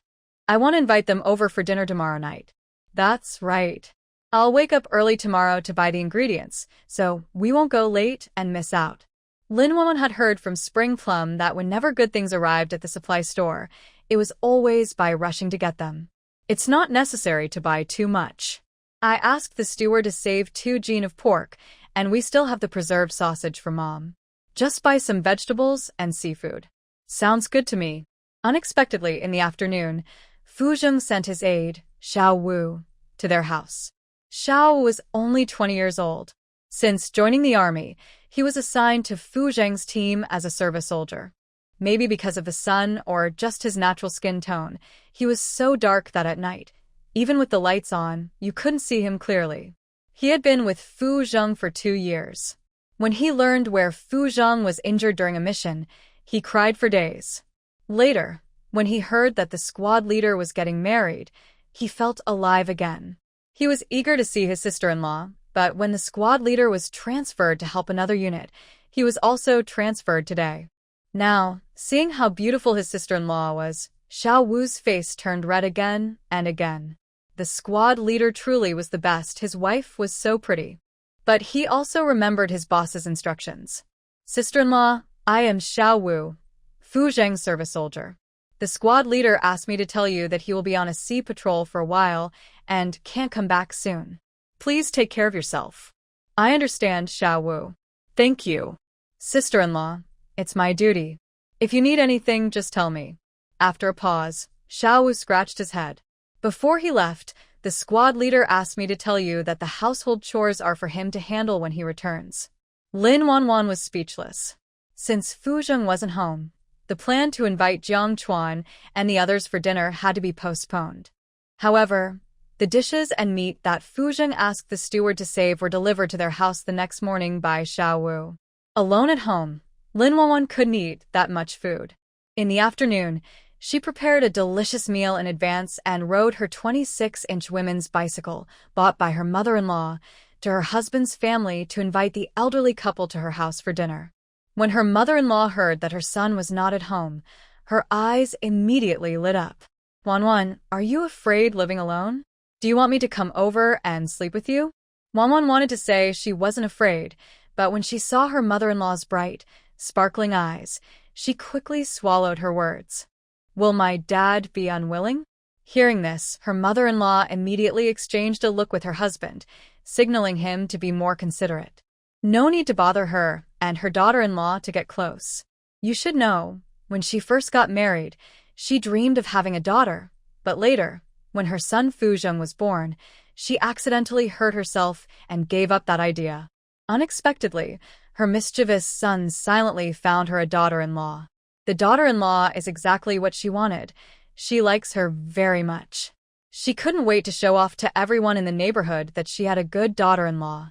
I want to invite them over for dinner tomorrow night." "That's right. I'll wake up early tomorrow to buy the ingredients, so we won't go late and miss out." Lin Wanwan had heard from Spring Plum that whenever good things arrived at the supply store, it was always by rushing to get them. It's not necessary to buy too much. I asked the steward to save 2 gin of pork, and we still have the preserved sausage for Mom. Just buy some vegetables and seafood. Sounds good to me. Unexpectedly, in the afternoon, Fu Zheng sent his aide, Xiao Wu, to their house. Xiao was only 20 years old. Since joining the army, he was assigned to Fu Zheng's team as a service soldier. Maybe because of the sun or just his natural skin tone, he was so dark that at night, even with the lights on, you couldn't see him clearly. He had been with Fu Zheng for 2 years. When he learned where Fu Zheng was injured during a mission, he cried for days. Later, when he heard that the squad leader was getting married, he felt alive again. He was eager to see his sister-in-law, but when the squad leader was transferred to help another unit, he was also transferred today. Now, seeing how beautiful his sister-in-law was, Xiao Wu's face turned red again and again. The squad leader truly was the best. His wife was so pretty. But he also remembered his boss's instructions. "Sister-in-law, I am Xiao Wu, Fu Zheng's service soldier. The squad leader asked me to tell you that he will be on a sea patrol for a while and can't come back soon. Please take care of yourself." "I understand, Xiao Wu. Thank you. Sister-in-law, it's my duty. If you need anything, just tell me." After a pause, Xiao Wu scratched his head. "Before he left, the squad leader asked me to tell you that the household chores are for him to handle when he returns." Lin Wanwan was speechless. Since Fu Zheng wasn't home, the plan to invite Jiang Chuan and the others for dinner had to be postponed. However, the dishes and meat that Fu Zheng asked the steward to save were delivered to their house the next morning by Xiao Wu. Alone at home, Lin Wanwan couldn't eat that much food. In the afternoon, she prepared a delicious meal in advance and rode her 26-inch women's bicycle, bought by her mother-in-law, to her husband's family to invite the elderly couple to her house for dinner. When her mother-in-law heard that her son was not at home, her eyes immediately lit up. "Wanwan, are you afraid living alone? Do you want me to come over and sleep with you?" Wanwan wanted to say she wasn't afraid, but when she saw her mother-in-law's bright, sparkling eyes, she quickly swallowed her words. "Will my dad be unwilling?" Hearing this, her mother-in-law immediately exchanged a look with her husband, signaling him to be more considerate. No need to bother her and her daughter-in-law to get close. You should know, when she first got married, she dreamed of having a daughter, but later, when her son Fuzheng was born, she accidentally hurt herself and gave up that idea. Unexpectedly, her mischievous son silently found her a daughter-in-law. The daughter-in-law is exactly what she wanted. She likes her very much. She couldn't wait to show off to everyone in the neighborhood that she had a good daughter-in-law.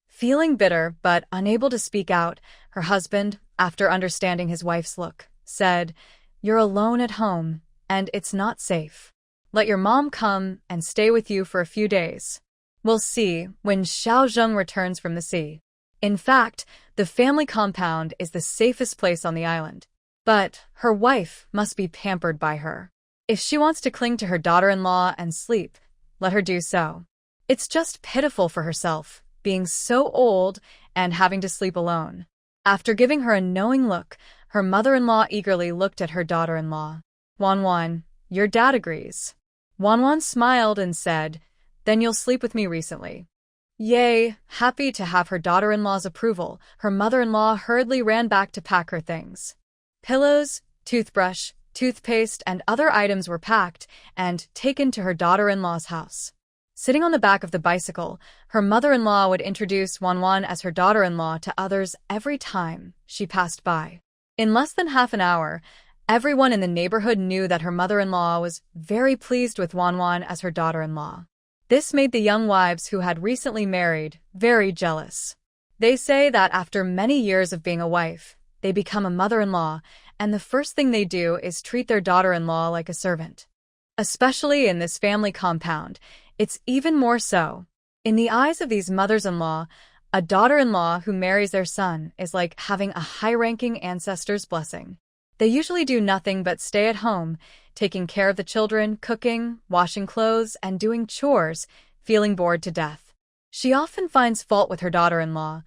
Feeling bitter but unable to speak out, her husband, after understanding his wife's look, said, "You're alone at home, and it's not safe. Let your mom come and stay with you for a few days. We'll see when Xiaozheng returns from the sea." In fact, the family compound is the safest place on the island. But her wife must be pampered by her. If she wants to cling to her daughter-in-law and sleep, let her do so. It's just pitiful for herself, being so old and having to sleep alone. After giving her a knowing look, her mother-in-law eagerly looked at her daughter-in-law. "Wanwan, your dad agrees." Wanwan smiled and said, "Then you'll sleep with me recently." Yay, happy to have her daughter-in-law's approval, her mother-in-law hurriedly ran back to pack her things. Pillows, toothbrush, toothpaste, and other items were packed and taken to her daughter-in-law's house. Sitting on the back of the bicycle, her mother-in-law would introduce Wanwan as her daughter-in-law to others every time she passed by. In less than half an hour, everyone in the neighborhood knew that her mother-in-law was very pleased with Wanwan as her daughter-in-law. This made the young wives who had recently married very jealous. They say that after many years of being a wife, they become a mother-in-law, and the first thing they do is treat their daughter-in-law like a servant. Especially in this family compound, it's even more so. In the eyes of these mothers-in-law, a daughter-in-law who marries their son is like having a high-ranking ancestor's blessing. They usually do nothing but stay at home, taking care of the children, cooking, washing clothes, and doing chores, feeling bored to death. She often finds fault with her daughter-in-law,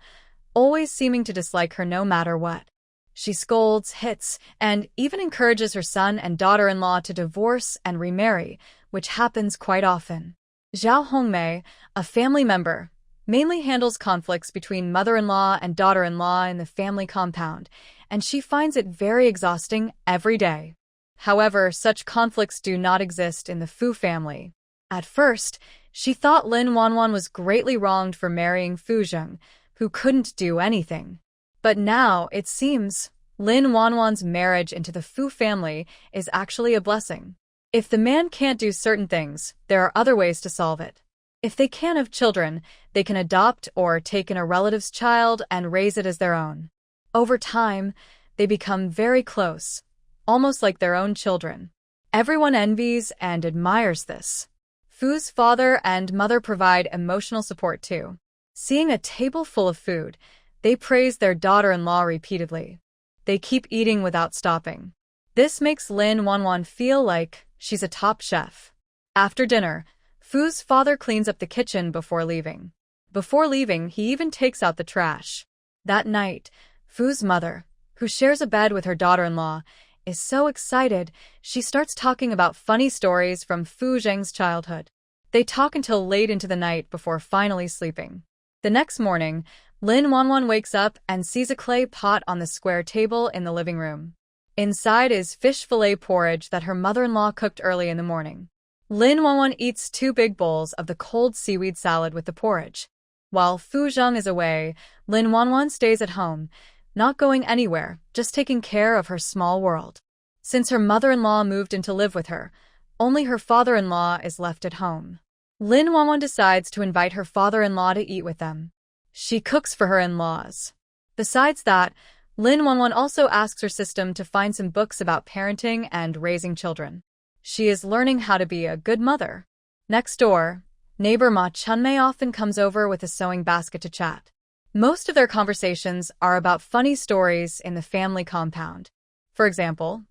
always seeming to dislike her no matter what. She scolds, hits, and even encourages her son and daughter-in-law to divorce and remarry, which happens quite often. Zhao Hongmei, a family member, mainly handles conflicts between mother-in-law and daughter-in-law in the family compound, and she finds it very exhausting every day. However, such conflicts do not exist in the Fu family. At first, she thought Lin Wanwan was greatly wronged for marrying Fuzheng, who couldn't do anything. But now, it seems, Lin Wanwan's marriage into the Fu family is actually a blessing. If the man can't do certain things, there are other ways to solve it. If they can't have children, they can adopt or take in a relative's child and raise it as their own. Over time, they become very close, almost like their own children. Everyone envies and admires this. Fu's father and mother provide emotional support too. Seeing a table full of food, they praise their daughter-in-law repeatedly. They keep eating without stopping. This makes Lin Wanwan feel like she's a top chef. After dinner, Fu's father cleans up the kitchen before leaving. Before leaving, he even takes out the trash. That night, Fu's mother, who shares a bed with her daughter-in-law, is so excited she starts talking about funny stories from Fu Zheng's childhood. They talk until late into the night before finally sleeping. The next morning, Lin Wanwan wakes up and sees a clay pot on the square table in the living room. Inside is fish fillet porridge that her mother-in-law cooked early in the morning. Lin Wanwan eats 2 big bowls of the cold seaweed salad with the porridge. While Fu Zheng is away, Lin Wanwan stays at home, not going anywhere, just taking care of her small world. Since her mother-in-law moved in to live with her, only her father-in-law is left at home. Lin Wanwan decides to invite her father-in-law to eat with them. She cooks for her in-laws. Besides that, Lin Wanwan also asks her sister to find some books about parenting and raising children. She is learning how to be a good mother. Next door, neighbor Ma Chunmei often comes over with a sewing basket to chat. Most of their conversations are about funny stories in the family compound. For example,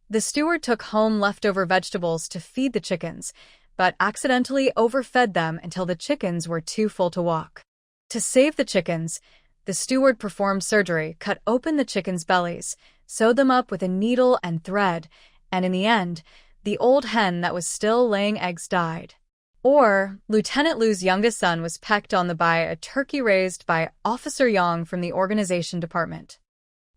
the steward took home leftover vegetables to feed the chickens, but accidentally overfed them until the chickens were too full to walk. To save the chickens, the steward performed surgery, cut open the chickens' bellies, sewed them up with a needle and thread, and in the end, the old hen that was still laying eggs died. Or, Lieutenant Lu's youngest son was pecked on the by a turkey raised by Officer Yang from the organization department.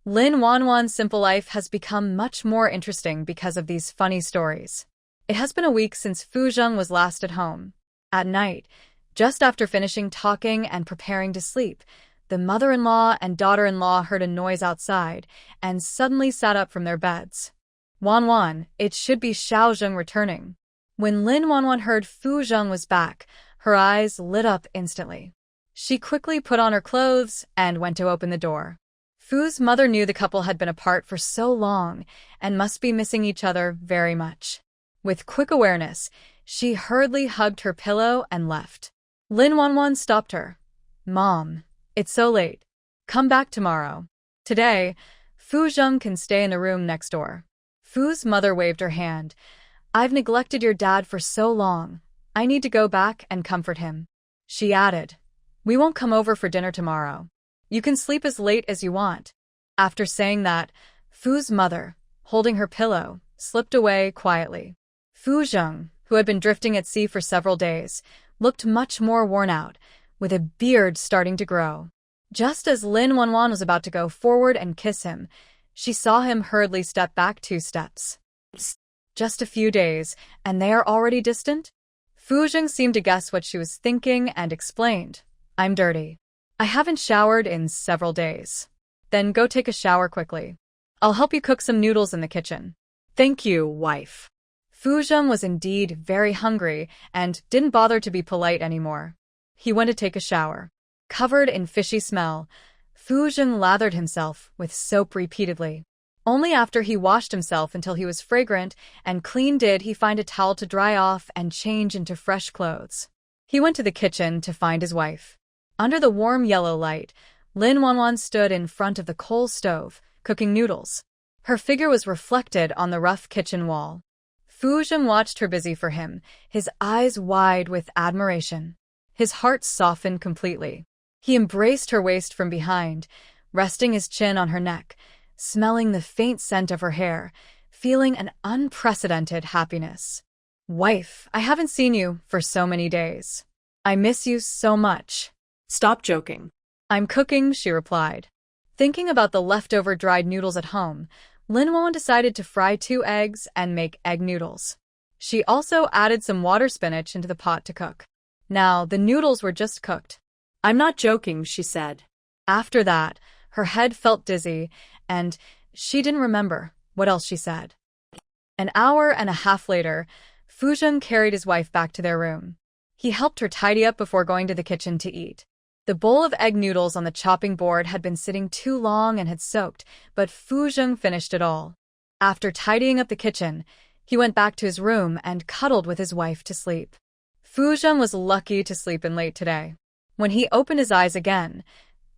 Lin Wanwan's simple life has become much more interesting because of these funny stories. It has been a week since Fu Zheng was last at home. At night, just after finishing talking and preparing to sleep, the mother-in-law and daughter-in-law heard a noise outside and suddenly sat up from their beds. Wanwan, it should be Xiao Zheng returning. When Lin Wanwan heard Fu Zheng was back, her eyes lit up instantly. She quickly put on her clothes and went to open the door. Fu's mother knew the couple had been apart for so long and must be missing each other very much. With quick awareness, she hurriedly hugged her pillow and left. Lin Wanwan stopped her. "Mom, it's so late. Come back tomorrow. Today, Fu Zheng can stay in the room next door." Fu's mother waved her hand. "I've neglected your dad for so long. I need to go back and comfort him." She added, "We won't come over for dinner tomorrow. You can sleep as late as you want." After saying that, Fu's mother, holding her pillow, slipped away quietly. Fu Zheng, who had been drifting at sea for several days, looked much more worn out, with a beard starting to grow. Just as Lin Wanwan was about to go forward and kiss him, she saw him hurriedly step back 2 steps. Just a few days, and they are already distant? Fu Zheng seemed to guess what she was thinking and explained, "I'm dirty. I haven't showered in several days." "Then go take a shower quickly. I'll help you cook some noodles in the kitchen." "Thank you, wife." Fu Zheng was indeed very hungry and didn't bother to be polite anymore. He went to take a shower. Covered in fishy smell, Fu Zheng lathered himself with soap repeatedly. Only after he washed himself until he was fragrant and clean did he find a towel to dry off and change into fresh clothes. He went to the kitchen to find his wife. Under the warm yellow light, Lin Wanwan stood in front of the coal stove, cooking noodles. Her figure was reflected on the rough kitchen wall. Fu Zheng watched her busy for him, his eyes wide with admiration. His heart softened completely. He embraced her waist from behind, resting his chin on her neck, smelling the faint scent of her hair, feeling an unprecedented happiness. "Wife, I haven't seen you for so many days. I miss you so much." "Stop joking." "I'm cooking," she replied. Thinking about the leftover dried noodles at home, Lin Wanwan decided to fry 2 eggs and make egg noodles. She also added some water spinach into the pot to cook. Now, the noodles were just cooked. "I'm not joking," she said. After that, her head felt dizzy, and she didn't remember what else she said. An hour and a half later, Fu Zheng carried his wife back to their room. He helped her tidy up before going to the kitchen to eat. The bowl of egg noodles on the chopping board had been sitting too long and had soaked, but Fu Zheng finished it all. After tidying up the kitchen, he went back to his room and cuddled with his wife to sleep. Fu Zheng was lucky to sleep in late today. When he opened his eyes again,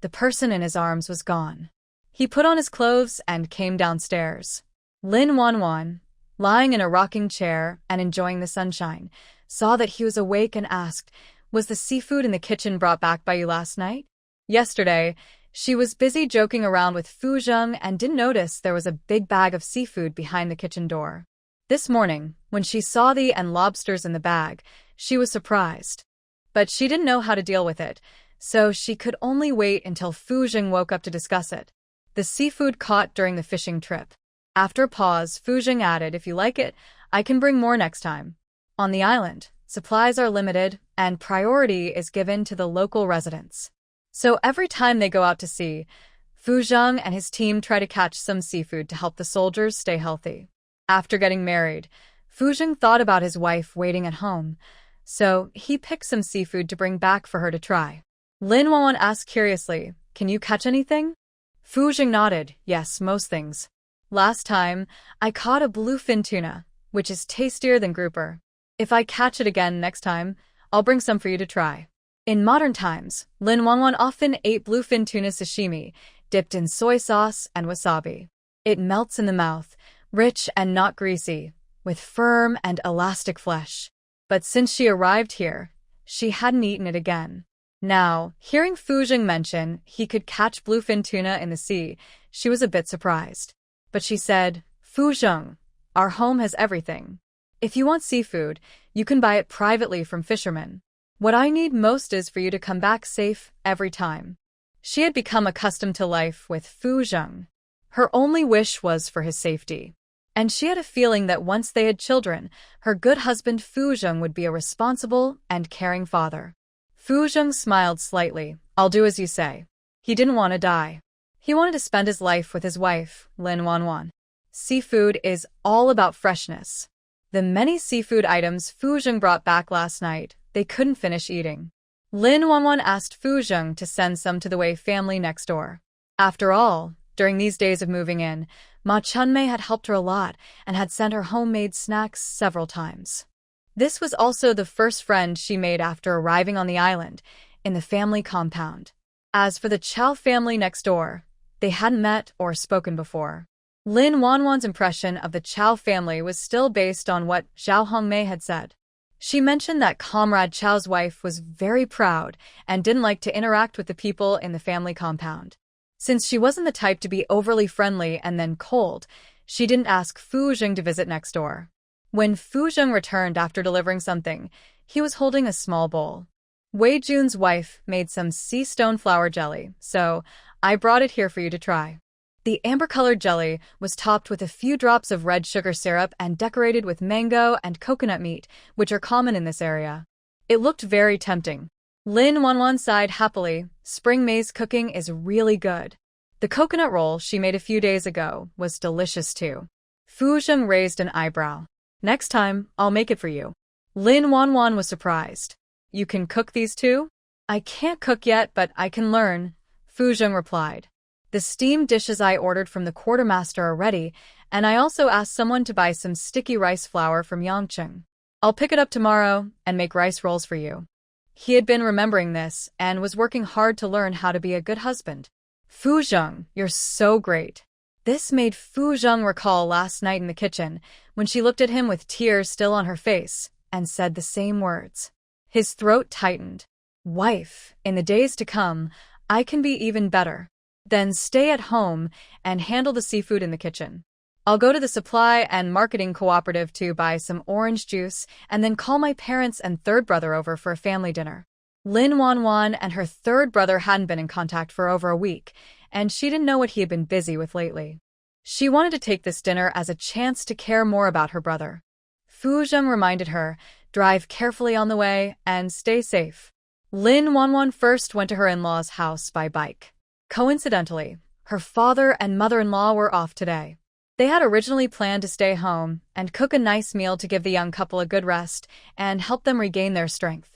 the person in his arms was gone. He put on his clothes and came downstairs. Lin Wanwan, lying in a rocking chair and enjoying the sunshine, saw that he was awake and asked, "Was the seafood in the kitchen brought back by you last night?" Yesterday, she was busy joking around with Fu Zheng and didn't notice there was a big bag of seafood behind the kitchen door. This morning, when she saw the lobsters in the bag, she was surprised. But she didn't know how to deal with it, so she could only wait until Fu Zheng woke up to discuss it. The seafood caught during the fishing trip. After a pause, Fu Zheng added, "If you like it, I can bring more next time." On the island, supplies are limited, and priority is given to the local residents. So every time they go out to sea, Fu Zheng and his team try to catch some seafood to help the soldiers stay healthy. After getting married, Fu Zheng thought about his wife waiting at home, so he picked some seafood to bring back for her to try. Lin Wanwan asked curiously, "Can you catch anything?" Fu Zheng nodded, "Yes, most things. Last time, I caught a bluefin tuna, which is tastier than grouper. If I catch it again next time, I'll bring some for you to try." In modern times, Lin Wanwan often ate bluefin tuna sashimi, dipped in soy sauce and wasabi. It melts in the mouth, rich and not greasy, with firm and elastic flesh. But since she arrived here, she hadn't eaten it again. Now, hearing Fu Zheng mention he could catch bluefin tuna in the sea, she was a bit surprised. But she said, "Fu Zheng, our home has everything. If you want seafood, you can buy it privately from fishermen. What I need most is for you to come back safe every time." She had become accustomed to life with Fu Zheng. Her only wish was for his safety. And she had a feeling that once they had children, her good husband Fu Zheng would be a responsible and caring father. Fu Zheng smiled slightly. "I'll do as you say." He didn't want to die. He wanted to spend his life with his wife, Lin Wanwan. Seafood is all about freshness. The many seafood items Fu Zheng brought back last night, they couldn't finish eating. Lin Wanwan asked Fu Zheng to send some to the Wei family next door. After all, during these days of moving in, Ma Chunmei had helped her a lot and had sent her homemade snacks several times. This was also the first friend she made after arriving on the island, in the family compound. As for the Chow family next door, they hadn't met or spoken before. Lin Wanwan's impression of the Chow family was still based on what Zhao Hongmei had said. She mentioned that Comrade Chow's wife was very proud and didn't like to interact with the people in the family compound. Since she wasn't the type to be overly friendly and then cold, she didn't ask Fu Zheng to visit next door. When Fu Zheng returned after delivering something, he was holding a small bowl. Wei Jun's wife made some sea stone flower jelly, so I brought it here for you to try. The amber-colored jelly was topped with a few drops of red sugar syrup and decorated with mango and coconut meat, which are common in this area. It looked very tempting. Lin Wanwan sighed happily. Spring maize cooking is really good. The coconut roll she made a few days ago was delicious too. Fu Zheng raised an eyebrow. Next time, I'll make it for you. Lin Wanwan was surprised. You can cook these too? I can't cook yet, but I can learn, Fu Zheng replied. The steamed dishes I ordered from the quartermaster are ready, and I also asked someone to buy some sticky rice flour from Yangcheng. I'll pick it up tomorrow and make rice rolls for you. He had been remembering this and was working hard to learn how to be a good husband. Fu Zheng, you're so great. This made Fu Zheng recall last night in the kitchen, when she looked at him with tears still on her face, and said the same words. His throat tightened. Wife, in the days to come, I can be even better. Then stay at home and handle the seafood in the kitchen. I'll go to the supply and marketing cooperative to buy some orange juice and then call my parents and third brother over for a family dinner. Lin Wanwan and her third brother hadn't been in contact for over a week, and she didn't know what he had been busy with lately. She wanted to take this dinner as a chance to care more about her brother. Fu Zheng reminded her, drive carefully on the way and stay safe. Lin Wanwan first went to her in-laws' house by bike. Coincidentally, her father and mother-in-law were off today. They had originally planned to stay home and cook a nice meal to give the young couple a good rest and help them regain their strength.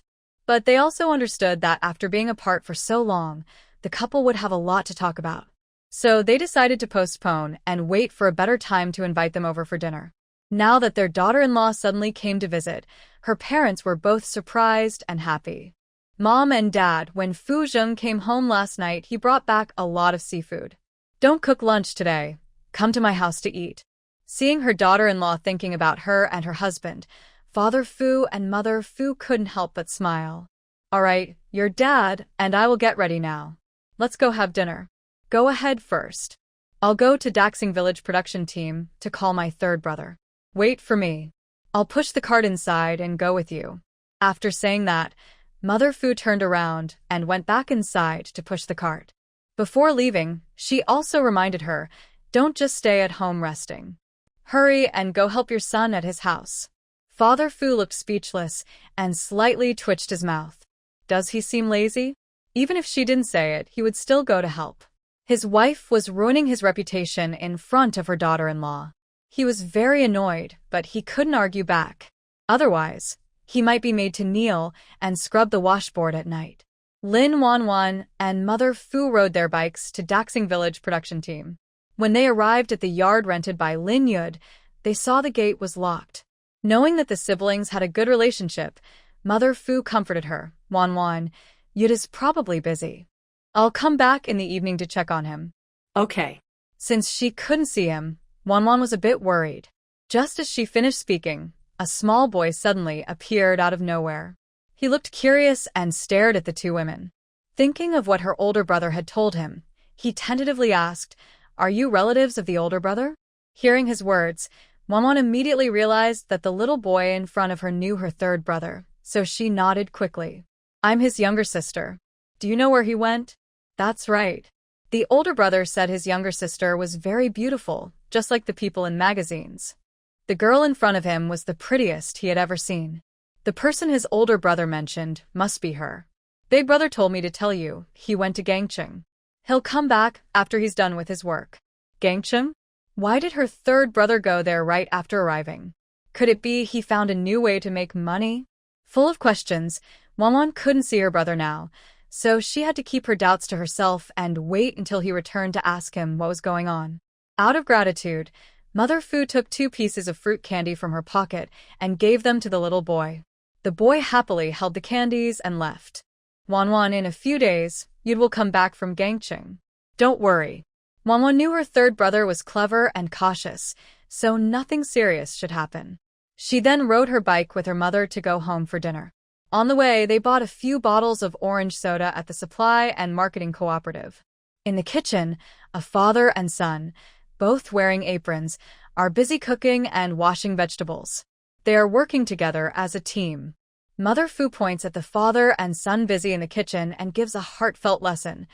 But they also understood that after being apart for so long, the couple would have a lot to talk about. So they decided to postpone and wait for a better time to invite them over for dinner. Now that their daughter-in-law suddenly came to visit, her parents were both surprised and happy. Mom and Dad, when Fu Zheng came home last night, he brought back a lot of seafood. Don't cook lunch today. Come to my house to eat. Seeing her daughter-in-law thinking about her and her husband, Father Fu and Mother Fu couldn't help but smile. All right, your dad and I will get ready now. Let's go have dinner. Go ahead first. I'll go to Daxing Village production team to call my third brother. Wait for me. I'll push the cart inside and go with you. After saying that, Mother Fu turned around and went back inside to push the cart. Before leaving, she also reminded her, don't just stay at home resting. Hurry and go help your son at his house. Father Fu looked speechless and slightly twitched his mouth. Does he seem lazy? Even if she didn't say it, he would still go to help. His wife was ruining his reputation in front of her daughter-in-law. He was very annoyed, but he couldn't argue back. Otherwise, he might be made to kneel and scrub the washboard at night. Lin Wanwan and Mother Fu rode their bikes to Daxing Village production team. When they arrived at the yard rented by Lin Yud, they saw the gate was locked. Knowing that the siblings had a good relationship, Mother Fu comforted her. Wanwan, Yud is probably busy. I'll come back in the evening to check on him. Okay. Since she couldn't see him, Wanwan was a bit worried. Just as she finished speaking, a small boy suddenly appeared out of nowhere. He looked curious and stared at the two women. Thinking of what her older brother had told him, he tentatively asked, Are you relatives of the older brother? Hearing his words, Wanwan immediately realized that the little boy in front of her knew her third brother, so she nodded quickly. I'm his younger sister. Do you know where he went? That's right. The older brother said his younger sister was very beautiful, just like the people in magazines. The girl in front of him was the prettiest he had ever seen. The person his older brother mentioned must be her. Big brother told me to tell you, he went to Gangcheng. He'll come back after he's done with his work. Gangcheng? Why did her third brother go there right after arriving? Could it be he found a new way to make money? Full of questions, Wanwan couldn't see her brother now, so she had to keep her doubts to herself and wait until he returned to ask him what was going on. Out of gratitude, Mother Fu took 2 pieces of fruit candy from her pocket and gave them to the little boy. The boy happily held the candies and left. Wanwan, in a few days, you will come back from Gangcheng. Don't worry. Wanwan knew her third brother was clever and cautious, so nothing serious should happen. She then rode her bike with her mother to go home for dinner. On the way, they bought a few bottles of orange soda at the supply and marketing cooperative. In the kitchen, a father and son, both wearing aprons, are busy cooking and washing vegetables. They are working together as a team. Mother Fu points at the father and son busy in the kitchen and gives a heartfelt lesson.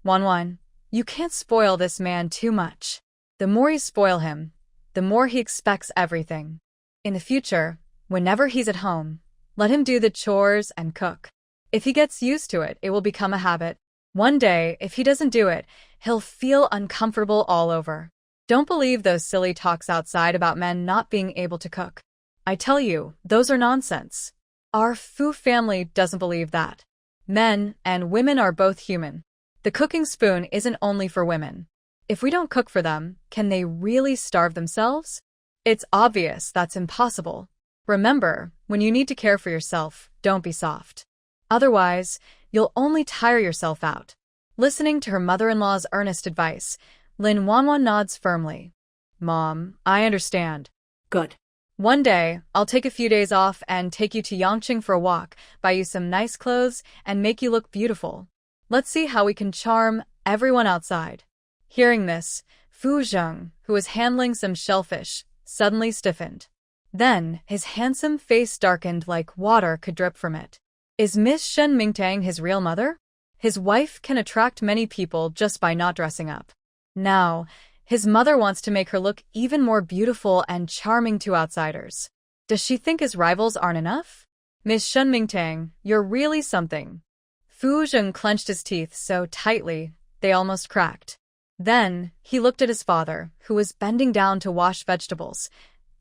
Wanwan, you can't spoil this man too much. The more you spoil him, the more he expects everything. In the future, whenever he's at home, let him do the chores and cook. If he gets used to it, it will become a habit. One day, if he doesn't do it, he'll feel uncomfortable all over. Don't believe those silly talks outside about men not being able to cook. I tell you, those are nonsense. Our Fu family doesn't believe that. Men and women are both human. The cooking spoon isn't only for women. If we don't cook for them, can they really starve themselves? It's obvious that's impossible. Remember, when you need to care for yourself, don't be soft. Otherwise, you'll only tire yourself out. Listening to her mother-in-law's earnest advice, Lin Wanwan nods firmly. Mom, I understand. Good. One day, I'll take a few days off and take you to Yangqing for a walk, buy you some nice clothes, and make you look beautiful. Let's see how we can charm everyone outside. Hearing this, Fu Zheng, who was handling some shellfish, suddenly stiffened. Then, his handsome face darkened like water could drip from it. Is Miss Shen Mingtang his real mother? His wife can attract many people just by not dressing up. Now, his mother wants to make her look even more beautiful and charming to outsiders. Does she think his rivals aren't enough? Miss Shen Mingtang, you're really something. Fu Zheng clenched his teeth so tightly, they almost cracked. Then, he looked at his father, who was bending down to wash vegetables.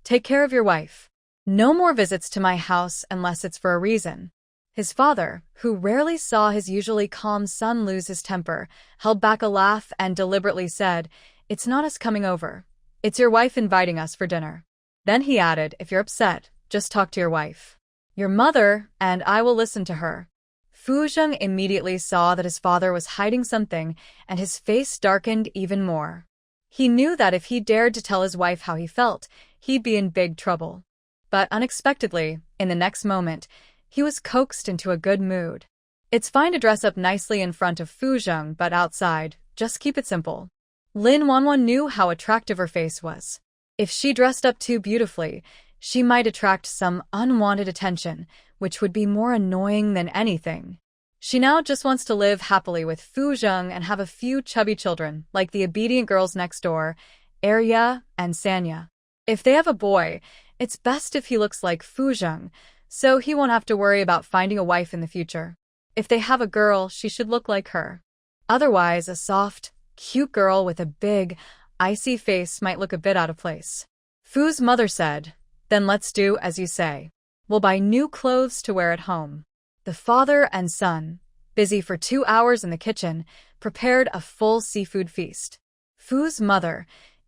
Take care of your wife. No more visits to my house unless it's for a reason. His father, who rarely saw his usually calm son lose his temper, held back a laugh and deliberately said, It's not us coming over. It's your wife inviting us for dinner. Then he added, If you're upset, just talk to your wife. Your mother, and I will listen to her. Fu Zheng immediately saw that his father was hiding something, and his face darkened even more. He knew that if he dared to tell his wife how he felt, he'd be in big trouble. But unexpectedly, in the next moment, he was coaxed into a good mood. It's fine to dress up nicely in front of Fu Zheng, but outside, just keep it simple. Lin Wanwan knew how attractive her face was. If she dressed up too beautifully, she might attract some unwanted attention, which would be more annoying than anything. She now just wants to live happily with Fu Zheng and have a few chubby children, like the obedient girls next door, Arya and Sanya. If they have a boy, it's best if he looks like Fu Zheng, so he won't have to worry about finding a wife in the future. If they have a girl, she should look like her. Otherwise, a soft, cute girl with a big, icy face might look a bit out of place. Fu's mother said, Then let's do as you say. We'll buy new clothes to wear at home. The father and son, busy for 2 hours in the kitchen, prepared a full seafood feast. Fu's mother,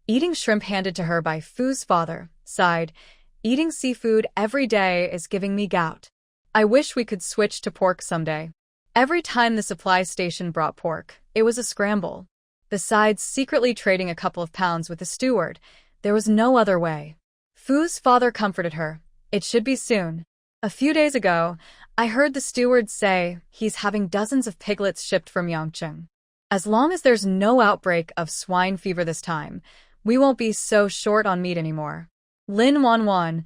eating shrimp handed to her by Fu's father, sighed, Eating seafood every day is giving me gout. I wish we could switch to pork someday. Every time the supply station brought pork, it was a scramble. Besides secretly trading a couple of pounds with the steward, there was no other way. Fu's father comforted her. It should be soon. A few days ago, I heard the steward say he's having dozens of piglets shipped from Yangqing. As long as there's no outbreak of swine fever this time, we won't be so short on meat anymore. Lin Wanwan,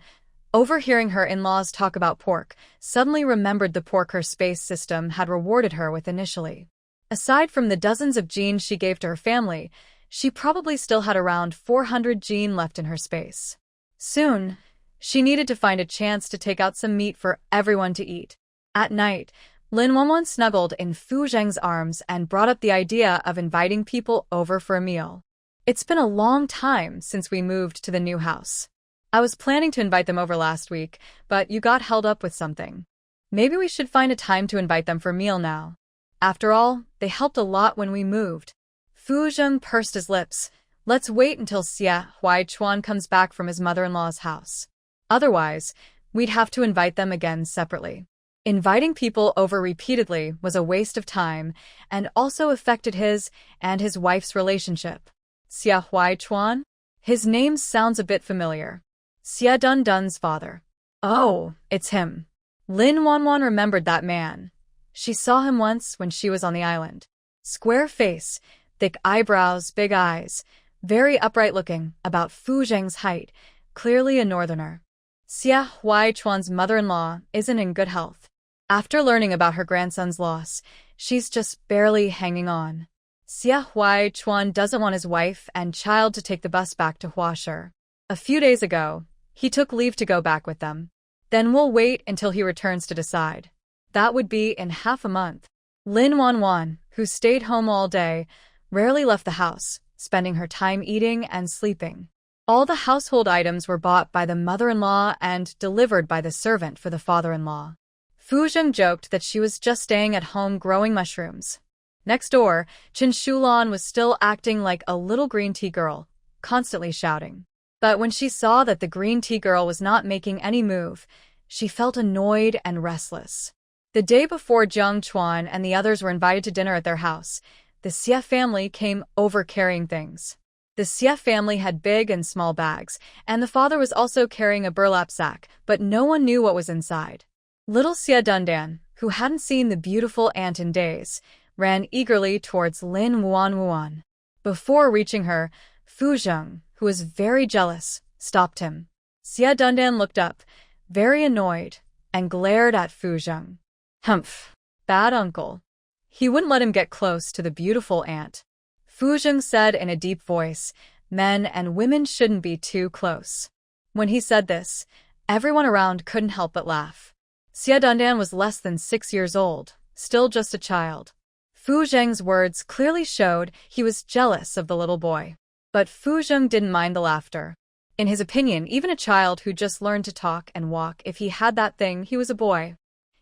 overhearing her in-laws talk about pork, suddenly remembered the pork her space system had rewarded her with initially. Aside from the dozens of genes she gave to her family, she probably still had around 400 genes left in her space. Soon, she needed to find a chance to take out some meat for everyone to eat. At night, Lin Wanwan snuggled in Fu Zheng's arms and brought up the idea of inviting people over for a meal. It's been a long time since we moved to the new house. I was planning to invite them over last week, but you got held up with something. Maybe we should find a time to invite them for a meal now. After all, they helped a lot when we moved. Fu Zheng pursed his lips. Let's wait until Xia Huaichuan comes back from his mother-in-law's house. Otherwise, we'd have to invite them again separately. Inviting people over repeatedly was a waste of time and also affected his and his wife's relationship. Xia Huaichuan? His name sounds a bit familiar. Xia Dundun's father. Oh, it's him. Lin Wanwan remembered that man. She saw him once when she was on the island. Square face, thick eyebrows, big eyes, very upright looking, about Fu Zheng's height, clearly a northerner. Xia Huaichuan's mother-in-law isn't in good health. After learning about her grandson's loss, she's just barely hanging on. Xia Huaichuan doesn't want his wife and child to take the bus back to Huashi. A few days ago, he took leave to go back with them. Then we'll wait until he returns to decide. That would be in half a month. Lin Wanwan, who stayed home all day, rarely left the house, spending her time eating and sleeping. All the household items were bought by the mother-in-law and delivered by the servant for the father-in-law. Fu Zheng joked that she was just staying at home growing mushrooms. Next door, Chen Shulan was still acting like a little green tea girl, constantly shouting. But when she saw that the green tea girl was not making any move, she felt annoyed and restless. The day before Jiang Chuan and the others were invited to dinner at their house, the Xie family came over carrying things. The Xie family had big and small bags, and the father was also carrying a burlap sack, but no one knew what was inside. Little Xie Dundan, who hadn't seen the beautiful aunt in days, ran eagerly towards Lin Wanwan. Before reaching her, Fu Zheng, who was very jealous, stopped him. Xie Dundan looked up, very annoyed, and glared at Fu Zheng. Humph, bad uncle. He wouldn't let him get close to the beautiful aunt. Fu Zheng said in a deep voice, men and women shouldn't be too close. When he said this, everyone around couldn't help but laugh. Xie Dundan was less than 6 years old, still just a child. Fu Zheng's words clearly showed he was jealous of the little boy. But Fu Zheng didn't mind the laughter. In his opinion, even a child who just learned to talk and walk, if he had that thing, he was a boy.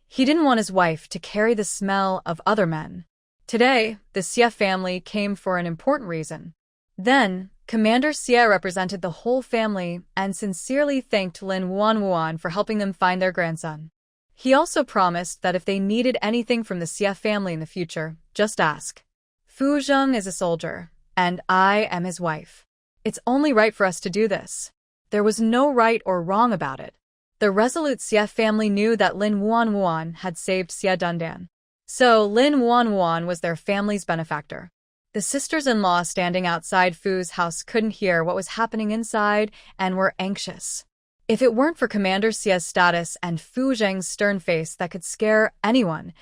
He didn't want his wife to carry the smell of other men. Today, the Xie family came for an important reason. Then, Commander Xie represented the whole family and sincerely thanked Lin Wanwan for helping them find their grandson. He also promised that if they needed anything from the Xie family in the future, just ask. Fu Zheng is a soldier, and I am his wife. It's only right for us to do this. There was no right or wrong about it. The resolute Xie family knew that Lin Wanwan had saved Xie Dundan. So Lin Wanwan was their family's benefactor. The sisters-in-law standing outside Fu's house couldn't hear what was happening inside and were anxious. If it weren't for Commander Xie's status and Fu Zheng's stern face that could scare anyone,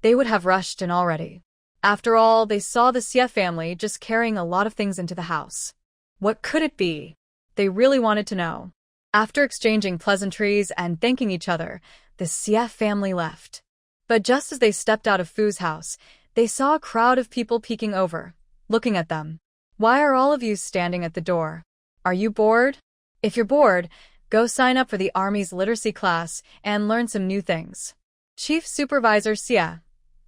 they would have rushed in already. After all, they saw the Xie family just carrying a lot of things into the house. What could it be? They really wanted to know. After exchanging pleasantries and thanking each other, the Xie family left. But just as they stepped out of Fu's house, they saw a crowd of people peeking over, looking at them. Why are all of you standing at the door? Are you bored? If you're bored, go sign up for the Army's literacy class and learn some new things. Chief Supervisor Xie,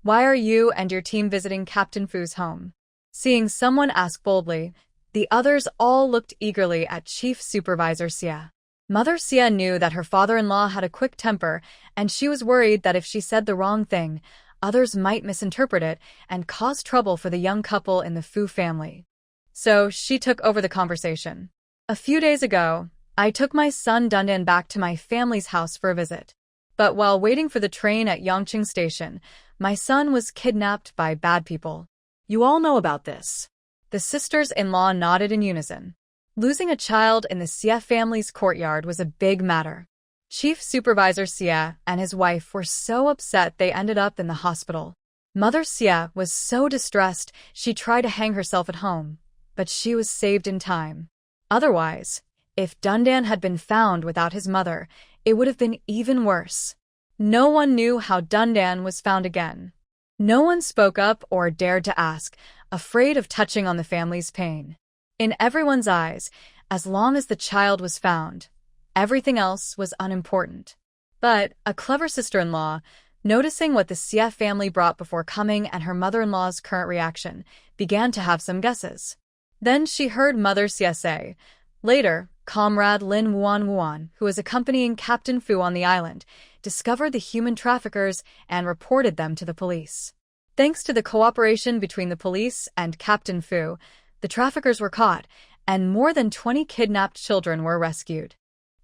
why are you and your team visiting Captain Fu's home? Seeing someone ask boldly, the others all looked eagerly at Chief Supervisor Xie. Mother Xie knew that her father-in-law had a quick temper, and she was worried that if she said the wrong thing, others might misinterpret it and cause trouble for the young couple in the Fu family. So she took over the conversation. A few days ago, I took my son Dundan back to my family's house for a visit. But while waiting for the train at Yongqing Station, my son was kidnapped by bad people. You all know about this. The sisters-in-law nodded in unison. Losing a child in the Xie family's courtyard was a big matter. Chief Supervisor Xie and his wife were so upset they ended up in the hospital. Mother Xie was so distressed she tried to hang herself at home, but she was saved in time. Otherwise, if Dundan had been found without his mother, it would have been even worse. No one knew how Dundan was found again. No one spoke up or dared to ask, afraid of touching on the family's pain. In everyone's eyes, as long as the child was found, everything else was unimportant. But a clever sister-in-law, noticing what the Xie family brought before coming and her mother-in-law's current reaction, began to have some guesses. Then she heard Mother Xie say, later, Comrade Lin Wuan, who was accompanying Captain Fu on the island, discovered the human traffickers and reported them to the police. Thanks to the cooperation between the police and Captain Fu, the traffickers were caught, and more than 20 kidnapped children were rescued.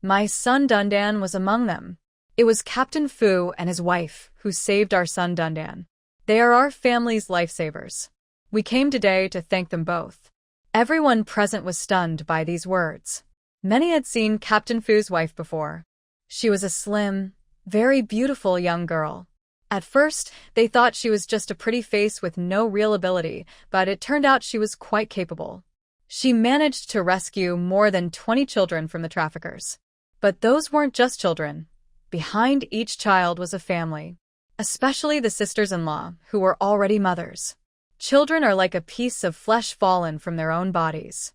My son Dundan was among them. It was Captain Fu and his wife who saved our son Dundan. They are our family's lifesavers. We came today to thank them both. Everyone present was stunned by these words. Many had seen Captain Fu's wife before. She was a slim, very beautiful young girl. At first, they thought she was just a pretty face with no real ability, but it turned out she was quite capable. She managed to rescue more than 20 children from the traffickers. But those weren't just children. Behind each child was a family, especially the sisters-in-law, who were already mothers. Children are like a piece of flesh fallen from their own bodies.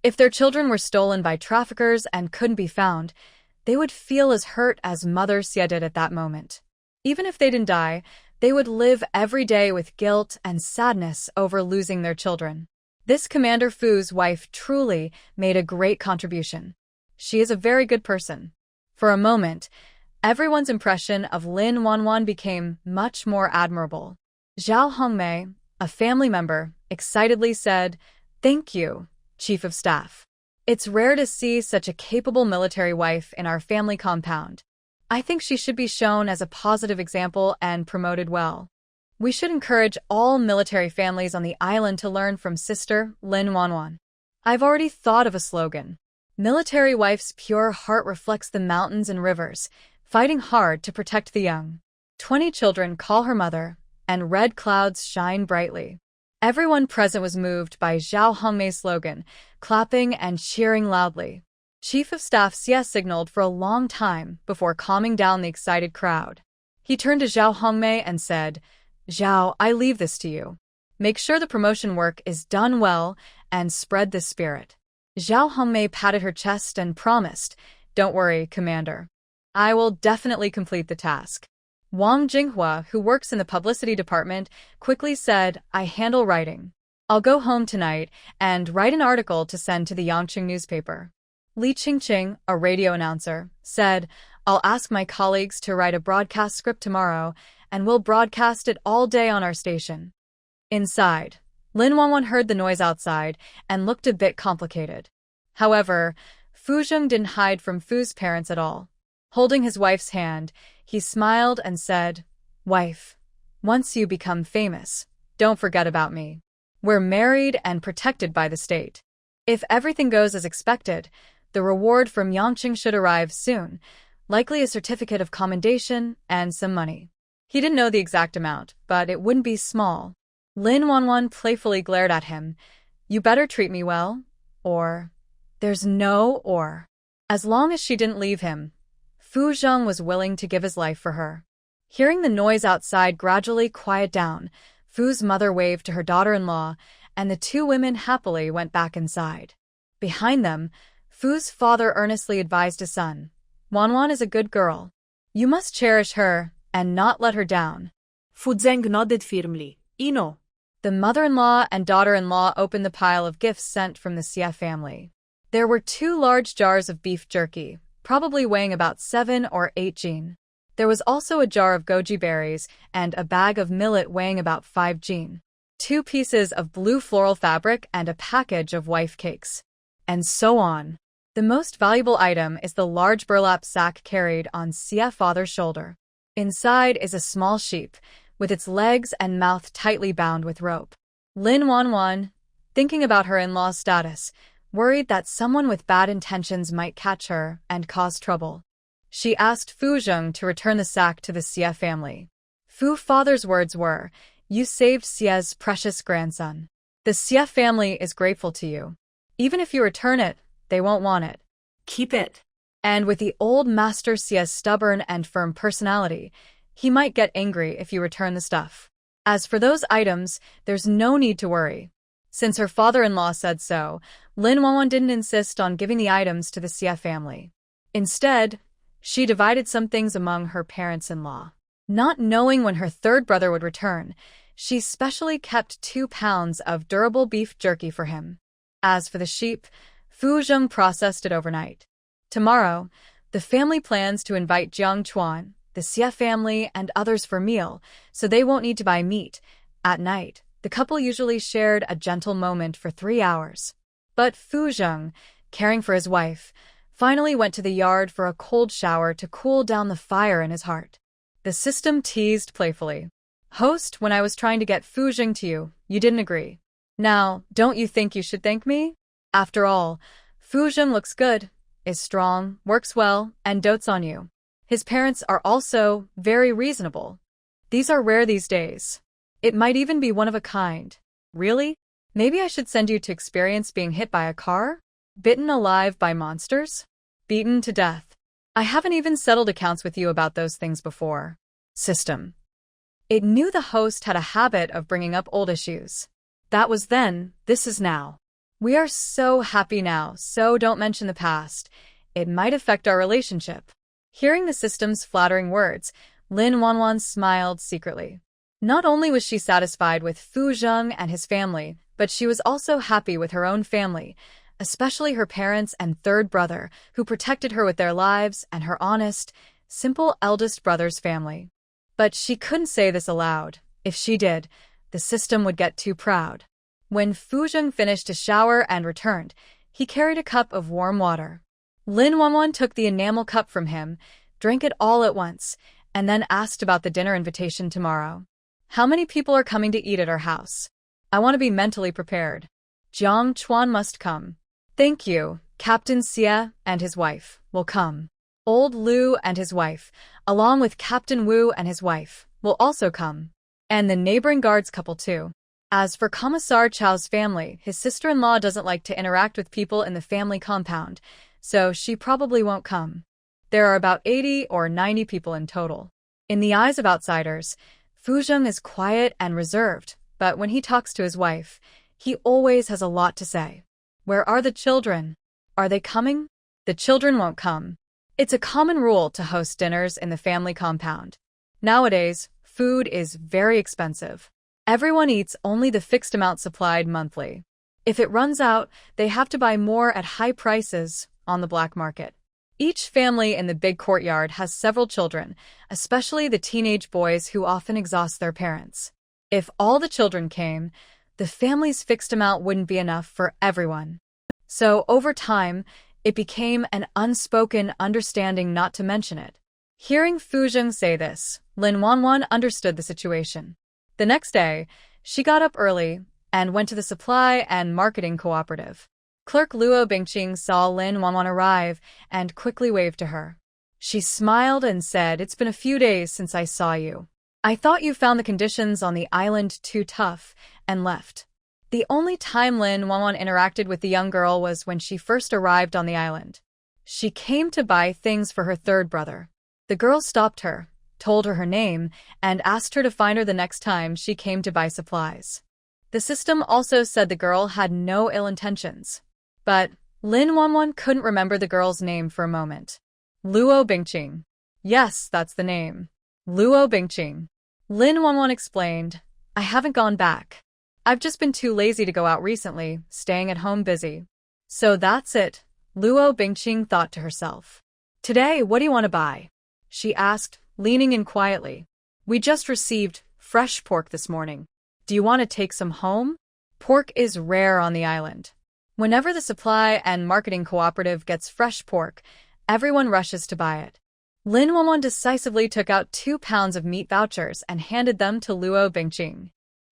If their children were stolen by traffickers and couldn't be found, they would feel as hurt as Mother Xie did at that moment. Even if they didn't die, they would live every day with guilt and sadness over losing their children. This Commander Fu's wife truly made a great contribution. She is a very good person. For a moment, everyone's impression of Lin Wanwan became much more admirable. Zhao Hongmei, a family member, excitedly said, "Thank you, Chief of Staff. It's rare to see such a capable military wife in our family compound. I think she should be shown as a positive example and promoted well. We should encourage all military families on the island to learn from Sister Lin Wanwan. I've already thought of a slogan. Military wife's pure heart reflects the mountains and rivers, fighting hard to protect the young. 20 children call her mother, and red clouds shine brightly." Everyone present was moved by Zhao Hongmei's slogan, clapping and cheering loudly. Chief of Staff Xie signaled for a long time before calming down the excited crowd. He turned to Zhao Hongmei and said, "Zhao, I leave this to you. Make sure the promotion work is done well and spread this spirit." Zhao Hongmei patted her chest and promised, "Don't worry, Commander. I will definitely complete the task." Wang Jinghua, who works in the publicity department, quickly said, "I handle writing. I'll go home tonight and write an article to send to the Yangqing newspaper." Li Qingqing, a radio announcer, said, "I'll ask my colleagues to write a broadcast script tomorrow, and we'll broadcast it all day on our station." Inside, Lin Wanwan heard the noise outside and looked a bit complicated. However, Fu Zheng didn't hide from Fu's parents at all. Holding his wife's hand, he smiled and said, "Wife, once you become famous, don't forget about me. We're married and protected by the state. If everything goes as expected, the reward from Yangqing should arrive soon, likely a certificate of commendation and some money." He didn't know the exact amount, but it wouldn't be small. Lin Wanwan playfully glared at him. "You better treat me well, or..." "There's no or." As long as she didn't leave him, Fu Zheng was willing to give his life for her. Hearing the noise outside gradually quiet down, Fu's mother waved to her daughter-in-law, and the two women happily went back inside. Behind them, Fu's father earnestly advised his son, "Wanwan is a good girl. You must cherish her and not let her down." Fu Zheng nodded firmly. "Ino." The mother-in-law and daughter-in-law opened the pile of gifts sent from the Xie family. There were 2 large jars of beef jerky, probably weighing about 7 or 8 jin. There was also a jar of goji berries and a bag of millet weighing about 5 jin. 2 pieces of blue floral fabric and a package of wife cakes. And so on. The most valuable item is the large burlap sack carried on Xie father's shoulder. Inside is a small sheep, with its legs and mouth tightly bound with rope. Lin Wanwan, thinking about her in-law's status, worried that someone with bad intentions might catch her and cause trouble. She asked Fu Zheng to return the sack to the Xie family. Fu father's words were, "You saved Xie's precious grandson. The Xie family is grateful to you. Even if you return it, they won't want it. Keep it." And with the old master Xie's stubborn and firm personality, he might get angry if you return the stuff. As for those items, there's no need to worry. Since her father-in-law said so, Lin Wanwan didn't insist on giving the items to the Xie family. Instead, she divided some things among her parents-in-law. Not knowing when her third brother would return, she specially kept 2 pounds of durable beef jerky for him. As for the sheep, Fu Zheng processed it overnight. Tomorrow, the family plans to invite Jiang Chuan, the Xie family, and others for meal, so they won't need to buy meat. At night, the couple usually shared a gentle moment for 3 hours. But Fu Zheng, caring for his wife, finally went to the yard for a cold shower to cool down the fire in his heart. The system teased playfully. "Host, when I was trying to get Fu Zheng to you, you didn't agree. Now, don't you think you should thank me? After all, Fu Zheng looks good, is strong, works well, and dotes on you. His parents are also very reasonable. These are rare these days. It might even be one of a kind. Really? Maybe I should send you to experience being hit by a car? Bitten alive by monsters? Beaten to death? I haven't even settled accounts with you about those things before." System. It knew the host had a habit of bringing up old issues. That was then, this is now. "We are so happy now, so don't mention the past. It might affect our relationship." Hearing the system's flattering words, Lin Wanwan smiled secretly. Not only was she satisfied with Fu Zheng and his family, but she was also happy with her own family, especially her parents and third brother, who protected her with their lives, and her honest, simple eldest brother's family. But she couldn't say this aloud. If she did, the system would get too proud. When Fu Zheng finished his shower and returned, he carried a cup of warm water. Lin Wanwan took the enamel cup from him, drank it all at once, and then asked about the dinner invitation tomorrow. "How many people are coming to eat at our house? I want to be mentally prepared." "Jiang Chuan must come." "Thank you. Captain Xie and his wife will come. Old Lu and his wife, along with Captain Wu and his wife, will also come. And the neighboring guards couple too. As for Commissar Chao's family, his sister-in-law doesn't like to interact with people in the family compound, so she probably won't come. There are about 80 or 90 people in total." In the eyes of outsiders, Fu Zheng is quiet and reserved, but when he talks to his wife, he always has a lot to say. "Where are the children? Are they coming?" "The children won't come. It's a common rule to host dinners in the family compound. Nowadays, food is very expensive. Everyone eats only the fixed amount supplied monthly. If it runs out, they have to buy more at high prices on the black market." Each family in the big courtyard has several children, especially the teenage boys who often exhaust their parents. If all the children came, the family's fixed amount wouldn't be enough for everyone. So, over time, it became an unspoken understanding not to mention it. Hearing Fu Zheng say this, Lin Wanwan understood the situation. The next day, she got up early and went to the supply and marketing cooperative. Clerk Luo Bingqing saw Lin Wanwan arrive and quickly waved to her. She smiled and said, "It's been a few days since I saw you. I thought you found the conditions on the island too tough and left." The only time Lin Wanwan interacted with the young girl was when she first arrived on the island. She came to buy things for her third brother. The girl stopped her, told her her name, and asked her to find her the next time she came to buy supplies. The system also said the girl had no ill intentions. But Lin Wanwan couldn't remember the girl's name for a moment. Luo Bingqing. Yes, that's the name. Luo Bingqing. Lin Wanwan explained, "I haven't gone back. I've just been too lazy to go out recently, staying at home busy." "So that's it," Luo Bingqing thought to herself. "Today, what do you want to buy?" she asked, leaning in quietly. "We just received fresh pork this morning. Do you want to take some home?" Pork is rare on the island. Whenever the supply and marketing cooperative gets fresh pork, everyone rushes to buy it. Lin Wanwan decisively took out 2 pounds of meat vouchers and handed them to Luo Bingqing.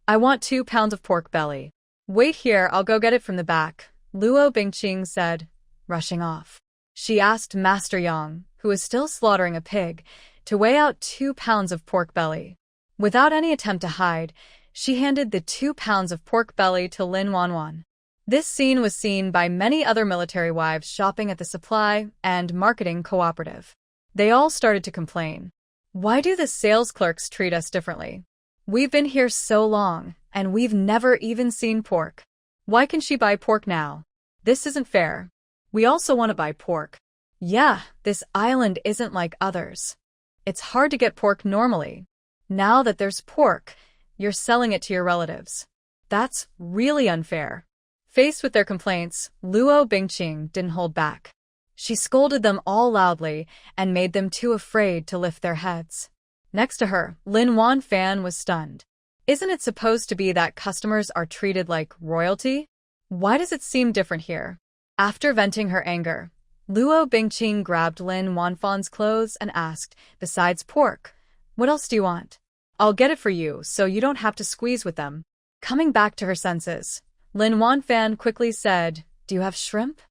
"I want 2 pounds of pork belly." "Wait here, I'll go get it from the back," Luo Bingqing said, rushing off. She asked Master Yang, who was still slaughtering a pig, to weigh out 2 pounds of pork belly. Without any attempt to hide, she handed the 2 pounds of pork belly to Lin Wanwan. This scene was seen by many other military wives shopping at the supply and marketing cooperative. They all started to complain. Why do the sales clerks treat us differently? We've been here so long, and we've never even seen pork. Why can she buy pork now? This isn't fair. We also want to buy pork. Yeah, this island isn't like others. It's hard to get pork normally. Now that there's pork, you're selling it to your relatives. That's really unfair. Faced with their complaints, Luo Bingqing didn't hold back. She scolded them all loudly and made them too afraid to lift their heads. Next to her, Lin Wanfan was stunned. Isn't it supposed to be that customers are treated like royalty? Why does it seem different here? After venting her anger, Luo Bingqing grabbed Lin Wanfan's clothes and asked, besides pork, what else do you want? I'll get it for you so you don't have to squeeze with them. Coming back to her senses, Lin Wanfan quickly said, do you have shrimp?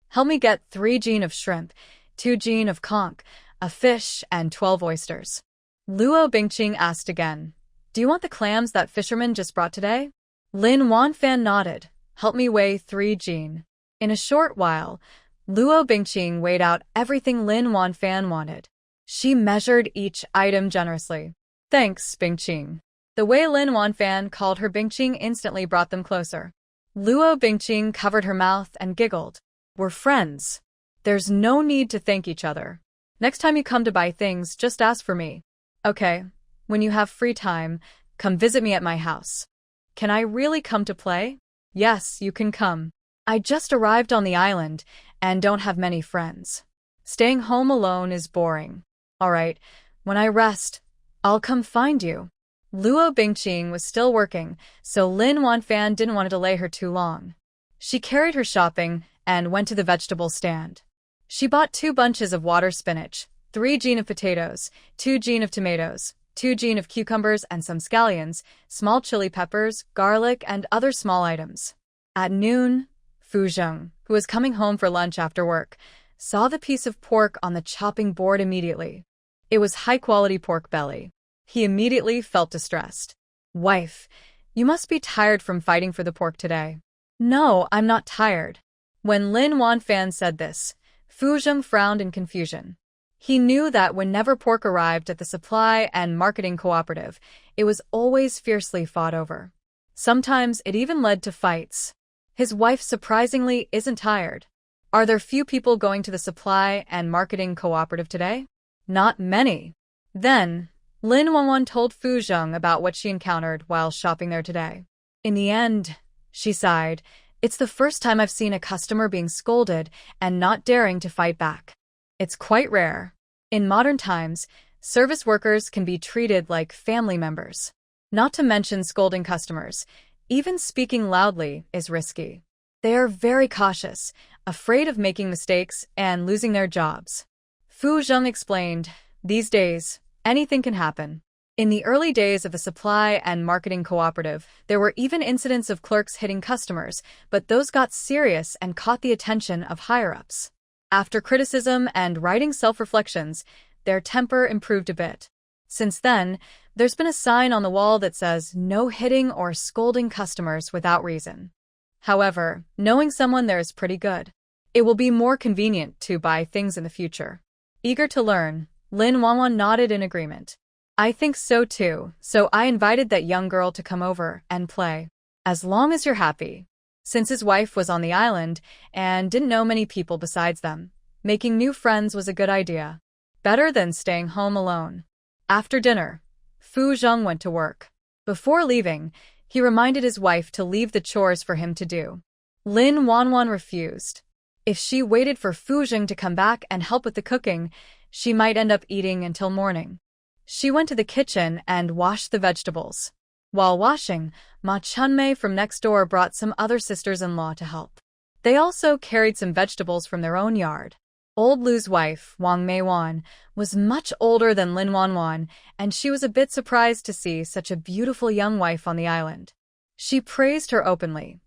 Help me get 3 jin of shrimp, 2 jin of conch, a fish, and 12 oysters. Luo Bingqing asked again, do you want the clams that fisherman just brought today? Lin Wanfan nodded, help me weigh 3 jin. In a short while, Luo Bingqing weighed out everything Lin Wanfan wanted. She measured each item generously. Thanks, Bingqing. The way Lin Wanfan called her Bingqing instantly brought them closer. Luo Bingqing covered her mouth and giggled. We're friends. There's no need to thank each other. Next time you come to buy things, just ask for me. Okay, when you have free time, come visit me at my house. Can I really come to play? Yes, you can come. I just arrived on the island and don't have many friends. Staying home alone is boring. All right, when I rest, I'll come find you. Luo Bingqing was still working, so Lin Wanfan didn't want to delay her too long. She carried her shopping and went to the vegetable stand. She bought 2 bunches of water spinach, 3 jin of potatoes, 2 jin of tomatoes, 2 jin of cucumbers and some scallions, small chili peppers, garlic, and other small items. At noon, Fu Zheng, who was coming home for lunch after work, saw the piece of pork on the chopping board immediately. It was high-quality pork belly. He immediately felt distressed. Wife, you must be tired from fighting for the pork today. No, I'm not tired. When Lin Wanfan said this, Fu Zheng frowned in confusion. He knew that whenever pork arrived at the supply and marketing cooperative, it was always fiercely fought over. Sometimes it even led to fights. His wife surprisingly isn't tired. Are there few people going to the supply and marketing cooperative today? Not many. Then, Lin Wanwan told Fu Zheng about what she encountered while shopping there today. In the end, she sighed, it's the first time I've seen a customer being scolded and not daring to fight back. It's quite rare. In modern times, service workers can be treated like family members. Not to mention scolding customers. Even speaking loudly is risky. They are very cautious, afraid of making mistakes and losing their jobs. Fu Zheng explained, these days, anything can happen. In the early days of the supply and marketing cooperative, there were even incidents of clerks hitting customers, but those got serious and caught the attention of higher-ups. After criticism and writing self-reflections, their temper improved a bit. Since then, there's been a sign on the wall that says no hitting or scolding customers without reason. However, knowing someone there is pretty good. It will be more convenient to buy things in the future. Eager to learn, Lin Wanwan nodded in agreement. I think so too, so I invited that young girl to come over and play. As long as you're happy. Since his wife was on the island and didn't know many people besides them, making new friends was a good idea. Better than staying home alone. After dinner, Fu Zheng went to work. Before leaving, he reminded his wife to leave the chores for him to do. Lin Wanwan refused. If she waited for Fu Zheng to come back and help with the cooking, she might end up eating until morning. She went to the kitchen and washed the vegetables. While washing, Ma Chunmei from next door brought some other sisters-in-law to help. They also carried some vegetables from their own yard. Old Lu's wife, Wang Meiwan, was much older than Lin Wanwan, and she was a bit surprised to see such a beautiful young wife on the island. She praised her openly.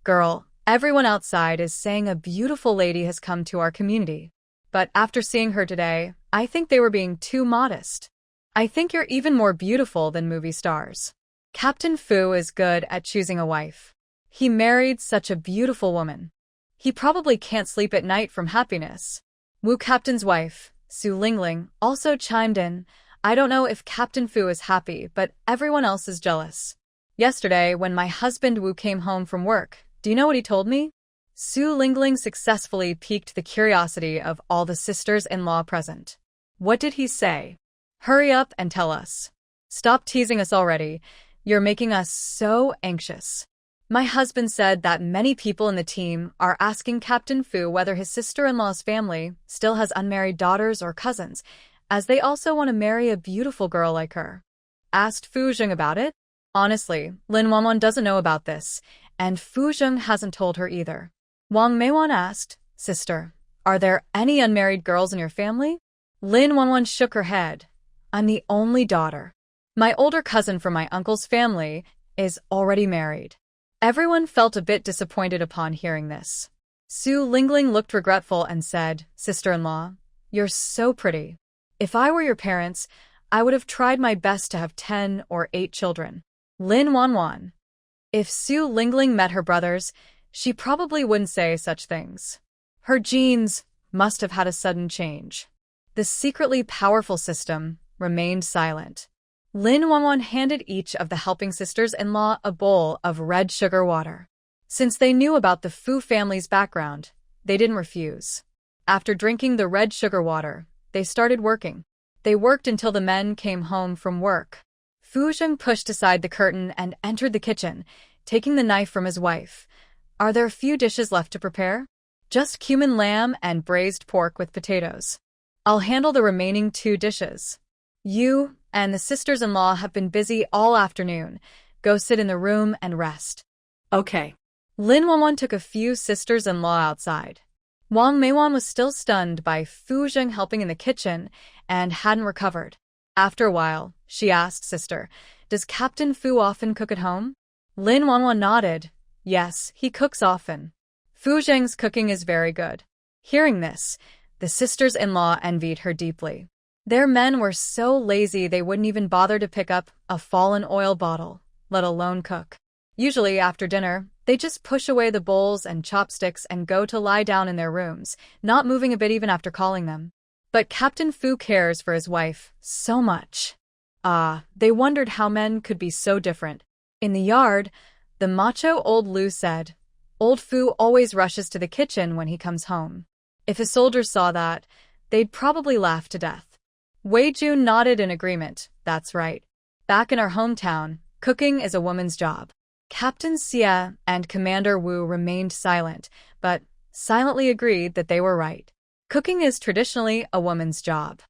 Girl, Everyone outside is saying a beautiful lady has come to our community. But after seeing her today, I think they were being too modest. I think you're even more beautiful than movie stars. Captain Fu is good at choosing a wife. He married such a beautiful woman. He probably can't sleep at night from happiness. Wu Captain's wife, Su Lingling, also chimed in. I don't know if Captain Fu is happy, but everyone else is jealous. Yesterday, when my husband Wu came home from work, do you know what he told me? Su Lingling successfully piqued the curiosity of all the sisters-in-law present. What did he say? Hurry up and tell us. Stop teasing us already. You're making us so anxious. My husband said that many people in the team are asking Captain Fu whether his sister-in-law's family still has unmarried daughters or cousins, as they also want to marry a beautiful girl like her. Asked Fu Zheng about it? Honestly, Lin Wanwan doesn't know about this, and Fu Zheng hasn't told her either. Wang Meiwan asked, Sister, are there any unmarried girls in your family? Lin Wanwan shook her head. I'm the only daughter. My older cousin from my uncle's family is already married. Everyone felt a bit disappointed upon hearing this. Su Lingling looked regretful and said, Sister-in-law, you're so pretty. If I were your parents, I would have tried my best to have 10 or 8 children. Lin Wanwan. If Su Lingling met her brothers, she probably wouldn't say such things. Her genes must have had a sudden change. The secretly powerful system remained silent. Lin Wanwan handed each of the helping sisters-in-law a bowl of red sugar water. Since they knew about the Fu family's background, they didn't refuse. After drinking the red sugar water, they started working. They worked until the men came home from work. Fu Zheng pushed aside the curtain and entered the kitchen, taking the knife from his wife. Are there a few dishes left to prepare? Just cumin lamb and braised pork with potatoes. I'll handle the remaining 2 dishes. You and the sisters-in-law have been busy all afternoon. Go sit in the room and rest. Okay. Lin Wanwan took a few sisters-in-law outside. Wang Meiwan was still stunned by Fu Zheng helping in the kitchen and hadn't recovered. After a while, she asked Sister, does Captain Fu often cook at home? Lin Wanwan nodded. Yes, he cooks often. Fu Zheng's cooking is very good. Hearing this, the sisters-in-law envied her deeply. Their men were so lazy they wouldn't even bother to pick up a fallen oil bottle, let alone cook. Usually after dinner, they just push away the bowls and chopsticks and go to lie down in their rooms, not moving a bit even after calling them. But Captain Fu cares for his wife so much. They wondered how men could be so different. In the yard, the macho old Lu said, Old Fu always rushes to the kitchen when he comes home. If his soldiers saw that, they'd probably laugh to death. Wei Jun nodded in agreement. That's right. Back in our hometown, cooking is a woman's job. Captain Xie and Commander Wu remained silent, but silently agreed that they were right. Cooking is traditionally a woman's job.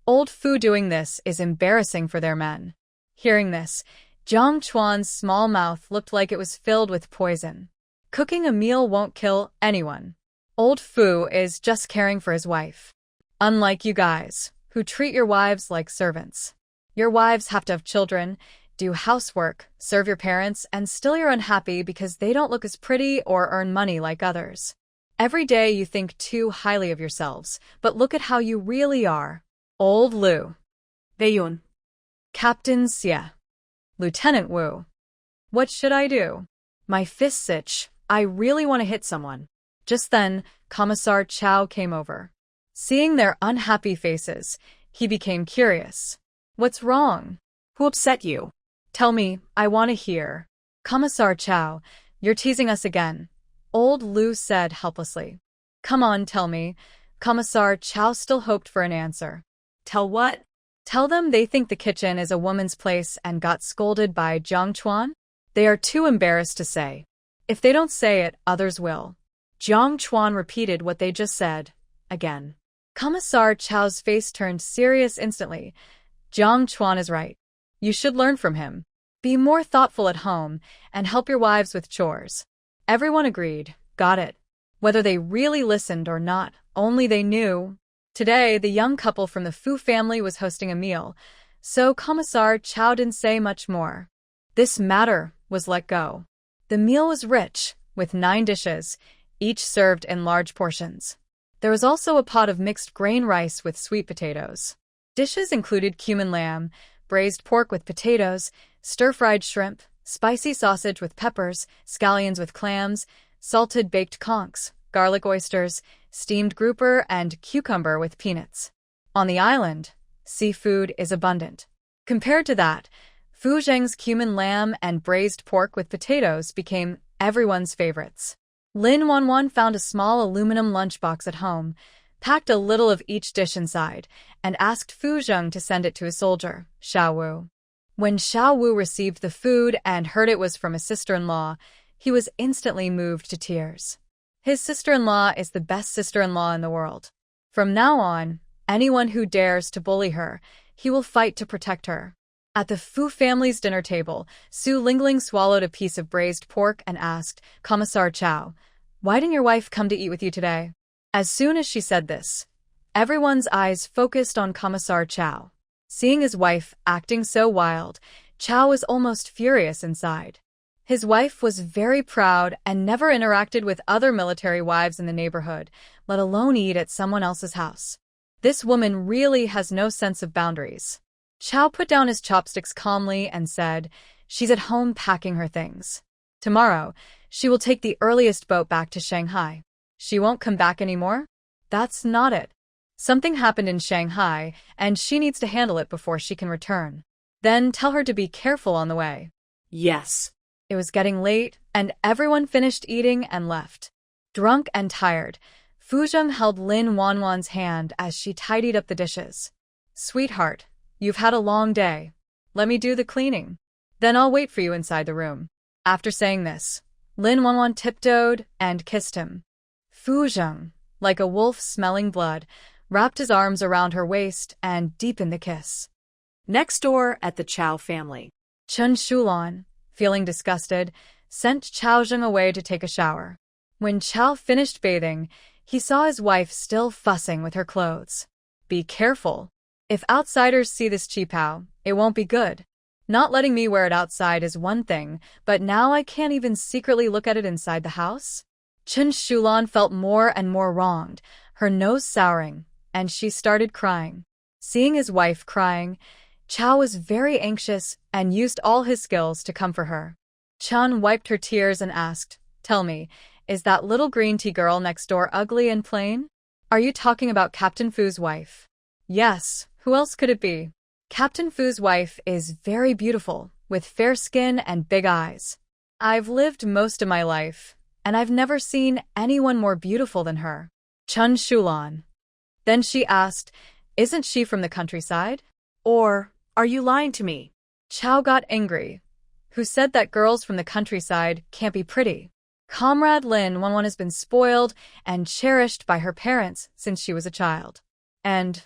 Old Fu doing this is embarrassing for their men. Hearing this, Jiang Chuan's small mouth looked like it was filled with poison. Cooking a meal won't kill anyone. Old Fu is just caring for his wife. Unlike you guys, who treat your wives like servants. Your wives have to have children, do housework, serve your parents, and still you're unhappy because they don't look as pretty or earn money like others. Every day you think too highly of yourselves, but look at how you really are. Old Lu. Weiyun. Captain Xie. Lieutenant Wu. What should I do? My fists itch. I really want to hit someone. Just then, Commissar Chow came over. Seeing their unhappy faces, he became curious. What's wrong? Who upset you? Tell me, I want to hear. Commissar Chow, you're teasing us again. Old Lu said helplessly. Come on, tell me. Commissar Chow still hoped for an answer. Tell what? Tell them they think the kitchen is a woman's place and got scolded by Jiang Chuan? They are too embarrassed to say. If they don't say it, others will. Jiang Chuan repeated what they just said, again. Commissar Chow's face turned serious instantly. Jiang Chuan is right. You should learn from him. Be more thoughtful at home and help your wives with chores. Everyone agreed. Got it. Whether they really listened or not, only they knew. Today, the young couple from the Fu family was hosting a meal, so Commissar Chow didn't say much more. This matter was let go. The meal was rich, with 9 dishes, each served in large portions. There was also a pot of mixed grain rice with sweet potatoes. Dishes included cumin lamb, braised pork with potatoes, stir-fried shrimp, spicy sausage with peppers, scallions with clams, salted baked conchs, garlic oysters, steamed grouper, and cucumber with peanuts. On the island, seafood is abundant. Compared to that, Fuzheng's cumin lamb and braised pork with potatoes became everyone's favorites. Lin Wanwan found a small aluminum lunchbox at home, packed a little of each dish inside, and asked Fu Zheng to send it to a soldier, Xiao Wu. When Xiao Wu received the food and heard it was from a sister-in-law, he was instantly moved to tears. His sister-in-law is the best sister-in-law in the world. From now on, anyone who dares to bully her, he will fight to protect her. At the Fu family's dinner table, Su Lingling swallowed a piece of braised pork and asked, Commissar Chow, why didn't your wife come to eat with you today? As soon as she said this, everyone's eyes focused on Commissar Chow. Seeing his wife acting so wild, Chow was almost furious inside. His wife was very proud and never interacted with other military wives in the neighborhood, let alone eat at someone else's house. This woman really has no sense of boundaries. Chow put down his chopsticks calmly and said, she's at home packing her things. Tomorrow, she will take the earliest boat back to Shanghai. She won't come back anymore? That's not it. Something happened in Shanghai, and she needs to handle it before she can return. Then tell her to be careful on the way. Yes. It was getting late, and everyone finished eating and left. Drunk and tired, Fu Zheng held Lin Wanwan's hand as she tidied up the dishes. Sweetheart, you've had a long day. Let me do the cleaning. Then I'll wait for you inside the room. After saying this, Lin Wanwan tiptoed and kissed him. Fu Zheng, like a wolf smelling blood, wrapped his arms around her waist and deepened the kiss. Next door at the Chow family. Chen Shulan, feeling disgusted, sent Chao Zheng away to take a shower. When Chao finished bathing, he saw his wife still fussing with her clothes. Be careful. If outsiders see this qipao, it won't be good. Not letting me wear it outside is one thing, but now I can't even secretly look at it inside the house? Chen Shulan felt more and more wronged, her nose souring, and she started crying. Seeing his wife crying, Chao was very anxious and used all his skills to comfort her. Chen wiped her tears and asked, tell me, is that little green tea girl next door ugly and plain? Are you talking about Captain Fu's wife? Yes, who else could it be? Captain Fu's wife is very beautiful, with fair skin and big eyes. I've lived most of my life, and I've never seen anyone more beautiful than her. Chen Shulan. Then she asked, isn't she from the countryside? Or, are you lying to me? Chao got angry. Who said that girls from the countryside can't be pretty? Comrade Lin Wanwan has been spoiled and cherished by her parents since she was a child. And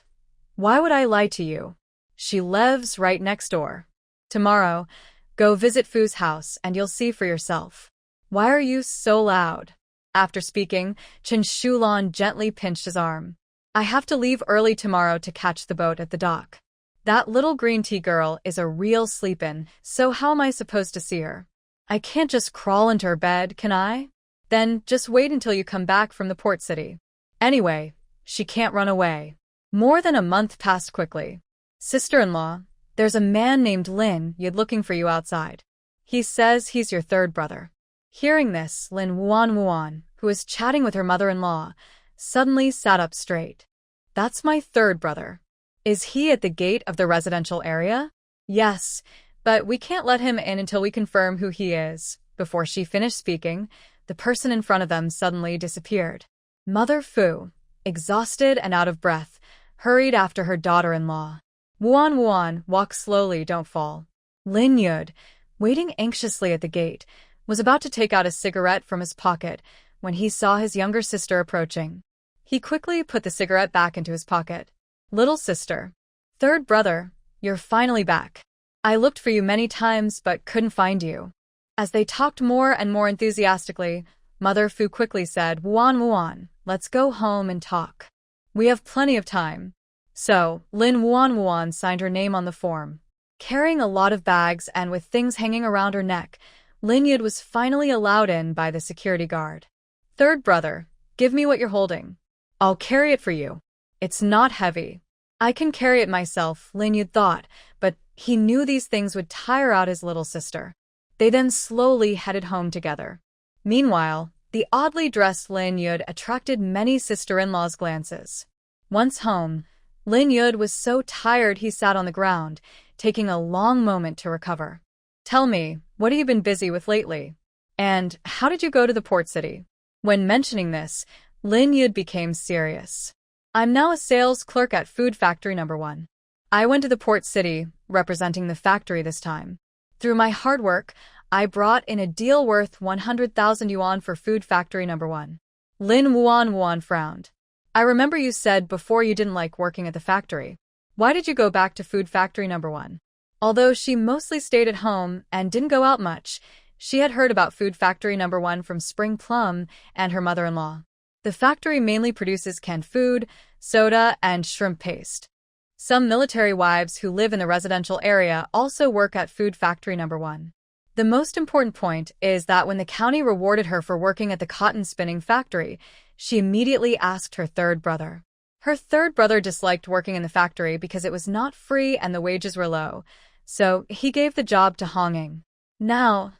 why would I lie to you? She lives right next door. Tomorrow, go visit Fu's house and you'll see for yourself. Why are you so loud? After speaking, Chen Shulan gently pinched his arm. I have to leave early tomorrow to catch the boat at the dock. That little green tea girl is a real sleep-in, so how am I supposed to see her? I can't just crawl into her bed, can I? Then just wait until you come back from the port city. Anyway, she can't run away. More than a month passed quickly. Sister-in-law, there's a man named Lin Yud looking for you outside. He says he's your third brother. Hearing this, Lin Wuan, who was chatting with her mother-in-law, suddenly sat up straight. That's my third brother. Is he at the gate of the residential area? Yes, but we can't let him in until we confirm who he is. Before she finished speaking, the person in front of them suddenly disappeared. Mother Fu, exhausted and out of breath, hurried after her daughter-in-law. Wuan, walk slowly, don't fall. Lin Yud, waiting anxiously at the gate, was about to take out a cigarette from his pocket when he saw his younger sister approaching. He quickly put the cigarette back into his pocket. Little sister. Third brother, you're finally back. I looked for you many times but couldn't find you. As they talked more and more enthusiastically, Mother Fu quickly said, Wuan, let's go home and talk. We have plenty of time. So, Lin Wuan signed her name on the form. Carrying a lot of bags and with things hanging around her neck, Lin Yud was finally allowed in by the security guard. "Third brother, give me what you're holding. I'll carry it for you. It's not heavy." "I can carry it myself," Lin Yud thought, but he knew these things would tire out his little sister. They then slowly headed home together. Meanwhile, the oddly dressed Lin Yud attracted many sister-in-law's glances. Once home, Lin Yud was so tired he sat on the ground, taking a long moment to recover. "Tell me, what have you been busy with lately? And how did you go to the port city?" When mentioning this, Lin Yud became serious. "I'm now a sales clerk at Food Factory Number 1. I went to the port city, representing the factory this time. Through my hard work, I brought in a deal worth 100,000 yuan for Food Factory Number 1. Lin Wuan frowned. "I remember you said before you didn't like working at the factory. Why did you go back to Food Factory Number 1? Although she mostly stayed at home and didn't go out much, she had heard about Food Factory Number 1 from Spring Plum and her mother-in-law. The factory mainly produces canned food, soda, and shrimp paste. Some military wives who live in the residential area also work at Food Factory Number 1. The most important point is that when the county rewarded her for working at the cotton spinning factory, she immediately asked her third brother. Her third brother disliked working in the factory because it was not free and the wages were low, so he gave the job to Honging. Now,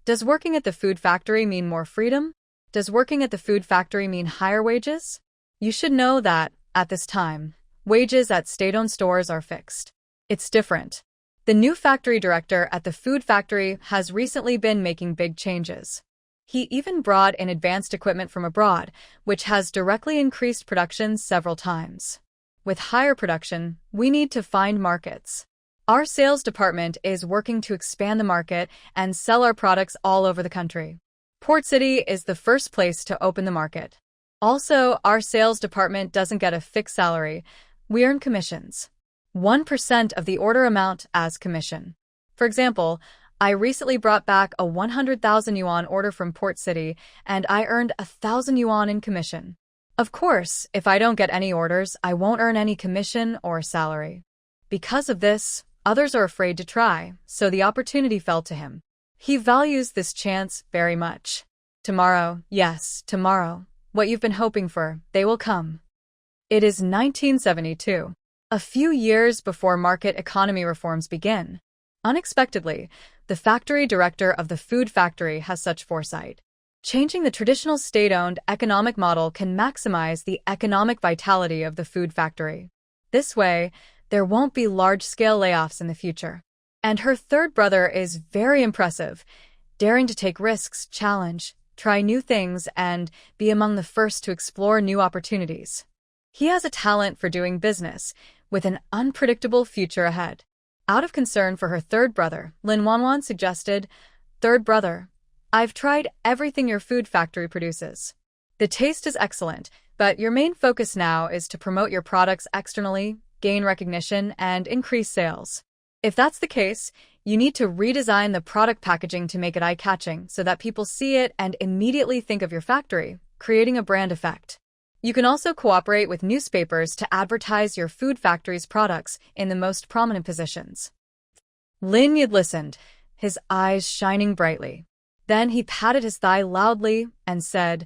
does working at the food factory mean more freedom? Does working at the food factory mean higher wages? You should know that, at this time, wages at state-owned stores are fixed. It's different. The new factory director at the food factory has recently been making big changes. He even brought in advanced equipment from abroad, which has directly increased production several times. With higher production, we need to find markets. Our sales department is working to expand the market and sell our products all over the country. Port City is the first place to open the market. Also, our sales department doesn't get a fixed salary. We earn commissions. 1% of the order amount as commission. For example, I recently brought back a 100,000 yuan order from Port City, and I earned 1,000 yuan in commission. Of course, if I don't get any orders, I won't earn any commission or salary. Because of this, others are afraid to try, so the opportunity fell to him. He values this chance very much. Tomorrow, yes, tomorrow, what you've been hoping for, they will come. It is 1972. A few years before market economy reforms begin. Unexpectedly, the factory director of the food factory has such foresight. Changing the traditional state-owned economic model can maximize the economic vitality of the food factory. This way, there won't be large-scale layoffs in the future. And her third brother is very impressive, daring to take risks, challenge, try new things, and be among the first to explore new opportunities. He has a talent for doing business, with an unpredictable future ahead. Out of concern for her third brother, Lin Wanwan suggested, "Third brother, I've tried everything your food factory produces. The taste is excellent, but your main focus now is to promote your products externally, gain recognition, and increase sales. If that's the case, you need to redesign the product packaging to make it eye-catching so that people see it and immediately think of your factory, creating a brand effect. You can also cooperate with newspapers to advertise your food factory's products in the most prominent positions." Lin Yud listened, his eyes shining brightly. Then he patted his thigh loudly and said,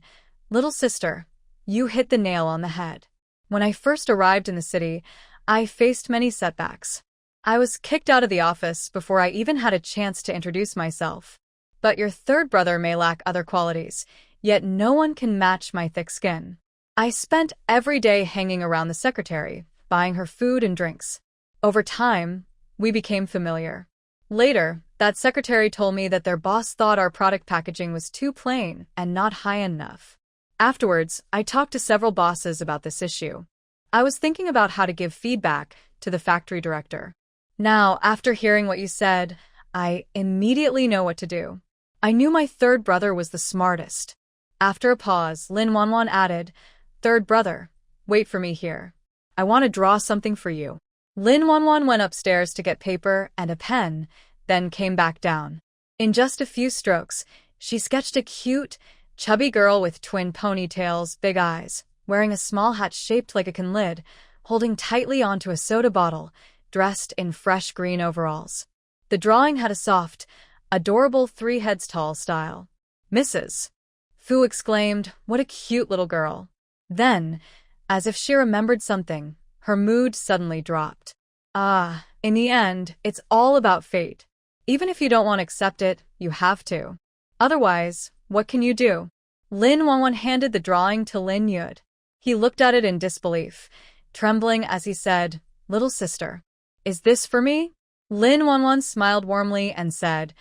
"Little sister, you hit the nail on the head. When I first arrived in the city, I faced many setbacks. I was kicked out of the office before I even had a chance to introduce myself. But your third brother may lack other qualities, yet no one can match my thick skin. I spent every day hanging around the secretary, buying her food and drinks. Over time, we became familiar. Later, that secretary told me that their boss thought our product packaging was too plain and not high enough. Afterwards, I talked to several bosses about this issue. I was thinking about how to give feedback to the factory director. Now, after hearing what you said, I immediately know what to do. I knew my third brother was the smartest." After a pause, Lin Wanwan added, "Third brother, wait for me here. I want to draw something for you." Lin Wanwan went upstairs to get paper and a pen, then came back down. In just a few strokes, she sketched a cute, chubby girl with twin ponytails, big eyes, wearing a small hat shaped like a can lid, holding tightly onto a soda bottle, dressed in fresh green overalls. The drawing had a soft, adorable 3 heads tall style. Mrs. Fu exclaimed, "What a cute little girl." Then, as if she remembered something, her mood suddenly dropped. In the end, it's all about fate. Even if you don't want to accept it, you have to. Otherwise, what can you do? Lin Wanwan handed the drawing to Lin Yud. He looked at it in disbelief, trembling as he said, "Little sister, is this for me?" Lin Wanwan smiled warmly and said,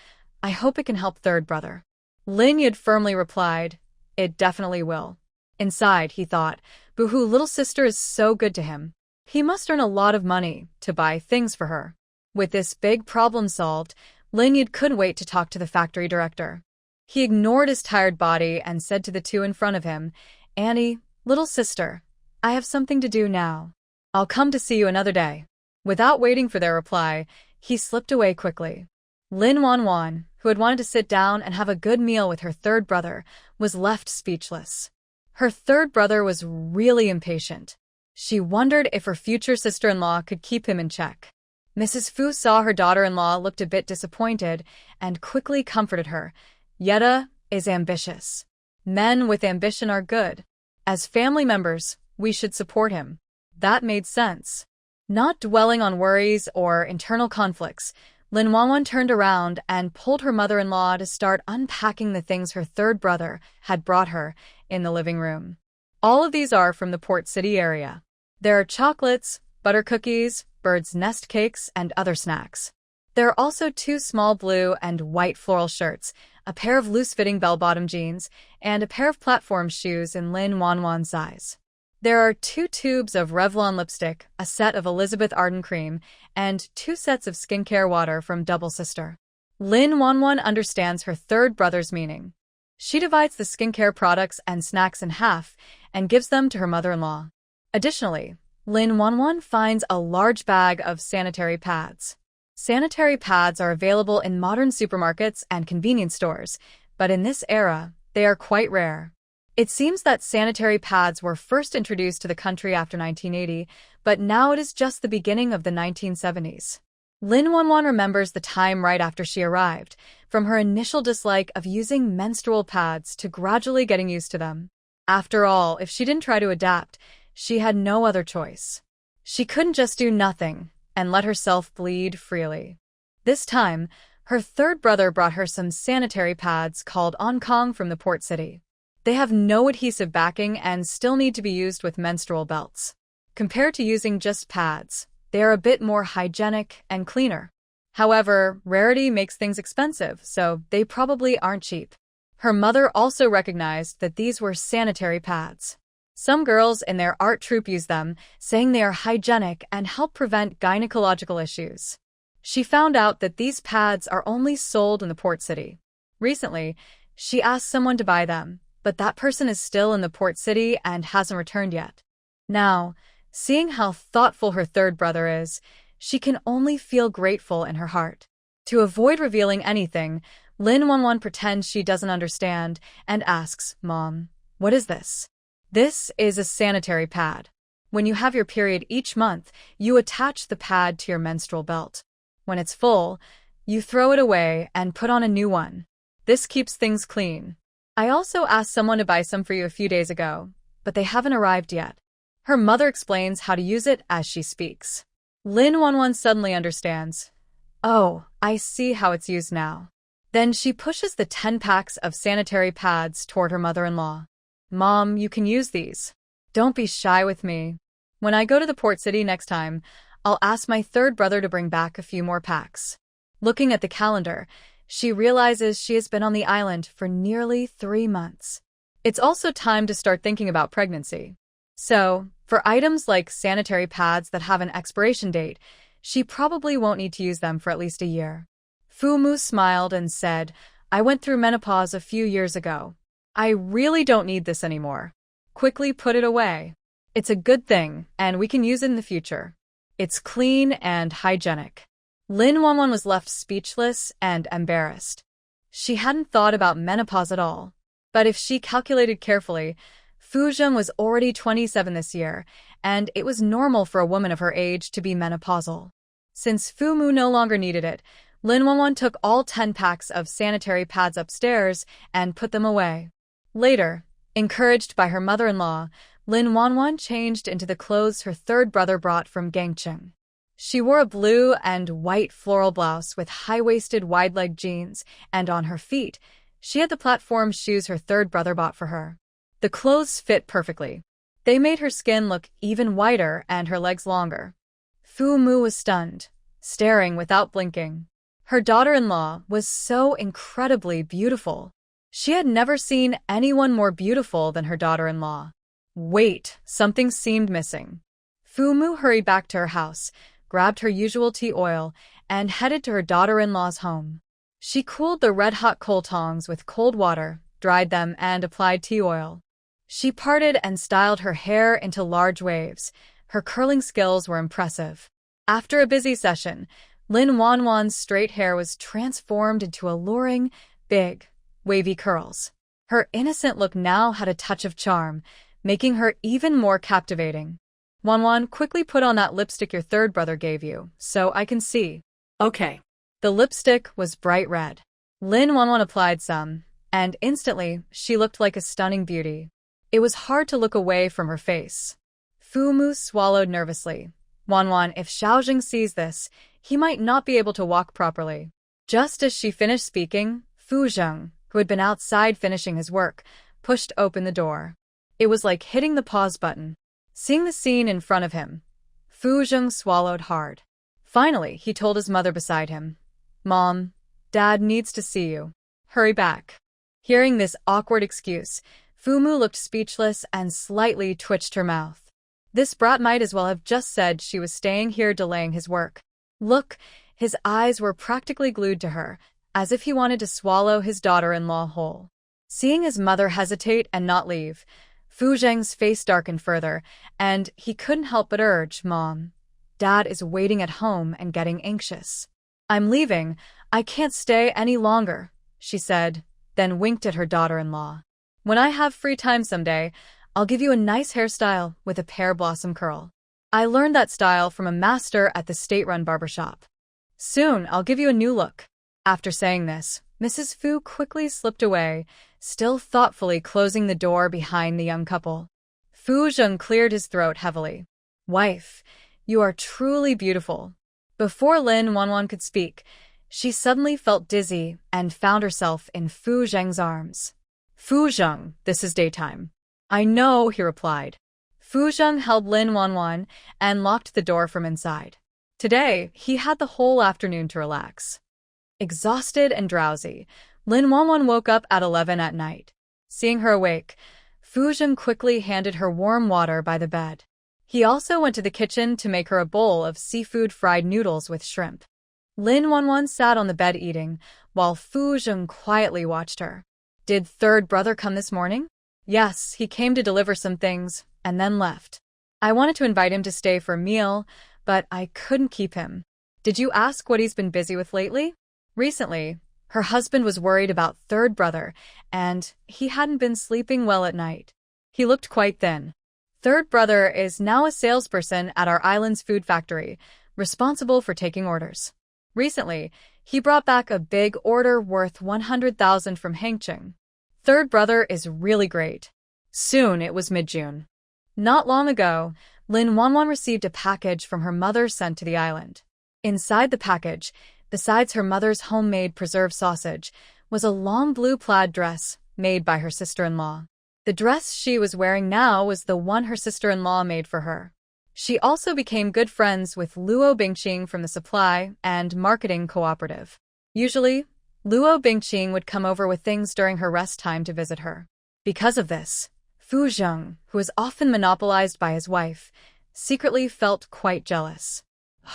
"I hope it can help third brother." Lin Yud firmly replied, "It definitely will." Inside, he thought, "Boo-hoo, little sister is so good to him. He must earn a lot of money to buy things for her." With this big problem solved, Lin Yud couldn't wait to talk to the factory director. He ignored his tired body and said to the two in front of him, "Annie, little sister, I have something to do now. I'll come to see you another day." Without waiting for their reply, he slipped away quickly. Lin Wanwan, who had wanted to sit down and have a good meal with her third brother, was left speechless. Her third brother was really impatient. She wondered if her future sister-in-law could keep him in check. Mrs. Fu saw her daughter-in-law looked a bit disappointed and quickly comforted her. "Yetta is ambitious. Men with ambition are good. As family members, we should support him." That made sense. Not dwelling on worries or internal conflicts, Lin Wanwan turned around and pulled her mother-in-law to start unpacking the things her third brother had brought her in the living room. All of these are from the Port City area. There are chocolates, butter cookies, bird's nest cakes, and other snacks. There are also 2 small blue and white floral shirts, a pair of loose-fitting bell-bottom jeans, and a pair of platform shoes in Lin Wanwan's size. There are 2 tubes of Revlon lipstick, a set of Elizabeth Arden cream, and 2 sets of skincare water from Double Sister. Lin Wanwan understands her third brother's meaning. She divides the skincare products and snacks in half and gives them to her mother-in-law. Additionally, Lin Wanwan finds a large bag of sanitary pads. Sanitary pads are available in modern supermarkets and convenience stores, but in this era, they are quite rare. It seems that sanitary pads were first introduced to the country after 1980, but now it is just the beginning of the 1970s. Lin Wanwan remembers the time right after she arrived, from her initial dislike of using menstrual pads to gradually getting used to them. After all, if she didn't try to adapt, she had no other choice. She couldn't just do nothing and let herself bleed freely. This time, her third brother brought her some sanitary pads called Onkong from the Port City. They have no adhesive backing and still need to be used with menstrual belts. Compared to using just pads, they are a bit more hygienic and cleaner. However, rarity makes things expensive, so they probably aren't cheap. Her mother also recognized that these were sanitary pads. Some girls in their art troupe use them, saying they are hygienic and help prevent gynecological issues. She found out that these pads are only sold in the Port City. Recently, she asked someone to buy them, but that person is still in the Port City and hasn't returned yet. Now, seeing how thoughtful her third brother is, she can only feel grateful in her heart. To avoid revealing anything, Lin Wanwan pretends she doesn't understand and asks, "Mom, what is this?" This is a sanitary pad. When you have your period each month, you attach the pad to your menstrual belt. When it's full, you throw it away and put on a new one. This keeps things clean. I also asked someone to buy some for you a few days ago, but they haven't arrived yet. Her mother explains how to use it as she speaks. Lin Wanwan suddenly understands. Oh, I see how it's used now. Then she pushes the 10 packs of sanitary pads toward her mother-in-law. "Mom, you can use these. Don't be shy with me. When I go to the Port City next time, I'll ask my third brother to bring back a few more packs." Looking at the calendar, she realizes she has been on the island for nearly 3 months. It's also time to start thinking about pregnancy. So, for items like sanitary pads that have an expiration date, she probably won't need to use them for at least a year. Fu Mu smiled and said, "I went through menopause a few years ago. I really don't need this anymore. Quickly put it away. It's a good thing, and we can use it in the future. It's clean and hygienic." Lin Wanwan was left speechless and embarrassed. She hadn't thought about menopause at all. But if she calculated carefully, Fu Zheng was already 27 this year, and it was normal for a woman of her age to be menopausal. Since Fu Mu no longer needed it, Lin Wanwan took all 10 packs of sanitary pads upstairs and put them away. Later, encouraged by her mother-in-law, Lin Wanwan changed into the clothes her third brother brought from Gangcheng. She wore a blue and white floral blouse with high-waisted wide-leg jeans, and on her feet, she had the platform shoes her third brother bought for her. The clothes fit perfectly. They made her skin look even whiter and her legs longer. Fu Mu was stunned, staring without blinking. Her daughter-in-law was so incredibly beautiful. She had never seen anyone more beautiful than her daughter-in-law. Wait, something seemed missing. Fu Mu hurried back to her house, grabbed her usual tea oil, and headed to her daughter-in-law's home. She cooled the red-hot coal tongs with cold water, dried them, and applied tea oil. She parted and styled her hair into large waves. Her curling skills were impressive. After a busy session, Lin Wanwan's straight hair was transformed into alluring, big, wavy curls. Her innocent look now had a touch of charm, making her even more captivating. Wanwan, quickly put on that lipstick your third brother gave you, so I can see. Okay. The lipstick was bright red. Lin Wanwan applied some, and instantly she looked like a stunning beauty. It was hard to look away from her face. Fu Mu swallowed nervously. Wanwan, if Xiaojing sees this, he might not be able to walk properly. Just as she finished speaking, Fu Zheng, who had been outside finishing his work, pushed open the door. It was like hitting the pause button. Seeing the scene in front of him, Fu Zheng swallowed hard. Finally, he told his mother beside him, "Mom, Dad needs to see you. Hurry back." Hearing this awkward excuse, Fu Mu looked speechless and slightly twitched her mouth. This brat might as well have just said she was staying here delaying his work. Look, his eyes were practically glued to her, as if he wanted to swallow his daughter-in-law whole. Seeing his mother hesitate and not leave, Fu Zheng's face darkened further, and he couldn't help but urge, "Mom, Dad is waiting at home and getting anxious." "I'm leaving. I can't stay any longer," she said, then winked at her daughter-in-law. "When I have free time someday, I'll give you a nice hairstyle with a pear blossom curl. I learned that style from a master at the state-run barbershop. Soon, I'll give you a new look." After saying this, Mrs. Fu quickly slipped away, still thoughtfully closing the door behind the young couple. Fu Zheng cleared his throat heavily. "Wife, you are truly beautiful." Before Lin Wanwan could speak, she suddenly felt dizzy and found herself in Fu Zheng's arms. "Fu Zheng, this is daytime." "I know," he replied. Fu Zheng held Lin Wanwan and locked the door from inside. Today, he had the whole afternoon to relax. Exhausted and drowsy, Lin Wanwan woke up at 11 at night. Seeing her awake, Fu Zheng quickly handed her warm water by the bed. He also went to the kitchen to make her a bowl of seafood fried noodles with shrimp. Lin Wanwan sat on the bed eating, while Fu Zheng quietly watched her. "Did third brother come this morning?" "Yes, he came to deliver some things, and then left. I wanted to invite him to stay for a meal, but I couldn't keep him." "Did you ask what he's been busy with lately?" Recently, her husband was worried about third brother, and he hadn't been sleeping well at night. He looked quite thin. Third brother is now a salesperson at our island's food factory, responsible for taking orders. Recently, he brought back a big order worth 100,000 from Hangcheng. Third brother is really great. Soon it was mid-June. Not long ago, Lin Wanwan received a package from her mother sent to the island. Inside the package, besides her mother's homemade preserved sausage, was a long blue plaid dress made by her sister-in-law. The dress she was wearing now was the one her sister-in-law made for her. She also became good friends with Luo Bingqing from the supply and marketing cooperative. Usually, Luo Bingqing would come over with things during her rest time to visit her. Because of this, Fu Zheng, who was often monopolized by his wife, secretly felt quite jealous.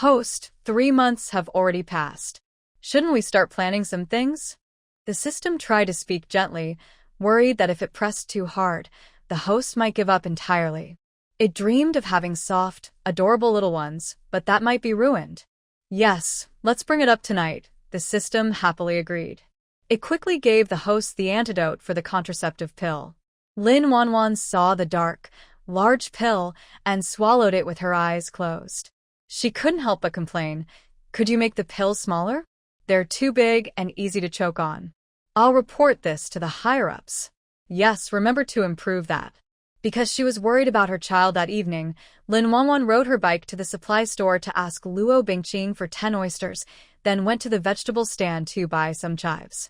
"Host, 3 months have already passed. Shouldn't we start planning some things?" The system tried to speak gently, worried that if it pressed too hard, the host might give up entirely. It dreamed of having soft, adorable little ones, but that might be ruined. "Yes, let's bring it up tonight," the system happily agreed. It quickly gave the host the antidote for the contraceptive pill. Lin Wanwan saw the dark, large pill and swallowed it with her eyes closed. She couldn't help but complain, "Could you make the pill smaller?" They're too big and easy to choke on. I'll report this to the higher-ups. Yes, remember to improve that. Because she was worried about her child that evening, Lin Wanwan rode her bike to the supply store to ask Luo Bingqing for 10 oysters, then went to the vegetable stand to buy some chives.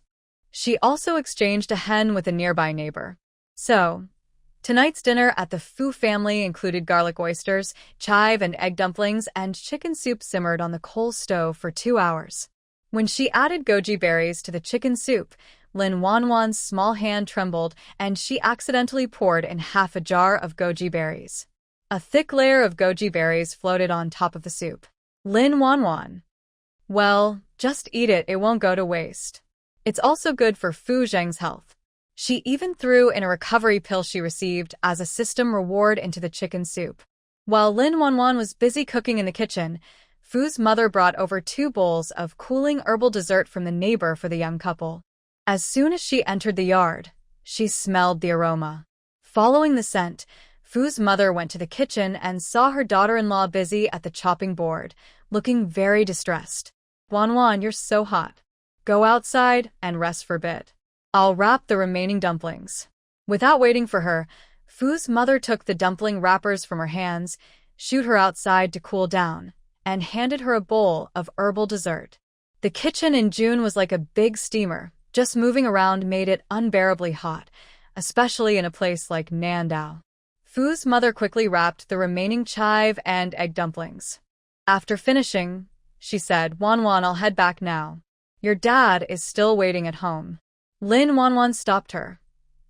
She also exchanged a hen with a nearby neighbor. So, tonight's dinner at the Fu family included garlic oysters, chive and egg dumplings, and chicken soup simmered on the coal stove for 2 hours. When she added goji berries to the chicken soup, Lin Wanwan's small hand trembled and she accidentally poured in half a jar of goji berries. A thick layer of goji berries floated on top of the soup. Lin Wanwan. Well, just eat it, it won't go to waste. It's also good for Fu Zheng's health. She even threw in a recovery pill she received as a system reward into the chicken soup. While Lin Wanwan was busy cooking in the kitchen, Fu's mother brought over 2 bowls of cooling herbal dessert from the neighbor for the young couple. As soon as she entered the yard, she smelled the aroma. Following the scent, Fu's mother went to the kitchen and saw her daughter-in-law busy at the chopping board, looking very distressed. Wanwan, you're so hot. Go outside and rest for a bit. I'll wrap the remaining dumplings. Without waiting for her, Fu's mother took the dumpling wrappers from her hands, shooed her outside to cool down, and handed her a bowl of herbal dessert. The kitchen in June was like a big steamer. Just moving around made it unbearably hot, especially in a place like Nandao. Fu's mother quickly wrapped the remaining chive and egg dumplings. After finishing, she said, Wanwan, I'll head back now. Your dad is still waiting at home. Lin Wanwan stopped her.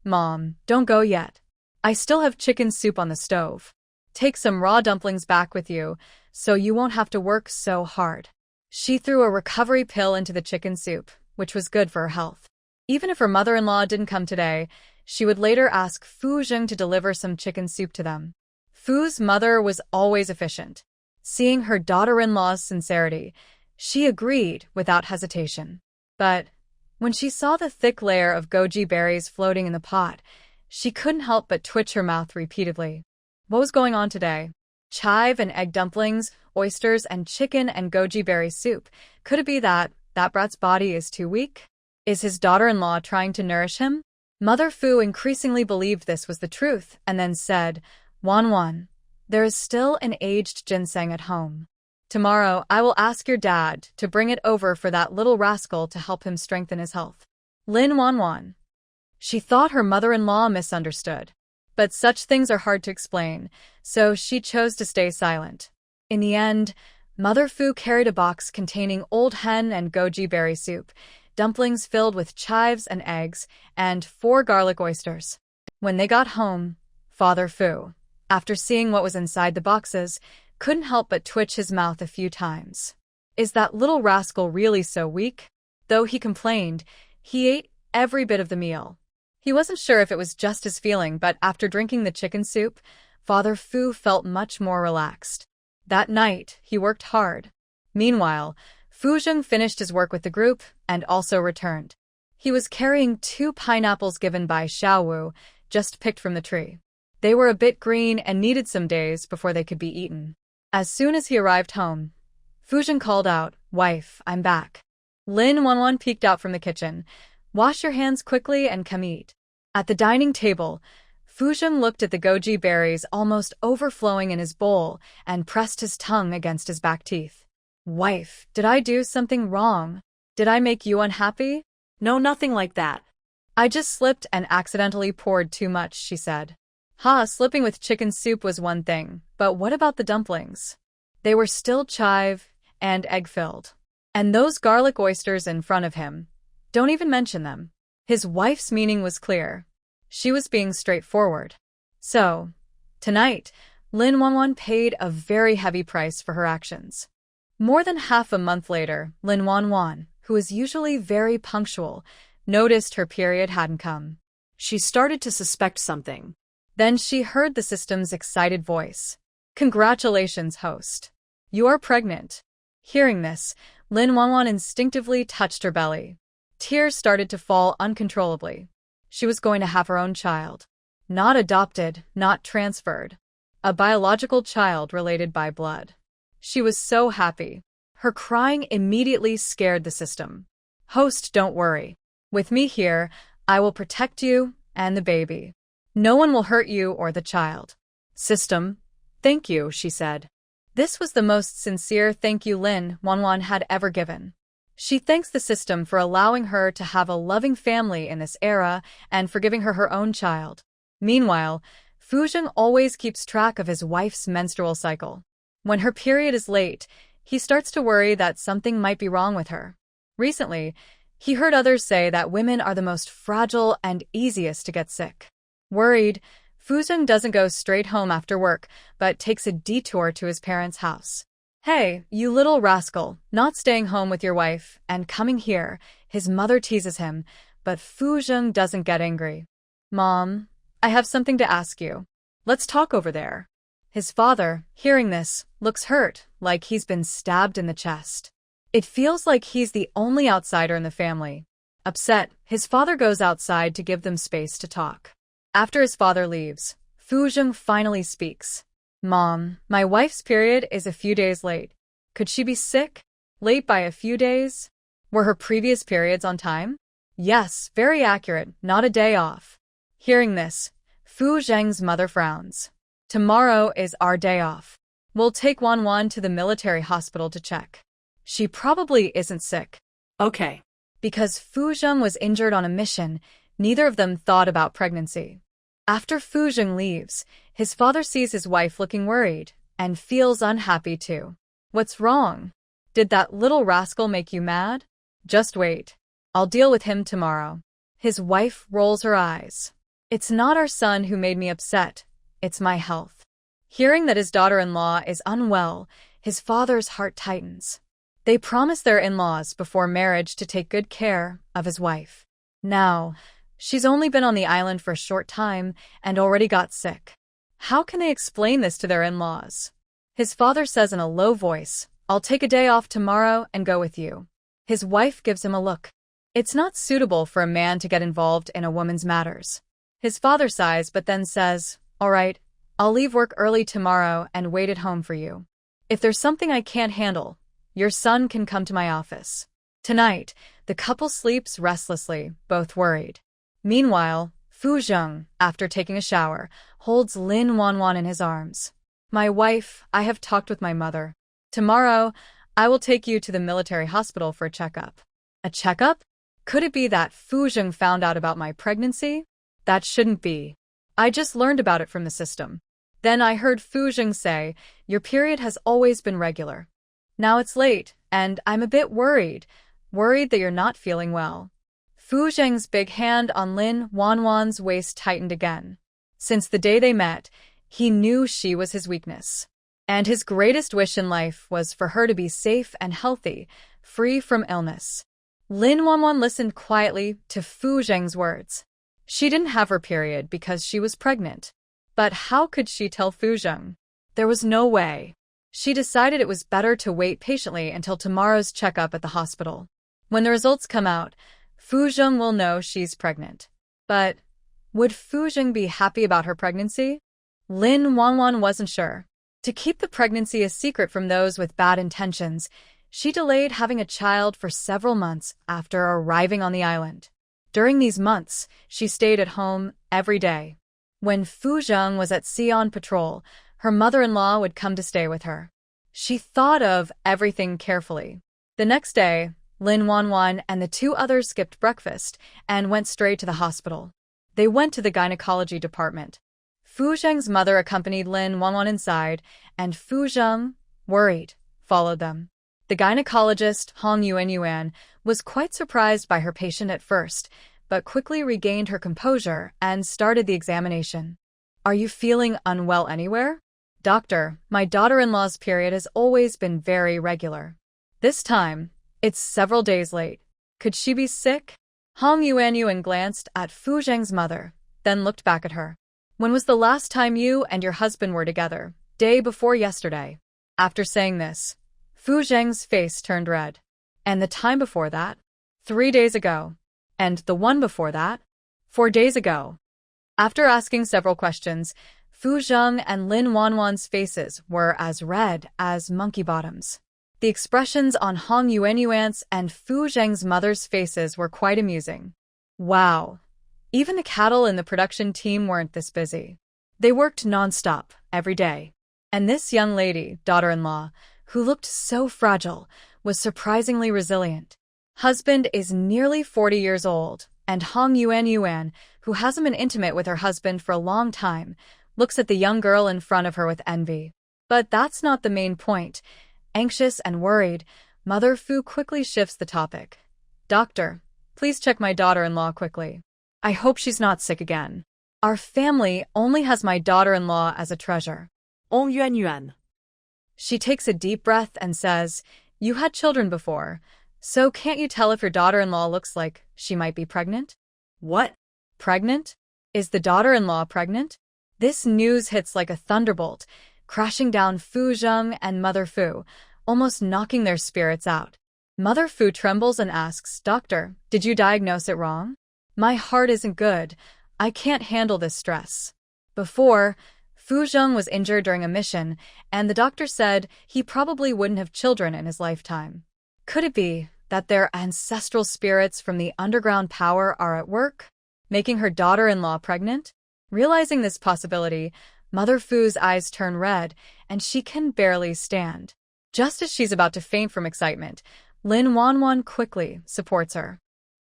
Mom, don't go yet. I still have chicken soup on the stove. Take some raw dumplings back with you, so you won't have to work so hard. She threw a recovery pill into the chicken soup, which was good for her health. Even if her mother-in-law didn't come today, she would later ask Fu Zheng to deliver some chicken soup to them. Fu's mother was always efficient. Seeing her daughter-in-law's sincerity, she agreed without hesitation. But when she saw the thick layer of goji berries floating in the pot, she couldn't help but twitch her mouth repeatedly. What was going on today? Chive and egg dumplings, oysters and chicken and goji berry soup. Could it be that brat's body is too weak? Is his daughter-in-law trying to nourish him? Mother Fu increasingly believed this was the truth and then said, Wanwan, there is still an aged ginseng at home. Tomorrow I will ask your dad to bring it over for that little rascal to help him strengthen his health. Lin Wanwan. She thought her mother-in-law misunderstood. But such things are hard to explain, so she chose to stay silent. In the end, Mother Fu carried a box containing old hen and goji berry soup, dumplings filled with chives and eggs, and 4 garlic oysters. When they got home, Father Fu, after seeing what was inside the boxes, couldn't help but twitch his mouth a few times. Is that little rascal really so weak? Though he complained, he ate every bit of the meal. He wasn't sure if it was just his feeling, but after drinking the chicken soup, Father Fu felt much more relaxed. That night, he worked hard. Meanwhile, Fu Zheng finished his work with the group and also returned. He was carrying 2 pineapples given by Xiao Wu, just picked from the tree. They were a bit green and needed some days before they could be eaten. As soon as he arrived home, Fu Zheng called out, Wife, I'm back. Lin Wanwan peeked out from the kitchen. Wash your hands quickly and come eat. At the dining table, Fu Zheng looked at the goji berries almost overflowing in his bowl and pressed his tongue against his back teeth. Wife, did I do something wrong? Did I make you unhappy? No, nothing like that. I just slipped and accidentally poured too much, she said. Slipping with chicken soup was one thing, but what about the dumplings? They were still chive and egg-filled. And those garlic oysters in front of him. Don't even mention them. His wife's meaning was clear. She was being straightforward. So, tonight, Lin Wanwan paid a very heavy price for her actions. More than half a month later, Lin Wanwan, who is usually very punctual, noticed her period hadn't come. She started to suspect something. Then she heard the system's excited voice. Congratulations, host. You are pregnant. Hearing this, Lin Wanwan instinctively touched her belly. Tears started to fall uncontrollably. She was going to have her own child. Not adopted, not transferred. A biological child related by blood. She was so happy. Her crying immediately scared the system. Host, don't worry. With me here, I will protect you and the baby. No one will hurt you or the child. System, thank you, she said. This was the most sincere thank you Lin Wanwan had ever given. She thanks the system for allowing her to have a loving family in this era and for giving her her own child. Meanwhile, Fuzheng always keeps track of his wife's menstrual cycle. When her period is late, he starts to worry that something might be wrong with her. Recently, he heard others say that women are the most fragile and easiest to get sick. Worried, Fuzheng doesn't go straight home after work, but takes a detour to his parents' house. Hey, you little rascal, not staying home with your wife and coming here, his mother teases him, but Fuzheng doesn't get angry. Mom, I have something to ask you. Let's talk over there. His father, hearing this, looks hurt, like he's been stabbed in the chest. It feels like he's the only outsider in the family. Upset, his father goes outside to give them space to talk. After his father leaves, Fuzheng finally speaks. Mom, my wife's period is a few days late. Could she be sick? Late by a few days? Were her previous periods on time? Yes, very accurate, not a day off. Hearing this, Fuzheng's mother frowns. Tomorrow is our day off. We'll take Wanwan to the military hospital to check. She probably isn't sick. Okay. Because Fuzheng was injured on a mission, neither of them thought about pregnancy. After Fuzheng leaves, his father sees his wife looking worried and feels unhappy too. What's wrong? Did that little rascal make you mad? Just wait. I'll deal with him tomorrow. His wife rolls her eyes. It's not our son who made me upset. It's my health. Hearing that his daughter-in-law is unwell, his father's heart tightens. They promise their in-laws before marriage to take good care of his wife. Now, she's only been on the island for a short time and already got sick. How can they explain this to their in-laws? His father says in a low voice, I'll take a day off tomorrow and go with you. His wife gives him a look. It's not suitable for a man to get involved in a woman's matters. His father sighs but then says, all right, I'll leave work early tomorrow and wait at home for you. If there's something I can't handle, your son can come to my office. Tonight, the couple sleeps restlessly, both worried. Meanwhile, Fuzheng, after taking a shower, holds Lin Wanwan in his arms. My wife, I have talked with my mother. Tomorrow, I will take you to the military hospital for a checkup. A checkup? Could it be that Fuzheng found out about my pregnancy? That shouldn't be. I just learned about it from the system. Then I heard Fuzheng say, your period has always been regular. Now it's late, and I'm a bit worried that you're not feeling well. Fuzheng's big hand on Lin Wanwan's waist tightened again. Since the day they met, he knew she was his weakness. And his greatest wish in life was for her to be safe and healthy, free from illness. Lin Wanwan listened quietly to Fuzheng's words. She didn't have her period because she was pregnant. But how could she tell Fuzheng? There was no way. She decided it was better to wait patiently until tomorrow's checkup at the hospital. When the results come out, Fuzheng will know she's pregnant. But would Fuzheng be happy about her pregnancy? Lin Wanwan wasn't sure. To keep the pregnancy a secret from those with bad intentions, she delayed having a child for several months after arriving on the island. During these months, she stayed at home every day. When Fuzheng was at sea on patrol, her mother-in-law would come to stay with her. She thought of everything carefully. The next day, Lin Wanwan and the two others skipped breakfast and went straight to the hospital. They went to the gynecology department. Fuzheng's mother accompanied Lin Wanwan inside, and Fuzheng, worried, followed them. The gynecologist, Hong Yuan, was quite surprised by her patient at first, but quickly regained her composure and started the examination. Are you feeling unwell anywhere? Doctor, my daughter-in-law's period has always been very regular. This time, it's several days late. Could she be sick? Hong Yuan glanced at Fuzheng's mother, then looked back at her. When was the last time you and your husband were together? Day before yesterday. After saying this, Fuzheng's face turned red. And the time before that? 3 days ago. And the one before that? 4 days ago. After asking several questions, Fuzheng and Lin Wanwan's faces were as red as monkey bottoms. The expressions on Hong Yuanyuan's and Fu Zheng's mother's faces were quite amusing. Wow. Even the cattle in the production team weren't this busy. They worked nonstop, every day. And this young lady, daughter-in-law, who looked so fragile, was surprisingly resilient. Husband is nearly 40 years old, and Hong Yuanyuan, who hasn't been intimate with her husband for a long time, looks at the young girl in front of her with envy. But that's not the main point. Anxious and worried, Mother Fu quickly shifts the topic. Doctor, please check my daughter-in-law quickly. I hope she's not sick again. Our family only has my daughter-in-law as a treasure. Hong Yuanyuan. She takes a deep breath and says, You had children before, so can't you tell if your daughter-in-law looks like she might be pregnant? What? Pregnant? Is the daughter-in-law pregnant? This news hits like a thunderbolt, crashing down Fu Zheng and Mother Fu, almost knocking their spirits out. Mother Fu trembles and asks, Doctor, did you diagnose it wrong? My heart isn't good. I can't handle this stress. Before, Fu Zheng was injured during a mission, and the doctor said he probably wouldn't have children in his lifetime. Could it be that their ancestral spirits from the underground power are at work, making her daughter-in-law pregnant? Realizing this possibility, Mother Fu's eyes turn red, and she can barely stand. Just as she's about to faint from excitement, Lin Wanwan quickly supports her.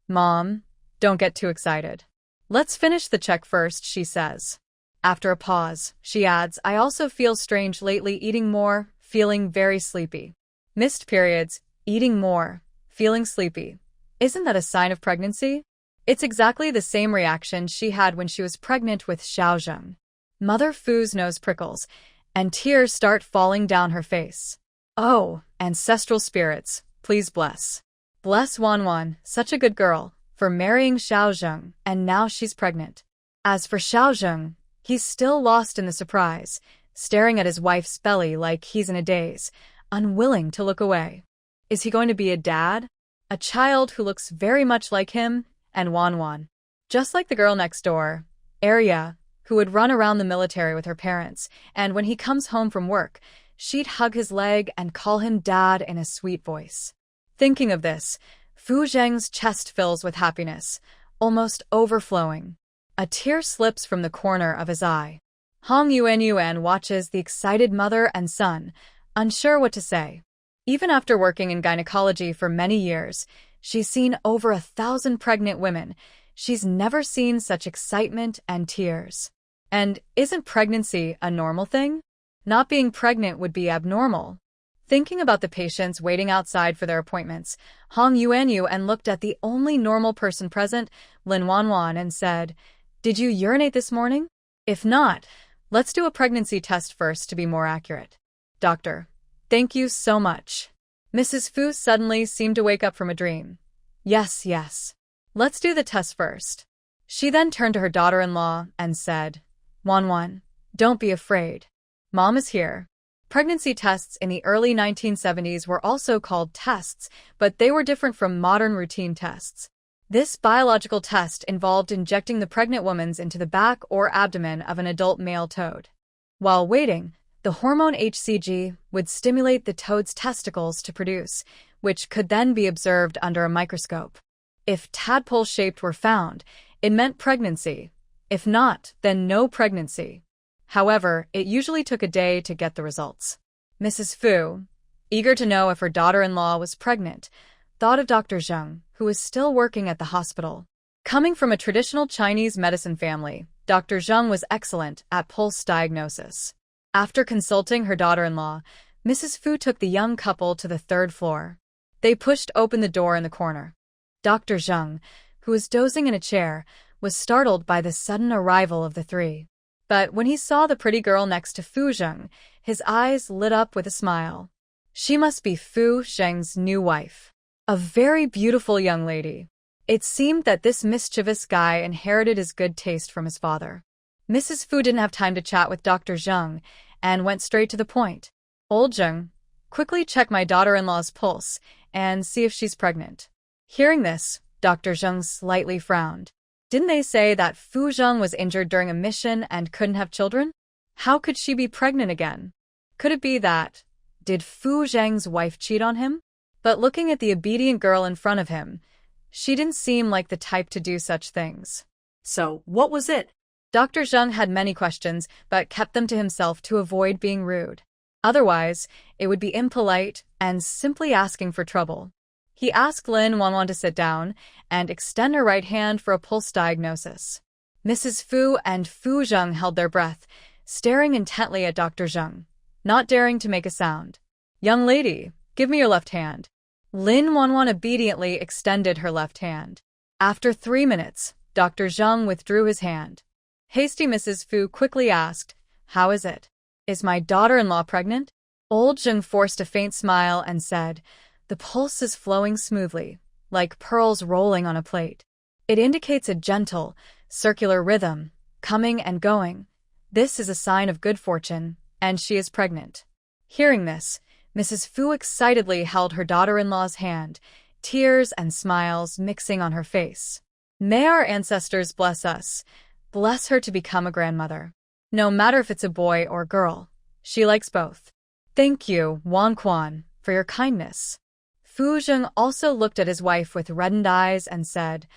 Mom, don't get too excited. Let's finish the check first, she says. After a pause, she adds, I also feel strange lately, eating more, feeling very sleepy. Missed periods, eating more, feeling sleepy. Isn't that a sign of pregnancy? It's exactly the same reaction she had when she was pregnant with Xiao Zheng. Mother Fu's nose prickles, and tears start falling down her face. Oh, ancestral spirits, please bless. Bless Wanwan, such a good girl, for marrying Xiao Zheng, and now she's pregnant. As for Xiao Zheng, he's still lost in the surprise, staring at his wife's belly like he's in a daze, unwilling to look away. Is he going to be a dad? A child who looks very much like him and Wanwan. Just like the girl next door, Arya, who would run around the military with her parents, and when he comes home from work, she'd hug his leg and call him Dad in a sweet voice. Thinking of this, Fu Zheng's chest fills with happiness, almost overflowing. A tear slips from the corner of his eye. Hong Yuanyuan watches the excited mother and son, unsure what to say. Even after working in gynecology for many years, she's seen over 1,000 pregnant women. She's never seen such excitement and tears. And isn't pregnancy a normal thing? Not being pregnant would be abnormal. Thinking about the patients waiting outside for their appointments, Hong Yuanyuan looked at the only normal person present, Lin Wanwan, and said, Did you urinate this morning? If not, let's do a pregnancy test first to be more accurate. Doctor, thank you so much. Mrs. Fu suddenly seemed to wake up from a dream. Yes, yes. Let's do the test first. She then turned to her daughter-in-law and said, Wanwan, don't be afraid. Mom is here. Pregnancy tests in the early 1970s were also called tests, but they were different from modern routine tests. This biological test involved injecting the pregnant woman's into the back or abdomen of an adult male toad. While waiting, the hormone HCG would stimulate the toad's testicles to produce, which could then be observed under a microscope. If tadpole-shaped were found, it meant pregnancy. If not, then no pregnancy. However, it usually took a day to get the results. Mrs. Fu, eager to know if her daughter-in-law was pregnant, thought of Dr. Zheng, who was still working at the hospital. Coming from a traditional Chinese medicine family, Dr. Zheng was excellent at pulse diagnosis. After consulting her daughter-in-law, Mrs. Fu took the young couple to the 3rd floor. They pushed open the door in the corner. Dr. Zheng, who was dozing in a chair, was startled by the sudden arrival of the three. But when he saw the pretty girl next to Fu Zheng, his eyes lit up with a smile. She must be Fu Zheng's new wife. A very beautiful young lady. It seemed that this mischievous guy inherited his good taste from his father. Mrs. Fu didn't have time to chat with Dr. Zheng and went straight to the point. Old Zheng, quickly check my daughter-in-law's pulse and see if she's pregnant. Hearing this, Dr. Zheng slightly frowned. Didn't they say that Fu Zheng was injured during a mission and couldn't have children? How could she be pregnant again? Could it be that Did Fu Zheng's wife cheat on him? But looking at the obedient girl in front of him, she didn't seem like the type to do such things. So, what was it? Dr. Zheng had many questions, but kept them to himself to avoid being rude. Otherwise, it would be impolite and simply asking for trouble. He asked Lin Wanwan to sit down and extend her right hand for a pulse diagnosis. Mrs. Fu and Fu Zheng held their breath, staring intently at Dr. Zheng, not daring to make a sound. "Young lady, give me your left hand." Lin Wanwan obediently extended her left hand. After 3 minutes, Dr. Zheng withdrew his hand. Hasty Mrs. Fu quickly asked, "How is it? Is my daughter-in-law pregnant?" Old Zheng forced a faint smile and said, "The pulse is flowing smoothly, like pearls rolling on a plate. It indicates a gentle, circular rhythm, coming and going. This is a sign of good fortune, and she is pregnant." Hearing this, Mrs. Fu excitedly held her daughter-in-law's hand, tears and smiles mixing on her face. "May our ancestors bless us. Bless her to become a grandmother. No matter if it's a boy or girl, she likes both." "Thank you, Wan Quan, for your kindness." Fu Zheng also looked at his wife with reddened eyes and said,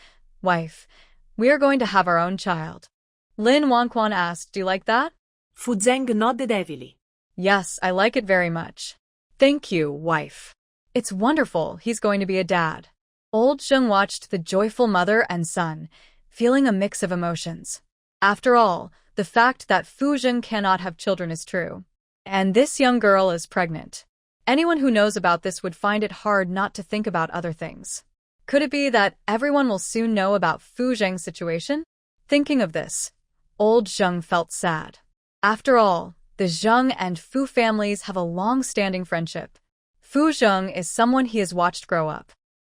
"Wife, we are going to have our own child." Lin Wan Quan asked, "Do you like that?" Fu Zheng nodded heavily. "Yes, I like it very much." "Thank you, wife." "It's wonderful, he's going to be a dad." Old Zheng watched the joyful mother and son, feeling a mix of emotions. After all, the fact that Fu Zheng cannot have children is true. And this young girl is pregnant. Anyone who knows about this would find it hard not to think about other things. Could it be that everyone will soon know about Fu Zheng's situation? Thinking of this, old Zheng felt sad. After all, the Zheng and Fu families have a long-standing friendship. Fu Zheng is someone he has watched grow up.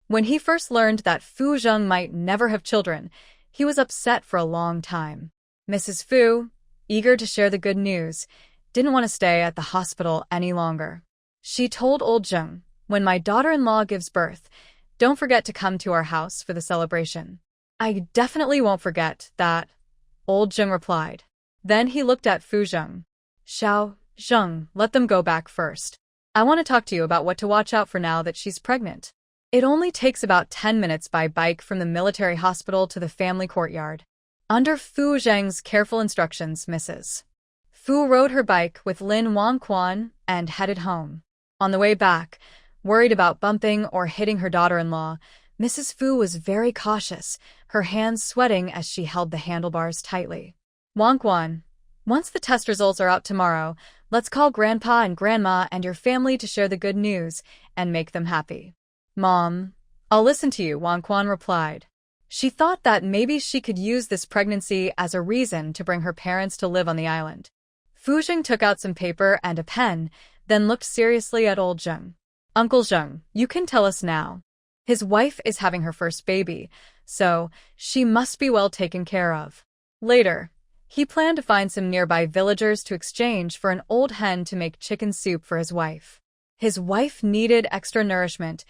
When he first learned that Fu Zheng might never have children, he was upset for a long time. Mrs. Fu, eager to share the good news, didn't want to stay at the hospital any longer. She told old Zheng, "When my daughter-in-law gives birth, don't forget to come to our house for the celebration." "I definitely won't forget that," old Zheng replied. Then he looked at Fu Zheng. "Xiao, Zheng, let them go back first. I want to talk to you about what to watch out for now that she's pregnant." It only takes about 10 minutes by bike from the military hospital to the family courtyard. Under Fu Zheng's careful instructions, Mrs. Fu rode her bike with Lin Wanquan and headed home. On the way back, worried about bumping or hitting her daughter-in-law, Mrs. Fu was very cautious, her hands sweating as she held the handlebars tightly. "Wanquan, once the test results are out tomorrow, let's call Grandpa and Grandma and your family to share the good news and make them happy." "Mom, I'll listen to you," Wanquan replied. She thought that maybe she could use this pregnancy as a reason to bring her parents to live on the island. Fu Zheng took out some paper and a pen, then looked seriously at old Zheng. "Uncle Zheng, you can tell us now. His wife is having her first baby, so she must be well taken care of." Later, he planned to find some nearby villagers to exchange for an old hen to make chicken soup for his wife. His wife needed extra nourishment,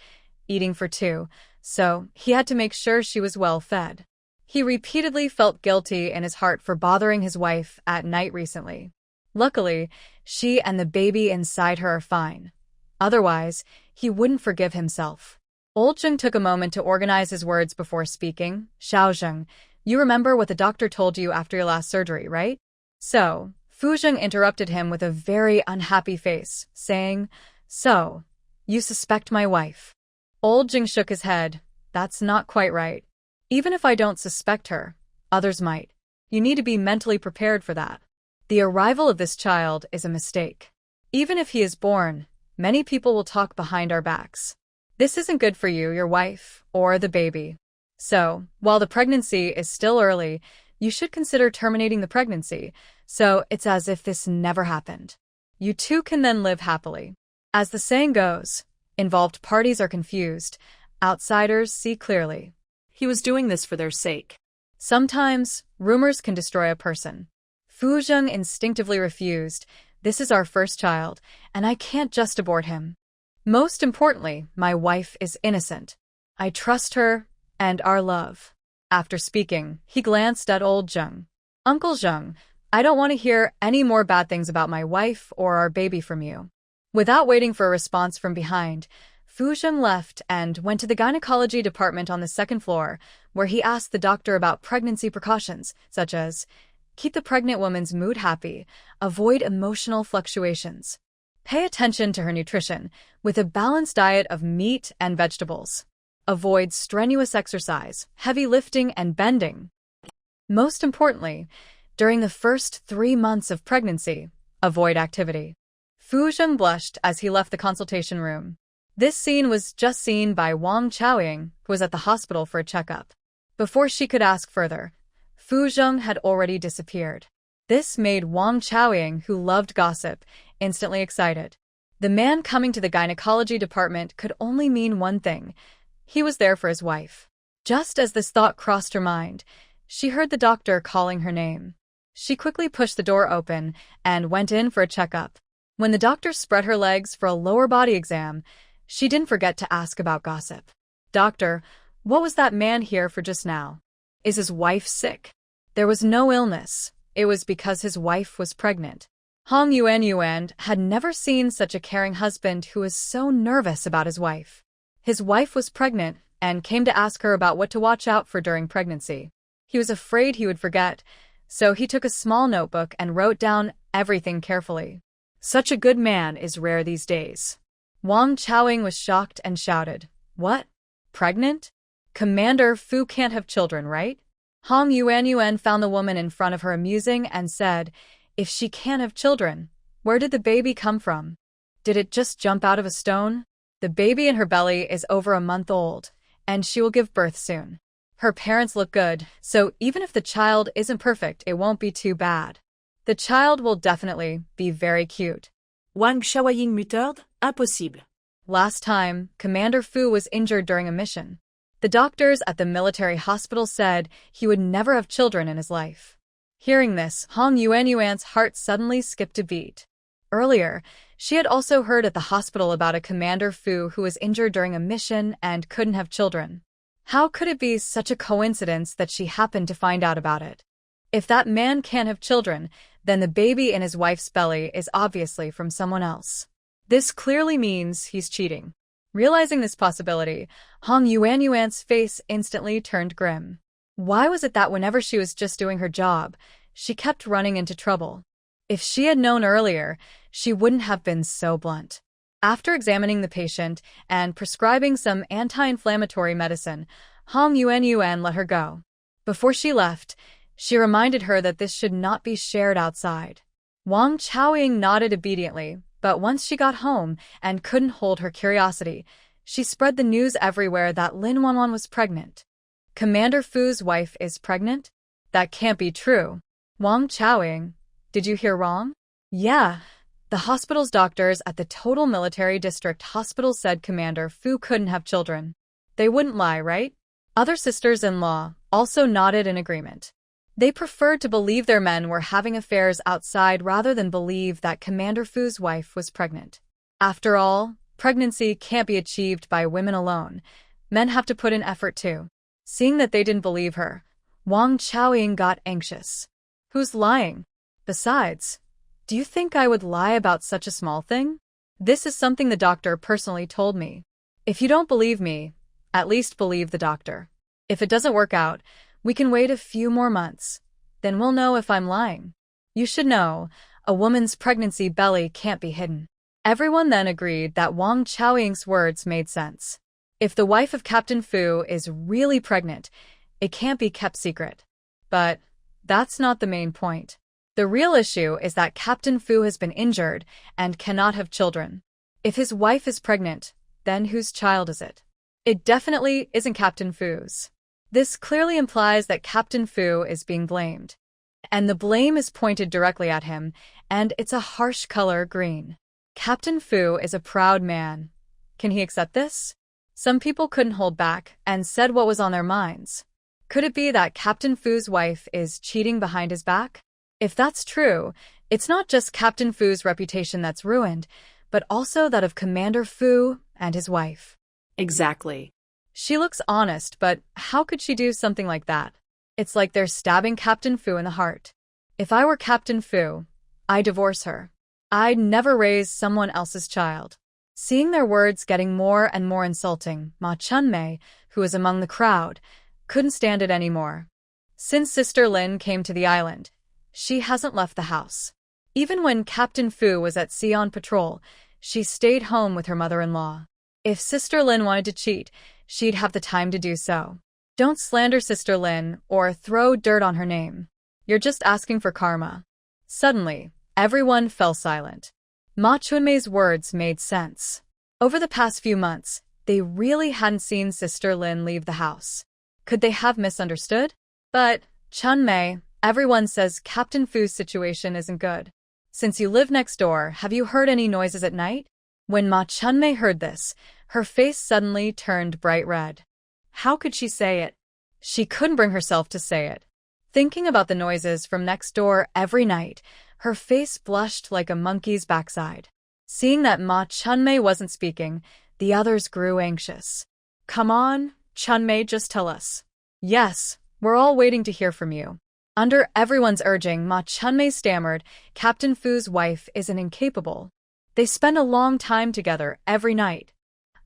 eating for two, so he had to make sure she was well fed. He repeatedly felt guilty in his heart for bothering his wife at night recently. Luckily, she and the baby inside her are fine. Otherwise, he wouldn't forgive himself. Old Zheng took a moment to organize his words before speaking. "Xiao Zheng, you remember what the doctor told you after your last surgery, right?" "So," Fu Zheng interrupted him with a very unhappy face, saying, "So, you suspect my wife?" Old Zheng shook his head. "That's not quite right. Even if I don't suspect her, others might. You need to be mentally prepared for that. The arrival of this child is a mistake. Even if he is born, many people will talk behind our backs. This isn't good for you, your wife, or the baby. So, while the pregnancy is still early, you should consider terminating the pregnancy, so it's as if this never happened. You two can then live happily. As the saying goes, involved parties are confused, outsiders see clearly." He was doing this for their sake. Sometimes, rumors can destroy a person. Fu Zheng instinctively refused. "This is our first child, and I can't just abort him. Most importantly, my wife is innocent. I trust her and our love." After speaking, he glanced at old Zheng. "Uncle Zheng, I don't want to hear any more bad things about my wife or our baby from you." Without waiting for a response from behind, Fu Zheng left and went to the gynecology department on the second floor, where he asked the doctor about pregnancy precautions, such as keep the pregnant woman's mood happy, avoid emotional fluctuations, pay attention to her nutrition with a balanced diet of meat and vegetables, avoid strenuous exercise, heavy lifting, and bending. Most importantly, during the first 3 months of pregnancy, avoid activity. Fu Zheng blushed as he left the consultation room. This scene was just seen by Wang Chaoying, who was at the hospital for a checkup. Before she could ask further, Fu Zheng had already disappeared. This made Wang Chaoying, who loved gossip, instantly excited. The man coming to the gynecology department could only mean one thing. He was there for his wife. Just as this thought crossed her mind, she heard the doctor calling her name. She quickly pushed the door open and went in for a checkup. When the doctor spread her legs for a lower body exam, she didn't forget to ask about gossip. "Doctor, what was that man here for just now? Is his wife sick?" There was no illness. It was because his wife was pregnant. Hong Yuan had never seen such a caring husband who was so nervous about his wife. His wife was pregnant and came to ask her about what to watch out for during pregnancy. He was afraid he would forget, so he took a small notebook and wrote down everything carefully. Such a good man is rare these days. Wang Chaoying was shocked and shouted, "What? Pregnant? Commander Fu can't have children, right?" Hong Yuan found the woman in front of her amusing and said, "If she can't have children, where did the baby come from? Did it just jump out of a stone? The baby in her belly is over a month old, and she will give birth soon. Her parents look good, so even if the child isn't perfect, it won't be too bad. The child will definitely be very cute." Wang Chaoying muttered, "Impossible." Last time, Commander Fu was injured during a mission. The doctors at the military hospital said he would never have children in his life. Hearing this, Hong Yuan's heart suddenly skipped a beat. Earlier, she had also heard at the hospital about a Commander Fu who was injured during a mission and couldn't have children. How could it be such a coincidence that she happened to find out about it? If that man can't have children, then the baby in his wife's belly is obviously from someone else. This clearly means he's cheating. Realizing this possibility, Hong Yuan's face instantly turned grim. Why was it that whenever she was just doing her job, she kept running into trouble? If she had known earlier, she wouldn't have been so blunt. After examining the patient and prescribing some anti-inflammatory medicine, Hong Yuan let her go. Before she left, she reminded her that this should not be shared outside. Wang Chaoying nodded obediently, but once she got home and couldn't hold her curiosity, she spread the news everywhere that Lin Wanwan was pregnant. Commander Fu's wife is pregnant? That can't be true. Wang Chaoying, did you hear wrong? Yeah. The hospital's doctors at the Total Military District Hospital said Commander Fu couldn't have children. They wouldn't lie, right? Other sisters-in-law also nodded in agreement. They preferred to believe their men were having affairs outside rather than believe that Commander Fu's wife was pregnant. After all, pregnancy can't be achieved by women alone. Men have to put in effort too. Seeing that they didn't believe her, Wang Chaoying got anxious. Who's lying? Besides, do you think I would lie about such a small thing? This is something the doctor personally told me. If you don't believe me, at least believe the doctor. If it doesn't work out, we can wait a few more months. Then we'll know if I'm lying. You should know, a woman's pregnancy belly can't be hidden. Everyone then agreed that Wang Chaoying's words made sense. If the wife of Captain Fu is really pregnant, it can't be kept secret. But that's not the main point. The real issue is that Captain Fu has been injured and cannot have children. If his wife is pregnant, then whose child is it? It definitely isn't Captain Fu's. This clearly implies that Captain Fu is being blamed. And the blame is pointed directly at him, and it's a harsh color green. Captain Fu is a proud man. Can he accept this? Some people couldn't hold back and said what was on their minds. Could it be that Captain Fu's wife is cheating behind his back? If that's true, it's not just Captain Fu's reputation that's ruined, but also that of Commander Fu and his wife. Exactly. She looks honest, but how could she do something like that? It's like they're stabbing Captain Fu in the heart. If I were Captain Fu, I'd divorce her. I'd never raise someone else's child. Seeing their words getting more and more insulting, Ma Chunmei, who was among the crowd, couldn't stand it anymore. Since Sister Lin came to the island, she hasn't left the house. Even when Captain Fu was at sea on patrol, she stayed home with her mother-in-law. If Sister Lin wanted to cheat, she'd have the time to do so. Don't slander Sister Lin or throw dirt on her name. You're just asking for karma. Suddenly, everyone fell silent. Ma Chunmei's words made sense. Over the past few months, they really hadn't seen Sister Lin leave the house. Could they have misunderstood? But, Chunmei, everyone says Captain Fu's situation isn't good. Since you live next door, have you heard any noises at night? When Ma Chunmei heard this, her face suddenly turned bright red. How could she say it? She couldn't bring herself to say it. Thinking about the noises from next door every night, her face blushed like a monkey's backside. Seeing that Ma Chunmei wasn't speaking, the others grew anxious. Come on, Chunmei, just tell us. Yes, we're all waiting to hear from you. Under everyone's urging, Ma Chunmei stammered, Captain Fu's wife isn't incapable. They spend a long time together every night.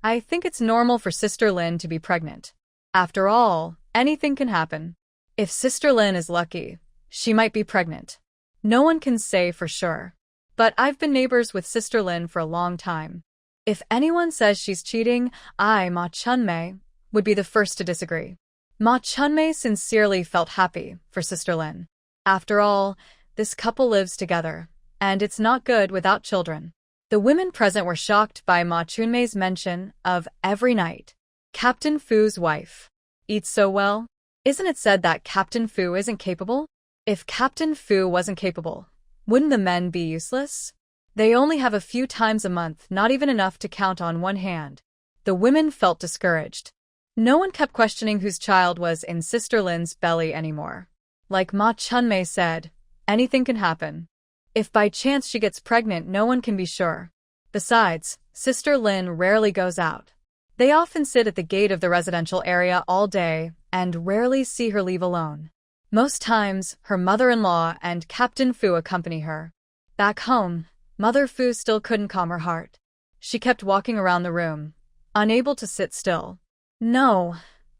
I think it's normal for Sister Lin to be pregnant. After all, anything can happen. If Sister Lin is lucky, she might be pregnant. No one can say for sure. But I've been neighbors with Sister Lin for a long time. If anyone says she's cheating, I, Ma Chunmei, would be the first to disagree. Ma Chunmei sincerely felt happy for Sister Lin. After all, this couple lives together, and it's not good without children. The women present were shocked by Ma Chunmei's mention of every night. Captain Fu's wife eats so well. Isn't it said that Captain Fu isn't capable? If Captain Fu wasn't capable, wouldn't the men be useless? They only have a few times a month, not even enough to count on one hand. The women felt discouraged. No one kept questioning whose child was in Sister Lin's belly anymore. Like Ma Chunmei said, anything can happen. If by chance she gets pregnant, no one can be sure. Besides, Sister Lin rarely goes out. They often sit at the gate of the residential area all day and rarely see her leave alone. Most times, her mother-in-law and Captain Fu accompany her. Back home, Mother Fu still couldn't calm her heart. She kept walking around the room, unable to sit still. No,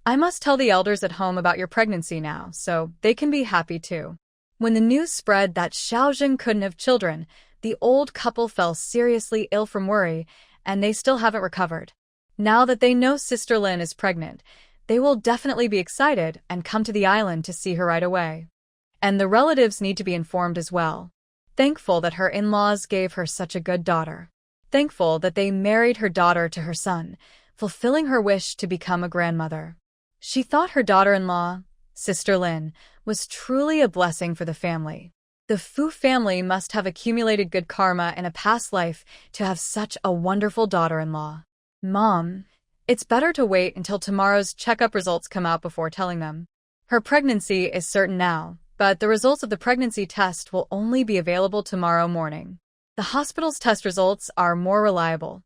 I must tell the elders at home about your pregnancy now, so they can be happy too. When the news spread that Xiaozhen couldn't have children, the old couple fell seriously ill from worry, and they still haven't recovered. Now that they know Sister Lin is pregnant, they will definitely be excited and come to the island to see her right away. And the relatives need to be informed as well. Thankful that her in-laws gave her such a good daughter. Thankful that they married her daughter to her son, fulfilling her wish to become a grandmother. She thought her daughter-in-law, Sister Lin, was truly a blessing for the family. The Fu family must have accumulated good karma in a past life to have such a wonderful daughter-in-law. Mom, it's better to wait until tomorrow's checkup results come out before telling them. Her pregnancy is certain now, but the results of the pregnancy test will only be available tomorrow morning. The hospital's test results are more reliable.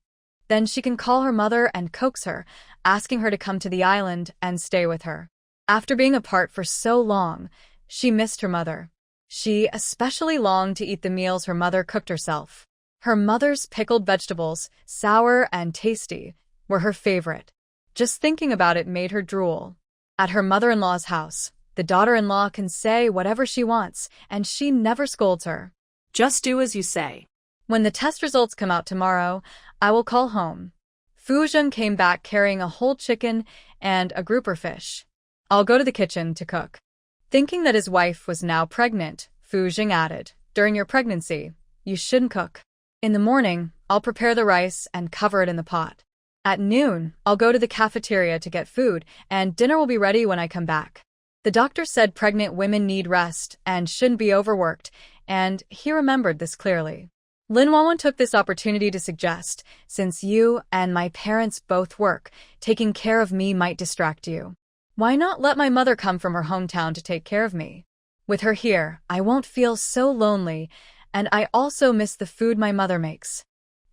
Then she can call her mother and coax her, asking her to come to the island and stay with her. After being apart for so long, she missed her mother. She especially longed to eat the meals her mother cooked herself. Her mother's pickled vegetables, sour and tasty, were her favorite. Just thinking about it made her drool. At her mother-in-law's house, the daughter-in-law can say whatever she wants, and she never scolds her. Just do as you say. When the test results come out tomorrow, I will call home. Fu Zheng came back carrying a whole chicken and a grouper fish. I'll go to the kitchen to cook. Thinking that his wife was now pregnant, Fu Zheng added, during your pregnancy, you shouldn't cook. In the morning, I'll prepare the rice and cover it in the pot. At noon, I'll go to the cafeteria to get food, and dinner will be ready when I come back. The doctor said pregnant women need rest and shouldn't be overworked, and he remembered this clearly. Lin Wanwan took this opportunity to suggest, since you and my parents both work, taking care of me might distract you. Why not let my mother come from her hometown to take care of me? With her here, I won't feel so lonely, and I also miss the food my mother makes.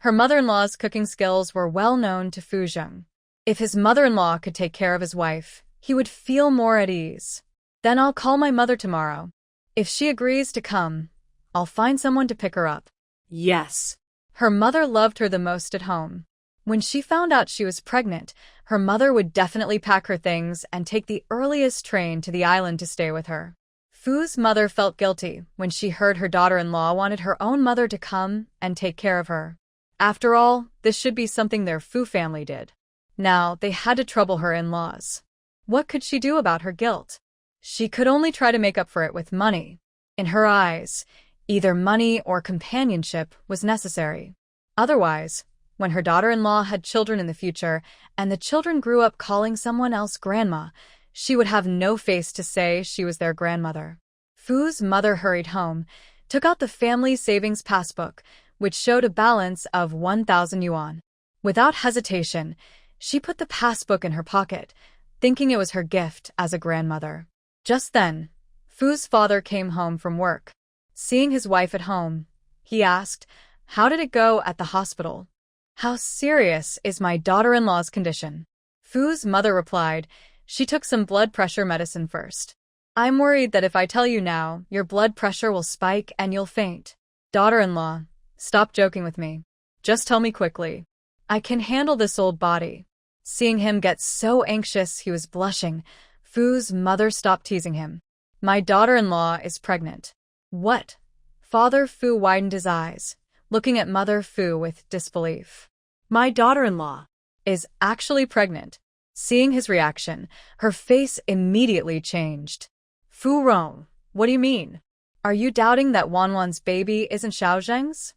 Her mother-in-law's cooking skills were well known to Fu Zheng. If his mother-in-law could take care of his wife, he would feel more at ease. Then I'll call my mother tomorrow. If she agrees to come, I'll find someone to pick her up. Yes. Her mother loved her the most at home. When she found out she was pregnant, her mother would definitely pack her things and take the earliest train to the island to stay with her. Fu's mother felt guilty when she heard her daughter-in-law wanted her own mother to come and take care of her. After all, this should be something their Fu family did. Now, they had to trouble her in-laws. What could she do about her guilt? She could only try to make up for it with money. In her eyes, either money or companionship was necessary. Otherwise, when her daughter-in-law had children in the future and the children grew up calling someone else grandma, she would have no face to say she was their grandmother. Fu's mother hurried home, took out the family savings passbook, which showed a balance of 1,000 yuan. Without hesitation, she put the passbook in her pocket, thinking it was her gift as a grandmother. Just then, Fu's father came home from work. Seeing his wife at home, he asked, "How did it go at the hospital? How serious is my daughter-in-law's condition?" Fu's mother replied, "She took some blood pressure medicine first. I'm worried that if I tell you now, your blood pressure will spike and you'll faint." "Daughter-in-law, stop joking with me. Just tell me quickly. I can handle this old body." Seeing him get so anxious he was blushing, Fu's mother stopped teasing him. "My daughter-in-law is pregnant." "What?" Father Fu widened his eyes, looking at Mother Fu with disbelief. My daughter-in-law "Is actually pregnant." Seeing his reaction, her face immediately changed. "Fu Rong, what do you mean? Are you doubting that Wanwan's baby isn't Xiaozheng's?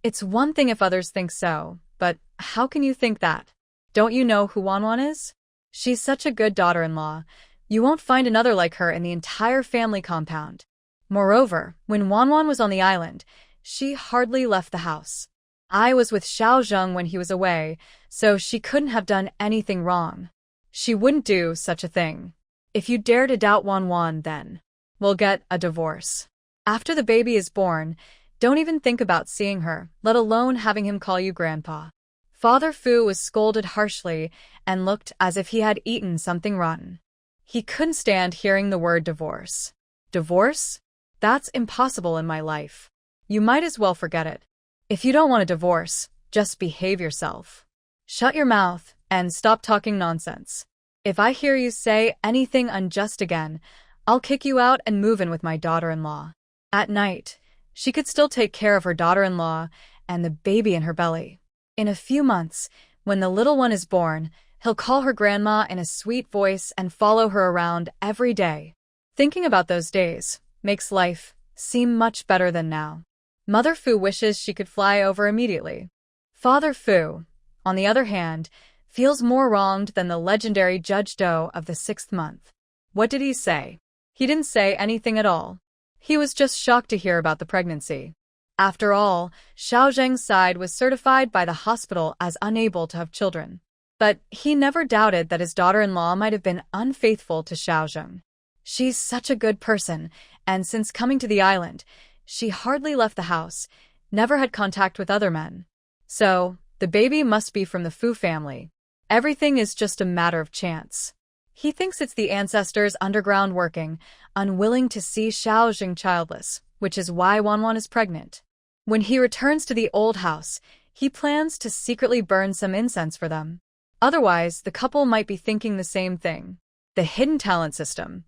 It's one thing if others think so, but how can you think that? Don't you know who Wanwan is? She's such a good daughter-in-law. You won't find another like her in the entire family compound. Moreover, when Wanwan was on the island, she hardly left the house. I was with Xiaozheng when he was away, so she couldn't have done anything wrong. She wouldn't do such a thing. If you dare to doubt Wanwan, then we'll get a divorce. After the baby is born, don't even think about seeing her, let alone having him call you grandpa." Father Fu was scolded harshly and looked as if he had eaten something rotten. He couldn't stand hearing the word divorce. "Divorce? That's impossible in my life. You might as well forget it. If you don't want a divorce, just behave yourself. Shut your mouth and stop talking nonsense. If I hear you say anything unjust again, I'll kick you out and move in with my daughter-in-law." At night, she could still take care of her daughter-in-law and the baby in her belly. In a few months, when the little one is born, he'll call her grandma in a sweet voice and follow her around every day. Thinking about those days makes life seem much better than now. Mother Fu wishes she could fly over immediately. Father Fu, on the other hand, feels more wronged than the legendary Judge Do of the 6th month. What did he say? He didn't say anything at all. He was just shocked to hear about the pregnancy. After all, Xiaozheng's side was certified by the hospital as unable to have children. But he never doubted that his daughter-in-law might have been unfaithful to Xiaozheng. She's such a good person, and since coming to the island, she hardly left the house, never had contact with other men. So, the baby must be from the Fu family. Everything is just a matter of chance. He thinks it's the ancestors underground working, unwilling to see Xiaozheng childless, which is why Wanwan is pregnant. When he returns to the old house, he plans to secretly burn some incense for them. Otherwise, the couple might be thinking the same thing. The hidden talent system.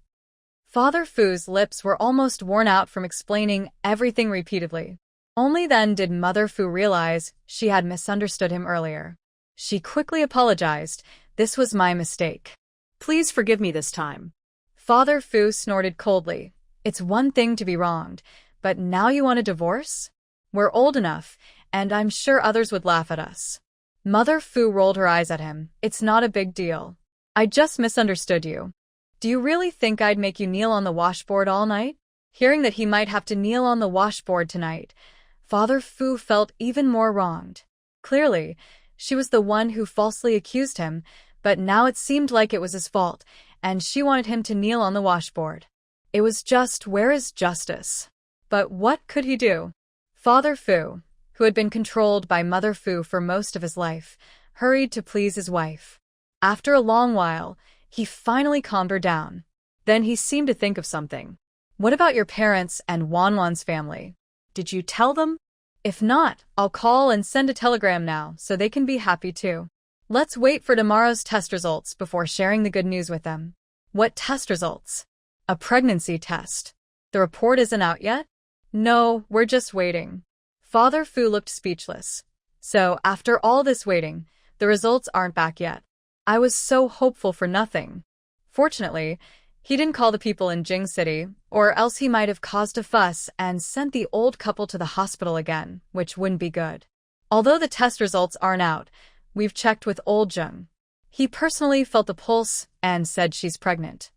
Father Fu's lips were almost worn out from explaining everything repeatedly. Only then did Mother Fu realize she had misunderstood him earlier. She quickly apologized. "This was my mistake. Please forgive me this time." Father Fu snorted coldly. "It's one thing to be wronged, but now you want a divorce? We're old enough, and I'm sure others would laugh at us." Mother Fu rolled her eyes at him. "It's not a big deal. I just misunderstood you. Do you really think I'd make you kneel on the washboard all night?" Hearing that he might have to kneel on the washboard tonight, Father Fu felt even more wronged. Clearly, she was the one who falsely accused him, but now it seemed like it was his fault, and she wanted him to kneel on the washboard. It was just, where is justice? But what could he do? Father Fu, who had been controlled by Mother Fu for most of his life, hurried to please his wife. After a long while, he finally calmed her down. Then he seemed to think of something. "What about your parents and Wanwan's family? Did you tell them?" If not, I'll call and send a telegram now so they can be happy too. Let's wait for tomorrow's test results before sharing the good news with them. What test results? A pregnancy test. The report isn't out yet? No, we're just waiting. Father Fu looked speechless. So, after all this waiting, the results aren't back yet. I was so hopeful for nothing. Fortunately, he didn't call the people in Jing City, or else he might have caused a fuss and sent the old couple to the hospital again, which wouldn't be good. Although the test results aren't out, we've checked with old Jung. He personally felt the pulse and said she's pregnant.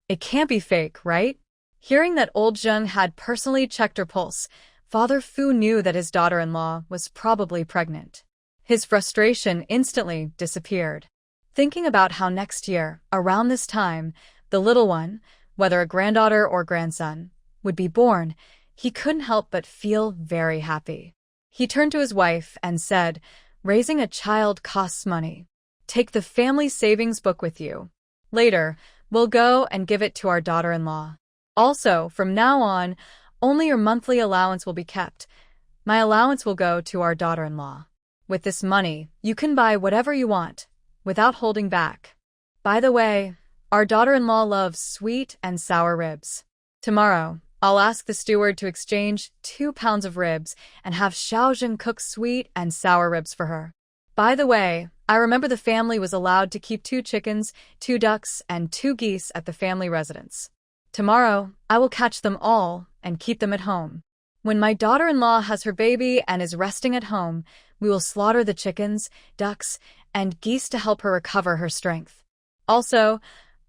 It can't be fake, right? Hearing that old Jung had personally checked her pulse, Father Fu knew that his daughter-in-law was probably pregnant. His frustration instantly disappeared. Thinking about how next year, around this time, the little one, whether a granddaughter or grandson, would be born, he couldn't help but feel very happy. He turned to his wife and said, "Raising a child costs money. Take the family savings book with you. Later, we'll go and give it to our daughter-in-law. Also, from now on, only your monthly allowance will be kept. My allowance will go to our daughter-in-law. With this money, you can buy whatever you want, without holding back. By the way, our daughter-in-law loves sweet and sour ribs. Tomorrow, I'll ask the steward to exchange 2 pounds of ribs and have Xiaozhen cook sweet and sour ribs for her. By the way, I remember the family was allowed to keep 2 chickens, 2 ducks, and 2 geese at the family residence. Tomorrow, I will catch them all and keep them at home. When my daughter-in-law has her baby and is resting at home, we will slaughter the chickens, ducks, and geese to help her recover her strength. Also,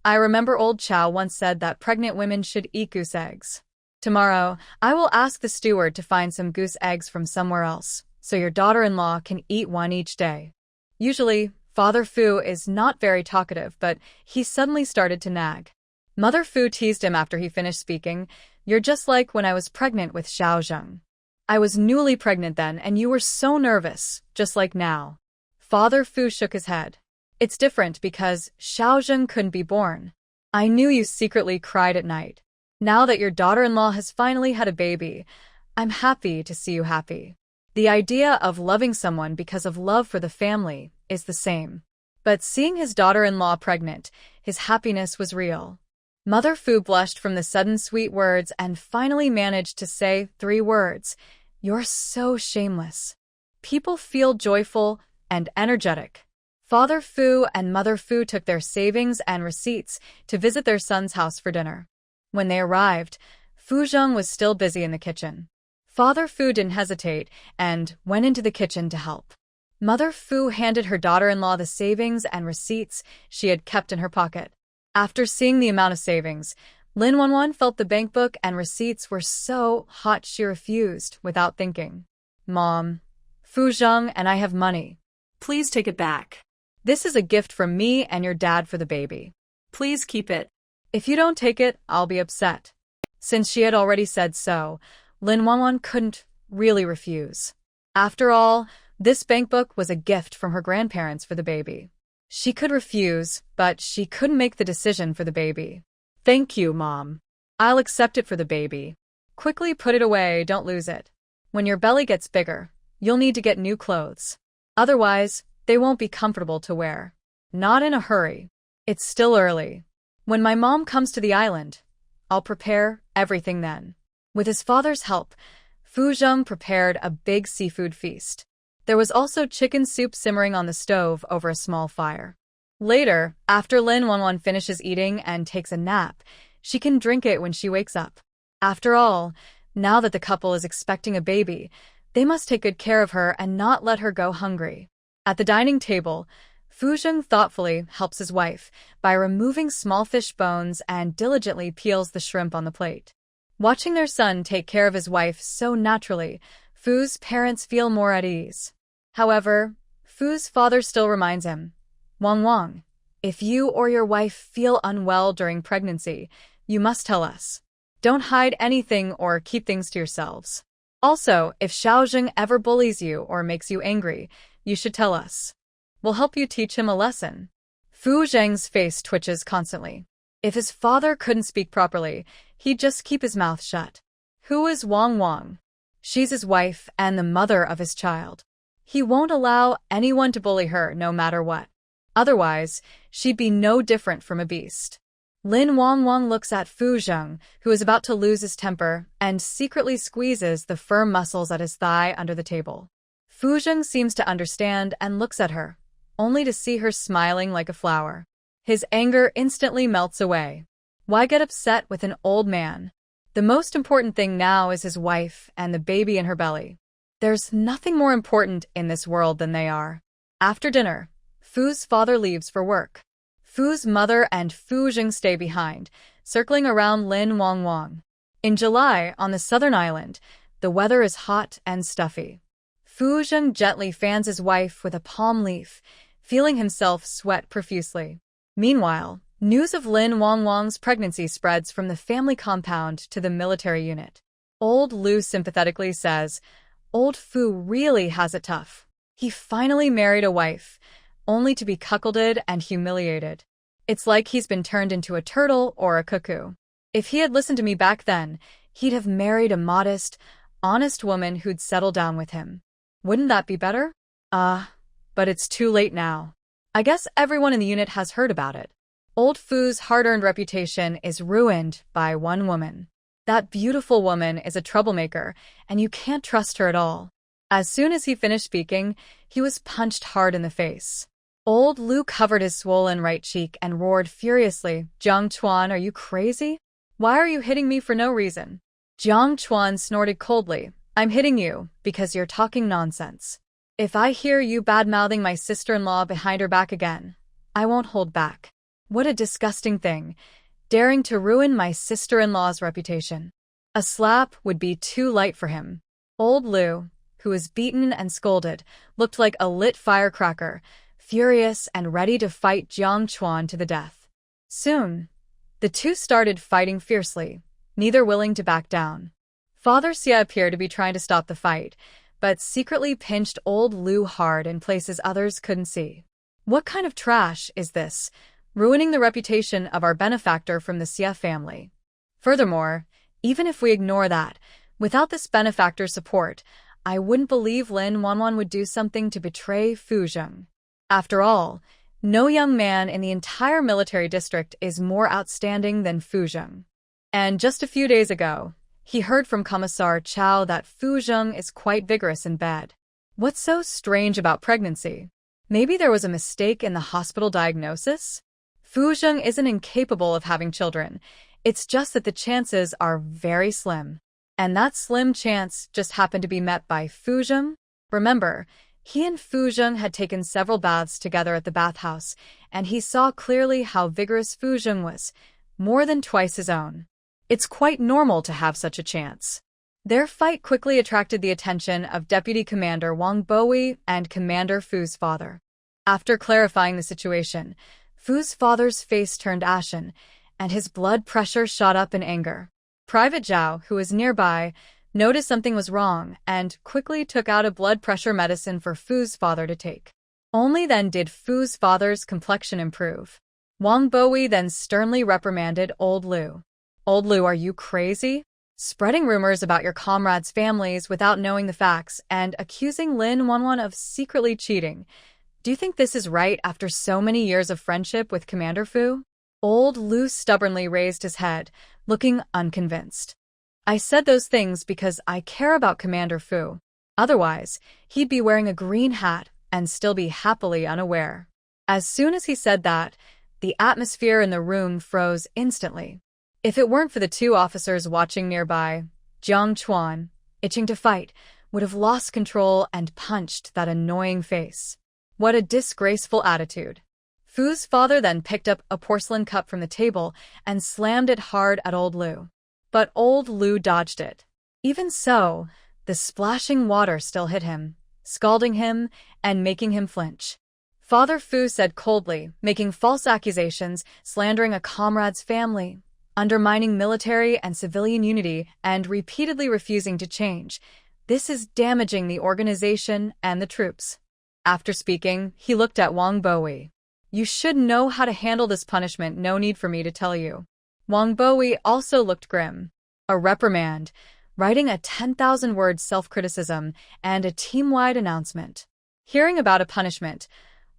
I remember old Chow once said that pregnant women should eat goose eggs. Tomorrow, I will ask the steward to find some goose eggs from somewhere else, so your daughter-in-law can eat one each day." Usually, Father Fu is not very talkative, but he suddenly started to nag. Mother Fu teased him after he finished speaking, "You're just like when I was pregnant with Xiaozheng. I was newly pregnant then, and you were so nervous, just like now." Father Fu shook his head. "It's different because Xiaozheng couldn't be born. I knew you secretly cried at night. Now that your daughter-in-law has finally had a baby, I'm happy to see you happy. The idea of loving someone because of love for the family is the same." But seeing his daughter-in-law pregnant, his happiness was real. Mother Fu blushed from the sudden sweet words and finally managed to say 3 words. "You're so shameless." People feel joyful and energetic. Father Fu and Mother Fu took their savings and receipts to visit their son's house for dinner. When they arrived, Fu Zheng was still busy in the kitchen. Father Fu didn't hesitate and went into the kitchen to help. Mother Fu handed her daughter-in-law the savings and receipts she had kept in her pocket. After seeing the amount of savings, Lin Wanwan felt the bank book and receipts were so hot she refused without thinking. "Mom, Fu Zheng and I have money. Please take it back. This is a gift from me and your dad for the baby. Please keep it." If you don't take it, I'll be upset." Since she had already said so, Lin Wanwan couldn't really refuse. After all, this bank book was a gift from her grandparents for the baby. She could refuse, but she couldn't make the decision for the baby. "Thank you, Mom. I'll accept it for the baby. Quickly put it away, don't lose it. When your belly gets bigger, you'll need to get new clothes. Otherwise, they won't be comfortable to wear. Not in a hurry. It's still early. When my mom comes to the island, I'll prepare everything then." With his father's help, Fu Zheng prepared a big seafood feast. There was also chicken soup simmering on the stove over a small fire. Later, after Lin Wanwan finishes eating and takes a nap, she can drink it when she wakes up. After all, now that the couple is expecting a baby, they must take good care of her and not let her go hungry. At the dining table, Fu Zheng thoughtfully helps his wife by removing small fish bones and diligently peels the shrimp on the plate. Watching their son take care of his wife so naturally, Fu's parents feel more at ease. However, Fu's father still reminds him, "Wang Wang, if you or your wife feel unwell during pregnancy, you must tell us. Don't hide anything or keep things to yourselves. Also, if Xiaozheng ever bullies you or makes you angry, you should tell us. We'll help you teach him a lesson." Fu Zheng's face twitches constantly. If his father couldn't speak properly, he'd just keep his mouth shut. Who is Wang Wang? She's his wife and the mother of his child. He won't allow anyone to bully her no matter what. Otherwise, she'd be no different from a beast. Lin Wangwang looks at Fu Zheng, who is about to lose his temper, and secretly squeezes the firm muscles at his thigh under the table. Fu Zheng seems to understand and looks at her, only to see her smiling like a flower. His anger instantly melts away. Why get upset with an old man? The most important thing now is his wife and the baby in her belly. There's nothing more important in this world than they are. After dinner, Fu's father leaves for work. Fu's mother and Fu Zheng stay behind, circling around Lin Wangwang. In July, on the southern island, the weather is hot and stuffy. Fu Zheng gently fans his wife with a palm leaf, feeling himself sweat profusely. Meanwhile, news of Lin Wangwang's pregnancy spreads from the family compound to the military unit. Old Lu sympathetically says, "Old Fu really has it tough. He finally married a wife, only to be cuckolded and humiliated. It's like he's been turned into a turtle or a cuckoo. If he had listened to me back then, he'd have married a modest, honest woman who'd settle down with him. Wouldn't that be better? But it's too late now. I guess everyone in the unit has heard about it. Old Fu's hard-earned reputation is ruined by one woman. That beautiful woman is a troublemaker, and you can't trust her at all." As soon as he finished speaking, he was punched hard in the face. Old Lu covered his swollen right cheek and roared furiously, "Jiang Chuan, are you crazy? Why are you hitting me for no reason?" Jiang Chuan snorted coldly, "I'm hitting you because you're talking nonsense. If I hear you bad-mouthing my sister-in-law behind her back again, I won't hold back. What a disgusting thing, daring to ruin my sister-in-law's reputation." A slap would be too light for him. Old Lu, who was beaten and scolded, looked like a lit firecracker, furious and ready to fight Jiang Chuan to the death. Soon, the two started fighting fiercely, neither willing to back down. Father Xia appeared to be trying to stop the fight, but secretly pinched old Lu hard in places others couldn't see. What kind of trash is this, ruining the reputation of our benefactor from the Xia family? Furthermore, even if we ignore that, without this benefactor's support, I wouldn't believe Lin Wanwan would do something to betray Fu Zheng. After all, no young man in the entire military district is more outstanding than Fu Zheng. And just a few days ago, he heard from Commissar Chow that Fu Zheng is quite vigorous in bed. What's so strange about pregnancy? Maybe there was a mistake in the hospital diagnosis? Fu Zheng isn't incapable of having children. It's just that the chances are very slim. And that slim chance just happened to be met by Fu Zheng. Remember, he and Fu Zheng had taken several baths together at the bathhouse, and he saw clearly how vigorous Fu Zheng was, more than twice his own. It's quite normal to have such a chance. Their fight quickly attracted the attention of Deputy Commander Wang Bowie and Commander Fu's father. After clarifying the situation, Fu's father's face turned ashen, and his blood pressure shot up in anger. Private Zhao, who was nearby, noticed something was wrong and quickly took out a blood pressure medicine for Fu's father to take. Only then did Fu's father's complexion improve. Wang Bowie then sternly reprimanded Old Lu. "Old Lu, are you crazy? Spreading rumors about your comrades' families without knowing the facts and accusing Lin Wanwan of secretly cheating. Do you think this is right after so many years of friendship with Commander Fu?" Old Lu stubbornly raised his head, looking unconvinced. "I said those things because I care about Commander Fu. Otherwise, he'd be wearing a green hat and still be happily unaware." As soon as he said that, the atmosphere in the room froze instantly. If it weren't for the two officers watching nearby, Jiang Chuan, itching to fight, would have lost control and punched that annoying face. What a disgraceful attitude. Fu's father then picked up a porcelain cup from the table and slammed it hard at Old Lu. But Old Lu dodged it. Even so, the splashing water still hit him, scalding him and making him flinch. Father Fu said coldly, making false accusations, slandering a comrade's family, undermining military and civilian unity, and repeatedly refusing to change. This is damaging the organization and the troops. After speaking, he looked at Wang Bowie. "You should know how to handle this punishment, no need for me to tell you." Wang Bowie also looked grim. A reprimand, writing a 10,000-word self-criticism and a team-wide announcement. Hearing about a punishment,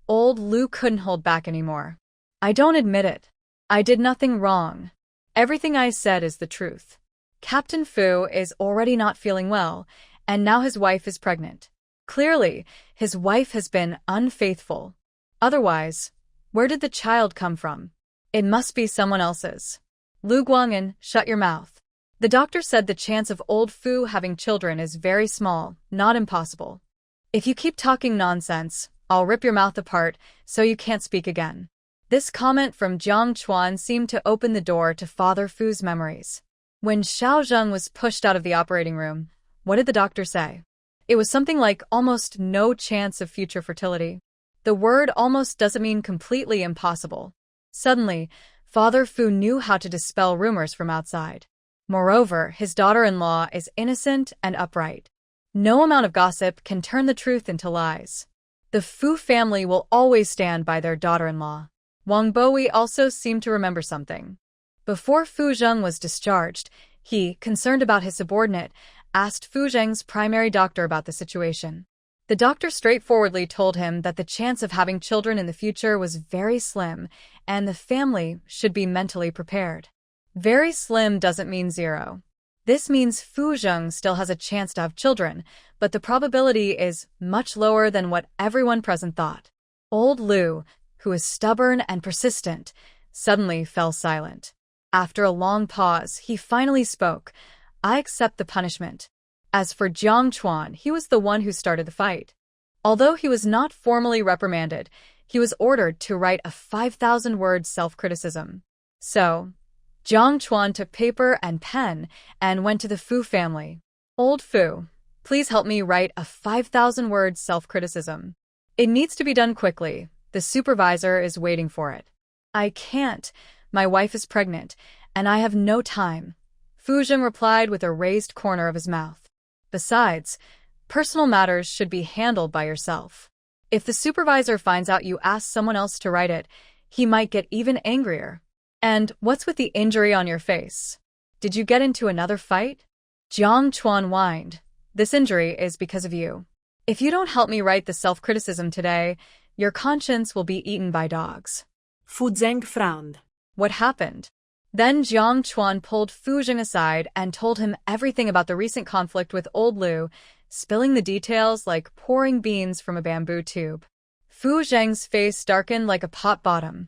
old Lu couldn't hold back anymore. I don't admit it. I did nothing wrong. Everything I said is the truth. Captain Fu is already not feeling well, and now his wife is pregnant. Clearly, his wife has been unfaithful. Otherwise, where did the child come from? It must be someone else's. Lu Guang'an, shut your mouth. The doctor said the chance of old Fu having children is very small, not impossible. If you keep talking nonsense, I'll rip your mouth apart so you can't speak again. This comment from Jiang Chuan seemed to open the door to Father Fu's memories. When Xiao Zheng was pushed out of the operating room, what did the doctor say? It was something like almost no chance of future fertility. The word almost doesn't mean completely impossible. Suddenly, Father Fu knew how to dispel rumors from outside. Moreover, his daughter-in-law is innocent and upright. No amount of gossip can turn the truth into lies. The Fu family will always stand by their daughter-in-law. Wang Bowie also seemed to remember something. Before Fu Zheng was discharged, he, concerned about his subordinate, asked Fu Zheng's primary doctor about the situation. The doctor straightforwardly told him that the chance of having children in the future was very slim, and the family should be mentally prepared. Very slim doesn't mean zero. This means Fu Zheng still has a chance to have children, but the probability is much lower than what everyone present thought. Old Lu, who is stubborn and persistent, suddenly fell silent. After a long pause, he finally spoke. I accept the punishment. As for Jiang Chuan, he was the one who started the fight. Although he was not formally reprimanded, he was ordered to write a 5,000-word self-criticism. So, Jiang Chuan took paper and pen and went to the Fu family. Old Fu, please help me write a 5,000-word self-criticism. It needs to be done quickly. The supervisor is waiting for it. I can't. My wife is pregnant, and I have no time. Fu Zheng replied with a raised corner of his mouth. Besides, personal matters should be handled by yourself. If the supervisor finds out you asked someone else to write it, he might get even angrier. And what's with the injury on your face? Did you get into another fight? Jiang Chuan whined. This injury is because of you. If you don't help me write the self-criticism today, your conscience will be eaten by dogs. Fu Zheng frowned. What happened? Then Jiang Chuan pulled Fu Zheng aside and told him everything about the recent conflict with old Lu, spilling the details like pouring beans from a bamboo tube. Fu Zheng's face darkened like a pot bottom.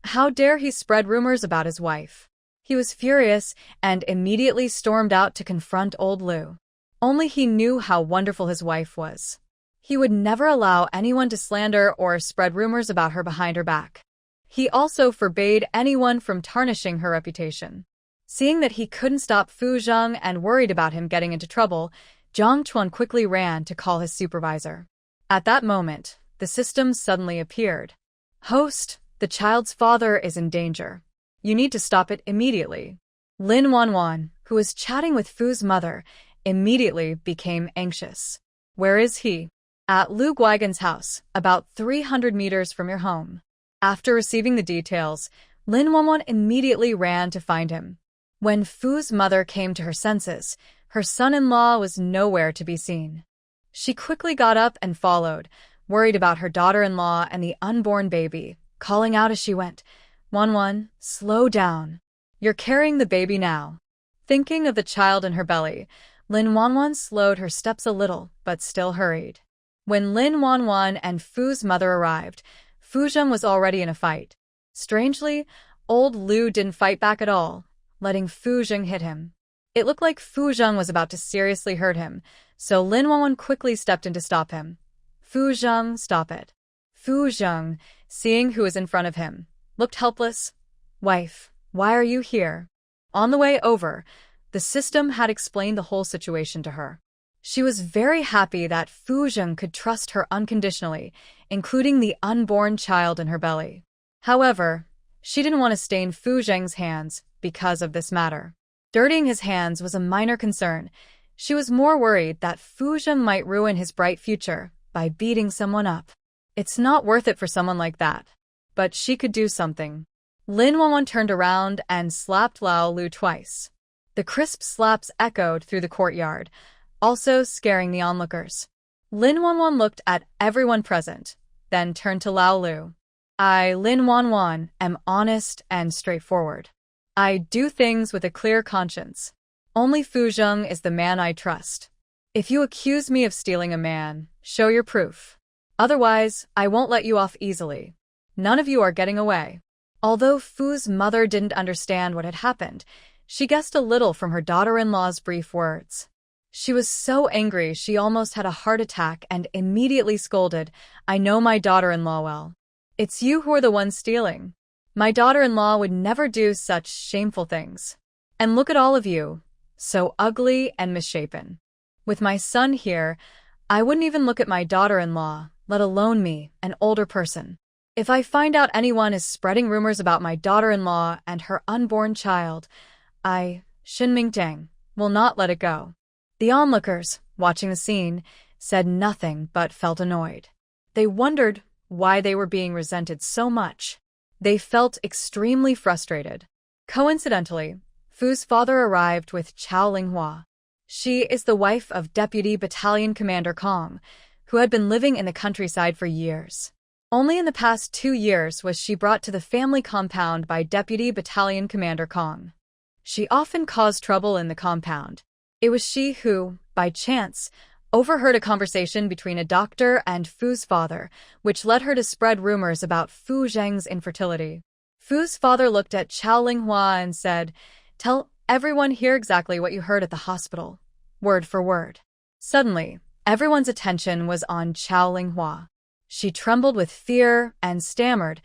How dare he spread rumors about his wife? He was furious and immediately stormed out to confront old Lu. Only he knew how wonderful his wife was. He would never allow anyone to slander or spread rumors about her behind her back. He also forbade anyone from tarnishing her reputation. Seeing that he couldn't stop Fu Zheng and worried about him getting into trouble, Jiang Chuan quickly ran to call his supervisor. At that moment, the system suddenly appeared. Host, the child's father is in danger. You need to stop it immediately. Lin Wanwan, who was chatting with Fu's mother, immediately became anxious. Where is he? At Lu Guigan's house, about 300 meters from your home. After receiving the details, Lin Wanwan immediately ran to find him. When Fu's mother came to her senses, her son-in-law was nowhere to be seen. She quickly got up and followed, worried about her daughter-in-law and the unborn baby, calling out as she went, Wanwan, slow down. You're carrying the baby now. Thinking of the child in her belly, Lin Wanwan slowed her steps a little, but still hurried. When Lin Wanwan and Fu's mother arrived, Fu Zheng was already in a fight. Strangely, old Lu didn't fight back at all, letting Fu Zheng hit him. It looked like Fu Zheng was about to seriously hurt him, so Lin Wanwan quickly stepped in to stop him. Fu Zheng, stop it. Fu Zheng, seeing who was in front of him, looked helpless. Wife, why are you here? On the way over, the system had explained the whole situation to her. She was very happy that Fu Zheng could trust her unconditionally, including the unborn child in her belly. However, she didn't want to stain Fu Zheng's hands because of this matter. Dirtying his hands was a minor concern. She was more worried that Fu Zheng might ruin his bright future by beating someone up. It's not worth it for someone like that. But she could do something. Lin Wanwan turned around and slapped Lao Lu twice. The crisp slaps echoed through the courtyard, also scaring the onlookers. Lin Wanwan looked at everyone present, then turned to Lao Lu. I, Lin Wanwan, am honest and straightforward. I do things with a clear conscience. Only Fu Zheng is the man I trust. If you accuse me of stealing a man, show your proof. Otherwise, I won't let you off easily. None of you are getting away. Although Fu's mother didn't understand what had happened, she guessed a little from her daughter-in-law's brief words. She was so angry she almost had a heart attack and immediately scolded, I know my daughter-in-law well. It's you who are the one stealing. My daughter-in-law would never do such shameful things. And look at all of you, so ugly and misshapen. With my son here, I wouldn't even look at my daughter-in-law, let alone me, an older person. If I find out anyone is spreading rumors about my daughter-in-law and her unborn child, I, Shin Mingdang, will not let it go. The onlookers, watching the scene, said nothing but felt annoyed. They wondered why they were being resented so much. They felt extremely frustrated. Coincidentally, Fu's father arrived with Chao Linghua. She is the wife of Deputy Battalion Commander Kong, who had been living in the countryside for years. Only in the past 2 years was she brought to the family compound by Deputy Battalion Commander Kong. She often caused trouble in the compound. It was she who, by chance, overheard a conversation between a doctor and Fu's father, which led her to spread rumors about Fu Zheng's infertility. Fu's father looked at Chao Linghua and said, Tell everyone here exactly what you heard at the hospital, word for word. Suddenly, everyone's attention was on Chao Linghua. She trembled with fear and stammered,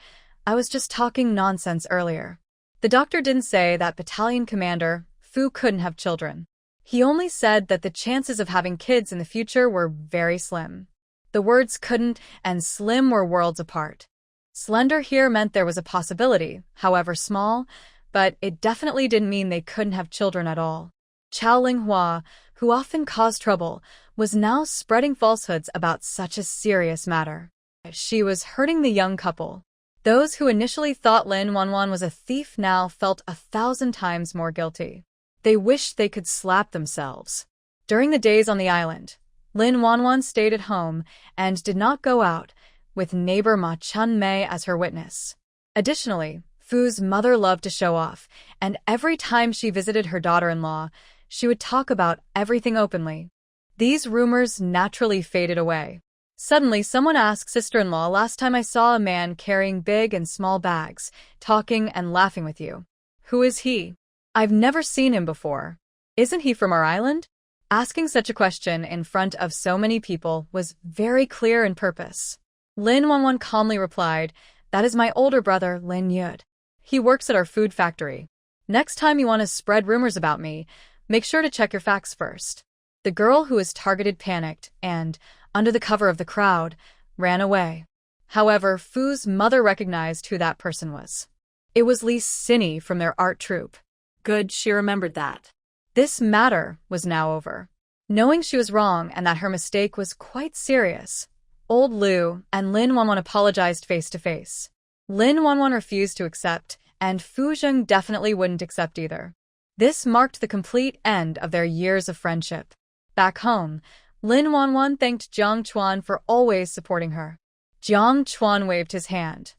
I was just talking nonsense earlier. The doctor didn't say that battalion commander, Fu couldn't have children. He only said that the chances of having kids in the future were very slim. The words couldn't and slim were worlds apart. Slender here meant there was a possibility, however small, but it definitely didn't mean they couldn't have children at all. Chao Linghua, who often caused trouble, was now spreading falsehoods about such a serious matter. She was hurting the young couple. Those who initially thought Lin Wanwan was a thief now felt 1,000 times more guilty. They wished they could slap themselves. During the days on the island, Lin Wanwan stayed at home and did not go out, with neighbor Ma Chun-mei as her witness. Additionally, Fu's mother loved to show off, and every time she visited her daughter-in-law, she would talk about everything openly. These rumors naturally faded away. Suddenly, someone asked sister-in-law, last time I saw a man carrying big and small bags, talking and laughing with you. Who is he? I've never seen him before. Isn't he from our island? Asking such a question in front of so many people was very clear in purpose. Lin Wanwan calmly replied, That is my older brother, Lin Yud. He works at our food factory. Next time you want to spread rumors about me, make sure to check your facts first. The girl who was targeted panicked and, under the cover of the crowd, ran away. However, Fu's mother recognized who that person was. It was Li Sini from their art troupe. Good, she remembered that. This matter was now over. Knowing she was wrong and that her mistake was quite serious, old Lu and Lin Wanwan apologized face to face. Lin Wanwan refused to accept, and Fu Zheng definitely wouldn't accept either. This marked the complete end of their years of friendship. Back home, Lin Wanwan thanked Jiang Chuan for always supporting her. Jiang Chuan waved his hand.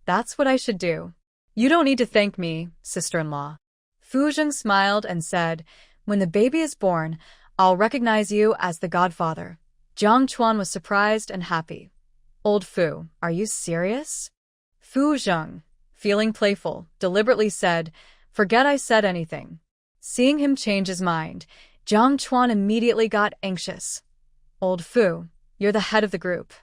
That's what I should do. You don't need to thank me, sister-in-law. Fu Zheng smiled and said, When the baby is born, I'll recognize you as the godfather. Jiang Chuan was surprised and happy. Old Fu, are you serious? Fu Zheng, feeling playful, deliberately said, Forget I said anything. Seeing him change his mind, Jiang Chuan immediately got anxious. Old Fu, you're the head of the group.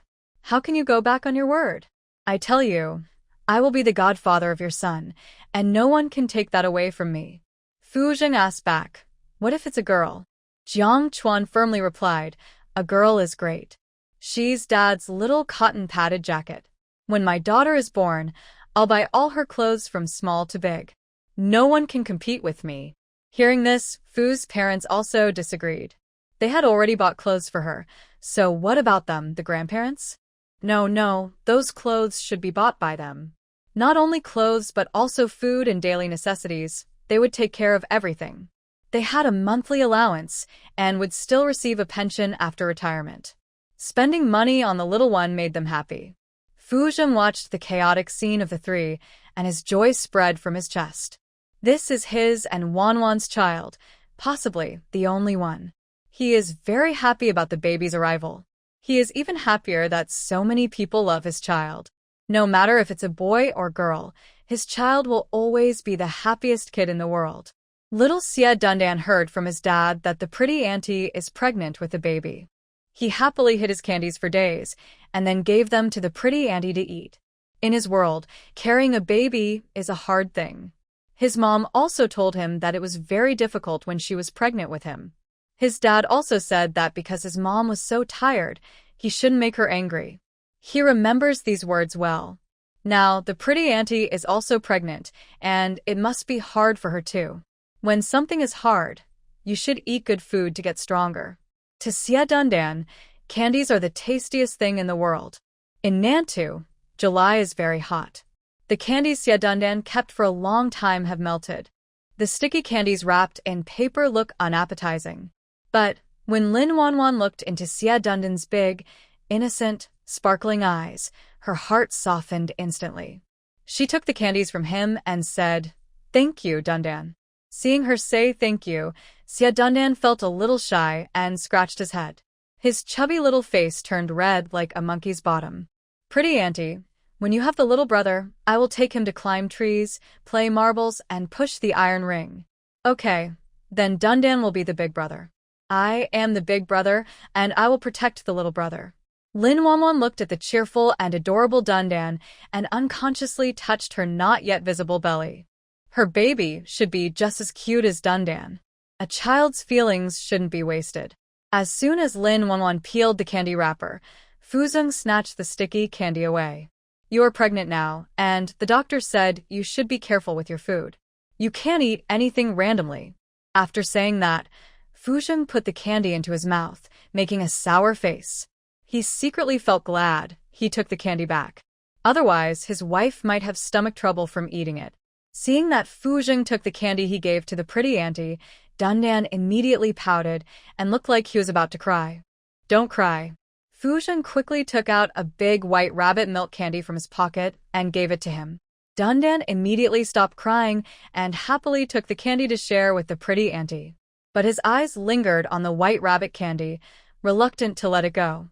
How can you go back on your word? I tell you, I will be the godfather of your son, and no one can take that away from me. Fu Zheng asked back, What if it's a girl? Jiang Chuan firmly replied, A girl is great. She's Dad's little cotton-padded jacket. When my daughter is born, I'll buy all her clothes from small to big. No one can compete with me. Hearing this, Fu's parents also disagreed. They had already bought clothes for her, so what about them, the grandparents? No, those clothes should be bought by them. Not only clothes but also food and daily necessities, they would take care of everything. They had a monthly allowance and would still receive a pension after retirement. Spending money on the little one made them happy. Fu Zheng watched the chaotic scene of the three, and his joy spread from his chest. This is his and Wanwan's child, possibly the only one. He is very happy about the baby's arrival. He is even happier that so many people love his child. No matter if it's a boy or girl, his child will always be the happiest kid in the world. Little Xie Dundan heard from his dad that the pretty auntie is pregnant with a baby. He happily hid his candies for days, and then gave them to the pretty auntie to eat. In his world, carrying a baby is a hard thing. His mom also told him that it was very difficult when she was pregnant with him. His dad also said that because his mom was so tired, he shouldn't make her angry. He remembers these words well. Now, the pretty auntie is also pregnant, and it must be hard for her too. When something is hard, you should eat good food to get stronger. To Xie Dundan, candies are the tastiest thing in the world. In Nantu, July is very hot. The candies Xie Dundan kept for a long time have melted. The sticky candies wrapped in paper look unappetizing. But when Lin Wanwan looked into Xie Dundan's big, innocent, sparkling eyes, her heart softened instantly. She took the candies from him and said, "Thank you, Dundan." Seeing her say thank you, Xie Dundan felt a little shy and scratched his head. His chubby little face turned red like a monkey's bottom. "Pretty auntie, when you have the little brother, I will take him to climb trees, play marbles, and push the iron ring." "Okay, then Dundan will be the big brother." "I am the big brother, and I will protect the little brother." Lin Wanwan looked at the cheerful and adorable Dundan and unconsciously touched her not yet visible belly. Her baby should be just as cute as Dundan. A child's feelings shouldn't be wasted. As soon as Lin Wanwan peeled the candy wrapper, Fu Zheng snatched the sticky candy away. "You are pregnant now, and the doctor said you should be careful with your food. You can't eat anything randomly." After saying that, Fu Zheng put the candy into his mouth, making a sour face. He secretly felt glad he took the candy back. Otherwise, his wife might have stomach trouble from eating it. Seeing that Fu Zheng took the candy he gave to the pretty auntie, Dundan immediately pouted and looked like he was about to cry. "Don't cry." Fu Zheng quickly took out a big white rabbit milk candy from his pocket and gave it to him. Dundan immediately stopped crying and happily took the candy to share with the pretty auntie. But his eyes lingered on the white rabbit candy, reluctant to let it go.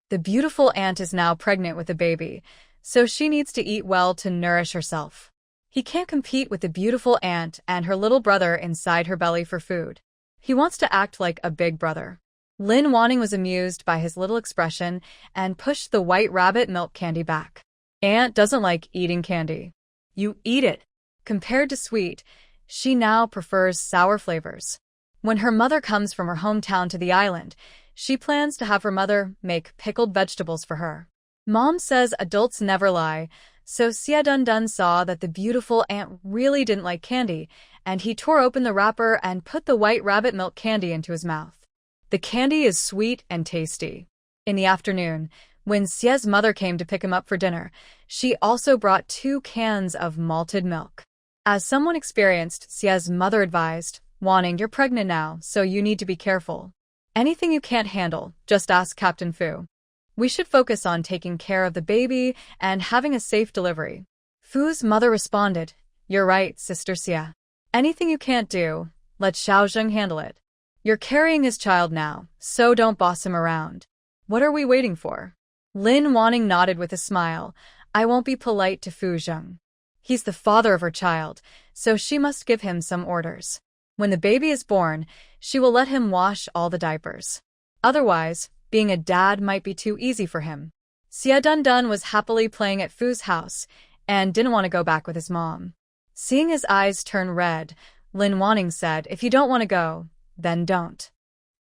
The beautiful aunt is now pregnant with a baby, so she needs to eat well to nourish herself. He can't compete with the beautiful aunt and her little brother inside her belly for food. He wants to act like a big brother. Lin Wanning was amused by his little expression and pushed the white rabbit milk candy back. Aunt doesn't like eating candy. You eat it. Compared to sweet, she now prefers sour flavors. When her mother comes from her hometown to the island, she plans to have her mother make pickled vegetables for her. Mom says adults never lie, so Xie Dundan saw that the beautiful aunt really didn't like candy, and he tore open the wrapper and put the white rabbit milk candy into his mouth. The candy is sweet and tasty. In the afternoon, when Xie's mother came to pick him up for dinner, she also brought 2 cans of malted milk. As someone experienced, Xie's mother advised, "Wanning, you're pregnant now, so you need to be careful. Anything you can't handle, just ask Captain Fu. We should focus on taking care of the baby and having a safe delivery." Fu's mother responded, "You're right, Sister Xie. Anything you can't do, let Xiaozheng handle it. You're carrying his child now, so don't boss him around. What are we waiting for?" Lin Wanning nodded with a smile. "I won't be polite to Fu Zheng. He's the father of her child, so she must give him some orders. When the baby is born, she will let him wash all the diapers. Otherwise, being a dad might be too easy for him." Xie Dundan was happily playing at Fu's house and didn't want to go back with his mom. Seeing his eyes turn red, Lin Wanning said, "If you don't want to go, then don't.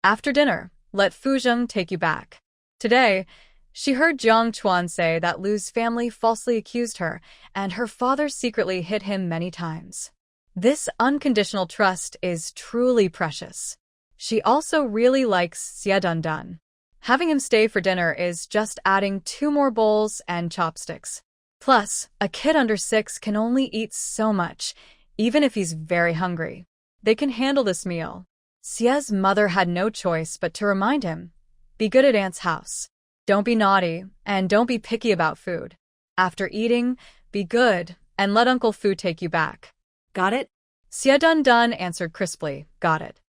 After dinner, let Fu Zheng take you back." Today, she heard Jiang Chuan say that Lu's family falsely accused her, and her father secretly hit him many times. This unconditional trust is truly precious. She also really likes Xie Dundan. Having him stay for dinner is just adding 2 more bowls and chopsticks. Plus, a kid under 6 can only eat so much, even if he's very hungry. They can handle this meal. Xia's mother had no choice but to remind him, be good at Aunt's house. Don't be naughty, and don't be picky about food. After eating, be good, and let Uncle Fu take you back. Got it? Xia Dun answered crisply, got it.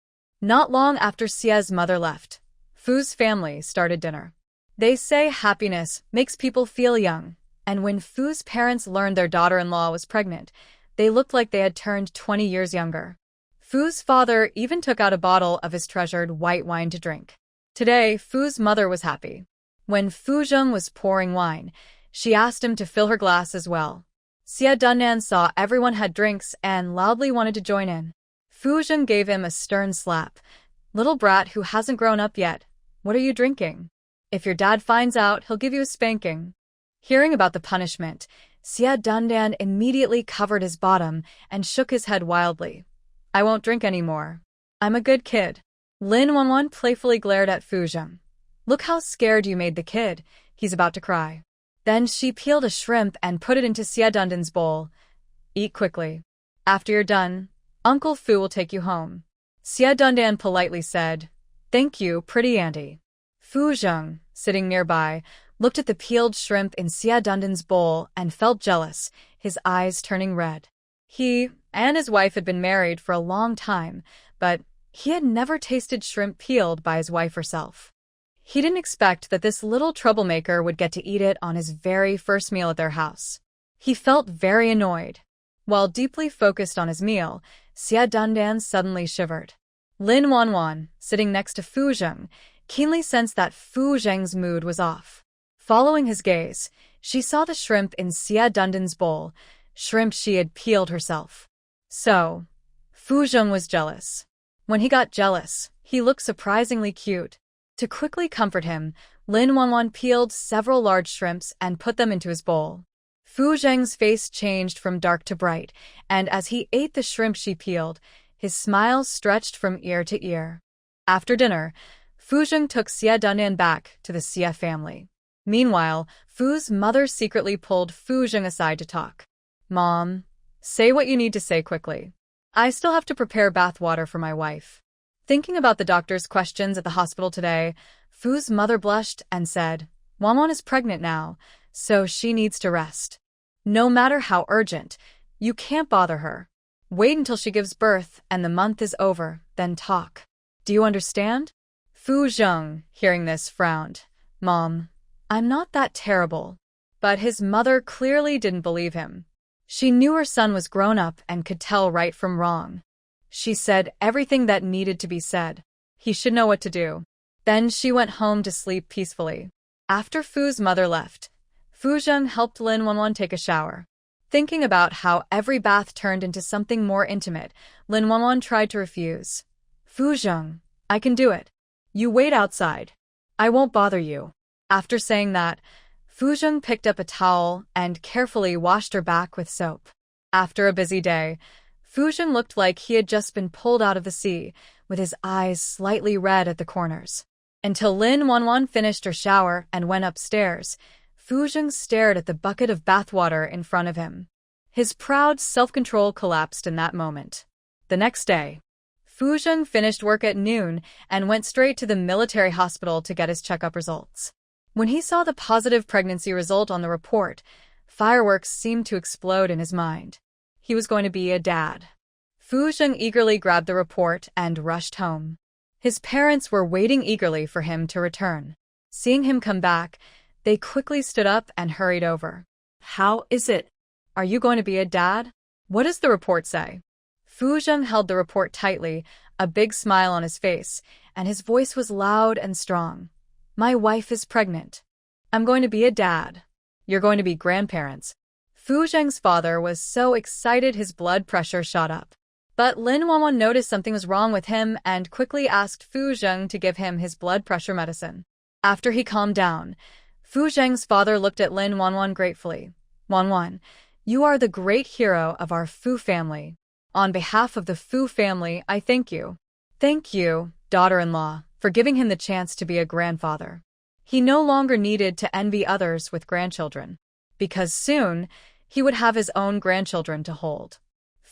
Not long after Xia's mother left, Fu's family started dinner. They say happiness makes people feel young, and when Fu's parents learned their daughter-in-law was pregnant, they looked like they had turned 20 years younger. Fu's father even took out a bottle of his treasured white wine to drink. Today, Fu's mother was happy. When Fu Zheng was pouring wine, she asked him to fill her glass as well. Xia Dunnan saw everyone had drinks and loudly wanted to join in. Fu Zheng gave him a stern slap. Little brat who hasn't grown up yet, what are you drinking? If your dad finds out, he'll give you a spanking. Hearing about the punishment, Xia Dundan immediately covered his bottom and shook his head wildly. I won't drink anymore. I'm a good kid. Lin Wanwan playfully glared at Fu Zheng. Look how scared you made the kid. He's about to cry. Then she peeled a shrimp and put it into Xia Dundan's bowl. Eat quickly. After you're done, Uncle Fu will take you home. Xia Dundan politely said, thank you, pretty auntie. Fu Zheng, sitting nearby, looked at the peeled shrimp in Xia Dundan's bowl and felt jealous, his eyes turning red. He and his wife had been married for a long time, but he had never tasted shrimp peeled by his wife herself. He didn't expect that this little troublemaker would get to eat it on his very first meal at their house. He felt very annoyed. While deeply focused on his meal, Xia Dundan suddenly shivered. Lin Wanwan, sitting next to Fu Zheng, keenly sensed that Fu Zheng's mood was off. Following his gaze, she saw the shrimp in Xia Dundan's bowl, shrimp she had peeled herself. So, Fu Zheng was jealous. When he got jealous, he looked surprisingly cute. To quickly comfort him, Lin Wanwan peeled several large shrimps and put them into his bowl. Fu Zheng's face changed from dark to bright, and as he ate the shrimp she peeled, his smile stretched from ear to ear. After dinner, Fu Zheng took Xia Dunyan back to the Xia family. Meanwhile, Fu's mother secretly pulled Fu Zheng aside to talk. Mom, say what you need to say quickly. I still have to prepare bath water for my wife. Thinking about the doctor's questions at the hospital today, Fu's mother blushed and said, Wanwan is pregnant now, so she needs to rest. No matter how urgent, you can't bother her. Wait until she gives birth and the month is over, then talk. Do you understand? Fu Zheng, hearing this, frowned. Mom, I'm not that terrible. But his mother clearly didn't believe him. She knew her son was grown up and could tell right from wrong. She said everything that needed to be said. He should know what to do. Then she went home to sleep peacefully. After Fu's mother left, Fu Zheng helped Lin Wanwan take a shower. Thinking about how every bath turned into something more intimate, Lin Wanwan tried to refuse. Fu Zheng, I can do it. You wait outside. I won't bother you. After saying that, Fu Zheng picked up a towel and carefully washed her back with soap. After a busy day, Fu Zheng looked like he had just been pulled out of the sea, with his eyes slightly red at the corners. Until Lin Wanwan finished her shower and went upstairs, Fu Zheng stared at the bucket of bathwater in front of him. His proud self-control collapsed in that moment. The next day, Fu Zheng finished work at noon and went straight to the military hospital to get his checkup results. When he saw the positive pregnancy result on the report, fireworks seemed to explode in his mind. He was going to be a dad. Fu Zheng eagerly grabbed the report and rushed home. His parents were waiting eagerly for him to return. Seeing him come back, they quickly stood up and hurried over. How is it? Are you going to be a dad? What does the report say? Fu Zheng held the report tightly, a big smile on his face, and his voice was loud and strong. My wife is pregnant. I'm going to be a dad. You're going to be grandparents. Fu Zheng's father was so excited his blood pressure shot up. But Lin Wanwan noticed something was wrong with him and quickly asked Fu Zheng to give him his blood pressure medicine. After he calmed down, Fu Zheng's father looked at Lin Wanwan gratefully. Wanwan, you are the great hero of our Fu family. On behalf of the Fu family, I thank you. Thank you, daughter-in-law, for giving him the chance to be a grandfather. He no longer needed to envy others with grandchildren, because soon he would have his own grandchildren to hold.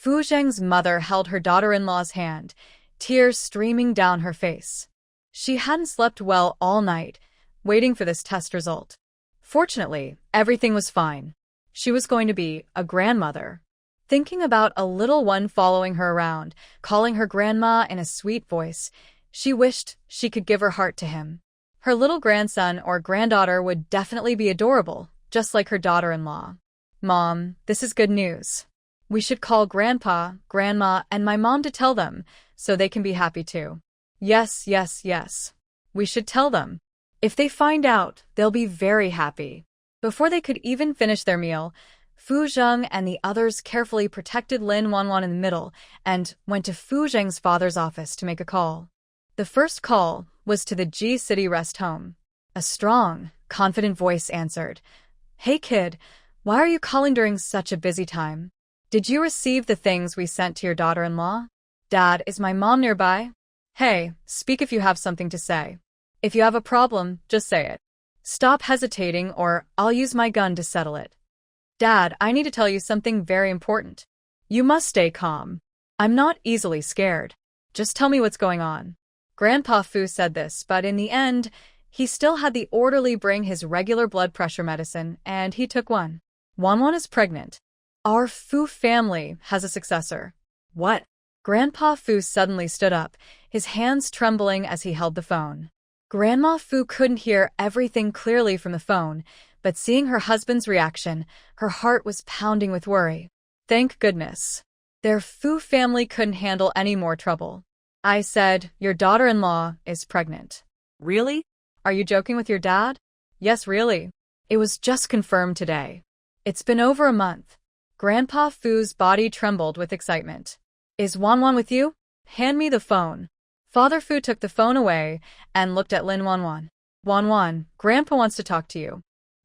Fu Zheng's mother held her daughter-in-law's hand, tears streaming down her face. She hadn't slept well all night, waiting for this test result. Fortunately, everything was fine. She was going to be a grandmother. Thinking about a little one following her around, calling her grandma in a sweet voice, she wished she could give her heart to him. Her little grandson or granddaughter would definitely be adorable, just like her daughter-in-law. Mom, this is good news. We should call Grandpa, Grandma, and my mom to tell them, so they can be happy too. Yes, yes, yes. We should tell them. If they find out, they'll be very happy. Before they could even finish their meal, Fu Zheng and the others carefully protected Lin Wanwan in the middle and went to Fu Zheng's father's office to make a call. The first call was to the G City Rest Home. A strong, confident voice answered, "Hey kid, why are you calling during such a busy time? Did you receive the things we sent to your daughter-in-law? Dad, is my mom nearby? Hey, speak if you have something to say. If you have a problem, just say it. Stop hesitating or I'll use my gun to settle it. Dad, I need to tell you something very important. You must stay calm. I'm not easily scared. Just tell me what's going on." Grandpa Fu said this, but in the end, he still had the orderly bring his regular blood pressure medicine, and he took one. Wanwan is pregnant. Our Fu family has a successor. What? Grandpa Fu suddenly stood up, his hands trembling as he held the phone. Grandma Fu couldn't hear everything clearly from the phone, but seeing her husband's reaction, her heart was pounding with worry. Thank goodness. Their Fu family couldn't handle any more trouble. I said, your daughter-in-law is pregnant. Really? Are you joking with your dad? Yes, really. It was just confirmed today. It's been over a month. Grandpa Fu's body trembled with excitement. Is Wanwan with you? Hand me the phone. Father Fu took the phone away and looked at Lin Wanwan. Wanwan, Grandpa wants to talk to you.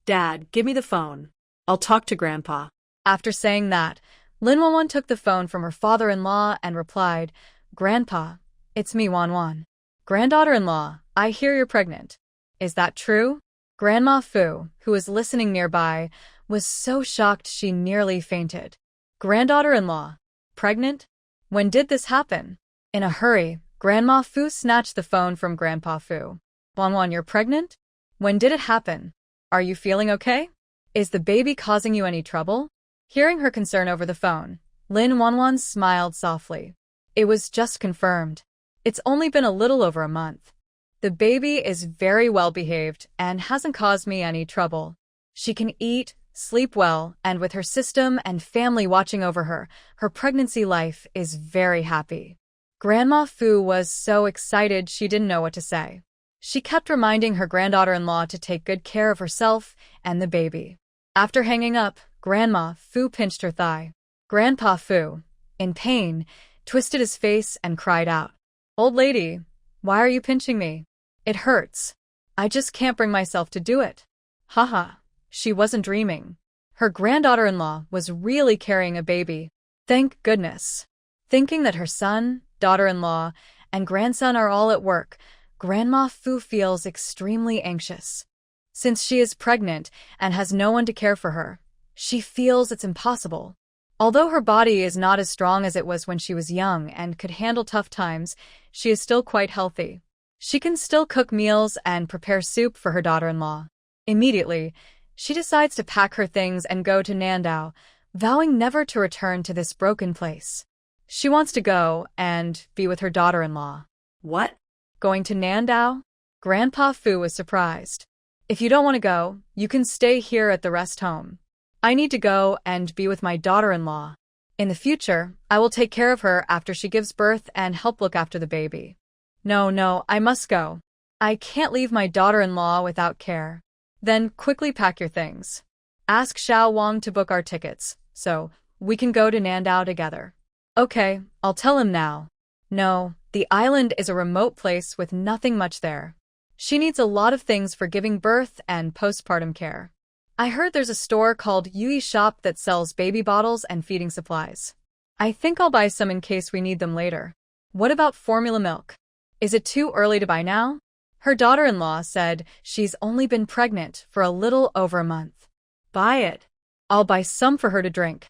Dad, give me the phone. I'll talk to Grandpa. After saying that, Lin Wanwan took the phone from her father-in-law and replied, Grandpa, it's me, Wanwan. Granddaughter-in-law, I hear you're pregnant. Is that true? Grandma Fu, who was listening nearby, was so shocked she nearly fainted. Granddaughter-in-law, pregnant? When did this happen? In a hurry, Grandma Fu snatched the phone from Grandpa Fu. Wanwan, you're pregnant? When did it happen? Are you feeling okay? Is the baby causing you any trouble? Hearing her concern over the phone, Lin Wanwan smiled softly. It was just confirmed. It's only been a little over a month. The baby is very well behaved and hasn't caused me any trouble. She can eat, sleep well, and with her system and family watching over her, her pregnancy life is very happy. Grandma Fu was so excited she didn't know what to say. She kept reminding her granddaughter-in-law to take good care of herself and the baby. After hanging up, Grandma Fu pinched her thigh. Grandpa Fu, in pain, twisted his face and cried out, Old lady, why are you pinching me? It hurts. I just can't bring myself to do it. Haha, she wasn't dreaming. Her granddaughter-in-law was really carrying a baby. Thank goodness. Thinking that her son, daughter-in-law, and grandson are all at work, Grandma Fu feels extremely anxious. Since she is pregnant and has no one to care for her, she feels it's impossible. Although her body is not as strong as it was when she was young and could handle tough times, she is still quite healthy. She can still cook meals and prepare soup for her daughter-in-law. Immediately, she decides to pack her things and go to Nandao, vowing never to return to this broken place. She wants to go and be with her daughter-in-law. What? Going to Nandao? Grandpa Fu was surprised. If you don't want to go, you can stay here at the rest home. I need to go and be with my daughter-in-law. In the future, I will take care of her after she gives birth and help look after the baby. No, I must go. I can't leave my daughter-in-law without care. Then quickly pack your things. Ask Xiao Wang to book our tickets, so we can go to Nandao together. Okay, I'll tell him now. No, the island is a remote place with nothing much there. She needs a lot of things for giving birth and postpartum care. I heard there's a store called Yui Shop that sells baby bottles and feeding supplies. I think I'll buy some in case we need them later. What about formula milk? Is it too early to buy now? Her daughter-in-law said she's only been pregnant for a little over a month. Buy it. I'll buy some for her to drink.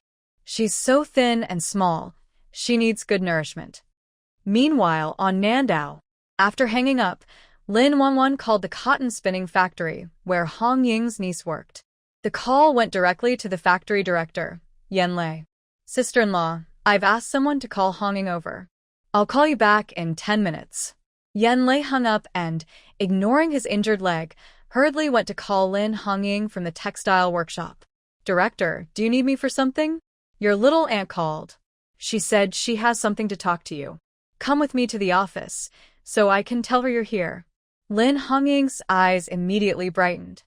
She's so thin and small. She needs good nourishment. Meanwhile, on Nandao, after hanging up, Lin Wanwan called the cotton spinning factory where Hong Ying's niece worked. The call went directly to the factory director, Yen Lei. Sister-in-law, I've asked someone to call Hong Ying over. I'll call you back in 10 minutes. Yen Lei hung up and, ignoring his injured leg, hurriedly went to call Lin Hongying from the textile workshop. Director, do you need me for something? Your little aunt called. She said she has something to talk to you. Come with me to the office, so I can tell her you're here. Lin Hongying's eyes immediately brightened.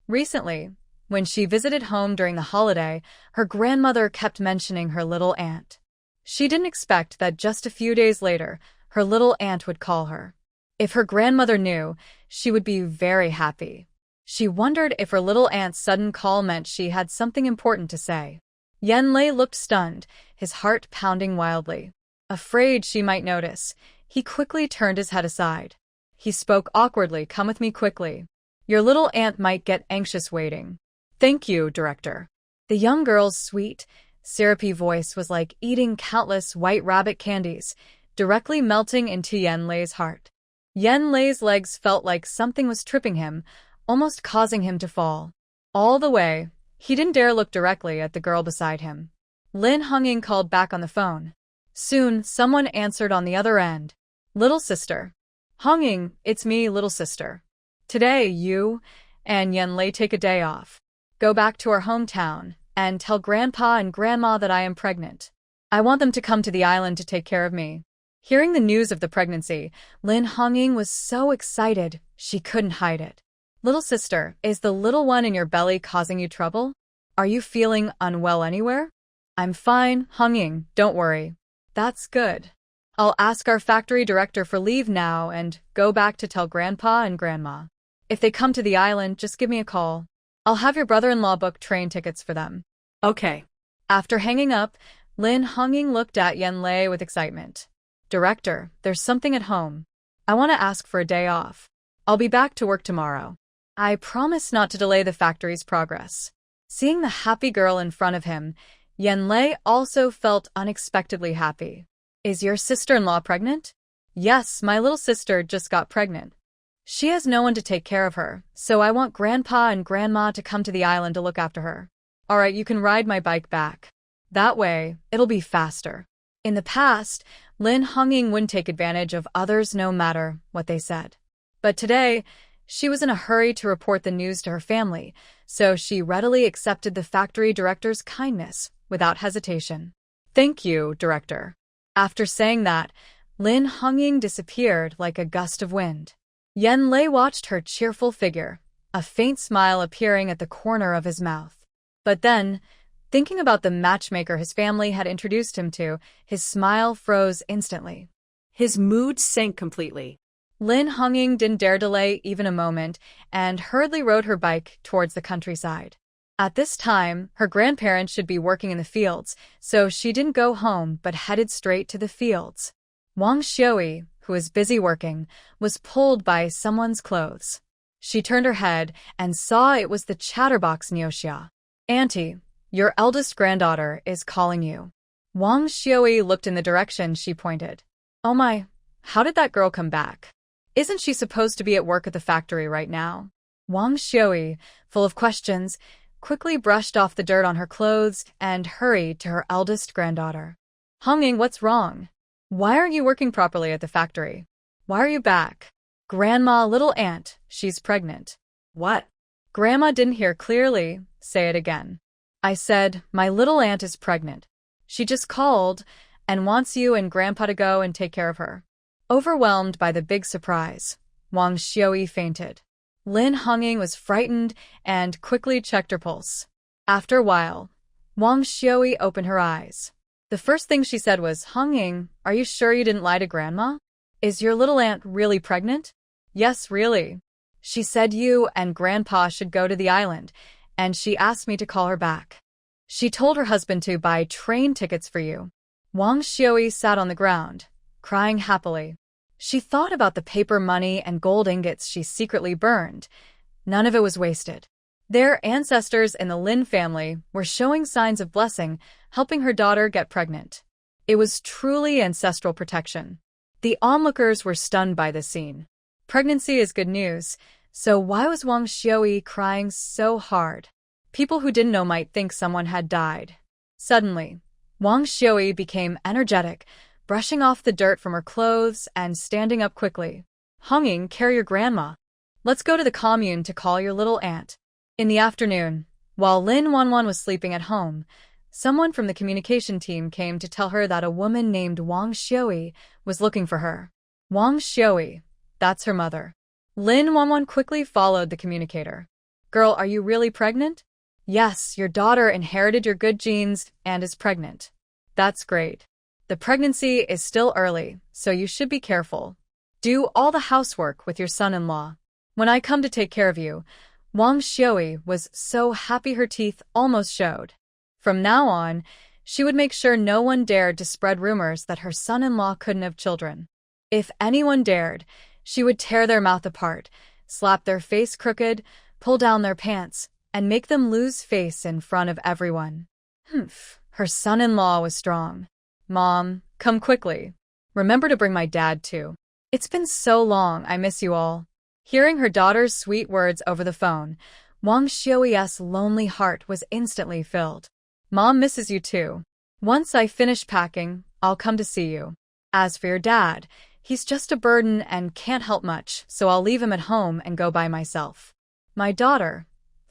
Recently, when she visited home during the holiday, her grandmother kept mentioning her little aunt. She didn't expect that just a few days later, her little aunt would call her. If her grandmother knew, she would be very happy. She wondered if her little aunt's sudden call meant she had something important to say. Yen Lei looked stunned, his heart pounding wildly. Afraid she might notice, he quickly turned his head aside. He spoke awkwardly, come with me quickly. Your little aunt might get anxious waiting. Thank you, Director. The young girl's sweet, syrupy voice was like eating countless white rabbit candies, directly melting into Yen Lei's heart. Yen Lei's legs felt like something was tripping him, almost causing him to fall. All the way, he didn't dare look directly at the girl beside him. Lin Hongying called back on the phone. Soon, someone answered on the other end. Little sister. Hongying, it's me, little sister. Today, you and Yen Lei take a day off. Go back to our hometown and tell Grandpa and Grandma that I am pregnant. I want them to come to the island to take care of me. Hearing the news of the pregnancy, Lin Hongying was so excited she couldn't hide it. Little sister, is the little one in your belly causing you trouble? Are you feeling unwell anywhere? I'm fine, Hongying, don't worry. That's good. I'll ask our factory director for leave now and go back to tell Grandpa and Grandma. If they come to the island, just give me a call. I'll have your brother-in-law book train tickets for them. Okay. After hanging up, Lin Hongying looked at Yen Lei with excitement. Director, there's something at home. I want to ask for a day off. I'll be back to work tomorrow. I promise not to delay the factory's progress. Seeing the happy girl in front of him, Yen Lei also felt unexpectedly happy. Is your sister-in-law pregnant? Yes, my little sister just got pregnant. She has no one to take care of her, so I want Grandpa and Grandma to come to the island to look after her. Alright, you can ride my bike back. That way, it'll be faster. In the past, Lin Hongying wouldn't take advantage of others no matter what they said. But today, she was in a hurry to report the news to her family, so she readily accepted the factory director's kindness without hesitation. Thank you, Director. After saying that, Lin Hongying disappeared like a gust of wind. Yen Lei watched her cheerful figure, a faint smile appearing at the corner of his mouth. But then, thinking about the matchmaker his family had introduced him to, his smile froze instantly. His mood sank completely. Lin Hongying didn't dare delay even a moment and hurriedly rode her bike towards the countryside. At this time, her grandparents should be working in the fields, so she didn't go home but headed straight to the fields. Wang Xiui, who was busy working, was pulled by someone's clothes. She turned her head and saw it was the chatterbox Niuxia. Auntie, your eldest granddaughter is calling you. Wang Xiui looked in the direction she pointed. Oh my, how did that girl come back? Isn't she supposed to be at work at the factory right now? Wang Xiui, full of questions, quickly brushed off the dirt on her clothes and hurried to her eldest granddaughter. Hongying, what's wrong? Why aren't you working properly at the factory? Why are you back? Grandma, little aunt, she's pregnant. What? Grandma didn't hear clearly. Say it again. I said, my little aunt is pregnant. She just called and wants you and Grandpa to go and take care of her. Overwhelmed by the big surprise, Wang Xiui fainted. Lin Hongying was frightened and quickly checked her pulse. After a while, Wang Xiui opened her eyes. The first thing she said was, Hongying, are you sure you didn't lie to Grandma? Is your little aunt really pregnant? Yes, really. She said you and Grandpa should go to the island, and she asked me to call her back. She told her husband to buy train tickets for you. Wang Xiui sat on the ground, crying happily. She thought about the paper money and gold ingots she secretly burned. None of it was wasted. Their ancestors in the Lin family were showing signs of blessing, helping her daughter get pregnant. It was truly ancestral protection. The onlookers were stunned by this scene. Pregnancy is good news, so why was Wang Xiaoyi crying so hard? People who didn't know might think someone had died. Suddenly, Wang Xiaoyi became energetic, brushing off the dirt from her clothes and standing up quickly. Hongying, carry your grandma. Let's go to the commune to call your little aunt. In the afternoon, while Lin Wanwan was sleeping at home, someone from the communication team came to tell her that a woman named Wang Xiaoyi was looking for her. Wang Xiaoyi, that's her mother. Lin Wanwan quickly followed the communicator. Girl, are you really pregnant? Yes, your daughter inherited your good genes and is pregnant. That's great. The pregnancy is still early, so you should be careful. Do all the housework with your son-in-law. When I come to take care of you, Wang Xiaoyi was so happy her teeth almost showed. From now on, she would make sure no one dared to spread rumors that her son-in-law couldn't have children. If anyone dared, she would tear their mouth apart, slap their face crooked, pull down their pants, and make them lose face in front of everyone. Her son-in-law was strong. Mom, come quickly. Remember to bring my dad too. It's been so long, I miss you all. Hearing her daughter's sweet words over the phone, Wang Xiaoyi's lonely heart was instantly filled. Mom misses you too. Once I finish packing, I'll come to see you. As for your dad, he's just a burden and can't help much, so I'll leave him at home and go by myself. My daughter,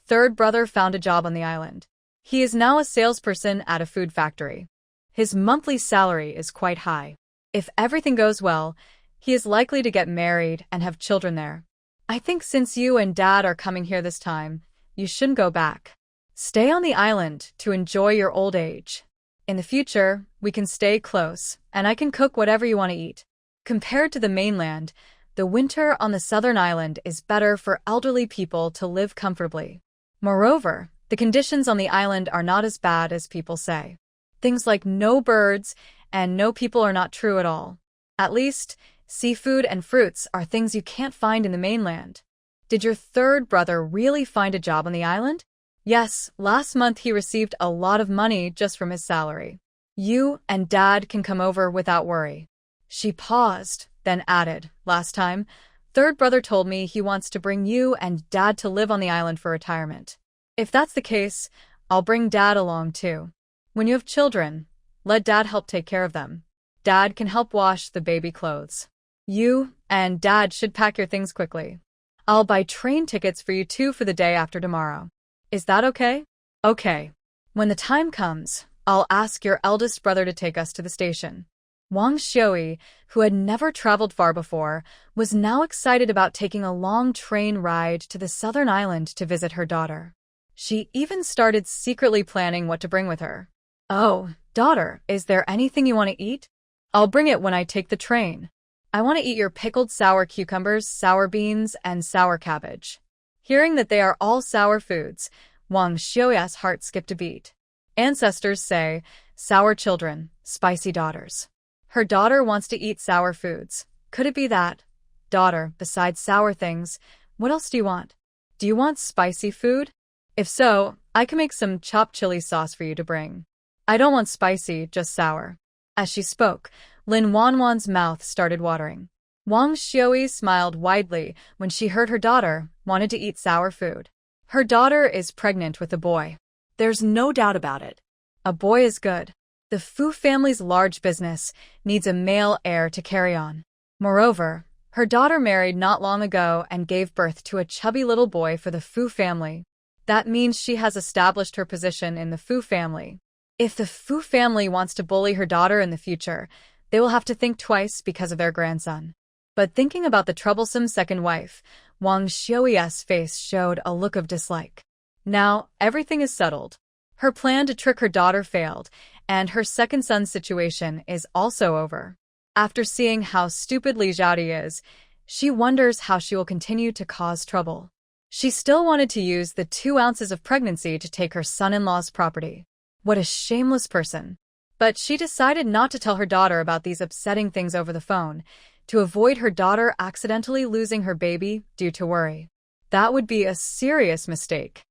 third brother, found a job on the island. He is now a salesperson at a food factory. His monthly salary is quite high. If everything goes well, he is likely to get married and have children there. I think since you and Dad are coming here this time, you shouldn't go back. Stay on the island to enjoy your old age. In the future, we can stay close, and I can cook whatever you want to eat. Compared to the mainland, the winter on the southern island is better for elderly people to live comfortably. Moreover, the conditions on the island are not as bad as people say. Things like no birds and no people are not true at all. At least, seafood and fruits are things you can't find in the mainland. Did your third brother really find a job on the island? Yes, last month he received a lot of money just from his salary. You and Dad can come over without worry. She paused, then added, last time, third brother told me he wants to bring you and Dad to live on the island for retirement. If that's the case, I'll bring Dad along too. When you have children, let Dad help take care of them. Dad can help wash the baby clothes. You and Dad should pack your things quickly. I'll buy train tickets for you two for the day after tomorrow. Is that okay? Okay. When the time comes, I'll ask your eldest brother to take us to the station. Wang Xiaoyi, who had never traveled far before, was now excited about taking a long train ride to the southern island to visit her daughter. She even started secretly planning what to bring with her. Oh, daughter, is there anything you want to eat? I'll bring it when I take the train. I want to eat your pickled sour cucumbers, sour beans, and sour cabbage. Hearing that they are all sour foods, Wang Xiaoyi's heart skipped a beat. Ancestors say, sour children, spicy daughters. Her daughter wants to eat sour foods. Could it be that? Daughter, besides sour things, what else do you want? Do you want spicy food? If so, I can make some chopped chili sauce for you to bring. I don't want spicy, just sour. As she spoke, Lin Wanwan's mouth started watering. Wang Xiaoyi smiled widely when she heard her daughter wanted to eat sour food. Her daughter is pregnant with a boy. There's no doubt about it. A boy is good. The Fu family's large business needs a male heir to carry on. Moreover, her daughter married not long ago and gave birth to a chubby little boy for the Fu family. That means she has established her position in the Fu family. If the Fu family wants to bully her daughter in the future, they will have to think twice because of their grandson. But thinking about the troublesome second wife, Wang Xiaoyi's face showed a look of dislike. Now, everything is settled. Her plan to trick her daughter failed, and her second son's situation is also over. After seeing how stupid Li Zhaodi is, she wonders how she will continue to cause trouble. She still wanted to use the 2 ounces of pregnancy to take her son-in-law's property. What a shameless person. But she decided not to tell her daughter about these upsetting things over the phone, to avoid her daughter accidentally losing her baby due to worry. That would be a serious mistake.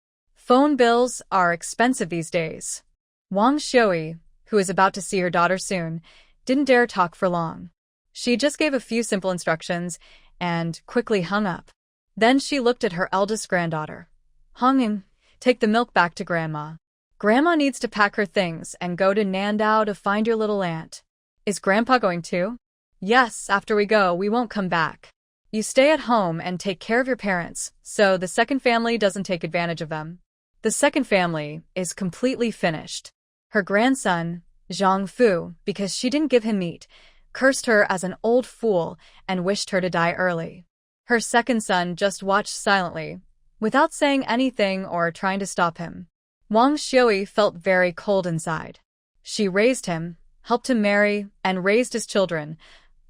Phone bills are expensive these days. Wang Xiui, who is about to see her daughter soon, didn't dare talk for long. She just gave a few simple instructions and quickly hung up. Then she looked at her eldest granddaughter. Honging, take the milk back to Grandma. Grandma needs to pack her things and go to Nandao to find your little aunt. Is Grandpa going too? Yes, after we go, we won't come back. You stay at home and take care of your parents, so the second family doesn't take advantage of them. The second family is completely finished. Her grandson, Zhang Fu, because she didn't give him meat, cursed her as an old fool and wished her to die early. Her second son just watched silently, without saying anything or trying to stop him. Wang Xiui felt very cold inside. She raised him, helped him marry, and raised his children,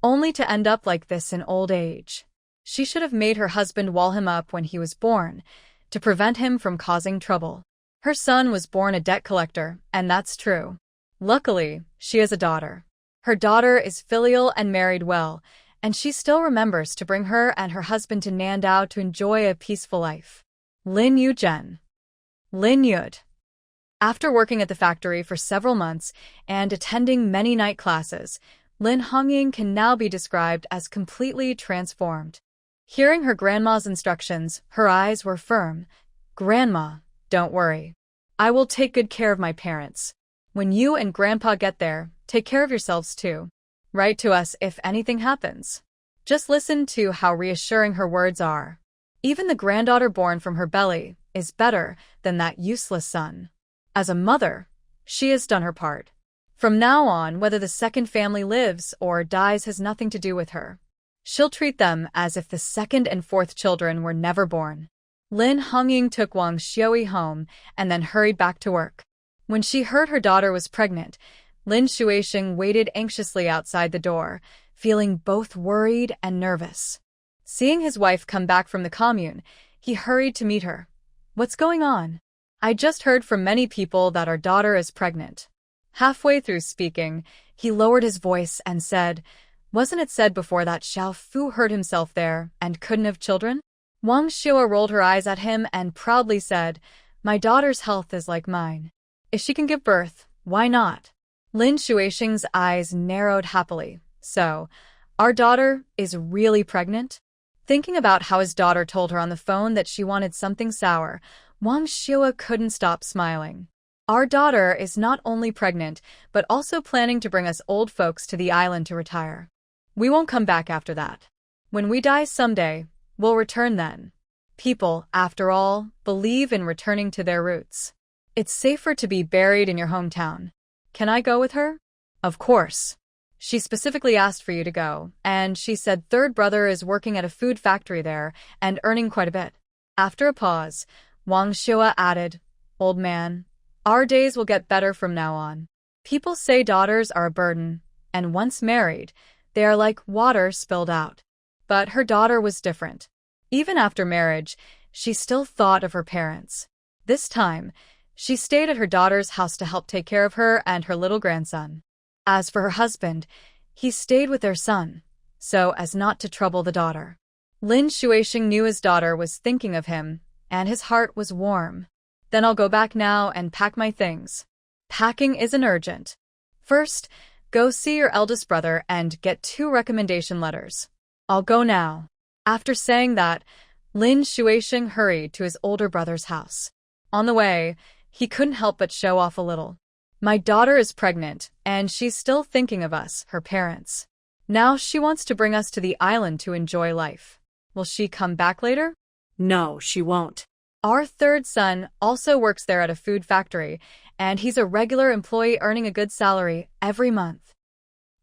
only to end up like this in old age. She should have made her husband wall him up when he was born, to prevent him from causing trouble. Her son was born a debt collector, and that's true. Luckily, she has a daughter. Her daughter is filial and married well, and she still remembers to bring her and her husband to Nandao to enjoy a peaceful life. Lin Yuzhen. Lin Yud. After working at the factory for several months and attending many night classes, Lin Hongying can now be described as completely transformed. Hearing her grandma's instructions, her eyes were firm. Grandma, don't worry. I will take good care of my parents. When you and Grandpa get there, take care of yourselves too. Write to us if anything happens. Just listen to how reassuring her words are. Even the granddaughter born from her belly is better than that useless son. As a mother, she has done her part. From now on, whether the second family lives or dies has nothing to do with her. She'll treat them as if the second and fourth children were never born. Lin Hongying took Wang Xiui home and then hurried back to work. When she heard her daughter was pregnant, Lin Shuixing waited anxiously outside the door, feeling both worried and nervous. Seeing his wife come back from the commune, he hurried to meet her. What's going on? I just heard from many people that our daughter is pregnant. Halfway through speaking, he lowered his voice and said, wasn't it said before that Xiao Fu hurt himself there and couldn't have children? Wang Xiua rolled her eyes at him and proudly said, my daughter's health is like mine. If she can give birth, why not? Lin Shuixing's eyes narrowed happily. So, our daughter is really pregnant? Thinking about how his daughter told her on the phone that she wanted something sour, Wang Xiua couldn't stop smiling. Our daughter is not only pregnant, but also planning to bring us old folks to the island to retire. We won't come back after that. When we die someday, we'll return then. People, after all, believe in returning to their roots. It's safer to be buried in your hometown. Can I go with her? Of course. She specifically asked for you to go, and she said third brother is working at a food factory there and earning quite a bit. After a pause, Wang Xiua added, old man, our days will get better from now on. People say daughters are a burden, and once married, they are like water spilled out. But her daughter was different. Even after marriage, she still thought of her parents. This time, she stayed at her daughter's house to help take care of her and her little grandson. As for her husband, he stayed with their son, so as not to trouble the daughter. Lin Shuixing knew his daughter was thinking of him, and his heart was warm. Then I'll go back now and pack my things. Packing isn't urgent. First, go see your eldest brother and get 2 recommendation letters. I'll go now. After saying that, Lin Shuixing hurried to his older brother's house. On the way, he couldn't help but show off a little. My daughter is pregnant, and she's still thinking of us, her parents. Now she wants to bring us to the island to enjoy life. Will she come back later? No, she won't. Our third son also works there at a food factory, and he's a regular employee earning a good salary every month.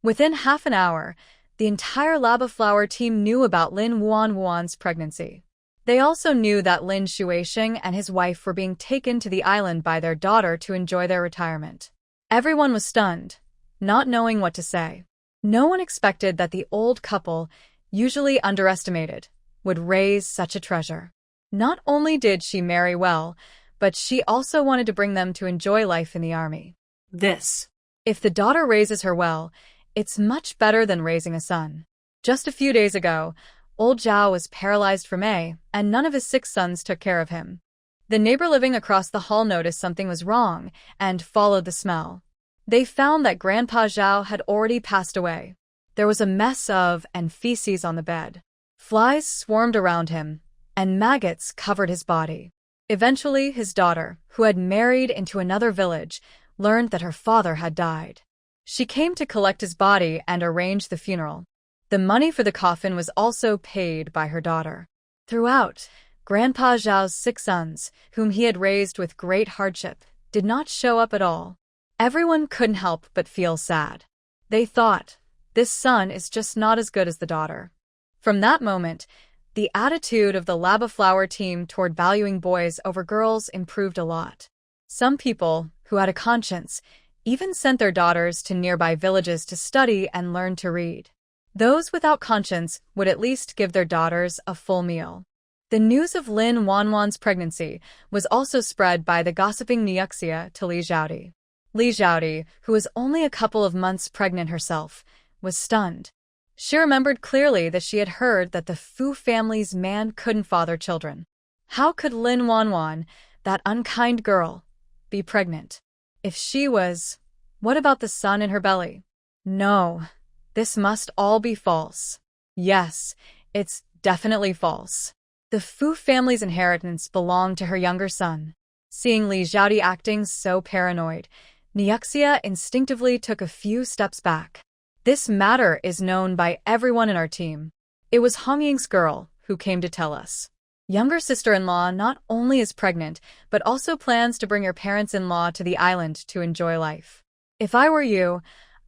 Within half an hour, the entire Laba Flower team knew about Lin Wuan's pregnancy. They also knew that Lin Shuixing and his wife were being taken to the island by their daughter to enjoy their retirement. Everyone was stunned, not knowing what to say. No one expected that the old couple, usually underestimated, would raise such a treasure. Not only did she marry well, but she also wanted to bring them to enjoy life in the army. If the daughter raises her well, it's much better than raising a son. Just a few days ago, old Zhao was paralyzed from A, and none of his 6 sons took care of him. The neighbor living across the hall noticed something was wrong and followed the smell. They found that Grandpa Zhao had already passed away. There was a mess of and feces on the bed. Flies swarmed around him, and maggots covered his body. Eventually, his daughter, who had married into another village, learned that her father had died. She came to collect his body and arrange the funeral. The money for the coffin was also paid by her daughter. Throughout, Grandpa Zhao's 6 sons, whom he had raised with great hardship, did not show up at all. Everyone couldn't help but feel sad. They thought, this son is just not as good as the daughter. From that moment, the attitude of the Laba Flower team toward valuing boys over girls improved a lot. Some people, who had a conscience, even sent their daughters to nearby villages to study and learn to read. Those without conscience would at least give their daughters a full meal. The news of Lin Wanwan's pregnancy was also spread by the gossiping Niuxia to Li Zhaodi. Li Zhaodi, who was only a couple of months pregnant herself, was stunned. She remembered clearly that she had heard that the Fu family's man couldn't father children. How could Lin Wanwan, that unkind girl, be pregnant? If she was, what about the son in her belly? No, this must all be false. Yes, it's definitely false. The Fu family's inheritance belonged to her younger son. Seeing Li Zhaodi acting so paranoid, Niuxia instinctively took a few steps back. This matter is known by everyone in our team. It was Hong Ying's girl who came to tell us. Younger sister-in-law not only is pregnant, but also plans to bring her parents-in-law to the island to enjoy life. If I were you,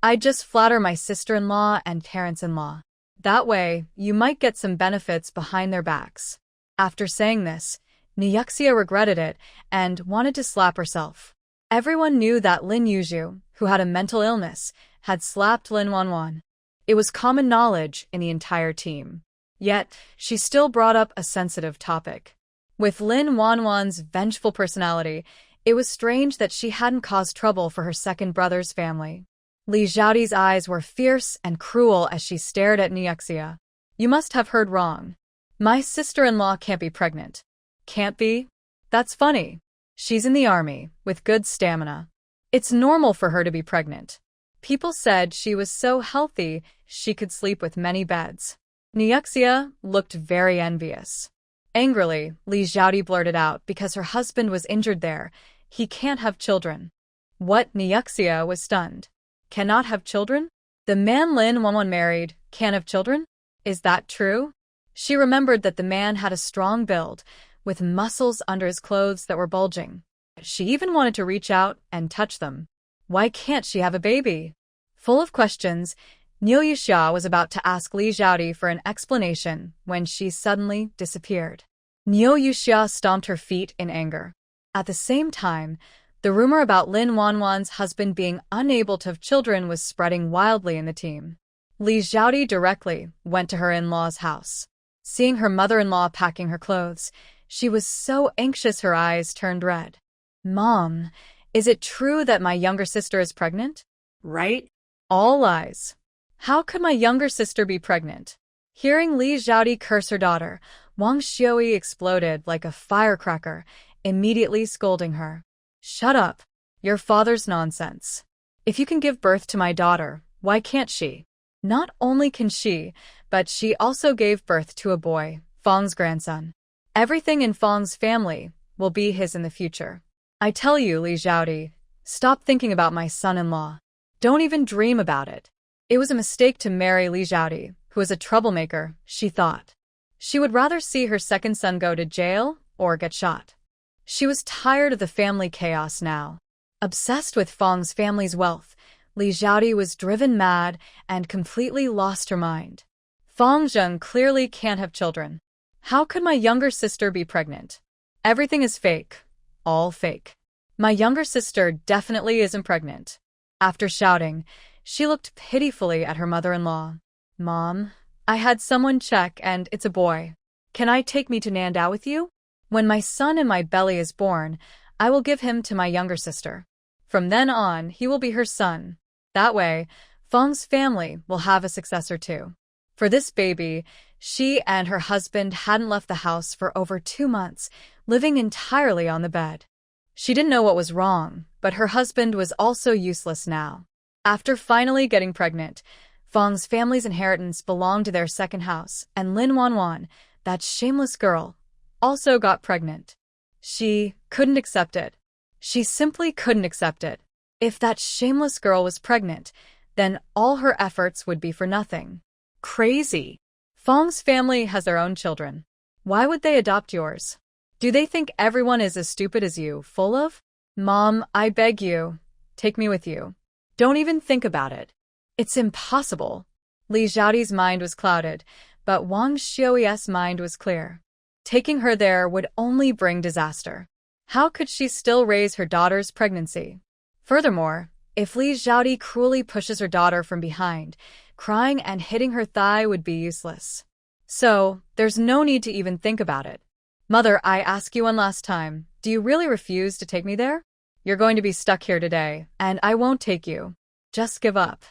I'd just flatter my sister-in-law and parents-in-law. That way, you might get some benefits behind their backs. After saying this, Niuxia regretted it and wanted to slap herself. Everyone knew that Lin Yuzhu, who had a mental illness, had slapped Lin Wanwan. It was common knowledge in the entire team. Yet, she still brought up a sensitive topic. With Lin Wanwan's vengeful personality, it was strange that she hadn't caused trouble for her second brother's family. Li Zhaodi's eyes were fierce and cruel as she stared at Niuxia. You must have heard wrong. My sister-in-law can't be pregnant. Can't be? That's funny. She's in the army, with good stamina. It's normal for her to be pregnant. People said she was so healthy she could sleep with many beds. Niuxia looked very envious. Angrily, Li Zhaodi blurted out because her husband was injured there. He can't have children. What? Niuxia was stunned. Cannot have children? The man Lin Wanwan married can't have children? Is that true? She remembered that the man had a strong build, with muscles under his clothes that were bulging. She even wanted to reach out and touch them. Why can't she have a baby? Full of questions, Niu Yixia was about to ask Li Zhaodi for an explanation when she suddenly disappeared. Niu Yixia stomped her feet in anger. At the same time, the rumor about Lin Wanwan's husband being unable to have children was spreading wildly in the team. Li Zhaodi directly went to her in-law's house. Seeing her mother-in-law packing her clothes, she was so anxious her eyes turned red. Mom, is it true that my younger sister is pregnant? Right? All lies. How could my younger sister be pregnant? Hearing Li Zhaodi curse her daughter, Wang Xiui exploded like a firecracker, immediately scolding her. Shut up. Your father's nonsense. If you can give birth to my daughter, why can't she? Not only can she, but she also gave birth to a boy, Fang's grandson. Everything in Fang's family will be his in the future. I tell you, Li Zhaodi, stop thinking about my son-in-law. Don't even dream about it. It was a mistake to marry Li Zhaodi, who is a troublemaker, she thought. She would rather see her second son go to jail or get shot. She was tired of the family chaos now. Obsessed with Fang's family's wealth, Li Zhaodi was driven mad and completely lost her mind. Fang Zheng clearly can't have children. How could my younger sister be pregnant? Everything is fake. All fake. My younger sister definitely isn't pregnant. After shouting, she looked pitifully at her mother-in-law. Mom, I had someone check and it's a boy. Can I take me to Nandao with you? When my son in my belly is born, I will give him to my younger sister. From then on, he will be her son. That way, Fang's family will have a successor too. For this baby, She and her husband hadn't left the house for over 2 months, living entirely on the bed. She didn't know what was wrong, but her husband was also useless now. After finally getting pregnant, Fong's family's inheritance belonged to their second house, and Lin Wanwan, that shameless girl, also got pregnant. She couldn't accept it. She simply couldn't accept it. If that shameless girl was pregnant, then all her efforts would be for nothing. Crazy. Fong's family has their own children. Why would they adopt yours? Do they think everyone is as stupid as you, full of? Mom, I beg you, take me with you. Don't even think about it. It's impossible. Li Xiaoti's mind was clouded, but Wang Xiui's mind was clear. Taking her there would only bring disaster. How could she still raise her daughter's pregnancy? Furthermore, if Li Xiaoti cruelly pushes her daughter from behind, crying and hitting her thigh would be useless. So, there's no need to even think about it. Mother, I ask you one last time, do you really refuse to take me there? You're going to be stuck here today, and I won't take you. Just give up.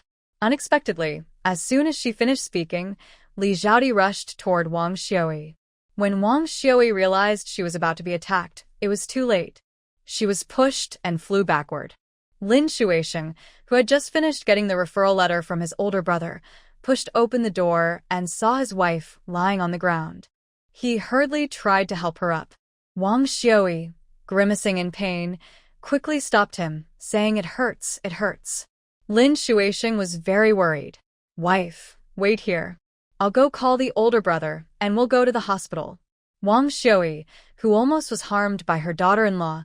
Unexpectedly, as soon as she finished speaking, Li Xiaoti rushed toward Wang Xiui. When Wang Xiui realized she was about to be attacked, it was too late. She was pushed and flew backward. Lin Shuisheng, who had just finished getting the referral letter from his older brother, pushed open the door and saw his wife lying on the ground. He hurriedly tried to help her up. Wang Xiui, grimacing in pain, quickly stopped him, saying, "It hurts, it hurts." Lin Shuisheng was very worried. "Wife, wait here. I'll go call the older brother, and we'll go to the hospital." Wang Xiui, who almost was harmed by her daughter-in-law,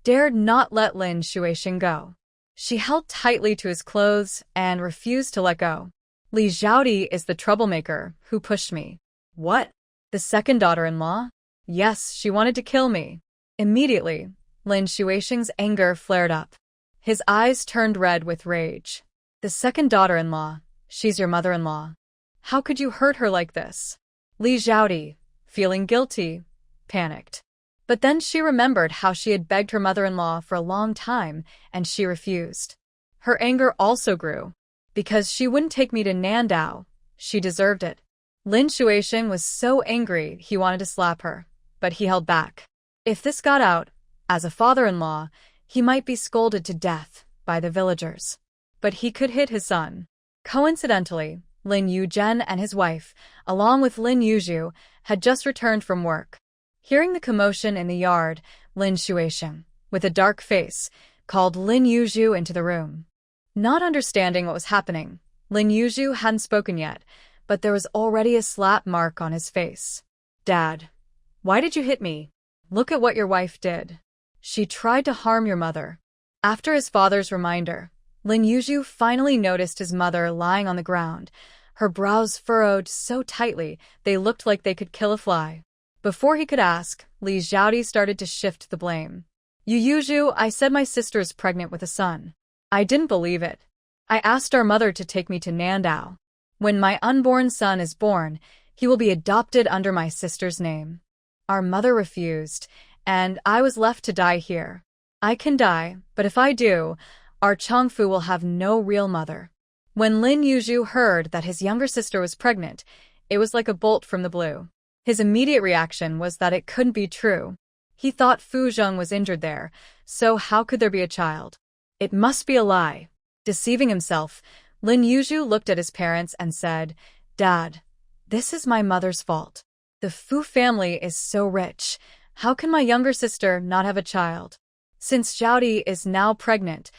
dared not let Lin Shuisheng go. She held tightly to his clothes and refused to let go. "Li Xiaoti is the troublemaker who pushed me." "What? The second daughter-in-law?" "Yes, she wanted to kill me." Immediately, Lin Shuisheng's anger flared up. His eyes turned red with rage. "The second daughter-in-law? She's your mother-in-law. How could you hurt her like this?" Li Xiaoti, feeling guilty, panicked. But then she remembered how she had begged her mother-in-law for a long time, and she refused. Her anger also grew. Because she wouldn't take me to Nandao, she deserved it. Lin Shuisheng was so angry he wanted to slap her, but he held back. If this got out, as a father-in-law, he might be scolded to death by the villagers. But he could hit his son. Coincidentally, Lin Yuzhen and his wife, along with Lin Yuzhu, had just returned from work. Hearing the commotion in the yard, Lin Shuisheng, with a dark face, called Lin Yuzhu into the room. Not understanding what was happening, Lin Yuzhu hadn't spoken yet, but there was already a slap mark on his face. "Dad, why did you hit me? Look at what your wife did. She tried to harm your mother." After his father's reminder, Lin Yuzhu finally noticed his mother lying on the ground, her brows furrowed so tightly they looked like they could kill a fly. Before he could ask, Li Xiaoti started to shift the blame. "Yuzhu, I said my sister is pregnant with a son. I didn't believe it. I asked our mother to take me to Nandao. When my unborn son is born, he will be adopted under my sister's name. Our mother refused, and I was left to die here. I can die, but if I do, our Chongfu will have no real mother." When Lin Yuzhu heard that his younger sister was pregnant, it was like a bolt from the blue. His immediate reaction was that it couldn't be true. He thought Fu Zheng was injured there, so how could there be a child? It must be a lie. Deceiving himself, Lin Yuzhu looked at his parents and said, "Dad, this is my mother's fault. The Fu family is so rich. How can my younger sister not have a child? Since Xiaoti is now pregnant,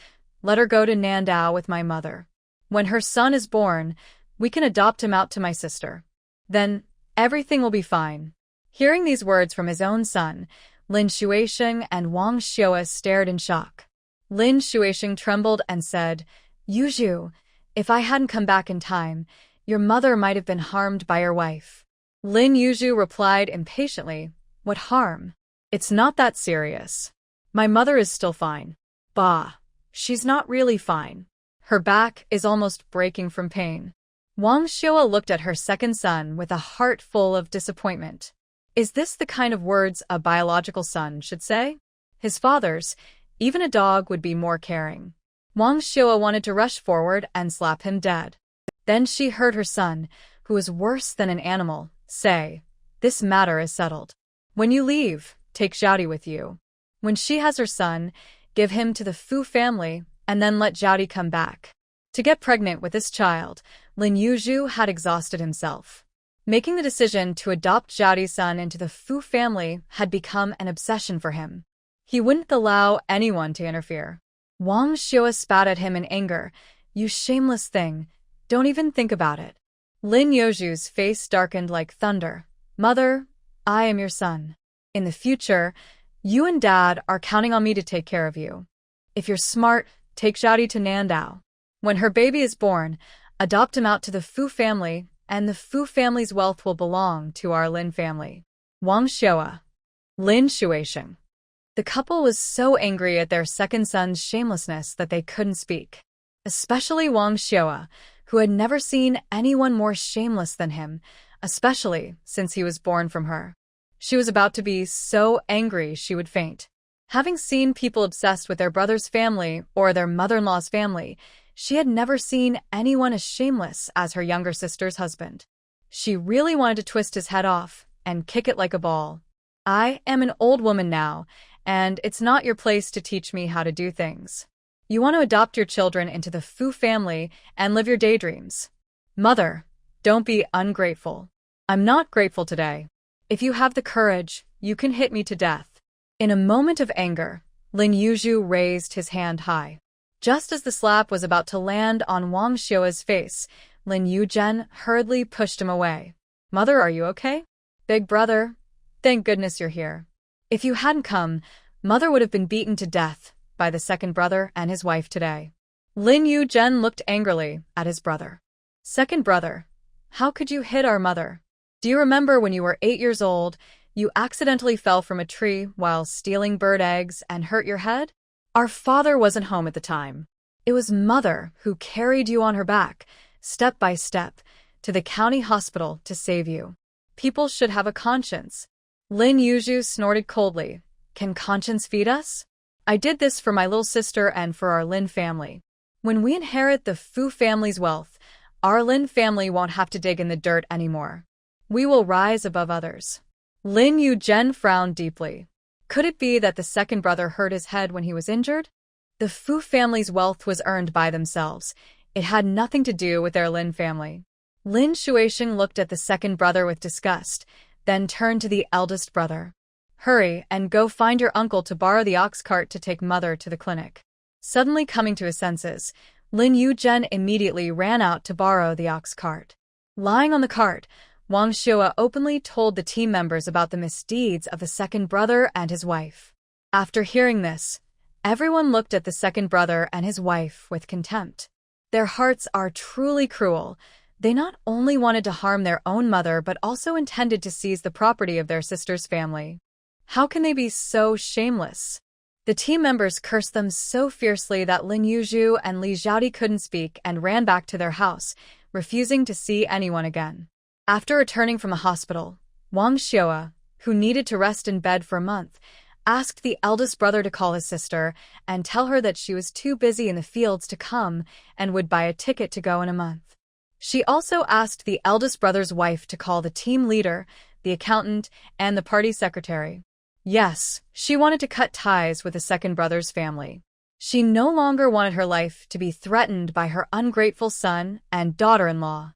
let her go to Nandao with my mother. When her son is born, we can adopt him out to my sister. Then everything will be fine." Hearing these words from his own son, Lin Shuisheng and Wang Xiuwa stared in shock. Lin Shuisheng trembled and said, "Yuzhu, if I hadn't come back in time, your mother might have been harmed by your wife." Lin Yuzhu replied impatiently, "What harm? It's not that serious. My mother is still fine." "Bah, she's not really fine. Her back is almost breaking from pain." Wang Xiuwa looked at her second son with a heart full of disappointment. Is this the kind of words a biological son should say? His father's, even a dog would be more caring. Wang Xiuwa wanted to rush forward and slap him dead. Then she heard her son, who was worse than an animal, Say, this matter is settled. When you leave, take Xiaodi with you. When she has her son, give him to the Fu family, and then let Xiaodi come back. To get pregnant with this child, Lin Yuzhu had exhausted himself. Making the decision to adopt Xiaodi's son into the Fu family had become an obsession for him. He wouldn't allow anyone to interfere. Wang Xiao spat at him in anger. You shameless thing, don't even think about it. Lin Yuzhu's face darkened like thunder. Mother, I am your son. In the future, you and Dad are counting on me to take care of you. If you're smart, take Xiaodi to Nandao. When her baby is born, adopt him out to the Fu family, and the Fu family's wealth will belong to our Lin family. Wang Xiao, Lin Shuisheng. The couple was so angry at their second son's shamelessness that they couldn't speak. Especially Wang Xiao, who had never seen anyone more shameless than him, especially since he was born from her. She was about to be so angry she would faint. Having seen people obsessed with their brother's family or their mother-in-law's family, she had never seen anyone as shameless as her younger sister's husband. She really wanted to twist his head off and kick it like a ball. I am an old woman now, and it's not your place to teach me how to do things. You want to adopt your children into the Fu family and live your daydreams. Mother, don't be ungrateful. I'm not grateful today. If you have the courage, you can hit me to death. In a moment of anger, Lin Yuzhu raised his hand high. Just as the slap was about to land on Wang Xiao's face, Lin Yuzhen hurriedly pushed him away. Mother, are you okay? Big brother, thank goodness you're here. If you hadn't come, Mother would have been beaten to death by the second brother and his wife today. Lin Yuzhen looked angrily at his brother. Second brother, how could you hit our mother? Do you remember when you were 8 years old, you accidentally fell from a tree while stealing bird eggs and hurt your head? Our father wasn't home at the time. It was Mother who carried you on her back, step by step, to the county hospital to save you. People should have a conscience. Lin Yuzhu snorted coldly. Can conscience feed us? I did this for my little sister and for our Lin family. When we inherit the Fu family's wealth, our Lin family won't have to dig in the dirt anymore. We will rise above others. Lin Yuzhen frowned deeply. Could it be that the second brother hurt his head when he was injured? The Fu family's wealth was earned by themselves. It had nothing to do with their Lin family. Lin Shuisheng looked at the second brother with disgust, then turned to the eldest brother. Hurry and go find your uncle to borrow the ox cart to take Mother to the clinic. Suddenly coming to his senses, Lin Yuzhen immediately ran out to borrow the ox cart. Lying on the cart, Wang Xiao openly told the team members about the misdeeds of the second brother and his wife. After hearing this, everyone looked at the second brother and his wife with contempt. Their hearts are truly cruel. They not only wanted to harm their own mother but also intended to seize the property of their sister's family. How can they be so shameless? The team members cursed them so fiercely that Lin Yuzhu and Li Xiaodi couldn't speak and ran back to their house, refusing to see anyone again. After returning from the hospital, Wang Xiao, who needed to rest in bed for a month, asked the eldest brother to call his sister and tell her that she was too busy in the fields to come and would buy a ticket to go in a month. She also asked the eldest brother's wife to call the team leader, the accountant, and the party secretary. Yes, she wanted to cut ties with the second brother's family. She no longer wanted her life to be threatened by her ungrateful son and daughter-in-law.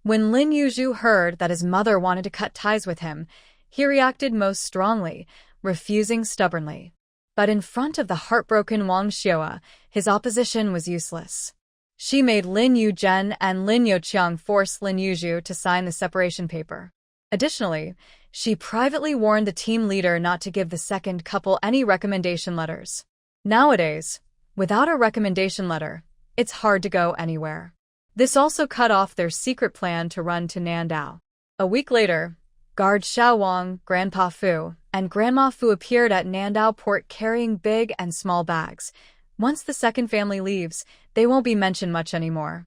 When Lin Yuzhu heard that his mother wanted to cut ties with him, he reacted most strongly, refusing stubbornly. But in front of the heartbroken Wang Xiao, his opposition was useless. She made Lin Yuzhen and Lin Youqiang force Lin Yuzhu to sign the separation paper. Additionally, she privately warned the team leader not to give the second couple any recommendation letters. Nowadays, without a recommendation letter, it's hard to go anywhere. This also cut off their secret plan to run to Nandao. A week later, Guard Xiao Wang, Grandpa Fu, and Grandma Fu appeared at Nandao port carrying big and small bags. Once the second family leaves, they won't be mentioned much anymore.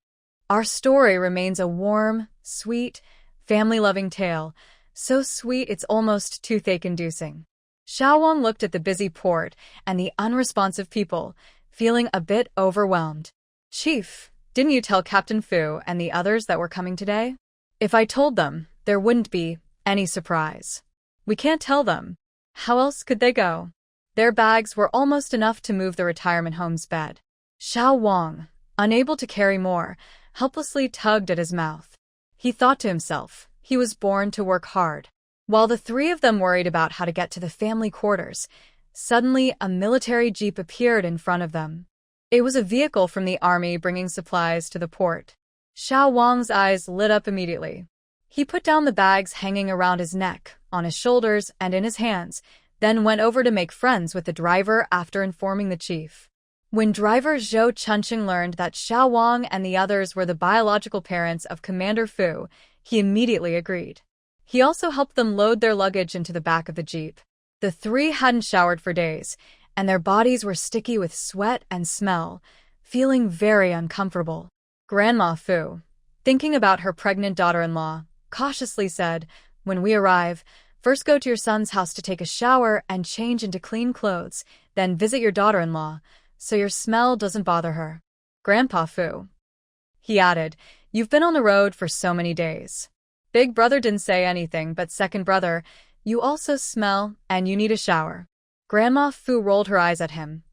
Our story remains a warm, sweet, family-loving tale, so sweet it's almost toothache-inducing. Xiao Wang looked at the busy port and the unresponsive people, feeling a bit overwhelmed. Chief, didn't you tell Captain Fu and the others that we're coming today? If I told them, there wouldn't be any surprise. We can't tell them. How else could they go? Their bags were almost enough to move the retirement home's bed. Xiao Wang, unable to carry more, helplessly tugged at his mouth. He thought to himself, he was born to work hard. While the three of them worried about how to get to the family quarters, suddenly a military jeep appeared in front of them. It was a vehicle from the army bringing supplies to the port. Xiao Wang's eyes lit up immediately. He put down the bags hanging around his neck, on his shoulders, and in his hands, then went over to make friends with the driver after informing the chief. When driver Zhou Chunqing learned that Xiao Wang and the others were the biological parents of Commander Fu, he immediately agreed. He also helped them load their luggage into the back of the jeep. The three hadn't showered for days, and their bodies were sticky with sweat and smell, feeling very uncomfortable. Grandma Fu, thinking about her pregnant daughter-in-law, cautiously said, "When we arrive, first go to your son's house to take a shower and change into clean clothes, then visit your daughter-in-law, so your smell doesn't bother her." Grandpa Fu, he added, "You've been on the road for so many days." Big brother didn't say anything, but second brother, "You also smell, and you need a shower." Grandma Fu rolled her eyes at him.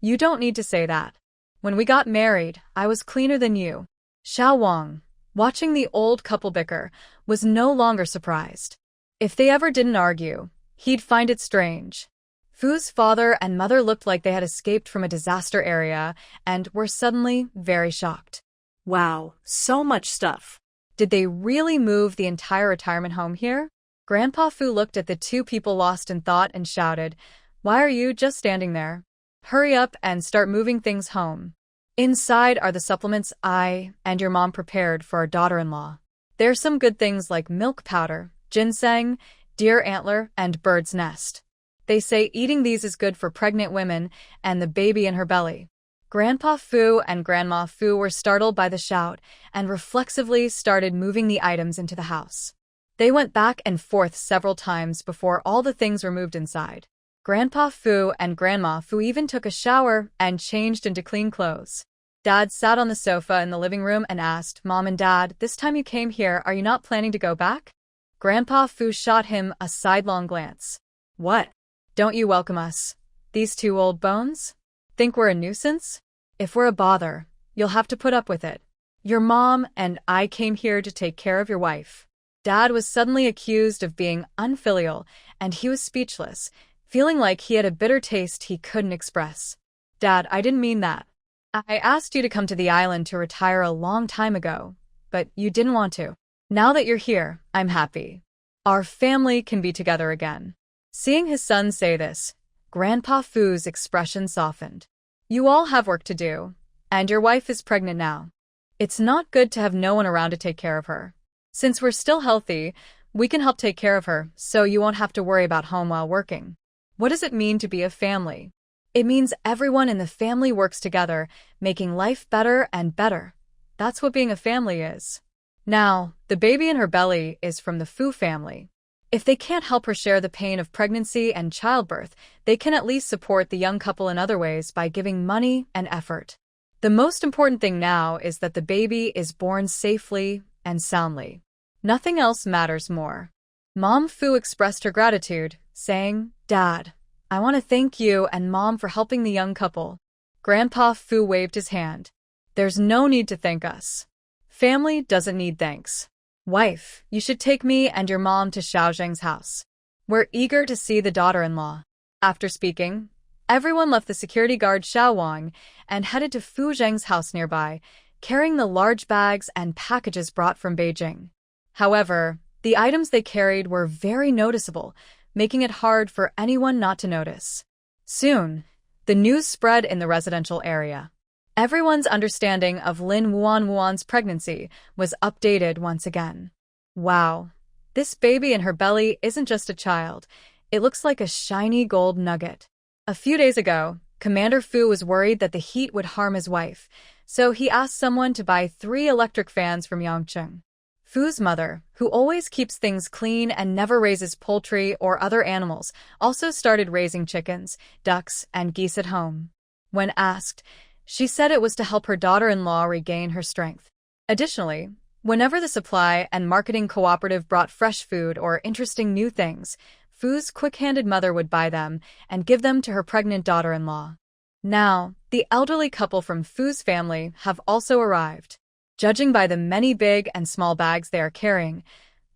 "You don't need to say that. When we got married, I was cleaner than you." Xiao Wang, watching the old couple bicker, was no longer surprised. If they ever didn't argue, he'd find it strange. Fu's father and mother looked like they had escaped from a disaster area and were suddenly very shocked. Wow, so much stuff. Did they really move the entire retirement home here? Grandpa Fu looked at the two people lost in thought and shouted, "Why are you just standing there? Hurry up and start moving things home. Inside are the supplements I and your mom prepared for our daughter-in-law. There's some good things like milk powder, ginseng, deer antler, and bird's nest. They say eating these is good for pregnant women and the baby in her belly." Grandpa Fu and Grandma Fu were startled by the shout and reflexively started moving the items into the house. They went back and forth several times before all the things were moved inside. Grandpa Fu and Grandma Fu even took a shower and changed into clean clothes. Dad sat on the sofa in the living room and asked, "Mom and Dad, this time you came here, are you not planning to go back?" Grandpa Fu shot him a sidelong glance. "What? Don't you welcome us? These two old bones? Think we're a nuisance? If we're a bother, you'll have to put up with it. Your mom and I came here to take care of your wife." Dad was suddenly accused of being unfilial, and he was speechless, feeling like he had a bitter taste he couldn't express. "Dad, I didn't mean that. I asked you to come to the island to retire a long time ago, but you didn't want to. Now that you're here, I'm happy. Our family can be together again." Seeing his son say this, Grandpa Fu's expression softened. "You all have work to do, and your wife is pregnant now. It's not good to have no one around to take care of her. Since we're still healthy, we can help take care of her, so you won't have to worry about home while working." What does it mean to be a family? It means everyone in the family works together, making life better and better. That's what being a family is. Now, the baby in her belly is from the Fu family. If they can't help her share the pain of pregnancy and childbirth, they can at least support the young couple in other ways by giving money and effort. The most important thing now is that the baby is born safely and soundly. Nothing else matters more. Mom Fu expressed her gratitude, saying, "Dad, I want to thank you and Mom for helping the young couple." Grandpa Fu waved his hand. "There's no need to thank us. Family doesn't need thanks. Wife, you should take me and your mom to Xiao Zheng's house. We're eager to see the daughter-in-law." After speaking, everyone left the security guard Xiao Wang and headed to Fu Zheng's house nearby, carrying the large bags and packages brought from Beijing. However, the items they carried were very noticeable, making it hard for anyone not to notice. Soon, the news spread in the residential area. Everyone's understanding of Lin Wuan's pregnancy was updated once again. Wow, this baby in her belly isn't just a child. It looks like a shiny gold nugget. A few days ago, Commander Fu was worried that the heat would harm his wife, so he asked someone to buy 3 electric fans from Yangcheng. Fu's mother, who always keeps things clean and never raises poultry or other animals, also started raising chickens, ducks, and geese at home. When asked, she said it was to help her daughter-in-law regain her strength. Additionally, Whenever the supply and marketing cooperative brought fresh food or interesting new things, Fu's quick-handed mother would buy them and give them to her pregnant daughter-in-law. Now, the elderly couple from Fu's family have also arrived. Judging by the many big and small bags they are carrying,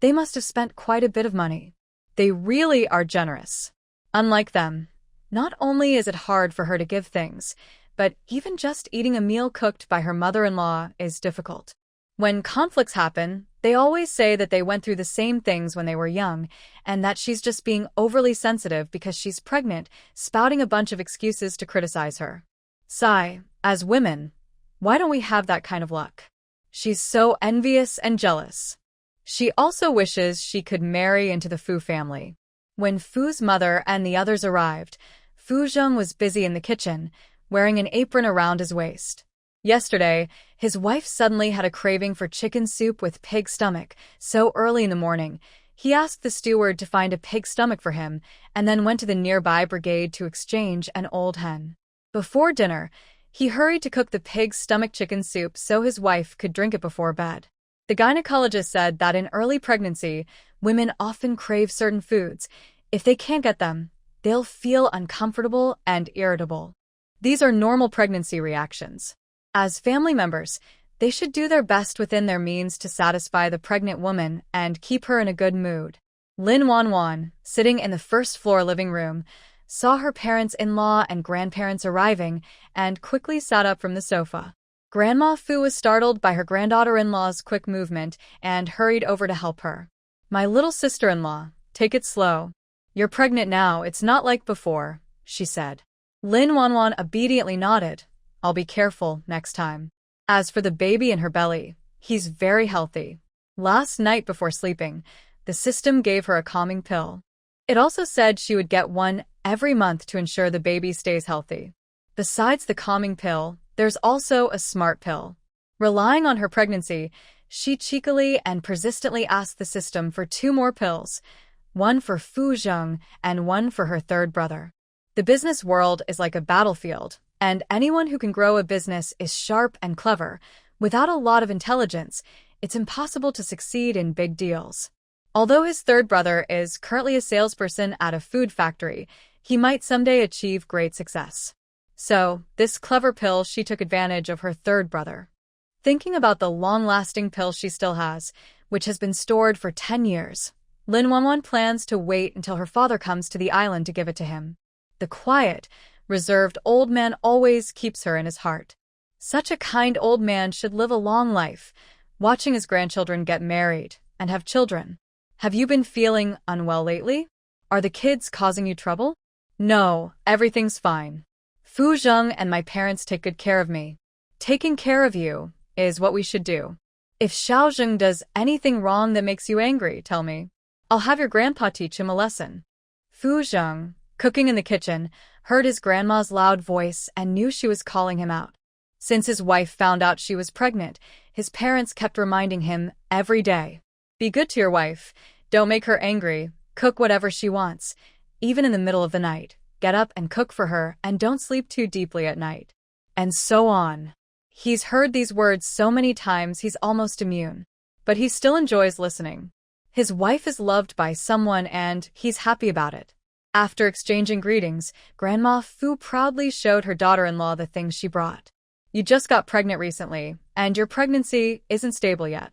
they must have spent quite a bit of money. They really are generous. Unlike them, not only is it hard for her to give things, but even just eating a meal cooked by her mother-in-law is difficult. When conflicts happen, they always say that they went through the same things when they were young, and that she's just being overly sensitive because she's pregnant, spouting a bunch of excuses to criticize her. Sigh, as women, why don't we have that kind of luck? She's so envious and jealous. She also wishes she could marry into the Fu family. When Fu's mother and the others arrived, Fu Zheng was busy in the kitchen, wearing an apron around his waist. Yesterday, his wife suddenly had a craving for chicken soup with pig stomach, so early in the morning, he asked the steward to find a pig stomach for him and then went to the nearby brigade to exchange an old hen. Before dinner, he hurried to cook the pig's stomach chicken soup so his wife could drink it before bed. The gynecologist said that in early pregnancy, women often crave certain foods. If they can't get them, they'll feel uncomfortable and irritable. These are normal pregnancy reactions. As family members, they should do their best within their means to satisfy the pregnant woman and keep her in a good mood. Lin Wanwan, sitting in the first-floor living room, saw her parents-in-law and grandparents arriving and quickly sat up from the sofa. Grandma Fu was startled by her granddaughter-in-law's quick movement and hurried over to help her. "My little sister-in-law, take it slow. You're pregnant now, it's not like before," she said. Lin Wanwan obediently nodded. "I'll be careful next time." As for the baby in her belly, he's very healthy. Last night before sleeping, the system gave her a calming pill. It also said she would get one every month to ensure the baby stays healthy. Besides the calming pill, there's also a smart pill. Relying on her pregnancy, she cheekily and persistently asked the system for 2 more pills, one for Fu Zheng and one for her third brother. The business world is like a battlefield, and anyone who can grow a business is sharp and clever. Without a lot of intelligence, it's impossible to succeed in big deals. Although his third brother is currently a salesperson at a food factory, he might someday achieve great success. So, this clever pill, she took advantage of her third brother. Thinking about the long-lasting pill she still has, which has been stored for 10 years, Lin Wanwan plans to wait until her father comes to the island to give it to him. The quiet, reserved old man always keeps her in his heart. Such a kind old man should live a long life, watching his grandchildren get married and have children. Have you been feeling unwell lately? Are the kids causing you trouble? No, everything's fine. Fu Zheng and my parents take good care of me. Taking care of you is what we should do. If Xiao Zheng does anything wrong that makes you angry, tell me. I'll have your grandpa teach him a lesson. Fu Zheng, cooking in the kitchen, heard his grandma's loud voice and knew she was calling him out. Since his wife found out she was pregnant, his parents kept reminding him every day. Be good to your wife, don't make her angry, cook whatever she wants, even in the middle of the night. Get up and cook for her and don't sleep too deeply at night. And so on. He's heard these words so many times he's almost immune. But he still enjoys listening. His wife is loved by someone and he's happy about it. After exchanging greetings, Grandma Fu proudly showed her daughter-in-law the things she brought. You just got pregnant recently, and your pregnancy isn't stable yet.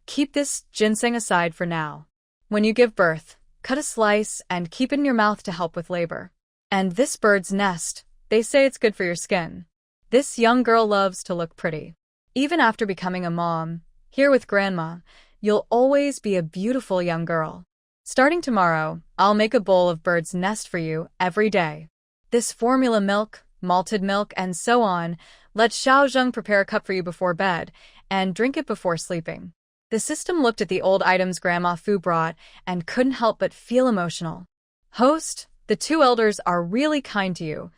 Keep this ginseng aside for now. When you give birth, cut a slice and keep it in your mouth to help with labor. And this bird's nest, they say it's good for your skin. This young girl loves to look pretty. Even after becoming a mom, here with Grandma, you'll always be a beautiful young girl. Starting tomorrow, I'll make a bowl of bird's nest for you every day. This formula milk, malted milk, and so on, let Xiao Zheng prepare a cup for you before bed, and drink it before sleeping. The system looked at the old items Grandma Fu brought and couldn't help but feel emotional. Host, the 2 elders are really kind to you,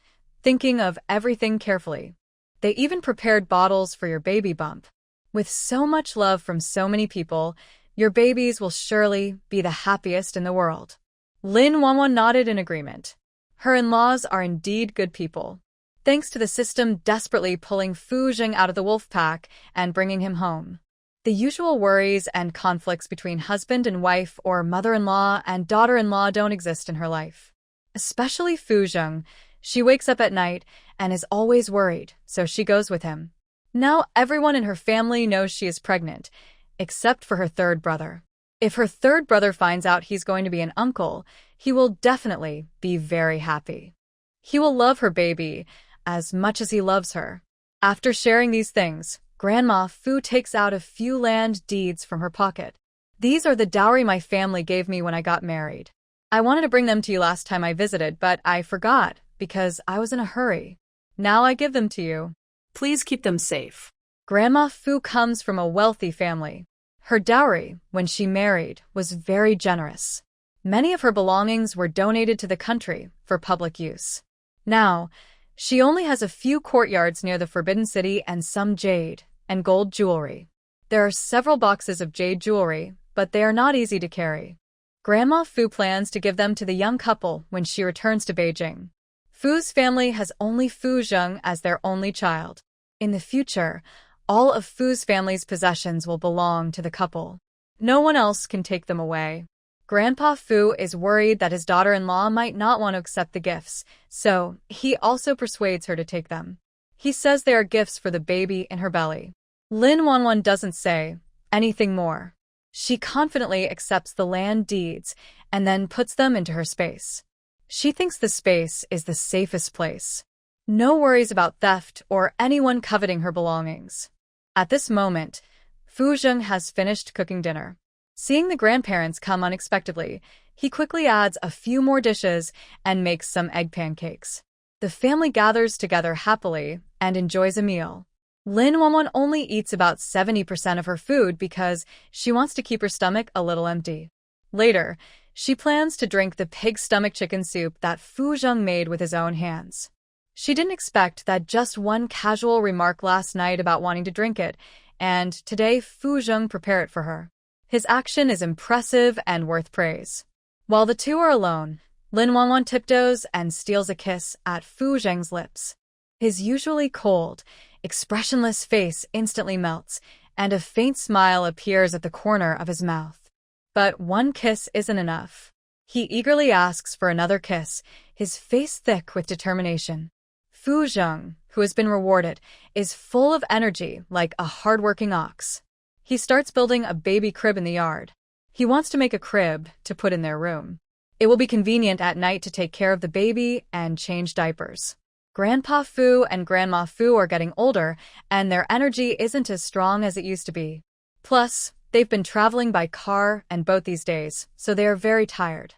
thinking of everything carefully. They even prepared bottles for your baby bump. With so much love from so many people, your babies will surely be the happiest in the world. Lin Wanwan nodded in agreement. Her in-laws are indeed good people. Thanks to the system desperately pulling Fu Zheng out of the wolf pack and bringing him home. The usual worries and conflicts between husband and wife or mother-in-law and daughter-in-law don't exist in her life. Especially Fu Zheng. She wakes up at night and is always worried, so she goes with him. Now everyone in her family knows she is pregnant, except for her third brother. If her third brother finds out he's going to be an uncle, he will definitely be very happy. He will love her baby as much as he loves her. After sharing these things, Grandma Fu takes out a few land deeds from her pocket. These are the dowry my family gave me when I got married. I wanted to bring them to you last time I visited, but I forgot because I was in a hurry. Now I give them to you. Please keep them safe. Grandma Fu comes from a wealthy family. Her dowry, when she married, was very generous. Many of her belongings were donated to the country for public use. Now, she only has a few courtyards near the Forbidden City and some jade and gold jewelry. There are several boxes of jade jewelry, but they are not easy to carry. Grandma Fu plans to give them to the young couple when she returns to Beijing. Fu's family has only Fu Zheng as their only child. In the future, all of Fu's family's possessions will belong to the couple. No one else can take them away. Grandpa Fu is worried that his daughter-in-law might not want to accept the gifts, so he also persuades her to take them. He says they are gifts for the baby in her belly. Lin Wanwan doesn't say anything more. She confidently accepts the land deeds and then puts them into her space. She thinks the space is the safest place. No worries about theft or anyone coveting her belongings. At this moment, Fu Zheng has finished cooking dinner. Seeing the grandparents come unexpectedly, he quickly adds a few more dishes and makes some egg pancakes. The family gathers together happily and enjoys a meal. Lin Wanwan only eats about 70% of her food because she wants to keep her stomach a little empty. Later, she plans to drink the pig stomach chicken soup that Fu Zheng made with his own hands. She didn't expect that just one casual remark last night about wanting to drink it, and today Fu Zheng prepared it for her. His action is impressive and worth praise. While the two are alone, Lin Wanwan tiptoes and steals a kiss at Fu Zheng's lips. His usually cold, expressionless face instantly melts, and a faint smile appears at the corner of his mouth. But one kiss isn't enough. He eagerly asks for another kiss, his face thick with determination. Fu Zheng, who has been rewarded, is full of energy like a hard-working ox. He starts building a baby crib in the yard. He wants to make a crib to put in their room. It will be convenient at night to take care of the baby and change diapers. Grandpa Fu and Grandma Fu are getting older, and their energy isn't as strong as it used to be. Plus, they've been traveling by car and boat these days, so they are very tired.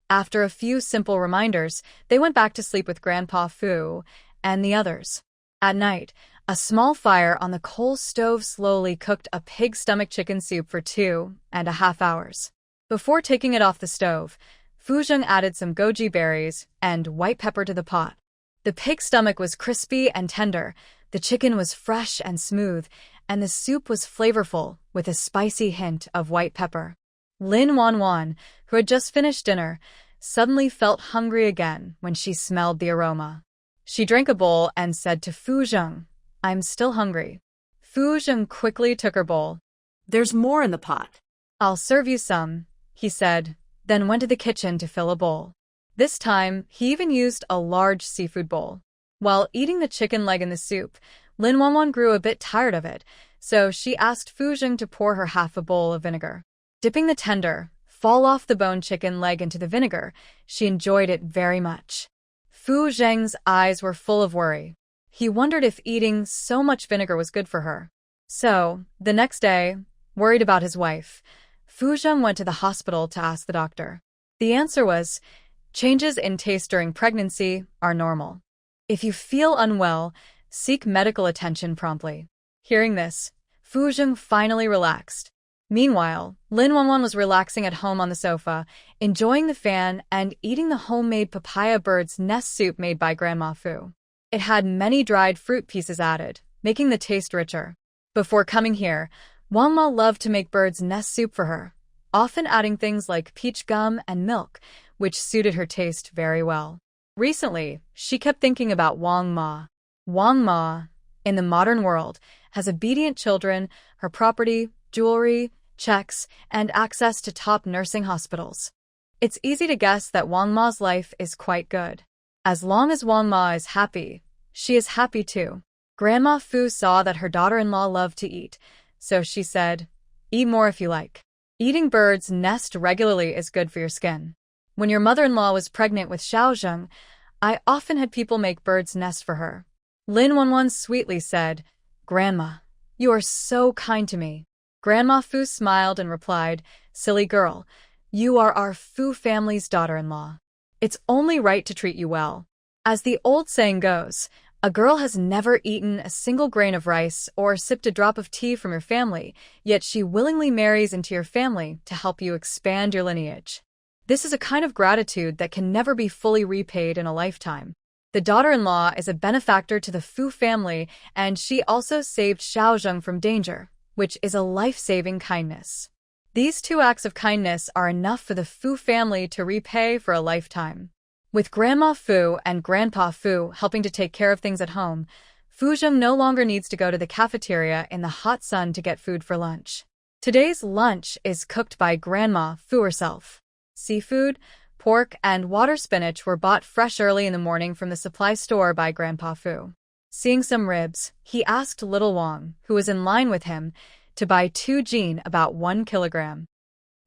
After a few simple reminders, they went back to sleep with Grandpa Fu and the others. At night, a small fire on the coal stove slowly cooked a pig stomach chicken soup for 2.5 hours. Before taking it off the stove, Fu Zheng added some goji berries and white pepper to the pot. The pig stomach was crispy and tender, the chicken was fresh and smooth, and the soup was flavorful with a spicy hint of white pepper. Lin Wanwan, who had just finished dinner, suddenly felt hungry again when she smelled the aroma. She drank a bowl and said to Fu Zheng, "I'm still hungry." Fu Zheng quickly took her bowl. There's more in the pot. "I'll serve you some," he said, then went to the kitchen to fill a bowl. This time, he even used a large seafood bowl. While eating the chicken leg in the soup, Lin Wanwan grew a bit tired of it, so she asked Fu Zheng to pour her half a bowl of vinegar. Dipping the tender, fall-off-the-bone chicken leg into the vinegar, she enjoyed it very much. Fu Zheng's eyes were full of worry. He wondered if eating so much vinegar was good for her. So, the next day, worried about his wife, Fu Zheng went to the hospital to ask the doctor. The answer was, changes in taste during pregnancy are normal. If you feel unwell, seek medical attention promptly. Hearing this, Fu Zheng finally relaxed. Meanwhile, Lin Wanwan was relaxing at home on the sofa, enjoying the fan and eating the homemade papaya bird's nest soup made by Grandma Fu. It had many dried fruit pieces added, making the taste richer. Before coming here, Wangma loved to make bird's nest soup for her, often adding things like peach gum and milk, which suited her taste very well. Recently, she kept thinking about Wang Ma. Wang Ma, in the modern world, has obedient children, her property, jewelry, checks, and access to top nursing hospitals. It's easy to guess that Wang Ma's life is quite good. As long as Wang Ma is happy, she is happy too. Grandma Fu saw that her daughter-in-law loved to eat, so she said, "Eat more if you like. Eating birds' nest regularly is good for your skin. When your mother-in-law was pregnant with Xiaozheng, I often had people make birds' nest for her." Lin Wanwan sweetly said, "Grandma, you are so kind to me." Grandma Fu smiled and replied, "Silly girl, you are our Fu family's daughter-in-law. It's only right to treat you well. As the old saying goes, a girl has never eaten a single grain of rice or sipped a drop of tea from your family, yet she willingly marries into your family to help you expand your lineage. This is a kind of gratitude that can never be fully repaid in a lifetime. The daughter-in-law is a benefactor to the Fu family, and she also saved Xiaozheng from danger, which is a life-saving kindness. These two acts of kindness are enough for the Fu family to repay for a lifetime." With Grandma Fu and Grandpa Fu helping to take care of things at home, Fuzheng no longer needs to go to the cafeteria in the hot sun to get food for lunch. Today's lunch is cooked by Grandma Fu herself. Seafood, pork, and water spinach were bought fresh early in the morning from the supply store by Grandpa Fu. Seeing some ribs, he asked little Wang, who was in line with him, to buy 2 jin, about 1 kilogram.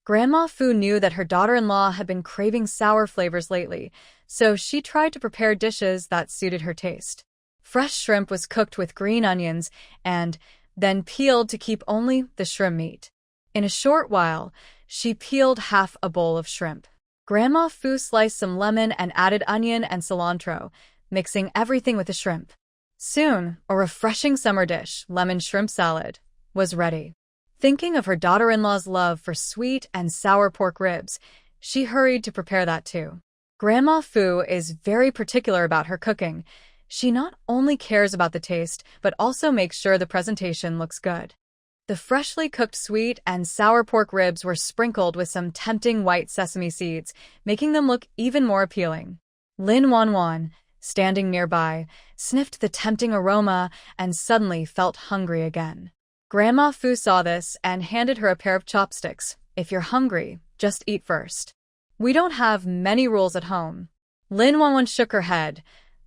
Grandma Fu knew that her daughter-in-law had been craving sour flavors lately, so she tried to prepare dishes that suited her taste. Fresh shrimp was cooked with green onions and then peeled to keep only the shrimp meat. In a short while, she peeled half a bowl of shrimp. Grandma Fu sliced some lemon and added onion and cilantro, mixing everything with the shrimp. Soon, a refreshing summer dish, lemon shrimp salad, was ready. Thinking of her daughter-in-law's love for sweet and sour pork ribs, she hurried to prepare that too. Grandma Fu is very particular about her cooking. She not only cares about the taste, but also makes sure the presentation looks good. The freshly cooked sweet and sour pork ribs were sprinkled with some tempting white sesame seeds, making them look even more appealing. Lin Wanwan, standing nearby, sniffed the tempting aroma and suddenly felt hungry again. Grandma Fu saw this and handed her a pair of chopsticks. "If you're hungry, just eat first. We don't have many rules at home." Lin Wanwan shook her head.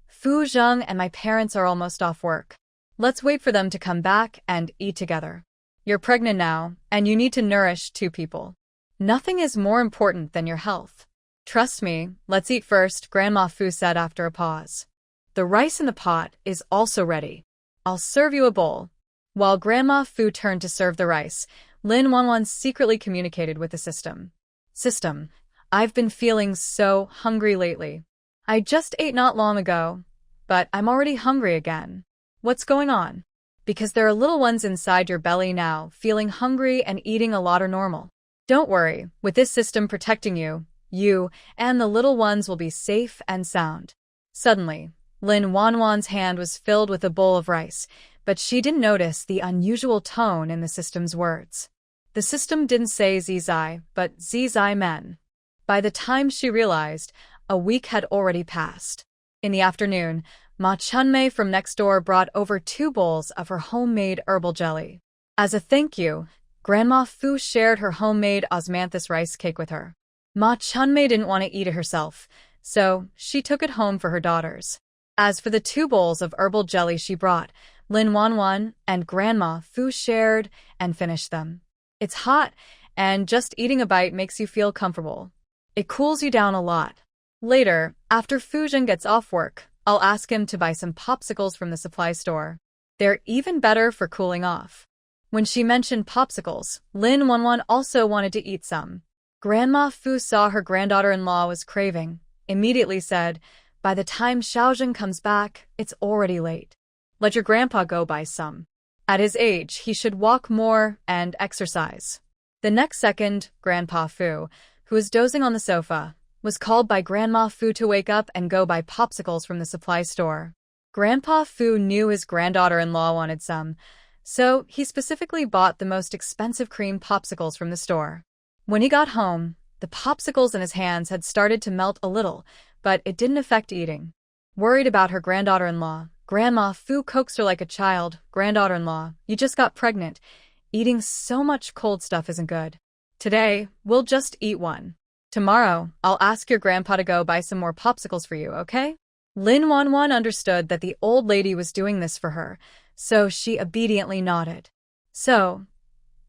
"Fu Zheng and my parents are almost off work. Let's wait for them to come back and eat together. You're pregnant now, and you need to nourish 2 people. Nothing is more important than your health. Trust me, let's eat first," Grandma Fu said after a pause. "The rice in the pot is also ready. I'll serve you a bowl." While Grandma Fu turned to serve the rice, Lin Wanwan secretly communicated with the system. "System, I've been feeling so hungry lately. I just ate not long ago, but I'm already hungry again. What's going on? Because there are little ones inside your belly now, feeling hungry and eating a lot are normal. Don't worry, with this system protecting you, you and the little ones will be safe and sound." Suddenly, Lin Wanwan's hand was filled with a bowl of rice, but she didn't notice the unusual tone in the system's words. The system didn't say Zizai, but Zizai men. By the time she realized, a week had already passed. In the afternoon, Ma Chunmei from next door brought over 2 bowls of her homemade herbal jelly. As a thank you, Grandma Fu shared her homemade osmanthus rice cake with her. Ma Chunmei didn't want to eat it herself, so she took it home for her daughters. As for the 2 bowls of herbal jelly she brought, Lin Wanwan and Grandma Fu shared and finished them. It's hot, and just eating a bite makes you feel comfortable. It cools you down a lot. Later, after Fuzheng gets off work, I'll ask him to buy some popsicles from the supply store. They're even better for cooling off. When she mentioned popsicles, Lin Wanwan also wanted to eat some. Grandma Fu saw her granddaughter-in-law was craving, immediately said, "By the time Xiaozheng comes back, it's already late. Let your grandpa go buy some. At his age, he should walk more and exercise." The next second, Grandpa Fu, who was dozing on the sofa, was called by Grandma Fu to wake up and go buy popsicles from the supply store. Grandpa Fu knew his granddaughter-in-law wanted some, so he specifically bought the most expensive cream popsicles from the store. When he got home, the popsicles in his hands had started to melt a little, but it didn't affect eating. Worried about her granddaughter-in-law, Grandma Fu coaxed her like a child. "Granddaughter-in-law, you just got pregnant. Eating so much cold stuff isn't good. Today, we'll just eat one. Tomorrow, I'll ask your grandpa to go buy some more popsicles for you, okay? Lin Wanwan understood that the old lady was doing this for her, so she obediently nodded. So,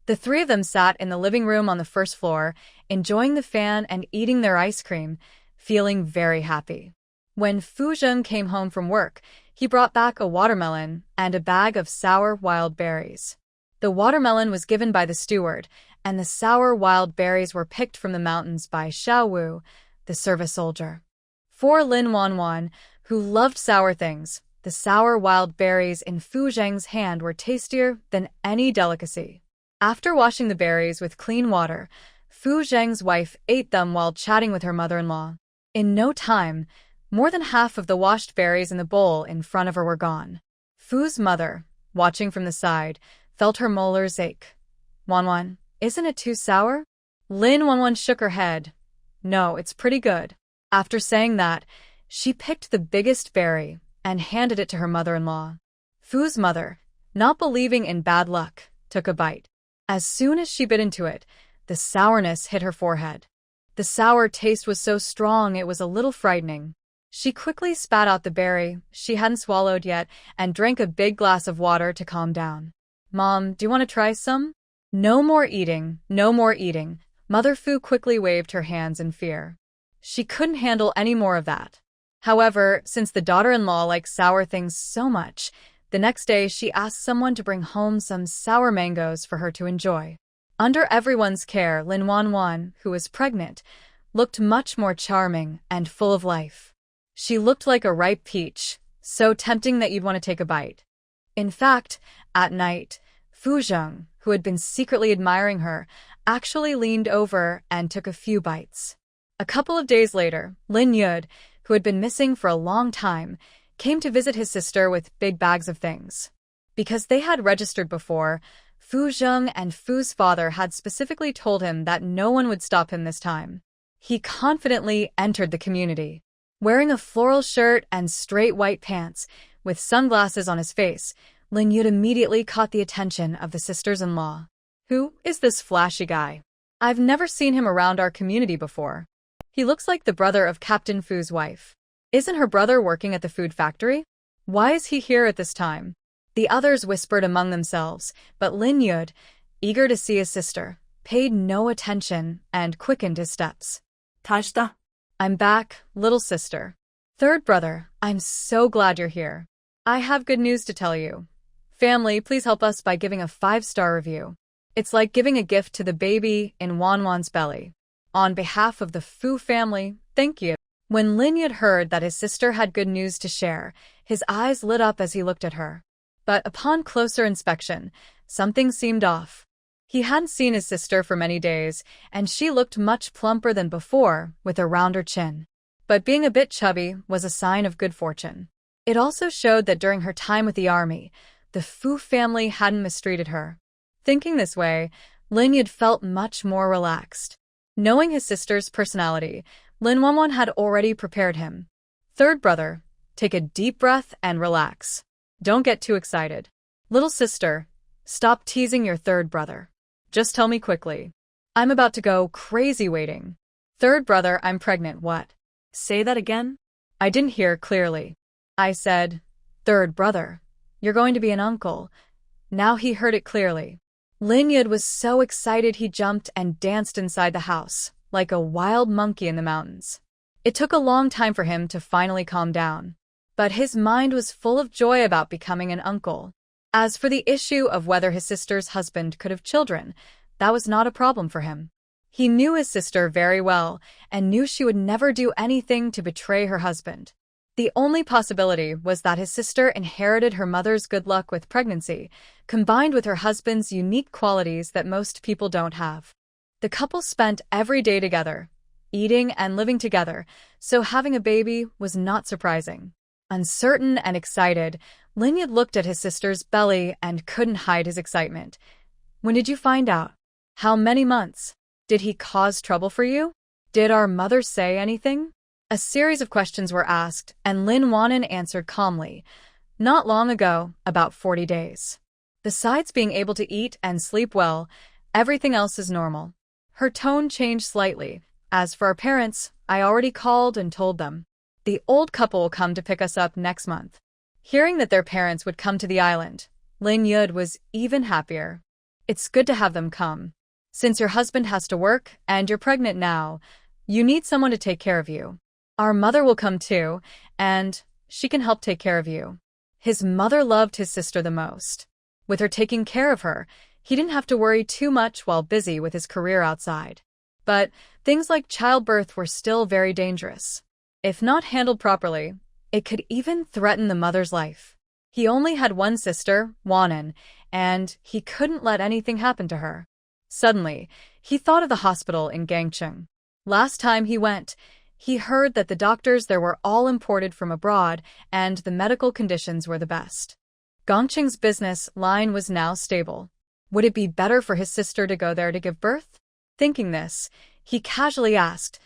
the three of them sat in the living room on the first floor, enjoying the fan and eating their ice cream, feeling very happy. When Fu Zheng came home from work, he brought back a watermelon and a bag of sour wild berries. The watermelon was given by the steward, and the sour wild berries were picked from the mountains by Xiao Wu, the service soldier. For Lin Wanwan, who loved sour things, the sour wild berries in Fu Zheng's hand were tastier than any delicacy. After washing the berries with clean water, Fu Zheng's wife ate them while chatting with her mother-in-law. In no time, more than half of the washed berries in the bowl in front of her were gone. Fu's mother, watching from the side, felt her molars ache. Wanwan, isn't it too sour? Lin Wanwan shook her head. No, it's pretty good. After saying that, she picked the biggest berry and handed it to her mother-in-law. Fu's mother, not believing in bad luck, took a bite. As soon as she bit into it, the sourness hit her forehead. The sour taste was so strong it was a little frightening. She quickly spat out the berry she hadn't swallowed yet and drank a big glass of water to calm down. Mom, do you want to try some? No more eating, no more eating. Mother Fu quickly waved her hands in fear. She couldn't handle any more of that. However, since the daughter-in-law liked sour things so much, the next day she asked someone to bring home some sour mangoes for her to enjoy. Under everyone's care, Lin Wanwan, who was pregnant, looked much more charming and full of life. She looked like a ripe peach, so tempting that you'd want to take a bite. In fact, at night, Fu Zheng, who had been secretly admiring her, actually leaned over and took a few bites. A couple of days later, Lin Yud, who had been missing for a long time, came to visit his sister with big bags of things. Because they had registered before, Fu Zheng and Fu's father had specifically told him that no one would stop him this time. He confidently entered the community. Wearing a floral shirt and straight white pants, with sunglasses on his face, Lin Yud immediately caught the attention of the sisters-in-law. Who is this flashy guy? I've never seen him around our community before. He looks like the brother of Captain Fu's wife. Isn't her brother working at the food factory? Why is he here at this time? The others whispered among themselves, but Lin Yud, eager to see his sister, paid no attention and quickened his steps. 다시다. I'm back, little sister. Third brother, I'm so glad you're here. I have good news to tell you. Family, please help us by giving a 5-star review. It's like giving a gift to the baby in Wanwan's belly. On behalf of the Fu family, thank you. When Lin Yud heard that his sister had good news to share, his eyes lit up as he looked at her. But upon closer inspection, something seemed off. He hadn't seen his sister for many days, and she looked much plumper than before, with a rounder chin. But being a bit chubby was a sign of good fortune. It also showed that during her time with the army, the Fu family hadn't mistreated her. Thinking this way, Lin Yud felt much more relaxed. Knowing his sister's personality, Lin Wanwan had already prepared him. Third brother, take a deep breath and relax. Don't get too excited. Little sister, stop teasing your third brother. Just tell me quickly. I'm about to go crazy waiting. Third brother, I'm pregnant, what? Say that again? I didn't hear clearly. I said, third brother, you're going to be an uncle. Now he heard it clearly. Lin Yud was so excited he jumped and danced inside the house, like a wild monkey in the mountains. It took a long time for him to finally calm down. But his mind was full of joy about becoming an uncle. As for the issue of whether his sister's husband could have children, that was not a problem for him. He knew his sister very well and knew she would never do anything to betray her husband. The only possibility was that his sister inherited her mother's good luck with pregnancy, combined with her husband's unique qualities that most people don't have. The couple spent every day together, eating and living together, so having a baby was not surprising. Uncertain and excited, Lin Yud looked at his sister's belly and couldn't hide his excitement. When did you find out? How many months? Did he cause trouble for you? Did our mother say anything? A series of questions were asked, and Lin Wanwan answered calmly. Not long ago, about 40 days. Besides being able to eat and sleep well, everything else is normal. Her tone changed slightly. As for our parents, I already called and told them. The old couple will come to pick us up next month. Hearing that their parents would come to the island, Lin Yud was even happier. It's good to have them come. Since your husband has to work and you're pregnant now, you need someone to take care of you. Our mother will come too, and she can help take care of you. His mother loved his sister the most. With her taking care of her, he didn't have to worry too much while busy with his career outside. But things like childbirth were still very dangerous. If not handled properly, it could even threaten the mother's life. He only had one sister, Wanan, and he couldn't let anything happen to her. Suddenly, he thought of the hospital in Gangcheng. Last time he went, he heard that the doctors there were all imported from abroad and the medical conditions were the best. Gangcheng's business line was now stable. Would it be better for his sister to go there to give birth? Thinking this, he casually asked,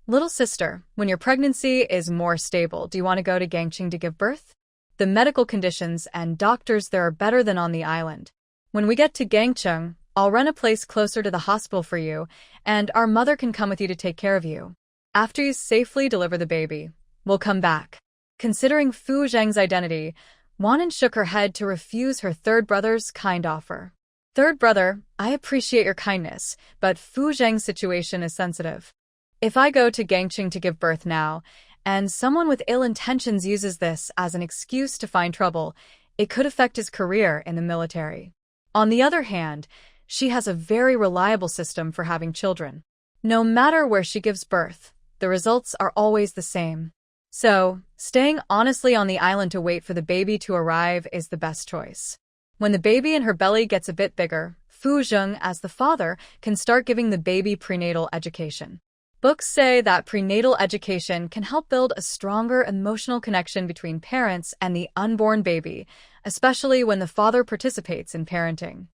"Little sister, when your pregnancy is more stable, do you want to go to Gangcheng to give birth? The medical conditions and doctors there are better than on the island. When we get to Gangcheng, I'll rent a place closer to the hospital for you, and our mother can come with you to take care of you. After you safely deliver the baby, we'll come back." Considering Fu Zheng's identity, Wanan shook her head to refuse her third brother's kind offer. "Third brother, I appreciate your kindness, but Fu Zheng's situation is sensitive. If I go to Gangcheng to give birth now, and someone with ill intentions uses this as an excuse to find trouble, it could affect his career in the military. On the other hand, she has a very reliable system for having children. No matter where she gives birth, the results are always the same. So, staying honestly on the island to wait for the baby to arrive is the best choice. When the baby in her belly gets a bit bigger, Fu Zheng, as the father, can start giving the baby prenatal education. Books say that prenatal education can help build a stronger emotional connection between parents and the unborn baby, especially when the father participates in parenting.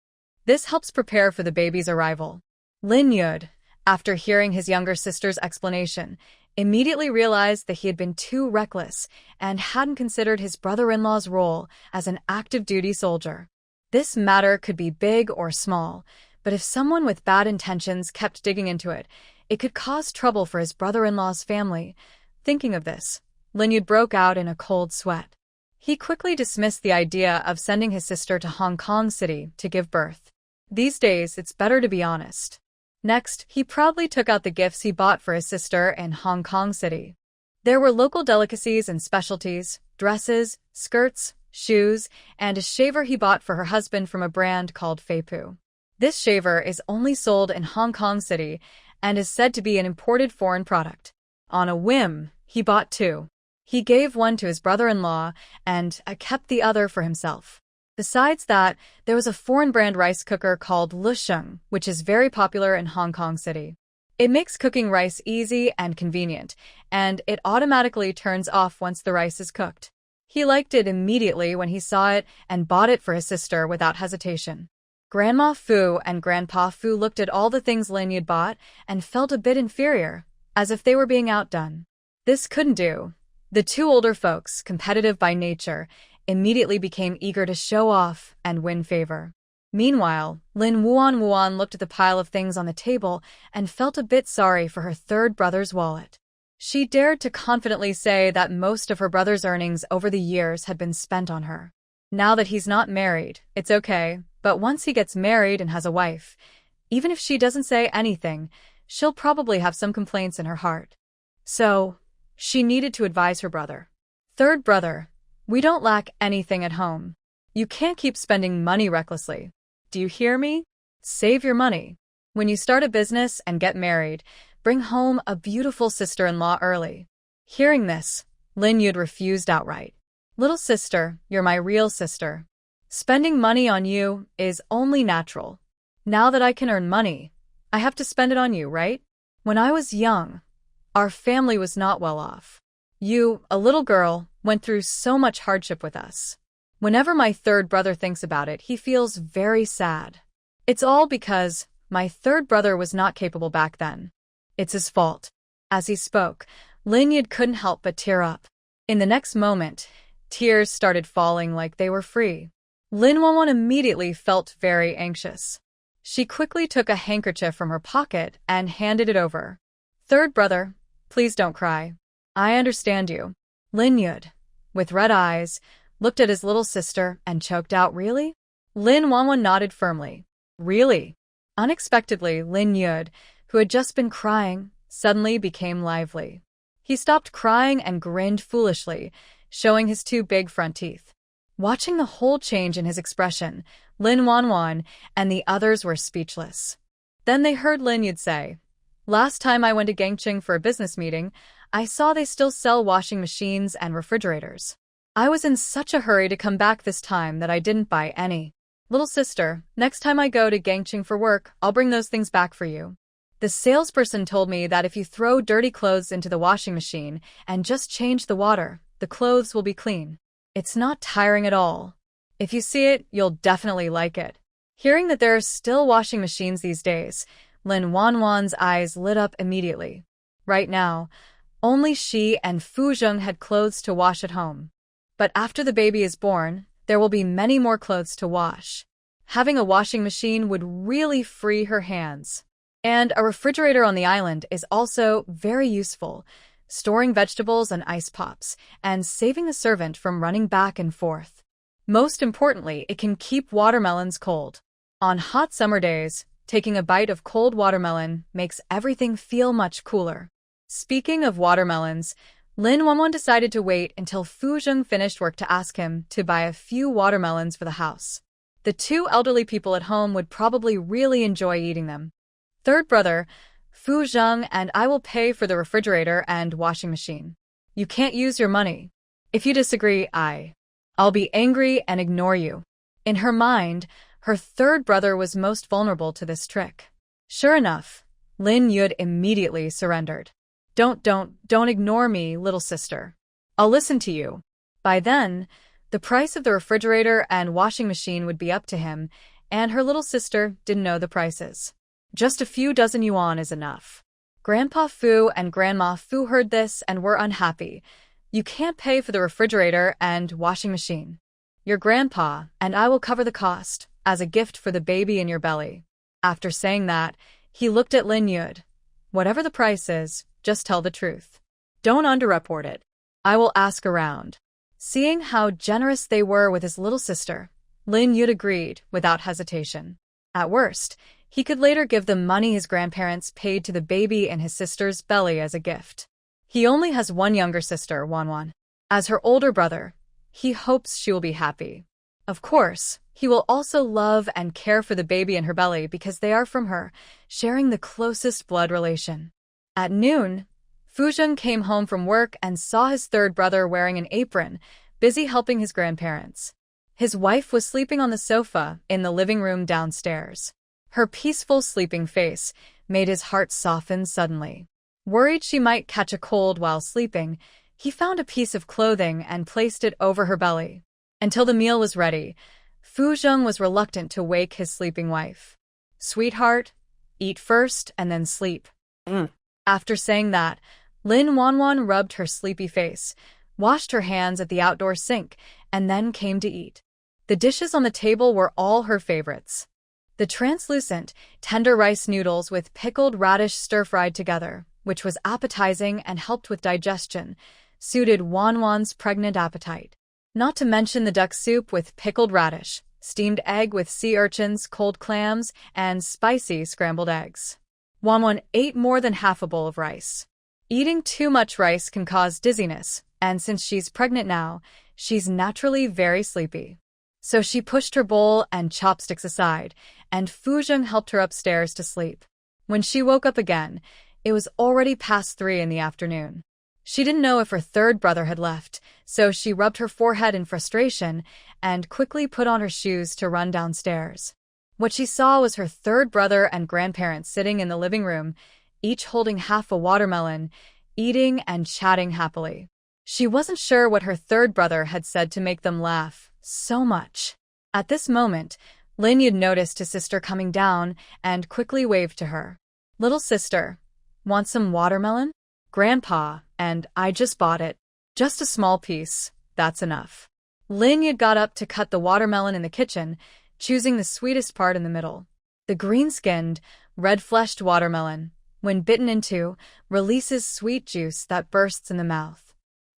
This helps prepare for the baby's arrival." Lin Yud, after hearing his younger sister's explanation, immediately realized that he had been too reckless and hadn't considered his brother-in-law's role as an active duty soldier. This matter could be big or small, but if someone with bad intentions kept digging into it, it could cause trouble for his brother-in-law's family. Thinking of this, Lin Yud broke out in a cold sweat. He quickly dismissed the idea of sending his sister to Hong Kong City to give birth. These days, it's better to be honest. Next, he proudly took out the gifts he bought for his sister in Hong Kong City. There were local delicacies and specialties, dresses, skirts, shoes, and a shaver he bought for her husband from a brand called Feipu. This shaver is only sold in Hong Kong City and is said to be an imported foreign product. On a whim, he bought two. He gave one to his brother-in-law and kept the other for himself. Besides that, there was a foreign brand rice cooker called Lusheng, which is very popular in Hong Kong City. It makes cooking rice easy and convenient, and it automatically turns off once the rice is cooked. He liked it immediately when he saw it and bought it for his sister without hesitation. Grandma Fu and Grandpa Fu looked at all the things Lin Yud bought and felt a bit inferior, as if they were being outdone. This couldn't do. The two older folks, competitive by nature, immediately became eager to show off and win favor. Meanwhile, Lin Wuan looked at the pile of things on the table and felt a bit sorry for her third brother's wallet. She dared to confidently say that most of her brother's earnings over the years had been spent on her. Now that he's not married, it's okay, but once he gets married and has a wife, even if she doesn't say anything, she'll probably have some complaints in her heart. So, she needed to advise her brother. "Third brother, we don't lack anything at home. You can't keep spending money recklessly. Do you hear me? Save your money. When you start a business and get married, bring home a beautiful sister-in-law early." Hearing this, Lin Yud refused outright. "Little sister, you're my real sister. Spending money on you is only natural. Now that I can earn money, I have to spend it on you, right? When I was young, our family was not well off. You, a little girl, went through so much hardship with us. Whenever my third brother thinks about it, he feels very sad. It's all because my third brother was not capable back then. It's his fault." As he spoke, Lin Yud couldn't help but tear up. In the next moment, tears started falling like they were free. Lin Wanwan immediately felt very anxious. She quickly took a handkerchief from her pocket and handed it over. Third brother, please don't cry. I understand you. Lin Yud, with red eyes, looked at his little sister and choked out, really? Lin Wanwan nodded firmly. Really? Unexpectedly, Lin Yud, who had just been crying, suddenly became lively. He stopped crying and grinned foolishly, showing his two big front teeth. Watching the whole change in his expression, Lin Wanwan and the others were speechless. Then they heard Lin Yud say, last time I went to Gangcheng for a business meeting, I saw they still sell washing machines and refrigerators. I was in such a hurry to come back this time that I didn't buy any. Little sister, next time I go to Gangcheng for work, I'll bring those things back for you. The salesperson told me that if you throw dirty clothes into the washing machine and just change the water, the clothes will be clean. It's not tiring at all. If you see it, you'll definitely like it. Hearing that there are still washing machines these days, Lin Wanwan's eyes lit up immediately. Right now, only she and Fu Zheng had clothes to wash at home. But after the baby is born, there will be many more clothes to wash. Having a washing machine would really free her hands. And a refrigerator on the island is also very useful, storing vegetables and ice pops, and saving the servant from running back and forth. Most importantly, it can keep watermelons cold. On hot summer days, taking a bite of cold watermelon makes everything feel much cooler. Speaking of watermelons, Lin Wanwan decided to wait until Fu Zheng finished work to ask him to buy a few watermelons for the house. The two elderly people at home would probably really enjoy eating them. Third brother, Fu Zheng and I will pay for the refrigerator and washing machine. You can't use your money. If you disagree, I'll be angry and ignore you. In her mind, her third brother was most vulnerable to this trick. Sure enough, Lin Yud immediately surrendered. Don't ignore me, little sister. I'll listen to you. By then, the price of the refrigerator and washing machine would be up to him, and her little sister didn't know the prices. Just a few dozen yuan is enough. Grandpa Fu and Grandma Fu heard this and were unhappy. You can't pay for the refrigerator and washing machine. Your grandpa and I will cover the cost as a gift for the baby in your belly. After saying that, he looked at Lin Yud. Whatever the price is, just tell the truth. Don't underreport it. I will ask around. Seeing how generous they were with his little sister, Lin Yud agreed without hesitation. At worst, he could later give the money his grandparents paid to the baby in his sister's belly as a gift. He only has one younger sister, Wanwan. As her older brother, he hopes she will be happy. Of course, he will also love and care for the baby in her belly because they are from her, sharing the closest blood relation. At noon, Fu Zheng came home from work and saw his third brother wearing an apron, busy helping his grandparents. His wife was sleeping on the sofa in the living room downstairs. Her peaceful sleeping face made his heart soften suddenly. Worried she might catch a cold while sleeping, he found a piece of clothing and placed it over her belly. Until the meal was ready, Fu Zheng was reluctant to wake his sleeping wife. Sweetheart, eat first and then sleep. After saying that, Lin Wanwan rubbed her sleepy face, washed her hands at the outdoor sink, and then came to eat. The dishes on the table were all her favorites. The translucent, tender rice noodles with pickled radish stir-fried together, which was appetizing and helped with digestion, suited Wanwan's pregnant appetite. Not to mention the duck soup with pickled radish, steamed egg with sea urchins, cold clams, and spicy scrambled eggs. Wanwan ate more than half a bowl of rice. Eating too much rice can cause dizziness, and since she's pregnant now, she's naturally very sleepy. So she pushed her bowl and chopsticks aside, and Fu Zheng helped her upstairs to sleep. When she woke up again, it was already past 3 in the afternoon. She didn't know if her third brother had left, so she rubbed her forehead in frustration and quickly put on her shoes to run downstairs. What she saw was her third brother and grandparents sitting in the living room, each holding half a watermelon, eating and chatting happily. She wasn't sure what her third brother had said to make them laugh so much. At this moment, Lin Yud noticed his sister coming down and quickly waved to her. Little sister, want some watermelon? Grandpa and I just bought it. Just a small piece, that's enough. Lin Yid got up to cut the watermelon in the kitchen, choosing the sweetest part in the middle. The green-skinned, red-fleshed watermelon, when bitten into, releases sweet juice that bursts in the mouth.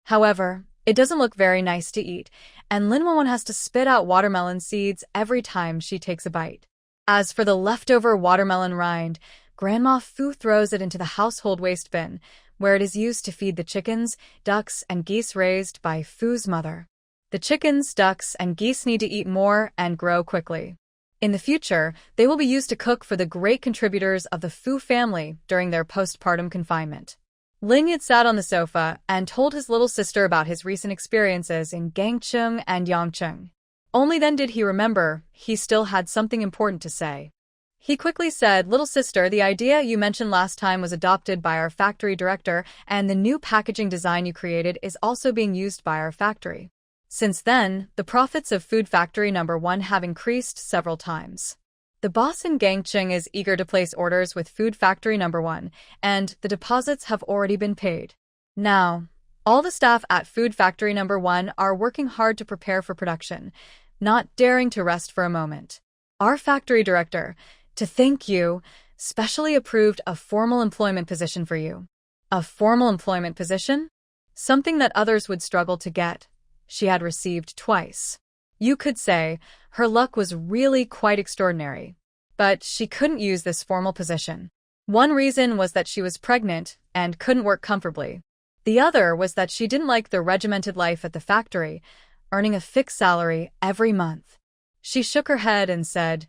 However, it doesn't look very nice to eat, and Lin Won has to spit out watermelon seeds every time she takes a bite. As for the leftover watermelon rind, Grandma Fu throws it into the household waste bin, where it is used to feed the chickens, ducks, and geese raised by Fu's mother. The chickens, ducks, and geese need to eat more and grow quickly. In the future, they will be used to cook for the great contributors of the Fu family during their postpartum confinement. Ling Yid sat on the sofa and told his little sister about his recent experiences in Gangcheng and Yangcheng. Only then did he remember he still had something important to say. He quickly said, "Little sister, the idea you mentioned last time was adopted by our factory director, and the new packaging design you created is also being used by our factory. Since then, the profits of Food Factory Number 1 have increased several times. The boss in Gangcheng is eager to place orders with Food Factory Number 1, and the deposits have already been paid. Now, all the staff at Food Factory Number 1 are working hard to prepare for production, not daring to rest for a moment. Our factory director, to thank you, specially approved a formal employment position for you." A formal employment position? Something that others would struggle to get. She had received twice. You could say her luck was really quite extraordinary. But she couldn't use this formal position. One reason was that she was pregnant and couldn't work comfortably. The other was that she didn't like the regimented life at the factory, earning a fixed salary every month. She shook her head and said,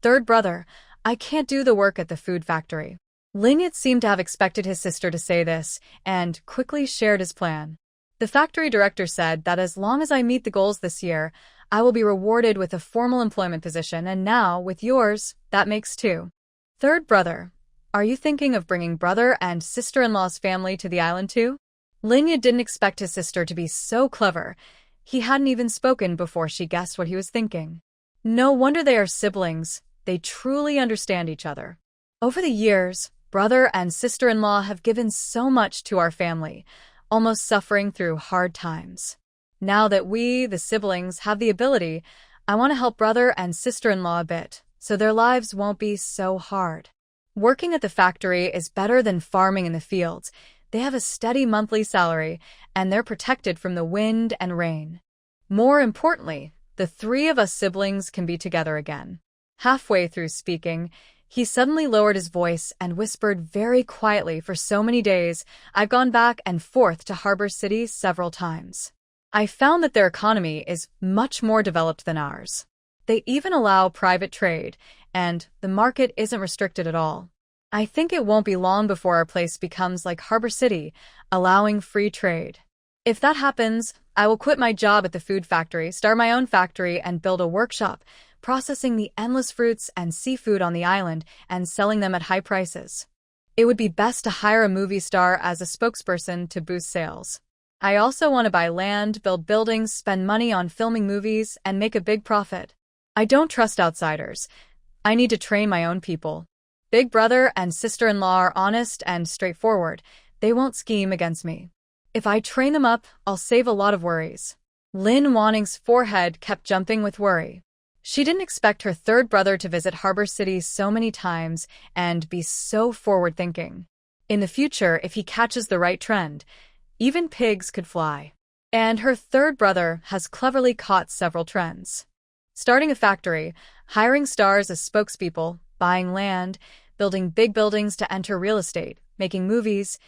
"Third brother, I can't do the work at the food factory." Lin Yid seemed to have expected his sister to say this, and quickly shared his plan. The factory director said that as long as I meet the goals this year, I will be rewarded with a formal employment position, and now, with yours, that makes two. Third brother, are you thinking of bringing brother and sister-in-law's family to the island too? Lin Yid didn't expect his sister to be so clever. He hadn't even spoken before she guessed what he was thinking. No wonder they are siblings. They truly understand each other. Over the years, brother and sister-in-law have given so much to our family, almost suffering through hard times. Now that we, the siblings, have the ability, I want to help brother and sister-in-law a bit, so their lives won't be so hard. Working at the factory is better than farming in the fields. They have a steady monthly salary, and they're protected from the wind and rain. More importantly, the three of us siblings can be together again." Halfway through speaking, he suddenly lowered his voice and whispered very quietly, "For so many days, I've gone back and forth to Harbor City several times. I found that their economy is much more developed than ours. They even allow private trade, and the market isn't restricted at all. I think it won't be long before our place becomes like Harbor City, allowing free trade. If that happens, I will quit my job at the food factory, start my own factory, and build a workshop, processing the endless fruits and seafood on the island and selling them at high prices. It would be best to hire a movie star as a spokesperson to boost sales. I also want to buy land, build buildings, spend money on filming movies, and make a big profit. I don't trust outsiders. I need to train my own people. Big brother and sister-in-law are honest and straightforward. They won't scheme against me. If I train them up, I'll save a lot of worries." Lin Wanning's forehead kept jumping with worry. She didn't expect her third brother to visit Harbor City so many times and be so forward-thinking. In the future, if he catches the right trend, even pigs could fly. And her third brother has cleverly caught several trends. Starting a factory, hiring stars as spokespeople, buying land, building big buildings to enter real estate, making movies,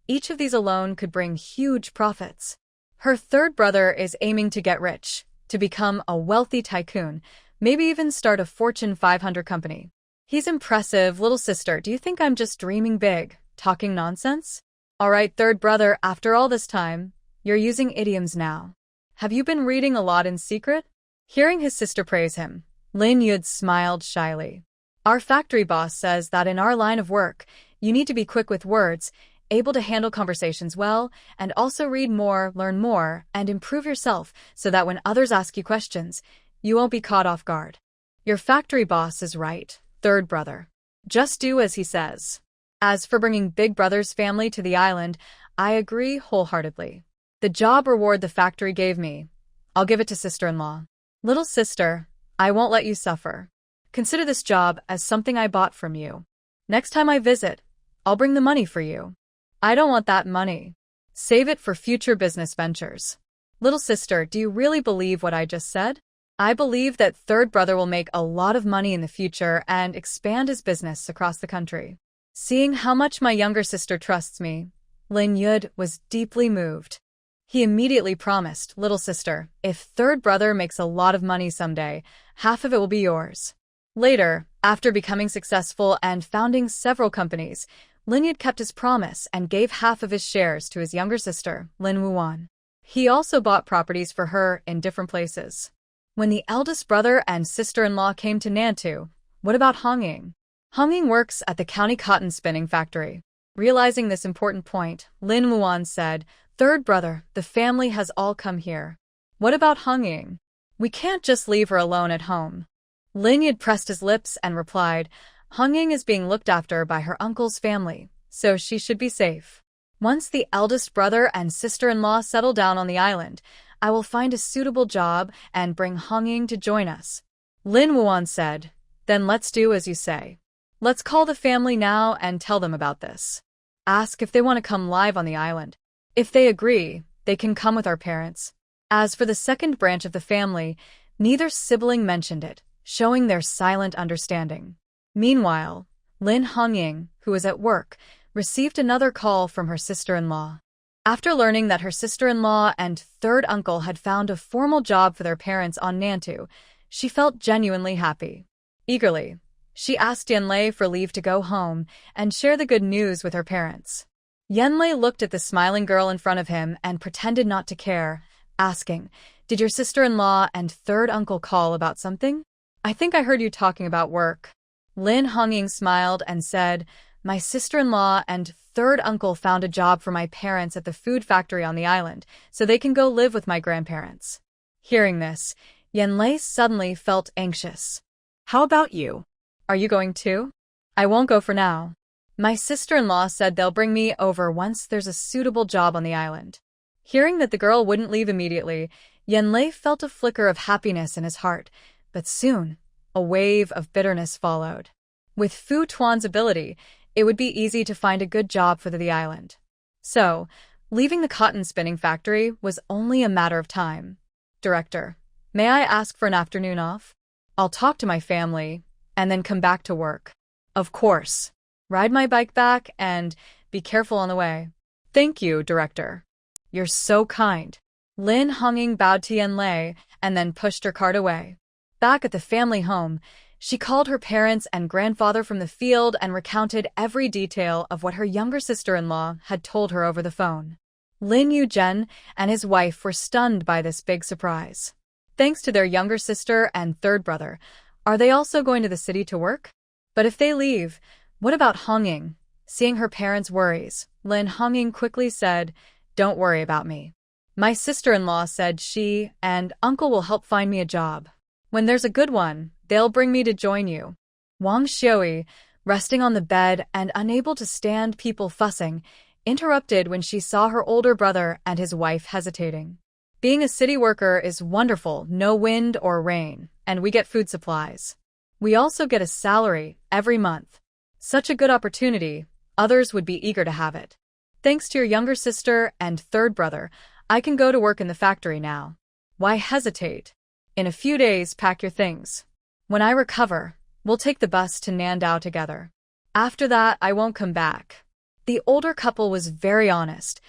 each of these alone could bring huge profits. Her third brother is aiming to get rich, to become a wealthy tycoon, maybe even start a Fortune 500 company. He's impressive. Little sister, do you think I'm just dreaming big, talking nonsense? All right, third brother, after all this time, you're using idioms now. Have you been reading a lot in secret? Hearing his sister praise him, Lin Yud smiled shyly. Our factory boss says that in our line of work, you need to be quick with words, able to handle conversations well, and also read more, learn more, and improve yourself so that when others ask you questions, you won't be caught off guard. Your factory boss is right, third brother. Just do as he says. As for bringing Big Brother's family to the island, I agree wholeheartedly. The job reward the factory gave me, I'll give it to sister-in-law. Little sister, I won't let you suffer. Consider this job as something I bought from you. Next time I visit, I'll bring the money for you. I don't want that money. Save it for future business ventures. Little sister, do you really believe what I just said? I believe that third brother will make a lot of money in the future and expand his business across the country. Seeing how much my younger sister trusts me, Lin Yud was deeply moved. He immediately promised, little sister, if third brother makes a lot of money someday, half of it will be yours. Later, after becoming successful and founding several companies, Lin Yud kept his promise and gave half of his shares to his younger sister, Lin Wuan. He also bought properties for her in different places. When the eldest brother and sister-in-law came to Nantu, what about Hongying? Hongying works at the county cotton spinning factory. Realizing this important point, Lin Wuan said, third brother, the family has all come here. What about Hongying? We can't just leave her alone at home. Lin Yud pressed his lips and replied, Hongying is being looked after by her uncle's family, so she should be safe. Once the eldest brother and sister-in-law settle down on the island, I will find a suitable job and bring Hongying to join us. Lin Wuan said, then let's do as you say. Let's call the family now and tell them about this. Ask if they want to come live on the island. If they agree, they can come with our parents. As for the second branch of the family, neither sibling mentioned it, showing their silent understanding. Meanwhile, Lin Hongying, who was at work, received another call from her sister-in-law. After learning that her sister-in-law and third uncle had found a formal job for their parents on Nantu, she felt genuinely happy. Eagerly, she asked Yanlei for leave to go home and share the good news with her parents. Yanlei looked at the smiling girl in front of him and pretended not to care, asking, did your sister-in-law and third uncle call about something? I think I heard you talking about work. Lin Hongying smiled and said, my sister-in-law and third uncle found a job for my parents at the food factory on the island, so they can go live with my grandparents. Hearing this, Yanlei suddenly felt anxious. How about you? Are you going too? I won't go for now. My sister-in-law said they'll bring me over once there's a suitable job on the island. Hearing that the girl wouldn't leave immediately, Yanlei felt a flicker of happiness in his heart, but soon, a wave of bitterness followed. With Fu Tuan's ability, it would be easy to find a good job for the island. So, leaving the cotton spinning factory was only a matter of time. Director, may I ask for an afternoon off? I'll talk to my family and then come back to work. Of course. Ride my bike back and be careful on the way. Thank you, Director. You're so kind. Lin Hongying bowed to Yanlei and then pushed her cart away. Back at the family home, she called her parents and grandfather from the field and recounted every detail of what her younger sister-in-law had told her over the phone. Lin Yuzhen and his wife were stunned by this big surprise. Thanks to their younger sister and third brother, are they also going to the city to work? But if they leave, what about Hongying? Seeing her parents' worries, Lin Hongying quickly said, don't worry about me. My sister-in-law said she and uncle will help find me a job. When there's a good one, they'll bring me to join you. Wang Xiui, resting on the bed and unable to stand people fussing, interrupted when she saw her older brother and his wife hesitating. Being a city worker is wonderful, no wind or rain, and we get food supplies. We also get a salary every month. Such a good opportunity, others would be eager to have it. Thanks to your younger sister and third brother, I can go to work in the factory now. Why hesitate? In a few days, pack your things. When I recover, we'll take the bus to Nandao together. After that, I won't come back. The older couple was very honest.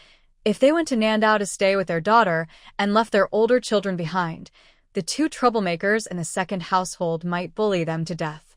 If they went to Nandao to stay with their daughter and left their older children behind, the two troublemakers in the second household might bully them to death.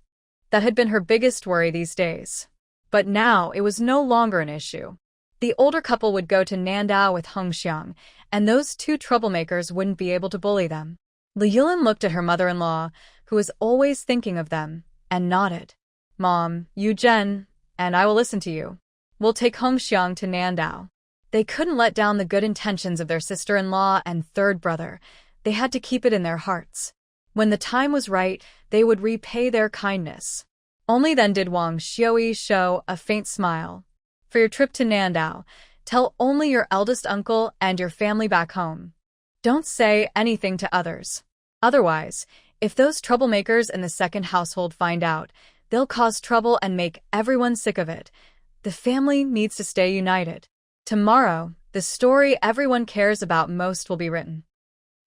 That had been her biggest worry these days. But now it was no longer an issue. The older couple would go to Nandao with Hongxiang, and those two troublemakers wouldn't be able to bully them. Li Yulin looked at her mother-in-law, who was always thinking of them, and nodded. Mom, you Jen, and I will listen to you. We'll take Hongxiang to Nandao. They couldn't let down the good intentions of their sister-in-law and third brother. They had to keep it in their hearts. When the time was right, they would repay their kindness. Only then did Wang Xiui show a faint smile. For your trip to Nandao, tell only your eldest uncle and your family back home. Don't say anything to others. Otherwise, if those troublemakers in the second household find out, they'll cause trouble and make everyone sick of it. The family needs to stay united. Tomorrow, the story everyone cares about most will be written.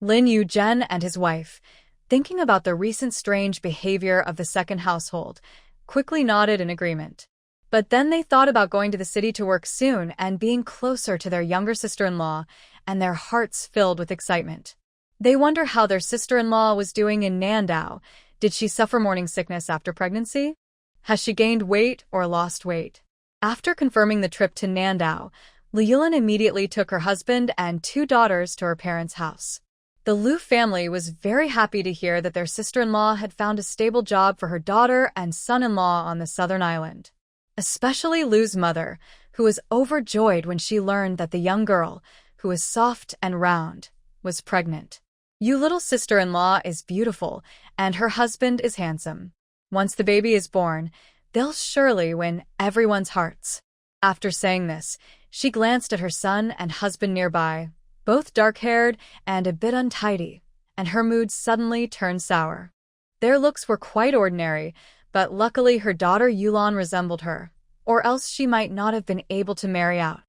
Lin Yu-jen and his wife, thinking about the recent strange behavior of the second household, quickly nodded in agreement. But then they thought about going to the city to work soon and being closer to their younger sister-in-law, and their hearts filled with excitement. They wonder how their sister-in-law was doing in Nandao. Did she suffer morning sickness after pregnancy? Has she gained weight or lost weight? After confirming the trip to Nandao, Liu Yulin immediately took her husband and 2 daughters to her parents' house. The Liu family was very happy to hear that their sister-in-law had found a stable job for her daughter and son-in-law on the southern island. Especially Liu's mother, who was overjoyed when she learned that the young girl, who was soft and round, was pregnant. Your little sister-in-law is beautiful, and her husband is handsome. Once the baby is born, they'll surely win everyone's hearts. After saying this, she glanced at her son and husband nearby, both dark-haired and a bit untidy, and her mood suddenly turned sour. Their looks were quite ordinary, but luckily her daughter Yulan resembled her, or else she might not have been able to marry out.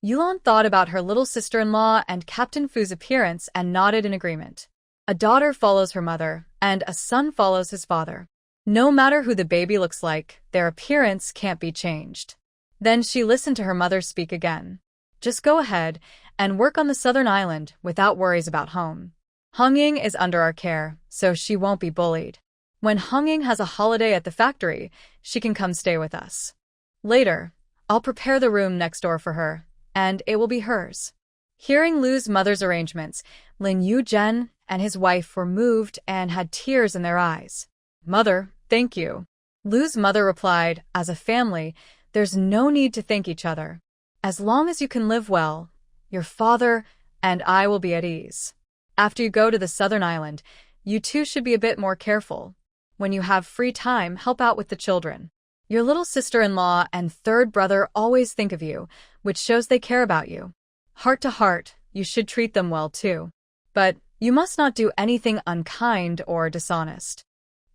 Yulan thought about her little sister-in-law and Captain Fu's appearance and nodded in agreement. A daughter follows her mother, and a son follows his father. No matter who the baby looks like, their appearance can't be changed. Then she listened to her mother speak again. Just go ahead and work on the southern island without worries about home. Hongying is under our care, so she won't be bullied. When Hongying has a holiday at the factory, she can come stay with us. Later, I'll prepare the room next door for her, and it will be hers. Hearing Liu's mother's arrangements, Lin Yu-jen and his wife were moved and had tears in their eyes. Mother, thank you. Liu's mother replied, as a family, there's no need to thank each other. As long as you can live well, your father and I will be at ease. After you go to the southern island, you too should be a bit more careful. When you have free time, help out with the children. Your little sister-in-law and third brother always think of you, which shows they care about you. Heart to heart, you should treat them well too. But you must not do anything unkind or dishonest.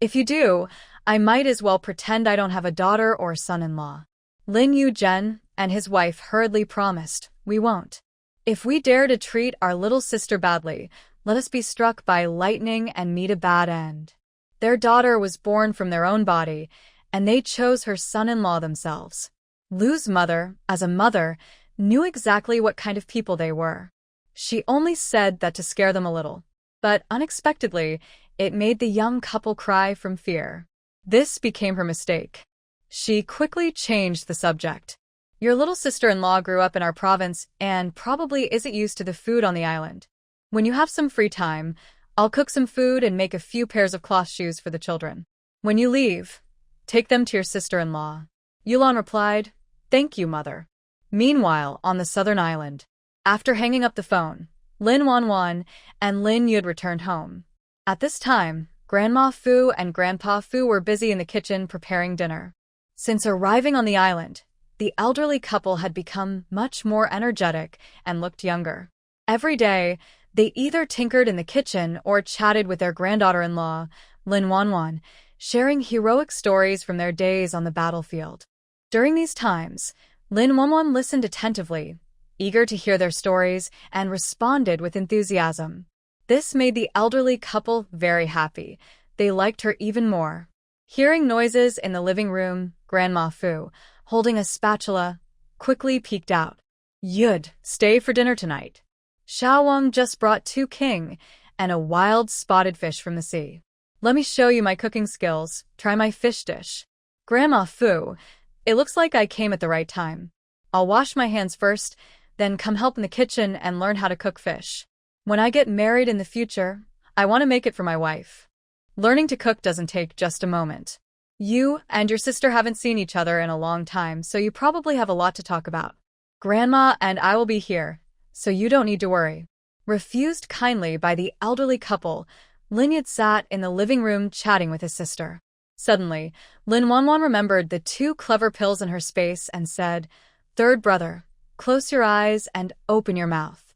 If you do, I might as well pretend I don't have a daughter or son-in-law. Lin Yu-jen and his wife hurriedly promised, we won't. If we dare to treat our little sister badly, let us be struck by lightning and meet a bad end. Their daughter was born from their own body, and they chose her son-in-law themselves. Liu's mother, as a mother, knew exactly what kind of people they were. She only said that to scare them a little, but unexpectedly, it made the young couple cry from fear. This became her mistake. She quickly changed the subject. Your little sister-in-law grew up in our province and probably isn't used to the food on the island. When you have some free time, I'll cook some food and make a few pairs of cloth shoes for the children. When you leave, take them to your sister-in-law. Yulan replied, thank you, mother. Meanwhile, on the southern island, after hanging up the phone, Lin Wanwan and Lin Yud returned home. At this time, Grandma Fu and Grandpa Fu were busy in the kitchen preparing dinner. Since arriving on the island, the elderly couple had become much more energetic and looked younger. Every day, they either tinkered in the kitchen or chatted with their granddaughter-in-law, Lin Wanwan, sharing heroic stories from their days on the battlefield. During these times, Lin Wanwan listened attentively, eager to hear their stories, and responded with enthusiasm. This made the elderly couple very happy. They liked her even more. Hearing noises in the living room, Grandma Fu, holding a spatula, quickly peeked out. Yud, stay for dinner tonight. Xiao Wang just brought 2 king and a wild spotted fish from the sea. Let me show you my cooking skills. Try my fish dish. Grandma Fu, it looks like I came at the right time. I'll wash my hands first, then come help in the kitchen and learn how to cook fish. When I get married in the future, I want to make it for my wife. Learning to cook doesn't take just a moment. You and your sister haven't seen each other in a long time, so you probably have a lot to talk about. Grandma and I will be here, so you don't need to worry. Refused kindly by the elderly couple, Lin Yud sat in the living room chatting with his sister. Suddenly, Lin Wanwan remembered the 2 clever pills in her space and said, third brother, close your eyes and open your mouth.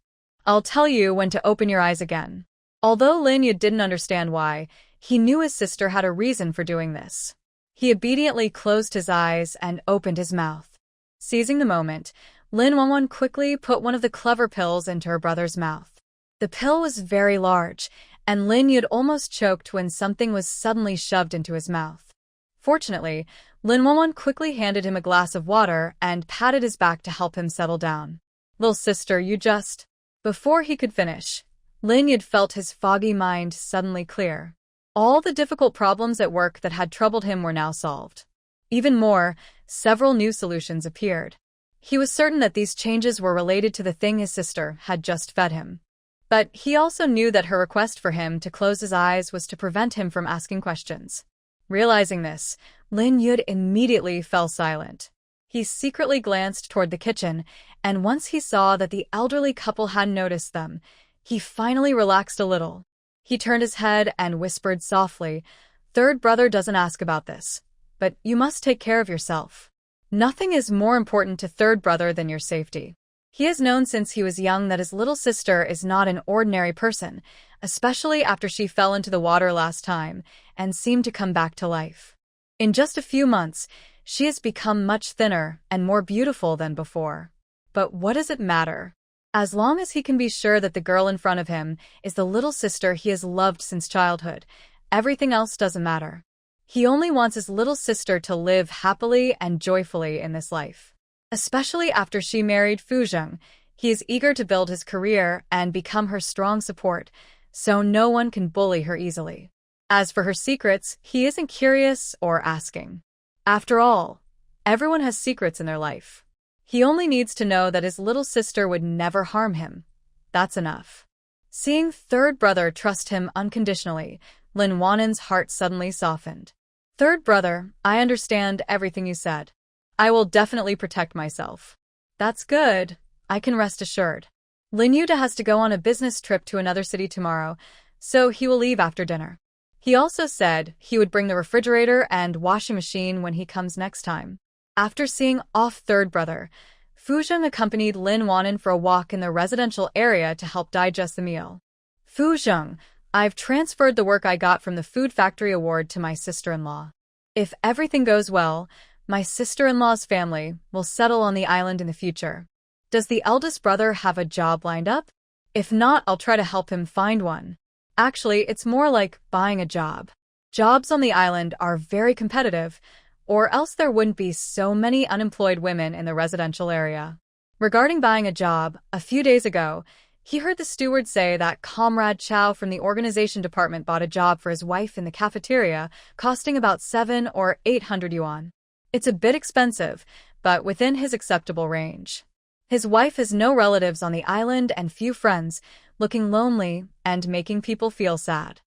I'll tell you when to open your eyes again. Although Lin Yu didn't understand why, he knew his sister had a reason for doing this. He obediently closed his eyes and opened his mouth. Seizing the moment, Lin Wanwan quickly put one of the clever pills into her brother's mouth. The pill was very large, and Lin Yud almost choked when something was suddenly shoved into his mouth. Fortunately, Lin Wanwan quickly handed him a glass of water and patted his back to help him settle down. Little sister, you just... Before he could finish, Lin Yud felt his foggy mind suddenly clear. All the difficult problems at work that had troubled him were now solved. Even more, several new solutions appeared. He was certain that these changes were related to the thing his sister had just fed him. But he also knew that her request for him to close his eyes was to prevent him from asking questions. Realizing this, Lin Yud immediately fell silent. He secretly glanced toward the kitchen, and once he saw that the elderly couple hadn't noticed them, he finally relaxed a little. He turned his head and whispered softly, "Third brother doesn't ask about this, but you must take care of yourself. Nothing is more important to third brother than your safety. He has known since he was young that his little sister is not an ordinary person, especially after she fell into the water last time and seemed to come back to life. In just a few months, she has become much thinner and more beautiful than before. But what does it matter? As long as he can be sure that the girl in front of him is the little sister he has loved since childhood, everything else doesn't matter. He only wants his little sister to live happily and joyfully in this life. Especially after she married Fu Zheng, he is eager to build his career and become her strong support, so no one can bully her easily. As for her secrets, he isn't curious or asking. After all, everyone has secrets in their life. He only needs to know that his little sister would never harm him. That's enough. Seeing third brother trust him unconditionally, Lin Wanan's heart suddenly softened. Third brother, I understand everything you said. I will definitely protect myself. That's good. I can rest assured. Lin Yuda has to go on a business trip to another city tomorrow, so he will leave after dinner. He also said he would bring the refrigerator and washing machine when he comes next time. After seeing off third brother, Fu Zheng accompanied Lin Wanan for a walk in the residential area to help digest the meal. Fu Zheng, I've transferred the work I got from the food factory award to my sister-in-law. If everything goes well, my sister-in-law's family will settle on the island in the future. Does the eldest brother have a job lined up? If not, I'll try to help him find one. Actually, it's more like buying a job. Jobs on the island are very competitive, or else there wouldn't be so many unemployed women in the residential area. Regarding buying a job, a few days ago, he heard the steward say that Comrade Chow from the organization department bought a job for his wife in the cafeteria, costing about 700 or 800 yuan. It's a bit expensive, but within his acceptable range. His wife has no relatives on the island and few friends, looking lonely and making people feel sad.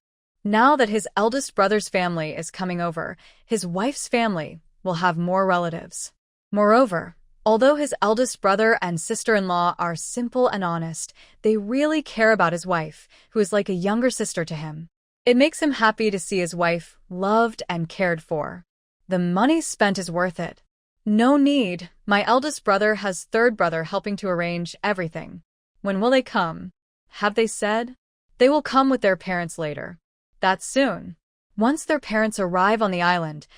Now that his eldest brother's family is coming over, his wife's family will have more relatives. Moreover, although his eldest brother and sister-in-law are simple and honest, they really care about his wife, who is like a younger sister to him. It makes him happy to see his wife loved and cared for. The money spent is worth it. No need. My eldest brother has third brother helping to arrange everything. When will they come? Have they said? They will come with their parents later. That's soon. Once their parents arrive on the island,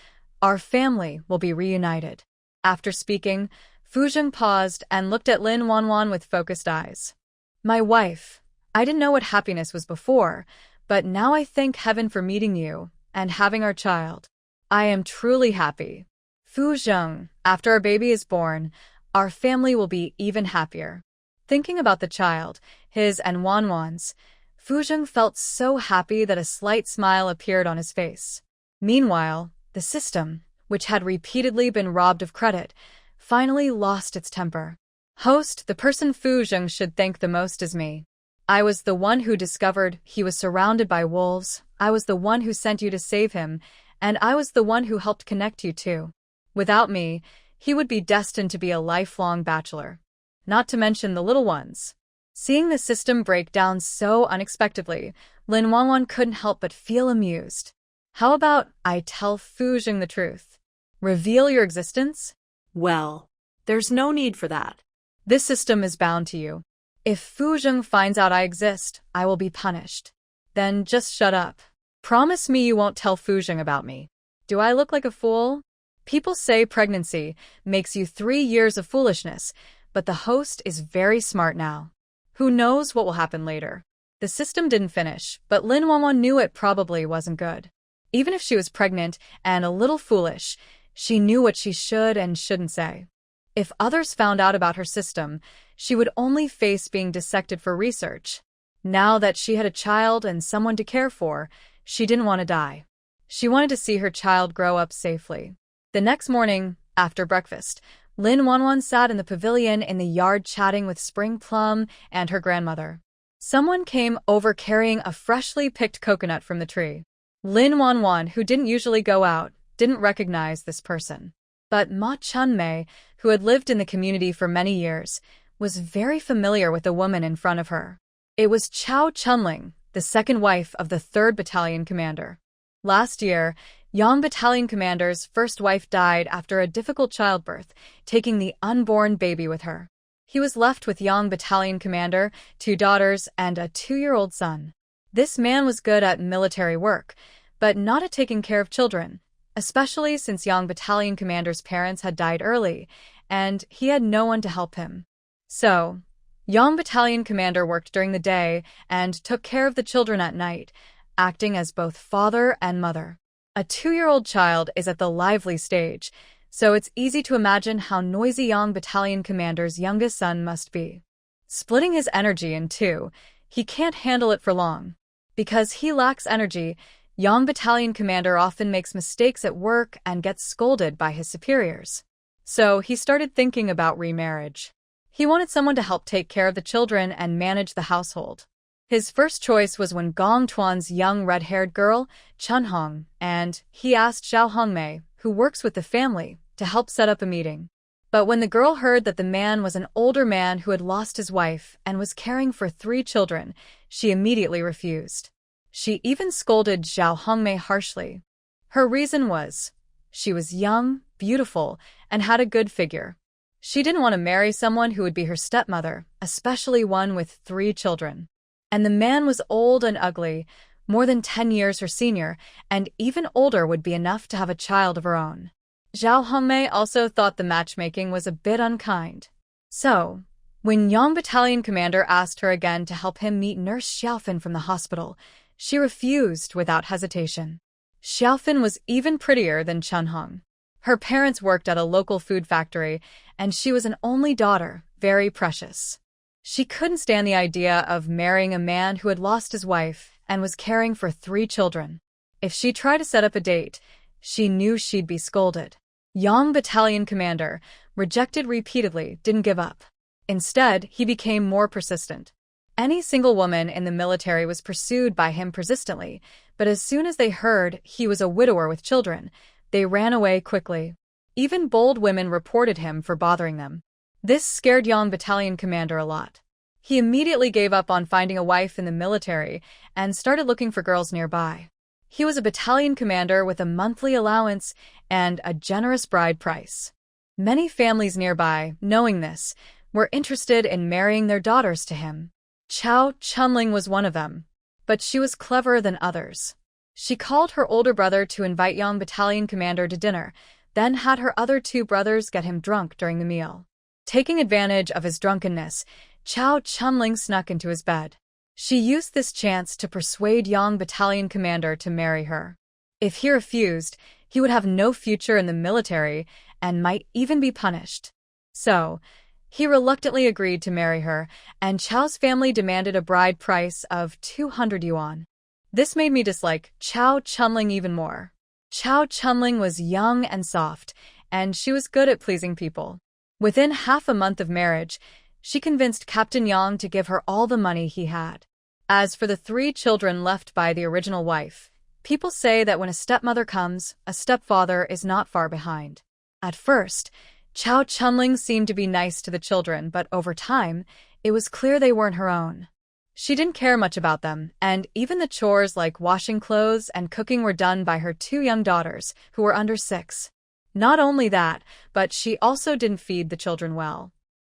our family will be reunited. After speaking, Fu Zheng paused and looked at Lin Wanwan with focused eyes. My wife, I didn't know what happiness was before, but now I thank heaven for meeting you and having our child. I am truly happy. Fu Zheng, after our baby is born, our family will be even happier. Thinking about the child, his and Wanwan's, Fu Zheng felt so happy that a slight smile appeared on his face. Meanwhile, the system, which had repeatedly been robbed of credit, finally lost its temper. Host, the person Fu Zheng should thank the most is me. I was the one who discovered he was surrounded by wolves, I was the one who sent you to save him, and I was the one who helped connect you two. Without me, he would be destined to be a lifelong bachelor. Not to mention the little ones. Seeing the system break down so unexpectedly, Lin Wanwan couldn't help but feel amused. How about I tell Fu Zheng the truth? Reveal your existence? Well, there's no need for that. This system is bound to you. If Fu Zheng finds out I exist, I will be punished. Then just shut up. Promise me you won't tell Fu Zheng about me. Do I look like a fool? People say pregnancy makes you 3 years of foolishness, but the host is very smart now. Who knows what will happen later? The system didn't finish, but Lin Wanwan knew it probably wasn't good. Even if she was pregnant and a little foolish, she knew what she should and shouldn't say. If others found out about her system, she would only face being dissected for research. Now that she had a child and someone to care for, she didn't want to die. She wanted to see her child grow up safely. The next morning, after breakfast, Lin Wanwan sat in the pavilion in the yard chatting with Spring Plum and her grandmother. Someone came over carrying a freshly picked coconut from the tree. Lin Wanwan, who didn't usually go out, didn't recognize this person. But Ma Chunmei, who had lived in the community for many years, was very familiar with the woman in front of her. It was Chao Chunling, the second wife of the 3rd Battalion commander. Last year, Yang Battalion commander's first wife died after a difficult childbirth, taking the unborn baby with her. He was left with Yang Battalion commander, 2 daughters, and a 2-year-old son. This man was good at military work, but not at taking care of children, especially since Yang Battalion commander's parents had died early, and he had no one to help him. So, Yang Battalion commander worked during the day and took care of the children at night, acting as both father and mother. A 2-year-old child is at the lively stage, so it's easy to imagine how noisy Yang Battalion commander's youngest son must be. Splitting his energy in 2, he can't handle it for long. Because he lacks energy, Yang Battalion commander often makes mistakes at work and gets scolded by his superiors. So he started thinking about remarriage. He wanted someone to help take care of the children and manage the household. His first choice was when Gong Tuan's young red-haired girl, Chun Hong, and he asked Zhao Hongmei, who works with the family, to help set up a meeting. But when the girl heard that the man was an older man who had lost his wife and was caring for 3 children, she immediately refused. She even scolded Zhao Hongmei harshly. Her reason was, she was young, beautiful, and had a good figure. She didn't want to marry someone who would be her stepmother, especially one with 3 children. And the man was old and ugly, more than 10 years her senior, and even older would be enough to have a child of her own. Zhao Hongmei also thought the matchmaking was a bit unkind. So, when Yang Battalion commander asked her again to help him meet Nurse Xiaofan from the hospital, she refused without hesitation. Xiaofan was even prettier than Chun Hong. Her parents worked at a local food factory, and she was an only daughter, very precious. She couldn't stand the idea of marrying a man who had lost his wife and was caring for 3 children. If she tried to set up a date, she knew she'd be scolded. Yang Battalion commander, rejected repeatedly, didn't give up. Instead, he became more persistent. Any single woman in the military was pursued by him persistently, but as soon as they heard he was a widower with children, they ran away quickly. Even bold women reported him for bothering them. This scared Yang Battalion commander a lot. He immediately gave up on finding a wife in the military and started looking for girls nearby. He was a battalion commander with a monthly allowance and a generous bride price. Many families nearby, knowing this, were interested in marrying their daughters to him. Chao Chunling was one of them, but she was cleverer than others. She called her older brother to invite Yang Battalion commander to dinner, then had her other 2 brothers get him drunk during the meal. Taking advantage of his drunkenness, Chao Chunling snuck into his bed. She used this chance to persuade Yang Battalion commander to marry her. If he refused, he would have no future in the military and might even be punished. So, he reluctantly agreed to marry her, and Chao's family demanded a bride price of 200 yuan. This made me dislike Chao Chunling even more. Chao Chunling was young and soft, and she was good at pleasing people. Within half a month of marriage, she convinced Captain Yang to give her all the money he had. As for the 3 children left by the original wife, people say that when a stepmother comes, a stepfather is not far behind. At first, Chao Chunling seemed to be nice to the children, but over time, it was clear they weren't her own. She didn't care much about them, and even the chores like washing clothes and cooking were done by her 2 young daughters, who were under 6. Not only that, but she also didn't feed the children well.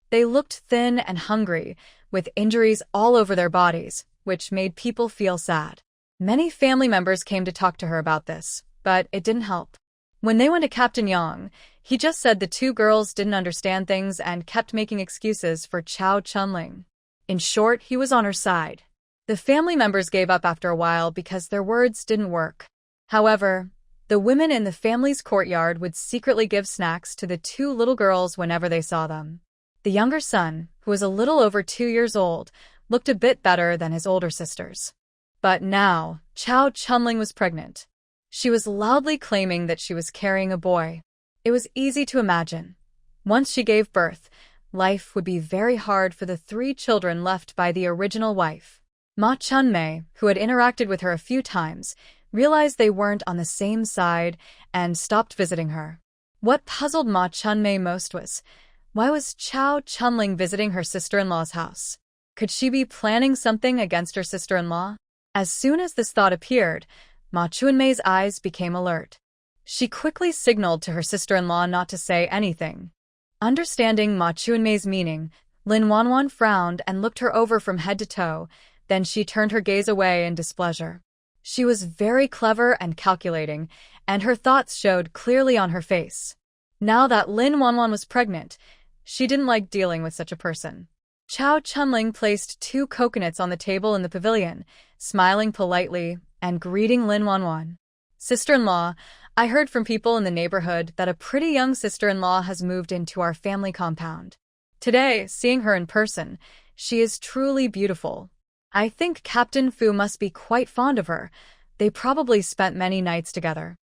They looked thin and hungry, with injuries all over their bodies, which made people feel sad. Many family members came to talk to her about this, but it didn't help. When they went to Captain Yang, he just said the two girls didn't understand things and kept making excuses for Chao Chunling. In short, he was on her side. The family members gave up after a while because their words didn't work. However, the women in the family's courtyard would secretly give snacks to the two little girls whenever they saw them. The younger son, who was a little over 2 years old, looked a bit better than his older sisters. But now, Chao Chunling was pregnant. She was loudly claiming that she was carrying a boy. It was easy to imagine. Once she gave birth, life would be very hard for the 3 children left by the original wife. Ma Chunmei, who had interacted with her a few times, realized they weren't on the same side and stopped visiting her. What puzzled Ma Chunmei most was, why was Chao Chunling visiting her sister-in-law's house? Could she be planning something against her sister-in-law? As soon as this thought appeared, Ma Chunmei's eyes became alert. She quickly signaled to her sister-in-law not to say anything. Understanding Ma Chunmei's meaning, Lin Wanwan frowned and looked her over from head to toe, then she turned her gaze away in displeasure. She was very clever and calculating, and her thoughts showed clearly on her face. Now that Lin Wanwan was pregnant, she didn't like dealing with such a person. Chao Chunling placed 2 coconuts on the table in the pavilion, smiling politely and greeting Lin Wanwan. Sister-in-law, I heard from people in the neighborhood that a pretty young sister-in-law has moved into our family compound. Today, seeing her in person, she is truly beautiful. I think Captain Fu must be quite fond of her. They probably spent many nights together.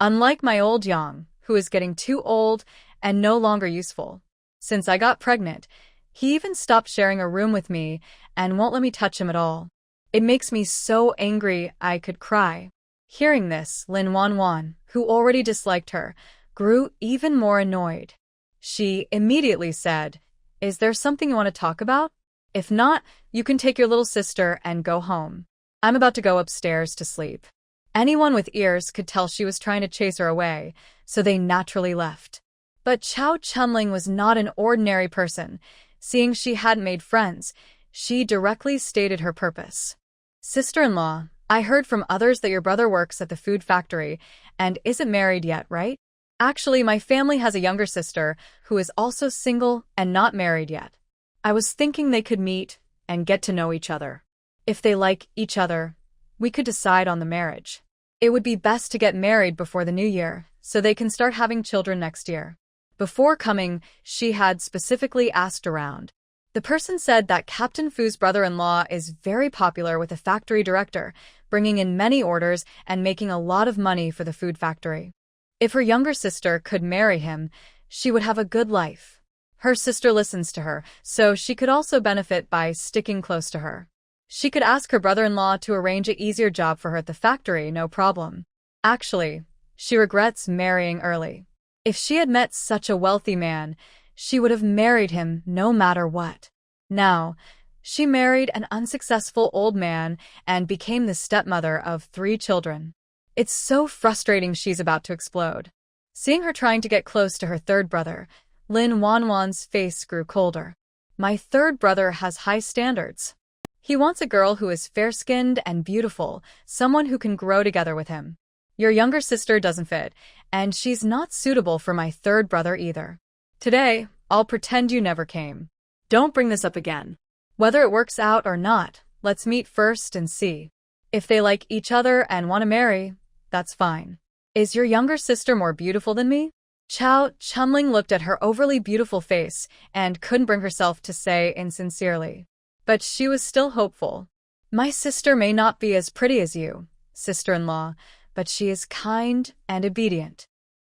Unlike my old Yang, who is getting too old and no longer useful. Since I got pregnant, he even stopped sharing a room with me and won't let me touch him at all. It makes me so angry I could cry. Hearing this, Lin Wanwan, who already disliked her, grew even more annoyed. She immediately said, "Is there something you want to talk about? If not, you can take your little sister and go home. I'm about to go upstairs to sleep." Anyone with ears could tell she was trying to chase her away, so they naturally left. But Chao Chunling was not an ordinary person. Seeing she hadn't made friends, she directly stated her purpose. Sister-in-law, I heard from others that your brother works at the food factory and isn't married yet, right? Actually, my family has a younger sister who is also single and not married yet. I was thinking they could meet and get to know each other. If they like each other, we could decide on the marriage. It would be best to get married before the new year, so they can start having children next year. Before coming, she had specifically asked around. The person said that Captain Fu's brother-in-law is very popular with the factory director, bringing in many orders and making a lot of money for the food factory. If her younger sister could marry him, she would have a good life. Her sister listens to her, so she could also benefit by sticking close to her. She could ask her brother-in-law to arrange an easier job for her at the factory, no problem. Actually, she regrets marrying early. If she had met such a wealthy man, she would have married him no matter what. Now, she married an unsuccessful old man and became the stepmother of 3 children. It's so frustrating she's about to explode. Seeing her trying to get close to her third brother, Lin Wanwan's face grew colder. My third brother has high standards. He wants a girl who is fair-skinned and beautiful, someone who can grow together with him. Your younger sister doesn't fit, and she's not suitable for my third brother either. Today, I'll pretend you never came. Don't bring this up again. Whether it works out or not, let's meet first and see. If they like each other and want to marry, that's fine. Is your younger sister more beautiful than me? Chao Chunling looked at her overly beautiful face and couldn't bring herself to say insincerely. But she was still hopeful. My sister may not be as pretty as you, sister-in-law, but she is kind and obedient.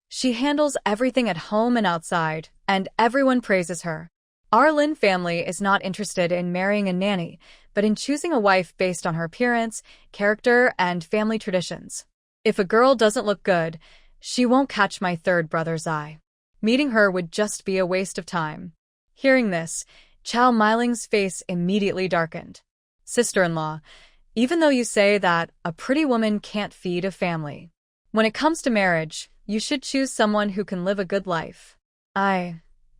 She handles everything at home and outside, and everyone praises her. Our Lin family is not interested in marrying a nanny, but in choosing a wife based on her appearance, character, and family traditions. If a girl doesn't look good, she won't catch my third brother's eye. Meeting her would just be a waste of time. Hearing this, Chao Miling's face immediately darkened. Sister-in-law, even though you say that a pretty woman can't feed a family, when it comes to marriage, you should choose someone who can live a good life.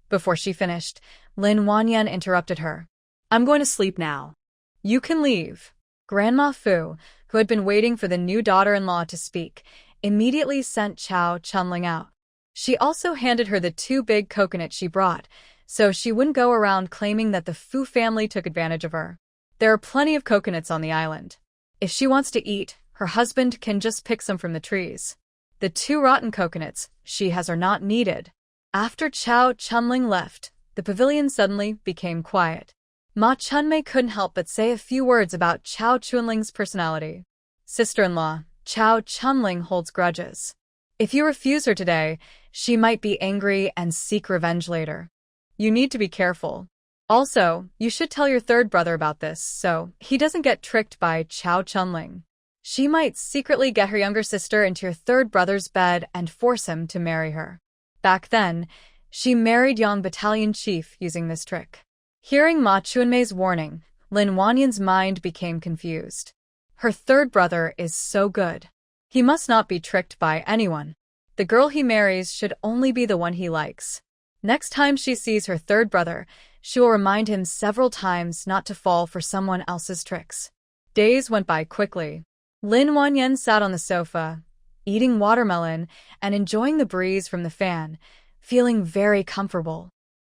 Before she finished, Lin Wanyan interrupted her. I'm going to sleep now. You can leave. Grandma Fu, who had been waiting for the new daughter-in-law to speak, immediately sent Chow Chunling out. She also handed her the 2 big coconuts she brought, so she wouldn't go around claiming that the Fu family took advantage of her. There are plenty of coconuts on the island. If she wants to eat, her husband can just pick some from the trees. The 2 rotten coconuts she has are not needed. After Chow Chunling left, the pavilion suddenly became quiet. Ma Chunmei couldn't help but say a few words about Chow Chunling's personality. Sister-in-law, Chow Chunling holds grudges. If you refuse her today, she might be angry and seek revenge later. You need to be careful. Also, you should tell your third brother about this so he doesn't get tricked by Chow Chunling. She might secretly get her younger sister into your third brother's bed and force him to marry her. Back then, she married Yang Battalion Chief using this trick. Hearing Ma Chunmei's warning, Lin Wanyan's mind became confused. Her third brother is so good. He must not be tricked by anyone. The girl he marries should only be the one he likes. Next time she sees her third brother, she will remind him several times not to fall for someone else's tricks. Days went by quickly. Lin Wanyan sat on the sofa, eating watermelon and enjoying the breeze from the fan, feeling very comfortable.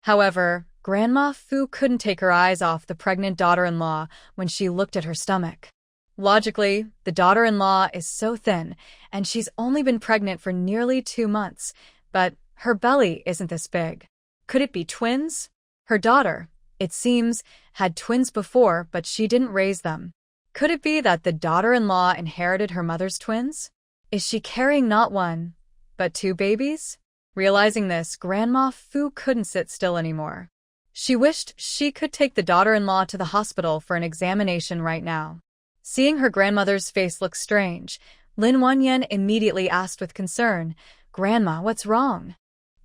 However, Grandma Fu couldn't take her eyes off the pregnant daughter-in-law when she looked at her stomach. Logically, the daughter-in-law is so thin, and she's only been pregnant for nearly 2 months, but her belly isn't this big. Could it be twins? Her daughter, it seems, had twins before, but she didn't raise them. Could it be that the daughter-in-law inherited her mother's twins? Is she carrying not 1, but 2 babies? Realizing this, Grandma Fu couldn't sit still anymore. She wished she could take the daughter-in-law to the hospital for an examination right now. Seeing her grandmother's face look strange, Lin Wanyan immediately asked with concern, "Grandma, what's wrong?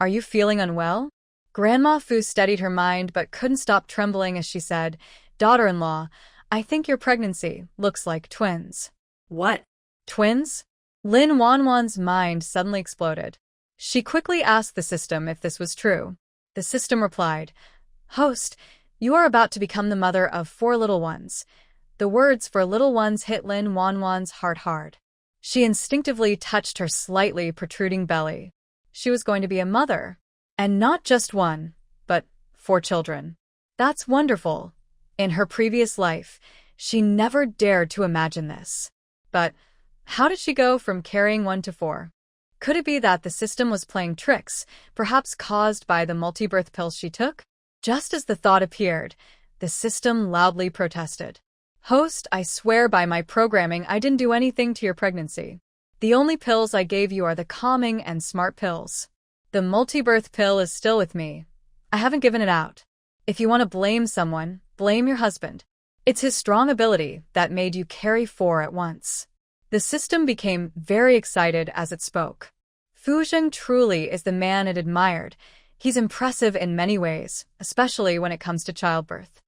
Are you feeling unwell?" Grandma Fu steadied her mind but couldn't stop trembling as she said, "Daughter-in-law, I think your pregnancy looks like twins." What? Twins? Lin Wanwan's mind suddenly exploded. She quickly asked the system if this was true. The system replied, "Host, you are about to become the mother of 4 little ones." The words "for little ones" hit Lin Wanwan's heart hard. She instinctively touched her slightly protruding belly. She was going to be a mother. And not just 1, but 4 children. That's wonderful. In her previous life, she never dared to imagine this. But how did she go from carrying 1 to 4? Could it be that the system was playing tricks, perhaps caused by the multi-birth pills she took? Just as the thought appeared, the system loudly protested. "Host, I swear by my programming I didn't do anything to your pregnancy. The only pills I gave you are the calming and smart pills. The multi-birth pill is still with me. I haven't given it out. If you want to blame someone, blame your husband. It's his strong ability that made you carry 4 at once." The system became very excited as it spoke. Fu Zheng truly is the man it admired. He's impressive in many ways, especially when it comes to childbirth.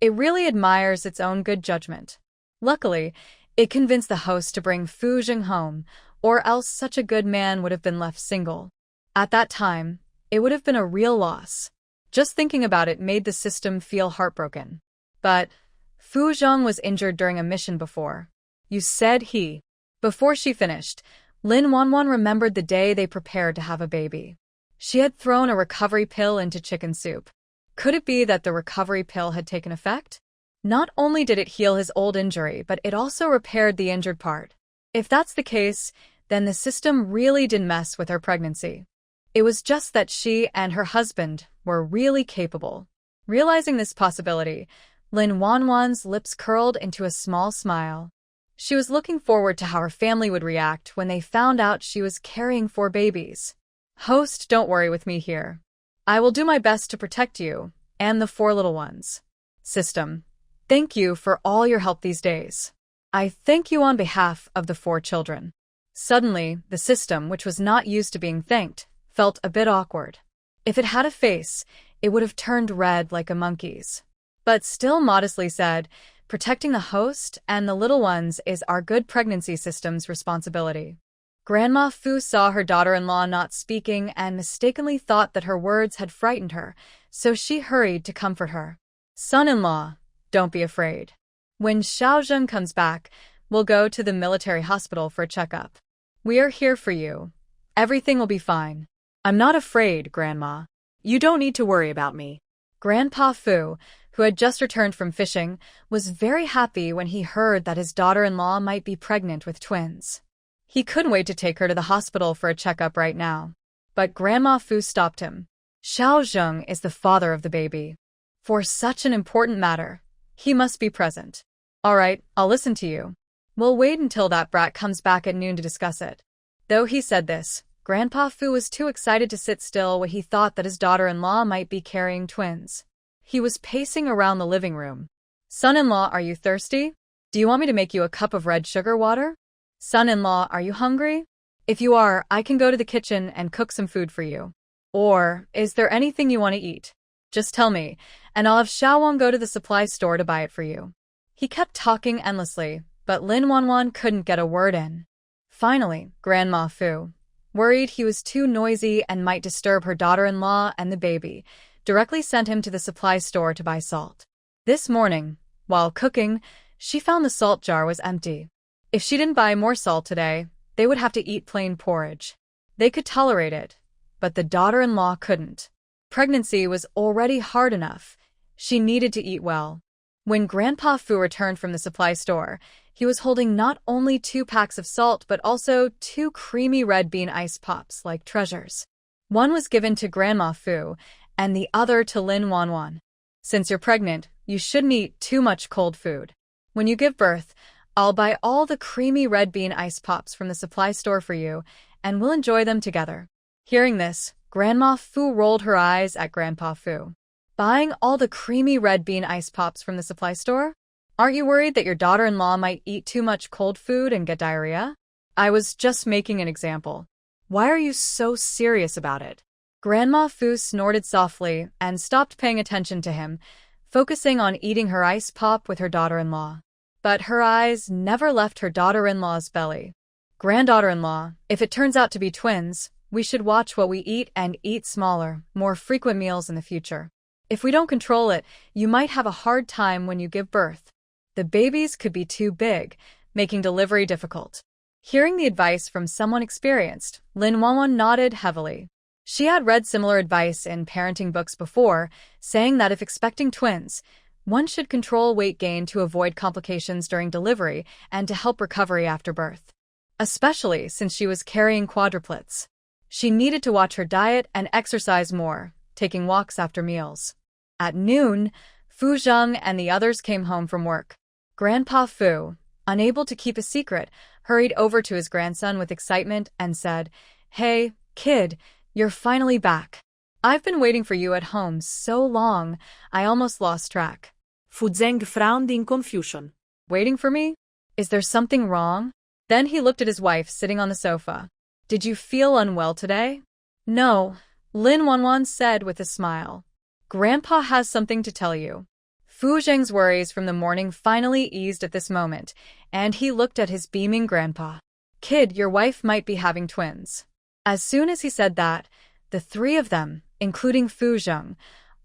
It really admires its own good judgment. Luckily, it convinced the host to bring Fu Zheng home, or else such a good man would have been left single. At that time, it would have been a real loss. Just thinking about it made the system feel heartbroken. But Fu Zheng was injured during a mission before. You said he. Before she finished, Lin Wanwan remembered the day they prepared to have a baby. She had thrown a recovery pill into chicken soup. Could it be that the recovery pill had taken effect? Not only did it heal his old injury, but it also repaired the injured part. If that's the case, then the system really didn't mess with her pregnancy. It was just that she and her husband were really capable. Realizing this possibility, Lin Wanwan's lips curled into a small smile. She was looking forward to how her family would react when they found out she was carrying 4 babies. "Host, don't worry with me here. I will do my best to protect you and the 4 little ones." System, thank you for all your help these days. I thank you on behalf of the 4 children. Suddenly, the system, which was not used to being thanked, felt a bit awkward. If it had a face, it would have turned red like a monkey's. But still modestly said, "Protecting the host and the little ones is our good pregnancy system's responsibility." Grandma Fu saw her daughter-in-law not speaking and mistakenly thought that her words had frightened her, so she hurried to comfort her. "Son-in-law, Don't be afraid. When Xiaozheng comes back, we'll go to the military hospital for a checkup. We are here for you. Everything will be fine. I'm not afraid, Grandma. You don't need to worry about me. Grandpa Fu, who had just returned from fishing, was very happy when he heard that his daughter-in-law might be pregnant with twins. He couldn't wait to take her to the hospital for a checkup right now. But Grandma Fu stopped him. Xiaozheng is the father of the baby. For such an important matter, he must be present. All right, I'll listen to you. We'll wait until that brat comes back at noon to discuss it. Though he said this, Grandpa Fu was too excited to sit still when he thought that his daughter-in-law might be carrying twins. He was pacing around the living room. Son-in-law, are you thirsty? Do you want me to make you a cup of red sugar water? Son-in-law, are you hungry? If you are, I can go to the kitchen and cook some food for you. Or, is there anything you want to eat? Just tell me, and I'll have Xiaowang go to the supply store to buy it for you. He kept talking endlessly, but Lin Wanwan couldn't get a word in. Finally, Grandma Fu, worried he was too noisy and might disturb her daughter-in-law and the baby, directly sent him to the supply store to buy salt. This morning, while cooking, she found the salt jar was empty. If she didn't buy more salt today, they would have to eat plain porridge. They could tolerate it, but the daughter-in-law couldn't. Pregnancy was already hard enough. She needed to eat well. When Grandpa Fu returned from the supply store, he was holding not only 2 packs of salt but also 2 creamy red bean ice pops like treasures. One was given to Grandma Fu, and the other to Lin Wanwan. Since you're pregnant, you shouldn't eat too much cold food. When you give birth, I'll buy all the creamy red bean ice pops from the supply store for you, and we'll enjoy them together. Hearing this, Grandma Fu rolled her eyes at Grandpa Fu. Buying all the creamy red bean ice pops from the supply store? Aren't you worried that your daughter-in-law might eat too much cold food and get diarrhea? I was just making an example. Why are you so serious about it? Grandma Fu snorted softly and stopped paying attention to him, focusing on eating her ice pop with her daughter-in-law. But her eyes never left her daughter-in-law's belly. Granddaughter-in-law, if it turns out to be twins, we should watch what we eat and eat smaller, more frequent meals in the future. If we don't control it, you might have a hard time when you give birth. The babies could be too big, making delivery difficult. Hearing the advice from someone experienced, Lin Wanwan nodded heavily. She had read similar advice in parenting books before, saying that if expecting twins, one should control weight gain to avoid complications during delivery and to help recovery after birth. Especially since she was carrying quadruplets. She needed to watch her diet and exercise more, taking walks after meals. At noon, Fu Zheng and the others came home from work. Grandpa Fu, unable to keep a secret, hurried over to his grandson with excitement and said, "Hey, kid, you're finally back. I've been waiting for you at home so long, I almost lost track." Fu Zheng frowned in confusion. Waiting for me? Is there something wrong? Then he looked at his wife sitting on the sofa. Did you feel unwell today? No, Lin Wanwan said with a smile. Grandpa has something to tell you. Fu Zheng's worries from the morning finally eased at this moment, and he looked at his beaming grandpa. Kid, your wife might be having twins. As soon as he said that, the 3 of them, including Fu Zheng,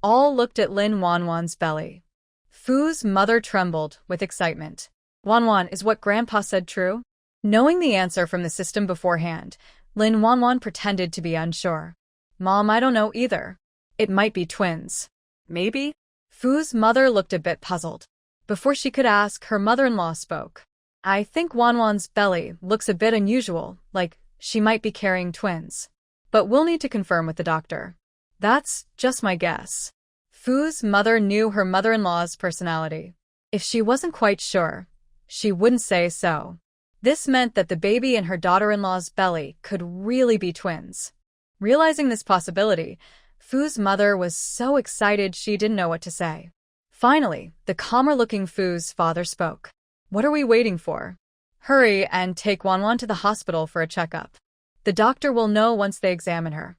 all looked at Lin Wanwan's belly. Fu's mother trembled with excitement. Wanwan, is what Grandpa said true? Knowing the answer from the system beforehand, Lin Wanwan pretended to be unsure. Mom, I don't know either. It might be twins. Maybe? Fu's mother looked a bit puzzled. Before she could ask, her mother-in-law spoke. I think Wanwan's belly looks a bit unusual, like she might be carrying twins. But we'll need to confirm with the doctor. That's just my guess. Fu's mother knew her mother-in-law's personality. If she wasn't quite sure, she wouldn't say so. This meant that the baby in her daughter-in-law's belly could really be twins. Realizing this possibility, Fu's mother was so excited she didn't know what to say. Finally, the calmer-looking Fu's father spoke. What are we waiting for? Hurry and take Wanwan to the hospital for a checkup. The doctor will know once they examine her.